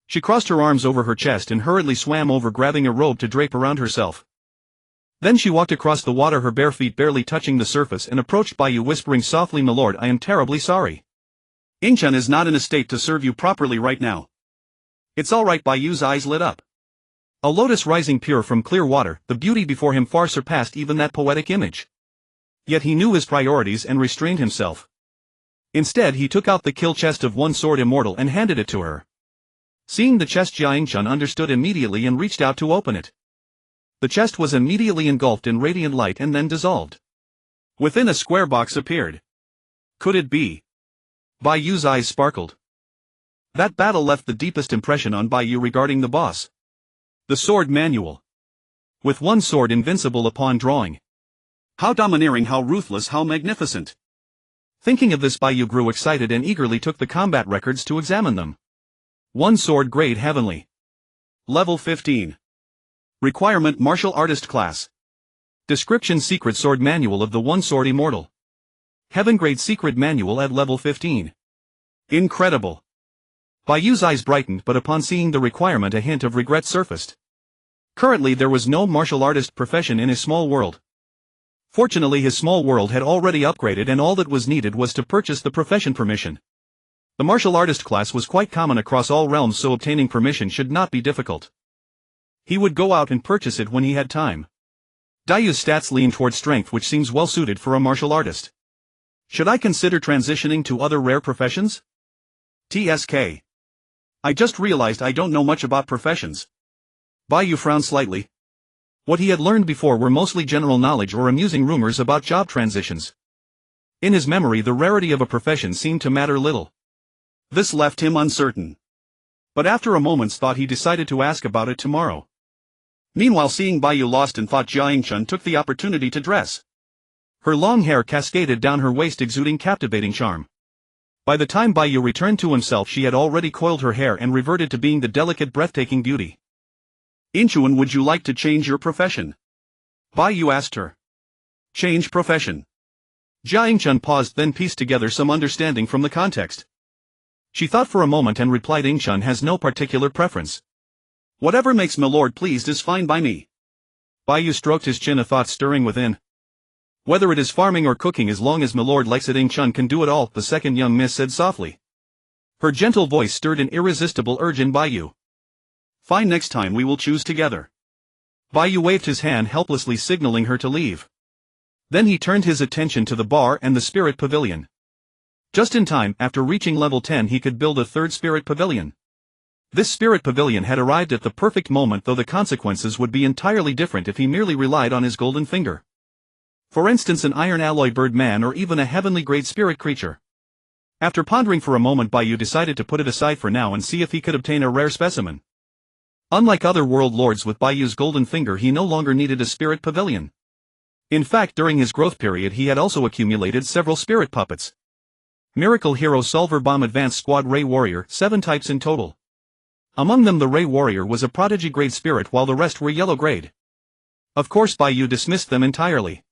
She crossed her arms over her chest and hurriedly swam over, grabbing a robe to drape around herself. Then she walked across the water, her bare feet barely touching the surface, and approached Bai Yu, whispering softly, "My lord, I am terribly sorry. Yingchen is not in a state to serve you properly right now." "It's all right." Bai Yu's eyes lit up. A lotus rising pure from clear water, the beauty before him far surpassed even that poetic image. Yet he knew his priorities and restrained himself. Instead, he took out the kill chest of one sword immortal and handed it to her. Seeing the chest, Jiangchen understood immediately and reached out to open it. The chest was immediately engulfed in radiant light and then dissolved. Within, a square box appeared. Could it be? Bai Yu's eyes sparkled. That battle left the deepest impression on Bai Yu regarding the boss. The sword manual. With one sword invincible upon drawing. How domineering, how ruthless, how magnificent. Thinking of this, Bai Yu grew excited and eagerly took the combat records to examine them. One sword, grade heavenly. Level 15. Requirement: martial artist class. Description: secret sword manual of the one sword immortal. Heaven grade secret manual at level 15. Incredible. Bai Yu's eyes brightened, but upon seeing the requirement a hint of regret surfaced. Currently there was no martial artist profession in his small world. Fortunately, his small world had already upgraded and all that was needed was to purchase the profession permission. The martial artist class was quite common across all realms, so obtaining permission should not be difficult. He would go out and purchase it when he had time. Daiyu's stats lean toward strength, which seems well suited for a martial artist. Should I consider transitioning to other rare professions? TSK. I just realized I don't know much about professions. Bai Yu frowned slightly. What he had learned before were mostly general knowledge or amusing rumors about job transitions. In his memory, the rarity of a profession seemed to matter little. This left him uncertain. But after a moment's thought, he decided to ask about it tomorrow. Meanwhile, seeing Bai Yu lost in thought, Jiangchen took the opportunity to dress. Her long hair cascaded down her waist, exuding captivating charm. By the time Bai Yu returned to himself, she had already coiled her hair and reverted to being the delicate, breathtaking beauty. "Inchuan, would you like to change your profession?" Bai Yu asked her. Change profession. Jiangchen paused, then pieced together some understanding from the context. She thought for a moment and replied, "Inchuan has no particular preference. Whatever makes my lord pleased is fine by me." Bai Yu stroked his chin, a thought stirring within. "Whether it is farming or cooking, as long as my lord likes it, Inchuan can do it all," the second young miss said softly. Her gentle voice stirred an irresistible urge in Bai Yu. "Fine, next time we will choose together." Bai Yu waved his hand helplessly, signaling her to leave. Then he turned his attention to the bar and the spirit pavilion. Just in time, after reaching level 10 he could build a third spirit pavilion. This spirit pavilion had arrived at the perfect moment, though the consequences would be entirely different if he merely relied on his golden finger. For instance, an iron alloy bird man or even a heavenly grade spirit creature. After pondering for a moment, Bai Yu decided to put it aside for now and see if he could obtain a rare specimen. Unlike other world lords, with Bai Yu's golden finger he no longer needed a spirit pavilion. In fact, during his growth period he had also accumulated several spirit puppets. Miracle Hero, Solver Bomb, Advanced Squad, Ray Warrior, 7 types in total. Among them the Ray Warrior was a prodigy grade spirit, while the rest were yellow grade. Of course Bai Yu dismissed them entirely.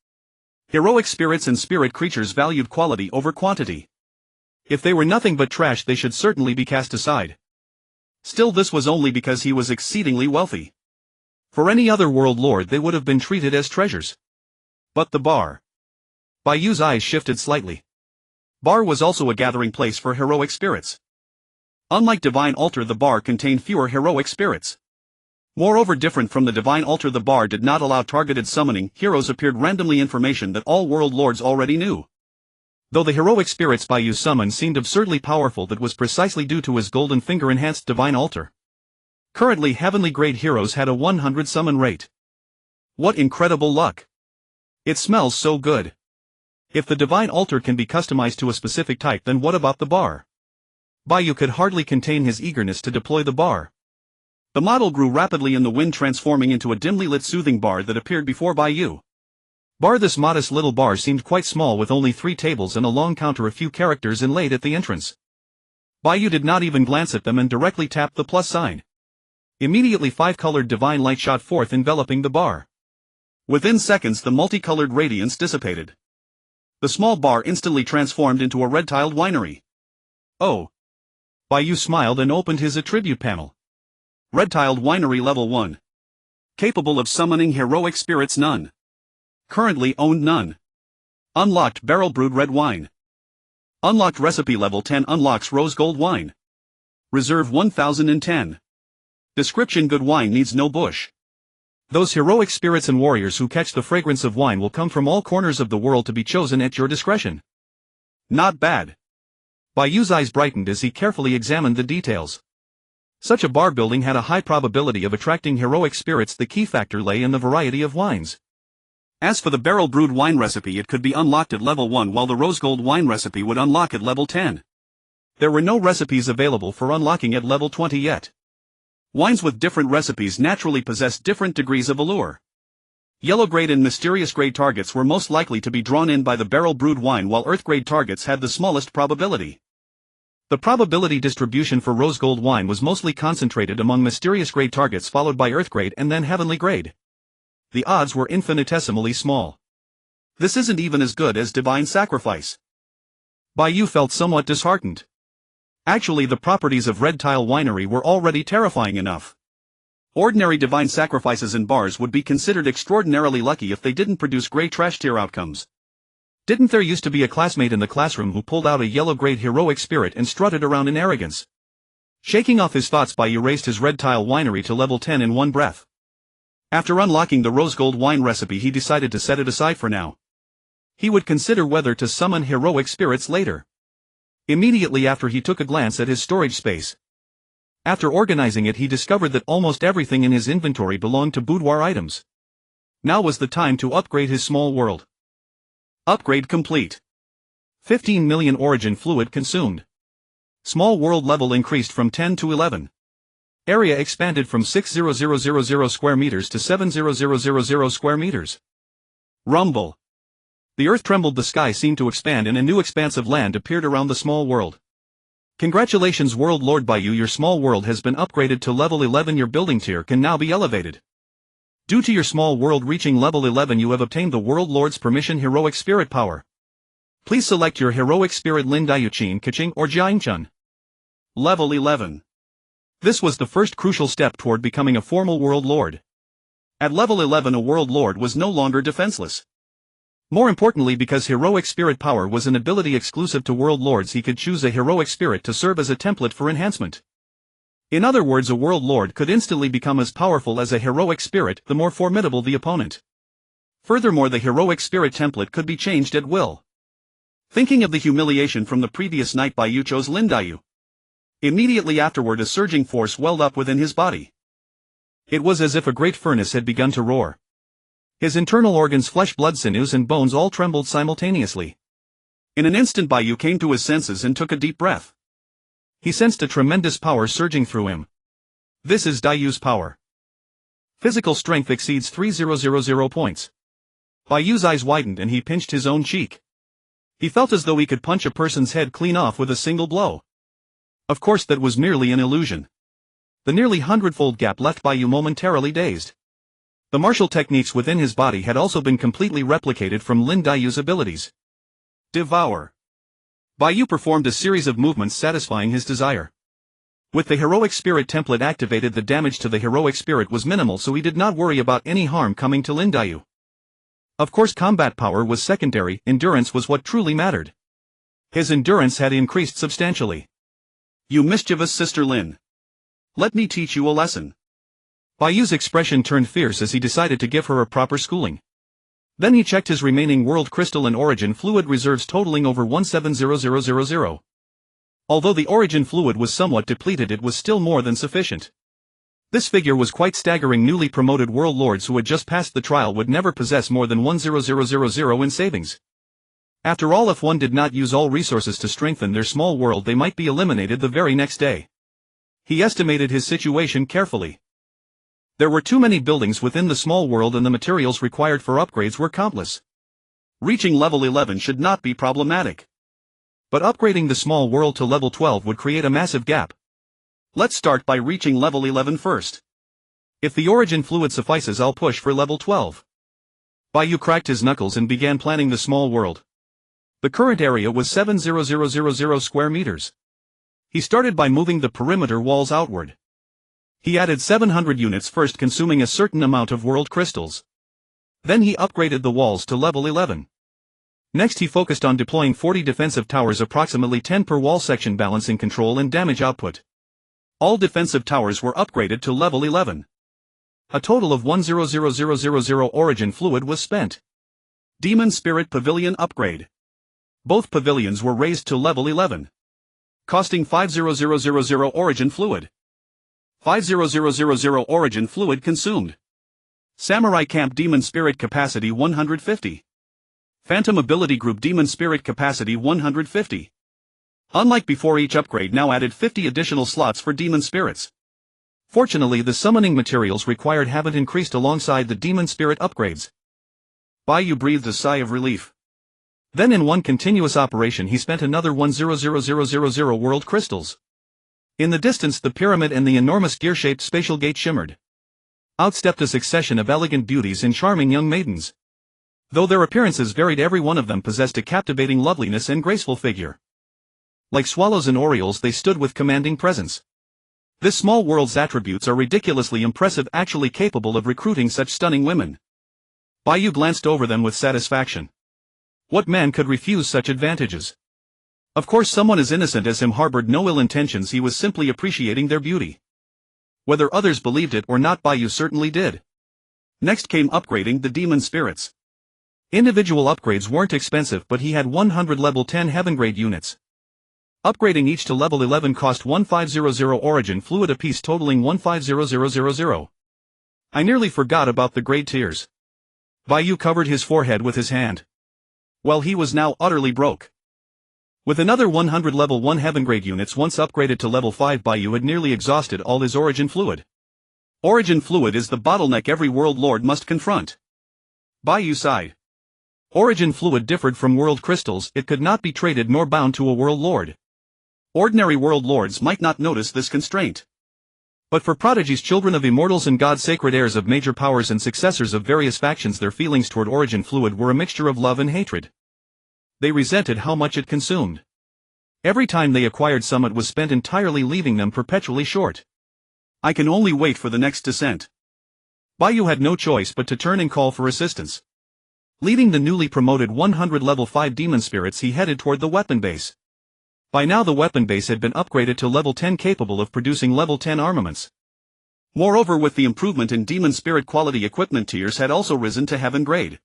Heroic spirits and spirit creatures valued quality over quantity. If they were nothing but trash, they should certainly be cast aside. Still, this was only because he was exceedingly wealthy. For any other world lord they would have been treated as treasures. But the bar. Bai Yu's eyes shifted slightly. Bar was also a gathering place for heroic spirits. Unlike Divine Altar, the bar contained fewer heroic spirits. Moreover, different from the Divine Altar, the bar did not allow targeted summoning. Heroes appeared randomly, information that all world lords already knew. Though the heroic spirits Bai Yu summoned seemed absurdly powerful, that was precisely due to his golden finger enhanced Divine Altar. Currently, heavenly grade heroes had a 100 summon rate. What incredible luck! It smells so good. If the Divine Altar can be customized to a specific type, then what about the bar? Bai Yu could hardly contain his eagerness to deploy the bar. The model grew rapidly in the wind, transforming into a dimly lit soothing bar that appeared before Bai Yu. This modest little bar seemed quite small, with only 3 tables and a long counter, a few characters inlaid at the entrance. Bai Yu did not even glance at them and directly tapped the plus sign. Immediately 5 colored divine light shot forth, enveloping the bar. Within seconds the multicolored radiance dissipated. The small bar instantly transformed into a red-tiled winery. Oh. Bai Yu smiled and opened his attribute panel. Red-tiled winery level 1. Capable of summoning heroic spirits none. Currently owned none. Unlocked barrel brewed red wine. Unlocked recipe level 10 unlocks rose gold wine. Reserve 1010. Description: good wine needs no bush. Those heroic spirits and warriors who catch the fragrance of wine will come from all corners of the world to be chosen at your discretion. Not bad. Bai Yu's eyes brightened as he carefully examined the details. Such a bar building had a high probability of attracting heroic spirits. The key factor lay in the variety of wines. As for the barrel brewed wine recipe, it could be unlocked at level 1 while the rose gold wine recipe would unlock at level 10. There were no recipes available for unlocking at level 20 yet. Wines with different recipes naturally possess different degrees of allure. Yellow grade and mysterious grade targets were most likely to be drawn in by the barrel brewed wine, while earth grade targets had the smallest probability. The probability distribution for rose gold wine was mostly concentrated among mysterious grade targets, followed by earth grade and then heavenly grade. The odds were infinitesimally small. This isn't even as good as divine sacrifice. Bai Yu felt somewhat disheartened. Actually, the properties of Red Tile Winery were already terrifying enough. Ordinary divine sacrifices in bars would be considered extraordinarily lucky if they didn't produce grey trash tier outcomes. Didn't there used to be a classmate in the classroom who pulled out a yellow grade heroic spirit and strutted around in arrogance? Shaking off his thoughts, Bai Yu raised his Red Tile Winery to level 10 in one breath. After unlocking the rose gold wine recipe, he decided to set it aside for now. He would consider whether to summon heroic spirits later. Immediately after, he took a glance at his storage space. After organizing it, he discovered that almost everything in his inventory belonged to boudoir items. Now was the time to upgrade his small world. Upgrade complete. 15 million origin fluid consumed. Small world level increased from 10 to 11. Area expanded from 6,000 square meters to 7,000 square meters. Rumble. The earth trembled, the sky seemed to expand, and a new expanse of land appeared around the small world. Congratulations, World Lord Bai Yu, your small world has been upgraded to level 11. Your building tier can now be elevated. Due to your small world reaching level 11, you have obtained the World Lord's permission heroic spirit power. Please select your heroic spirit Lin Dayuqin, Kaching, or Jiangchun. Level 11. This was the first crucial step toward becoming a formal World Lord. At level 11, a World Lord was no longer defenseless. More importantly, because heroic spirit power was an ability exclusive to World Lords, he could choose a heroic spirit to serve as a template for enhancement. In other words, a World Lord could instantly become as powerful as a heroic spirit, the more formidable the opponent. Furthermore, the heroic spirit template could be changed at will. Thinking of the humiliation from the previous night, Bai Yu chose Lin Dayu. Immediately afterward, a surging force welled up within his body. It was as if a great furnace had begun to roar. His internal organs, flesh, blood, sinews, and bones all trembled simultaneously. In an instant, Bai Yu came to his senses and took a deep breath. He sensed a tremendous power surging through him. This is Dayu's power. Physical strength exceeds 3000 points. Bai Yu's eyes widened and he pinched his own cheek. He felt as though he could punch a person's head clean off with a single blow. Of course, that was merely an illusion. The nearly 100-fold gap left Bai Yu momentarily dazed. The martial techniques within his body had also been completely replicated from Lin Dayu's abilities. Devour. Bai Yu performed a series of movements satisfying his desire. With the heroic spirit template activated, the damage to the heroic spirit was minimal, so he did not worry about any harm coming to Lin Dayu. Of course, combat power was secondary, endurance was what truly mattered. His endurance had increased substantially. You mischievous sister Lin. Let me teach you a lesson. Bai Yu's expression turned fierce as he decided to give her a proper schooling. Then he checked his remaining world crystal and origin fluid reserves, totaling over 170000. Although the origin fluid was somewhat depleted, it was still more than sufficient. This figure was quite staggering. Newly promoted world lords who had just passed the trial would never possess more than 10000 in savings. After all, if one did not use all resources to strengthen their small world, they might be eliminated the very next day. He estimated his situation carefully. There were too many buildings within the small world and the materials required for upgrades were countless. Reaching level 11 should not be problematic. But upgrading the small world to level 12 would create a massive gap. Let's start by reaching level 11 first. If the origin fluid suffices, I'll push for level 12. Bai Yu cracked his knuckles and began planning the small world. The current area was 70000 square meters. He started by moving the perimeter walls outward. He added 700 units first, consuming a certain amount of world crystals. Then he upgraded the walls to level 11. Next he focused on deploying 40 defensive towers, approximately 10 per wall section, balancing control and damage output. All defensive towers were upgraded to level 11. A total of 100000 origin fluid was spent. Demon Spirit Pavilion upgrade. Both pavilions were raised to level 11. Costing 50000 origin fluid. 50000 origin fluid consumed. Samurai Camp Demon Spirit capacity 150. Phantom Ability Group Demon Spirit capacity 150. Unlike before, each upgrade now added 50 additional slots for demon spirits. Fortunately, the summoning materials required haven't increased alongside the demon spirit upgrades. Bai Yu breathed a sigh of relief. Then in one continuous operation he spent another 100000 world crystals. In the distance the pyramid and the enormous gear-shaped spatial gate shimmered. Out stepped a succession of elegant beauties and charming young maidens. Though their appearances varied, every one of them possessed a captivating loveliness and graceful figure. Like swallows and orioles, they stood with commanding presence. This small world's attributes are ridiculously impressive, actually capable of recruiting such stunning women. Bai Yu glanced over them with satisfaction. What man could refuse such advantages? Of course, someone as innocent as him harbored no ill intentions, he was simply appreciating their beauty. Whether others believed it or not, Bai Yu certainly did. Next came upgrading the demon spirits. Individual upgrades weren't expensive, but he had 100 level 10 heaven grade units. Upgrading each to level 11 cost 1500 origin fluid apiece, totaling 150000. I nearly forgot about the grade tiers. Bai Yu covered his forehead with his hand. Well, he was now utterly broke. With another 100 level 1 heaven grade units once upgraded to level 5, Bai Yu had nearly exhausted all his origin fluid. Origin fluid is the bottleneck every world lord must confront. Bai Yu sighed. Origin fluid differed from world crystals, it could not be traded nor bound to a world lord. Ordinary world lords might not notice this constraint. But for prodigies, children of immortals and gods, sacred heirs of major powers and successors of various factions, their feelings toward origin fluid were a mixture of love and hatred. They resented how much it consumed. Every time they acquired some, it was spent entirely, leaving them perpetually short. I can only wait for the next descent. Bai Yu had no choice but to turn and call for assistance. Leading the newly promoted 100 level 5 demon spirits, he headed toward the weapon base. By now the weapon base had been upgraded to level 10, capable of producing level 10 armaments. Moreover, with the improvement in demon spirit quality, equipment tiers had also risen to heaven grade.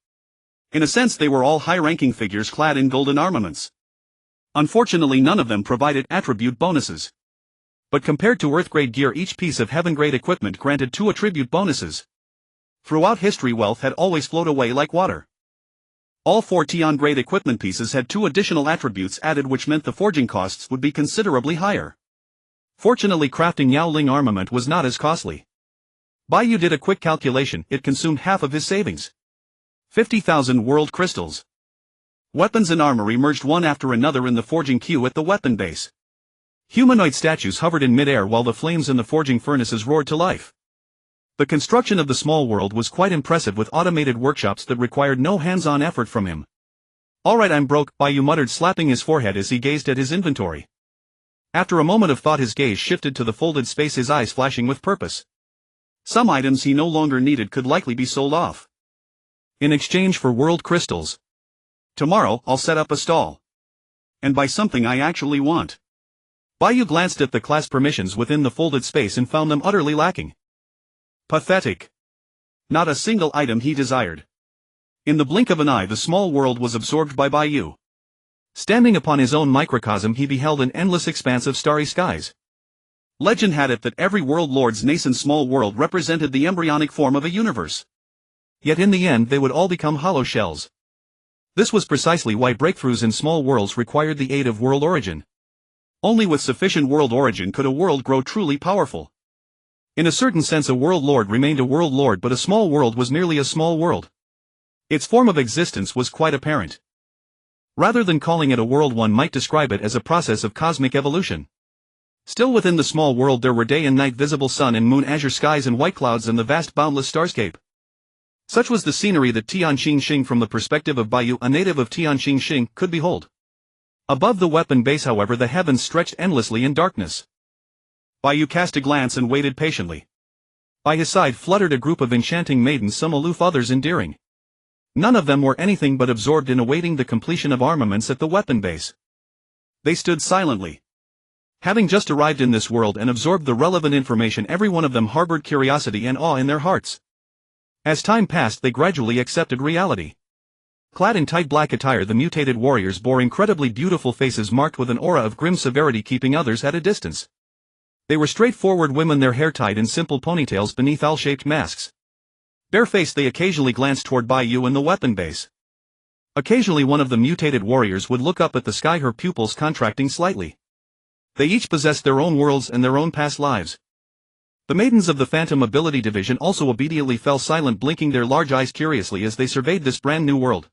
In a sense, they were all high-ranking figures clad in golden armaments. Unfortunately, none of them provided attribute bonuses. But compared to earth-grade gear, each piece of heaven-grade equipment granted 2 attribute bonuses. Throughout history, wealth had always flowed away like water. All 4 Tian-grade equipment pieces had 2 additional attributes added, which meant the forging costs would be considerably higher. Fortunately, crafting Yaoling armament was not as costly. Bai Yu did a quick calculation, it consumed half of his savings. 50,000 world crystals. Weapons and armory merged one after another in the forging queue at the weapon base. Humanoid statues hovered in mid-air while the flames in the forging furnaces roared to life. The construction of the small world was quite impressive, with automated workshops that required no hands-on effort from him. Alright, I'm broke, Bai Yu muttered, slapping his forehead as he gazed at his inventory. After a moment of thought, his gaze shifted to the folded space, his eyes flashing with purpose. Some items he no longer needed could likely be sold off. In exchange for world crystals. Tomorrow, I'll set up a stall. And buy something I actually want. Bai Yu glanced at the class permissions within the folded space and found them utterly lacking. Pathetic. Not a single item he desired. In the blink of an eye, the small world was absorbed by Bai Yu. Standing upon his own microcosm, he beheld an endless expanse of starry skies. Legend had it that every world lord's nascent small world represented the embryonic form of a universe. Yet in the end they would all become hollow shells. This was precisely why breakthroughs in small worlds required the aid of world origin. Only with sufficient world origin could a world grow truly powerful. In a certain sense, a world lord remained a world lord, but a small world was merely a small world. Its form of existence was quite apparent. Rather than calling it a world, one might describe it as a process of cosmic evolution. Still within the small world there were day and night, visible sun and moon, azure skies and white clouds, and the vast boundless starscape. Such was the scenery that Tianqing from the perspective of Bai Yu, a native of Tianqing, could behold. Above the weapon base, however, the heavens stretched endlessly in darkness. Bai Yu cast a glance and waited patiently. By his side fluttered a group of enchanting maidens, some aloof, others endearing. None of them were anything but absorbed in awaiting the completion of armaments at the weapon base. They stood silently. Having just arrived in this world and absorbed the relevant information, every one of them harbored curiosity and awe in their hearts. As time passed, they gradually accepted reality. Clad in tight black attire, the mutated warriors bore incredibly beautiful faces marked with an aura of grim severity, keeping others at a distance. They were straightforward women, their hair tied in simple ponytails beneath owl-shaped masks. Barefaced, they occasionally glanced toward Bai Yu and the weapon base. Occasionally one of the mutated warriors would look up at the sky, her pupils contracting slightly. They each possessed their own worlds and their own past lives. The maidens of the Phantom Ability Division also obediently fell silent, blinking their large eyes curiously as they surveyed this brand new world.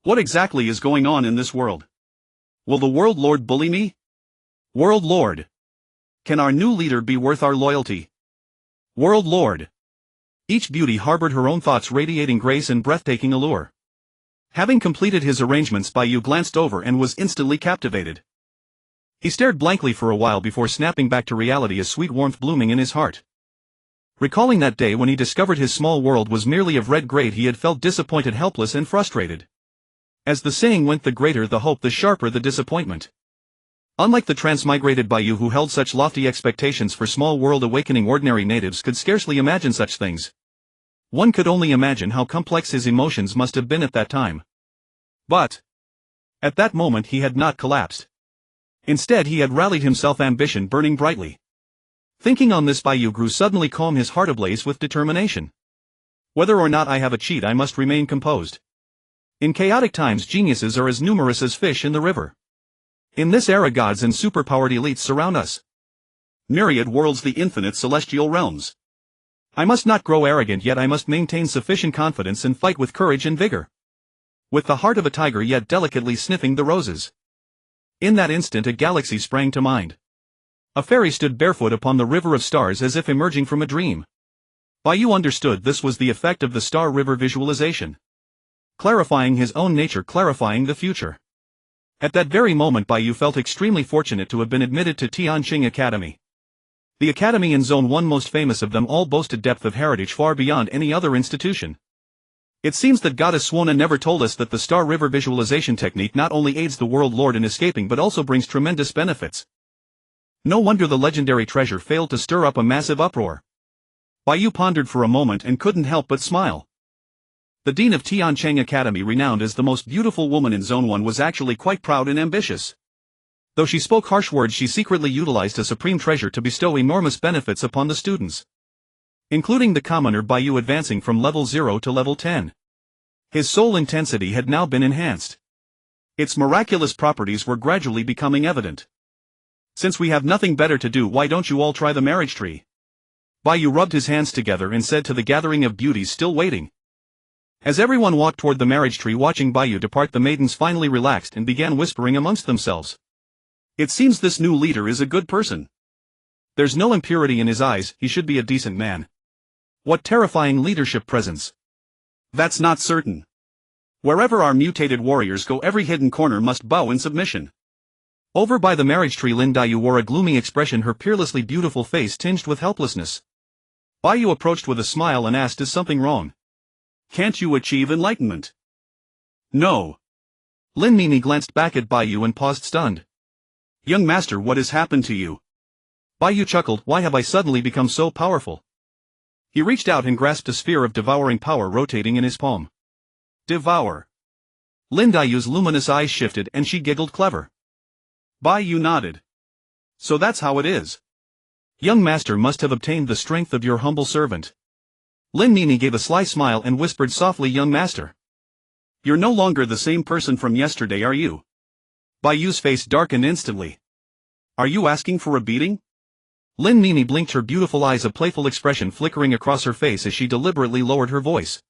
What exactly is going on in this world? Will the World Lord bully me? World Lord! Can our new leader be worth our loyalty? World Lord! Each beauty harbored her own thoughts, radiating grace and breathtaking allure. Having completed his arrangements, Bai Yu glanced over and was instantly captivated. He stared blankly for a while before snapping back to reality, a sweet warmth blooming in his heart. Recalling that day when he discovered his small world was merely of red grade, he had felt disappointed, helpless and frustrated. As the saying went, the greater the hope, the sharper the disappointment. Unlike the transmigrated Bai Yu, who held such lofty expectations for small world awakening, ordinary natives could scarcely imagine such things. One could only imagine how complex his emotions must have been at that time. But at that moment he had not collapsed. Instead he had rallied himself, ambition burning brightly. Thinking on this, Bai Yu grew suddenly calm, his heart ablaze with determination. Whether or not I have a cheat, I must remain composed. In chaotic times, geniuses are as numerous as fish in the river. In this era, gods and superpowered elites surround us. Myriad worlds, the infinite celestial realms. I must not grow arrogant, yet I must maintain sufficient confidence and fight with courage and vigor. With the heart of a tiger, yet delicately sniffing the roses. In that instant a galaxy sprang to mind. A fairy stood barefoot upon the river of stars, as if emerging from a dream. Bai Yu understood this was the effect of the Star River visualization. Clarifying his own nature, clarifying the future. At that very moment Bai Yu felt extremely fortunate to have been admitted to Tianqing Academy. The academy in Zone 1, most famous of them all, boasted depth of heritage far beyond any other institution. It seems that Goddess Swona never told us that the Star River visualization technique not only aids the World Lord in escaping but also brings tremendous benefits. No wonder the legendary treasure failed to stir up a massive uproar. Bai Yu pondered for a moment and couldn't help but smile. The Dean of Tianqing Academy, renowned as the most beautiful woman in Zone 1, was actually quite proud and ambitious. Though she spoke harsh words, she secretly utilized a supreme treasure to bestow enormous benefits upon the students. Including the commoner, Bai Yu advancing from level 0 to level 10. His soul intensity had now been enhanced. Its miraculous properties were gradually becoming evident. Since we have nothing better to do, why don't you all try the marriage tree? Bai Yu rubbed his hands together and said to the gathering of beauties still waiting. As everyone walked toward the marriage tree, watching Bai Yu depart, the maidens finally relaxed and began whispering amongst themselves. It seems this new leader is a good person. There's no impurity in his eyes, he should be a decent man. What terrifying leadership presence. That's not certain. Wherever our mutated warriors go, every hidden corner must bow in submission. Over by the marriage tree, Lin Daiyu wore a gloomy expression, her peerlessly beautiful face tinged with helplessness. Bai Yu approached with a smile and asked, is something wrong? Can't you achieve enlightenment? No. Lin Nini glanced back at Bai Yu and paused, stunned. Young master, what has happened to you? Bai Yu chuckled, why have I suddenly become so powerful? He reached out and grasped a sphere of devouring power rotating in his palm. Devour. Lin Daiyu's luminous eyes shifted and she giggled, clever. Bai Yu nodded. So that's how it is. Young master must have obtained the strength of your humble servant. Lin Nini gave a sly smile and whispered softly, young master. You're no longer the same person from yesterday, are you? Bai Yu's face darkened instantly. Are you asking for a beating? Lin Nini blinked, her beautiful eyes, a playful expression flickering across her face as she deliberately lowered her voice.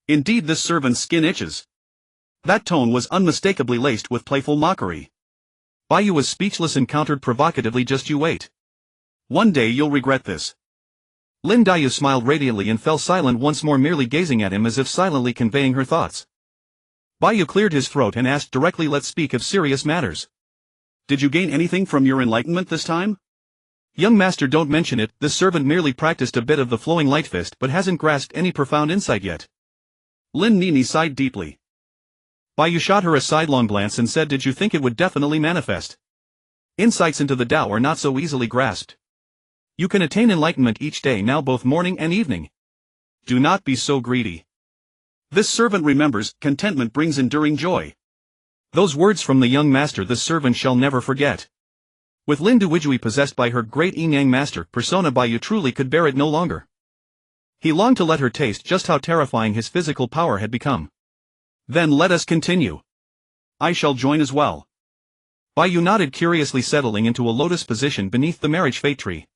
Indeed, this servant's skin itches. That tone was unmistakably laced with playful mockery. Bai Yu was speechless and countered provocatively, just you wait. One day you'll regret this. Lin Daiyu smiled radiantly and fell silent once more, merely gazing at him as if silently conveying her thoughts. Bai Yu cleared his throat and asked directly, let's speak of serious matters. Did you gain anything from your enlightenment this time? Young master, don't mention it, this servant merely practiced a bit of the flowing light fist but hasn't grasped any profound insight yet. Lin Nini sighed deeply. Bai Yu shot her a sidelong glance and said, did you think it would definitely manifest? Insights into the Tao are not so easily grasped. You can attain enlightenment each day now, both morning and evening. Do not be so greedy. This servant remembers, contentment brings enduring joy. Those words from the young master this servant shall never forget. With Lin Duwijui possessed by her great Yin-Yang master persona, Bai Yu truly could bear it no longer. He longed to let her taste just how terrifying his physical power had become. Then let us continue. I shall join as well. Bai Yu nodded, curiously settling into a lotus position beneath the marriage fate tree.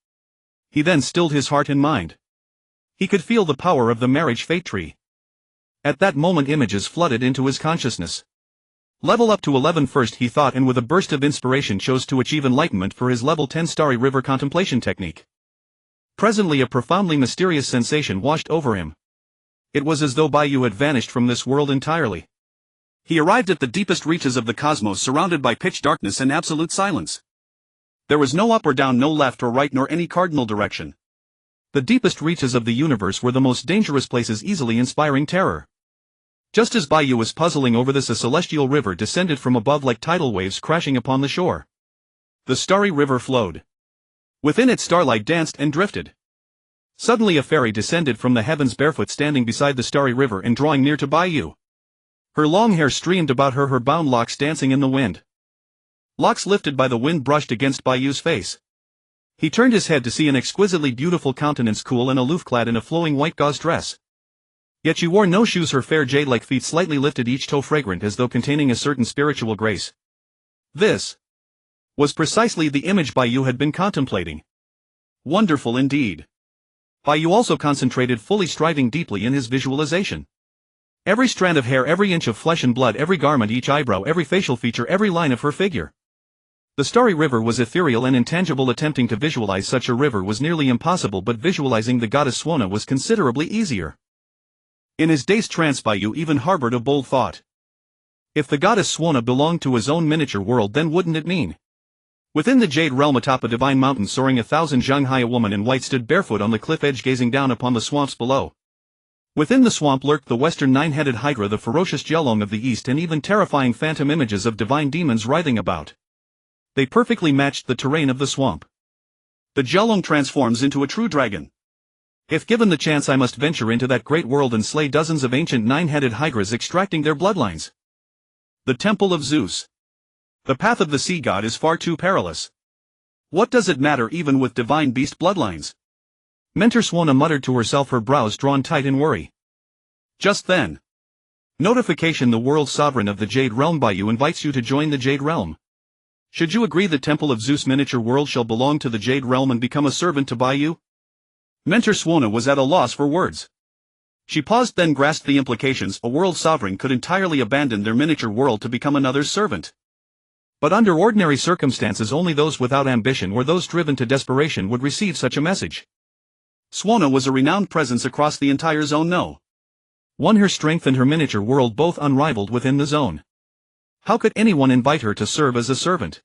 He then stilled his heart and mind. He could feel the power of the marriage fate tree. At that moment images flooded into his consciousness. Level up to 11 first, he thought, and with a burst of inspiration chose to achieve enlightenment for his level 10 Starry River contemplation technique. Presently a profoundly mysterious sensation washed over him. It was as though Bai Yu had vanished from this world entirely. He arrived at the deepest reaches of the cosmos, surrounded by pitch darkness and absolute silence. There was no up or down, no left or right, nor any cardinal direction. The deepest reaches of the universe were the most dangerous places, easily inspiring terror. Just as Bai Yu was puzzling over this, a celestial river descended from above like tidal waves crashing upon the shore. The starry river flowed. Within it starlight danced and drifted. Suddenly a fairy descended from the heavens, barefoot, standing beside the starry river and drawing near to Bai Yu. Her long hair streamed about her, her bound locks dancing in the wind. Locks lifted by the wind brushed against Bai Yu's face. He turned his head to see an exquisitely beautiful countenance, cool and aloof, clad in a flowing white gauze dress. Yet she wore no shoes, her fair jade-like feet slightly lifted, each toe fragrant as though containing a certain spiritual grace. This was precisely the image Bai Yu had been contemplating. Wonderful indeed. Bai Yu also concentrated fully, striving deeply in his visualization. Every strand of hair, every inch of flesh and blood, every garment, each eyebrow, every facial feature, every line of her figure. The starry river was ethereal and intangible. Attempting to visualize such a river was nearly impossible, but visualizing the goddess Suona was considerably easier. In his dazed trance, Bai Yu even harbored a bold thought. If the goddess Suona belonged to his own miniature world, then wouldn't it mean? Within the Jade Realm, atop a divine mountain soaring 1,000 zhang high, a woman in white stood barefoot on the cliff edge, gazing down upon the swamps below. Within the swamp lurked the western nine-headed hydra, the ferocious Jelong of the east, and even terrifying phantom images of divine demons writhing about. They perfectly matched the terrain of the swamp. The Jelong transforms into a true dragon. If given the chance, I must venture into that great world and slay dozens of ancient nine-headed hydras, extracting their bloodlines. The Temple of Zeus. The path of the sea god is far too perilous. What does it matter, even with divine beast bloodlines? Mentor Suona muttered to herself, her brows drawn tight in worry. Just then. Notification: the world sovereign of the Jade Realm Bai Yu invites you to join the Jade Realm. Should you agree, the Temple of Zeus miniature world shall belong to the Jade Realm and become a servant to Bai Yu? Mentor Suona was at a loss for words. She paused, then grasped the implications. A world sovereign could entirely abandon their miniature world to become another's servant. But under ordinary circumstances, only those without ambition or those driven to desperation would receive such a message. Suona was a renowned presence across the entire zone. No. One, her strength and her miniature world both unrivaled within the zone. How could anyone invite her to serve as a servant?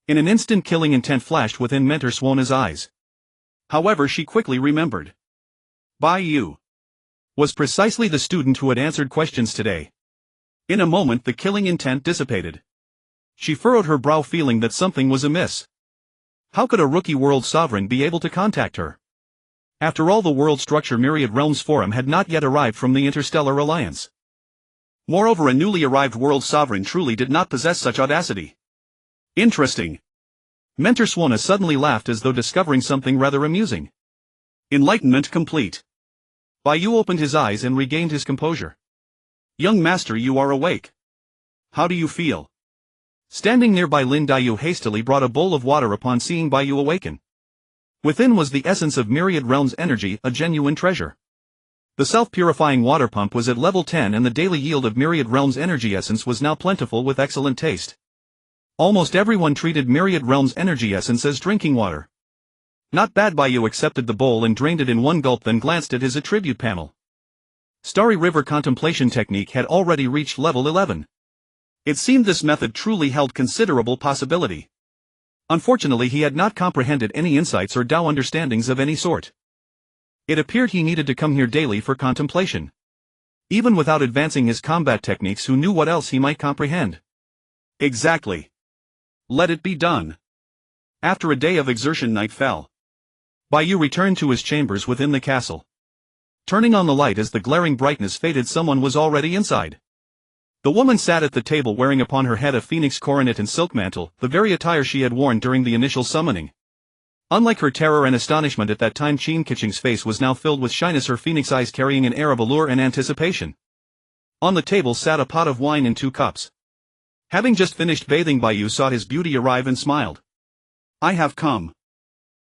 In an instant, killing intent flashed within Mentor Suona's eyes. However, she quickly remembered. Bai Yu was precisely the student who had answered questions today. In a moment the killing intent dissipated. She furrowed her brow, feeling that something was amiss. How could a rookie world sovereign be able to contact her? After all, the world structure Myriad Realms Forum had not yet arrived from the Interstellar Alliance. Moreover, a newly arrived world sovereign truly did not possess such audacity. Interesting. Mentor Suona suddenly laughed as though discovering something rather amusing. Enlightenment complete. Bai Yu opened his eyes and regained his composure. Young master, you are awake. How do you feel? Standing nearby, Lin Daiyu hastily brought a bowl of water upon seeing Bai Yu awaken. Within was the essence of Myriad Realms energy, a genuine treasure. The self-purifying water pump was at level 10 and the daily yield of Myriad Realms energy essence was now plentiful with excellent taste. Almost everyone treated Myriad Realms energy essence as drinking water. Not bad. Bai Yu accepted the bowl and drained it in one gulp, then glanced at his attribute panel. Starry River Contemplation Technique had already reached level 11. It seemed this method truly held considerable possibility. Unfortunately, he had not comprehended any insights or Tao understandings of any sort. It appeared he needed to come here daily for contemplation. Even without advancing his combat techniques, who knew what else he might comprehend? Exactly. Let it be done. After a day of exertion, night fell. Bai Yu returned to his chambers within the castle. Turning on the light as the glaring brightness faded, someone was already inside. The woman sat at the table wearing upon her head a phoenix coronet and silk mantle, the very attire she had worn during the initial summoning. Unlike her terror and astonishment at that time, Tianqing's face was now filled with shyness, her phoenix eyes carrying an air of allure and anticipation. On the table sat a pot of wine and 2 cups. Having just finished bathing, Bai Yu saw his beauty arrive and smiled. I have come.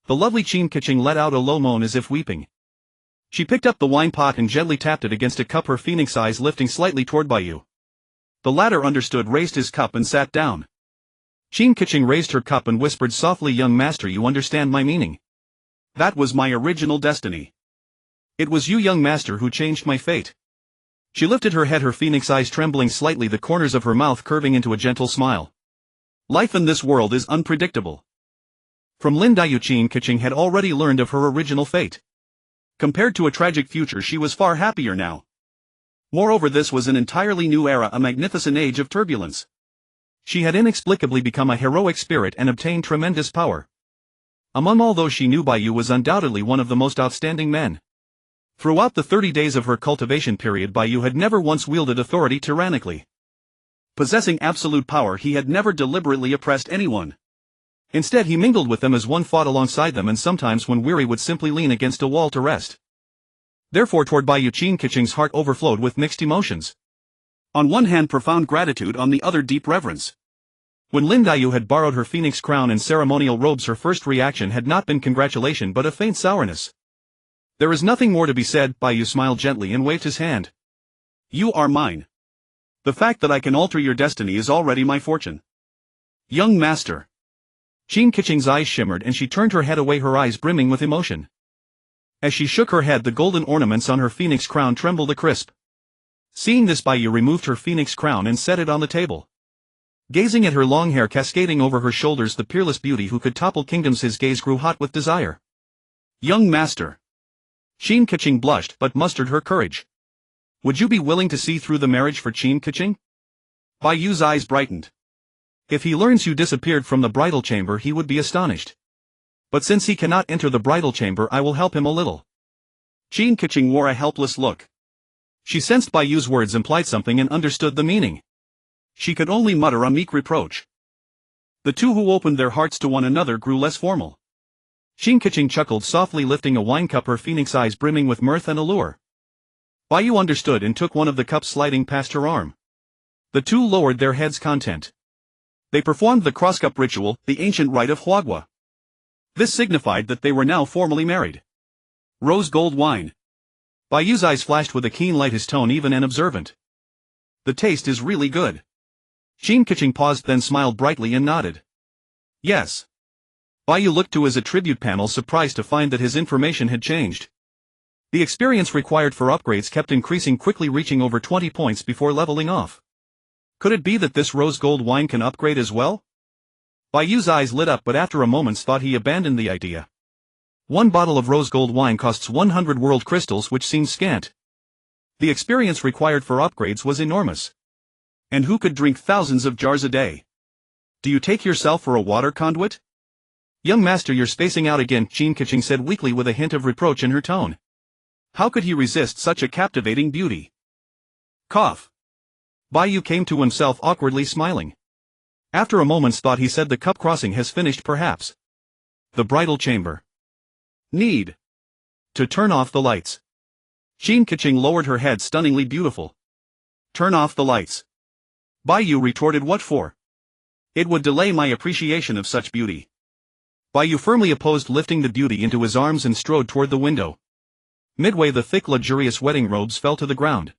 The lovely Tianqing let out a low moan as if weeping. She picked up the wine pot and gently tapped it against a cup, her phoenix eyes lifting slightly toward Bai Yu. The latter understood, raised his cup and sat down. Tianqing raised her cup and whispered softly, "Young master, you understand my meaning. That was my original destiny. It was you, young master, who changed my fate." She lifted her head, her phoenix eyes trembling slightly, the corners of her mouth curving into a gentle smile. Life in this world is unpredictable. From Lin Daiyu, Tianqing had already learned of her original fate. Compared to a tragic future, she was far happier now. Moreover, this was an entirely new era, a magnificent age of turbulence. She had inexplicably become a heroic spirit and obtained tremendous power. Among all those she knew, Bai Yu was undoubtedly one of the most outstanding men. Throughout the 30 days of her cultivation period, Bai Yu had never once wielded authority tyrannically. Possessing absolute power, he had never deliberately oppressed anyone. Instead, he mingled with them as one, fought alongside them, and sometimes when weary would simply lean against a wall to rest. Therefore, toward Bai Yu, Tianqing's heart overflowed with mixed emotions. On one hand, profound gratitude, on the other, deep reverence. When Lin Daiyu had borrowed her phoenix crown and ceremonial robes, her first reaction had not been congratulation but a faint sourness. "There is nothing more to be said," Bai Yu smiled gently and waved his hand. "You are mine. The fact that I can alter your destiny is already my fortune. Young master." Tianqing's eyes shimmered and she turned her head away, her eyes brimming with emotion. As she shook her head, the golden ornaments on her phoenix crown trembled a crisp. Seeing this, Bai Yu removed her phoenix crown and set it on the table. Gazing at her long hair cascading over her shoulders, the peerless beauty who could topple kingdoms, his gaze grew hot with desire. "Young master." Tianqing blushed but mustered her courage. "Would you be willing to see through the marriage for Tianqing?" Bai Yu's eyes brightened. "If he learns you disappeared from the bridal chamber, he would be astonished. But since he cannot enter the bridal chamber, I will help him a little." Tianqing wore a helpless look. She sensed Bai Yu's words implied something and understood the meaning. She could only mutter a meek reproach. The two who opened their hearts to one another grew less formal. Tianqing chuckled softly, lifting a wine cup, her phoenix eyes brimming with mirth and allure. Bai Yu understood and took one of the cups, sliding past her arm. The two lowered their heads, content. They performed the cross-cup ritual, the ancient rite of Huagua. This signified that they were now formally married. "Rose gold wine." Bai Yu's eyes flashed with a keen light, his tone even and observant. "The taste is really good." Tianqing paused, then smiled brightly and nodded. "Yes." Bai Yu looked to his attribute panel, surprised to find that his information had changed. The experience required for upgrades kept increasing quickly, reaching over 20 points before leveling off. Could it be that this rose gold wine can upgrade as well? Bai Yu's eyes lit up, but after a moment's thought he abandoned the idea. One bottle of rose gold wine costs 100 world crystals, which seemed scant. The experience required for upgrades was enormous. And who could drink thousands of jars a day? Do you take yourself for a water conduit? Young master, you're spacing out again, Tianqing said weakly with a hint of reproach in her tone. How could he resist such a captivating beauty? Cough. Bai Yu came to himself, awkwardly smiling. After a moment's thought he said, "The cup crossing has finished perhaps. The bridal chamber. Need to turn off the lights." Tianqing lowered her head, stunningly beautiful. "Turn off the lights." Bai Yu retorted, "What for?" "It would delay my appreciation of such beauty." Bai Yu firmly opposed, lifting the beauty into his arms and strode toward the window. Midway, the thick, luxurious wedding robes fell to the ground.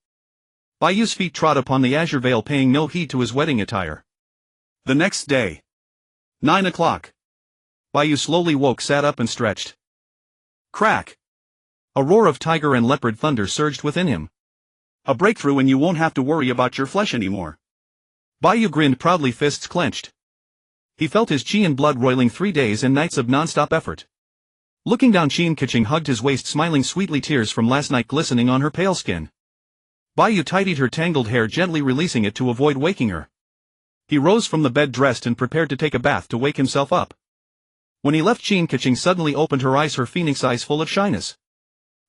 Bai Yu's feet trod upon the azure veil, paying no heed to his wedding attire. The next day. 9 o'clock. Bai Yu slowly woke, sat up and stretched. Crack! A roar of tiger and leopard thunder surged within him. A breakthrough and you won't have to worry about your flesh anymore. Bai Yu grinned proudly, fists clenched. He felt his chi and blood roiling 3 days and nights of non-stop effort. Looking down, Tianqing hugged his waist, smiling sweetly, tears from last night glistening on her pale skin. Bai Yu tidied her tangled hair, gently releasing it to avoid waking her. He rose from the bed, dressed and prepared to take a bath to wake himself up. When he left, Tianqing suddenly opened her eyes, her phoenix eyes full of shyness.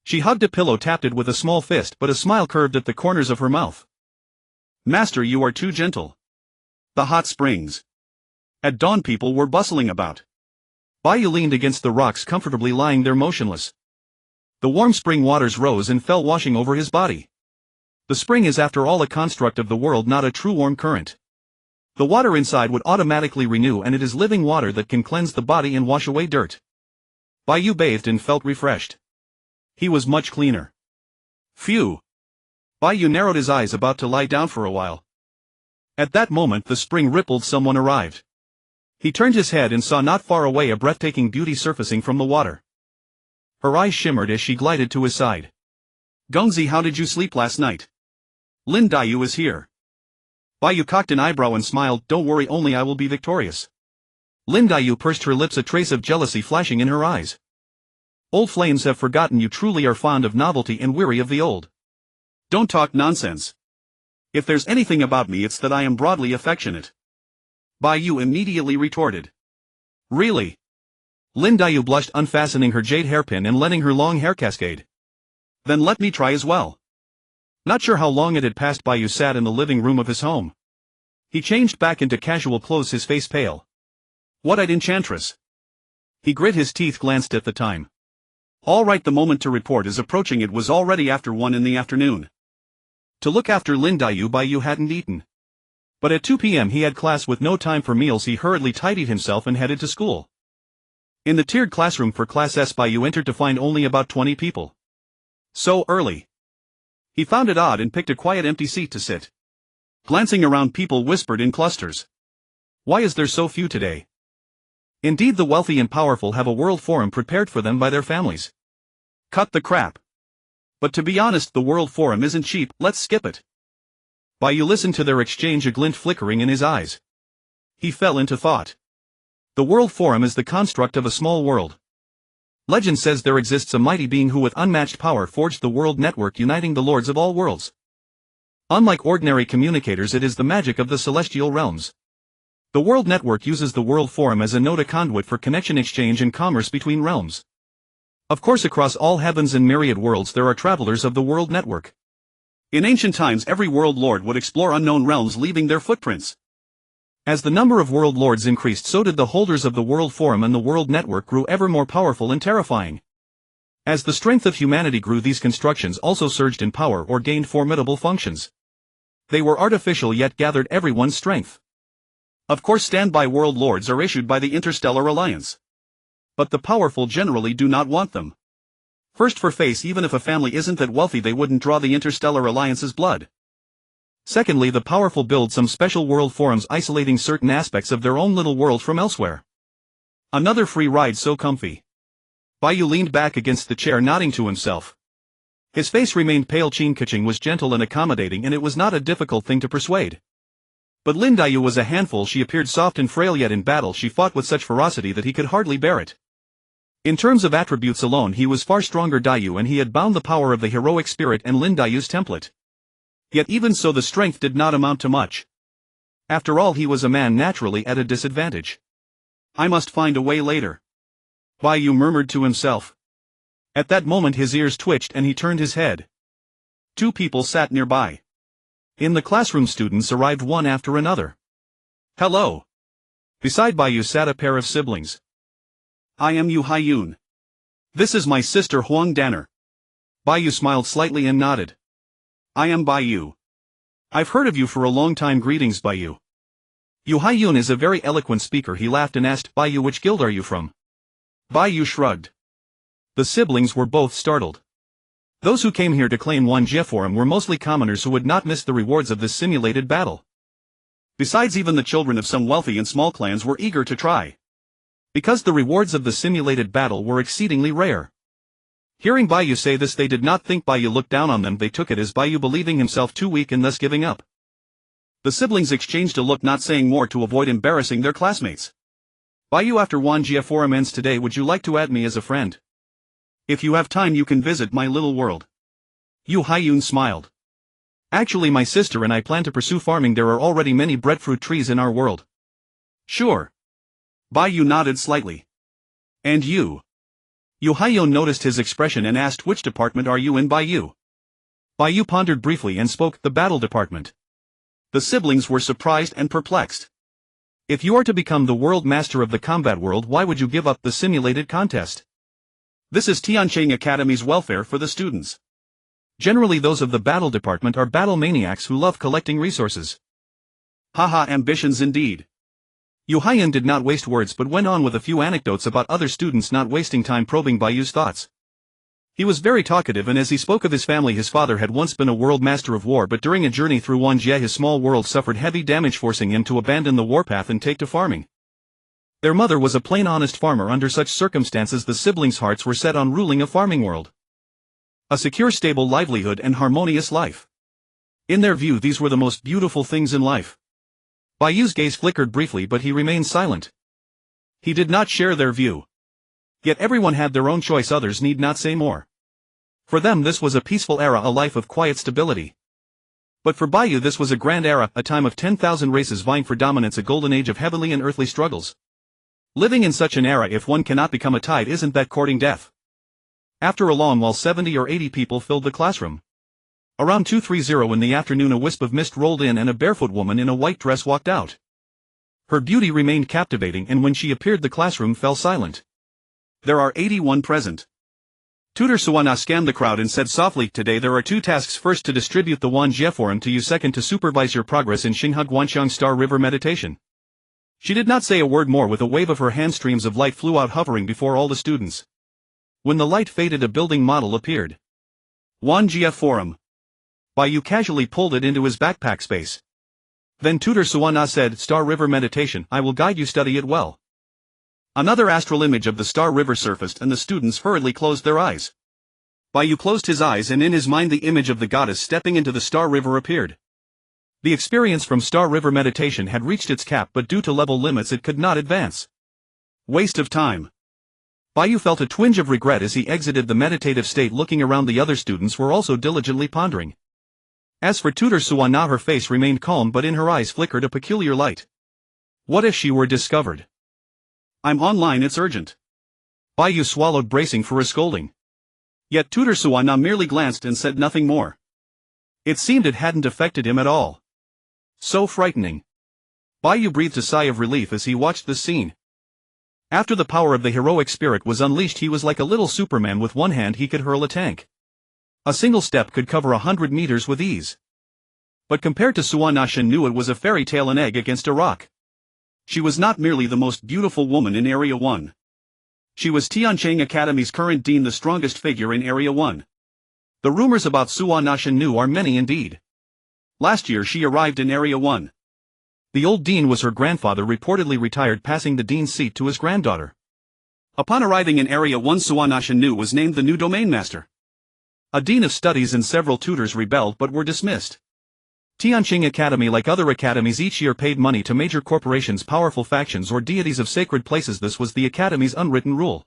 She hugged a pillow, tapped it with a small fist, but a smile curved at the corners of her mouth. Master, you are too gentle. The hot springs. At dawn people were bustling about. Bai Yu leaned against the rocks, comfortably lying there motionless. The warm spring waters rose and fell, washing over his body. The spring is after all a construct of the world, not a true warm current. The water inside would automatically renew, and it is living water that can cleanse the body and wash away dirt. Bai Yu bathed and felt refreshed. He was much cleaner. Phew! Bai Yu narrowed his eyes, about to lie down for a while. At that moment the spring rippled. Someone arrived. He turned his head and saw not far away a breathtaking beauty surfacing from the water. Her eyes shimmered as she glided to his side. Gongzi, how did you sleep last night? Lin Daiyu is here. Bai Yu cocked an eyebrow and smiled. Don't worry, only I will be victorious. Lin Daiyu pursed her lips, a trace of jealousy flashing in her eyes. Old flames have forgotten you truly are fond of novelty and weary of the old. Don't talk nonsense. If there's anything about me, it's that I am broadly affectionate. Bai Yu immediately retorted. Really? Lin Daiyu blushed, unfastening her jade hairpin and letting her long hair cascade. Then let me try as well. Not sure how long it had passed, Bai Yu sat in the living room of his home. He changed back into casual clothes, his face pale. What-eyed enchantress. He grit his teeth, glanced at the time. All right, the moment to report is approaching. It was already after 1 in the afternoon. To look after Lin Daiyu, Bai Yu hadn't eaten. But at 2 p.m. he had class. With no time for meals, he hurriedly tidied himself and headed to school. In the tiered classroom for Class S, Bai Yu entered to find only about 20 people. So early. He found it odd and picked a quiet, empty seat to sit. Glancing around, people whispered in clusters. Why is there so few today? Indeed, the wealthy and powerful have a world forum prepared for them by their families. Cut the crap. But to be honest, the world forum isn't cheap, let's skip it. Bai Yu listened to their exchange, a glint flickering in his eyes. He fell into thought. The world forum is the construct of a small world. Legend says there exists a mighty being who with unmatched power forged the world network, uniting the lords of all worlds. Unlike ordinary communicators, it is the magic of the celestial realms. The world network uses the world forum as a node, a conduit for connection, exchange and commerce between realms. Of course, across all heavens and myriad worlds there are travelers of the world network. In ancient times, every world lord would explore unknown realms, leaving their footprints. As the number of world lords increased, so did the holders of the world forum, and the world network grew ever more powerful and terrifying. As the strength of humanity grew, these constructions also surged in power or gained formidable functions. They were artificial yet gathered everyone's strength. Of course, standby world lords are issued by the Interstellar Alliance. But the powerful generally do not want them. First, for face, even if a family isn't that wealthy, they wouldn't draw the Interstellar Alliance's blood. Secondly, the powerful build some special world forums, isolating certain aspects of their own little world from elsewhere. Another free ride, so comfy. Bai Yu leaned back against the chair, nodding to himself. His face remained pale. Tianqing was gentle and accommodating, and it was not a difficult thing to persuade. But Lin Daiyu was a handful. She appeared soft and frail, yet in battle she fought with such ferocity that he could hardly bear it. In terms of attributes alone, he was far stronger Daiyu, and he had bound the power of the heroic spirit and Lin Daiyu's template. Yet even so, the strength did not amount to much. After all, he was a man naturally at a disadvantage. I must find a way later, Bai Yu murmured to himself. At that moment his ears twitched and he turned his head. 2 people sat nearby. In the classroom, students arrived one after another. Hello. Beside Bai Yu sat a pair of siblings. I am Yu Haiyun. This is my sister Huang Danner. Bai Yu smiled slightly and nodded. I am Bai Yu. I've heard of you for a long time. Greetings, Bai Yu. Yu Haiyun is a very eloquent speaker. He laughed and asked, Bai Yu, which guild are you from? Bai Yu shrugged. The siblings were both startled. Those who came here to claim Wanjie Forum were mostly commoners who would not miss the rewards of this simulated battle. Besides, even the children of some wealthy and small clans were eager to try. Because the rewards of the simulated battle were exceedingly rare. Hearing Bai Yu say this, they did not think Bai Yu looked down on them, they took it as Bai Yu believing himself too weak and thus giving up. The siblings exchanged a look, not saying more to avoid embarrassing their classmates. Bai Yu, after Wanjie Forum ends today, would you like to add me as a friend? If you have time you can visit my little world. Yu Haiyun smiled. Actually my sister and I plan to pursue farming, there are already many breadfruit trees in our world. Sure. Bai Yu nodded slightly. And you? Yu Haiyun noticed his expression and asked, which department are you in, Bai Yu? Bai Yu pondered briefly and spoke, the battle department. The siblings were surprised and perplexed. If you are to become the world master of the combat world, why would you give up the simulated contest? This is Tianqing Academy's welfare for the students. Generally those of the battle department are battle maniacs who love collecting resources. Haha, ambitions indeed. Yu Haiyun did not waste words but went on with a few anecdotes about other students, not wasting time probing Bai Yu's thoughts. He was very talkative, and as he spoke of his family, his father had once been a world master of war, but during a journey through Wanjie his small world suffered heavy damage, forcing him to abandon the warpath and take to farming. Their mother was a plain honest farmer. Under such circumstances the siblings' hearts were set on ruling a farming world. A secure, stable livelihood and harmonious life. In their view these were the most beautiful things in life. Bai Yu's gaze flickered briefly but he remained silent. He did not share their view. Yet everyone had their own choice, others need not say more. For them this was a peaceful era, a life of quiet stability. But for Bai Yu this was a grand era, a time of 10,000 races vying for dominance, a golden age of heavenly and earthly struggles. Living in such an era, if one cannot become a tide, isn't that courting death? After a long while 70 or 80 people filled the classroom. Around 2:30 in the afternoon a wisp of mist rolled in and a barefoot woman in a white dress walked out. Her beauty remained captivating, and when she appeared the classroom fell silent. There are 81 present. Tutor Suana scanned the crowd and said softly, today there are two tasks. First, to distribute the Wanjie Forum to you. Second, to supervise your progress in Tianqing Star River meditation. She did not say a word more. With a wave of her hand streams of light flew out, hovering before all the students. When the light faded a building model appeared. Wanjie Forum. Bai Yu casually pulled it into his backpack space. Then Tutor Suana said, Star River meditation, I will guide you, study it well. Another astral image of the Star River surfaced and the students hurriedly closed their eyes. Bai Yu closed his eyes and in his mind the image of the goddess stepping into the Star River appeared. The experience from Star River meditation had reached its cap, but due to level limits it could not advance. Waste of time. Bai Yu felt a twinge of regret as he exited the meditative state. Looking around, the other students were also diligently pondering. As for Tutor Suana, her face remained calm but in her eyes flickered a peculiar light. What if she were discovered? I'm online, it's urgent. Bai Yu swallowed, bracing for a scolding. Yet Tutor Suana merely glanced and said nothing more. It seemed it hadn't affected him at all. So frightening. Bai Yu breathed a sigh of relief as he watched this scene. After the power of the heroic spirit was unleashed, he was like a little Superman. With one hand he could hurl a tank. A single step could cover 100 meters with ease. But compared to Suana, Shen knew it was a fairy tale, an egg against a rock. She was not merely the most beautiful woman in Area 1. She was Tianqing Academy's current dean, the strongest figure in Area 1. The rumors about Suana Shen Nu are many indeed. Last year she arrived in Area 1. The old dean was her grandfather, reportedly retired, passing the dean's seat to his granddaughter. Upon arriving in Area 1, Suana Shen Nu was named the new domain master. A dean of studies and several tutors rebelled but were dismissed. Tianqing Academy, like other academies, each year paid money to major corporations, powerful factions, or deities of sacred places. This was the academy's unwritten rule.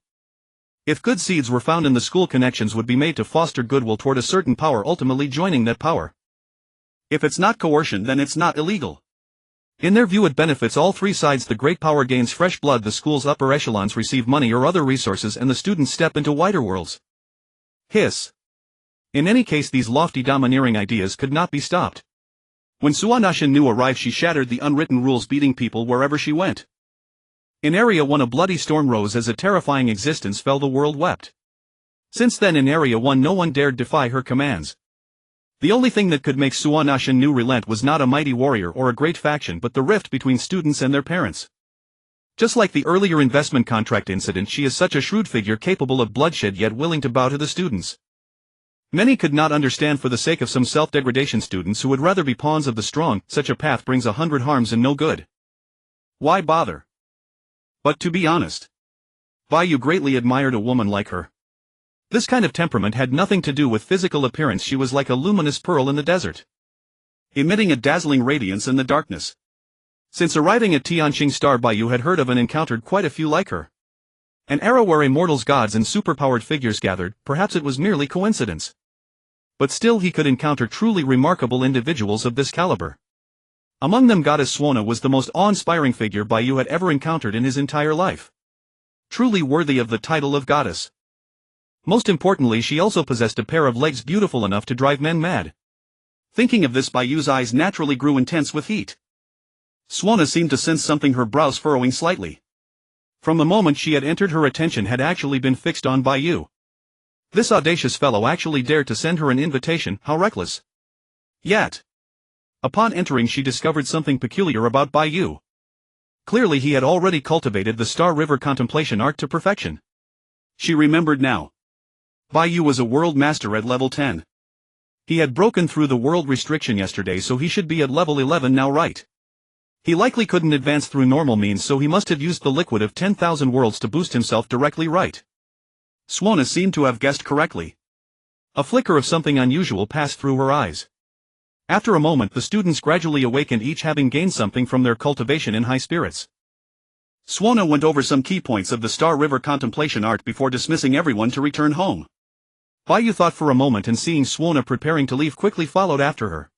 If good seeds were found in the school, connections would be made to foster goodwill toward a certain power, ultimately joining that power. If it's not coercion, then it's not illegal. In their view it benefits all three sides. The great power gains fresh blood, the school's upper echelons receive money or other resources, and the students step into wider worlds. Hiss. In any case, these lofty domineering ideas could not be stopped. When Suana Shen Nu arrived, she shattered the unwritten rules, beating people wherever she went. In Area 1 a bloody storm rose as a terrifying existence fell. The world wept. Since then in Area 1 no one dared defy her commands. The only thing that could make Suana Shen Nu relent was not a mighty warrior or a great faction, but the rift between students and their parents. Just like the earlier investment contract incident, she is such a shrewd figure, capable of bloodshed yet willing to bow to the students. Many could not understand, for the sake of some self-degradation, students who would rather be pawns of the strong. Such a path brings 100 harms and no good. Why bother? But to be honest, Bai Yu greatly admired a woman like her. This kind of temperament had nothing to do with physical appearance. She was like a luminous pearl in the desert, emitting a dazzling radiance in the darkness. Since arriving at Tianqing Star, Bai Yu had heard of and encountered quite a few like her. An era where immortals, gods and superpowered figures gathered. Perhaps it was merely coincidence. But still he could encounter truly remarkable individuals of this caliber. Among them Goddess Suona was the most awe-inspiring figure Bai Yu had ever encountered in his entire life. Truly worthy of the title of goddess. Most importantly, she also possessed a pair of legs beautiful enough to drive men mad. Thinking of this, Bai Yu's eyes naturally grew intense with heat. Suona seemed to sense something, her brows furrowing slightly. From the moment she had entered, her attention had actually been fixed on Bai Yu. This audacious fellow actually dared to send her an invitation. How reckless. Yet, upon entering, she discovered something peculiar about Bai Yu. Clearly he had already cultivated the Star River contemplation art to perfection. She remembered now. Bai Yu was a world master at level 10. He had broken through the world restriction yesterday, so he should be at level 11 now, right? He likely couldn't advance through normal means, so he must have used the liquid of 10,000 worlds to boost himself directly, right? Suona seemed to have guessed correctly. A flicker of something unusual passed through her eyes. After a moment, the students gradually awakened, each having gained something from their cultivation in high spirits. Suona went over some key points of the Star River contemplation art before dismissing everyone to return home. Bai Yu thought for a moment, and seeing Suona preparing to leave, quickly followed after her.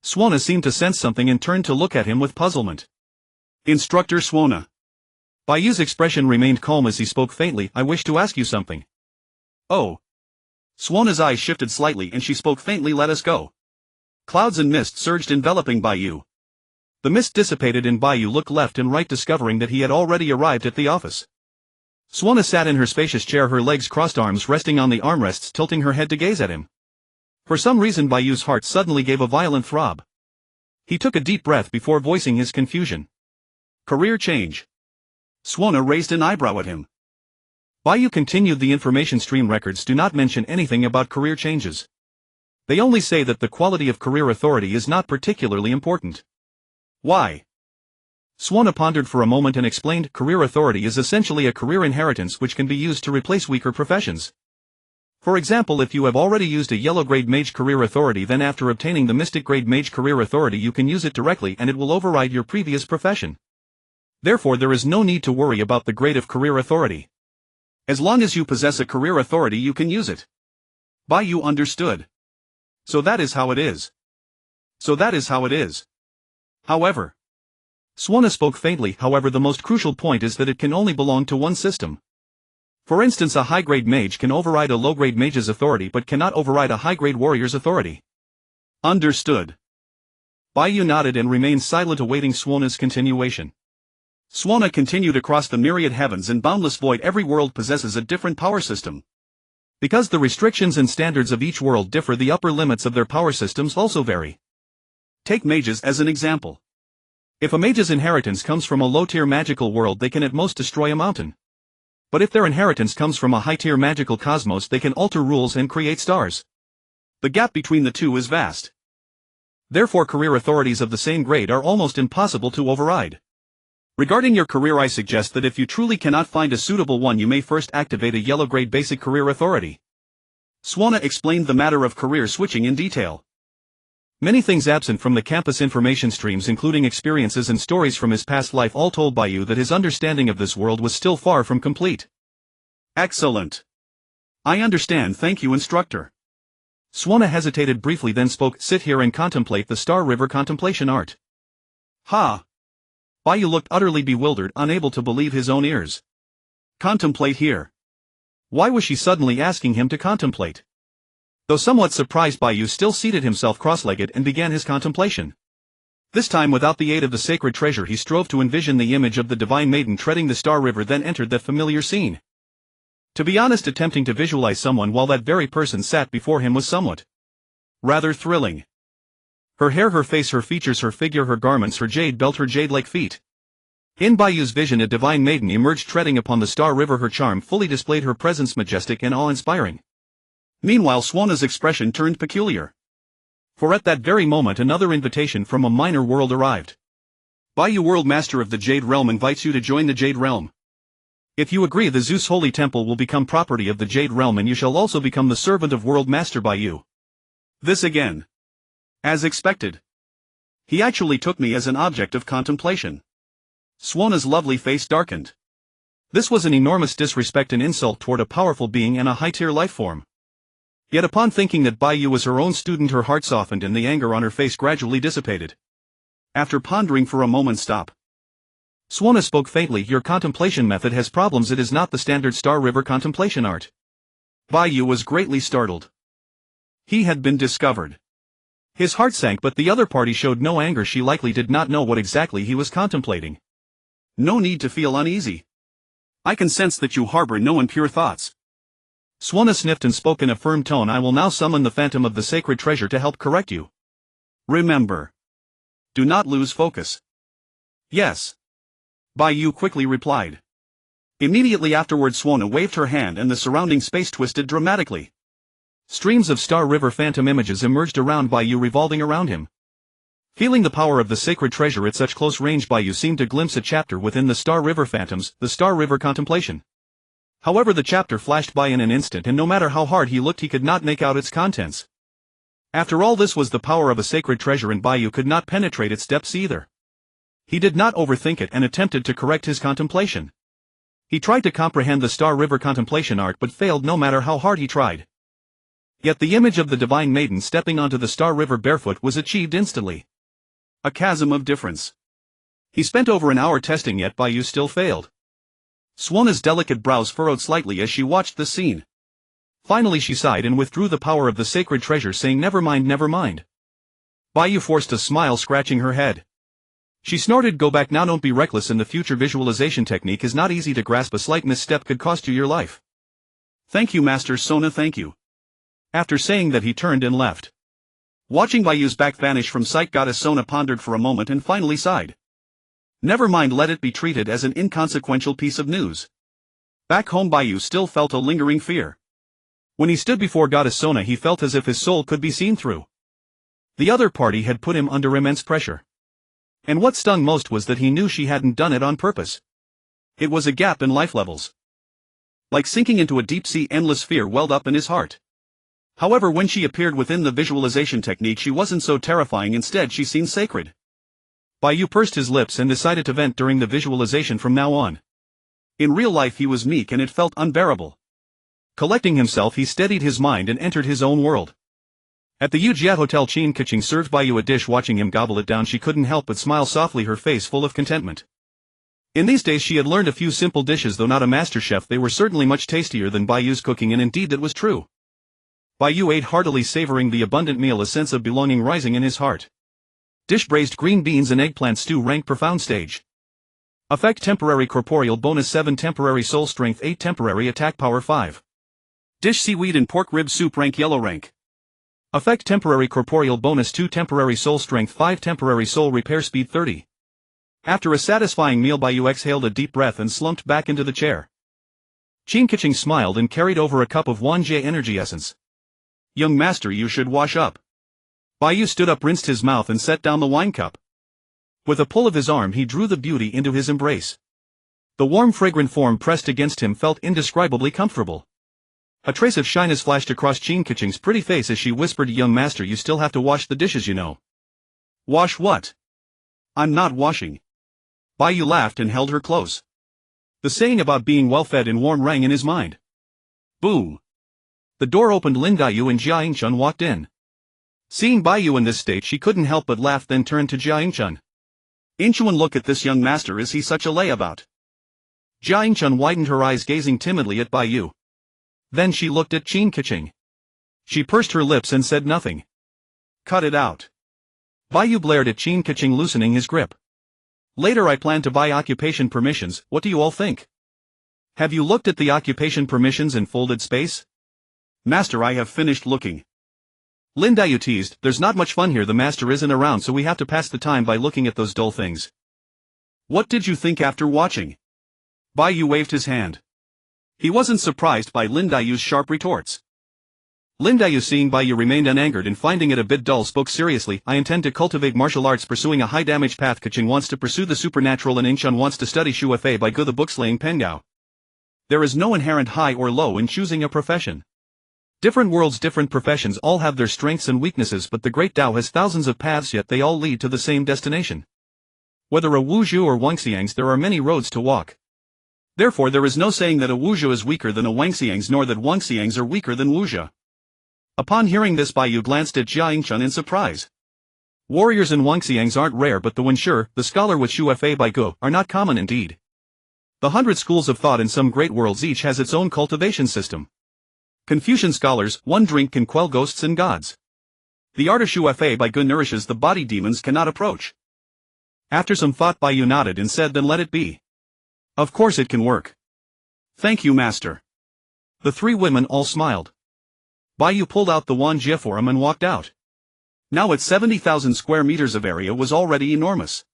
Suona seemed to sense something and turned to look at him with puzzlement. Instructor Suona. Bai Yu's expression remained calm as he spoke faintly. I wish to ask you something. Oh. Suona's eyes shifted slightly and she spoke faintly. Let us go. Clouds and mist surged, enveloping Bai Yu. The mist dissipated and Bai Yu looked left and right, discovering that he had already arrived at the office. Suona sat in her spacious chair, her legs crossed, arms resting on the armrests, tilting her head to gaze at him. For some reason Bai Yu's heart suddenly gave a violent throb. He took a deep breath before voicing his confusion. Career change. Suona raised an eyebrow at him. Bai Yu continued, the information stream records do not mention anything about career changes. They only say that the quality of career authority is not particularly important. Why? Suona pondered for a moment and explained, career authority is essentially a career inheritance which can be used to replace weaker professions. For example, if you have already used a yellow grade mage career authority, then after obtaining the mystic grade mage career authority you can use it directly and it will override your previous profession. Therefore there is no need to worry about the grade of career authority. As long as you possess a career authority you can use it. Bai Yu understood. So that is how it is. So that is how it is. However. Suona spoke faintly. However, the most crucial point is that it can only belong to one system. For instance, a high-grade mage can override a low-grade mage's authority but cannot override a high-grade warrior's authority. Understood. Bai Yu nodded and remained silent, awaiting Suona's continuation. Suona continued. Across the myriad heavens and boundless void, every world possesses a different power system. Because the restrictions and standards of each world differ, the upper limits of their power systems also vary. Take mages as an example. If a mage's inheritance comes from a low-tier magical world, they can at most destroy a mountain. But if their inheritance comes from a high-tier magical cosmos, they can alter rules and create stars. The gap between the two is vast. Therefore, career authorities of the same grade are almost impossible to override. Regarding your career, I suggest that if you truly cannot find a suitable one, you may first activate a yellow grade basic career authority. Suona explained the matter of career switching in detail. Many things absent from the campus information streams, including experiences and stories from his past life, all told Bai Yu that his understanding of this world was still far from complete. Excellent. I understand, thank you, instructor. Suona hesitated briefly, then spoke. Sit here and contemplate the Star River contemplation art. Ha! Bai Yu looked utterly bewildered, unable to believe his own ears. Contemplate here. Why was she suddenly asking him to contemplate? Though somewhat surprised, Bai Yu still seated himself cross-legged and began his contemplation. This time without the aid of the sacred treasure, he strove to envision the image of the divine maiden treading the Star River, then entered that familiar scene. To be honest, attempting to visualize someone while that very person sat before him was somewhat rather thrilling. Her hair, her face, her features, her figure, her garments, her jade belt, her jade-like feet. In Bai Yu's vision, a divine maiden emerged treading upon the Star River. Her charm fully displayed, her presence majestic and awe-inspiring. Meanwhile, Suona's expression turned peculiar. For at that very moment another invitation from a minor world arrived. Bai Yu, World Master of the Jade Realm, invites you to join the Jade Realm. If you agree, the Zeus Holy Temple will become property of the Jade Realm and you shall also become the servant of World Master Bai Yu. This again. As expected. He actually took me as an object of contemplation. Suona's lovely face darkened. This was an enormous disrespect and insult toward a powerful being and a high-tier life form. Yet upon thinking that Bai Yu was her own student, her heart softened and the anger on her face gradually dissipated. After pondering for a moment, stop. Suona spoke faintly. Your contemplation method has problems. It is not the standard Star River contemplation art. Bai Yu was greatly startled. He had been discovered. His heart sank, but the other party showed no anger. She likely did not know what exactly he was contemplating. No need to feel uneasy. I can sense that you harbor no impure thoughts. Suona sniffed and spoke in a firm tone. I will now summon the phantom of the sacred treasure to help correct you. Remember. Do not lose focus. Yes. Bai Yu quickly replied. Immediately afterwards Suona waved her hand and the surrounding space twisted dramatically. Streams of Star River phantom images emerged around Bai Yu, revolving around him. Feeling the power of the sacred treasure at such close range, Bai Yu seemed to glimpse a chapter within the Star River phantoms, the Star River contemplation. However, the chapter flashed by in an instant and no matter how hard he looked he could not make out its contents. After all, this was the power of a sacred treasure and Bai Yu could not penetrate its depths either. He did not overthink it and attempted to correct his contemplation. He tried to comprehend the Star River contemplation art but failed no matter how hard he tried. Yet the image of the divine maiden stepping onto the Star River barefoot was achieved instantly. A chasm of difference. He spent over an hour testing, yet Bai Yu still failed. Suona's delicate brows furrowed slightly as she watched the scene. Finally she sighed and withdrew the power of the sacred treasure, saying, never mind, never mind. Bai Yu forced a smile, scratching her head. She snorted, go back now, don't be reckless, and the future visualization technique is not easy to grasp. A slight misstep could cost you your life. Thank you, Master Suona, thank you. After saying that he turned and left. Watching Bai Yu's back vanish from sight, Goddess Suona pondered for a moment and finally sighed. Never mind, let it be treated as an inconsequential piece of news. Back home Bai Yu still felt a lingering fear. When he stood before Goddess Suona he felt as if his soul could be seen through. The other party had put him under immense pressure. And what stung most was that he knew she hadn't done it on purpose. It was a gap in life levels. Like sinking into a deep-sea, endless fear welled up in his heart. However, when she appeared within the visualization technique she wasn't so terrifying, instead she seemed sacred. Bai Yu pursed his lips and decided to vent during the visualization from now on. In real life he was meek and it felt unbearable. Collecting himself he steadied his mind and entered his own world. At the Yujiat Hotel, Tianqing served Bai Yu a dish. Watching him gobble it down she couldn't help but smile softly, her face full of contentment. In these days she had learned a few simple dishes. Though not a master chef, they were certainly much tastier than Bai Yu's cooking, and indeed that was true. Bai Yu ate heartily, savoring the abundant meal, a sense of belonging rising in his heart. Dish: braised green beans and eggplant stew. Rank: profound stage. Effect: temporary corporeal bonus 7, temporary soul strength 8, temporary attack power 5. Dish: seaweed and pork rib soup. Rank: yellow. Rank. Effect: temporary corporeal bonus 2, temporary soul strength 5, temporary soul repair speed 30. After a satisfying meal Bai Yu exhaled a deep breath and slumped back into the chair. Tianqing smiled and carried over a cup of Wanjie energy essence. Young master, you should wash up. Bai Yu stood up, rinsed his mouth and set down the wine cup. With a pull of his arm he drew the beauty into his embrace. The warm fragrant form pressed against him felt indescribably comfortable. A trace of shyness flashed across Tianqing's pretty face as she whispered, young master, you still have to wash the dishes, you know. Wash what? I'm not washing. Bai Yu laughed and held her close. The saying about being well-fed and warm rang in his mind. Boom. The door opened. Lin Daiyu and Jia Yingchun walked in. Seeing Bai Yu in this state she couldn't help but laugh, then turned to Jia Yingchun. Yingchun, look at this young master, is he such a layabout? Jia Yingchun widened her eyes, gazing timidly at Bai Yu. Then she looked at Tianqing. She pursed her lips and said nothing. Cut it out. Bai Yu glared at Tianqing, loosening his grip. Later I plan to buy occupation permissions. What do you all think? Have you looked at the occupation permissions in folded space? Master, I have finished looking. Lin Daiyu teased, there's not much fun here, the master isn't around, so we have to pass the time by looking at those dull things. What did you think after watching? Bai Yu waved his hand. He wasn't surprised by Lin Daiyu's sharp retorts. Lin Daiyu, seeing Bai Yu remained unangered and finding it a bit dull, spoke seriously, I intend to cultivate martial arts, pursuing a high-damage path. Kaching wants to pursue the supernatural and Yingchun wants to study Shu Fei by Gu, the book-slaying Pengao. There is no inherent high or low in choosing a profession. Different worlds, different professions all have their strengths and weaknesses, but the Great Tao has thousands of paths, yet they all lead to the same destination. Whether a Wuzhu or Wangxiang's, there are many roads to walk. Therefore there is no saying that a Wuzhu is weaker than a Wangxiang's, nor that Wangxiang's are weaker than Wuzhu. Upon hearing this, Bai Yu glanced at Jia Yingchun in surprise. Warriors in Wangxiang's aren't rare, but the Wenshi, the scholar with Shu Fa Bai Gu, are not common indeed. The 100 schools of thought in some great worlds each has its own cultivation system. Confucian scholars, one drink can quell ghosts and gods. The art of Shu Fa Bai Gu nourishes the body demons cannot approach. After some thought, Bai Yu nodded and said, then let it be. Of course it can work. Thank you, master. The three women all smiled. Bai Yu pulled out the Wanjie Forum and walked out. Now its 70,000 square meters of area was already enormous.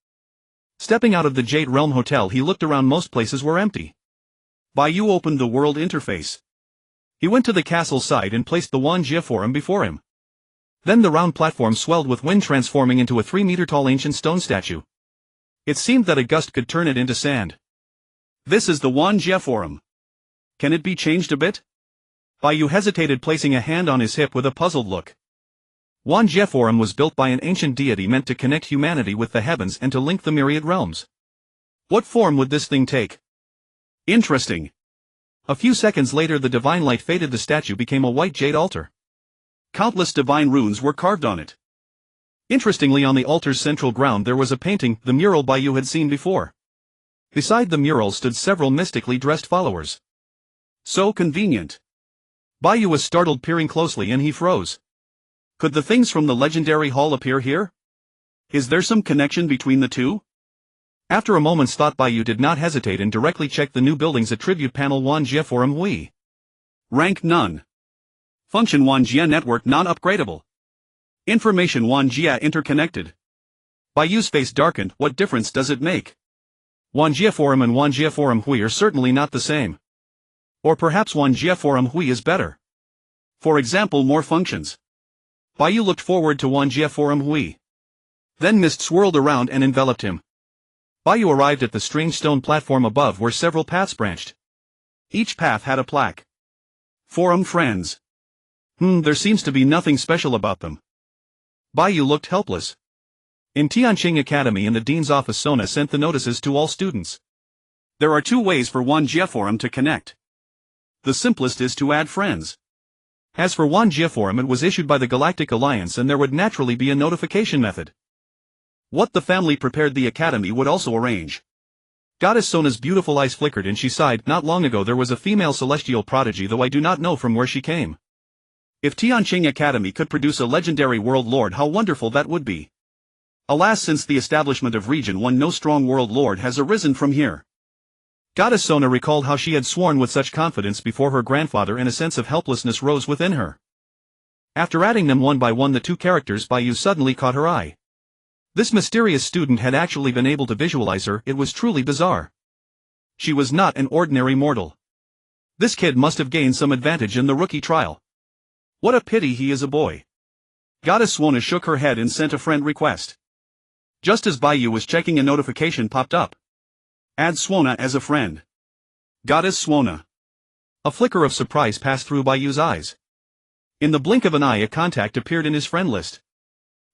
Stepping out of the Jade Realm Hotel, he looked around. Most places were empty. Bai Yu opened the world interface. He went to the castle side and placed the Wanjie Forum before him. Then the round platform swelled with wind, transforming into a 3-meter-tall ancient stone statue. It seemed that a gust could turn it into sand. This is the Wanjie Forum. Can it be changed a bit? Bai Yu hesitated, placing a hand on his hip with a puzzled look. Wanjie Forum was built by an ancient deity meant to connect humanity with the heavens and to link the Myriad Realms. What form would this thing take? Interesting. A few seconds later, the divine light faded. The statue became a white jade altar. Countless divine runes were carved on it. Interestingly, on the altar's central ground there was a painting, the mural Bai Yu had seen before. Beside the mural stood several mystically dressed followers. So convenient. Bai Yu was startled, peering closely, and he froze. Could the things from the legendary hall appear here? Is there some connection between the two? After a moment's thought, Bai Yu did not hesitate and directly checked the new building's attribute panel. Wanjie Forum Hui. Rank none. Function Wanjie network non-upgradable. Information Wanjie interconnected. Bai Yu's face darkened. What difference does it make? Wanjie Forum and Wanjie Forum Hui are certainly not the same. Or perhaps Wanjie Forum Hui is better. For example, more functions. Bai Yu looked forward to Wanjie Forum Hui. Then mist swirled around and enveloped him. Bai Yu arrived at the strange stone platform above, where several paths branched. Each path had a plaque. Forum friends. There seems to be nothing special about them. Bai Yu looked helpless. In Tianqing Academy, in the dean's office, Sona sent the notices to all students. There are two ways for Wanjie Forum to connect. The simplest is to add friends. As for Wanjie Forum, it was issued by the Galactic Alliance, and there would naturally be a notification method. What the family prepared, the Academy would also arrange. Goddess Sona's beautiful eyes flickered and she sighed. Not long ago there was a female celestial prodigy, though I do not know from where she came. If Tianqing Academy could produce a legendary world lord, how wonderful that would be. Alas, since the establishment of Region 1, no strong world lord has arisen from here. Goddess Sona recalled how she had sworn with such confidence before her grandfather, and a sense of helplessness rose within her. After adding them one by one, the two characters, Bai Yu suddenly caught her eye. This mysterious student had actually been able to visualize her. It was truly bizarre. She was not an ordinary mortal. This kid must have gained some advantage in the rookie trial. What a pity he is a boy. Goddess Sona shook her head and sent a friend request. Just as Bai Yu was checking, a notification popped up. Add Sona as a friend. Goddess Sona. A flicker of surprise passed through Bai Yu's eyes. In the blink of an eye, a contact appeared in his friend list.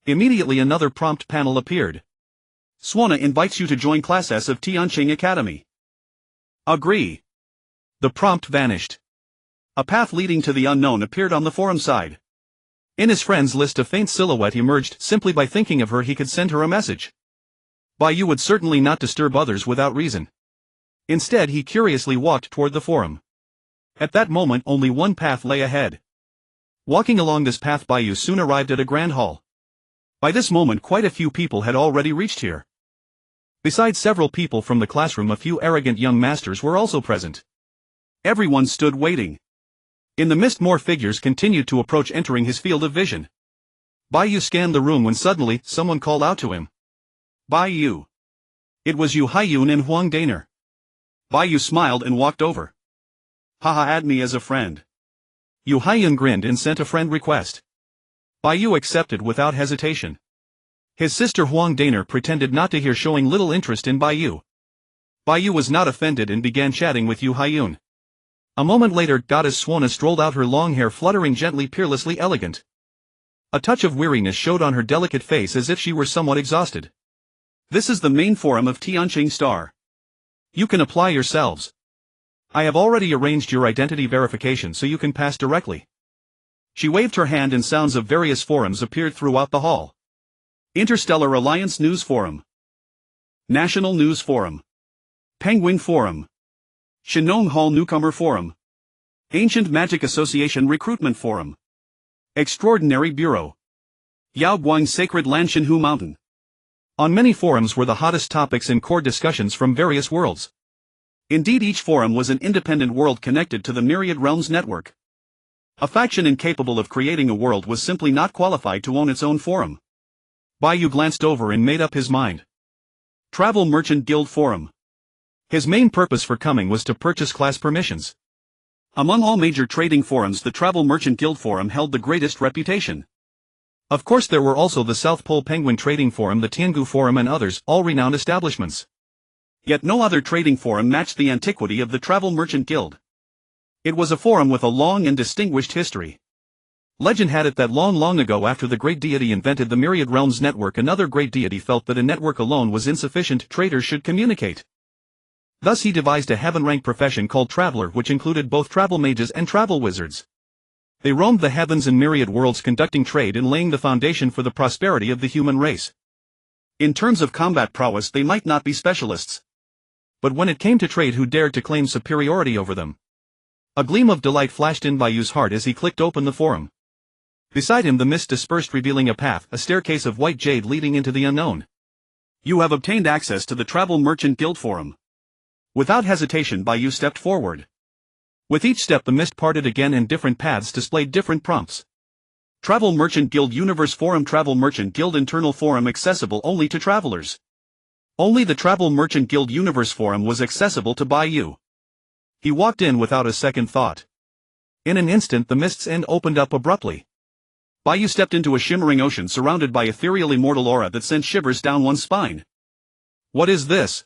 Immediately another prompt panel appeared. Sona invites you to join Class S of Tianqing Academy. Agree. The prompt vanished. A path leading to the unknown appeared on the forum side. In his friends list, a faint silhouette emerged. Simply by thinking of her, he could send her a message. Bai Yu would certainly not disturb others without reason. Instead, he curiously walked toward the forum. At that moment, only one path lay ahead. Walking along this path, Bai Yu soon arrived at a grand hall. By this moment, quite a few people had already reached here. Besides several people from the classroom, a few arrogant young masters were also present. Everyone stood waiting. In the mist, more figures continued to approach, entering his field of vision. Bai Yu scanned the room when suddenly, someone called out to him. Bai Yu. It was Yu Haiyun and Huang Daner. Bai Yu smiled and walked over. Haha, add me as a friend. Yu Haiyun grinned and sent a friend request. Bai Yu accepted without hesitation. His sister Huang Daner pretended not to hear, showing little interest in Bai Yu. Bai Yu was not offended and began chatting with Yu Haiyun. A moment later, Goddess Swana strolled out, her long hair fluttering gently, peerlessly elegant. A touch of weariness showed on her delicate face, as if she were somewhat exhausted. This is the main forum of Tianqing Star. You can apply yourselves. I have already arranged your identity verification so you can pass directly. She waved her hand and sounds of various forums appeared throughout the hall. Interstellar Alliance News Forum, National News Forum, Penguin Forum, Shinong Hall Newcomer Forum, Ancient Magic Association Recruitment Forum, Extraordinary Bureau, Yaoguang Sacred Land Shinhu Mountain. On many forums were the hottest topics and core discussions from various worlds. Indeed, each forum was an independent world connected to the Myriad Realms network. A faction incapable of creating a world was simply not qualified to own its own forum. Bai Yu glanced over and made up his mind. Travel Merchant Guild Forum. His main purpose for coming was to purchase class permissions. Among all major trading forums, the Travel Merchant Guild Forum held the greatest reputation. Of course, there were also the South Pole Penguin Trading Forum, the Tiangu Forum, and others, all renowned establishments. Yet no other trading forum matched the antiquity of the Travel Merchant Guild. It was a forum with a long and distinguished history. Legend had it that long ago, after the great deity invented the Myriad Realms network, another great deity felt that a network alone was insufficient, traders should communicate. Thus he devised a heaven-rank profession called Traveler, which included both travel mages and travel wizards. They roamed the heavens and myriad worlds, conducting trade and laying the foundation for the prosperity of the human race. In terms of combat prowess, they might not be specialists. But when it came to trade, who dared to claim superiority over them? A gleam of delight flashed in Bai Yu's heart as he clicked open the forum. Beside him the mist dispersed, revealing a path, a staircase of white jade leading into the unknown. You have obtained access to the Travel Merchant Guild Forum. Without hesitation, Bai Yu stepped forward. With each step the mist parted again and different paths displayed different prompts. Travel Merchant Guild Universe Forum, Travel Merchant Guild Internal Forum, accessible only to travelers. Only the Travel Merchant Guild Universe Forum was accessible to Bai Yu. He walked in without a second thought. In an instant the mist's end opened up abruptly. Bai Yu stepped into a shimmering ocean surrounded by ethereal immortal aura that sent shivers down one's spine. What is this?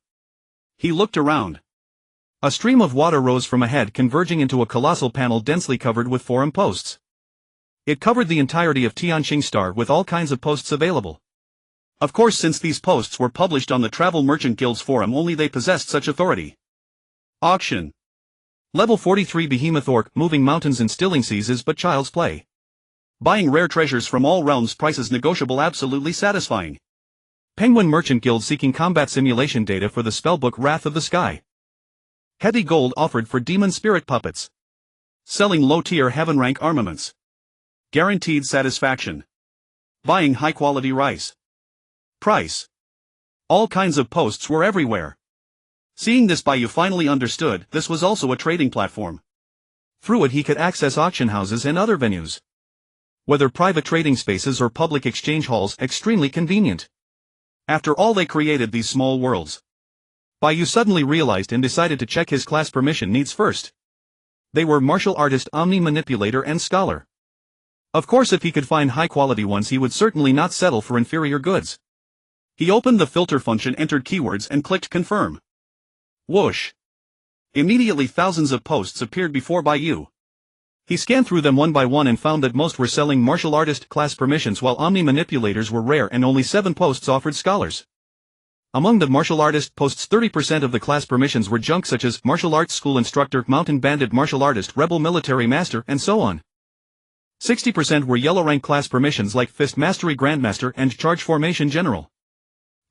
He looked around. A stream of water rose from ahead, converging into a colossal panel densely covered with forum posts. It covered the entirety of Tianqing Star with all kinds of posts available. Of course, since these posts were published on the Travel Merchant Guild's forum, only they possessed such authority. Auction. Level 43 Behemoth Orc, moving mountains and stilling seas is but child's play. Buying rare treasures from all realms, prices negotiable, absolutely satisfying. Penguin Merchant Guild seeking combat simulation data for the spellbook Wrath of the Sky. Heavy gold offered for demon spirit puppets. Selling low-tier heaven-rank armaments. Guaranteed satisfaction. Buying high-quality rice. Price. All kinds of posts were everywhere. Seeing this, Bai Yu finally understood this was also a trading platform. Through it he could access auction houses and other venues. Whether private trading spaces or public exchange halls, extremely convenient. After all, they created these small worlds. Bai Yu suddenly realized and decided to check his class permission needs first. They were Martial Artist, Omni Manipulator and Scholar. Of course, if he could find high-quality ones he would certainly not settle for inferior goods. He opened the filter function, entered keywords and clicked confirm. Whoosh! Immediately thousands of posts appeared before Bai Yu. He scanned through them one by one and found that most were selling Martial Artist class permissions, while Omni Manipulators were rare and only 7 posts offered Scholars. Among the Martial Artist posts, 30% of the class permissions were junk, such as Martial Arts School Instructor, Mountain Bandit Martial Artist, Rebel Military Master, and so on. 60% were yellow rank class permissions like Fist Mastery Grandmaster and Charge Formation General.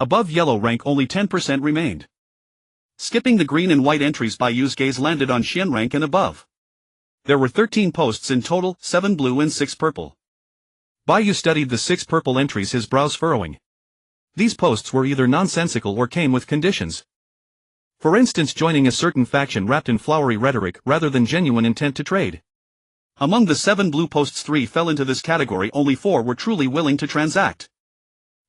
Above yellow rank only 10% remained. Skipping the green and white entries, Bai Yu's gaze landed on Xian rank and above. There were 13 posts in total, 7 blue and 6 purple. Bai Yu studied the 6 purple entries, his brows furrowing. These posts were either nonsensical or came with conditions. For instance, joining a certain faction wrapped in flowery rhetoric rather than genuine intent to trade. Among the 7 blue posts, 3 fell into this category, only 4 were truly willing to transact.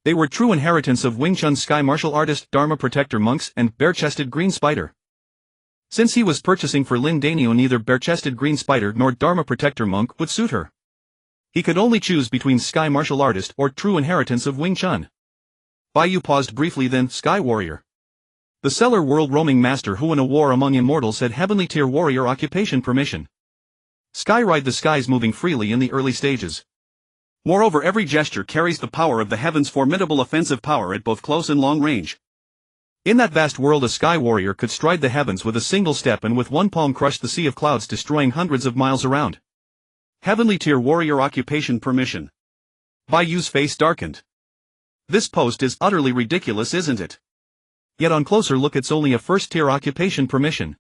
They were true inheritance of Wing Chun Sky Martial Artist, Dharma Protector Monks, and Bare-Chested Green Spider. Since he was purchasing for Lin Danio, neither Bare-Chested Green Spider nor Dharma Protector Monk would suit her. He could only choose between Sky Martial Artist or true inheritance of Wing Chun. Bai Yu paused briefly, then Sky Warrior. The seller world roaming master who in a war among immortals had heavenly tier warrior occupation permission. Skyride the skies moving freely in the early stages. Moreover, every gesture carries the power of the heavens' formidable offensive power at both close and long range. In that vast world a sky warrior could stride the heavens with a single step and with one palm crush the sea of clouds destroying hundreds of miles around. Heavenly tier warrior occupation permission. Bai Yu's face darkened. This post is utterly ridiculous, isn't it? Yet on closer look it's only a first tier occupation permission.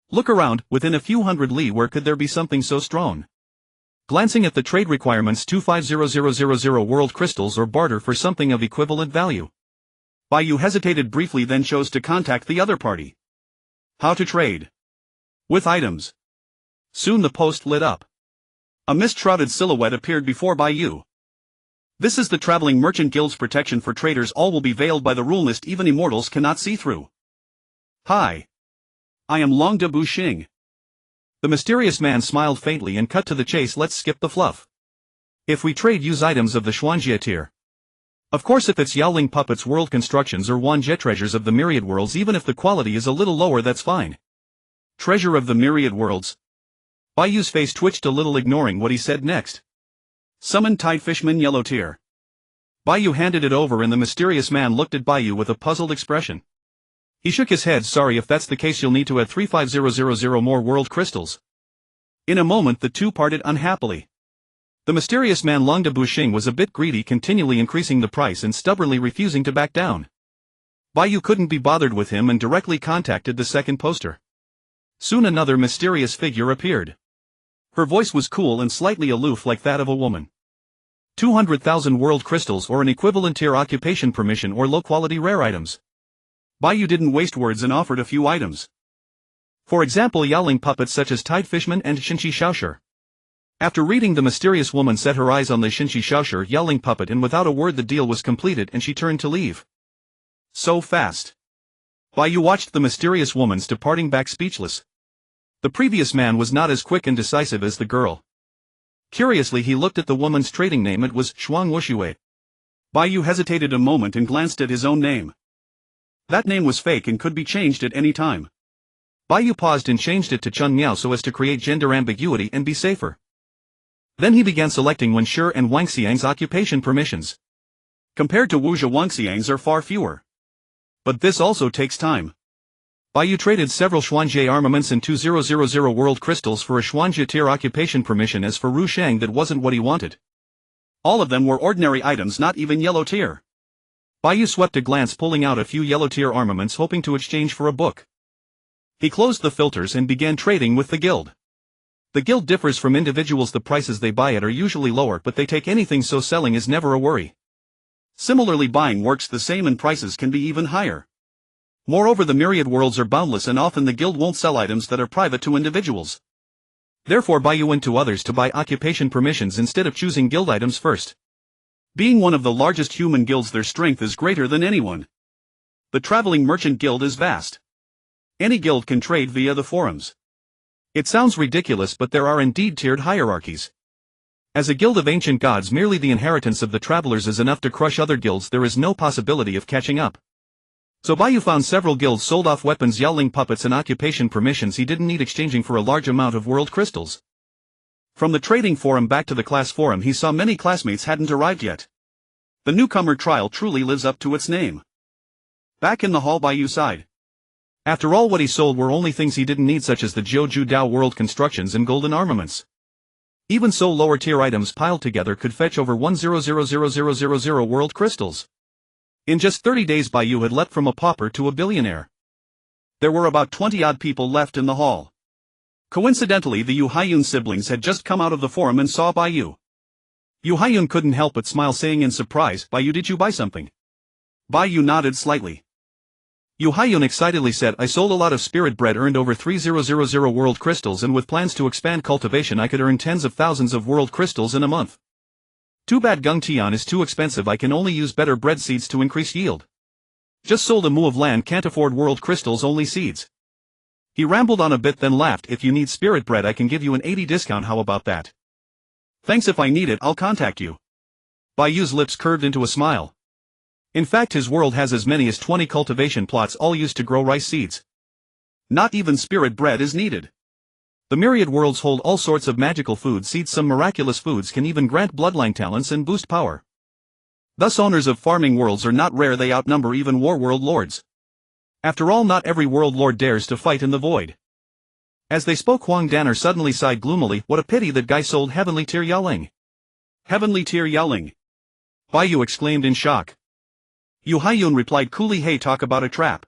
Look around, within a few hundred li where could there be something so strong? Glancing at the trade requirements 250000 world crystals or barter for something of equivalent value. Bai Yu hesitated briefly then chose to contact the other party. How to trade? With items. Soon the post lit up. A mist-shrouded silhouette appeared before Bai Yu. This is the Traveling Merchant Guild's protection for traders. All will be veiled by the rule mist even immortals cannot see through. Hi. I am Long de Buxing. The mysterious man smiled faintly and cut to the chase. Let's skip the fluff. If we trade, use items of the Xuanjie tier. Of course if it's Yaoling Puppets World Constructions or Wanjie Treasures of the Myriad Worlds, even if the quality is a little lower, that's fine. Treasure of the Myriad Worlds. Bai Yu's face twitched a little, ignoring what he said next. Summon Tide Fishman Yellow Tier. Bai Yu handed it over and the mysterious man looked at Bai Yu with a puzzled expression. He shook his head. Sorry, if that's the case you'll need to add 35000 more world crystals. In a moment the two parted unhappily. The mysterious man Long de Buxing was a bit greedy, continually increasing the price and stubbornly refusing to back down. Bai Yu couldn't be bothered with him and directly contacted the second poster. Soon another mysterious figure appeared. Her voice was cool and slightly aloof like that of a woman. 200,000 world crystals or an equivalent tier occupation permission or low-quality rare items. Bai Yu didn't waste words and offered a few items. For example, Yaoling puppets such as Tide Fishman and Xinqi Shaoshi. After reading, the mysterious woman set her eyes on the Xinqi Shaoshi Yaoling puppet and without a word the deal was completed and she turned to leave. So fast. Bai Yu watched the mysterious woman's departing back speechless. The previous man was not as quick and decisive as the girl. Curiously he looked at the woman's trading name. It was Shuang Wuxue. Bai Yu hesitated a moment and glanced at his own name. That name was fake and could be changed at any time. Bai Yu paused and changed it to Chun Miao so as to create gender ambiguity and be safer. Then he began selecting Wen Shi and Wang Xiang's occupation permissions. Compared to Wu Zhe, Wang Xiang's are far fewer. But this also takes time. Bai Yu traded several Xuanjie armaments and 2000 world crystals for a Xuanjie tier occupation permission. As for Ru Shang, that wasn't what he wanted. All of them were ordinary items, not even yellow tier. Bai Yu swept a glance, pulling out a few yellow tier armaments hoping to exchange for a book. He closed the filters and began trading with the guild. The guild differs from individuals. The prices they buy at are usually lower, but they take anything, so selling is never a worry. Similarly, buying works the same and prices can be even higher. Moreover, the Myriad Worlds are boundless and often the guild won't sell items that are private to individuals. Therefore Bai Yu went to others to buy occupation permissions instead of choosing guild items first. Being one of the largest human guilds, their strength is greater than anyone. The Traveling Merchant Guild is vast. Any guild can trade via the forums. It sounds ridiculous, but there are indeed tiered hierarchies. As a guild of ancient gods, merely the inheritance of the travelers is enough to crush other guilds. There is no possibility of catching up. So Bai Yu found several guilds sold off weapons, Yaoling puppets and occupation permissions he didn't need, exchanging for a large amount of world crystals. From the trading forum back to the class forum, he saw many classmates hadn't arrived yet. The newcomer trial truly lives up to its name. Back in the hall, Bai Yu sighed. After all, what he sold were only things he didn't need, such as the Jiuju Dao world constructions and golden armaments. Even so, lower tier items piled together could fetch over 100,000 world crystals. In just 30 days Bai Yu had leapt from a pauper to a billionaire. There were about 20-odd people left in the hall. Coincidentally, the Yu Haiyun siblings had just come out of the forum and saw Bai Yu. Yu Haiyun couldn't help but smile, saying in surprise, "Bai Yu, did you buy something?" Bai Yu nodded slightly. Yu Haiyun excitedly said, "I sold a lot of spirit bread, earned over 3000 world crystals, and with plans to expand cultivation I could earn tens of thousands of world crystals in a month. Too bad Gung Tian is too expensive. I can only use better bread seeds to increase yield. Just sold a mu of land, can't afford world crystals, only seeds." He rambled on a bit, then laughed. "If you need spirit bread I can give you an 80 discount, how about that?" "Thanks, if I need it I'll contact you." Bai Yu's lips curved into a smile. In fact, his world has as many as 20 cultivation plots, all used to grow rice seeds. Not even spirit bread is needed. The myriad worlds hold all sorts of magical food seeds. Some miraculous foods can even grant bloodline talents and boost power. Thus owners of farming worlds are not rare, they outnumber even war world lords. After all, not every world lord dares to fight in the void. As they spoke, Huang Danner suddenly sighed gloomily. What a pity that guy sold Heavenly Tier Yaoling. Heavenly Tier Yaoling? Bai Yu exclaimed in shock. Yu Haiyun replied coolly, hey, talk about a trap.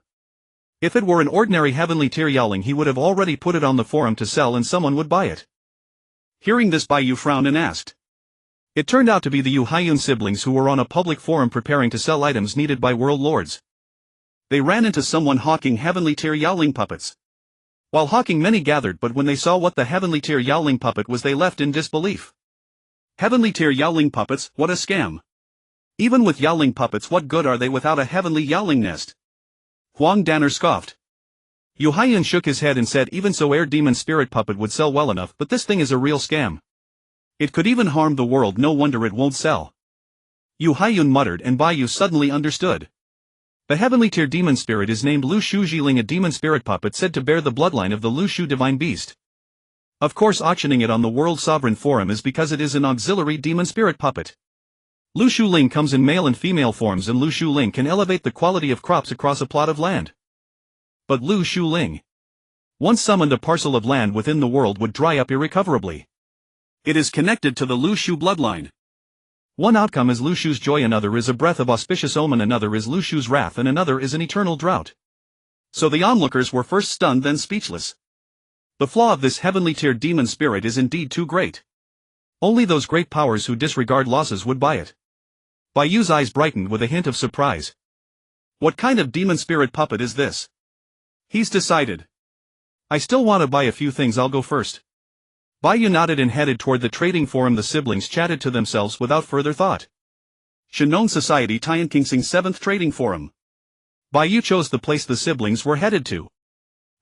If it were an ordinary Heavenly Tier Yaoling, he would have already put it on the forum to sell and someone would buy it. Hearing this, Bai Yu frowned and asked. It turned out to be the Yu Haiyun siblings who were on a public forum preparing to sell items needed by world lords. They ran into someone hawking Heavenly Tier Yaoling puppets. While hawking, many gathered, but when they saw what the Heavenly Tier Yaoling puppet was, they left in disbelief. Heavenly Tier Yaoling puppets, what a scam. Even with Yaoling puppets, what good are they without a Heavenly Yaoling nest? Huang Danner scoffed. Yu Haiyun shook his head and said, even so, Air Demon Spirit puppet would sell well enough, but this thing is a real scam. It could even harm the world, no wonder it won't sell. Yu Haiyun muttered, and Bai Yu suddenly understood. The Heavenly Tier Demon Spirit is named Lu Shu Jiling, a demon spirit puppet said to bear the bloodline of the Lu Shu Divine Beast. Of course, auctioning it on the World Sovereign Forum is because it is an auxiliary demon spirit puppet. Lu Shu Ling comes in male and female forms, and Lu Shu Ling can elevate the quality of crops across a plot of land. But Lu Shu Ling, once summoned, a parcel of land within the world would dry up irrecoverably. It is connected to the Lu Shu bloodline. One outcome is Lu Shu's joy, another is a breath of auspicious omen, another is Lu Shu's wrath, and another is an eternal drought. So the onlookers were first stunned, then speechless. The flaw of this Heavenly Tier demon spirit is indeed too great. Only those great powers who disregard losses would buy it. Bai Yu's eyes brightened with a hint of surprise. What kind of demon spirit puppet is this? He's decided. I still want to buy a few things, I'll go first. Bai Yu nodded and headed toward the trading forum. The siblings chatted to themselves without further thought. Shinon Society, Tianqing 7th Trading Forum. Bai Yu chose the place the siblings were headed to.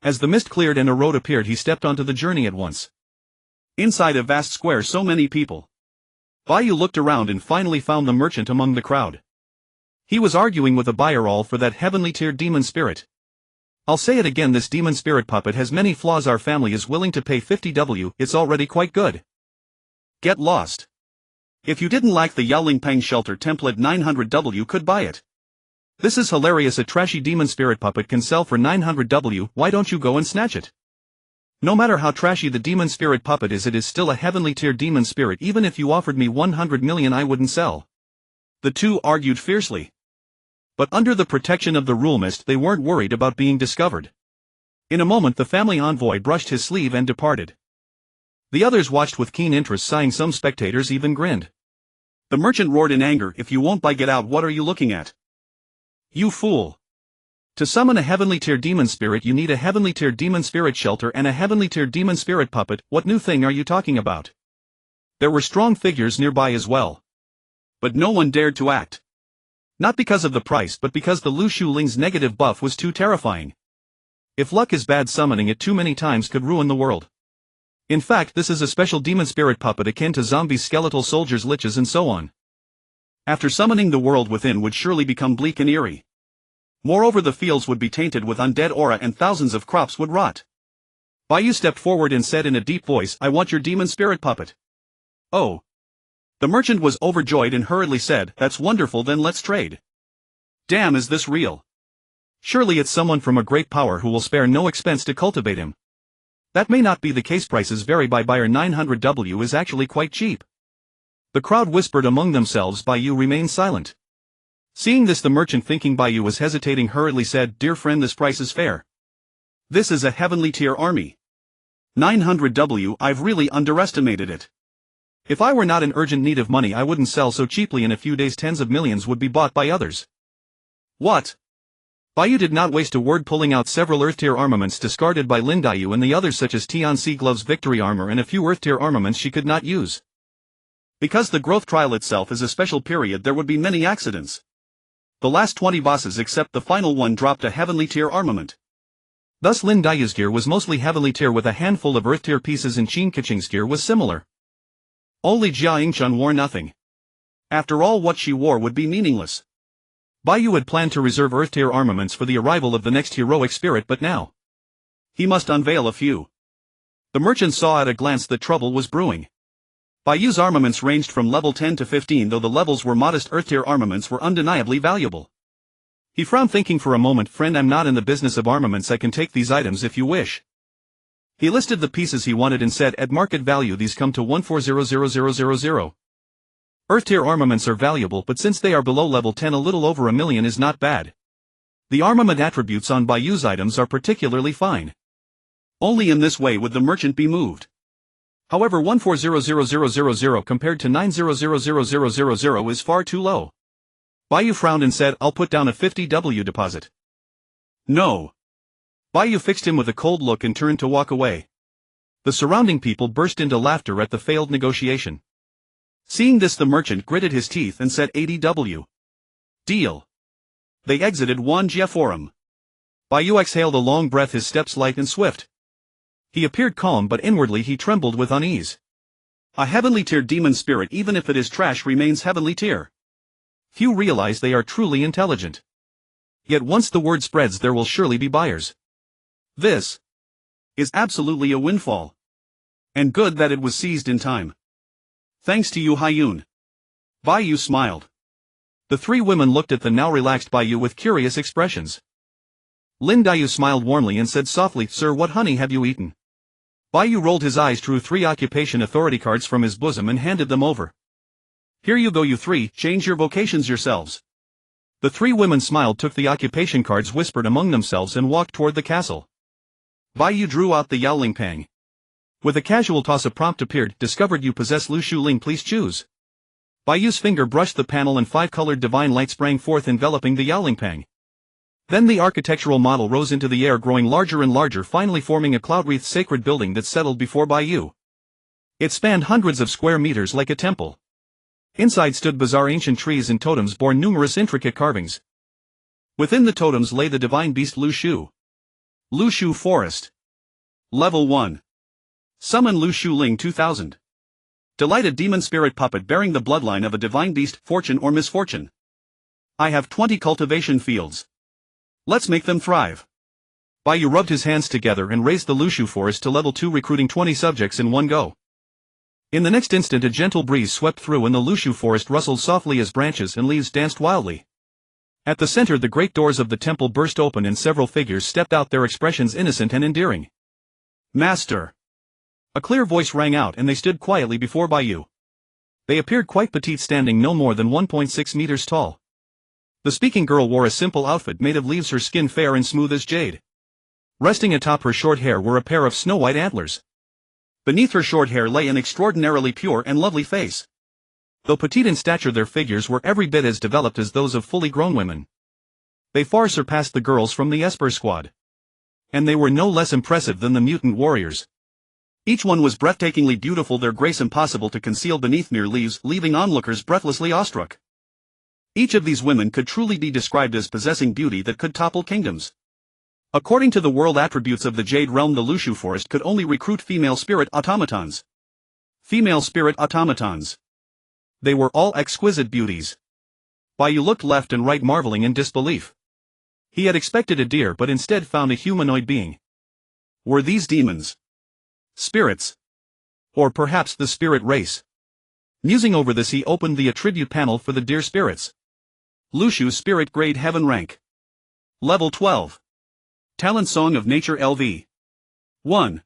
As the mist cleared and a road appeared, he stepped onto the journey at once. Inside a vast square, so many people. Bai Yu looked around and finally found the merchant among the crowd. He was arguing with a buyer all for that Heavenly Tier demon spirit. I'll say it again, this demon spirit puppet has many flaws. Our family is willing to pay 50W, it's already quite good. Get lost. If you didn't like the Yaoling Peng shelter template, 900W could buy it. This is hilarious, a trashy demon spirit puppet can sell for 900W, why don't you go and snatch it? No matter how trashy the demon spirit puppet is, it is still a Heavenly Tier demon spirit. Even if you offered me 100 million, I wouldn't sell. The two argued fiercely. But under the protection of the rule mist, they weren't worried about being discovered. In a moment, the family envoy brushed his sleeve and departed. The others watched with keen interest, sighing. Some spectators even grinned. The merchant roared in anger, if you won't buy, get out. What are you looking at? You fool. To summon a Heavenly Tier demon spirit, you need a Heavenly Tier demon spirit shelter and a Heavenly Tier demon spirit puppet. What new thing are you talking about? There were strong figures nearby as well. But no one dared to act. Not because of the price, but because the Lu Shu Ling's negative buff was too terrifying. If luck is bad, summoning it too many times could ruin the world. In fact, this is a special demon spirit puppet akin to zombies, skeletal soldiers, liches, and so on. After summoning, the world within would surely become bleak and eerie. Moreover, the fields would be tainted with undead aura and thousands of crops would rot. Bai Yu stepped forward and said in a deep voice, I want your demon spirit puppet. Oh. The merchant was overjoyed and hurriedly said, that's wonderful, then let's trade. Damn, is this real? Surely it's someone from a great power who will spare no expense to cultivate him. That may not be the case, prices vary by buyer. 900W is actually quite cheap. The crowd whispered among themselves. Bai Yu remained silent. Seeing this, the merchant, thinking Bai Yu was hesitating, hurriedly said, dear friend, this price is fair. This is a Heavenly Tier army. 900W, I've really underestimated it. If I were not in urgent need of money, I wouldn't sell so cheaply. In a few days, tens of millions would be bought by others. What? Bai Yu did not waste a word, pulling out several Earth-tier armaments discarded by Lin Daiyu and the others, such as Tianqing Glove's victory armor and a few Earth-tier armaments she could not use. Because the growth trial itself is a special period, there would be many accidents. The last 20 bosses except the final one dropped a Heavenly Tier armament. Thus Lin Daiyu's gear was mostly Heavenly Tier with a handful of Earth-tier pieces, and Qin Keqing's gear was similar. Only Jia Yingchun wore nothing. After all, what she wore would be meaningless. Bai Yu had planned to reserve Earth-tier armaments for the arrival of the next heroic spirit, but now he must unveil a few. The merchant saw at a glance that trouble was brewing. Bai Yu's armaments ranged from level 10 to 15, though the levels were modest. Earth-tier armaments were undeniably valuable. He frowned, thinking for a moment, "Friend, I'm not in the business of armaments. I can take these items if you wish." He listed the pieces he wanted and said, "At market value these come to 1400000. Earth-tier armaments are valuable, but since they are below level 10, a little over $1 million is not bad. The armament attributes on Bai Yu's items are particularly fine." Only in this way would the merchant be moved. However, 1400000 compared to 9000000 is far too low. Bai Yu frowned and said, "I'll put down a 50W deposit." "No." Bai Yu fixed him with a cold look and turned to walk away. The surrounding people burst into laughter at the failed negotiation. Seeing this, the merchant gritted his teeth and said, "80W. Deal." They exited Wanjia Forum. Bai Yu exhaled a long breath, his steps light and swift. He appeared calm, but inwardly he trembled with unease. A heavenly tier demon spirit, even if it is trash, remains heavenly tier. Few realize they are truly intelligent. Yet once the word spreads, there will surely be buyers. This is absolutely a windfall. And good that it was seized in time. Thanks to you, Haiyun. Bai Yu smiled. The three women looked at the now relaxed Bai Yu with curious expressions. Lin Daiyu smiled warmly and said softly, "Sir, what honey have you eaten?" Bai Yu rolled his eyes, drew 3 occupation authority cards from his bosom and handed them over. "Here you go, you three, change your vocations yourselves." The three women smiled, took the occupation cards, whispered among themselves and walked toward the castle. Bai Yu drew out the Yaoling Pang. With a casual toss, a prompt appeared, "Discovered you possess Lu Shu Ling, please choose." Bai Yu's finger brushed the panel and 5-colored divine light sprang forth, enveloping the Yaoling Pang. Then the architectural model rose into the air, growing larger and larger, finally forming a cloud-wreathed sacred building that settled before Bai Yu. It spanned hundreds of square meters like a temple. Inside stood bizarre ancient trees and totems bore numerous intricate carvings. Within the totems lay the divine beast Lu Shu. Lu Shu Forest. Level 1. Summon Lu Shu Ling 2000. Delight, a demon spirit puppet bearing the bloodline of a divine beast, fortune or misfortune. I have 20 cultivation fields. Let's make them thrive. Bai Yu rubbed his hands together and raised the Lu Shu Forest to level 2, recruiting 20 subjects in one go. In the next instant, a gentle breeze swept through and the Lu Shu Forest rustled softly as branches and leaves danced wildly. At the center, the great doors of the temple burst open and several figures stepped out, their expressions innocent and endearing. "Master!" A clear voice rang out and they stood quietly before Bai Yu. They appeared quite petite, standing no more than 1.6 meters tall. The speaking girl wore a simple outfit made of leaves, her skin fair and smooth as jade. Resting atop her short hair were a pair of snow-white antlers. Beneath her short hair lay an extraordinarily pure and lovely face. Though petite in stature, their figures were every bit as developed as those of fully grown women. They far surpassed the girls from the Esper squad. And they were no less impressive than the mutant warriors. Each one was breathtakingly beautiful, their grace impossible to conceal beneath mere leaves, leaving onlookers breathlessly awestruck. Each of these women could truly be described as possessing beauty that could topple kingdoms. According to the world attributes of the Jade Realm, the Lu Shu Forest could only recruit female spirit automatons. Female spirit automatons. They were all exquisite beauties. Bai Yu looked left and right, marveling in disbelief. He had expected a deer but instead found a humanoid being. Were these demons? Spirits? Or perhaps the spirit race? Musing over this, he opened the attribute panel for the deer spirits. Lu Shu Spirit Grade Heaven Rank. Level 12. Talent Song of Nature LV. 1.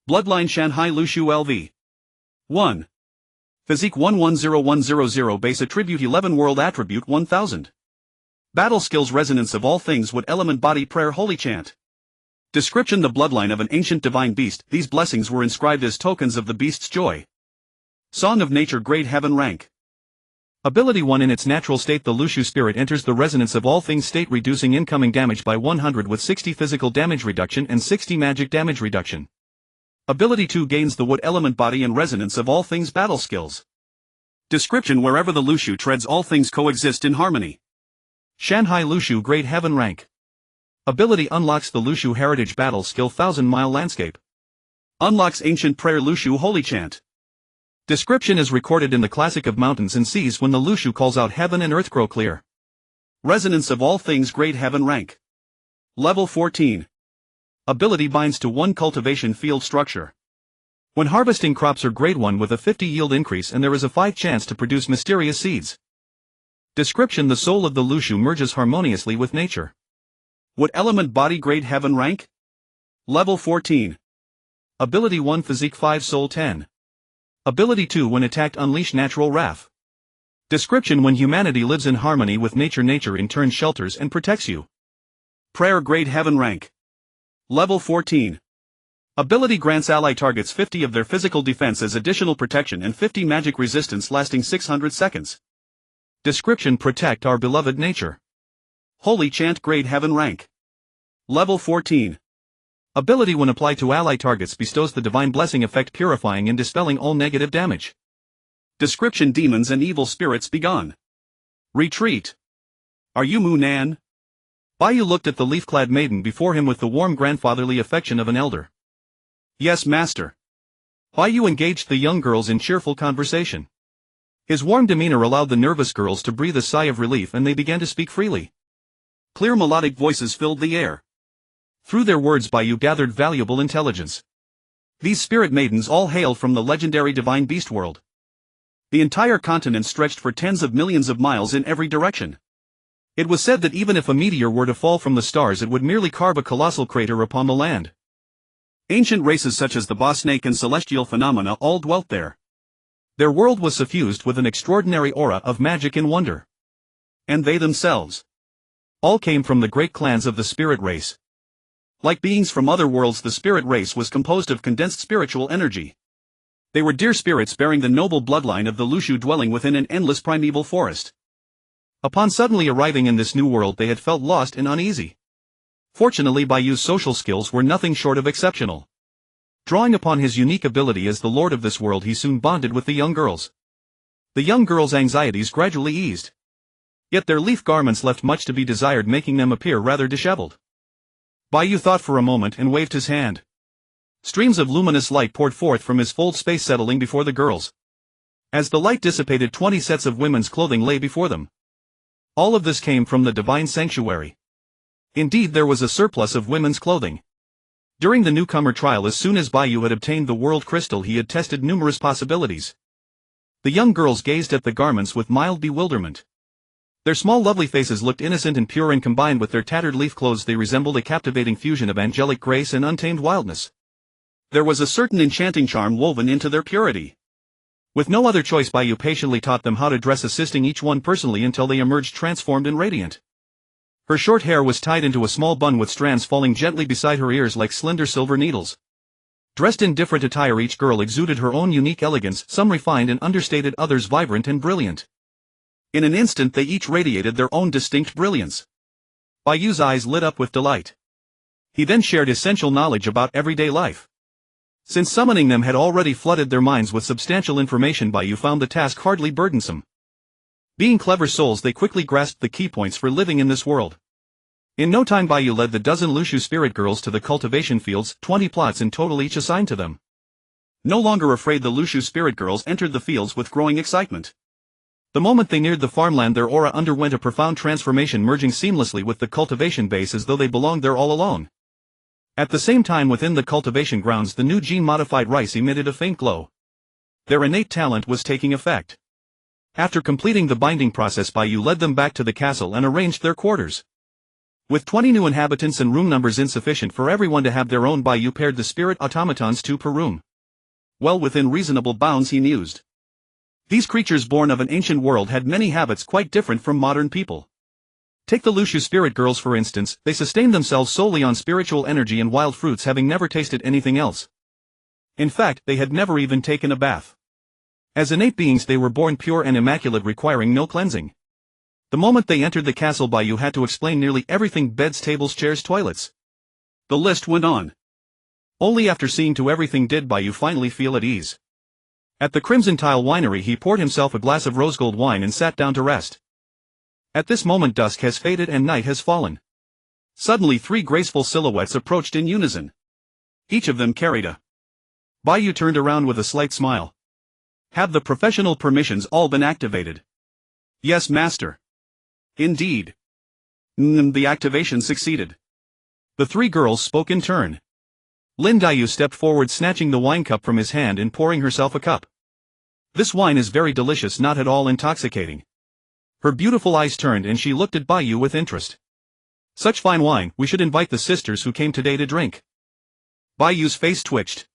Bloodline Shanghai Lu Shu LV. 1. Physique 110100, Base Attribute 11, World Attribute 1000. Battle Skills, Resonance of all things, Wood Element, Body, Prayer, Holy Chant. Description: the bloodline of an ancient divine beast, these blessings were inscribed as tokens of the beast's joy. Song of Nature Grade Heaven Rank. Ability 1. In its natural state, the Lu Shu Spirit enters the resonance of all things state, reducing incoming damage by 100 with 60 physical damage reduction and 60 magic damage reduction. Ability 2. Gains the Wood Element, Body and Resonance of all things battle skills. Description: wherever the Lu Shu treads, all things coexist in harmony. Shanghai Lu Shu Grade Heaven Rank. Ability unlocks the Lu Shu Heritage Battle Skill 1000-mile Landscape. Unlocks Ancient Prayer Lu Shu Holy Chant. Description: is recorded in the Classic of Mountains and Seas when the Lu Shu calls out, heaven and earth grow clear. Resonance of all things grade heaven rank. Level 14. Ability binds to 1 cultivation field structure. When harvesting crops are grade 1 with a 50 yield increase and there is a 5 chance to produce mysterious seeds. Description: the soul of the Lushu merges harmoniously with nature. What element body grade heaven rank? Level 14. Ability 1 Physique 5 Soul 10. Ability 2 When attacked unleash natural wrath. Description: when humanity lives in harmony with nature, nature in turn shelters and protects you. Prayer grade heaven rank. Level 14. Ability grants ally targets 50 of their physical defense as additional protection and 50 magic resistance lasting 600 seconds. Description: protect our beloved nature. Holy chant grade heaven rank. Level 14. Ability when applied to ally targets bestows the divine blessing effect, purifying and dispelling all negative damage. Description: demons and evil spirits begone. Retreat. Are you Mu Nan? Bai Yu looked at the leaf-clad maiden before him with the warm grandfatherly affection of an elder. Yes, master. Bai Yu engaged the young girls in cheerful conversation. His warm demeanor allowed the nervous girls to breathe a sigh of relief and they began to speak freely. Clear melodic voices filled the air. Through their words Bai Yu gathered valuable intelligence. These spirit maidens all hailed from the legendary divine beast world. The entire continent stretched for tens of millions of miles in every direction. It was said that even if a meteor were to fall from the stars it would merely carve a colossal crater upon the land. Ancient races such as the boss snake and celestial phenomena all dwelt there. Their world was suffused with an extraordinary aura of magic and wonder. And they themselves all came from the great clans of the spirit race. Like beings from other worlds, the spirit race was composed of condensed spiritual energy. They were dear spirits bearing the noble bloodline of the Lushu, dwelling within an endless primeval forest. Upon suddenly arriving in this new world they had felt lost and uneasy. Fortunately Bai Yu's social skills were nothing short of exceptional. Drawing upon his unique ability as the lord of this world he soon bonded with the young girls. The young girls' anxieties gradually eased. Yet their leaf garments left much to be desired, making them appear rather disheveled. Bai Yu thought for a moment and waved his hand. Streams of luminous light poured forth from his fold space, settling before the girls. As the light dissipated, 20 sets of women's clothing lay before them. All of this came from the divine sanctuary. Indeed, there was a surplus of women's clothing. During the newcomer trial, as soon as Bai Yu had obtained the world crystal, he had tested numerous possibilities. The young girls gazed at the garments with mild bewilderment. Their small lovely faces looked innocent and pure, and combined with their tattered leaf clothes they resembled a captivating fusion of angelic grace and untamed wildness. There was a certain enchanting charm woven into their purity. With no other choice, Bai Yu patiently taught them how to dress, assisting each one personally until they emerged transformed and radiant. Her short hair was tied into a small bun with strands falling gently beside her ears like slender silver needles. Dressed in different attire, each girl exuded her own unique elegance, some refined and understated, others vibrant and brilliant. In an instant they each radiated their own distinct brilliance. Bai Yu's eyes lit up with delight. He then shared essential knowledge about everyday life. Since summoning them had already flooded their minds with substantial information, Bai Yu found the task hardly burdensome. Being clever souls, they quickly grasped the key points for living in this world. In no time Bai Yu led the dozen Lushu spirit girls to the cultivation fields, 20 plots in total each assigned to them. No longer afraid, the Lushu spirit girls entered the fields with growing excitement. The moment they neared the farmland, their aura underwent a profound transformation, merging seamlessly with the cultivation base as though they belonged there all alone. At the same time, within the cultivation grounds, the new gene-modified rice emitted a faint glow. Their innate talent was taking effect. After completing the binding process, Bai Yu led them back to the castle and arranged their quarters. With 20 new inhabitants and room numbers insufficient for everyone to have their own, Bai Yu paired the spirit automatons 2 per room. Well within reasonable bounds, he mused. These creatures born of an ancient world had many habits quite different from modern people. Take the Lushu spirit girls for instance, they sustained themselves solely on spiritual energy and wild fruits, having never tasted anything else. In fact, they had never even taken a bath. As innate beings they were born pure and immaculate, requiring no cleansing. The moment they entered the castle, Bai Yu had to explain nearly everything: beds, tables, chairs, toilets. The list went on. Only after seeing to everything did Bai Yu finally feel at ease. At the Crimson Tile Winery he poured himself a glass of rose-gold wine and sat down to rest. At this moment dusk has faded and night has fallen. Suddenly 3 graceful silhouettes approached in unison. Each of them carried a... Bai Yu turned around with a slight smile. Have the professional permissions all been activated? Yes, master. Indeed. The activation succeeded. The three girls spoke in turn. Lin Daiyu stepped forward, snatching the wine cup from his hand and pouring herself a cup. This wine is very delicious, not at all intoxicating. Her beautiful eyes turned and she looked at Bai Yu with interest. Such fine wine, we should invite the sisters who came today to drink. Bai Yu's face twitched.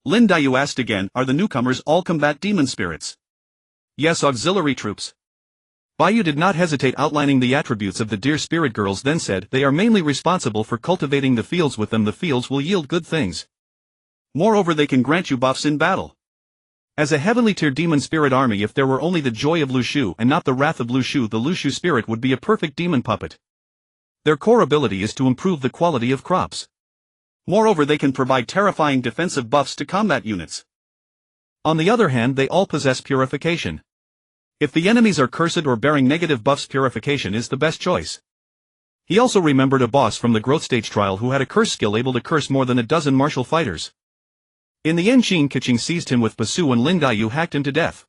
Lin Daiyu asked again, are the newcomers all combat demon spirits? Yes, auxiliary troops. Bai Yu did not hesitate, outlining the attributes of the dear spirit girls, then said, they are mainly responsible for cultivating the fields. With them the fields will yield good things. Moreover, they can grant you buffs in battle. As a heavenly tier demon spirit army, if there were only the joy of Lu Shu and not the wrath of Lu Shu, the Lu Shu spirit would be a perfect demon puppet. Their core ability is to improve the quality of crops. Moreover, they can provide terrifying defensive buffs to combat units. On the other hand, they all possess purification. If the enemies are cursed or bearing negative buffs, purification is the best choice. He also remembered a boss from the growth stage trial who had a curse skill able to curse more than a dozen martial fighters. In the end, Tianqing seized him with Basu and Lin Daiyu hacked him to death.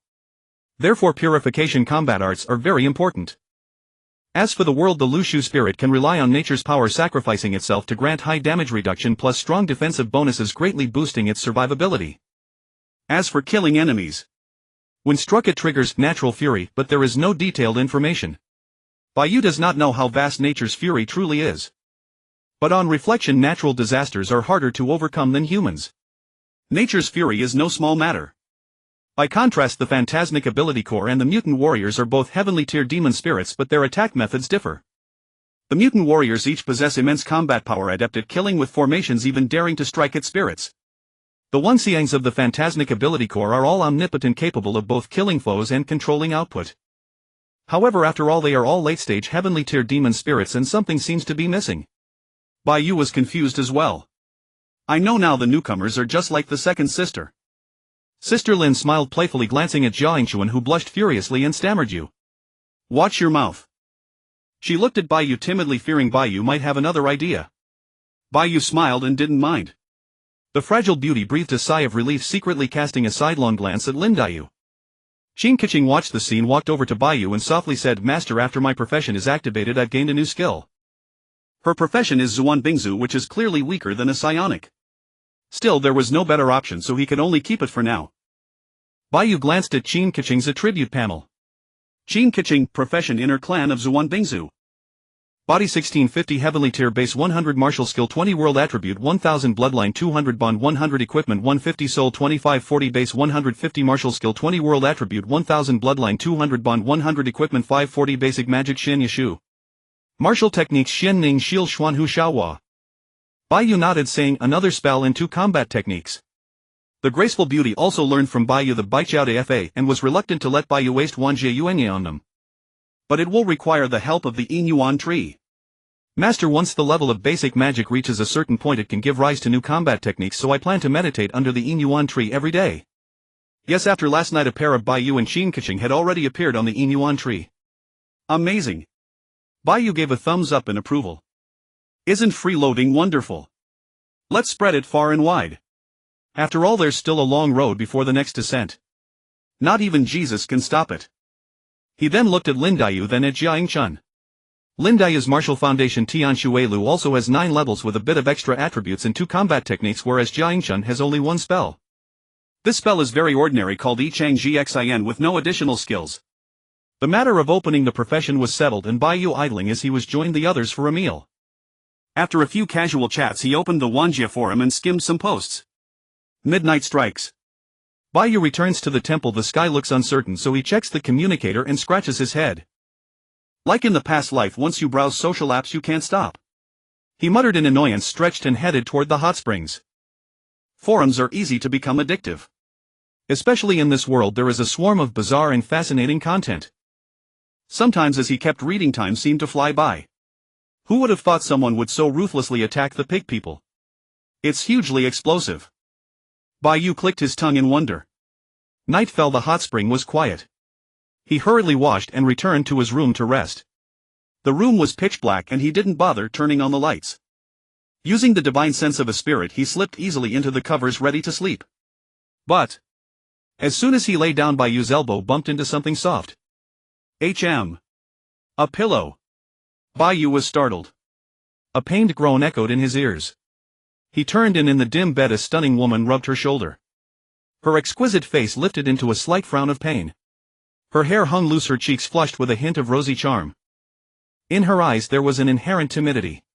Therefore, purification combat arts are very important. As for the world, the Lu Shu spirit can rely on nature's power, sacrificing itself to grant high damage reduction plus strong defensive bonuses, greatly boosting its survivability. As for killing enemies, when struck it triggers natural fury, but there is no detailed information. Bai Yu does not know how vast nature's fury truly is. But on reflection, natural disasters are harder to overcome than humans. Nature's fury is no small matter. By contrast, the Phantasmic Ability Core and the Mutant Warriors are both heavenly tier demon spirits, but their attack methods differ. The Mutant Warriors each possess immense combat power, adept at killing with formations, even daring to strike at spirits. The Xiangs of the Phantasmic Ability Core are all omnipotent, capable of both killing foes and controlling output. However, after all, they are all late-stage heavenly tier demon spirits and something seems to be missing. Bai Yu was confused as well. I know now, the newcomers are just like the second sister. Sister Lin smiled playfully, glancing at Jiangchuan, who blushed furiously and stammered, "You. Watch your mouth." She looked at Bai Yu timidly, fearing Bai Yu might have another idea. Bai Yu smiled and didn't mind. The fragile beauty breathed a sigh of relief, secretly casting a sidelong glance at Lin Daiyu. Tianqing watched the scene, walked over to Bai Yu and softly said, "Master, after my profession is activated, I've gained a new skill." Her profession is Zuan Bingzu, which is clearly weaker than a psionic. Still, there was no better option, so he could only keep it for now. Bai Yu glanced at Tianqing's attribute panel. Tianqing, profession inner clan of Zuan Bingzu. Body 1650, heavenly tier, base 100, martial skill 20, world attribute 1000, bloodline 200, bond 100, equipment 150, soul 2540, base 150, martial skill 20, world attribute 1000, bloodline 200, bond 100, equipment 540, basic magic Xian Yishu. Martial techniques Xian Ning Shil Xuan Hu Xiaohua. Bai Yu nodded, saying, "Another spell and 2 combat techniques." The graceful beauty also learned from Bai Yu the Baijiao de Fa and was reluctant to let Bai Yu waste Wanjie Yuanyi on them. But it will require the help of the Yin Yuan tree. Master, once the level of basic magic reaches a certain point, it can give rise to new combat techniques, so I plan to meditate under the Yin Yuan tree every day. Yes, after last night a pair of Bai Yu and Tianqing had already appeared on the Yin Yuan tree. Amazing. Bai Yu gave a thumbs up in approval. Isn't freeloading wonderful? Let's spread it far and wide. After all, there's still a long road before the next descent. Not even Jesus can stop it. He then looked at Lin Daiyu, then at Jiangchun. Lin Daiyu's martial foundation Tianshui Lu also has 9 levels with a bit of extra attributes and 2 combat techniques, whereas Jiangchun has only 1 spell. This spell is very ordinary, called Yi Chang Gxin, with no additional skills. The matter of opening the profession was settled, and Bai Yu idling as he was joined the others for a meal. After a few casual chats, he opened the Wanjie forum and skimmed some posts. Midnight strikes. Bai Yu returns to the temple. The sky looks uncertain, so he checks the communicator and scratches his head. Like in the past life, once you browse social apps you can't stop. He muttered in annoyance, stretched and headed toward the hot springs. Forums are easy to become addictive. Especially in this world, there is a swarm of bizarre and fascinating content. Sometimes as he kept reading, time seemed to fly by. Who would have thought someone would so ruthlessly attack the pig people? It's hugely explosive. Bai Yu clicked his tongue in wonder. Night fell. The hot spring was quiet. He hurriedly washed and returned to his room to rest. The room was pitch black and he didn't bother turning on the lights. Using the divine sense of a spirit, he slipped easily into the covers, ready to sleep. But as soon as he lay down, Bai Yu's elbow bumped into something soft. A pillow. Bai Yu was startled. A pained groan echoed in his ears. He turned and in the dim bed a stunning woman rubbed her shoulder. Her exquisite face lifted into a slight frown of pain. Her hair hung loose, her cheeks flushed with a hint of rosy charm. In her eyes there was an inherent timidity.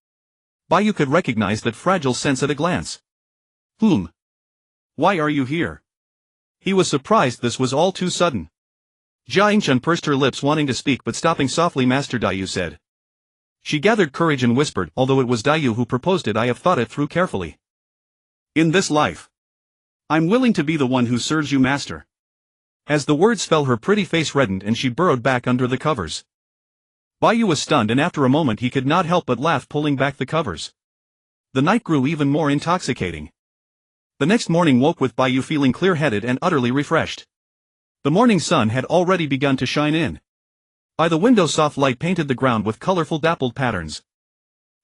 Bai Yu could recognize that fragile sense at a glance. Why are you here? He was surprised this was all too sudden. Jiangchen pursed her lips wanting to speak but stopping softly. Master Daiyu said. She gathered courage and whispered, although it was Daiyu who proposed it, I have thought it through carefully. In this life, I'm willing to be the one who serves you, master. As the words fell her pretty face reddened and she burrowed back under the covers. Bai Yu was stunned and after a moment he could not help but laugh, pulling back the covers. The night grew even more intoxicating. The next morning woke with Bai Yu feeling clear-headed and utterly refreshed. The morning sun had already begun to shine in. By the window soft light painted the ground with colorful dappled patterns.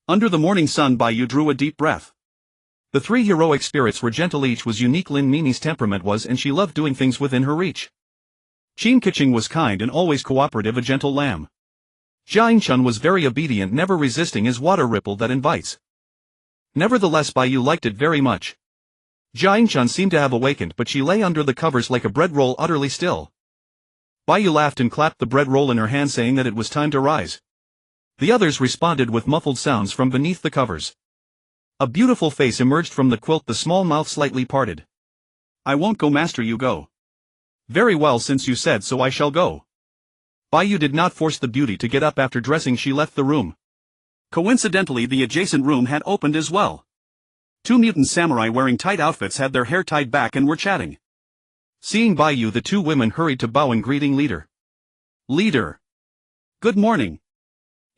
Under the morning sun Bai Yu drew a deep breath. The three heroic spirits were gentle, each was unique. Lin Nini's temperament was and she loved doing things within her reach. Qin Keqing was kind and always cooperative, a gentle lamb. Jiangchen was very obedient, never resisting, as water ripple that invites. Nevertheless Bai Yu liked it very much. Jiangchen seemed to have awakened but she lay under the covers like a bread roll, utterly still. Bai Yu laughed and clapped the bread roll in her hand, saying that it was time to rise. The others responded with muffled sounds from beneath the covers. A beautiful face emerged from the quilt, the small mouth slightly parted. I won't go, master, you go. Very well, since you said so I shall go. Bai Yu did not force the beauty to get up. After dressing she left the room. Coincidentally the adjacent room had opened as well. Two mutant samurai wearing tight outfits had their hair tied back and were chatting. Seeing Bai Yu, the two women hurried to bow and greeting leader. Leader. Good morning.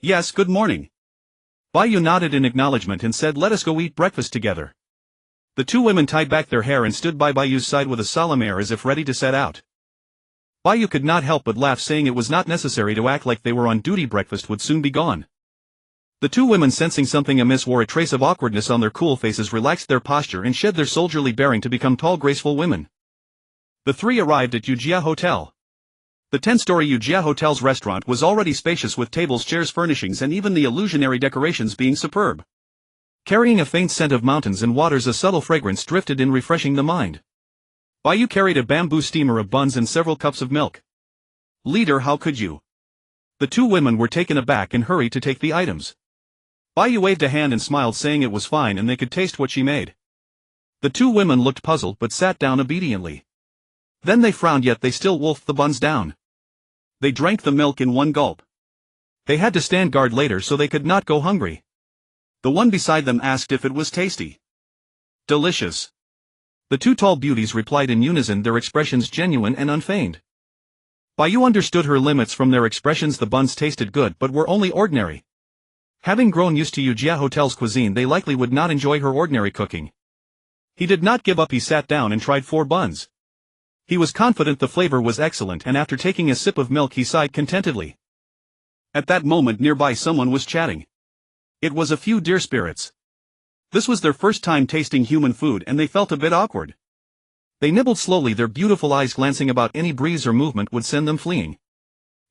Yes, good morning. Bai Yu nodded in acknowledgement and said, let us go eat breakfast together. The two women tied back their hair and stood by Bai Yu's side with a solemn air as if ready to set out. Bai Yu could not help but laugh, saying it was not necessary to act like they were on duty, breakfast would soon be gone. The two women, sensing something amiss, wore a trace of awkwardness on their cool faces, relaxed their posture and shed their soldierly bearing to become tall, graceful women. The three arrived at Yujia Hotel. The 10-story Yujia Hotel's restaurant was already spacious, with tables, chairs, furnishings and even the illusionary decorations being superb. Carrying a faint scent of mountains and waters, a subtle fragrance drifted in, refreshing the mind. Bai Yu carried a bamboo steamer of buns and several cups of milk. Leader, how could you? The two women were taken aback and hurried to take the items. Bai Yu waved a hand and smiled, saying it was fine and they could taste what she made. The two women looked puzzled but sat down obediently. Then they frowned, yet they still wolfed the buns down. They drank the milk in one gulp. They had to stand guard later so they could not go hungry. The one beside them asked if it was tasty. Delicious. The two tall beauties replied in unison, their expressions genuine and unfeigned. Bai Yu understood her limits from their expressions. The buns tasted good but were only ordinary. Having grown used to Yujia Hotel's cuisine, they likely would not enjoy her ordinary cooking. He did not give up. He sat down and tried 4 buns. He was confident the flavor was excellent, and after taking a sip of milk he sighed contentedly. At that moment nearby someone was chatting. It was a few deer spirits. This was their first time tasting human food and they felt a bit awkward. They nibbled slowly, their beautiful eyes glancing about. Any breeze or movement would send them fleeing.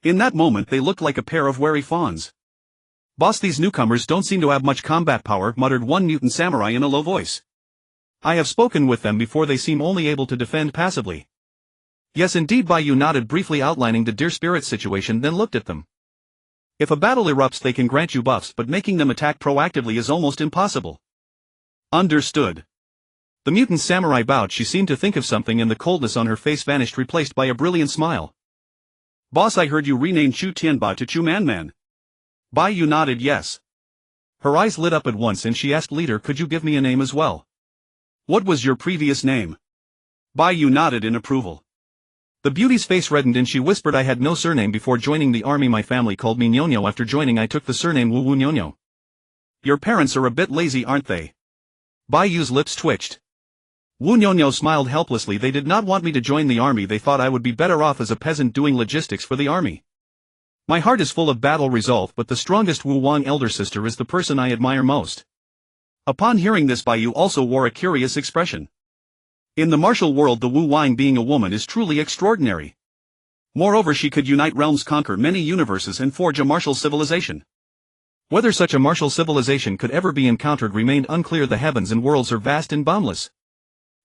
In that moment they looked like a pair of wary fawns. Boss, these newcomers don't seem to have much combat power, muttered one mutant samurai in a low voice. I have spoken with them before, they seem only able to defend passively. Yes indeed, Bai Yu nodded, briefly outlining the deer spirit situation, then looked at them. If a battle erupts they can grant you buffs, but making them attack proactively is almost impossible. Understood. The mutant samurai bowed. She seemed to think of something and the coldness on her face vanished, replaced by a brilliant smile. Boss, I heard you renamed Chu Tianba to Chu Man. Bai Yu nodded yes. Her eyes lit up at once and she asked, leader, could you give me a name as well? What was your previous name? Bai Yu nodded in approval. The beauty's face reddened and she whispered, I had no surname before joining the army. My family called me Nyonyo. After joining I took the surname Wu Wu Nyonyo. Your parents are a bit lazy, aren't they? Bai Yu's lips twitched. Wu Nyonyo smiled helplessly. They did not want me to join the army. They thought I would be better off as a peasant doing logistics for the army. My heart is full of battle resolve, but the strongest Wu Wang elder sister is the person I admire most. Upon hearing this, Bai Yu also wore a curious expression. In the martial world, the Wu Wang being a woman is truly extraordinary. Moreover, she could unite realms, conquer many universes and forge a martial civilization. Whether such a martial civilization could ever be encountered remained unclear. The heavens and worlds are vast and boundless.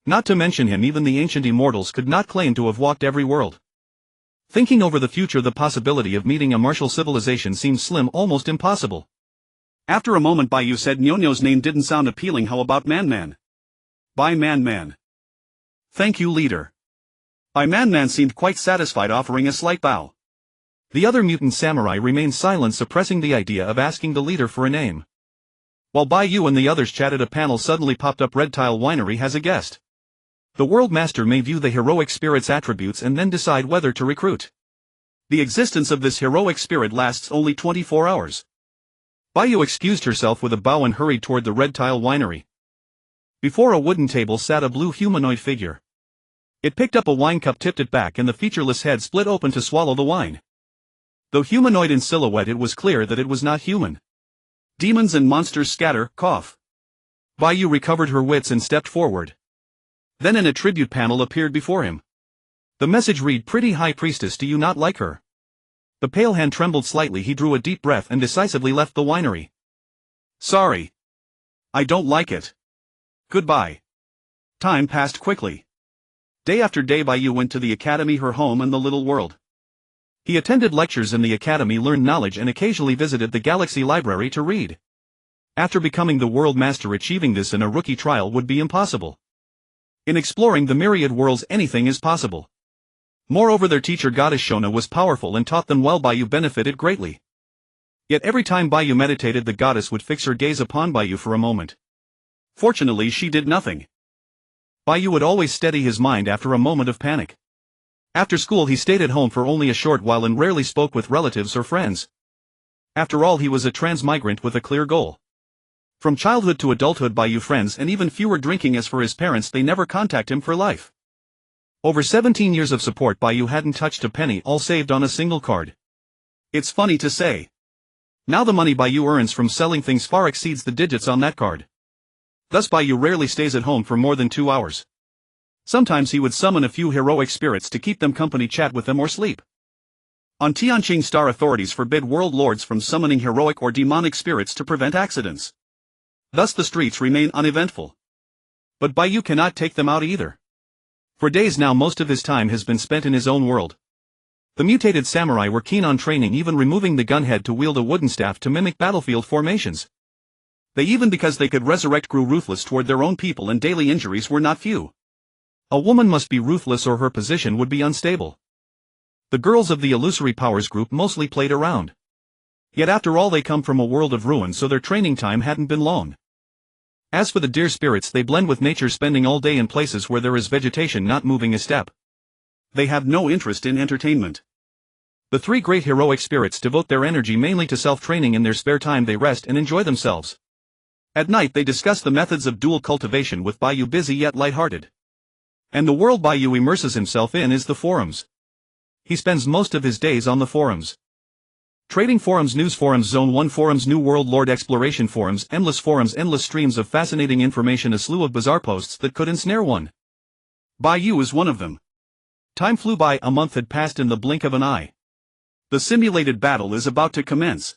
Not to mention him, even the ancient immortals could not claim to have walked every world. Thinking over the future, the possibility of meeting a martial civilization seemed slim, almost impossible. After a moment, Bai Yu said, Nyonyo's name didn't sound appealing. How about Man-Man? Bai Man-Man. Thank you, leader. Bai Man-Man seemed quite satisfied, offering a slight bow. The other mutant samurai remained silent, suppressing the idea of asking the leader for a name. While Bai Yu and the others chatted, a panel suddenly popped up. Red Tile Winery has a guest. The World Master may view the heroic spirit's attributes and then decide whether to recruit. The existence of this heroic spirit lasts only 24 hours. Bai Yu excused herself with a bow and hurried toward the Red Tile Winery. Before a wooden table sat a blue humanoid figure. It picked up a wine cup, tipped it back, and the featureless head split open to swallow the wine. Though humanoid in silhouette, it was clear that it was not human. Demons and monsters scatter, cough. Bai Yu recovered her wits and stepped forward. Then an attribute panel appeared before him. The message read, Pretty High Priestess, do you not like her? The pale hand trembled slightly. He drew a deep breath and decisively left the winery. Sorry. I don't like it. Goodbye. Time passed quickly. Day after day, Bai Yu went to the academy, her home and the little world. He attended lectures in the academy, learned knowledge, and occasionally visited the Galaxy Library to read. After becoming the World Master, achieving this in a rookie trial would be impossible. In exploring the myriad worlds, anything is possible. Moreover, their teacher Goddess Shona was powerful and taught them well. Bai Yu benefited greatly. Yet every time Bai Yu meditated, the goddess would fix her gaze upon Bai Yu for a moment. Fortunately, she did nothing. Bai Yu would always steady his mind after a moment of panic. After school, he stayed at home for only a short while and rarely spoke with relatives or friends. After all, he was a transmigrant with a clear goal. From childhood to adulthood, Bai Yu friends and even fewer drinking. As for his parents, they never contact him for life. Over 17 years of support, Bai Yu hadn't touched a penny, all saved on a single card. It's funny to say. Now the money Bai Yu earns from selling things far exceeds the digits on that card. Thus Bai Yu rarely stays at home for more than 2 hours. Sometimes he would summon a few heroic spirits to keep them company, chat with them, or sleep. On Tianqing Star, authorities forbid world lords from summoning heroic or demonic spirits to prevent accidents. Thus the streets remain uneventful. But Bai Yu cannot take them out either. For days now, most of his time has been spent in his own world. The mutated samurai were keen on training, even removing the gunhead to wield a wooden staff to mimic battlefield formations. They even, because they could resurrect, grew ruthless toward their own people, and daily injuries were not few. A woman must be ruthless or her position would be unstable. The girls of the Illusory Powers group mostly played around. Yet after all, they come from a world of ruin, so their training time hadn't been long. As for the deer spirits, they blend with nature, spending all day in places where there is vegetation, not moving a step. They have no interest in entertainment. The three great heroic spirits devote their energy mainly to self-training. In their spare time they rest and enjoy themselves. At night they discuss the methods of dual cultivation with Bai Yu, busy yet light-hearted. And the world Bai Yu immerses himself in is the forums. He spends most of his days on the forums. Trading forums, news forums, Zone 1 forums, New World Lord exploration forums, endless streams of fascinating information, a slew of bizarre posts that could ensnare one. Bai Yu is one of them. Time flew by. A month had passed in the blink of an eye. The simulated battle is about to commence.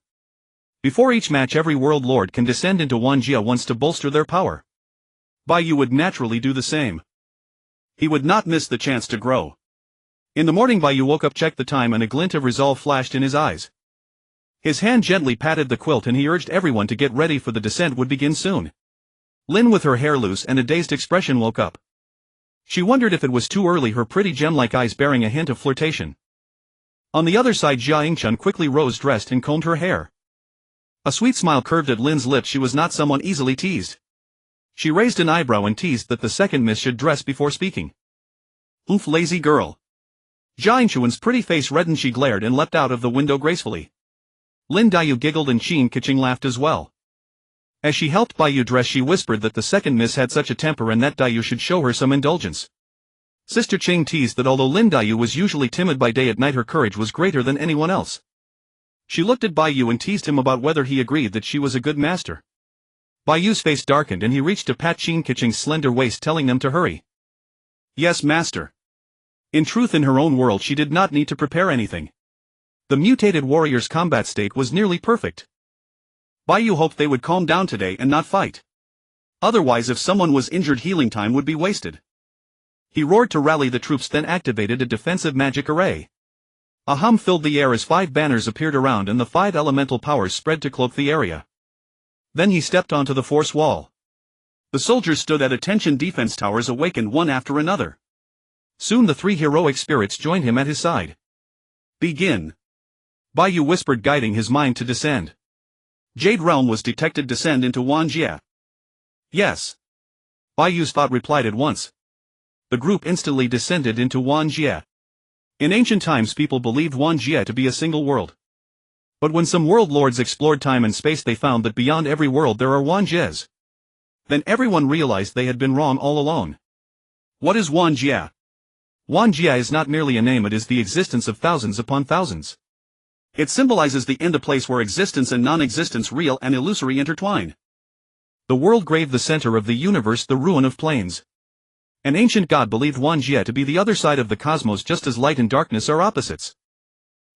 Before each match, every world lord can descend into Wanjia once to bolster their power. Bai Yu would naturally do the same. He would not miss the chance to grow. In the morning, Bai Yu woke up, checked the time, and a glint of resolve flashed in his eyes. His hand gently patted the quilt and he urged everyone to get ready, for the descent would begin soon. Lin, with her hair loose and a dazed expression, woke up. She wondered if it was too early, her pretty gem-like eyes bearing a hint of flirtation. On the other side, Jia Yingchun quickly rose, dressed, and combed her hair. A sweet smile curved at Lin's lips. She was not someone easily teased. She raised an eyebrow and teased that the second miss should dress before speaking. Oof, lazy girl. Jia Yingchun's pretty face reddened. She glared and leapt out of the window gracefully. Lin Daiyu giggled and Qin Keqing laughed as well. As she helped Bai Yu dress, she whispered that the second miss had such a temper and that Daiyu should show her some indulgence. Sister Qing teased that although Lin Daiyu was usually timid by day, at night her courage was greater than anyone else. She looked at Bai Yu and teased him about whether he agreed that she was a good master. Bai Yu's face darkened and he reached to pat Qin Keqing's slender waist, telling them to hurry. Yes, master. In truth, in her own world she did not need to prepare anything. The mutated warrior's combat state was nearly perfect. Bai Yu hoped they would calm down today and not fight. Otherwise, if someone was injured, healing time would be wasted. He roared to rally the troops, then activated a defensive magic array. A hum filled the air as 5 banners appeared around and the 5 elemental powers spread to cloak the area. Then he stepped onto the force wall. The soldiers stood at attention. Defense towers awakened one after another. Soon the 3 heroic spirits joined him at his side. Begin. Bai Yu whispered, guiding his mind to descend. Jade Realm was detected. Descend into Wanjie. Yes. Bai Yu's thought replied at once. The group instantly descended into Wanjie. In ancient times, people believed Wanjie to be a single world. But when some world lords explored time and space, they found that beyond every world there are Wanjies. Then everyone realized they had been wrong all along. What is Wanjie? Wanjie is not merely a name, it is the existence of thousands upon thousands. It symbolizes the end, a place where existence and non-existence, real and illusory, intertwine. The world grave, the center of the universe, the ruin of planes. An ancient god believed Wanjie to be the other side of the cosmos, just as light and darkness are opposites.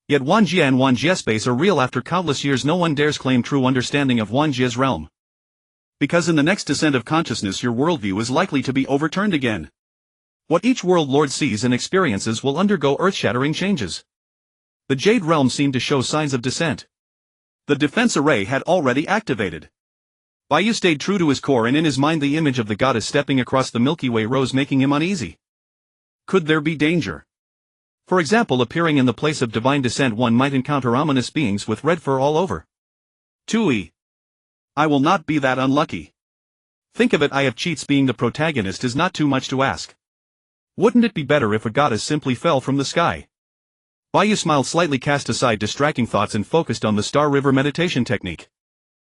Yet Wanjie and Wanjie space are real. After countless years, no one dares claim true understanding of Wanjie's realm. Because in the next descent of consciousness, your worldview is likely to be overturned again. What each world lord sees and experiences will undergo earth-shattering changes. The Jade Realm seemed to show signs of descent. The defense array had already activated. Bai Yu stayed true to his core, and in his mind the image of the goddess stepping across the Milky Way rose, making him uneasy. Could there be danger? For example, appearing in the place of divine descent, one might encounter ominous beings with red fur all over. Tui. I will not be that unlucky. Think of it, I have cheats. Being the protagonist is not too much to ask. Wouldn't it be better if a goddess simply fell from the sky? Bai Yu smiled slightly, cast aside distracting thoughts and focused on the Star River meditation technique.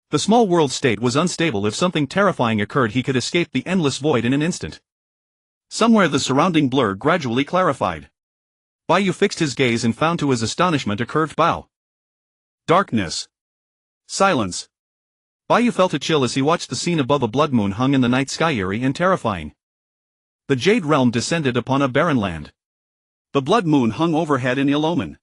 The small world state was unstable. If something terrifying occurred, he could escape the endless void in an instant. Somewhere the surrounding blur gradually clarified. Bai Yu fixed his gaze and found to his astonishment a curved bow. Darkness. Silence. Bai Yu felt a chill as he watched the scene above. A blood moon hung in the night sky, eerie and terrifying. The Jade Realm descended upon a barren land. The blood moon hung overhead in ill omen.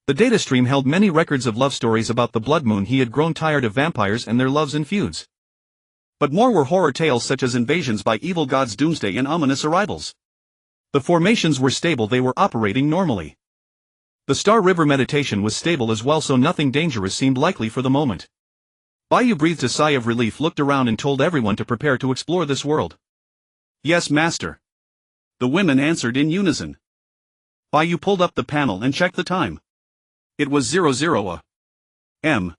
The data stream held many records of love stories about the blood moon. He had grown tired of vampires and their loves and feuds. But more were horror tales, such as invasions by evil gods, doomsday, and ominous arrivals. The formations were stable, they were operating normally. The Star River meditation was stable as well, so nothing dangerous seemed likely for the moment. Bai Yu breathed a sigh of relief, looked around and told everyone to prepare to explore this world. Yes, master. The women answered in unison. Bai Yu pulled up the panel and checked the time. It was 00 a.m.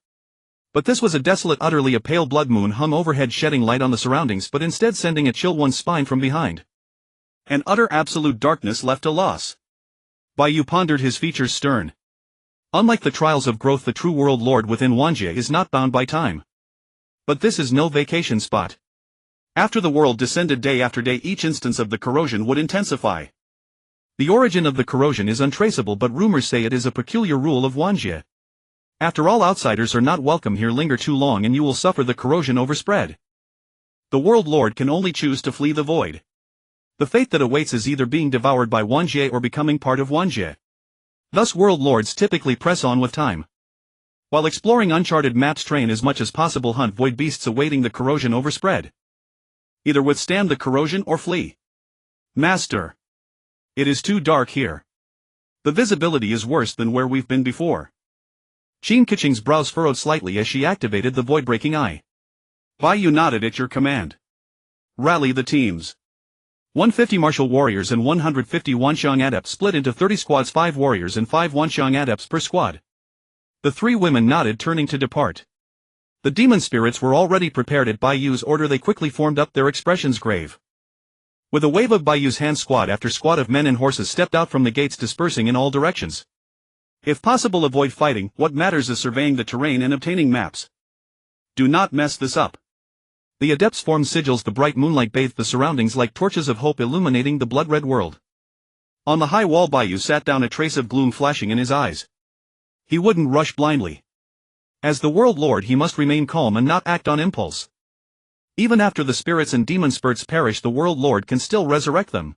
But this was a desolate, utterly a pale blood moon hung overhead, shedding light on the surroundings, but instead sending a chill one's spine from behind. An utter absolute darkness left a loss. Bai Yu pondered, his features stern. Unlike the trials of growth, the true world lord within Wanjie is not bound by time. But this is no vacation spot. After the world descended, day after day, each instance of the corrosion would intensify. The origin of the corrosion is untraceable, but rumors say it is a peculiar rule of Wanjie. After all, outsiders are not welcome here. Linger too long and you will suffer the corrosion overspread. The world lord can only choose to flee the void. The fate that awaits is either being devoured by Wanjie or becoming part of Wanjie. Thus world lords typically press on with time. While exploring uncharted maps, train as much as possible, hunt void beasts awaiting the corrosion overspread. Either withstand the corrosion or flee. Master. It is too dark here. The visibility is worse than where we've been before. Qin Keqing's brows furrowed slightly as she activated the void-breaking eye. Bai Yu nodded. At your command. Rally the teams. 150 martial warriors and 150 Wanxiang adepts split into 30 squads, 5 warriors and 5 Wanxiang adepts per squad. The 3 women nodded, turning to depart. The demon spirits were already prepared. At Bai Yu's order, they quickly formed up, their expressions grave. With a wave of Bai Yu's hand, squad after squad of men and horses stepped out from the gates, dispersing in all directions. If possible, avoid fighting. What matters is surveying the terrain and obtaining maps. Do not mess this up. The adepts formed sigils. The bright moonlight bathed the surroundings like torches of hope, illuminating the blood-red world. On the high wall, Bai Yu sat down, a trace of gloom flashing in his eyes. He wouldn't rush blindly. As the world lord, he must remain calm and not act on impulse. Even after the spirits and demon spirits perish, the world lord can still resurrect them.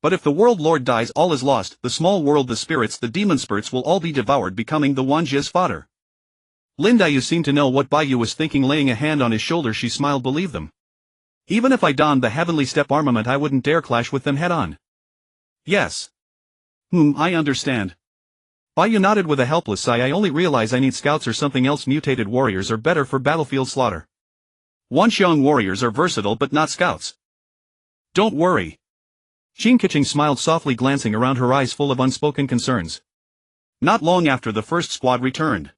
But if the world lord dies, all is lost. The small world, the spirits, the demon spirits will all be devoured, becoming the Wanjie's fodder. Lin Yu seemed to know what Bai Yu was thinking. Laying a hand on his shoulder, she smiled. Believe them. Even if I donned the heavenly step armament, I wouldn't dare clash with them head on. Yes. I understand. Bai Yu nodded with a helpless sigh. I only realize I need scouts or something else. Mutated warriors are better for battlefield slaughter. Wanxiang warriors are versatile but not scouts. Don't worry. Tianqing smiled softly, glancing around, her eyes full of unspoken concerns. Not long after the first squad returned.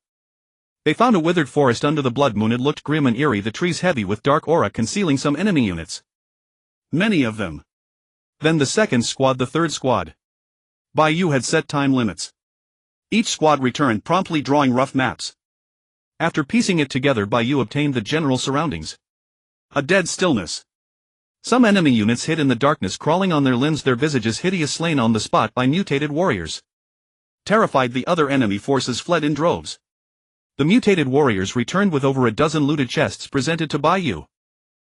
They found a withered forest under the blood moon. It looked grim and eerie, the trees heavy with dark aura concealing some enemy units. Many of them. Then the second squad, the third squad. Bai Yu had set time limits. Each squad returned promptly, drawing rough maps. After piecing it together, Bai Yu obtained the general surroundings. A dead stillness. Some enemy units hid in the darkness, crawling on their limbs, their visages hideous, slain on the spot by mutated warriors. Terrified, the other enemy forces fled in droves. The mutated warriors returned with over a dozen looted chests presented to Bai Yu.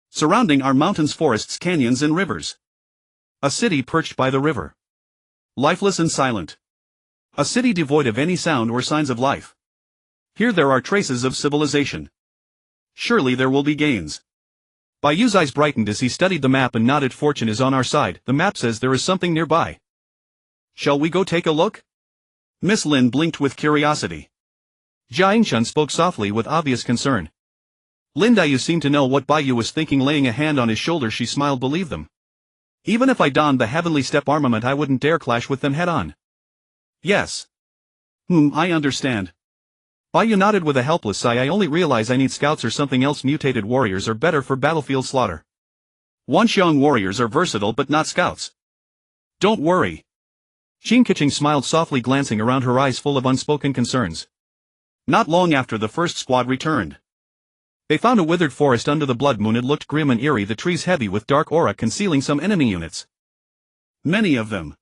Surrounding are mountains, forests, canyons and rivers. A city perched by the river. Lifeless and silent. A city devoid of any sound or signs of life. Here there are traces of civilization. Surely there will be gains. Bai Yu's eyes brightened as he studied the map and nodded. Fortune is on our side. The map says there is something nearby. Shall we go take a look? Miss Lin blinked with curiosity. Jiangchun spoke softly with obvious concern. Lin Yu seemed to know what Bai Yu was thinking. Laying a hand on his shoulder, she smiled. Believe them. Even if I donned the heavenly step armament, I wouldn't dare clash with them head on. Yes. I understand. Bai Yu nodded with a helpless sigh. I only realize I need scouts or something else. Mutated warriors are better for battlefield slaughter. Wanxiang warriors are versatile but not scouts. Don't worry. Tianqing smiled softly, glancing around, her eyes full of unspoken concerns. Not long after the first squad returned. They found a withered forest under the blood moon. It looked grim and eerie, the trees heavy with dark aura concealing some enemy units. Many of them.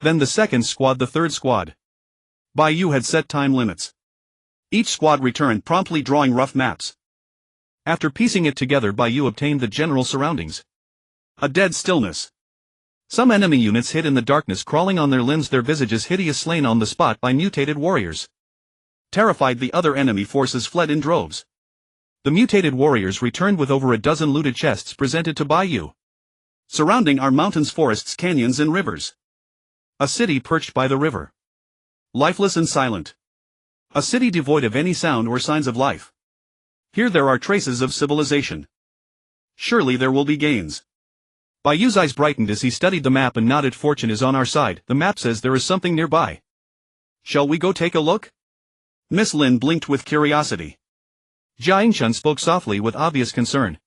Then the second squad, the third squad. Bai Yu had set time limits. Each squad returned promptly, drawing rough maps. After piecing it together, Bai Yu obtained the general surroundings. A dead stillness. Some enemy units hid in the darkness, crawling on their limbs, their visages hideous, slain on the spot by mutated warriors. Terrified, the other enemy forces fled in droves. The mutated warriors returned with over a dozen looted chests presented to Bai Yu. Surrounding are mountains, forests, canyons and rivers. A city perched by the river. Lifeless and silent. A city devoid of any sound or signs of life. Here there are traces of civilization. Surely there will be gains. Bai Yu's eyes brightened as he studied the map and nodded. Fortune is on our side. The map says there is something nearby. Shall we go take a look? Miss Lin blinked with curiosity. Jiangchun spoke softly with obvious concern.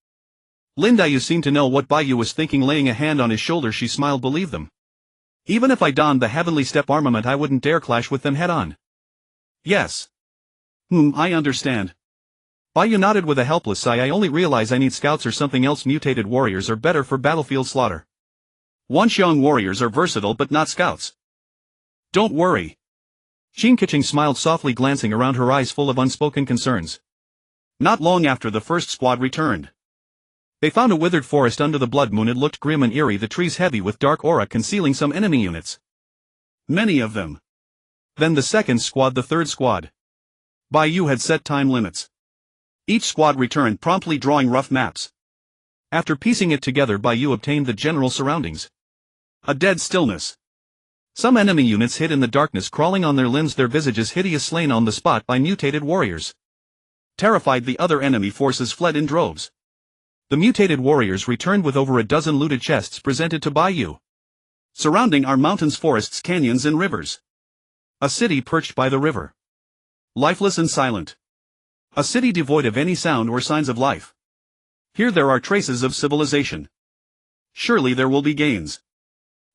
Lin Yu seemed to know what Bai Yu was thinking. Laying a hand on his shoulder, she smiled. Believe them. Even if I donned the heavenly step armament, I wouldn't dare clash with them head on. Yes. I understand. Bai Yu nodded with a helpless sigh. I only realize I need scouts or something else. Mutated warriors are better for battlefield slaughter. Wanxiang warriors are versatile but not scouts. Don't worry. Tianqing smiled softly, glancing around, her eyes full of unspoken concerns. Not long after the first squad returned. They found a withered forest under the blood moon. It looked grim and eerie, the trees heavy with dark aura concealing some enemy units. Many of them. Then the second squad, the third squad. Bai Yu had set time limits. Each squad returned promptly, drawing rough maps. After piecing it together, Bai Yu obtained the general surroundings. A dead stillness. Some enemy units hid in the darkness, crawling on their limbs, their visages hideous, slain on the spot by mutated warriors. Terrified, the other enemy forces fled in droves. The mutated warriors returned with over a dozen looted chests presented to Bai Yu. Surrounding are mountains, forests, canyons and rivers. A city perched by the river. Lifeless and silent. A city devoid of any sound or signs of life. Here there are traces of civilization. Surely there will be gains.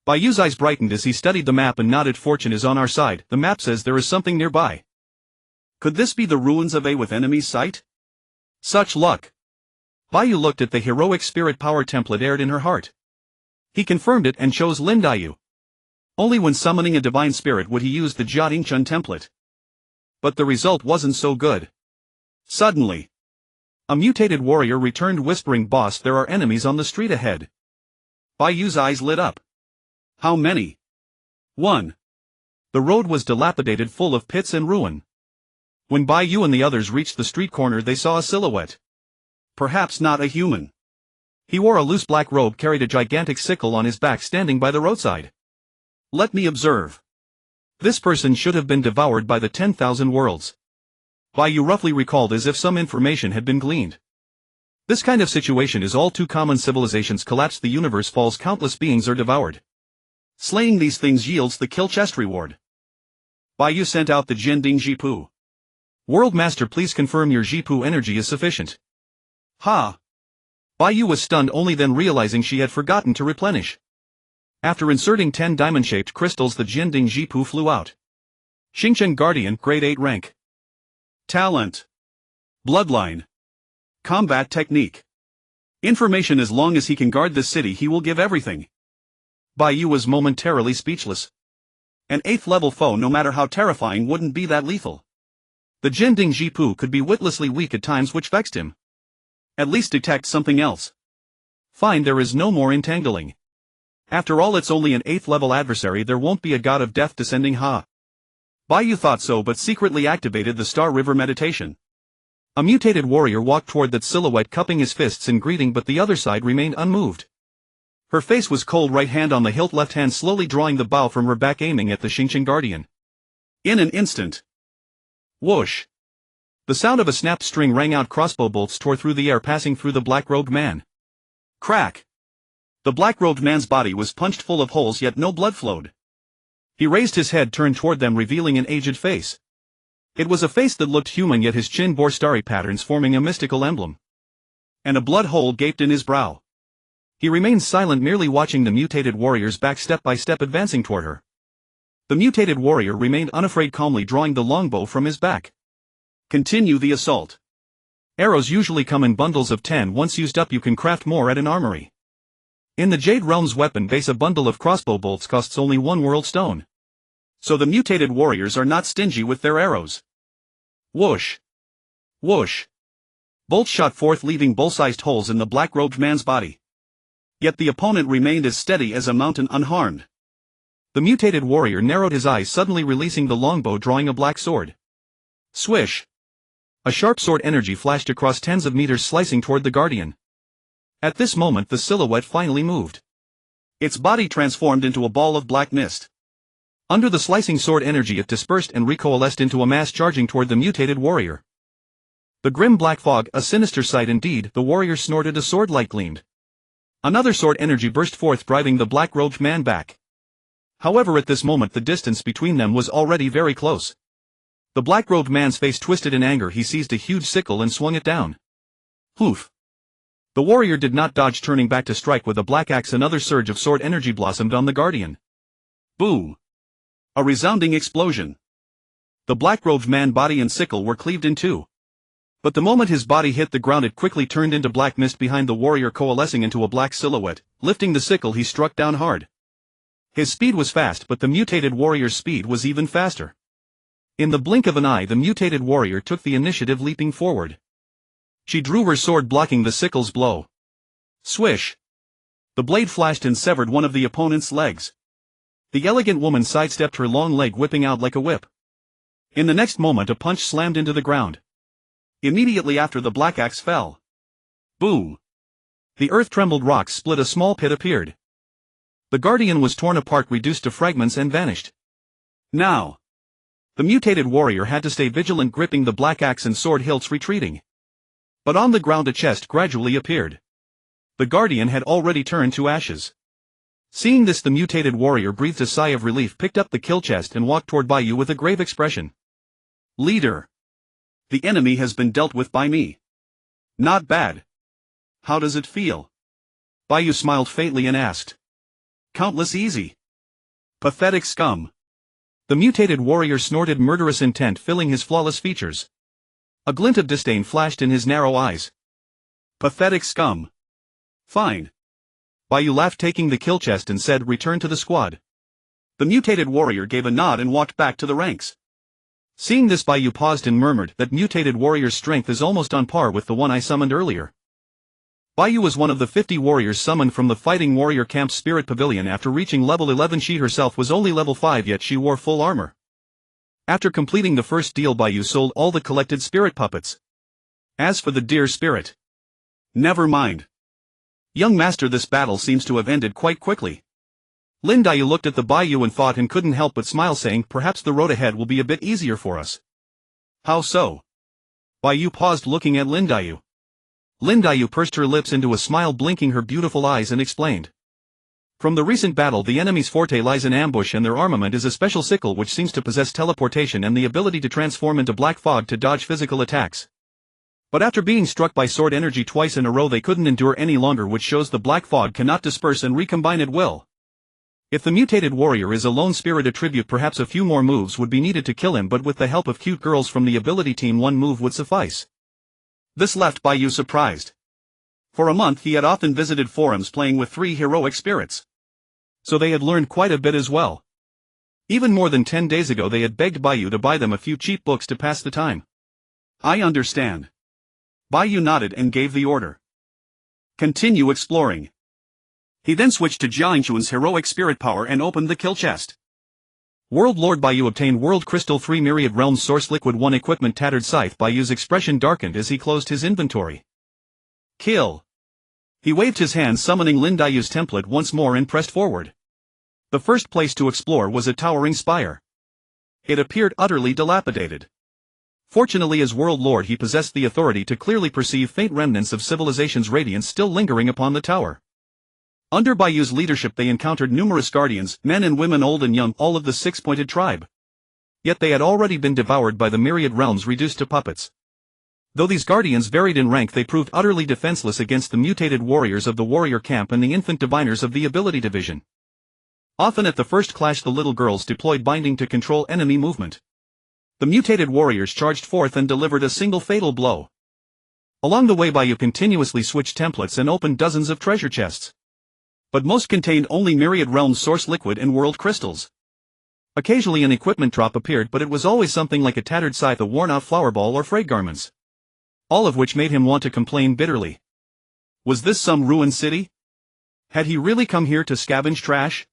Bai Yu's eyes brightened as he studied the map and nodded. Fortune is on our side. The map says there is something nearby. Could this be the ruins of a with enemy's sight? Such luck. Bai Yu looked at the heroic spirit power template aired in her heart. He confirmed it and chose Lin Yu. Only when summoning a divine spirit would he use the Jiangchun template. But the result wasn't so good. Suddenly, a mutated warrior returned, whispering, "Boss, there are enemies on the street ahead." Bai Yu's eyes lit up. How many? 1. The road was dilapidated, full of pits and ruin. When Bai Yu and the others reached the street corner they saw a silhouette. Perhaps not a human. He wore a loose black robe, carried a gigantic sickle on his back, standing by the roadside. Let me observe. This person should have been devoured by the 10,000 worlds. Bai Yu roughly recalled as if some information had been gleaned. This kind of situation is all too common. Civilizations collapse, the universe falls, countless beings are devoured. Slaying these things yields the kill chest reward. Bai Yu sent out the Jianding Jipu. World Master, please confirm your Jipu energy is sufficient. Ha! Bai Yu was stunned, only then realizing she had forgotten to replenish. After inserting 10 diamond-shaped crystals, the Jianding Jipu flew out. Xingchen Guardian, grade 8 rank. Talent. Bloodline. Combat technique. Information. As long as he can guard this city he will give everything. Bai Yu was momentarily speechless. An 8th level foe, no matter how terrifying, wouldn't be that lethal. The Jianding Jipu could be witlessly weak at times, which vexed him. At least detect something else. Fine, there is no more entangling. After all, it's only an 8th level adversary, there won't be a god of death descending. Ha! Bai Yu thought so, but secretly activated the Star River meditation. A mutated warrior walked toward that silhouette, cupping his fists in greeting, but the other side remained unmoved. Her face was cold, right hand on the hilt, left hand slowly drawing the bow from her back, aiming at the Xingchen Guardian. In an instant. Whoosh! The sound of a snapped string rang out, crossbow bolts tore through the air, passing through the black-robed man. Crack! The black-robed man's body was punched full of holes, yet no blood flowed. He raised his head, turned toward them, revealing an aged face. It was a face that looked human, yet his chin bore starry patterns forming a mystical emblem. And a blood hole gaped in his brow. He remained silent, merely watching the mutated warrior's back, step by step advancing toward her. The mutated warrior remained unafraid, calmly drawing the longbow from his back. Continue the assault. Arrows usually come in bundles of 10. Once used up you can craft more at an armory. In the Jade Realms weapon base a bundle of crossbow bolts costs only 1 world stone. So the mutated warriors are not stingy with their arrows. Whoosh! Whoosh! Bolts shot forth, leaving bull-sized holes in the black-robed man's body. Yet the opponent remained as steady as a mountain, unharmed. The mutated warrior narrowed his eyes, suddenly releasing the longbow, drawing a black sword. Swish! A sharp sword energy flashed across tens of meters, slicing toward the Guardian. At this moment the silhouette finally moved. Its body transformed into a ball of black mist. Under the slicing sword energy it dispersed and recoalesced into a mass, charging toward the mutated warrior. The grim black fog, a sinister sight indeed. The warrior snorted, a sword-light gleamed. Another sword energy burst forth, driving the black-robed man back. However, at this moment the distance between them was already very close. The black-robed man's face twisted in anger. He seized a huge sickle and swung it down. Poof! The warrior did not dodge, turning back to strike with a black axe. Another surge of sword energy blossomed on the Guardian. Boom! A resounding explosion. The black-robed man's body and sickle were cleaved in two. But the moment his body hit the ground it quickly turned into black mist behind the warrior, coalescing into a black silhouette. Lifting the sickle he struck down hard. His speed was fast, but the mutated warrior's speed was even faster. In the blink of an eye the mutated warrior took the initiative, leaping forward. She drew her sword, blocking the sickle's blow. Swish! The blade flashed and severed one of the opponent's legs. The elegant woman sidestepped, her long leg whipping out like a whip. In the next moment a punch slammed into the ground. Immediately after, the black axe fell. Boom! The earth trembled, rocks split, a small pit appeared. The Guardian was torn apart, reduced to fragments, and vanished. Now, the mutated warrior had to stay vigilant, gripping the black axe and sword hilts, retreating. But on the ground a chest gradually appeared. The Guardian had already turned to ashes. Seeing this, the mutated warrior breathed a sigh of relief, picked up the kill chest and walked toward Bai Yu with a grave expression. Leader. The enemy has been dealt with by me. Not bad. How does it feel? Bai Yu smiled faintly and asked. Countless easy. Pathetic scum. The mutated warrior snorted, murderous intent filling his flawless features. A glint of disdain flashed in his narrow eyes. Pathetic scum. Fine. Bai Yu laughed, taking the kill chest, and said, return to the squad. The mutated warrior gave a nod and walked back to the ranks. Seeing this, Bai Yu paused and murmured, that mutated warrior's strength is almost on par with the one I summoned earlier. Bai Yu was one of the 50 warriors summoned from the Fighting Warrior Camp's Spirit Pavilion after reaching level 11. She herself was only level 5, yet she wore full armor. After completing the first deal, Bai Yu sold all the collected spirit puppets. As for the dear spirit, never mind. Young master, this battle seems to have ended quite quickly. Lin Daiyu looked at the Bai Yu and thought and couldn't help but smile, saying perhaps the road ahead will be a bit easier for us. How so? Bai Yu paused, looking at Lin Daiyu. Lin Daiyu pursed her lips into a smile, blinking her beautiful eyes, and explained. From the recent battle, the enemy's forte lies in ambush, and their armament is a special sickle which seems to possess teleportation and the ability to transform into black fog to dodge physical attacks. But after being struck by sword energy twice in a row, they couldn't endure any longer, which shows the black fog cannot disperse and recombine at will. If the mutated warrior is a lone spirit attribute, perhaps a few more moves would be needed to kill him, but with the help of cute girls from the ability team, one move would suffice. This left Bai Yu surprised. For a month he had often visited forums playing with 3 heroic spirits. So they had learned quite a bit as well. Even more than 10 days ago they had begged Bai Yu to buy them a few cheap books to pass the time. I understand. Bai Yu nodded and gave the order. Continue exploring. He then switched to Jiangquan's heroic spirit power and opened the kill chest. World Lord Bai Yu obtained World Crystal 3 Myriad Realms Source Liquid 1 Equipment Tattered Scythe. Bai Yu's expression darkened as he closed his inventory. Kill. He waved his hand, summoning Lin Daiyu's template once more, and pressed forward. The first place to explore was a towering spire. It appeared utterly dilapidated. Fortunately, as World Lord, he possessed the authority to clearly perceive faint remnants of civilization's radiance still lingering upon the tower. Under Bai Yu's leadership they encountered numerous guardians, men and women, old and young, all of the 6-pointed tribe. Yet they had already been devoured by the Myriad Realms, reduced to puppets. Though these guardians varied in rank, they proved utterly defenseless against the mutated warriors of the warrior camp and the infant diviners of the ability division. Often at the first clash the little girls deployed binding to control enemy movement. The mutated warriors charged forth and delivered a single fatal blow. Along the way Bai Yu continuously switched templates and opened dozens of treasure chests. But most contained only Myriad Realms Source Liquid and World Crystals. Occasionally an equipment drop appeared, but it was always something like a tattered scythe, a worn-out flower ball, or frayed garments. All of which made him want to complain bitterly. Was this some ruined city? Had he really come here to scavenge trash?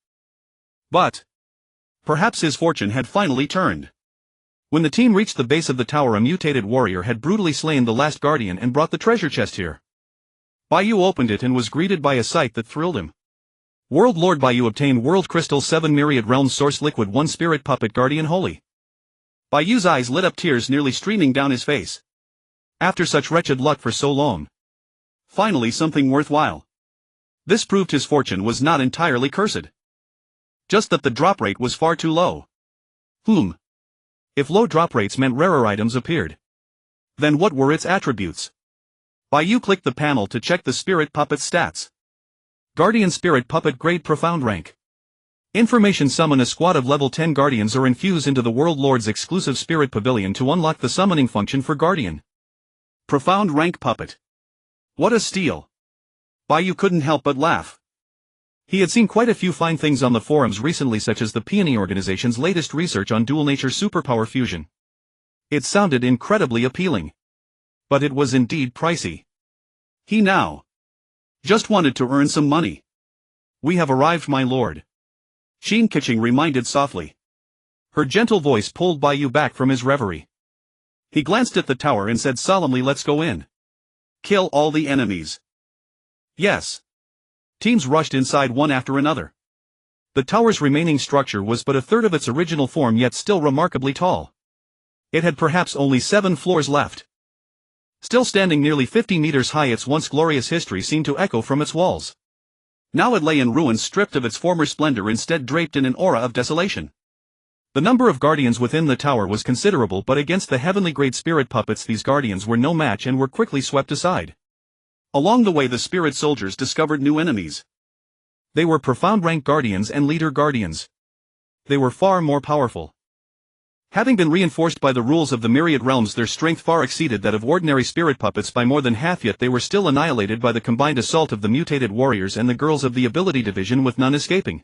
But perhaps his fortune had finally turned. When the team reached the base of the tower, a mutated warrior had brutally slain the last guardian and brought the treasure chest here. Bai Yu opened it and was greeted by a sight that thrilled him. World Lord Bai Yu obtained World Crystal 7 Myriad Realms Source Liquid 1 Spirit Puppet Guardian Holy. Bai Yu's eyes lit up, tears nearly streaming down his face. After such wretched luck for so long. Finally something worthwhile. This proved his fortune was not entirely cursed. Just that the drop rate was far too low. If low drop rates meant rarer items appeared, then what were its attributes? Bai Yu clicked the panel to check the Spirit Puppet's stats. Guardian Spirit Puppet Grade Profound Rank. Information: summon a squad of level 10 Guardians or infuse into the World Lord's exclusive Spirit Pavilion to unlock the summoning function for Guardian. Profound Rank Puppet. What a steal! Bai Yu couldn't help but laugh. He had seen quite a few fine things on the forums recently, such as the Peony organization's latest research on dual nature superpower fusion. It sounded incredibly appealing. But it was indeed pricey. He now just wanted to earn some money. We have arrived, my lord. Shin Kiching reminded softly. Her gentle voice pulled Bai Yu back from his reverie. He glanced at the tower and said solemnly, let's go in. Kill all the enemies. Yes. Teams rushed inside one after another. The tower's remaining structure was but a third of its original form, yet still remarkably tall. It had perhaps only 7 floors left. Still standing nearly 50 meters high, its once glorious history seemed to echo from its walls. Now it lay in ruins, stripped of its former splendor, instead draped in an aura of desolation. The number of guardians within the tower was considerable, but against the heavenly grade spirit puppets these guardians were no match and were quickly swept aside. Along the way the spirit soldiers discovered new enemies. They were profound rank guardians and leader guardians. They were far more powerful. Having been reinforced by the rules of the Myriad Realms, their strength far exceeded that of ordinary spirit puppets by more than half, yet they were still annihilated by the combined assault of the mutated warriors and the girls of the ability division, with none escaping.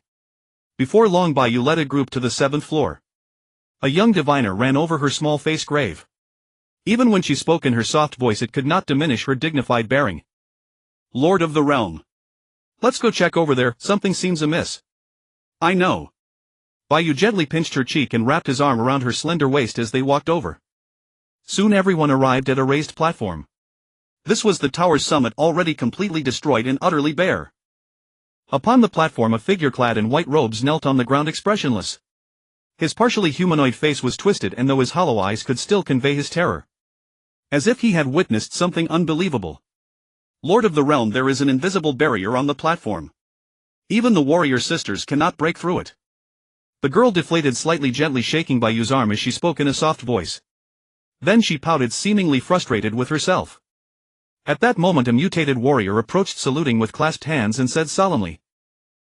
Before long Bai Yu led a group to the 7th floor. A young diviner ran over her small face grave. Even when she spoke in her soft voice it could not diminish her dignified bearing. Lord of the realm. Let's go check over there, something seems amiss. I know. Bai Yu gently pinched her cheek and wrapped his arm around her slender waist as they walked over. Soon everyone arrived at a raised platform. This was the tower's summit, already completely destroyed and utterly bare. Upon the platform a figure clad in white robes knelt on the ground expressionless. His partially humanoid face was twisted, and though his hollow eyes could still convey his terror. As if he had witnessed something unbelievable. Lord of the realm, there is an invisible barrier on the platform. Even the warrior sisters cannot break through it. The girl deflated slightly, gently shaking Bai Yu's arm as she spoke in a soft voice. Then she pouted, seemingly frustrated with herself. At that moment a mutated warrior approached, saluting with clasped hands, and said solemnly,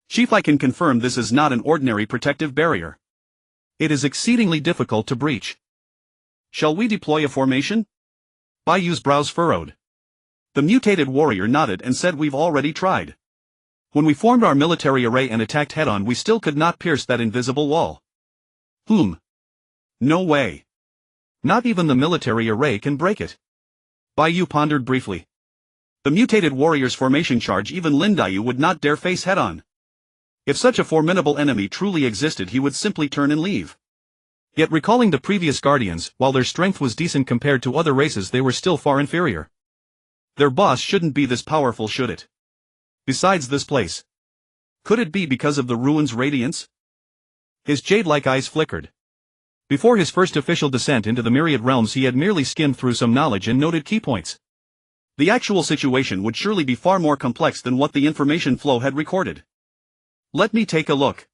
"Chief, I can confirm this is not an ordinary protective barrier. It is exceedingly difficult to breach. Shall we deploy a formation?" Bai Yu's brows furrowed. The mutated warrior nodded and said, "We've already tried. When we formed our military array and attacked head-on, we still could not pierce that invisible wall." No way. Not even the military array can break it. Bai Yu pondered briefly. The mutated warrior's formation charge even Lin Yu would not dare face head-on. If such a formidable enemy truly existed, he would simply turn and leave. Yet recalling the previous guardians, while their strength was decent compared to other races, they were still far inferior. Their boss shouldn't be this powerful, should it? Besides, this place. Could it be because of the ruin's radiance? His jade-like eyes flickered. Before his first official descent into the Myriad Realms, he had merely skimmed through some knowledge and noted key points. The actual situation would surely be far more complex than what the information flow had recorded. Let me take a look.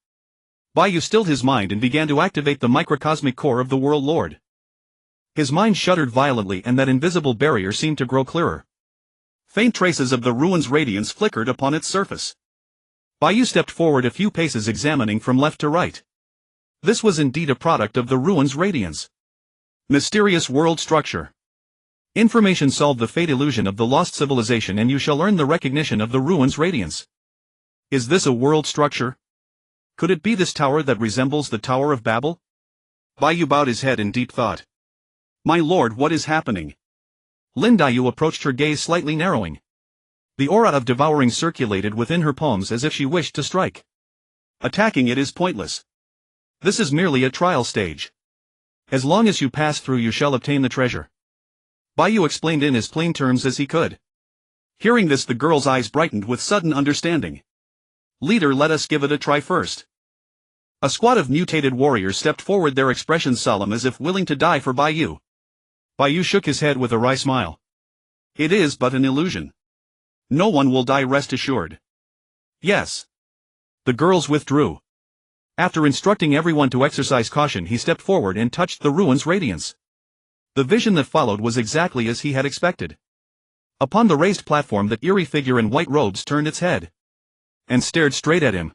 Bai Yu stilled his mind and began to activate the microcosmic core of the World Lord. His mind shuddered violently, and that invisible barrier seemed to grow clearer. Faint traces of the ruin's radiance flickered upon its surface. Bai Yu stepped forward a few paces, examining from left to right. This was indeed a product of the ruin's radiance. Mysterious world structure. Information solved the fate illusion of the lost civilization, and you shall earn the recognition of the ruin's radiance. Is this a world structure? Could it be this tower that resembles the Tower of Babel? Bai Yu bowed his head in deep thought. My lord, what is happening? Lin Yu approached, her gaze slightly narrowing. The aura of devouring circulated within her palms as if she wished to strike. Attacking it is pointless. This is merely a trial stage. As long as you pass through, you shall obtain the treasure. Bai Yu explained in as plain terms as he could. Hearing this, the girl's eyes brightened with sudden understanding. Leader, let us give it a try first. A squad of mutated warriors stepped forward, their expressions solemn as if willing to die for Bai Yu. Bai Yu shook his head with a wry smile. It is but an illusion. No one will die, rest assured. Yes. The girls withdrew. After instructing everyone to exercise caution, he stepped forward and touched the ruin's radiance. The vision that followed was exactly as he had expected. Upon the raised platform, that eerie figure in white robes turned its head and stared straight at him.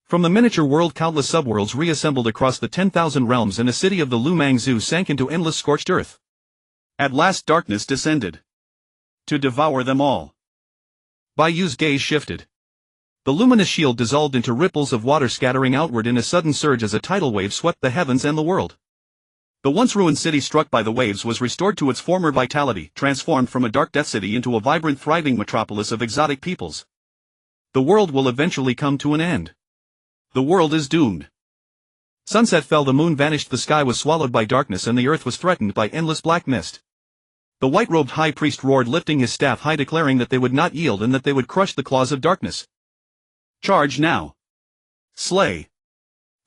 From the miniature world, countless subworlds reassembled across the 10,000 realms, and a city of the Lu Mangzu sank into endless scorched earth. At last darkness descended to devour them all. Bai Yu's gaze shifted. The luminous shield dissolved into ripples of water, scattering outward in a sudden surge as a tidal wave swept the heavens and the world. The once ruined city struck by the waves was restored to its former vitality, transformed from a dark death city into a vibrant, thriving metropolis of exotic peoples. The world will eventually come to an end. The world is doomed. Sunset fell, the moon vanished, the sky was swallowed by darkness, and the earth was threatened by endless black mist. The white-robed high priest roared, lifting his staff high, declaring that they would not yield and that they would crush the claws of darkness. Charge now. Slay.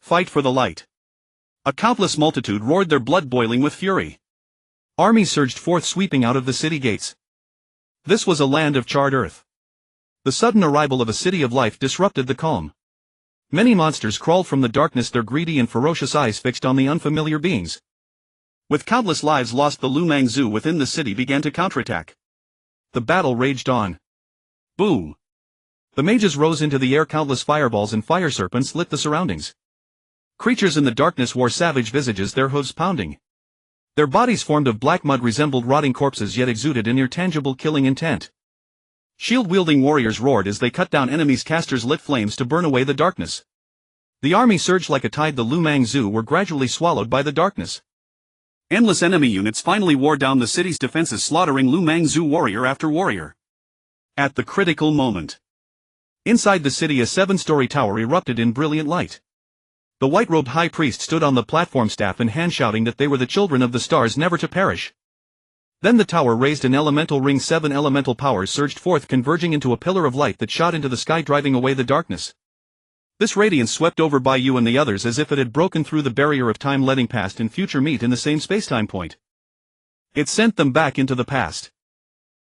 Fight for the light. A countless multitude roared, their blood boiling with fury. Armies surged forth, sweeping out of the city gates. This was a land of charred earth. The sudden arrival of a city of life disrupted the calm. Many monsters crawled from the darkness, their greedy and ferocious eyes fixed on the unfamiliar beings. With countless lives lost, the Lu Mangzu within the city began to counterattack. The battle raged on. Boom! The mages rose into the air, countless fireballs and fire serpents lit the surroundings. Creatures in the darkness wore savage visages, their hooves pounding. Their bodies, formed of black mud, resembled rotting corpses, yet exuded an intangible killing intent. Shield-wielding warriors roared as they cut down enemies, casters lit flames to burn away the darkness. The army surged like a tide, the Lu Mangzu were gradually swallowed by the darkness. Endless enemy units finally wore down the city's defenses, slaughtering Lu Mangzu warrior after warrior. At the critical moment, inside the city, a 7-story tower erupted in brilliant light. The white-robed high priest stood on the platform, staff in hand, shouting that they were the children of the stars, never to perish. Then the tower raised an elemental ring. 7 elemental powers surged forth, converging into a pillar of light that shot into the sky, driving away the darkness. This radiance swept over Bai Yu and the others as if it had broken through the barrier of time, letting past and future meet in the same spacetime point. It sent them back into the past.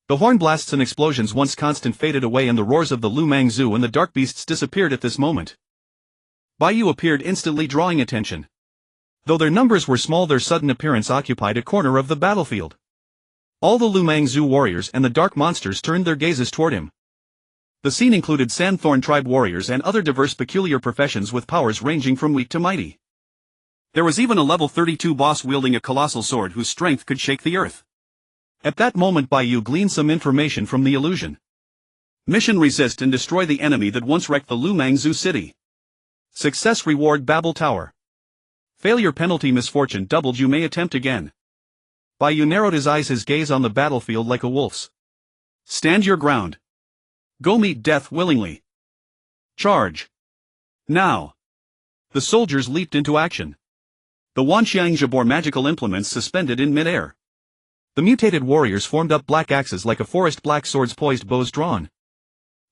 The horn blasts and explosions, once constant, faded away, and the roars of the Lu Mang Zu and the dark beasts disappeared at this moment. Bai Yu appeared instantly, drawing attention. Though their numbers were small, their sudden appearance occupied a corner of the battlefield. All the Lu Mang Zu warriors and the dark monsters turned their gazes toward him. The scene included Sandthorn tribe warriors and other diverse peculiar professions with powers ranging from weak to mighty. There was even a level 32 boss wielding a colossal sword whose strength could shake the earth. At that moment Bai Yu gleaned some information from the illusion. Mission: resist and destroy the enemy that once wrecked the Lu Mang Zu city. Success reward: Babel Tower. Failure penalty: misfortune doubled. You may attempt again. Bai Yu narrowed his eyes, his gaze on the battlefield like a wolf's. Stand your ground. Go meet death willingly. Charge. Now. The soldiers leaped into action. The Wanxiang Jabor magical implements suspended in mid-air. The mutated warriors formed up black axes like a forest, black swords poised, bows drawn.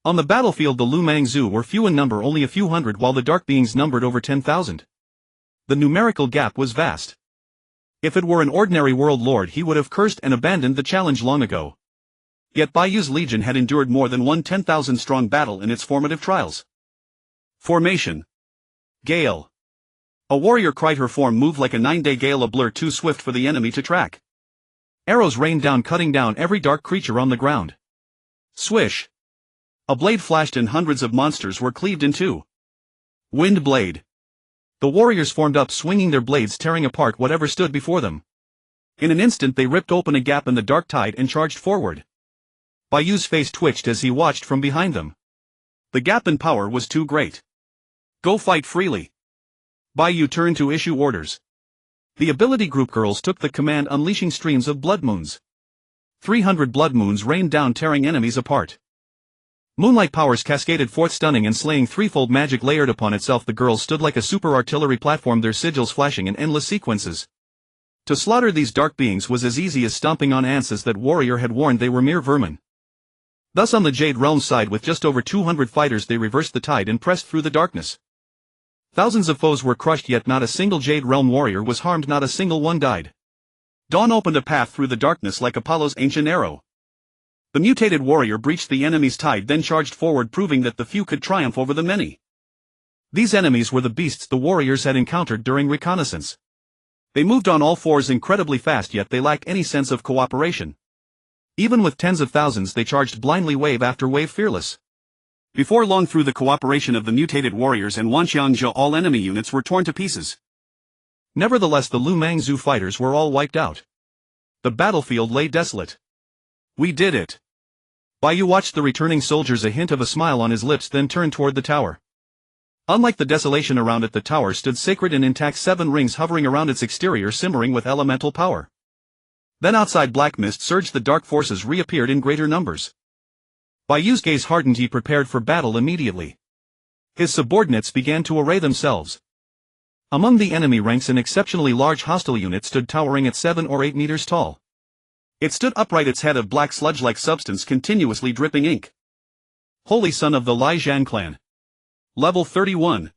On the battlefield the Lu Mang Zu were few in number, only a few hundred, while the dark beings numbered over 10,000. The numerical gap was vast. If it were an ordinary world lord, he would have cursed and abandoned the challenge long ago. Yet Bai Yu's legion had endured more than one 10,000-strong battle in its formative trials. Formation. Gale. A warrior cried. Her form moved like a 9-day gale, a blur too swift for the enemy to track. Arrows rained down, cutting down every dark creature on the ground. Swish. A blade flashed and hundreds of monsters were cleaved in two. Wind blade. The warriors formed up, swinging their blades, tearing apart whatever stood before them. In an instant they ripped open a gap in the dark tide and charged forward. Bai Yu's face twitched as he watched from behind them. The gap in power was too great. Go fight freely. Bai Yu turned to issue orders. The ability group girls took the command, unleashing streams of blood moons. 300 blood moons rained down, tearing enemies apart. Moonlight powers cascaded forth, stunning and slaying. Threefold magic layered upon itself. The girls stood like a super artillery platform, their sigils flashing in endless sequences. To slaughter these dark beings was as easy as stomping on ants, as that warrior had warned. They were mere vermin. Thus on the Jade Realm side, with just over 200 fighters, they reversed the tide and pressed through the darkness. Thousands of foes were crushed, yet not a single Jade Realm warrior was harmed, not a single one died. Dawn opened a path through the darkness like Apollo's ancient arrow. The mutated warrior breached the enemy's tide, then charged forward, proving that the few could triumph over the many. These enemies were the beasts the warriors had encountered during reconnaissance. They moved on all fours incredibly fast, yet they lacked any sense of cooperation. Even with tens of thousands, they charged blindly, wave after wave, fearless. Before long, through the cooperation of the mutated warriors and Wanxiang, all enemy units were torn to pieces. Nevertheless, the Lu Mang Zu fighters were all wiped out. The battlefield lay desolate. We did it. Bai Yu watched the returning soldiers, a hint of a smile on his lips, then turned toward the tower. Unlike the desolation around it, the tower stood sacred and intact, 7 rings hovering around its exterior, simmering with elemental power. Then outside, black mist surged, the dark forces reappeared in greater numbers. Bai Yu's gaze hardened, he prepared for battle immediately. His subordinates began to array themselves. Among the enemy ranks an exceptionally large hostile unit stood, towering at 7 or 8 meters tall. It stood upright, its head of black sludge-like substance continuously dripping ink. Holy son of the Lai Zhan clan. Level 31.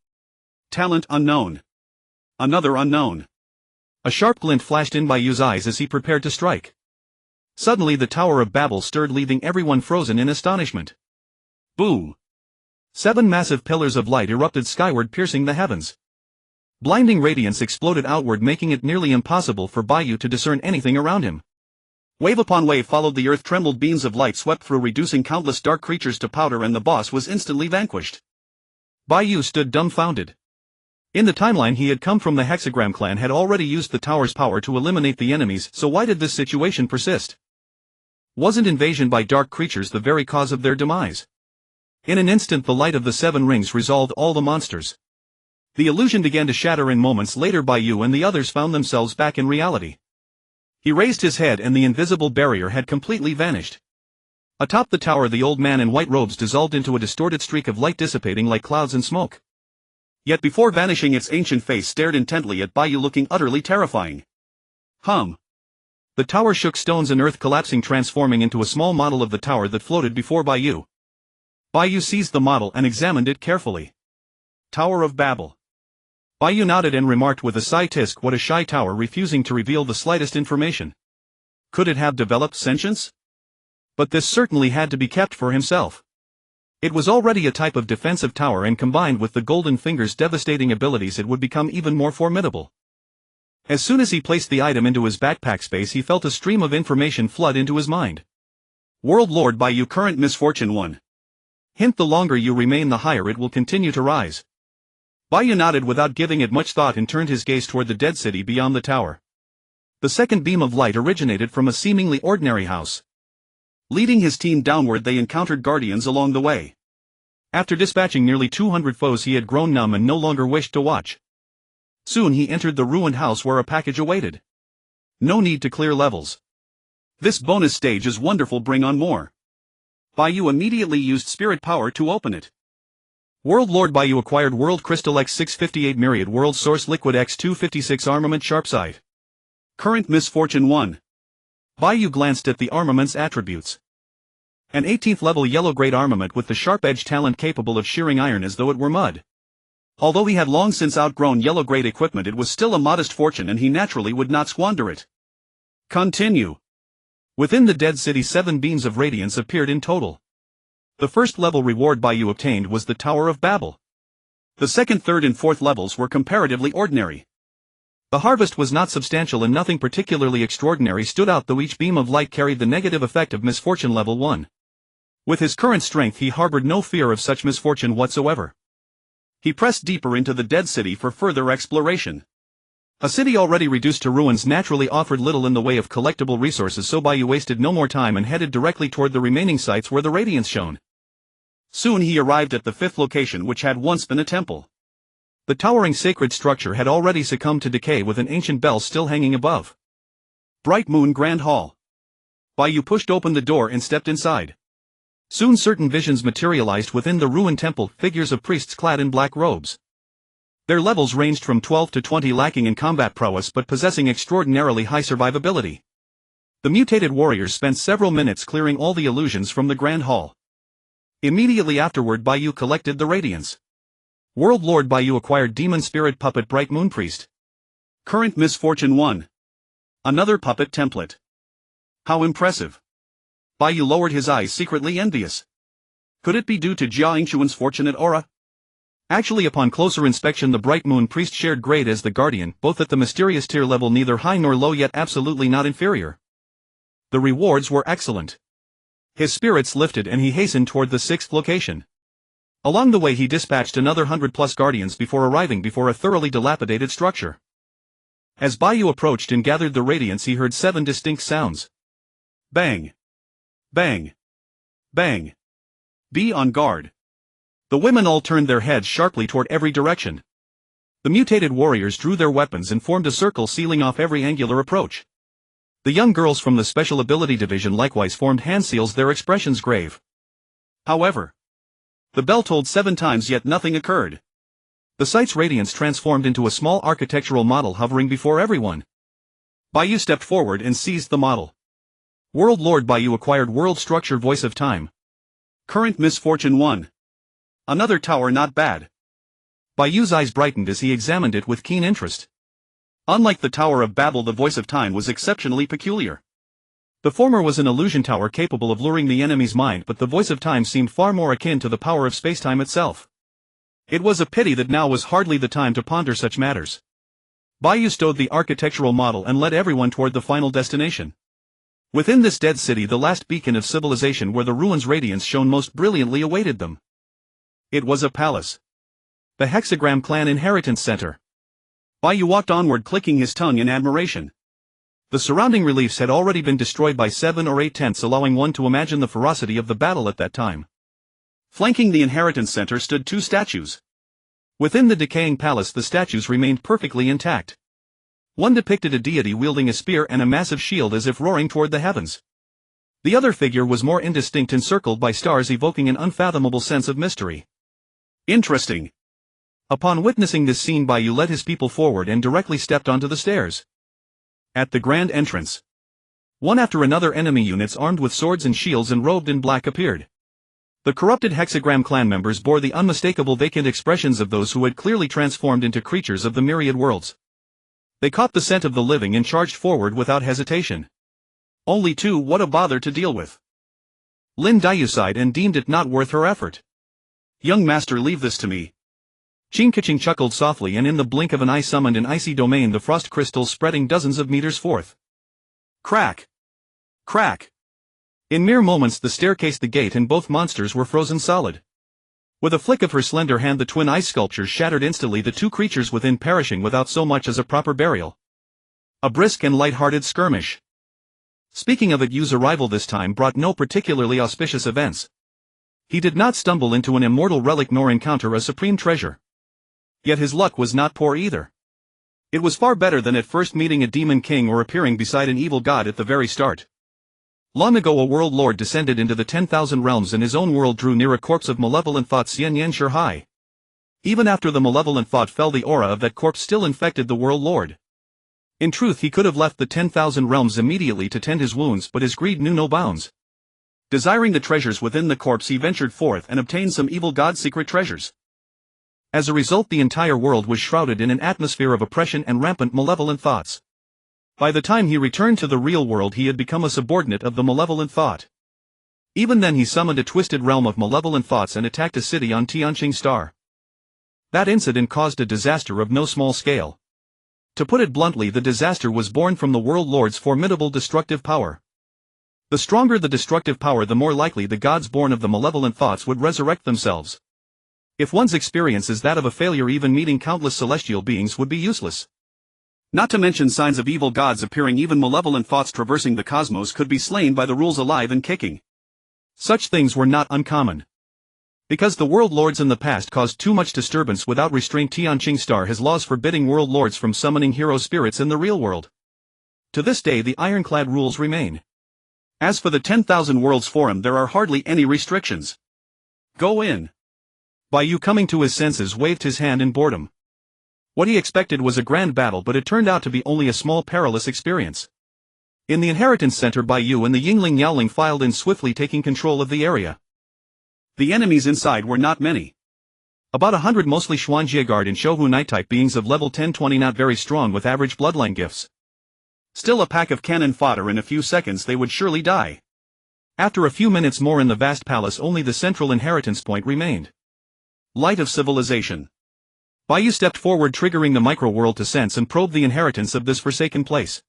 Talent unknown. Another unknown. A sharp glint flashed in Bai Yu's eyes as he prepared to strike. Suddenly the Tower of Babel stirred, leaving everyone frozen in astonishment. Boom! 7 massive pillars of light erupted skyward, piercing the heavens. Blinding radiance exploded outward, making it nearly impossible for Bai Yu to discern anything around him. Wave upon wave followed the earth, trembled beams of light swept through, reducing countless dark creatures to powder, and the boss was instantly vanquished. Bai Yu stood dumbfounded. In the timeline he had come from, the Hexagram clan had already used the tower's power to eliminate the enemies, so why did this situation persist? Wasn't invasion by dark creatures the very cause of their demise? In an instant the light of the 7 rings resolved all the monsters. The illusion began to shatter, and moments later Bai Yu and the others found themselves back in reality. He raised his head and the invisible barrier had completely vanished. Atop the tower the old man in white robes dissolved into a distorted streak of light, dissipating like clouds and smoke. Yet before vanishing its ancient face stared intently at Bai Yu, looking utterly terrifying. Hum. The tower shook, stones and earth collapsing, transforming into a small model of the tower that floated before Bai Yu. Bai Yu seized the model and examined it carefully. Tower of Babel. Bai Yu nodded and remarked with a sigh, "Tisk, what a shy tower," refusing to reveal the slightest information. Could it have developed sentience? But this certainly had to be kept for himself. It was already a type of defensive tower, and combined with the Golden Finger's devastating abilities, it would become even more formidable. As soon as he placed the item into his backpack space, he felt a stream of information flood into his mind. World Lord Bai Yu, current misfortune 1. Hint: the longer you remain, the higher it will continue to rise. Bai Yu nodded without giving it much thought and turned his gaze toward the dead city beyond the tower. The second beam of light originated from a seemingly ordinary house. Leading his team downward, they encountered guardians along the way. After dispatching nearly 200 foes, he had grown numb and no longer wished to watch. Soon he entered the ruined house where a package awaited. No need to clear levels. This bonus stage is wonderful, bring on more. Bai Yu immediately used spirit power to open it. World Lord Bai Yu acquired World Crystal X658 Myriad World Source Liquid X256 Armament Sharp Sight. Current misfortune 1. Bai Yu glanced at the armament's attributes. An 18th level yellow grade armament with the sharp edge talent capable of shearing iron as though it were mud. Although he had long since outgrown yellow grade equipment, it was still a modest fortune and he naturally would not squander it. Continue. Within the dead city, 7 beams of radiance appeared in total. The first level reward Bai Yu obtained was the Tower of Babel. The second, third and fourth levels were comparatively ordinary. The harvest was not substantial and nothing particularly extraordinary stood out, though each beam of light carried the negative effect of misfortune level 1. With his current strength, he harbored no fear of such misfortune whatsoever. He pressed deeper into the dead city for further exploration. A city already reduced to ruins naturally offered little in the way of collectible resources, so Bai Yu wasted no more time and headed directly toward the remaining sites where the radiance shone. Soon he arrived at the 5th location, which had once been a temple. The towering sacred structure had already succumbed to decay, with an ancient bell still hanging above. Bright Moon Grand Hall. Bai Yu pushed open the door and stepped inside. Soon certain visions materialized within the ruined temple, figures of priests clad in black robes. Their levels ranged from 12 to 20, lacking in combat prowess but possessing extraordinarily high survivability. The mutated warriors spent several minutes clearing all the illusions from the Grand Hall. Immediately afterward, Bai Yu collected the radiance. World Lord Bai Yu acquired Demon Spirit Puppet Bright Moon Priest. Current misfortune 1. Another puppet template. How impressive. Bai Yu lowered his eyes, secretly envious. Could it be due to Jia Yingxuan's fortunate aura? Actually, upon closer inspection, the Bright Moon Priest shared grade as the Guardian, both at the mysterious tier level, neither high nor low, yet absolutely not inferior. The rewards were excellent. His spirits lifted and he hastened toward the 6th location. Along the way he dispatched another 100+ guardians before arriving before a thoroughly dilapidated structure. As Bai Yu approached and gathered the radiance, he heard 7 distinct sounds. Bang. Bang. Bang. Be on guard. The women all turned their heads sharply toward every direction. The mutated warriors drew their weapons and formed a circle, sealing off every angular approach. The young girls from the Special Ability Division likewise formed hand seals, their expressions grave. However, the bell tolled 7 times, yet nothing occurred. The site's radiance transformed into a small architectural model hovering before everyone. Bai Yu stepped forward and seized the model. World Lord Bai Yu acquired World Structure Voice of Time. Current misfortune 1. Another tower, not bad. Bai Yu's eyes brightened as he examined it with keen interest. Unlike the Tower of Babel, the Voice of Time was exceptionally peculiar. The former was an illusion tower capable of luring the enemy's mind, but the Voice of Time seemed far more akin to the power of spacetime itself. It was a pity that now was hardly the time to ponder such matters. Bai Yu stowed the architectural model and led everyone toward the final destination. Within this dead city, the last beacon of civilization where the ruins' radiance shone most brilliantly awaited them. It was a palace. The Hexagram Clan Inheritance Center. Bai Yu walked onward, clicking his tongue in admiration. The surrounding reliefs had already been destroyed by 7 or 8 tents, allowing one to imagine the ferocity of the battle at that time. Flanking the Inheritance Center stood 2 statues. Within the decaying palace, the statues remained perfectly intact. One depicted a deity wielding a spear and a massive shield as if roaring toward the heavens. The other figure was more indistinct, encircled by stars, evoking an unfathomable sense of mystery. Interesting. Upon witnessing this scene, Bai Yu led his people forward and directly stepped onto the stairs. At the grand entrance, one after another enemy units armed with swords and shields and robed in black appeared. The corrupted Hexagram clan members bore the unmistakable vacant expressions of those who had clearly transformed into creatures of the myriad worlds. They caught the scent of the living and charged forward without hesitation. Only two, what a bother to deal with. Lin Daiyu sighed and deemed it not worth her effort. Young master, leave this to me. Qing Keqing chuckled softly, and in the blink of an eye summoned an icy domain, the frost crystals spreading dozens of meters forth. Crack! Crack! In mere moments the staircase, the gate, and both monsters were frozen solid. With a flick of her slender hand the twin ice sculptures shattered instantly, the two creatures within perishing without so much as a proper burial. A brisk and light-hearted skirmish. Speaking of it, Yu's arrival this time brought no particularly auspicious events. He did not stumble into an immortal relic nor encounter a supreme treasure. Yet his luck was not poor either. It was far better than at first meeting a demon king or appearing beside an evil god at the very start. Long ago a world lord descended into the 10,000 realms, and his own world drew near a corpse of malevolent thought Xian Yan Shihai. Even after the malevolent thought fell, the aura of that corpse still infected the world lord. In truth, he could have left the 10,000 realms immediately to tend his wounds, but his greed knew no bounds. Desiring the treasures within the corpse, he ventured forth and obtained some evil god's secret treasures. As a result, the entire world was shrouded in an atmosphere of oppression and rampant malevolent thoughts. By the time he returned to the real world, he had become a subordinate of the malevolent thought. Even then he summoned a twisted realm of malevolent thoughts and attacked a city on Tianqing Star. That incident caused a disaster of no small scale. To put it bluntly, the disaster was born from the world lord's formidable destructive power. The stronger the destructive power, the more likely the gods born of the malevolent thoughts would resurrect themselves. If one's experience is that of a failure, even meeting countless celestial beings would be useless. Not to mention signs of evil gods appearing, even malevolent thoughts traversing the cosmos could be slain by the rules alive and kicking. Such things were not uncommon. Because the world lords in the past caused too much disturbance without restraint, Tianqing Star has laws forbidding world lords from summoning hero spirits in the real world. To this day the ironclad rules remain. As for the 10,000 Worlds Forum, there are hardly any restrictions. Go in. Bai Yu, coming to his senses, waved his hand in boredom. What he expected was a grand battle, but it turned out to be only a small perilous experience. In the inheritance center, Bai Yu and the Yingling Yaoling filed in swiftly, taking control of the area. The enemies inside were not many. About 100, mostly Xuanjie Guard and Shouhu Knight-type beings of level 10-20, not very strong with average bloodline gifts. Still a pack of cannon fodder. In a few seconds they would surely die. After a few minutes more in the vast palace, only the central inheritance point remained. Light of civilization. Bai Yu stepped forward, triggering the micro-world to sense and probe the inheritance of this forsaken place.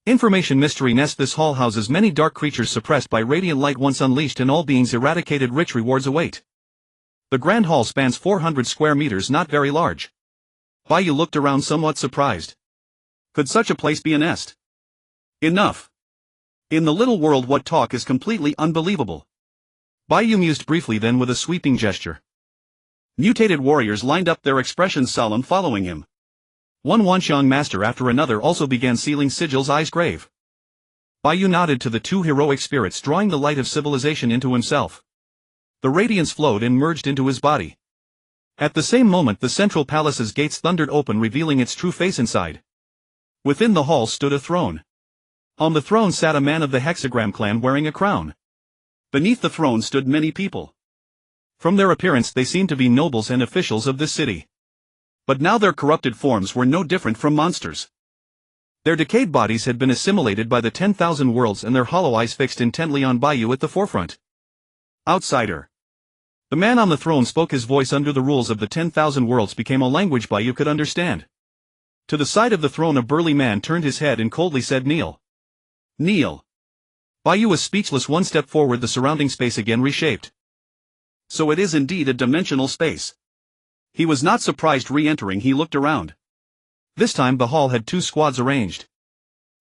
Information mystery nest. This hall houses many dark creatures suppressed by radiant light. Once unleashed and all beings eradicated, rich rewards await. The grand hall spans 400 square meters, not very large. Bai Yu looked around, somewhat surprised. Could such a place be a nest? Enough. In the little world, what talk is completely unbelievable. Bai Yu mused briefly, then with a sweeping gesture. Mutated warriors lined up, their expressions solemn, following him. One Wanxiang master after another also began sealing sigils, eyes grave. Bai Yu nodded to the two heroic spirits, drawing the light of civilization into himself. The radiance flowed and merged into his body. At the same moment the central palace's gates thundered open, revealing its true face inside. Within the hall stood a throne. On the throne sat a man of the Hexagram clan wearing a crown. Beneath the throne stood many people. From their appearance they seemed to be nobles and officials of this city. But now their corrupted forms were no different from monsters. Their decayed bodies had been assimilated by the 10,000 worlds, and their hollow eyes fixed intently on Bai Yu at the forefront. Outsider. The man on the throne spoke. His voice, under the rules of the 10,000 worlds, became a language Bai Yu could understand. To the side of the throne a burly man turned his head and coldly said, "Kneel." Kneel. Bai Yu was speechless. One step forward, the surrounding space again reshaped. So it is indeed a dimensional space. He was not surprised. Re-entering, he looked around. This time the hall had two squads arranged.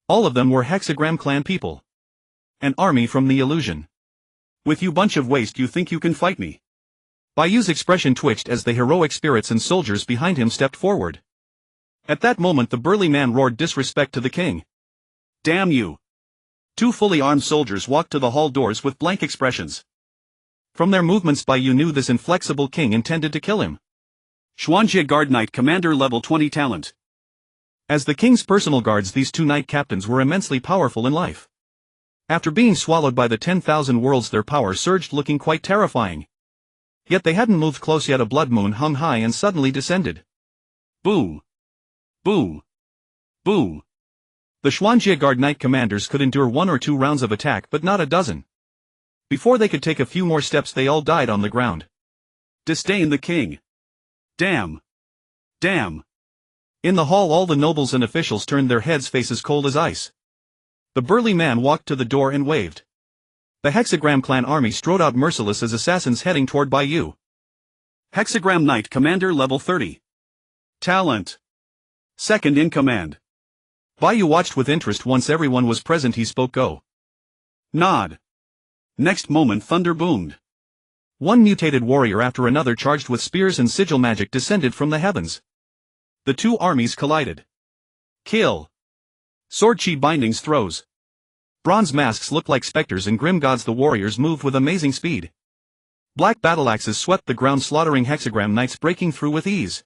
All of them were Hexagram clan people. An army from the illusion. With you bunch of waste, you think you can fight me? Bai Yu's expression twitched as the heroic spirits and soldiers behind him stepped forward. At that moment the burly man roared disrespect to the king. Damn you! Two fully armed soldiers walked to the hall doors with blank expressions. From their movements Bai Yu knew this inflexible king intended to kill him. Xuanjie Guard Knight Commander Level 20 Talent. As the king's personal guards, these two knight captains were immensely powerful in life. After being swallowed by the 10,000 worlds, their power surged, looking quite terrifying. Yet they hadn't moved close yet. A blood moon hung high and suddenly descended. Boo! Boo! Boo! The Xuanjie Guard Knight commanders could endure 1 or 2 rounds of attack, but not a dozen. Before they could take a few more steps, they all died on the ground. Disdain the king. Damn! Damn! In the hall, all the nobles and officials turned their heads, faces cold as ice. The burly man walked to the door and waved. The Hexagram clan army strode out, merciless as assassins heading toward Bai Yu. Hexagram Knight Commander Level 30. Talent. Second in command. Bai Yu watched with interest. Once everyone was present, he spoke. Go. Nod. Next moment, thunder boomed. One mutated warrior after another, charged with spears and sigil magic, descended from the heavens. The two armies collided. Kill. Sword chi bindings, throws. Bronze masks looked like specters and grim gods. The warriors moved with amazing speed. Black battle axes swept the ground, slaughtering Hexagram knights, breaking through with ease.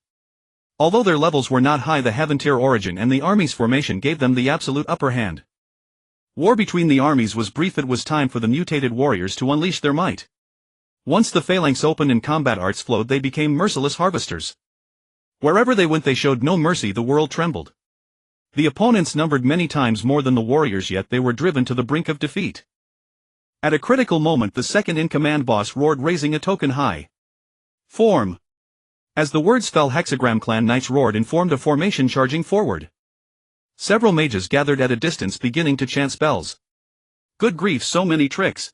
Although their levels were not high, the Heaven-tier origin and the army's formation gave them the absolute upper hand. War between the armies was brief. It was time for the mutated warriors to unleash their might. Once the phalanx opened and combat arts flowed, they became merciless harvesters. Wherever they went, they showed no mercy. The world trembled. The opponents numbered many times more than the warriors, yet they were driven to the brink of defeat. At a critical moment, the second-in-command boss roared, raising a token high. Form. As the words fell, Hexagram clan knights roared and formed a formation, charging forward. Several mages gathered at a distance, beginning to chant spells. Good grief, so many tricks.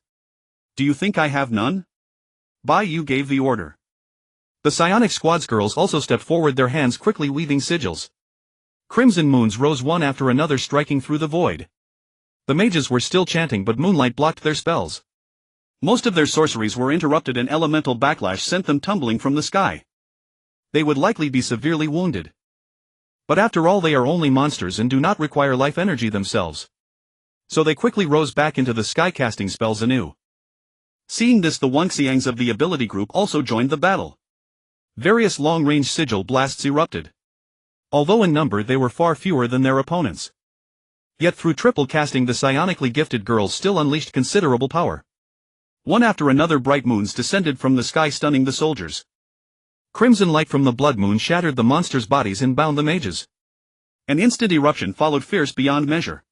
Do you think I have none? Bai Yu gave the order. The psionic squad's girls also stepped forward, their hands quickly weaving sigils. Crimson moons rose one after another, striking through the void. The mages were still chanting, but moonlight blocked their spells. Most of their sorceries were interrupted, and elemental backlash sent them tumbling from the sky. They would likely be severely wounded. But after all, they are only monsters and do not require life energy themselves. So they quickly rose back into the sky, casting spells anew. Seeing this, the Wangxiangs of the ability group also joined the battle. Various long-range sigil blasts erupted. Although in number they were far fewer than their opponents. Yet through triple casting, the psionically gifted girls still unleashed considerable power. One after another, bright moons descended from the sky, stunning the soldiers. Crimson light from the blood moon shattered the monsters' bodies and bound the mages. An instant eruption followed, fierce beyond measure.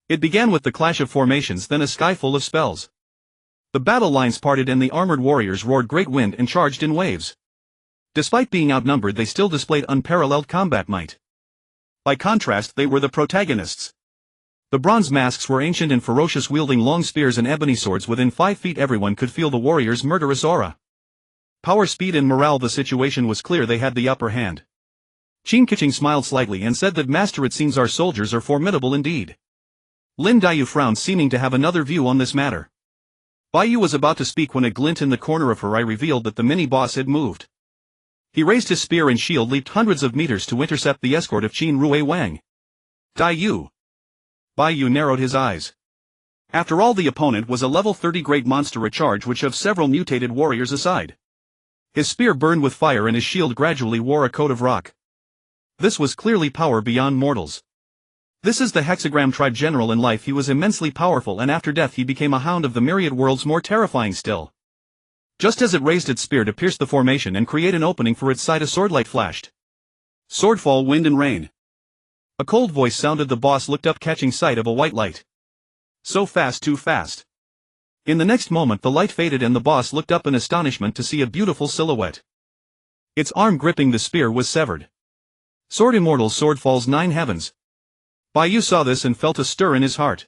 It began with the clash of formations, then a sky full of spells. The battle lines parted and the armored warriors roared great wind and charged in waves. Despite being outnumbered, they still displayed unparalleled combat might. By contrast, they were the protagonists. The bronze masks were ancient and ferocious, wielding long spears and ebony swords within 5 feet. Everyone could feel the warriors' murderous aura. Power, speed and morale, the situation was clear. They had the upper hand. Qin smiled slightly and said that, Master, it seems our soldiers are formidable indeed. Lin Daiyu frowned, seeming to have another view on this matter. Bai Yu was about to speak when a glint in the corner of her eye revealed that the mini-boss had moved. He raised his spear and shield, leaped hundreds of meters to intercept the escort of Qin Rui Wang. Daiyu. Bai Yu narrowed his eyes. After all, the opponent was a level 30 great monster, a charge which of several mutated warriors aside. His spear burned with fire and his shield gradually wore a coat of rock. This was clearly power beyond mortals. This is the Hexagram tribe general. In life he was immensely powerful, and after death he became a hound of the myriad worlds, more terrifying still. Just as it raised its spear to pierce the formation and create an opening for its side, a swordlight flashed. Swordfall, wind and rain. A cold voice sounded. The boss looked up, catching sight of a white light. So fast, too fast. In the next moment the light faded and the boss looked up in astonishment to see a beautiful silhouette. Its arm gripping the spear was severed. Sword immortal, sword falls 9 heavens. Bai Yu saw this and felt a stir in his heart.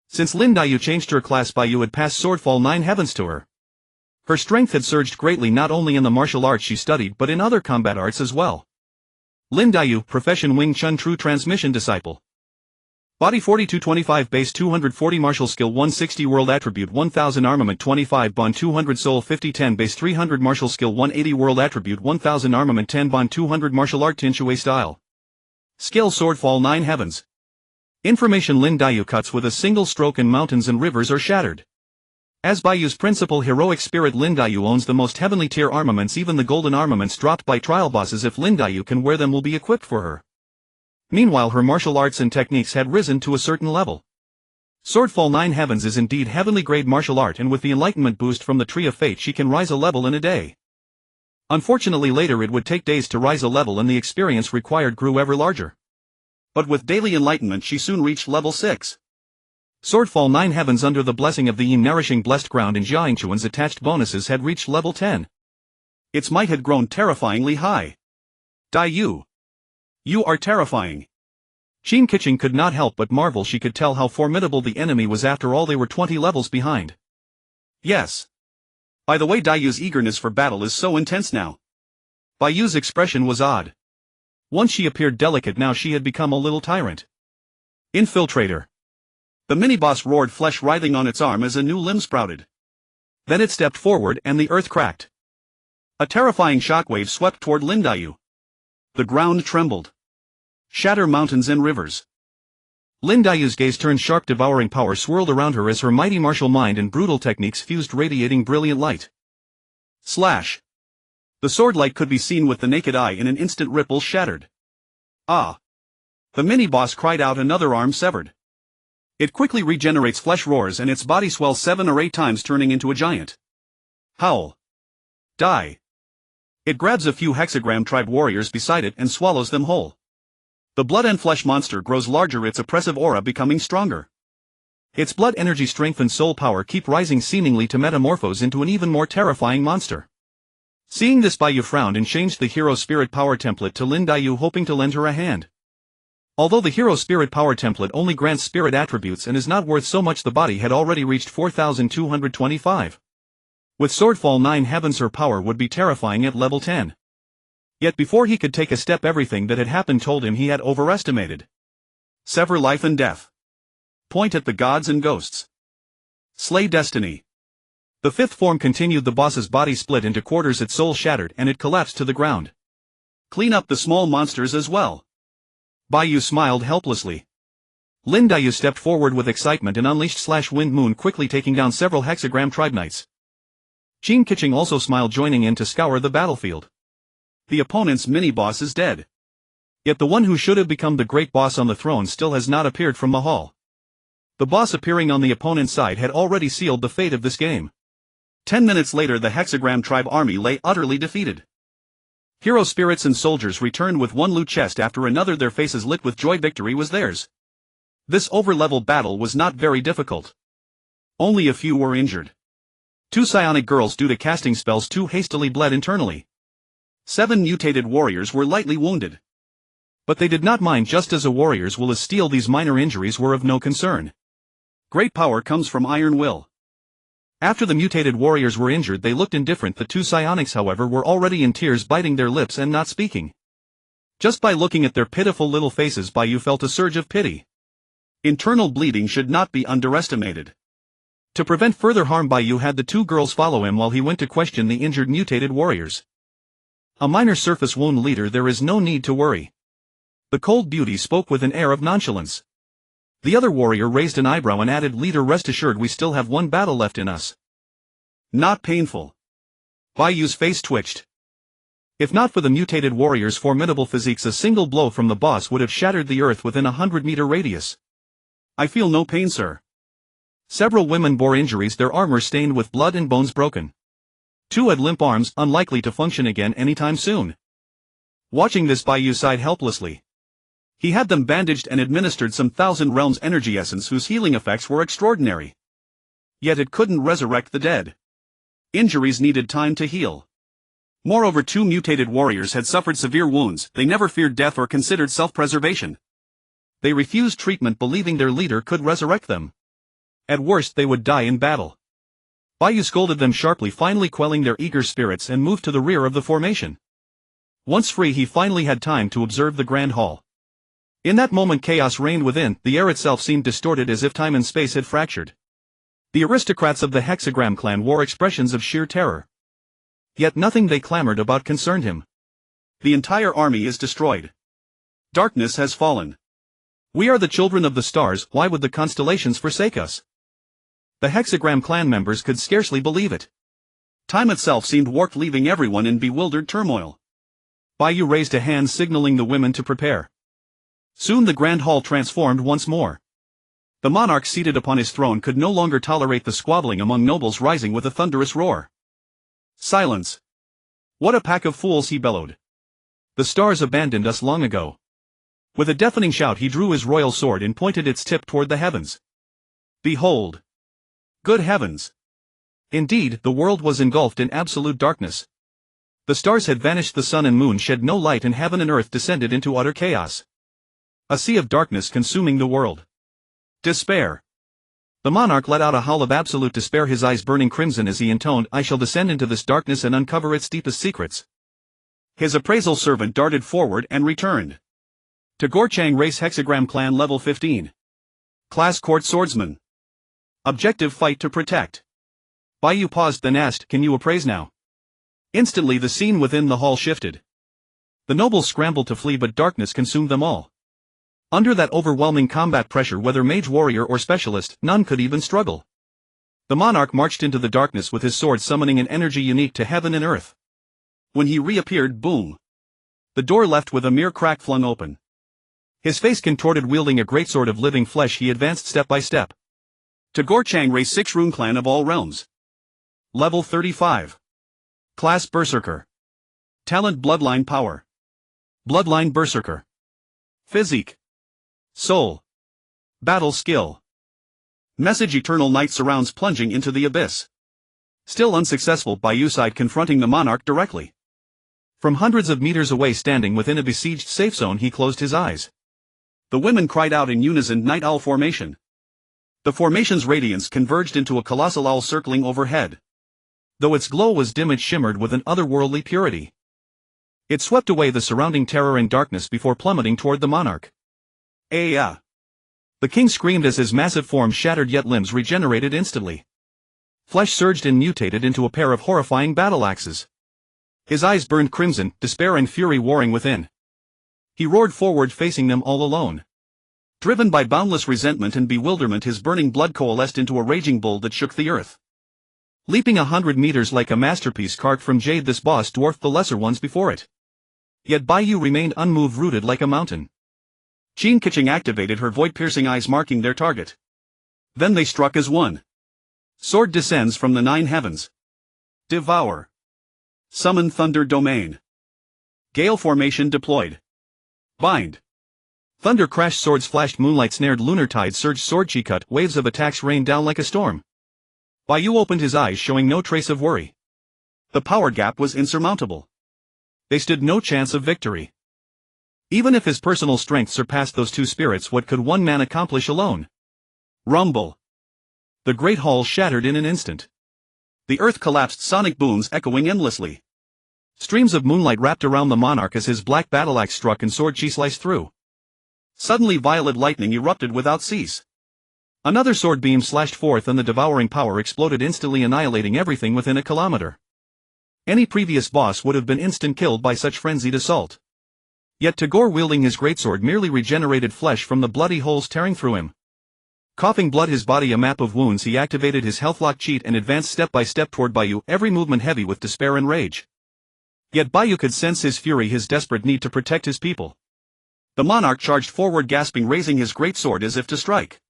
Since Lin Daiyu changed her class, Bai Yu had passed swordfall 9 heavens to her. Her strength had surged greatly, not only in the martial arts she studied but in other combat arts as well. Lin Daiyu, profession Wing Chun, true transmission disciple. Body 4225, base 240, martial skill 160, world attribute 1000, armament 25, bond 200, soul 50, 10, base 300, martial skill 180, world attribute 1000, armament 10, bond 200, martial art Tianqing style. Skill swordfall 9 heavens. Information: Lin Daiyu cuts with a single stroke and mountains and rivers are shattered. As Bai Yu's principal heroic spirit Lin Yu owns the most heavenly tier armaments, even the golden armaments dropped by trial bosses if Lin Yu can wear them will be equipped for her. Meanwhile her martial arts and techniques had risen to a certain level. Swordfall 9 Heavens is indeed heavenly grade martial art, and with the enlightenment boost from the Tree of Fate she can rise a level in a day. Unfortunately later it would take days to rise a level and the experience required grew ever larger. But with daily enlightenment she soon reached level 6. Swordfall 9 Heavens under the blessing of the Yin nourishing blessed ground and Jiangquan's attached bonuses had reached level 10. Its might had grown terrifyingly high. Bai Yu. You are terrifying. Tianqing could not help but marvel. She could tell how formidable the enemy was. After all, they were 20 levels behind. Yes. By the way, Bai Yu's eagerness for battle is so intense now. Bai Yu's expression was odd. Once she appeared delicate, now she had become a little tyrant. Infiltrator. The mini-boss roared, flesh writhing on its arm as a new limb sprouted. Then it stepped forward and the earth cracked. A terrifying shockwave swept toward Lin Yu. The ground trembled. Shatter mountains and rivers. Lin Yu's gaze turned sharp. Devouring power swirled around her as her mighty martial mind and brutal techniques fused, radiating brilliant light. Slash. The sword light could be seen with the naked eye. In an instant ripples shattered. Ah! The mini-boss cried out, another arm severed. It quickly regenerates, flesh roars, and its body swells 7 or 8 times, turning into a giant. Howl. Die. It grabs a few hexagram tribe warriors beside it and swallows them whole. The blood and flesh monster grows larger, its oppressive aura becoming stronger. Its blood energy, strength and soul power keep rising, seemingly to metamorphose into an even more terrifying monster. Seeing this, Bai Yu frowned and changed the hero spirit power template to Lin Yu, hoping to lend her a hand. Although the hero spirit power template only grants spirit attributes and is not worth so much, the body had already reached 4,225. With Swordfall 9 Heavens her power would be terrifying at level 10. Yet before he could take a step, everything that had happened told him he had overestimated. Sever life and death. Point at the gods and ghosts. Slay destiny. The fifth form continued. The boss's body split into quarters, its soul shattered, and it collapsed to the ground. Clean up the small monsters as well. Bai Yu smiled helplessly. Lin Yu stepped forward with excitement and unleashed Slash Wind Moon, quickly taking down several hexagram tribe knights. Tianqing also smiled, joining in to scour the battlefield. The opponent's mini-boss is dead. Yet the one who should have become the great boss on the throne still has not appeared from the hall. The boss appearing on the opponent's side had already sealed the fate of this game. 10 minutes later the hexagram tribe army lay utterly defeated. Hero spirits and soldiers returned with one loot chest after another, their faces lit with joy. Victory was theirs. This over-level battle was not very difficult. Only a few were injured. 2 psionic girls, due to casting spells too hastily, bled internally. 7 mutated warriors were lightly wounded. But they did not mind, just as a warrior's will is steel. These minor injuries were of no concern. Great power comes from iron will. After the mutated warriors were injured, they looked indifferent. The 2 psionics, however, were already in tears, biting their lips and not speaking. Just by looking at their pitiful little faces, Bai Yu felt a surge of pity. Internal bleeding should not be underestimated. To prevent further harm, Bai Yu had the 2 girls follow him while he went to question the injured mutated warriors. A minor surface wound, leader, there is no need to worry. The cold beauty spoke with an air of nonchalance. The other warrior raised an eyebrow and added, leader, rest assured we still have 1 battle left in us. Not painful. Bai Yu's face twitched. If not for the mutated warriors' formidable physiques, a single blow from the boss would have shattered the earth within a 100-meter radius. I feel no pain, sir. Several women bore injuries, their armor stained with blood and bones broken. 2 had limp arms, unlikely to function again anytime soon. Watching this, Bai Yu sighed helplessly. He had them bandaged and administered some Thousand Realms energy essence whose healing effects were extraordinary. Yet it couldn't resurrect the dead. Injuries needed time to heal. Moreover, 2 mutated warriors had suffered severe wounds. They never feared death or considered self-preservation. They refused treatment, believing their leader could resurrect them. At worst, they would die in battle. Bai Yu scolded them sharply, finally quelling their eager spirits, and moved to the rear of the formation. Once free, he finally had time to observe the Grand Hall. In that moment chaos reigned within. The air itself seemed distorted, as if time and space had fractured. The aristocrats of the Hexagram clan wore expressions of sheer terror. Yet nothing they clamored about concerned him. The entire army is destroyed. Darkness has fallen. We are the children of the stars, why would the constellations forsake us? The Hexagram clan members could scarcely believe it. Time itself seemed warped, leaving everyone in bewildered turmoil. Bai Yu raised a hand signaling the women to prepare. Soon the grand hall transformed once more. The monarch seated upon his throne could no longer tolerate the squabbling among nobles, rising with a thunderous roar. Silence! What a pack of fools, he bellowed. The stars abandoned us long ago. With a deafening shout he drew his royal sword and pointed its tip toward the heavens. Behold! Good heavens! Indeed, the world was engulfed in absolute darkness. The stars had vanished, the sun and moon shed no light, and heaven and earth descended into utter chaos. A sea of darkness consuming the world. Despair. The monarch let out a howl of absolute despair, his eyes burning crimson as he intoned, "I shall descend into this darkness and uncover its deepest secrets." His appraisal servant darted forward and returned. Tagore Chang, race Hexagram clan, level 15. Class court swordsman. Objective: fight to protect. Bai Yu paused, then asked, "Can you appraise now?" Instantly the scene within the hall shifted. The nobles scrambled to flee, but darkness consumed them all. Under that overwhelming combat pressure, whether mage, warrior, or specialist, none could even struggle. The monarch marched into the darkness with his sword, summoning an energy unique to heaven and earth. When he reappeared, boom! The door left with a mere crack flung open. His face contorted, wielding a greatsword of living flesh, he advanced step by step. Tagore Chang, race 6, rune clan of all realms. Level 35. Class Berserker. Talent: bloodline power. Bloodline Berserker. Physique. Soul. Battle skill. Message: eternal night surrounds, plunging into the abyss. Still unsuccessful, Bai Yu sighed, confronting the monarch directly. From hundreds of meters away, standing within a besieged safe zone, he closed his eyes. The women cried out in unison, "Night Owl Formation." The formation's radiance converged into a colossal owl circling overhead. Though its glow was dim, it shimmered with an otherworldly purity. It swept away the surrounding terror and darkness before plummeting toward the monarch. "Ah!" The king screamed as his massive form shattered, yet limbs regenerated instantly. Flesh surged and mutated into a pair of horrifying battle axes. His eyes burned crimson, despair and fury warring within. He roared forward, facing them all alone. Driven by boundless resentment and bewilderment, his burning blood coalesced into a raging bull that shook the earth. Leaping 100 meters like a masterpiece carved from jade, this boss dwarfed the lesser ones before it. Yet Bai Yu remained unmoved, rooted like a mountain. Qin Keqing activated, her void-piercing eyes marking their target. Then they struck as one. Sword descends from the 9 heavens. Devour. Summon thunder domain. Gale formation deployed. Bind. Thunder crashed, swords flashed, moonlight snared, lunar tide surged, sword chi cut, waves of attacks rained down like a storm. Bai Yu opened his eyes, showing no trace of worry. The power gap was insurmountable. They stood no chance of victory. Even if his personal strength surpassed those two spirits, what could one man accomplish alone? Rumble. The great hall shattered in an instant. The earth collapsed, sonic booms echoing endlessly. Streams of moonlight wrapped around the monarch as his black battle-axe struck and sword chi sliced through. Suddenly violet lightning erupted without cease. Another sword beam slashed forth and the devouring power exploded, instantly annihilating everything within a kilometer. Any previous boss would have been instant killed by such frenzied assault. Yet Tagore, wielding his greatsword, merely regenerated flesh from the bloody holes tearing through him. Coughing blood, his body a map of wounds, he activated his healthlock cheat and advanced step by step toward Bai Yu, every movement heavy with despair and rage. Yet Bai Yu could sense his fury, his desperate need to protect his people. The monarch charged forward, gasping, raising his greatsword as if to strike.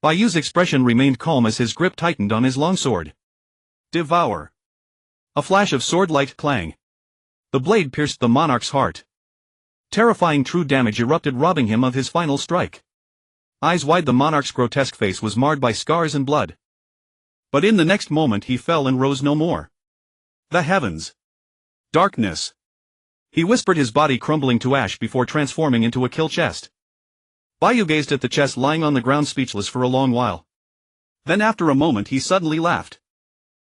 Bai Yu's expression remained calm as his grip tightened on his longsword. Devour. A flash of sword-like clang. The blade pierced the monarch's heart. Terrifying true damage erupted, robbing him of his final strike. Eyes wide, the monarch's grotesque face was marred by scars and blood. But in the next moment he fell and rose no more. The heavens. Darkness. He whispered, his body crumbling to ash before transforming into a kill chest. Bai Yu gazed at the chest lying on the ground, speechless for a long while. Then after a moment he suddenly laughed.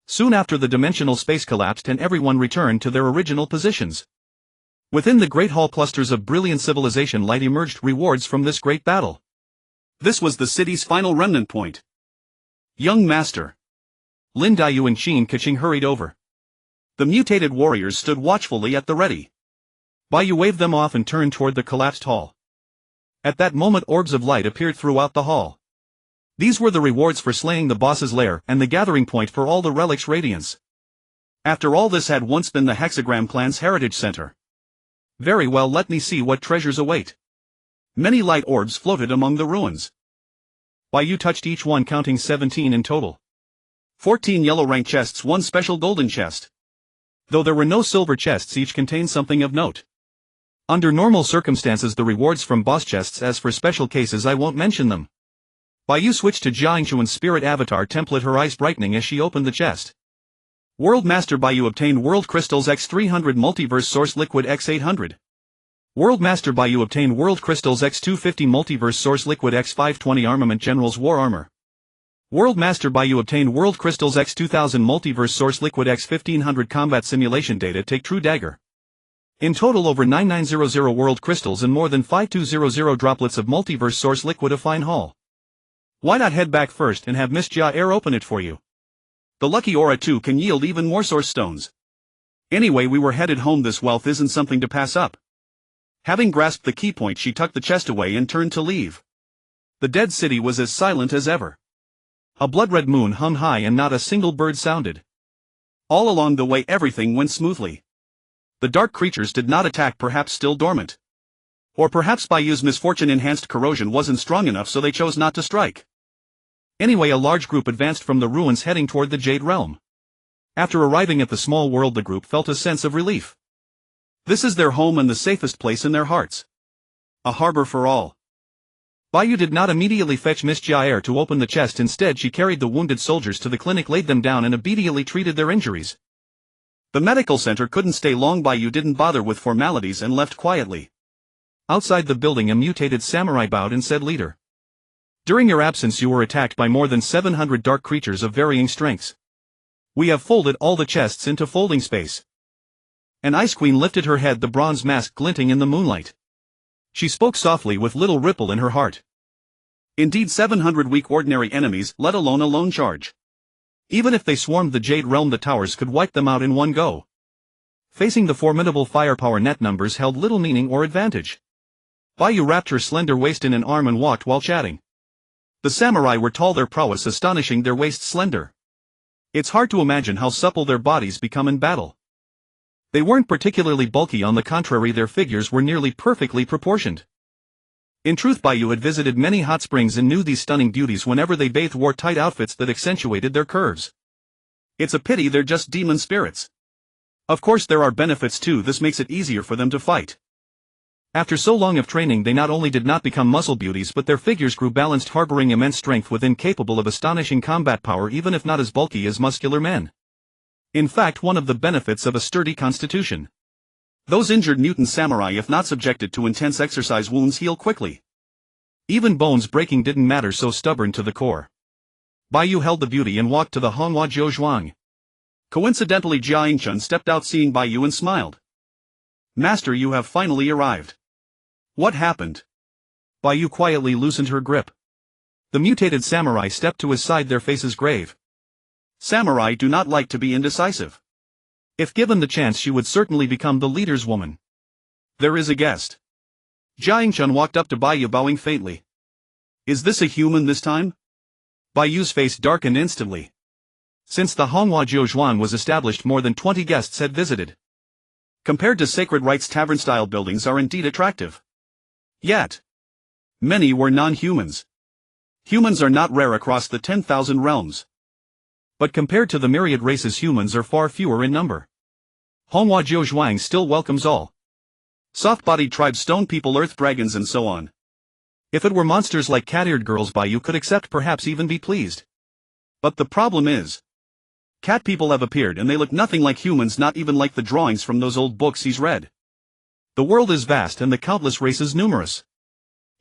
Soon after, the dimensional space collapsed and everyone returned to their original positions. Within the great hall, clusters of brilliant civilization light emerged, rewards from this great battle. This was the city's final remnant point. Young master. Lin Daiyu and Qin Keqing hurried over. The mutated warriors stood watchfully at the ready. Bai Yu waved them off and turned toward the collapsed hall. At that moment, orbs of light appeared throughout the hall. These were the rewards for slaying the boss's lair and the gathering point for all the relics' radiance. After all, this had once been the Hexagram clan's heritage center. Very well, let me see what treasures await. Many light orbs floated among the ruins. Bai Yu touched each one, counting 17 in total. 14 yellow rank chests, 1 special golden chest. Though there were no silver chests, each contained something of note. Under normal circumstances, the rewards from boss chests, as for special cases I won't mention them. Bai Yu switched to Jiangchuan's spirit avatar template, her eyes brightening as she opened the chest. World Master Bai Yu obtained World Crystals X300 Multiverse Source Liquid X800. World Master Bai Yu obtained World Crystals X250 Multiverse Source Liquid X520 Armament General's War Armor. World Master Bai Yu obtained World Crystals X2000 Multiverse Source Liquid X1500 Combat Simulation Data Take True Dagger. In total, over 9900 World Crystals and more than 5200 droplets of Multiverse Source Liquid of fine haul. Why not head back first and have Miss Jia Air open it for you? The lucky aura too can yield even more source stones. Anyway, we were headed home. This wealth isn't something to pass up. Having grasped the key point, she tucked the chest away and turned to leave. The dead city was as silent as ever. A blood-red moon hung high and not a single bird sounded. All along the way everything went smoothly. The dark creatures did not attack, perhaps still dormant. Or perhaps Bai Yu's misfortune-enhanced corrosion wasn't strong enough, so they chose not to strike. Anyway, a large group advanced from the ruins heading toward the Jade Realm. After arriving at the small world, the group felt a sense of relief. This is their home and the safest place in their hearts. A harbor for all. Bai Yu did not immediately fetch Miss Jia Air to open the chest. Instead, she carried the wounded soldiers to the clinic, laid them down and obediently treated their injuries. The medical center couldn't stay long. Bai Yu didn't bother with formalities and left quietly. Outside the building, a mutated samurai bowed and said, "Leader, during your absence you were attacked by more than 700 dark creatures of varying strengths. We have folded all the chests into folding space." An Ice Queen lifted her head, the bronze mask glinting in the moonlight. She spoke softly with little ripple in her heart. Indeed, 700 weak ordinary enemies, let alone a lone charge. Even if they swarmed the Jade Realm, the towers could wipe them out in one go. Facing the formidable firepower, net numbers held little meaning or advantage. Bai Yu wrapped her slender waist in an arm and walked while chatting. The samurai were tall, their prowess astonishing, their waists slender. It's hard to imagine how supple their bodies become in battle. They weren't particularly bulky, on the contrary, their figures were nearly perfectly proportioned. In truth, Bai Yu had visited many hot springs and knew these stunning beauties whenever they bathed wore tight outfits that accentuated their curves. It's a pity they're just demon spirits. Of course there are benefits too, this makes it easier for them to fight. After so long of training, they not only did not become muscle beauties, but their figures grew balanced, harboring immense strength within, capable of astonishing combat power even if not as bulky as muscular men. In fact, one of the benefits of a sturdy constitution. Those injured mutant samurai, if not subjected to intense exercise, wounds heal quickly. Even bones breaking didn't matter, so stubborn to the core. Bai Yu held the beauty and walked to the Honghua Jiuzhuang. Coincidentally, Jiangchun stepped out seeing Bai Yu and smiled. "Master, you have finally arrived. What happened?" Bai Yu quietly loosened her grip. The mutated samurai stepped to his side, their faces grave. Samurai do not like to be indecisive. If given the chance, she would certainly become the leader's woman. "There is a guest." Jiangchun walked up to Bai Yu, bowing faintly. "Is this a human this time?" Bai Yu's face darkened instantly. Since the Honghua Jiuzhuang was established, more than 20 guests had visited. Compared to sacred rites, tavern-style buildings are indeed attractive. Yet, many were non-humans. Humans are not rare across the 10,000 realms. But compared to the myriad races, humans are far fewer in number. Honghua Jiuzhuang still welcomes all. Soft-bodied tribes, stone people, earth dragons, and so on. If it were monsters like cat-eared girls, Bai Yu could accept, perhaps even be pleased. But the problem is, cat people have appeared and they look nothing like humans, not even like the drawings from those old books he's read. The world is vast and the countless races numerous.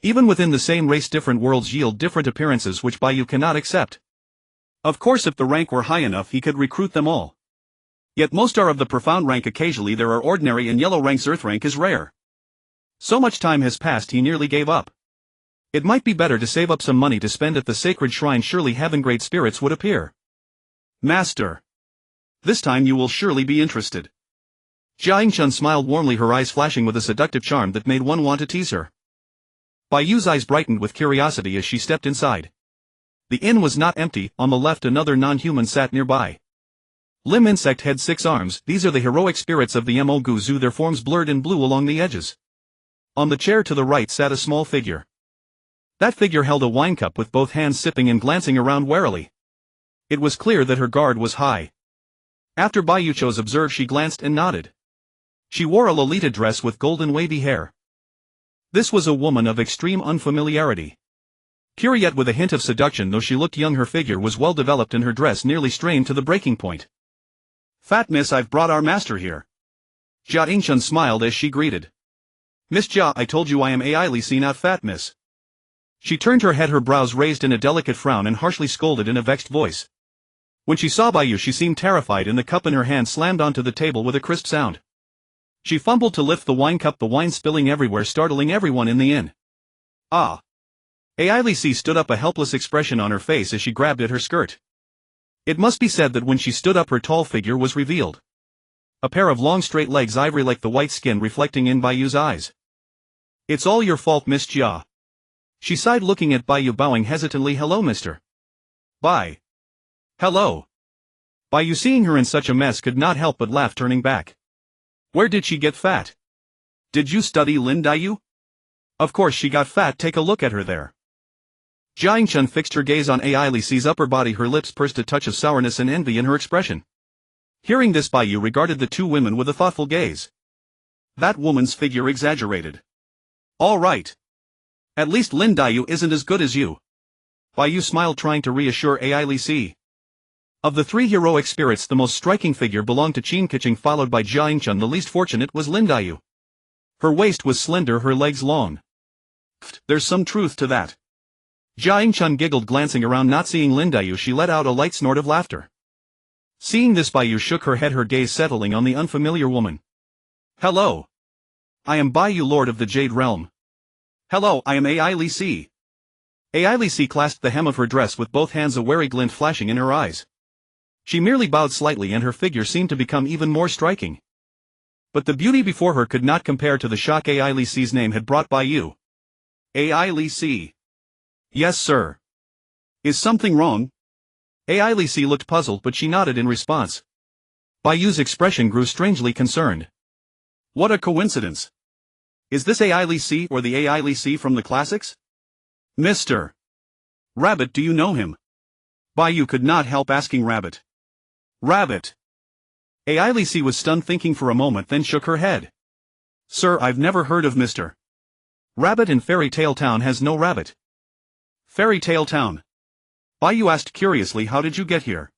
Even within the same race, different worlds yield different appearances which Bai Yu cannot accept. Of course, if the rank were high enough, he could recruit them all. Yet most are of the profound rank. Occasionally there are ordinary and yellow ranks. Earth rank is rare. So much time has passed, he nearly gave up. It might be better to save up some money to spend at the sacred shrine. Surely heaven great spirits would appear. "Master, this time you will surely be interested." Jiangchun smiled warmly, her eyes flashing with a seductive charm that made one want to tease her. Bai Yu's eyes brightened with curiosity as she stepped inside. The inn was not empty. On the left another non-human sat nearby. Limb insect had 6 arms. These are the heroic spirits of the Mogu Zoo, their forms blurred in blue along the edges. On the chair to the right sat a small figure. That figure held a wine cup with both hands sipping and glancing around warily. It was clear that her guard was high. After Bai Yu chose observed, she glanced and nodded. She wore a Lolita dress with golden wavy hair. This was a woman of extreme unfamiliarity. Pure yet with a hint of seduction. Though she looked young, her figure was well developed and her dress nearly strained to the breaking point. "Fat Miss, I've brought our master here." Jia Yingchun smiled as she greeted. "Miss Jia, I told you I am Ai Li Si, not Fat Miss." She turned her head, her brows raised in a delicate frown, and harshly scolded in a vexed voice. When she saw Bai Yu, she seemed terrified, and the cup in her hand slammed onto the table with a crisp sound. She fumbled to lift the wine cup, the wine spilling everywhere, startling everyone in the inn. Ah! Ai Li Si stood up, a helpless expression on her face as she grabbed at her skirt. It must be said that when she stood up, her tall figure was revealed. A pair of long straight legs, ivory like the white skin reflecting in Bai Yu's eyes. "It's all your fault, Miss Jia." She sighed, looking at Bai Yu, bowing hesitantly. "Hello, Mr. Bai." "Hello." Bai Yu, seeing her in such a mess, could not help but laugh, turning back. "Where did she get fat? Did you study Lin Daiyu?" "Of course she got fat, take a look at her there." Jia Yingchun fixed her gaze on Ai Li Si's upper body, her lips pursed, a touch of sourness and envy in her expression. Hearing this, Bai Yu regarded the two women with a thoughtful gaze. "That woman's figure exaggerated." "All right. At least Lin Daiyu isn't as good as you." Bai Yu smiled, trying to reassure Ai Li Si. Of the 3 heroic spirits, the most striking figure belonged to Tianqing, followed by Jia Yingchun. The least fortunate was Lin Daiyu. Her waist was slender, her legs long. "There's some truth to that." Jia Yingchun giggled, glancing around. Not seeing Lin Daiyu, she let out a light snort of laughter. Seeing this, Bai Yu shook her head, her gaze settling on the unfamiliar woman. "Hello. I am Bai Yu, Lord of the Jade Realm." "Hello, I am Ai Li Si." Ai Li Si clasped the hem of her dress with both hands, a wary glint flashing in her eyes. She merely bowed slightly, and her figure seemed to become even more striking. But the beauty before her could not compare to the shock Ai Li Si's name had brought Bai Yu. "Ai Li Si." "Yes, sir." "Is something wrong?" Ai Li Si looked puzzled, but she nodded in response. Bai Yu's expression grew strangely concerned. "What a coincidence. Is this Ai Li Si, or the Ai Li Si from the classics?" "Mr. Rabbit, do you know him?" Bai Yu could not help asking. "Rabbit? Rabbit?" Ai Li Si was stunned, thinking for a moment, then shook her head. "Sir, I've never heard of Mr. Rabbit in Fairy Tale Town has no rabbit." "Fairy Tale Town?" Bai Yu asked curiously. "How did you get here?"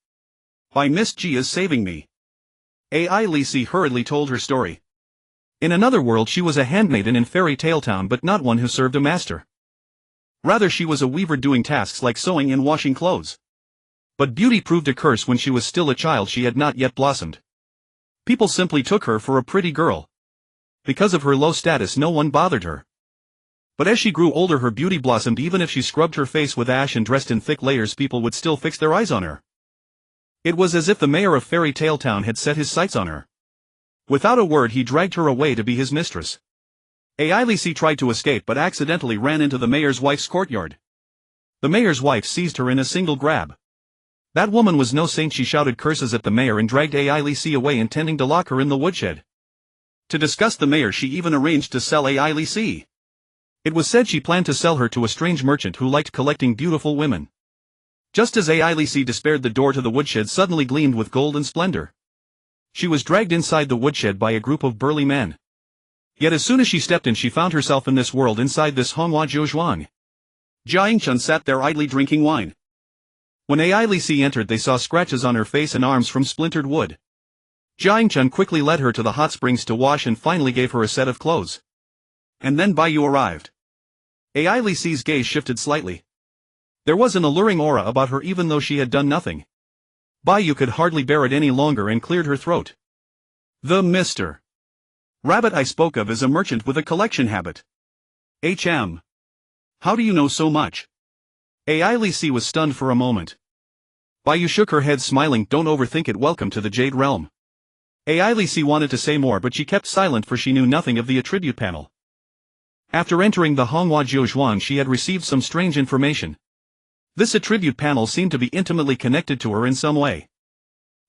"By Miss Jia's saving me." Ai Li Si hurriedly told her story. In another world she was a handmaiden in Fairy Tale Town, but not one who served a master. Rather, she was a weaver doing tasks like sewing and washing clothes. But beauty proved a curse. When she was still a child, she had not yet blossomed. People simply took her for a pretty girl. Because of her low status, no one bothered her. But as she grew older, her beauty blossomed. Even if she scrubbed her face with ash and dressed in thick layers, people would still fix their eyes on her. It was as if the mayor of Fairy Tale Town had set his sights on her. Without a word, he dragged her away to be his mistress. Ai Li Si tried to escape, but accidentally ran into the mayor's wife's courtyard. The mayor's wife seized her in a single grab. That woman was no saint. She shouted curses at the mayor and dragged Ai Li Si away, intending to lock her in the woodshed. To disgust the mayor, she even arranged to sell Ai Li Si. It was said she planned to sell her to a strange merchant who liked collecting beautiful women. Just as Ai Li Si despaired, the door to the woodshed suddenly gleamed with gold and splendor. She was dragged inside the woodshed by a group of burly men. Yet as soon as she stepped in, she found herself in this world, inside this Honghua Jiuzhuang. Jia Yingchun sat there idly drinking wine. When Ai Li Si entered, they saw scratches on her face and arms from splintered wood. Jia Yingchun quickly led her to the hot springs to wash and finally gave her a set of clothes. And then Bai Yu arrived. Ai Li Si's gaze shifted slightly. There was an alluring aura about her even though she had done nothing. Bai Yu could hardly bear it any longer and cleared her throat. "The Mr. Rabbit I spoke of is a merchant with a collection habit." "HM. How do you know so much?" Ai Li Si was stunned for a moment. Bai Yu shook her head, smiling. "Don't overthink it. Welcome to the Jade Realm." Ai Li Si wanted to say more, but she kept silent, for she knew nothing of the attribute panel. After entering the Honghua Jiuzhuang, she had received some strange information. This attribute panel seemed to be intimately connected to her in some way.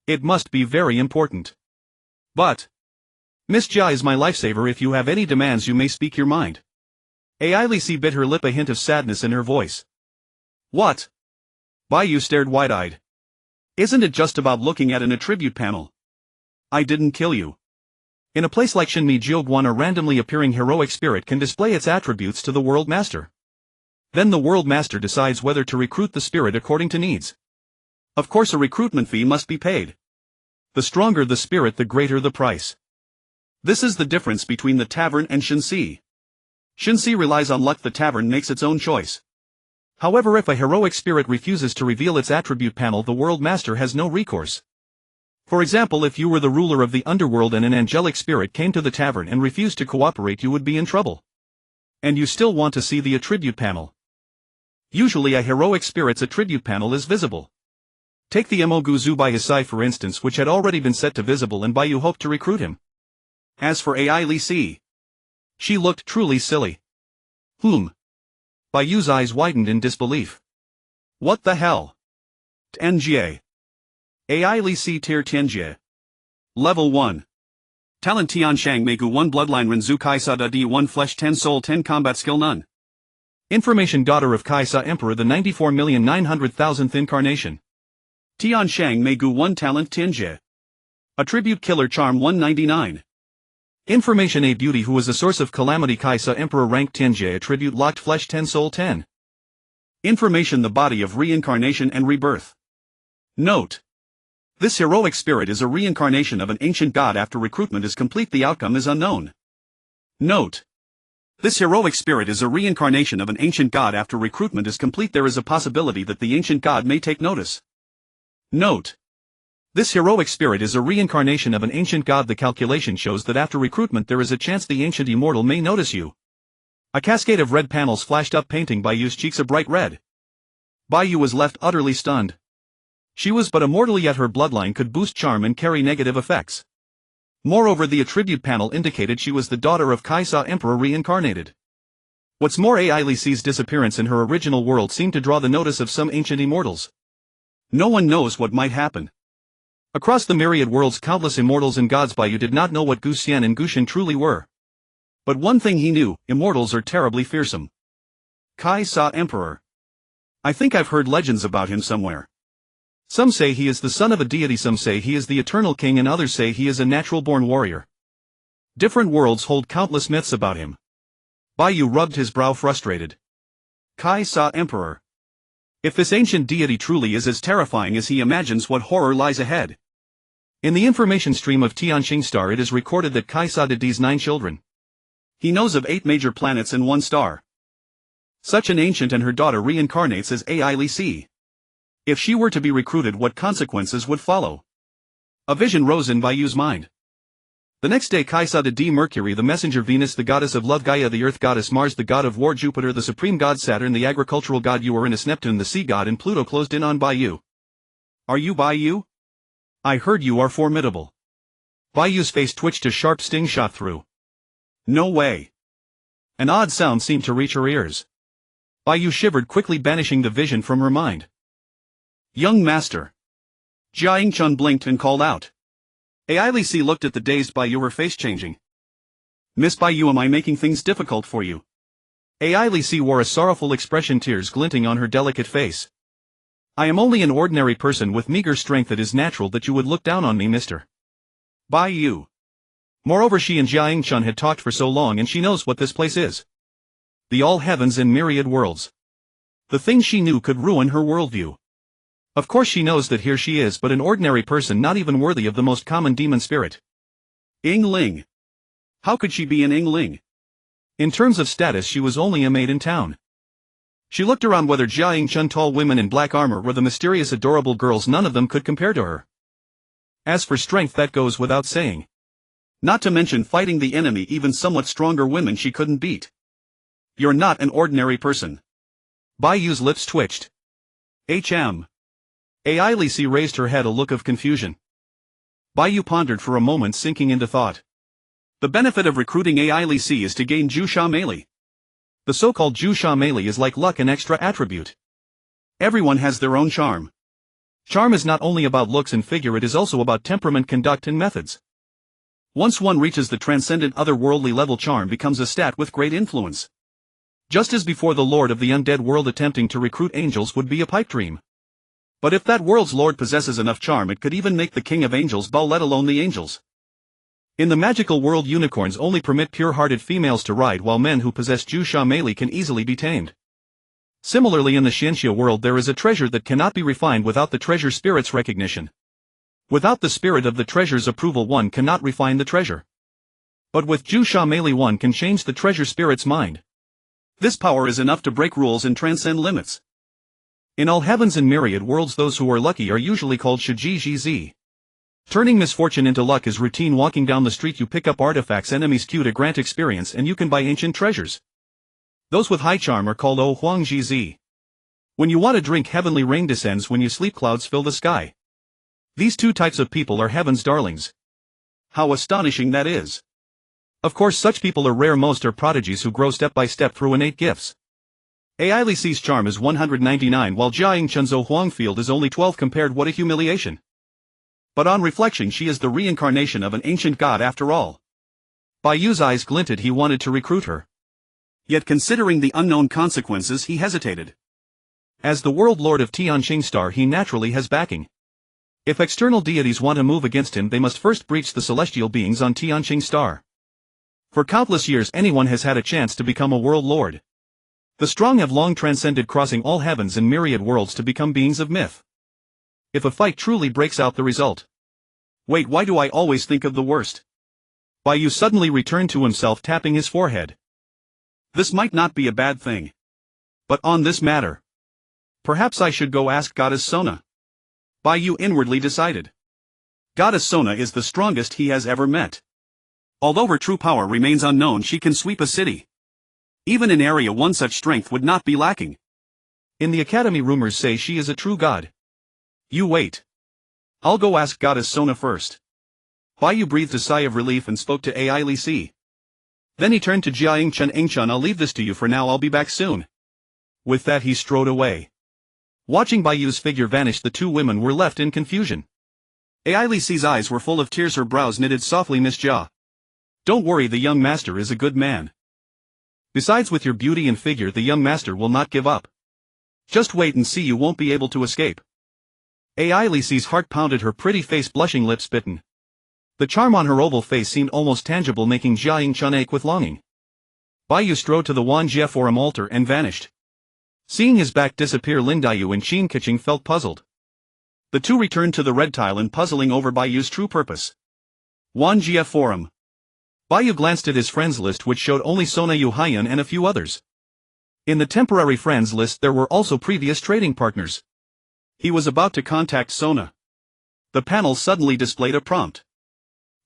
It must be very important. But Miss Jia is my lifesaver. If you have any demands, you may speak your mind. Ailisi bit her lip, a hint of sadness in her voice. What? Bai Yu stared wide-eyed. Isn't it just about looking at an attribute panel? I didn't kill you. In a place like Shinmi Jiuguan, a randomly appearing heroic spirit can display its attributes to the World Master. Then the World Master decides whether to recruit the spirit according to needs. Of course, a recruitment fee must be paid. The stronger the spirit, the greater the price. This is the difference between the tavern and Shinsi. Shinsi relies on luck, the tavern makes its own choice. However, if a heroic spirit refuses to reveal its attribute panel, the World Master has no recourse. For example, if you were the ruler of the underworld and an angelic spirit came to the tavern and refused to cooperate, you would be in trouble. And you still want to see the attribute panel. Usually a heroic spirit's attribute panel is visible. Take the Emogu Zubai Hisai for instance, which had already been set to visible, and Bai Yu hoped to recruit him. As for Ailisi, she looked truly silly. Bai Yu's eyes widened in disbelief. What the hell? Tianjie. Ailisi Tier Tianjie. Level 1. Talent Tianshang Megu 1 Bloodline Renzu Kaisa Da D 1 Flesh 10 Soul 10 Combat Skill None. Information: Daughter of Kaisa Emperor, the 94,900,000th Incarnation. Tianshang Megu 1 Talent Tianjie. Attribute: Killer Charm 199. Information: A beauty who is a source of calamity. Kaisa Emperor rank Tianjie. Attribute: Locked Flesh 10 Soul 10. Information: The body of reincarnation and rebirth. Note: this heroic spirit is a reincarnation of an ancient god. After recruitment is complete, the outcome is unknown. Note: this heroic spirit is a reincarnation of an ancient god. After recruitment is complete, there is a possibility that the ancient god may take notice. Note: this heroic spirit is a reincarnation of an ancient god. The calculation shows that after recruitment there is a chance the ancient immortal may notice you. A cascade of red panels flashed up, painting Bai Yu's cheeks a bright red. Bai Yu was left utterly stunned. She was but a mortal, yet her bloodline could boost charm and carry negative effects. Moreover, the attribute panel indicated she was the daughter of Kaisa Emperor reincarnated. What's more, Ailisi's disappearance in her original world seemed to draw the notice of some ancient immortals. No one knows what might happen. Across the myriad worlds, countless immortals and gods. Bai Yu did not know what Gu Xian and Gu Shen truly were. But one thing he knew: immortals are terribly fearsome. Kaisa Emperor. I think I've heard legends about him somewhere. Some say he is the son of a deity, some say he is the eternal king, and others say he is a natural-born warrior. Different worlds hold countless myths about him. Bai Yu rubbed his brow, frustrated. Kaisa Emperor. If this ancient deity truly is as terrifying as he imagines, what horror lies ahead? In the information stream of Tianqing Star, it is recorded that Kaisa Didi's 9 children. He knows of 8 major planets and 1 star. Such an ancient, and her daughter reincarnates as Ailisi. If she were to be recruited, what consequences would follow? A vision rose in Bai Yu's mind. The next day, Kaisa Didi, Mercury the messenger, Venus the goddess of love, Gaia the earth goddess, Mars the god of war, Jupiter the supreme god, Saturn the agricultural god, Uranus, Neptune the sea god, and Pluto closed in on Bai Yu. Are you Bai Yu? I heard you are formidable. Bai Yu's face twitched, a sharp sting shot through. No way. An odd sound seemed to reach her ears. Bai Yu shivered, quickly banishing the vision from her mind. Young master. Jia Yingchun blinked and called out. Ailisi looked at the dazed Bai Yu, her face changing. Miss Bai Yu, am I making things difficult for you? Ailisi wore a sorrowful expression, tears glinting on her delicate face. I am only an ordinary person with meager strength. It is natural that you would look down on me, Mr. Bai Yu. Moreover, she and Jia Yingchun had talked for so long, and she knows what this place is. The all heavens and myriad worlds. The things she knew could ruin her worldview. Of course she knows that here she is but an ordinary person, not even worthy of the most common demon spirit. Yingling. How could she be an Yingling? In terms of status, she was only a maid in town. She looked around whether Jia Yingchun, tall women in black armor, were the mysterious adorable girls. None of them could compare to her. As for strength, that goes without saying. Not to mention fighting the enemy, even somewhat stronger women she couldn't beat. You're not an ordinary person. Bai Yu's lips twitched. Ailisi raised her head, a look of confusion. Bai Yu pondered for a moment, sinking into thought. The benefit of recruiting Ailisi is to gain Jusha melee. The so-called Jusha melee is like luck, an extra attribute. Everyone has their own charm. Charm is not only about looks and figure, it is also about temperament, conduct and methods. Once one reaches the transcendent otherworldly level, charm becomes a stat with great influence. Just as before, the lord of the undead world attempting to recruit angels would be a pipe dream. But if that world's lord possesses enough charm, it could even make the king of angels bow, let alone the angels. In the magical world, unicorns only permit pure-hearted females to ride, while men who possess Ju Sha Mei can easily be tamed. Similarly, in the Xianxia world there is a treasure that cannot be refined without the treasure spirit's recognition. Without the spirit of the treasure's approval, one cannot refine the treasure. But with Ju Sha Mei, one can change the treasure spirit's mind. This power is enough to break rules and transcend limits. In all heavens and myriad worlds, those who are lucky are usually called Shiji. Turning misfortune into luck is routine. Walking down the street, you pick up artifacts enemies queue to grant experience, and you can buy ancient treasures. Those with high charm are called O Huang Jizi. When you want a drink, heavenly rain descends. When you sleep, clouds fill the sky. These two types of people are heaven's darlings. How astonishing that is! Of course, such people are rare. Most are prodigies who grow step by step through innate gifts. Ai Li Si's charm is 199, while Jiaing Chun's O Huang field is only 12 compared. What a humiliation! But on reflection, she is the reincarnation of an ancient god after all. Bai Yu's eyes glinted. He wanted to recruit her. Yet considering the unknown consequences, he hesitated. As the world lord of Tianqing Star, he naturally has backing. If external deities want to move against him, they must first breach the celestial beings on Tianqing Star. For countless years, anyone has had a chance to become a world lord. The strong have long transcended, crossing all heavens and myriad worlds to become beings of myth. If a fight truly breaks out, the result. Wait, why do I always think of the worst? Bai Yu suddenly returned to himself, tapping his forehead. This might not be a bad thing. But on this matter, perhaps I should go ask Goddess Sona. Bai Yu inwardly decided. Goddess Sona is the strongest he has ever met. Although her true power remains unknown, she can sweep a city. Even in Area 1, such strength would not be lacking. In the academy, rumors say she is a true god. You wait. I'll go ask Goddess Sona first. Bai Yu breathed a sigh of relief and spoke to Ai Li Si. Then he turned to Jiaing Chun. I'll leave this to you for now, I'll be back soon. With that he strode away. Watching Bai Yu's figure vanish, the two women were left in confusion. Ai Li Si's eyes were full of tears, her brows knitted softly. Miss Jia. Don't worry, the young master is a good man. Besides, with your beauty and figure, the young master will not give up. Just wait and see, you won't be able to escape. Ai Li Si's heart pounded, her pretty face blushing, lips bitten. The charm on her oval face seemed almost tangible, making Jiaing Chun ache with longing. Bai Yu strode to the Wanjie Forum altar and vanished. Seeing his back disappear, Lin Daiyu and Qin Keqing felt puzzled. The two returned to the red tile and puzzling over Bai Yu's true purpose. Wanjie Forum. Bai Yu glanced at his friends list, which showed only Sona Yu Haiyan and a few others. In the temporary friends list there were also previous trading partners. He was about to contact Sona. The panel suddenly displayed a prompt.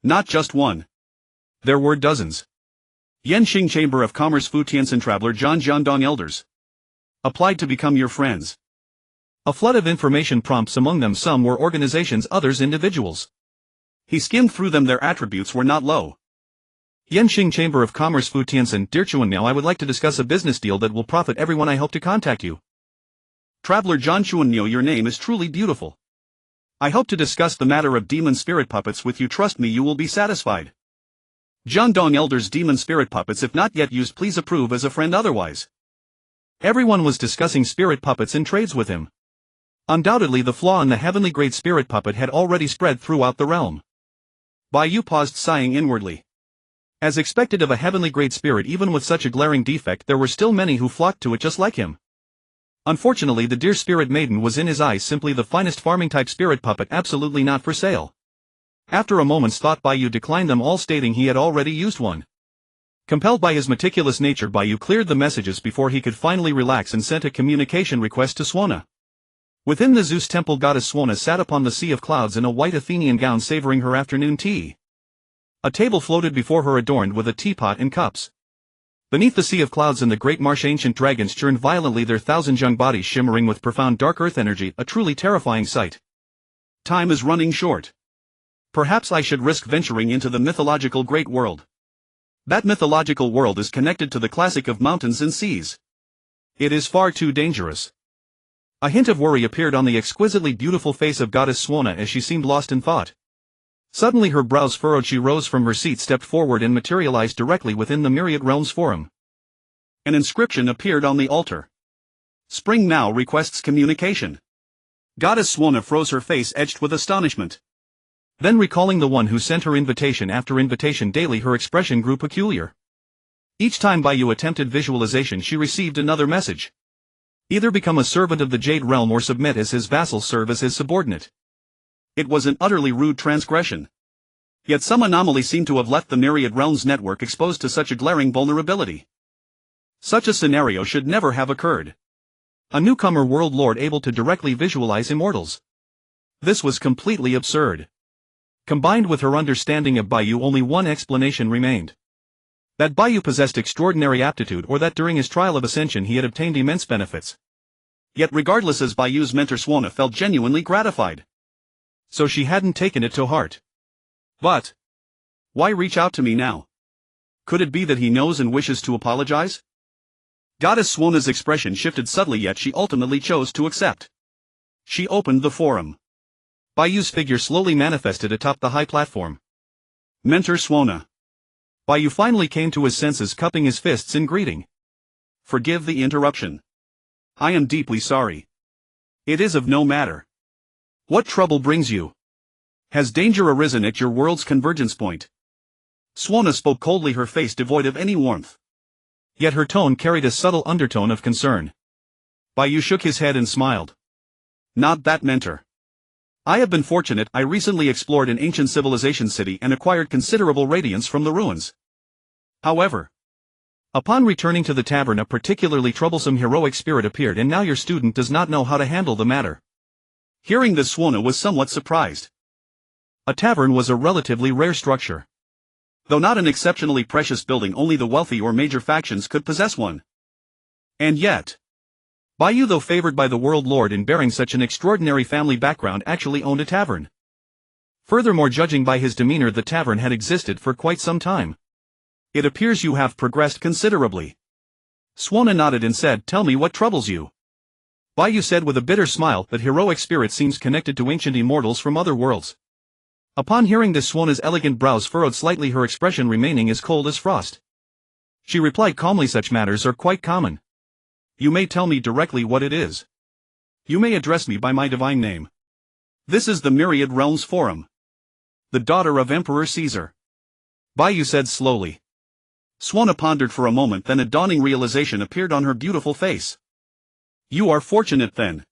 Not just one. There were dozens. Yanxing Chamber of Commerce, Fu Tianxin Traveler, John Jiandong Elders. Applied to become your friends. A flood of information prompts, among them some were organizations, others individuals. He skimmed through them, their attributes were not low. Yanxing Chamber of Commerce, Fu Tianxin, Dear Chuan Miao, I would like to discuss a business deal that will profit everyone. I hope to contact you. Traveler John Chuan Miao, your name is truly beautiful. I hope to discuss the matter of demon spirit puppets with you. Trust me, you will be satisfied. Jiandong Elders, demon spirit puppets, if not yet used, please approve as a friend, otherwise. Everyone was discussing spirit puppets and trades with him. Undoubtedly, the flaw in the heavenly grade spirit puppet had already spread throughout the realm. Bai Yu paused, sighing inwardly. As expected of a heavenly grade spirit, even with such a glaring defect, there were still many who flocked to it just like him. Unfortunately, the dear spirit maiden was in his eyes simply the finest farming type spirit puppet, absolutely not for sale. After a moment's thought, Bai Yu declined them all, stating he had already used one. Compelled by his meticulous nature, Bai Yu cleared the messages before he could finally relax and sent a communication request to Suona. Within the Zeus temple, goddess Suona sat upon the sea of clouds in a white Athenian gown, savoring her afternoon tea. A table floated before her, adorned with a teapot and cups. Beneath the sea of clouds and the great marsh, ancient dragons churned violently, their thousand young bodies shimmering with profound dark earth energy, a truly terrifying sight. Time is running short. Perhaps I should risk venturing into the mythological great world. That mythological world is connected to the classic of mountains and seas. It is far too dangerous. A hint of worry appeared on the exquisitely beautiful face of Goddess Suona as she seemed lost in thought. Suddenly her brows furrowed. She rose from her seat, stepped forward and materialized directly within the Myriad Realms forum. An inscription appeared on the altar. Spring now requests communication. Goddess Suona froze, her face edged with astonishment. Then, recalling the one who sent her invitation after invitation daily, her expression grew peculiar. Each time Bai Yu attempted visualization, she received another message. Either become a servant of the Jade Realm or submit as his vassal, serve as his subordinate. It was an utterly rude transgression. Yet some anomaly seemed to have left the Myriad Realms network exposed to such a glaring vulnerability. Such a scenario should never have occurred. A newcomer world lord able to directly visualize immortals. This was completely absurd. Combined with her understanding of Bai Yu, only one explanation remained. That Bai Yu possessed extraordinary aptitude, or that during his trial of ascension he had obtained immense benefits. Yet regardless, as Bai Yu's mentor Suona felt genuinely gratified. So she hadn't taken it to heart. But why reach out to me now? Could it be that he knows and wishes to apologize? Goddess Suona's expression shifted subtly, yet she ultimately chose to accept. She opened the forum. Bai Yu's figure slowly manifested atop the high platform. Mentor Suona. Bai Yu finally came to his senses, cupping his fists in greeting. Forgive the interruption. I am deeply sorry. It is of no matter. What trouble brings you? Has danger arisen at your world's convergence point? Suona spoke coldly, her face devoid of any warmth. Yet her tone carried a subtle undertone of concern. Bai Yu shook his head and smiled. Not that, mentor. I have been fortunate. I recently explored an ancient civilization city and acquired considerable radiance from the ruins. However, upon returning to the tavern, a particularly troublesome heroic spirit appeared, and now your student does not know how to handle the matter. Hearing this, Suona was somewhat surprised. A tavern was a relatively rare structure. Though not an exceptionally precious building, only the wealthy or major factions could possess one. And yet, Bai Yu, though favored by the world lord in bearing such an extraordinary family background, actually owned a tavern. Furthermore, judging by his demeanor, the tavern had existed for quite some time. It appears you have progressed considerably. Suona nodded and said, "Tell me what troubles you." Bai Yu said with a bitter smile that heroic spirit seems connected to ancient immortals from other worlds. Upon hearing this, Suona's elegant brows furrowed slightly, her expression remaining as cold as frost. She replied calmly, "Such matters are quite common. You may tell me directly what it is. You may address me by my divine name. This is the Myriad Realms Forum. The daughter of Emperor Caesar," Bai Yu said slowly. Suona pondered for a moment, then a dawning realization appeared on her beautiful face. You are fortunate then.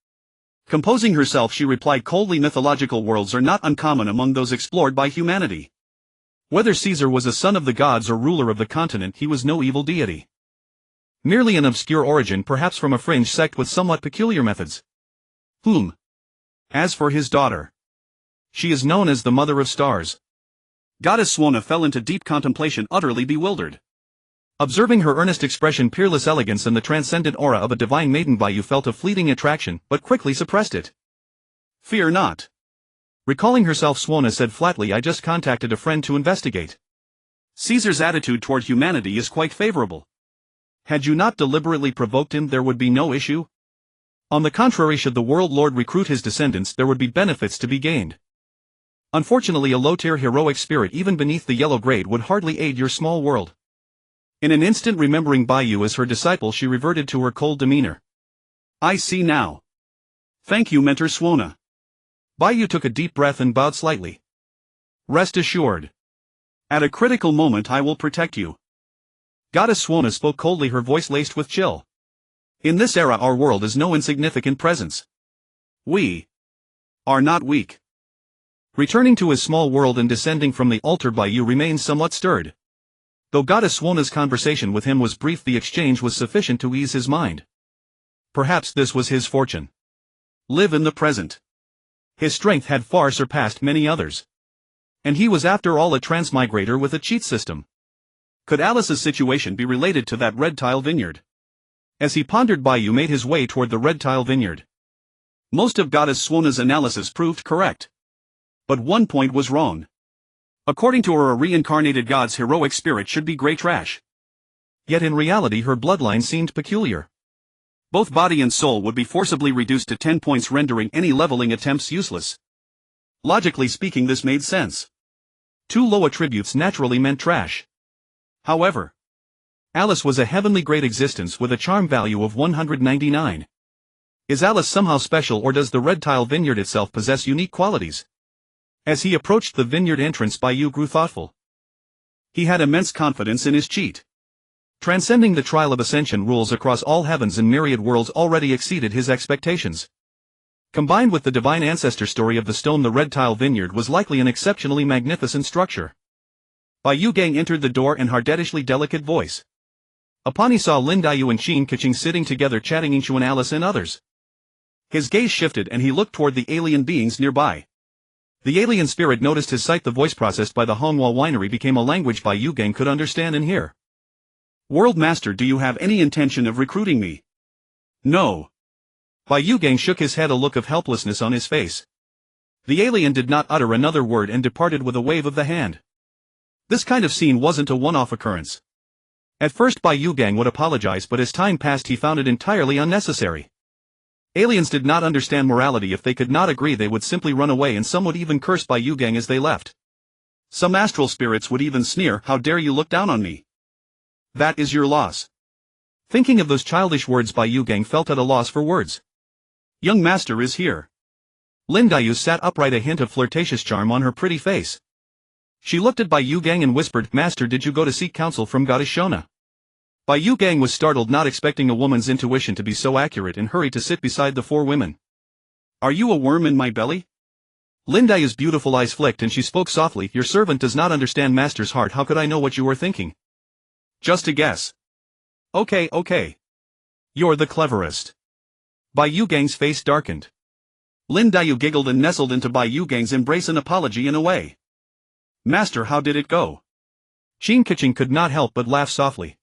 Composing herself, she replied coldly, mythological worlds are not uncommon among those explored by humanity. Whether Caesar was a son of the gods or ruler of the continent, he was no evil deity. Merely an obscure origin, perhaps from a fringe sect with somewhat peculiar methods. As for his daughter, she is known as the Mother of Stars. Goddess Suona fell into deep contemplation, utterly bewildered. Observing her earnest expression, peerless elegance, and the transcendent aura of a divine maiden, Bai Yu felt a fleeting attraction, but quickly suppressed it. Fear not. Recalling herself, Suona said flatly, "I just contacted a friend to investigate. Caesar's attitude toward humanity is quite favorable. Had you not deliberately provoked him, there would be no issue. On the contrary, should the world lord recruit his descendants, there would be benefits to be gained. Unfortunately, a low-tier heroic spirit even beneath the yellow grade would hardly aid your small world." In an instant, remembering Bai Yu as her disciple, she reverted to her cold demeanor. I see now. Thank you, Mentor Suona. Bai Yu took a deep breath and bowed slightly. Rest assured. At a critical moment I will protect you. Goddess Suona spoke coldly, her voice laced with chill. In this era our world is no insignificant presence. We are not weak. Returning to his small world and descending from the altar, Bai Yu remained somewhat stirred. Though Goddess Suona's conversation with him was brief, the exchange was sufficient to ease his mind. Perhaps this was his fortune. Live in the present. His strength had far surpassed many others. And he was after all a transmigrator with a cheat system. Could Alice's situation be related to that red tile vineyard? As he pondered, Bai Yu made his way toward the red tile vineyard. Most of Goddess Suona's analysis proved correct. But one point was wrong. According to her, a reincarnated god's heroic spirit should be grey trash. Yet in reality her bloodline seemed peculiar. Both body and soul would be forcibly reduced to 10 points, rendering any leveling attempts useless. Logically speaking, this made sense. Too low attributes naturally meant trash. However, Alice was a heavenly great existence with a charm value of 199. Is Alice somehow special, or does the red tile vineyard itself possess unique qualities? As he approached the vineyard entrance, Bai Yu grew thoughtful. He had immense confidence in his cheat. Transcending the trial of ascension rules across all heavens and myriad worlds already exceeded his expectations. Combined with the divine ancestor story of the stone, the red tile vineyard was likely an exceptionally magnificent structure. Bai Yu Gang entered the door in hardetishly delicate voice. Upon he saw Lin Daiyu and Tianqing sitting together chatting, Inshuan, Alice and others. His gaze shifted and he looked toward the alien beings nearby. The alien spirit noticed his sight. The voice processed by the Honghua winery became a language Bai Yu Gang could understand and hear. World Master, do you have any intention of recruiting me? No. Bai Yu Gang shook his head, a look of helplessness on his face. The alien did not utter another word and departed with a wave of the hand. This kind of scene wasn't a one-off occurrence. At first Bai Yu Gang would apologize, but as time passed he found it entirely unnecessary. Aliens did not understand morality. If they could not agree, they would simply run away, and some would even curse Bai Yu Gang as they left. Some astral spirits would even sneer, "How dare you look down on me? That is your loss." Thinking of those childish words, Bai Yu Gang felt at a loss for words. Young master is here. Lin Daiyu sat upright, a hint of flirtatious charm on her pretty face. She looked at Bai Yu Gang and whispered, "Master, did you go to seek counsel from Goddess Shona?" Bai Yu Gang was startled, not expecting a woman's intuition to be so accurate, and hurried to sit beside the four women. "Are you a worm in my belly?" Lin Daiyu's beautiful eyes flicked and she spoke softly, "Your servant does not understand Master's heart. How could I know what you were thinking?" "Just a guess." Okay. You're the cleverest." Bai Yu Gang's face darkened. Lin Daiyu giggled and nestled into Bai Yu Gang's embrace, an apology in a way. "Master, how did it go?" Tianqing could not help but laugh softly.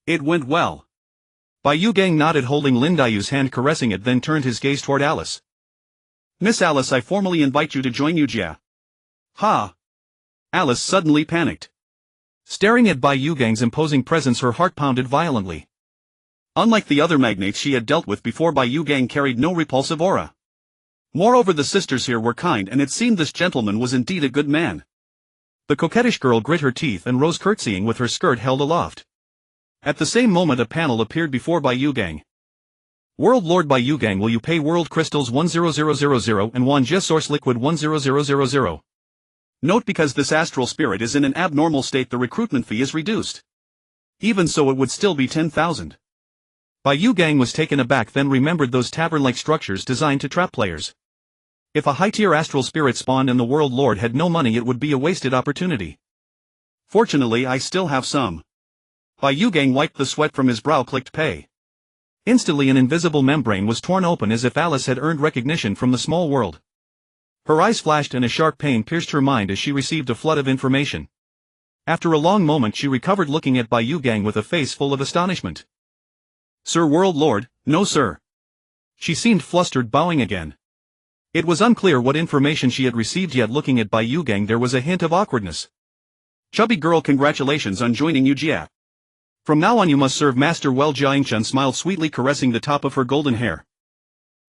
"It went well." Bai Yu Gang nodded, holding Lin Daiu's hand, caressing it, then turned his gaze toward Alice. "Miss Alice, I formally invite you to join Yujia." "Ha!" Alice suddenly panicked. Staring at Bai Yu Gang's imposing presence, her heart pounded violently. Unlike the other magnates she had dealt with before, Bai Yu Gang carried no repulsive aura. Moreover, the sisters here were kind, and it seemed this gentleman was indeed a good man. The coquettish girl grit her teeth and rose, curtsying with her skirt held aloft. At the same moment a panel appeared before Bai Yu Gang. "World Lord Bai Yu Gang, will you pay world crystals 10000 and Wanjie source liquid 10000? Note, because this astral spirit is in an abnormal state, the recruitment fee is reduced. Even so, it would still be 10,000. Bai Yu Gang was taken aback, then remembered those tavern-like structures designed to trap players. If a high-tier astral spirit spawned and the World Lord had no money, it would be a wasted opportunity. Fortunately, I still have some. Bai Yu Gang wiped the sweat from his brow, clicked pay. Instantly an invisible membrane was torn open, as if Alice had earned recognition from the small world. Her eyes flashed and a sharp pain pierced her mind as she received a flood of information. After a long moment she recovered, looking at Bai Yu Gang with a face full of astonishment. "Sir World Lord, no sir." She seemed flustered, bowing again. It was unclear what information she had received, yet looking at Bai Yu Gang there was a hint of awkwardness. "Chubby girl, congratulations on joining Yujia. From now on you must serve Master well." Jiangchen smiled sweetly, caressing the top of her golden hair.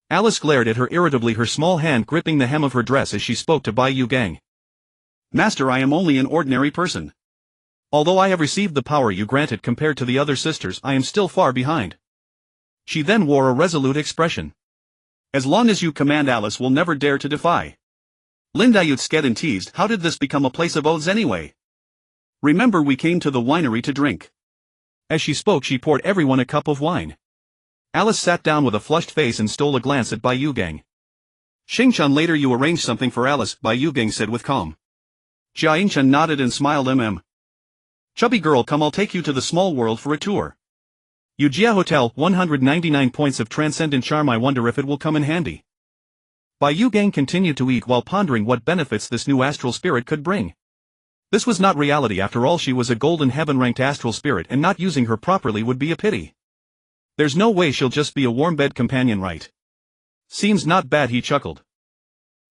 Alice glared at her irritably, her small hand gripping the hem of her dress as she spoke to Bai Yu Gang. "Master, I am only an ordinary person. Although I have received the power you granted, compared to the other sisters, I am still far behind." She then wore a resolute expression. "As long as you command, Alice will never dare to defy." Lin Daiyu sked and teased, "How did this become a place of oaths anyway? Remember, we came to the winery to drink." As she spoke she poured everyone a cup of wine. Alice sat down with a flushed face and stole a glance at Bai Yu Gang. "Xingchen, later you arranged something for Alice," Bai Yu Gang said with calm. Jiangchen nodded and smiled. "Chubby girl, come, I'll take you to the small world for a tour. Yujia Hotel, 199 points of transcendent charm. I wonder if it will come in handy." Bai Yu Gang continued to eat while pondering what benefits this new astral spirit could bring. This was not reality after all. She was a golden heaven-ranked astral spirit, and not using her properly would be a pity. There's no way she'll just be a warm bed companion, right? Seems not bad, he chuckled.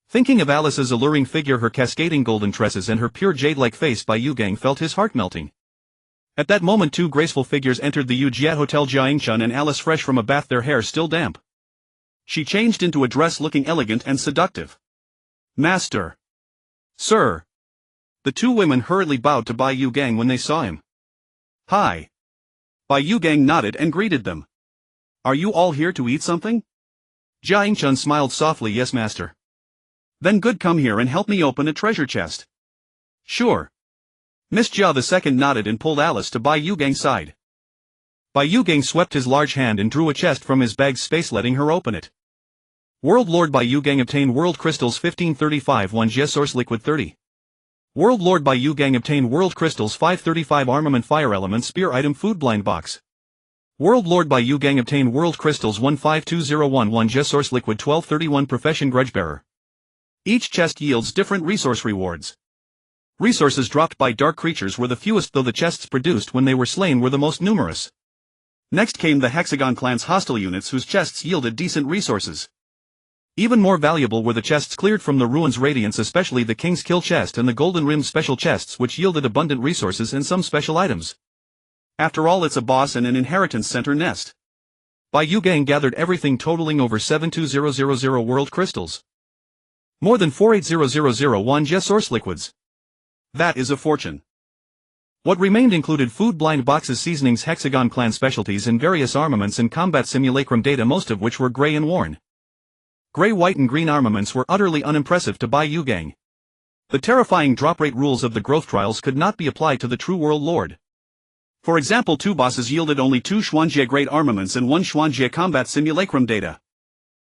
Thinking of Alice's alluring figure, her cascading golden tresses and her pure jade-like face, Bai Yu Gang felt his heart melting. At that moment two graceful figures entered the Yujiat Hotel. Jiangchun and Alice, fresh from a bath, their hair still damp. She changed into a dress looking elegant and seductive. "Master." "Sir." The two women hurriedly bowed to Bai Yu Gang when they saw him. "Hi." Bai Yu Gang nodded and greeted them. "Are you all here to eat something?" Jiangchun smiled softly. "Yes, master." "Then good, come here and help me open a treasure chest." "Sure." Miss Jia II nodded and pulled Alice to Bai Yu Gang's side. Bai Yu Gang swept his large hand and drew a chest from his bag's space, letting her open it. World Lord Bai Yu Gang obtained World Crystals 1535 1 Jia Source Liquid 30. World Lord Bai Yu Gang obtained World Crystals 535 Armament Fire Element Spear Item Food Blind Box. World Lord Bai Yu Gang obtained World Crystals 152011 1 Jia Source Liquid 1231 Profession Grudge Bearer. Each chest yields different resource rewards. Resources dropped by dark creatures were the fewest, though the chests produced when they were slain were the most numerous. Next came the Hexagon clan's hostile units, whose chests yielded decent resources. Even more valuable were the chests cleared from the ruins' radiance, especially the King's Kill chest and the Golden Rim special chests, which yielded abundant resources and some special items. After all, it's a boss and an inheritance center nest. Bai Yu Gang gathered everything, totaling over 72000 world crystals. More than 480,001 Jia source liquids. That is a fortune. What remained included food blind boxes, seasonings, Hexagon clan specialties, and various armaments and combat simulacrum data, most of which were gray and worn. Gray, white and green armaments were utterly unimpressive to Bai Yu Gang. The terrifying drop rate rules of the growth trials could not be applied to the true world lord. For example, two bosses yielded only 2 Xuanjie great armaments and 1 Xuanjie combat simulacrum data.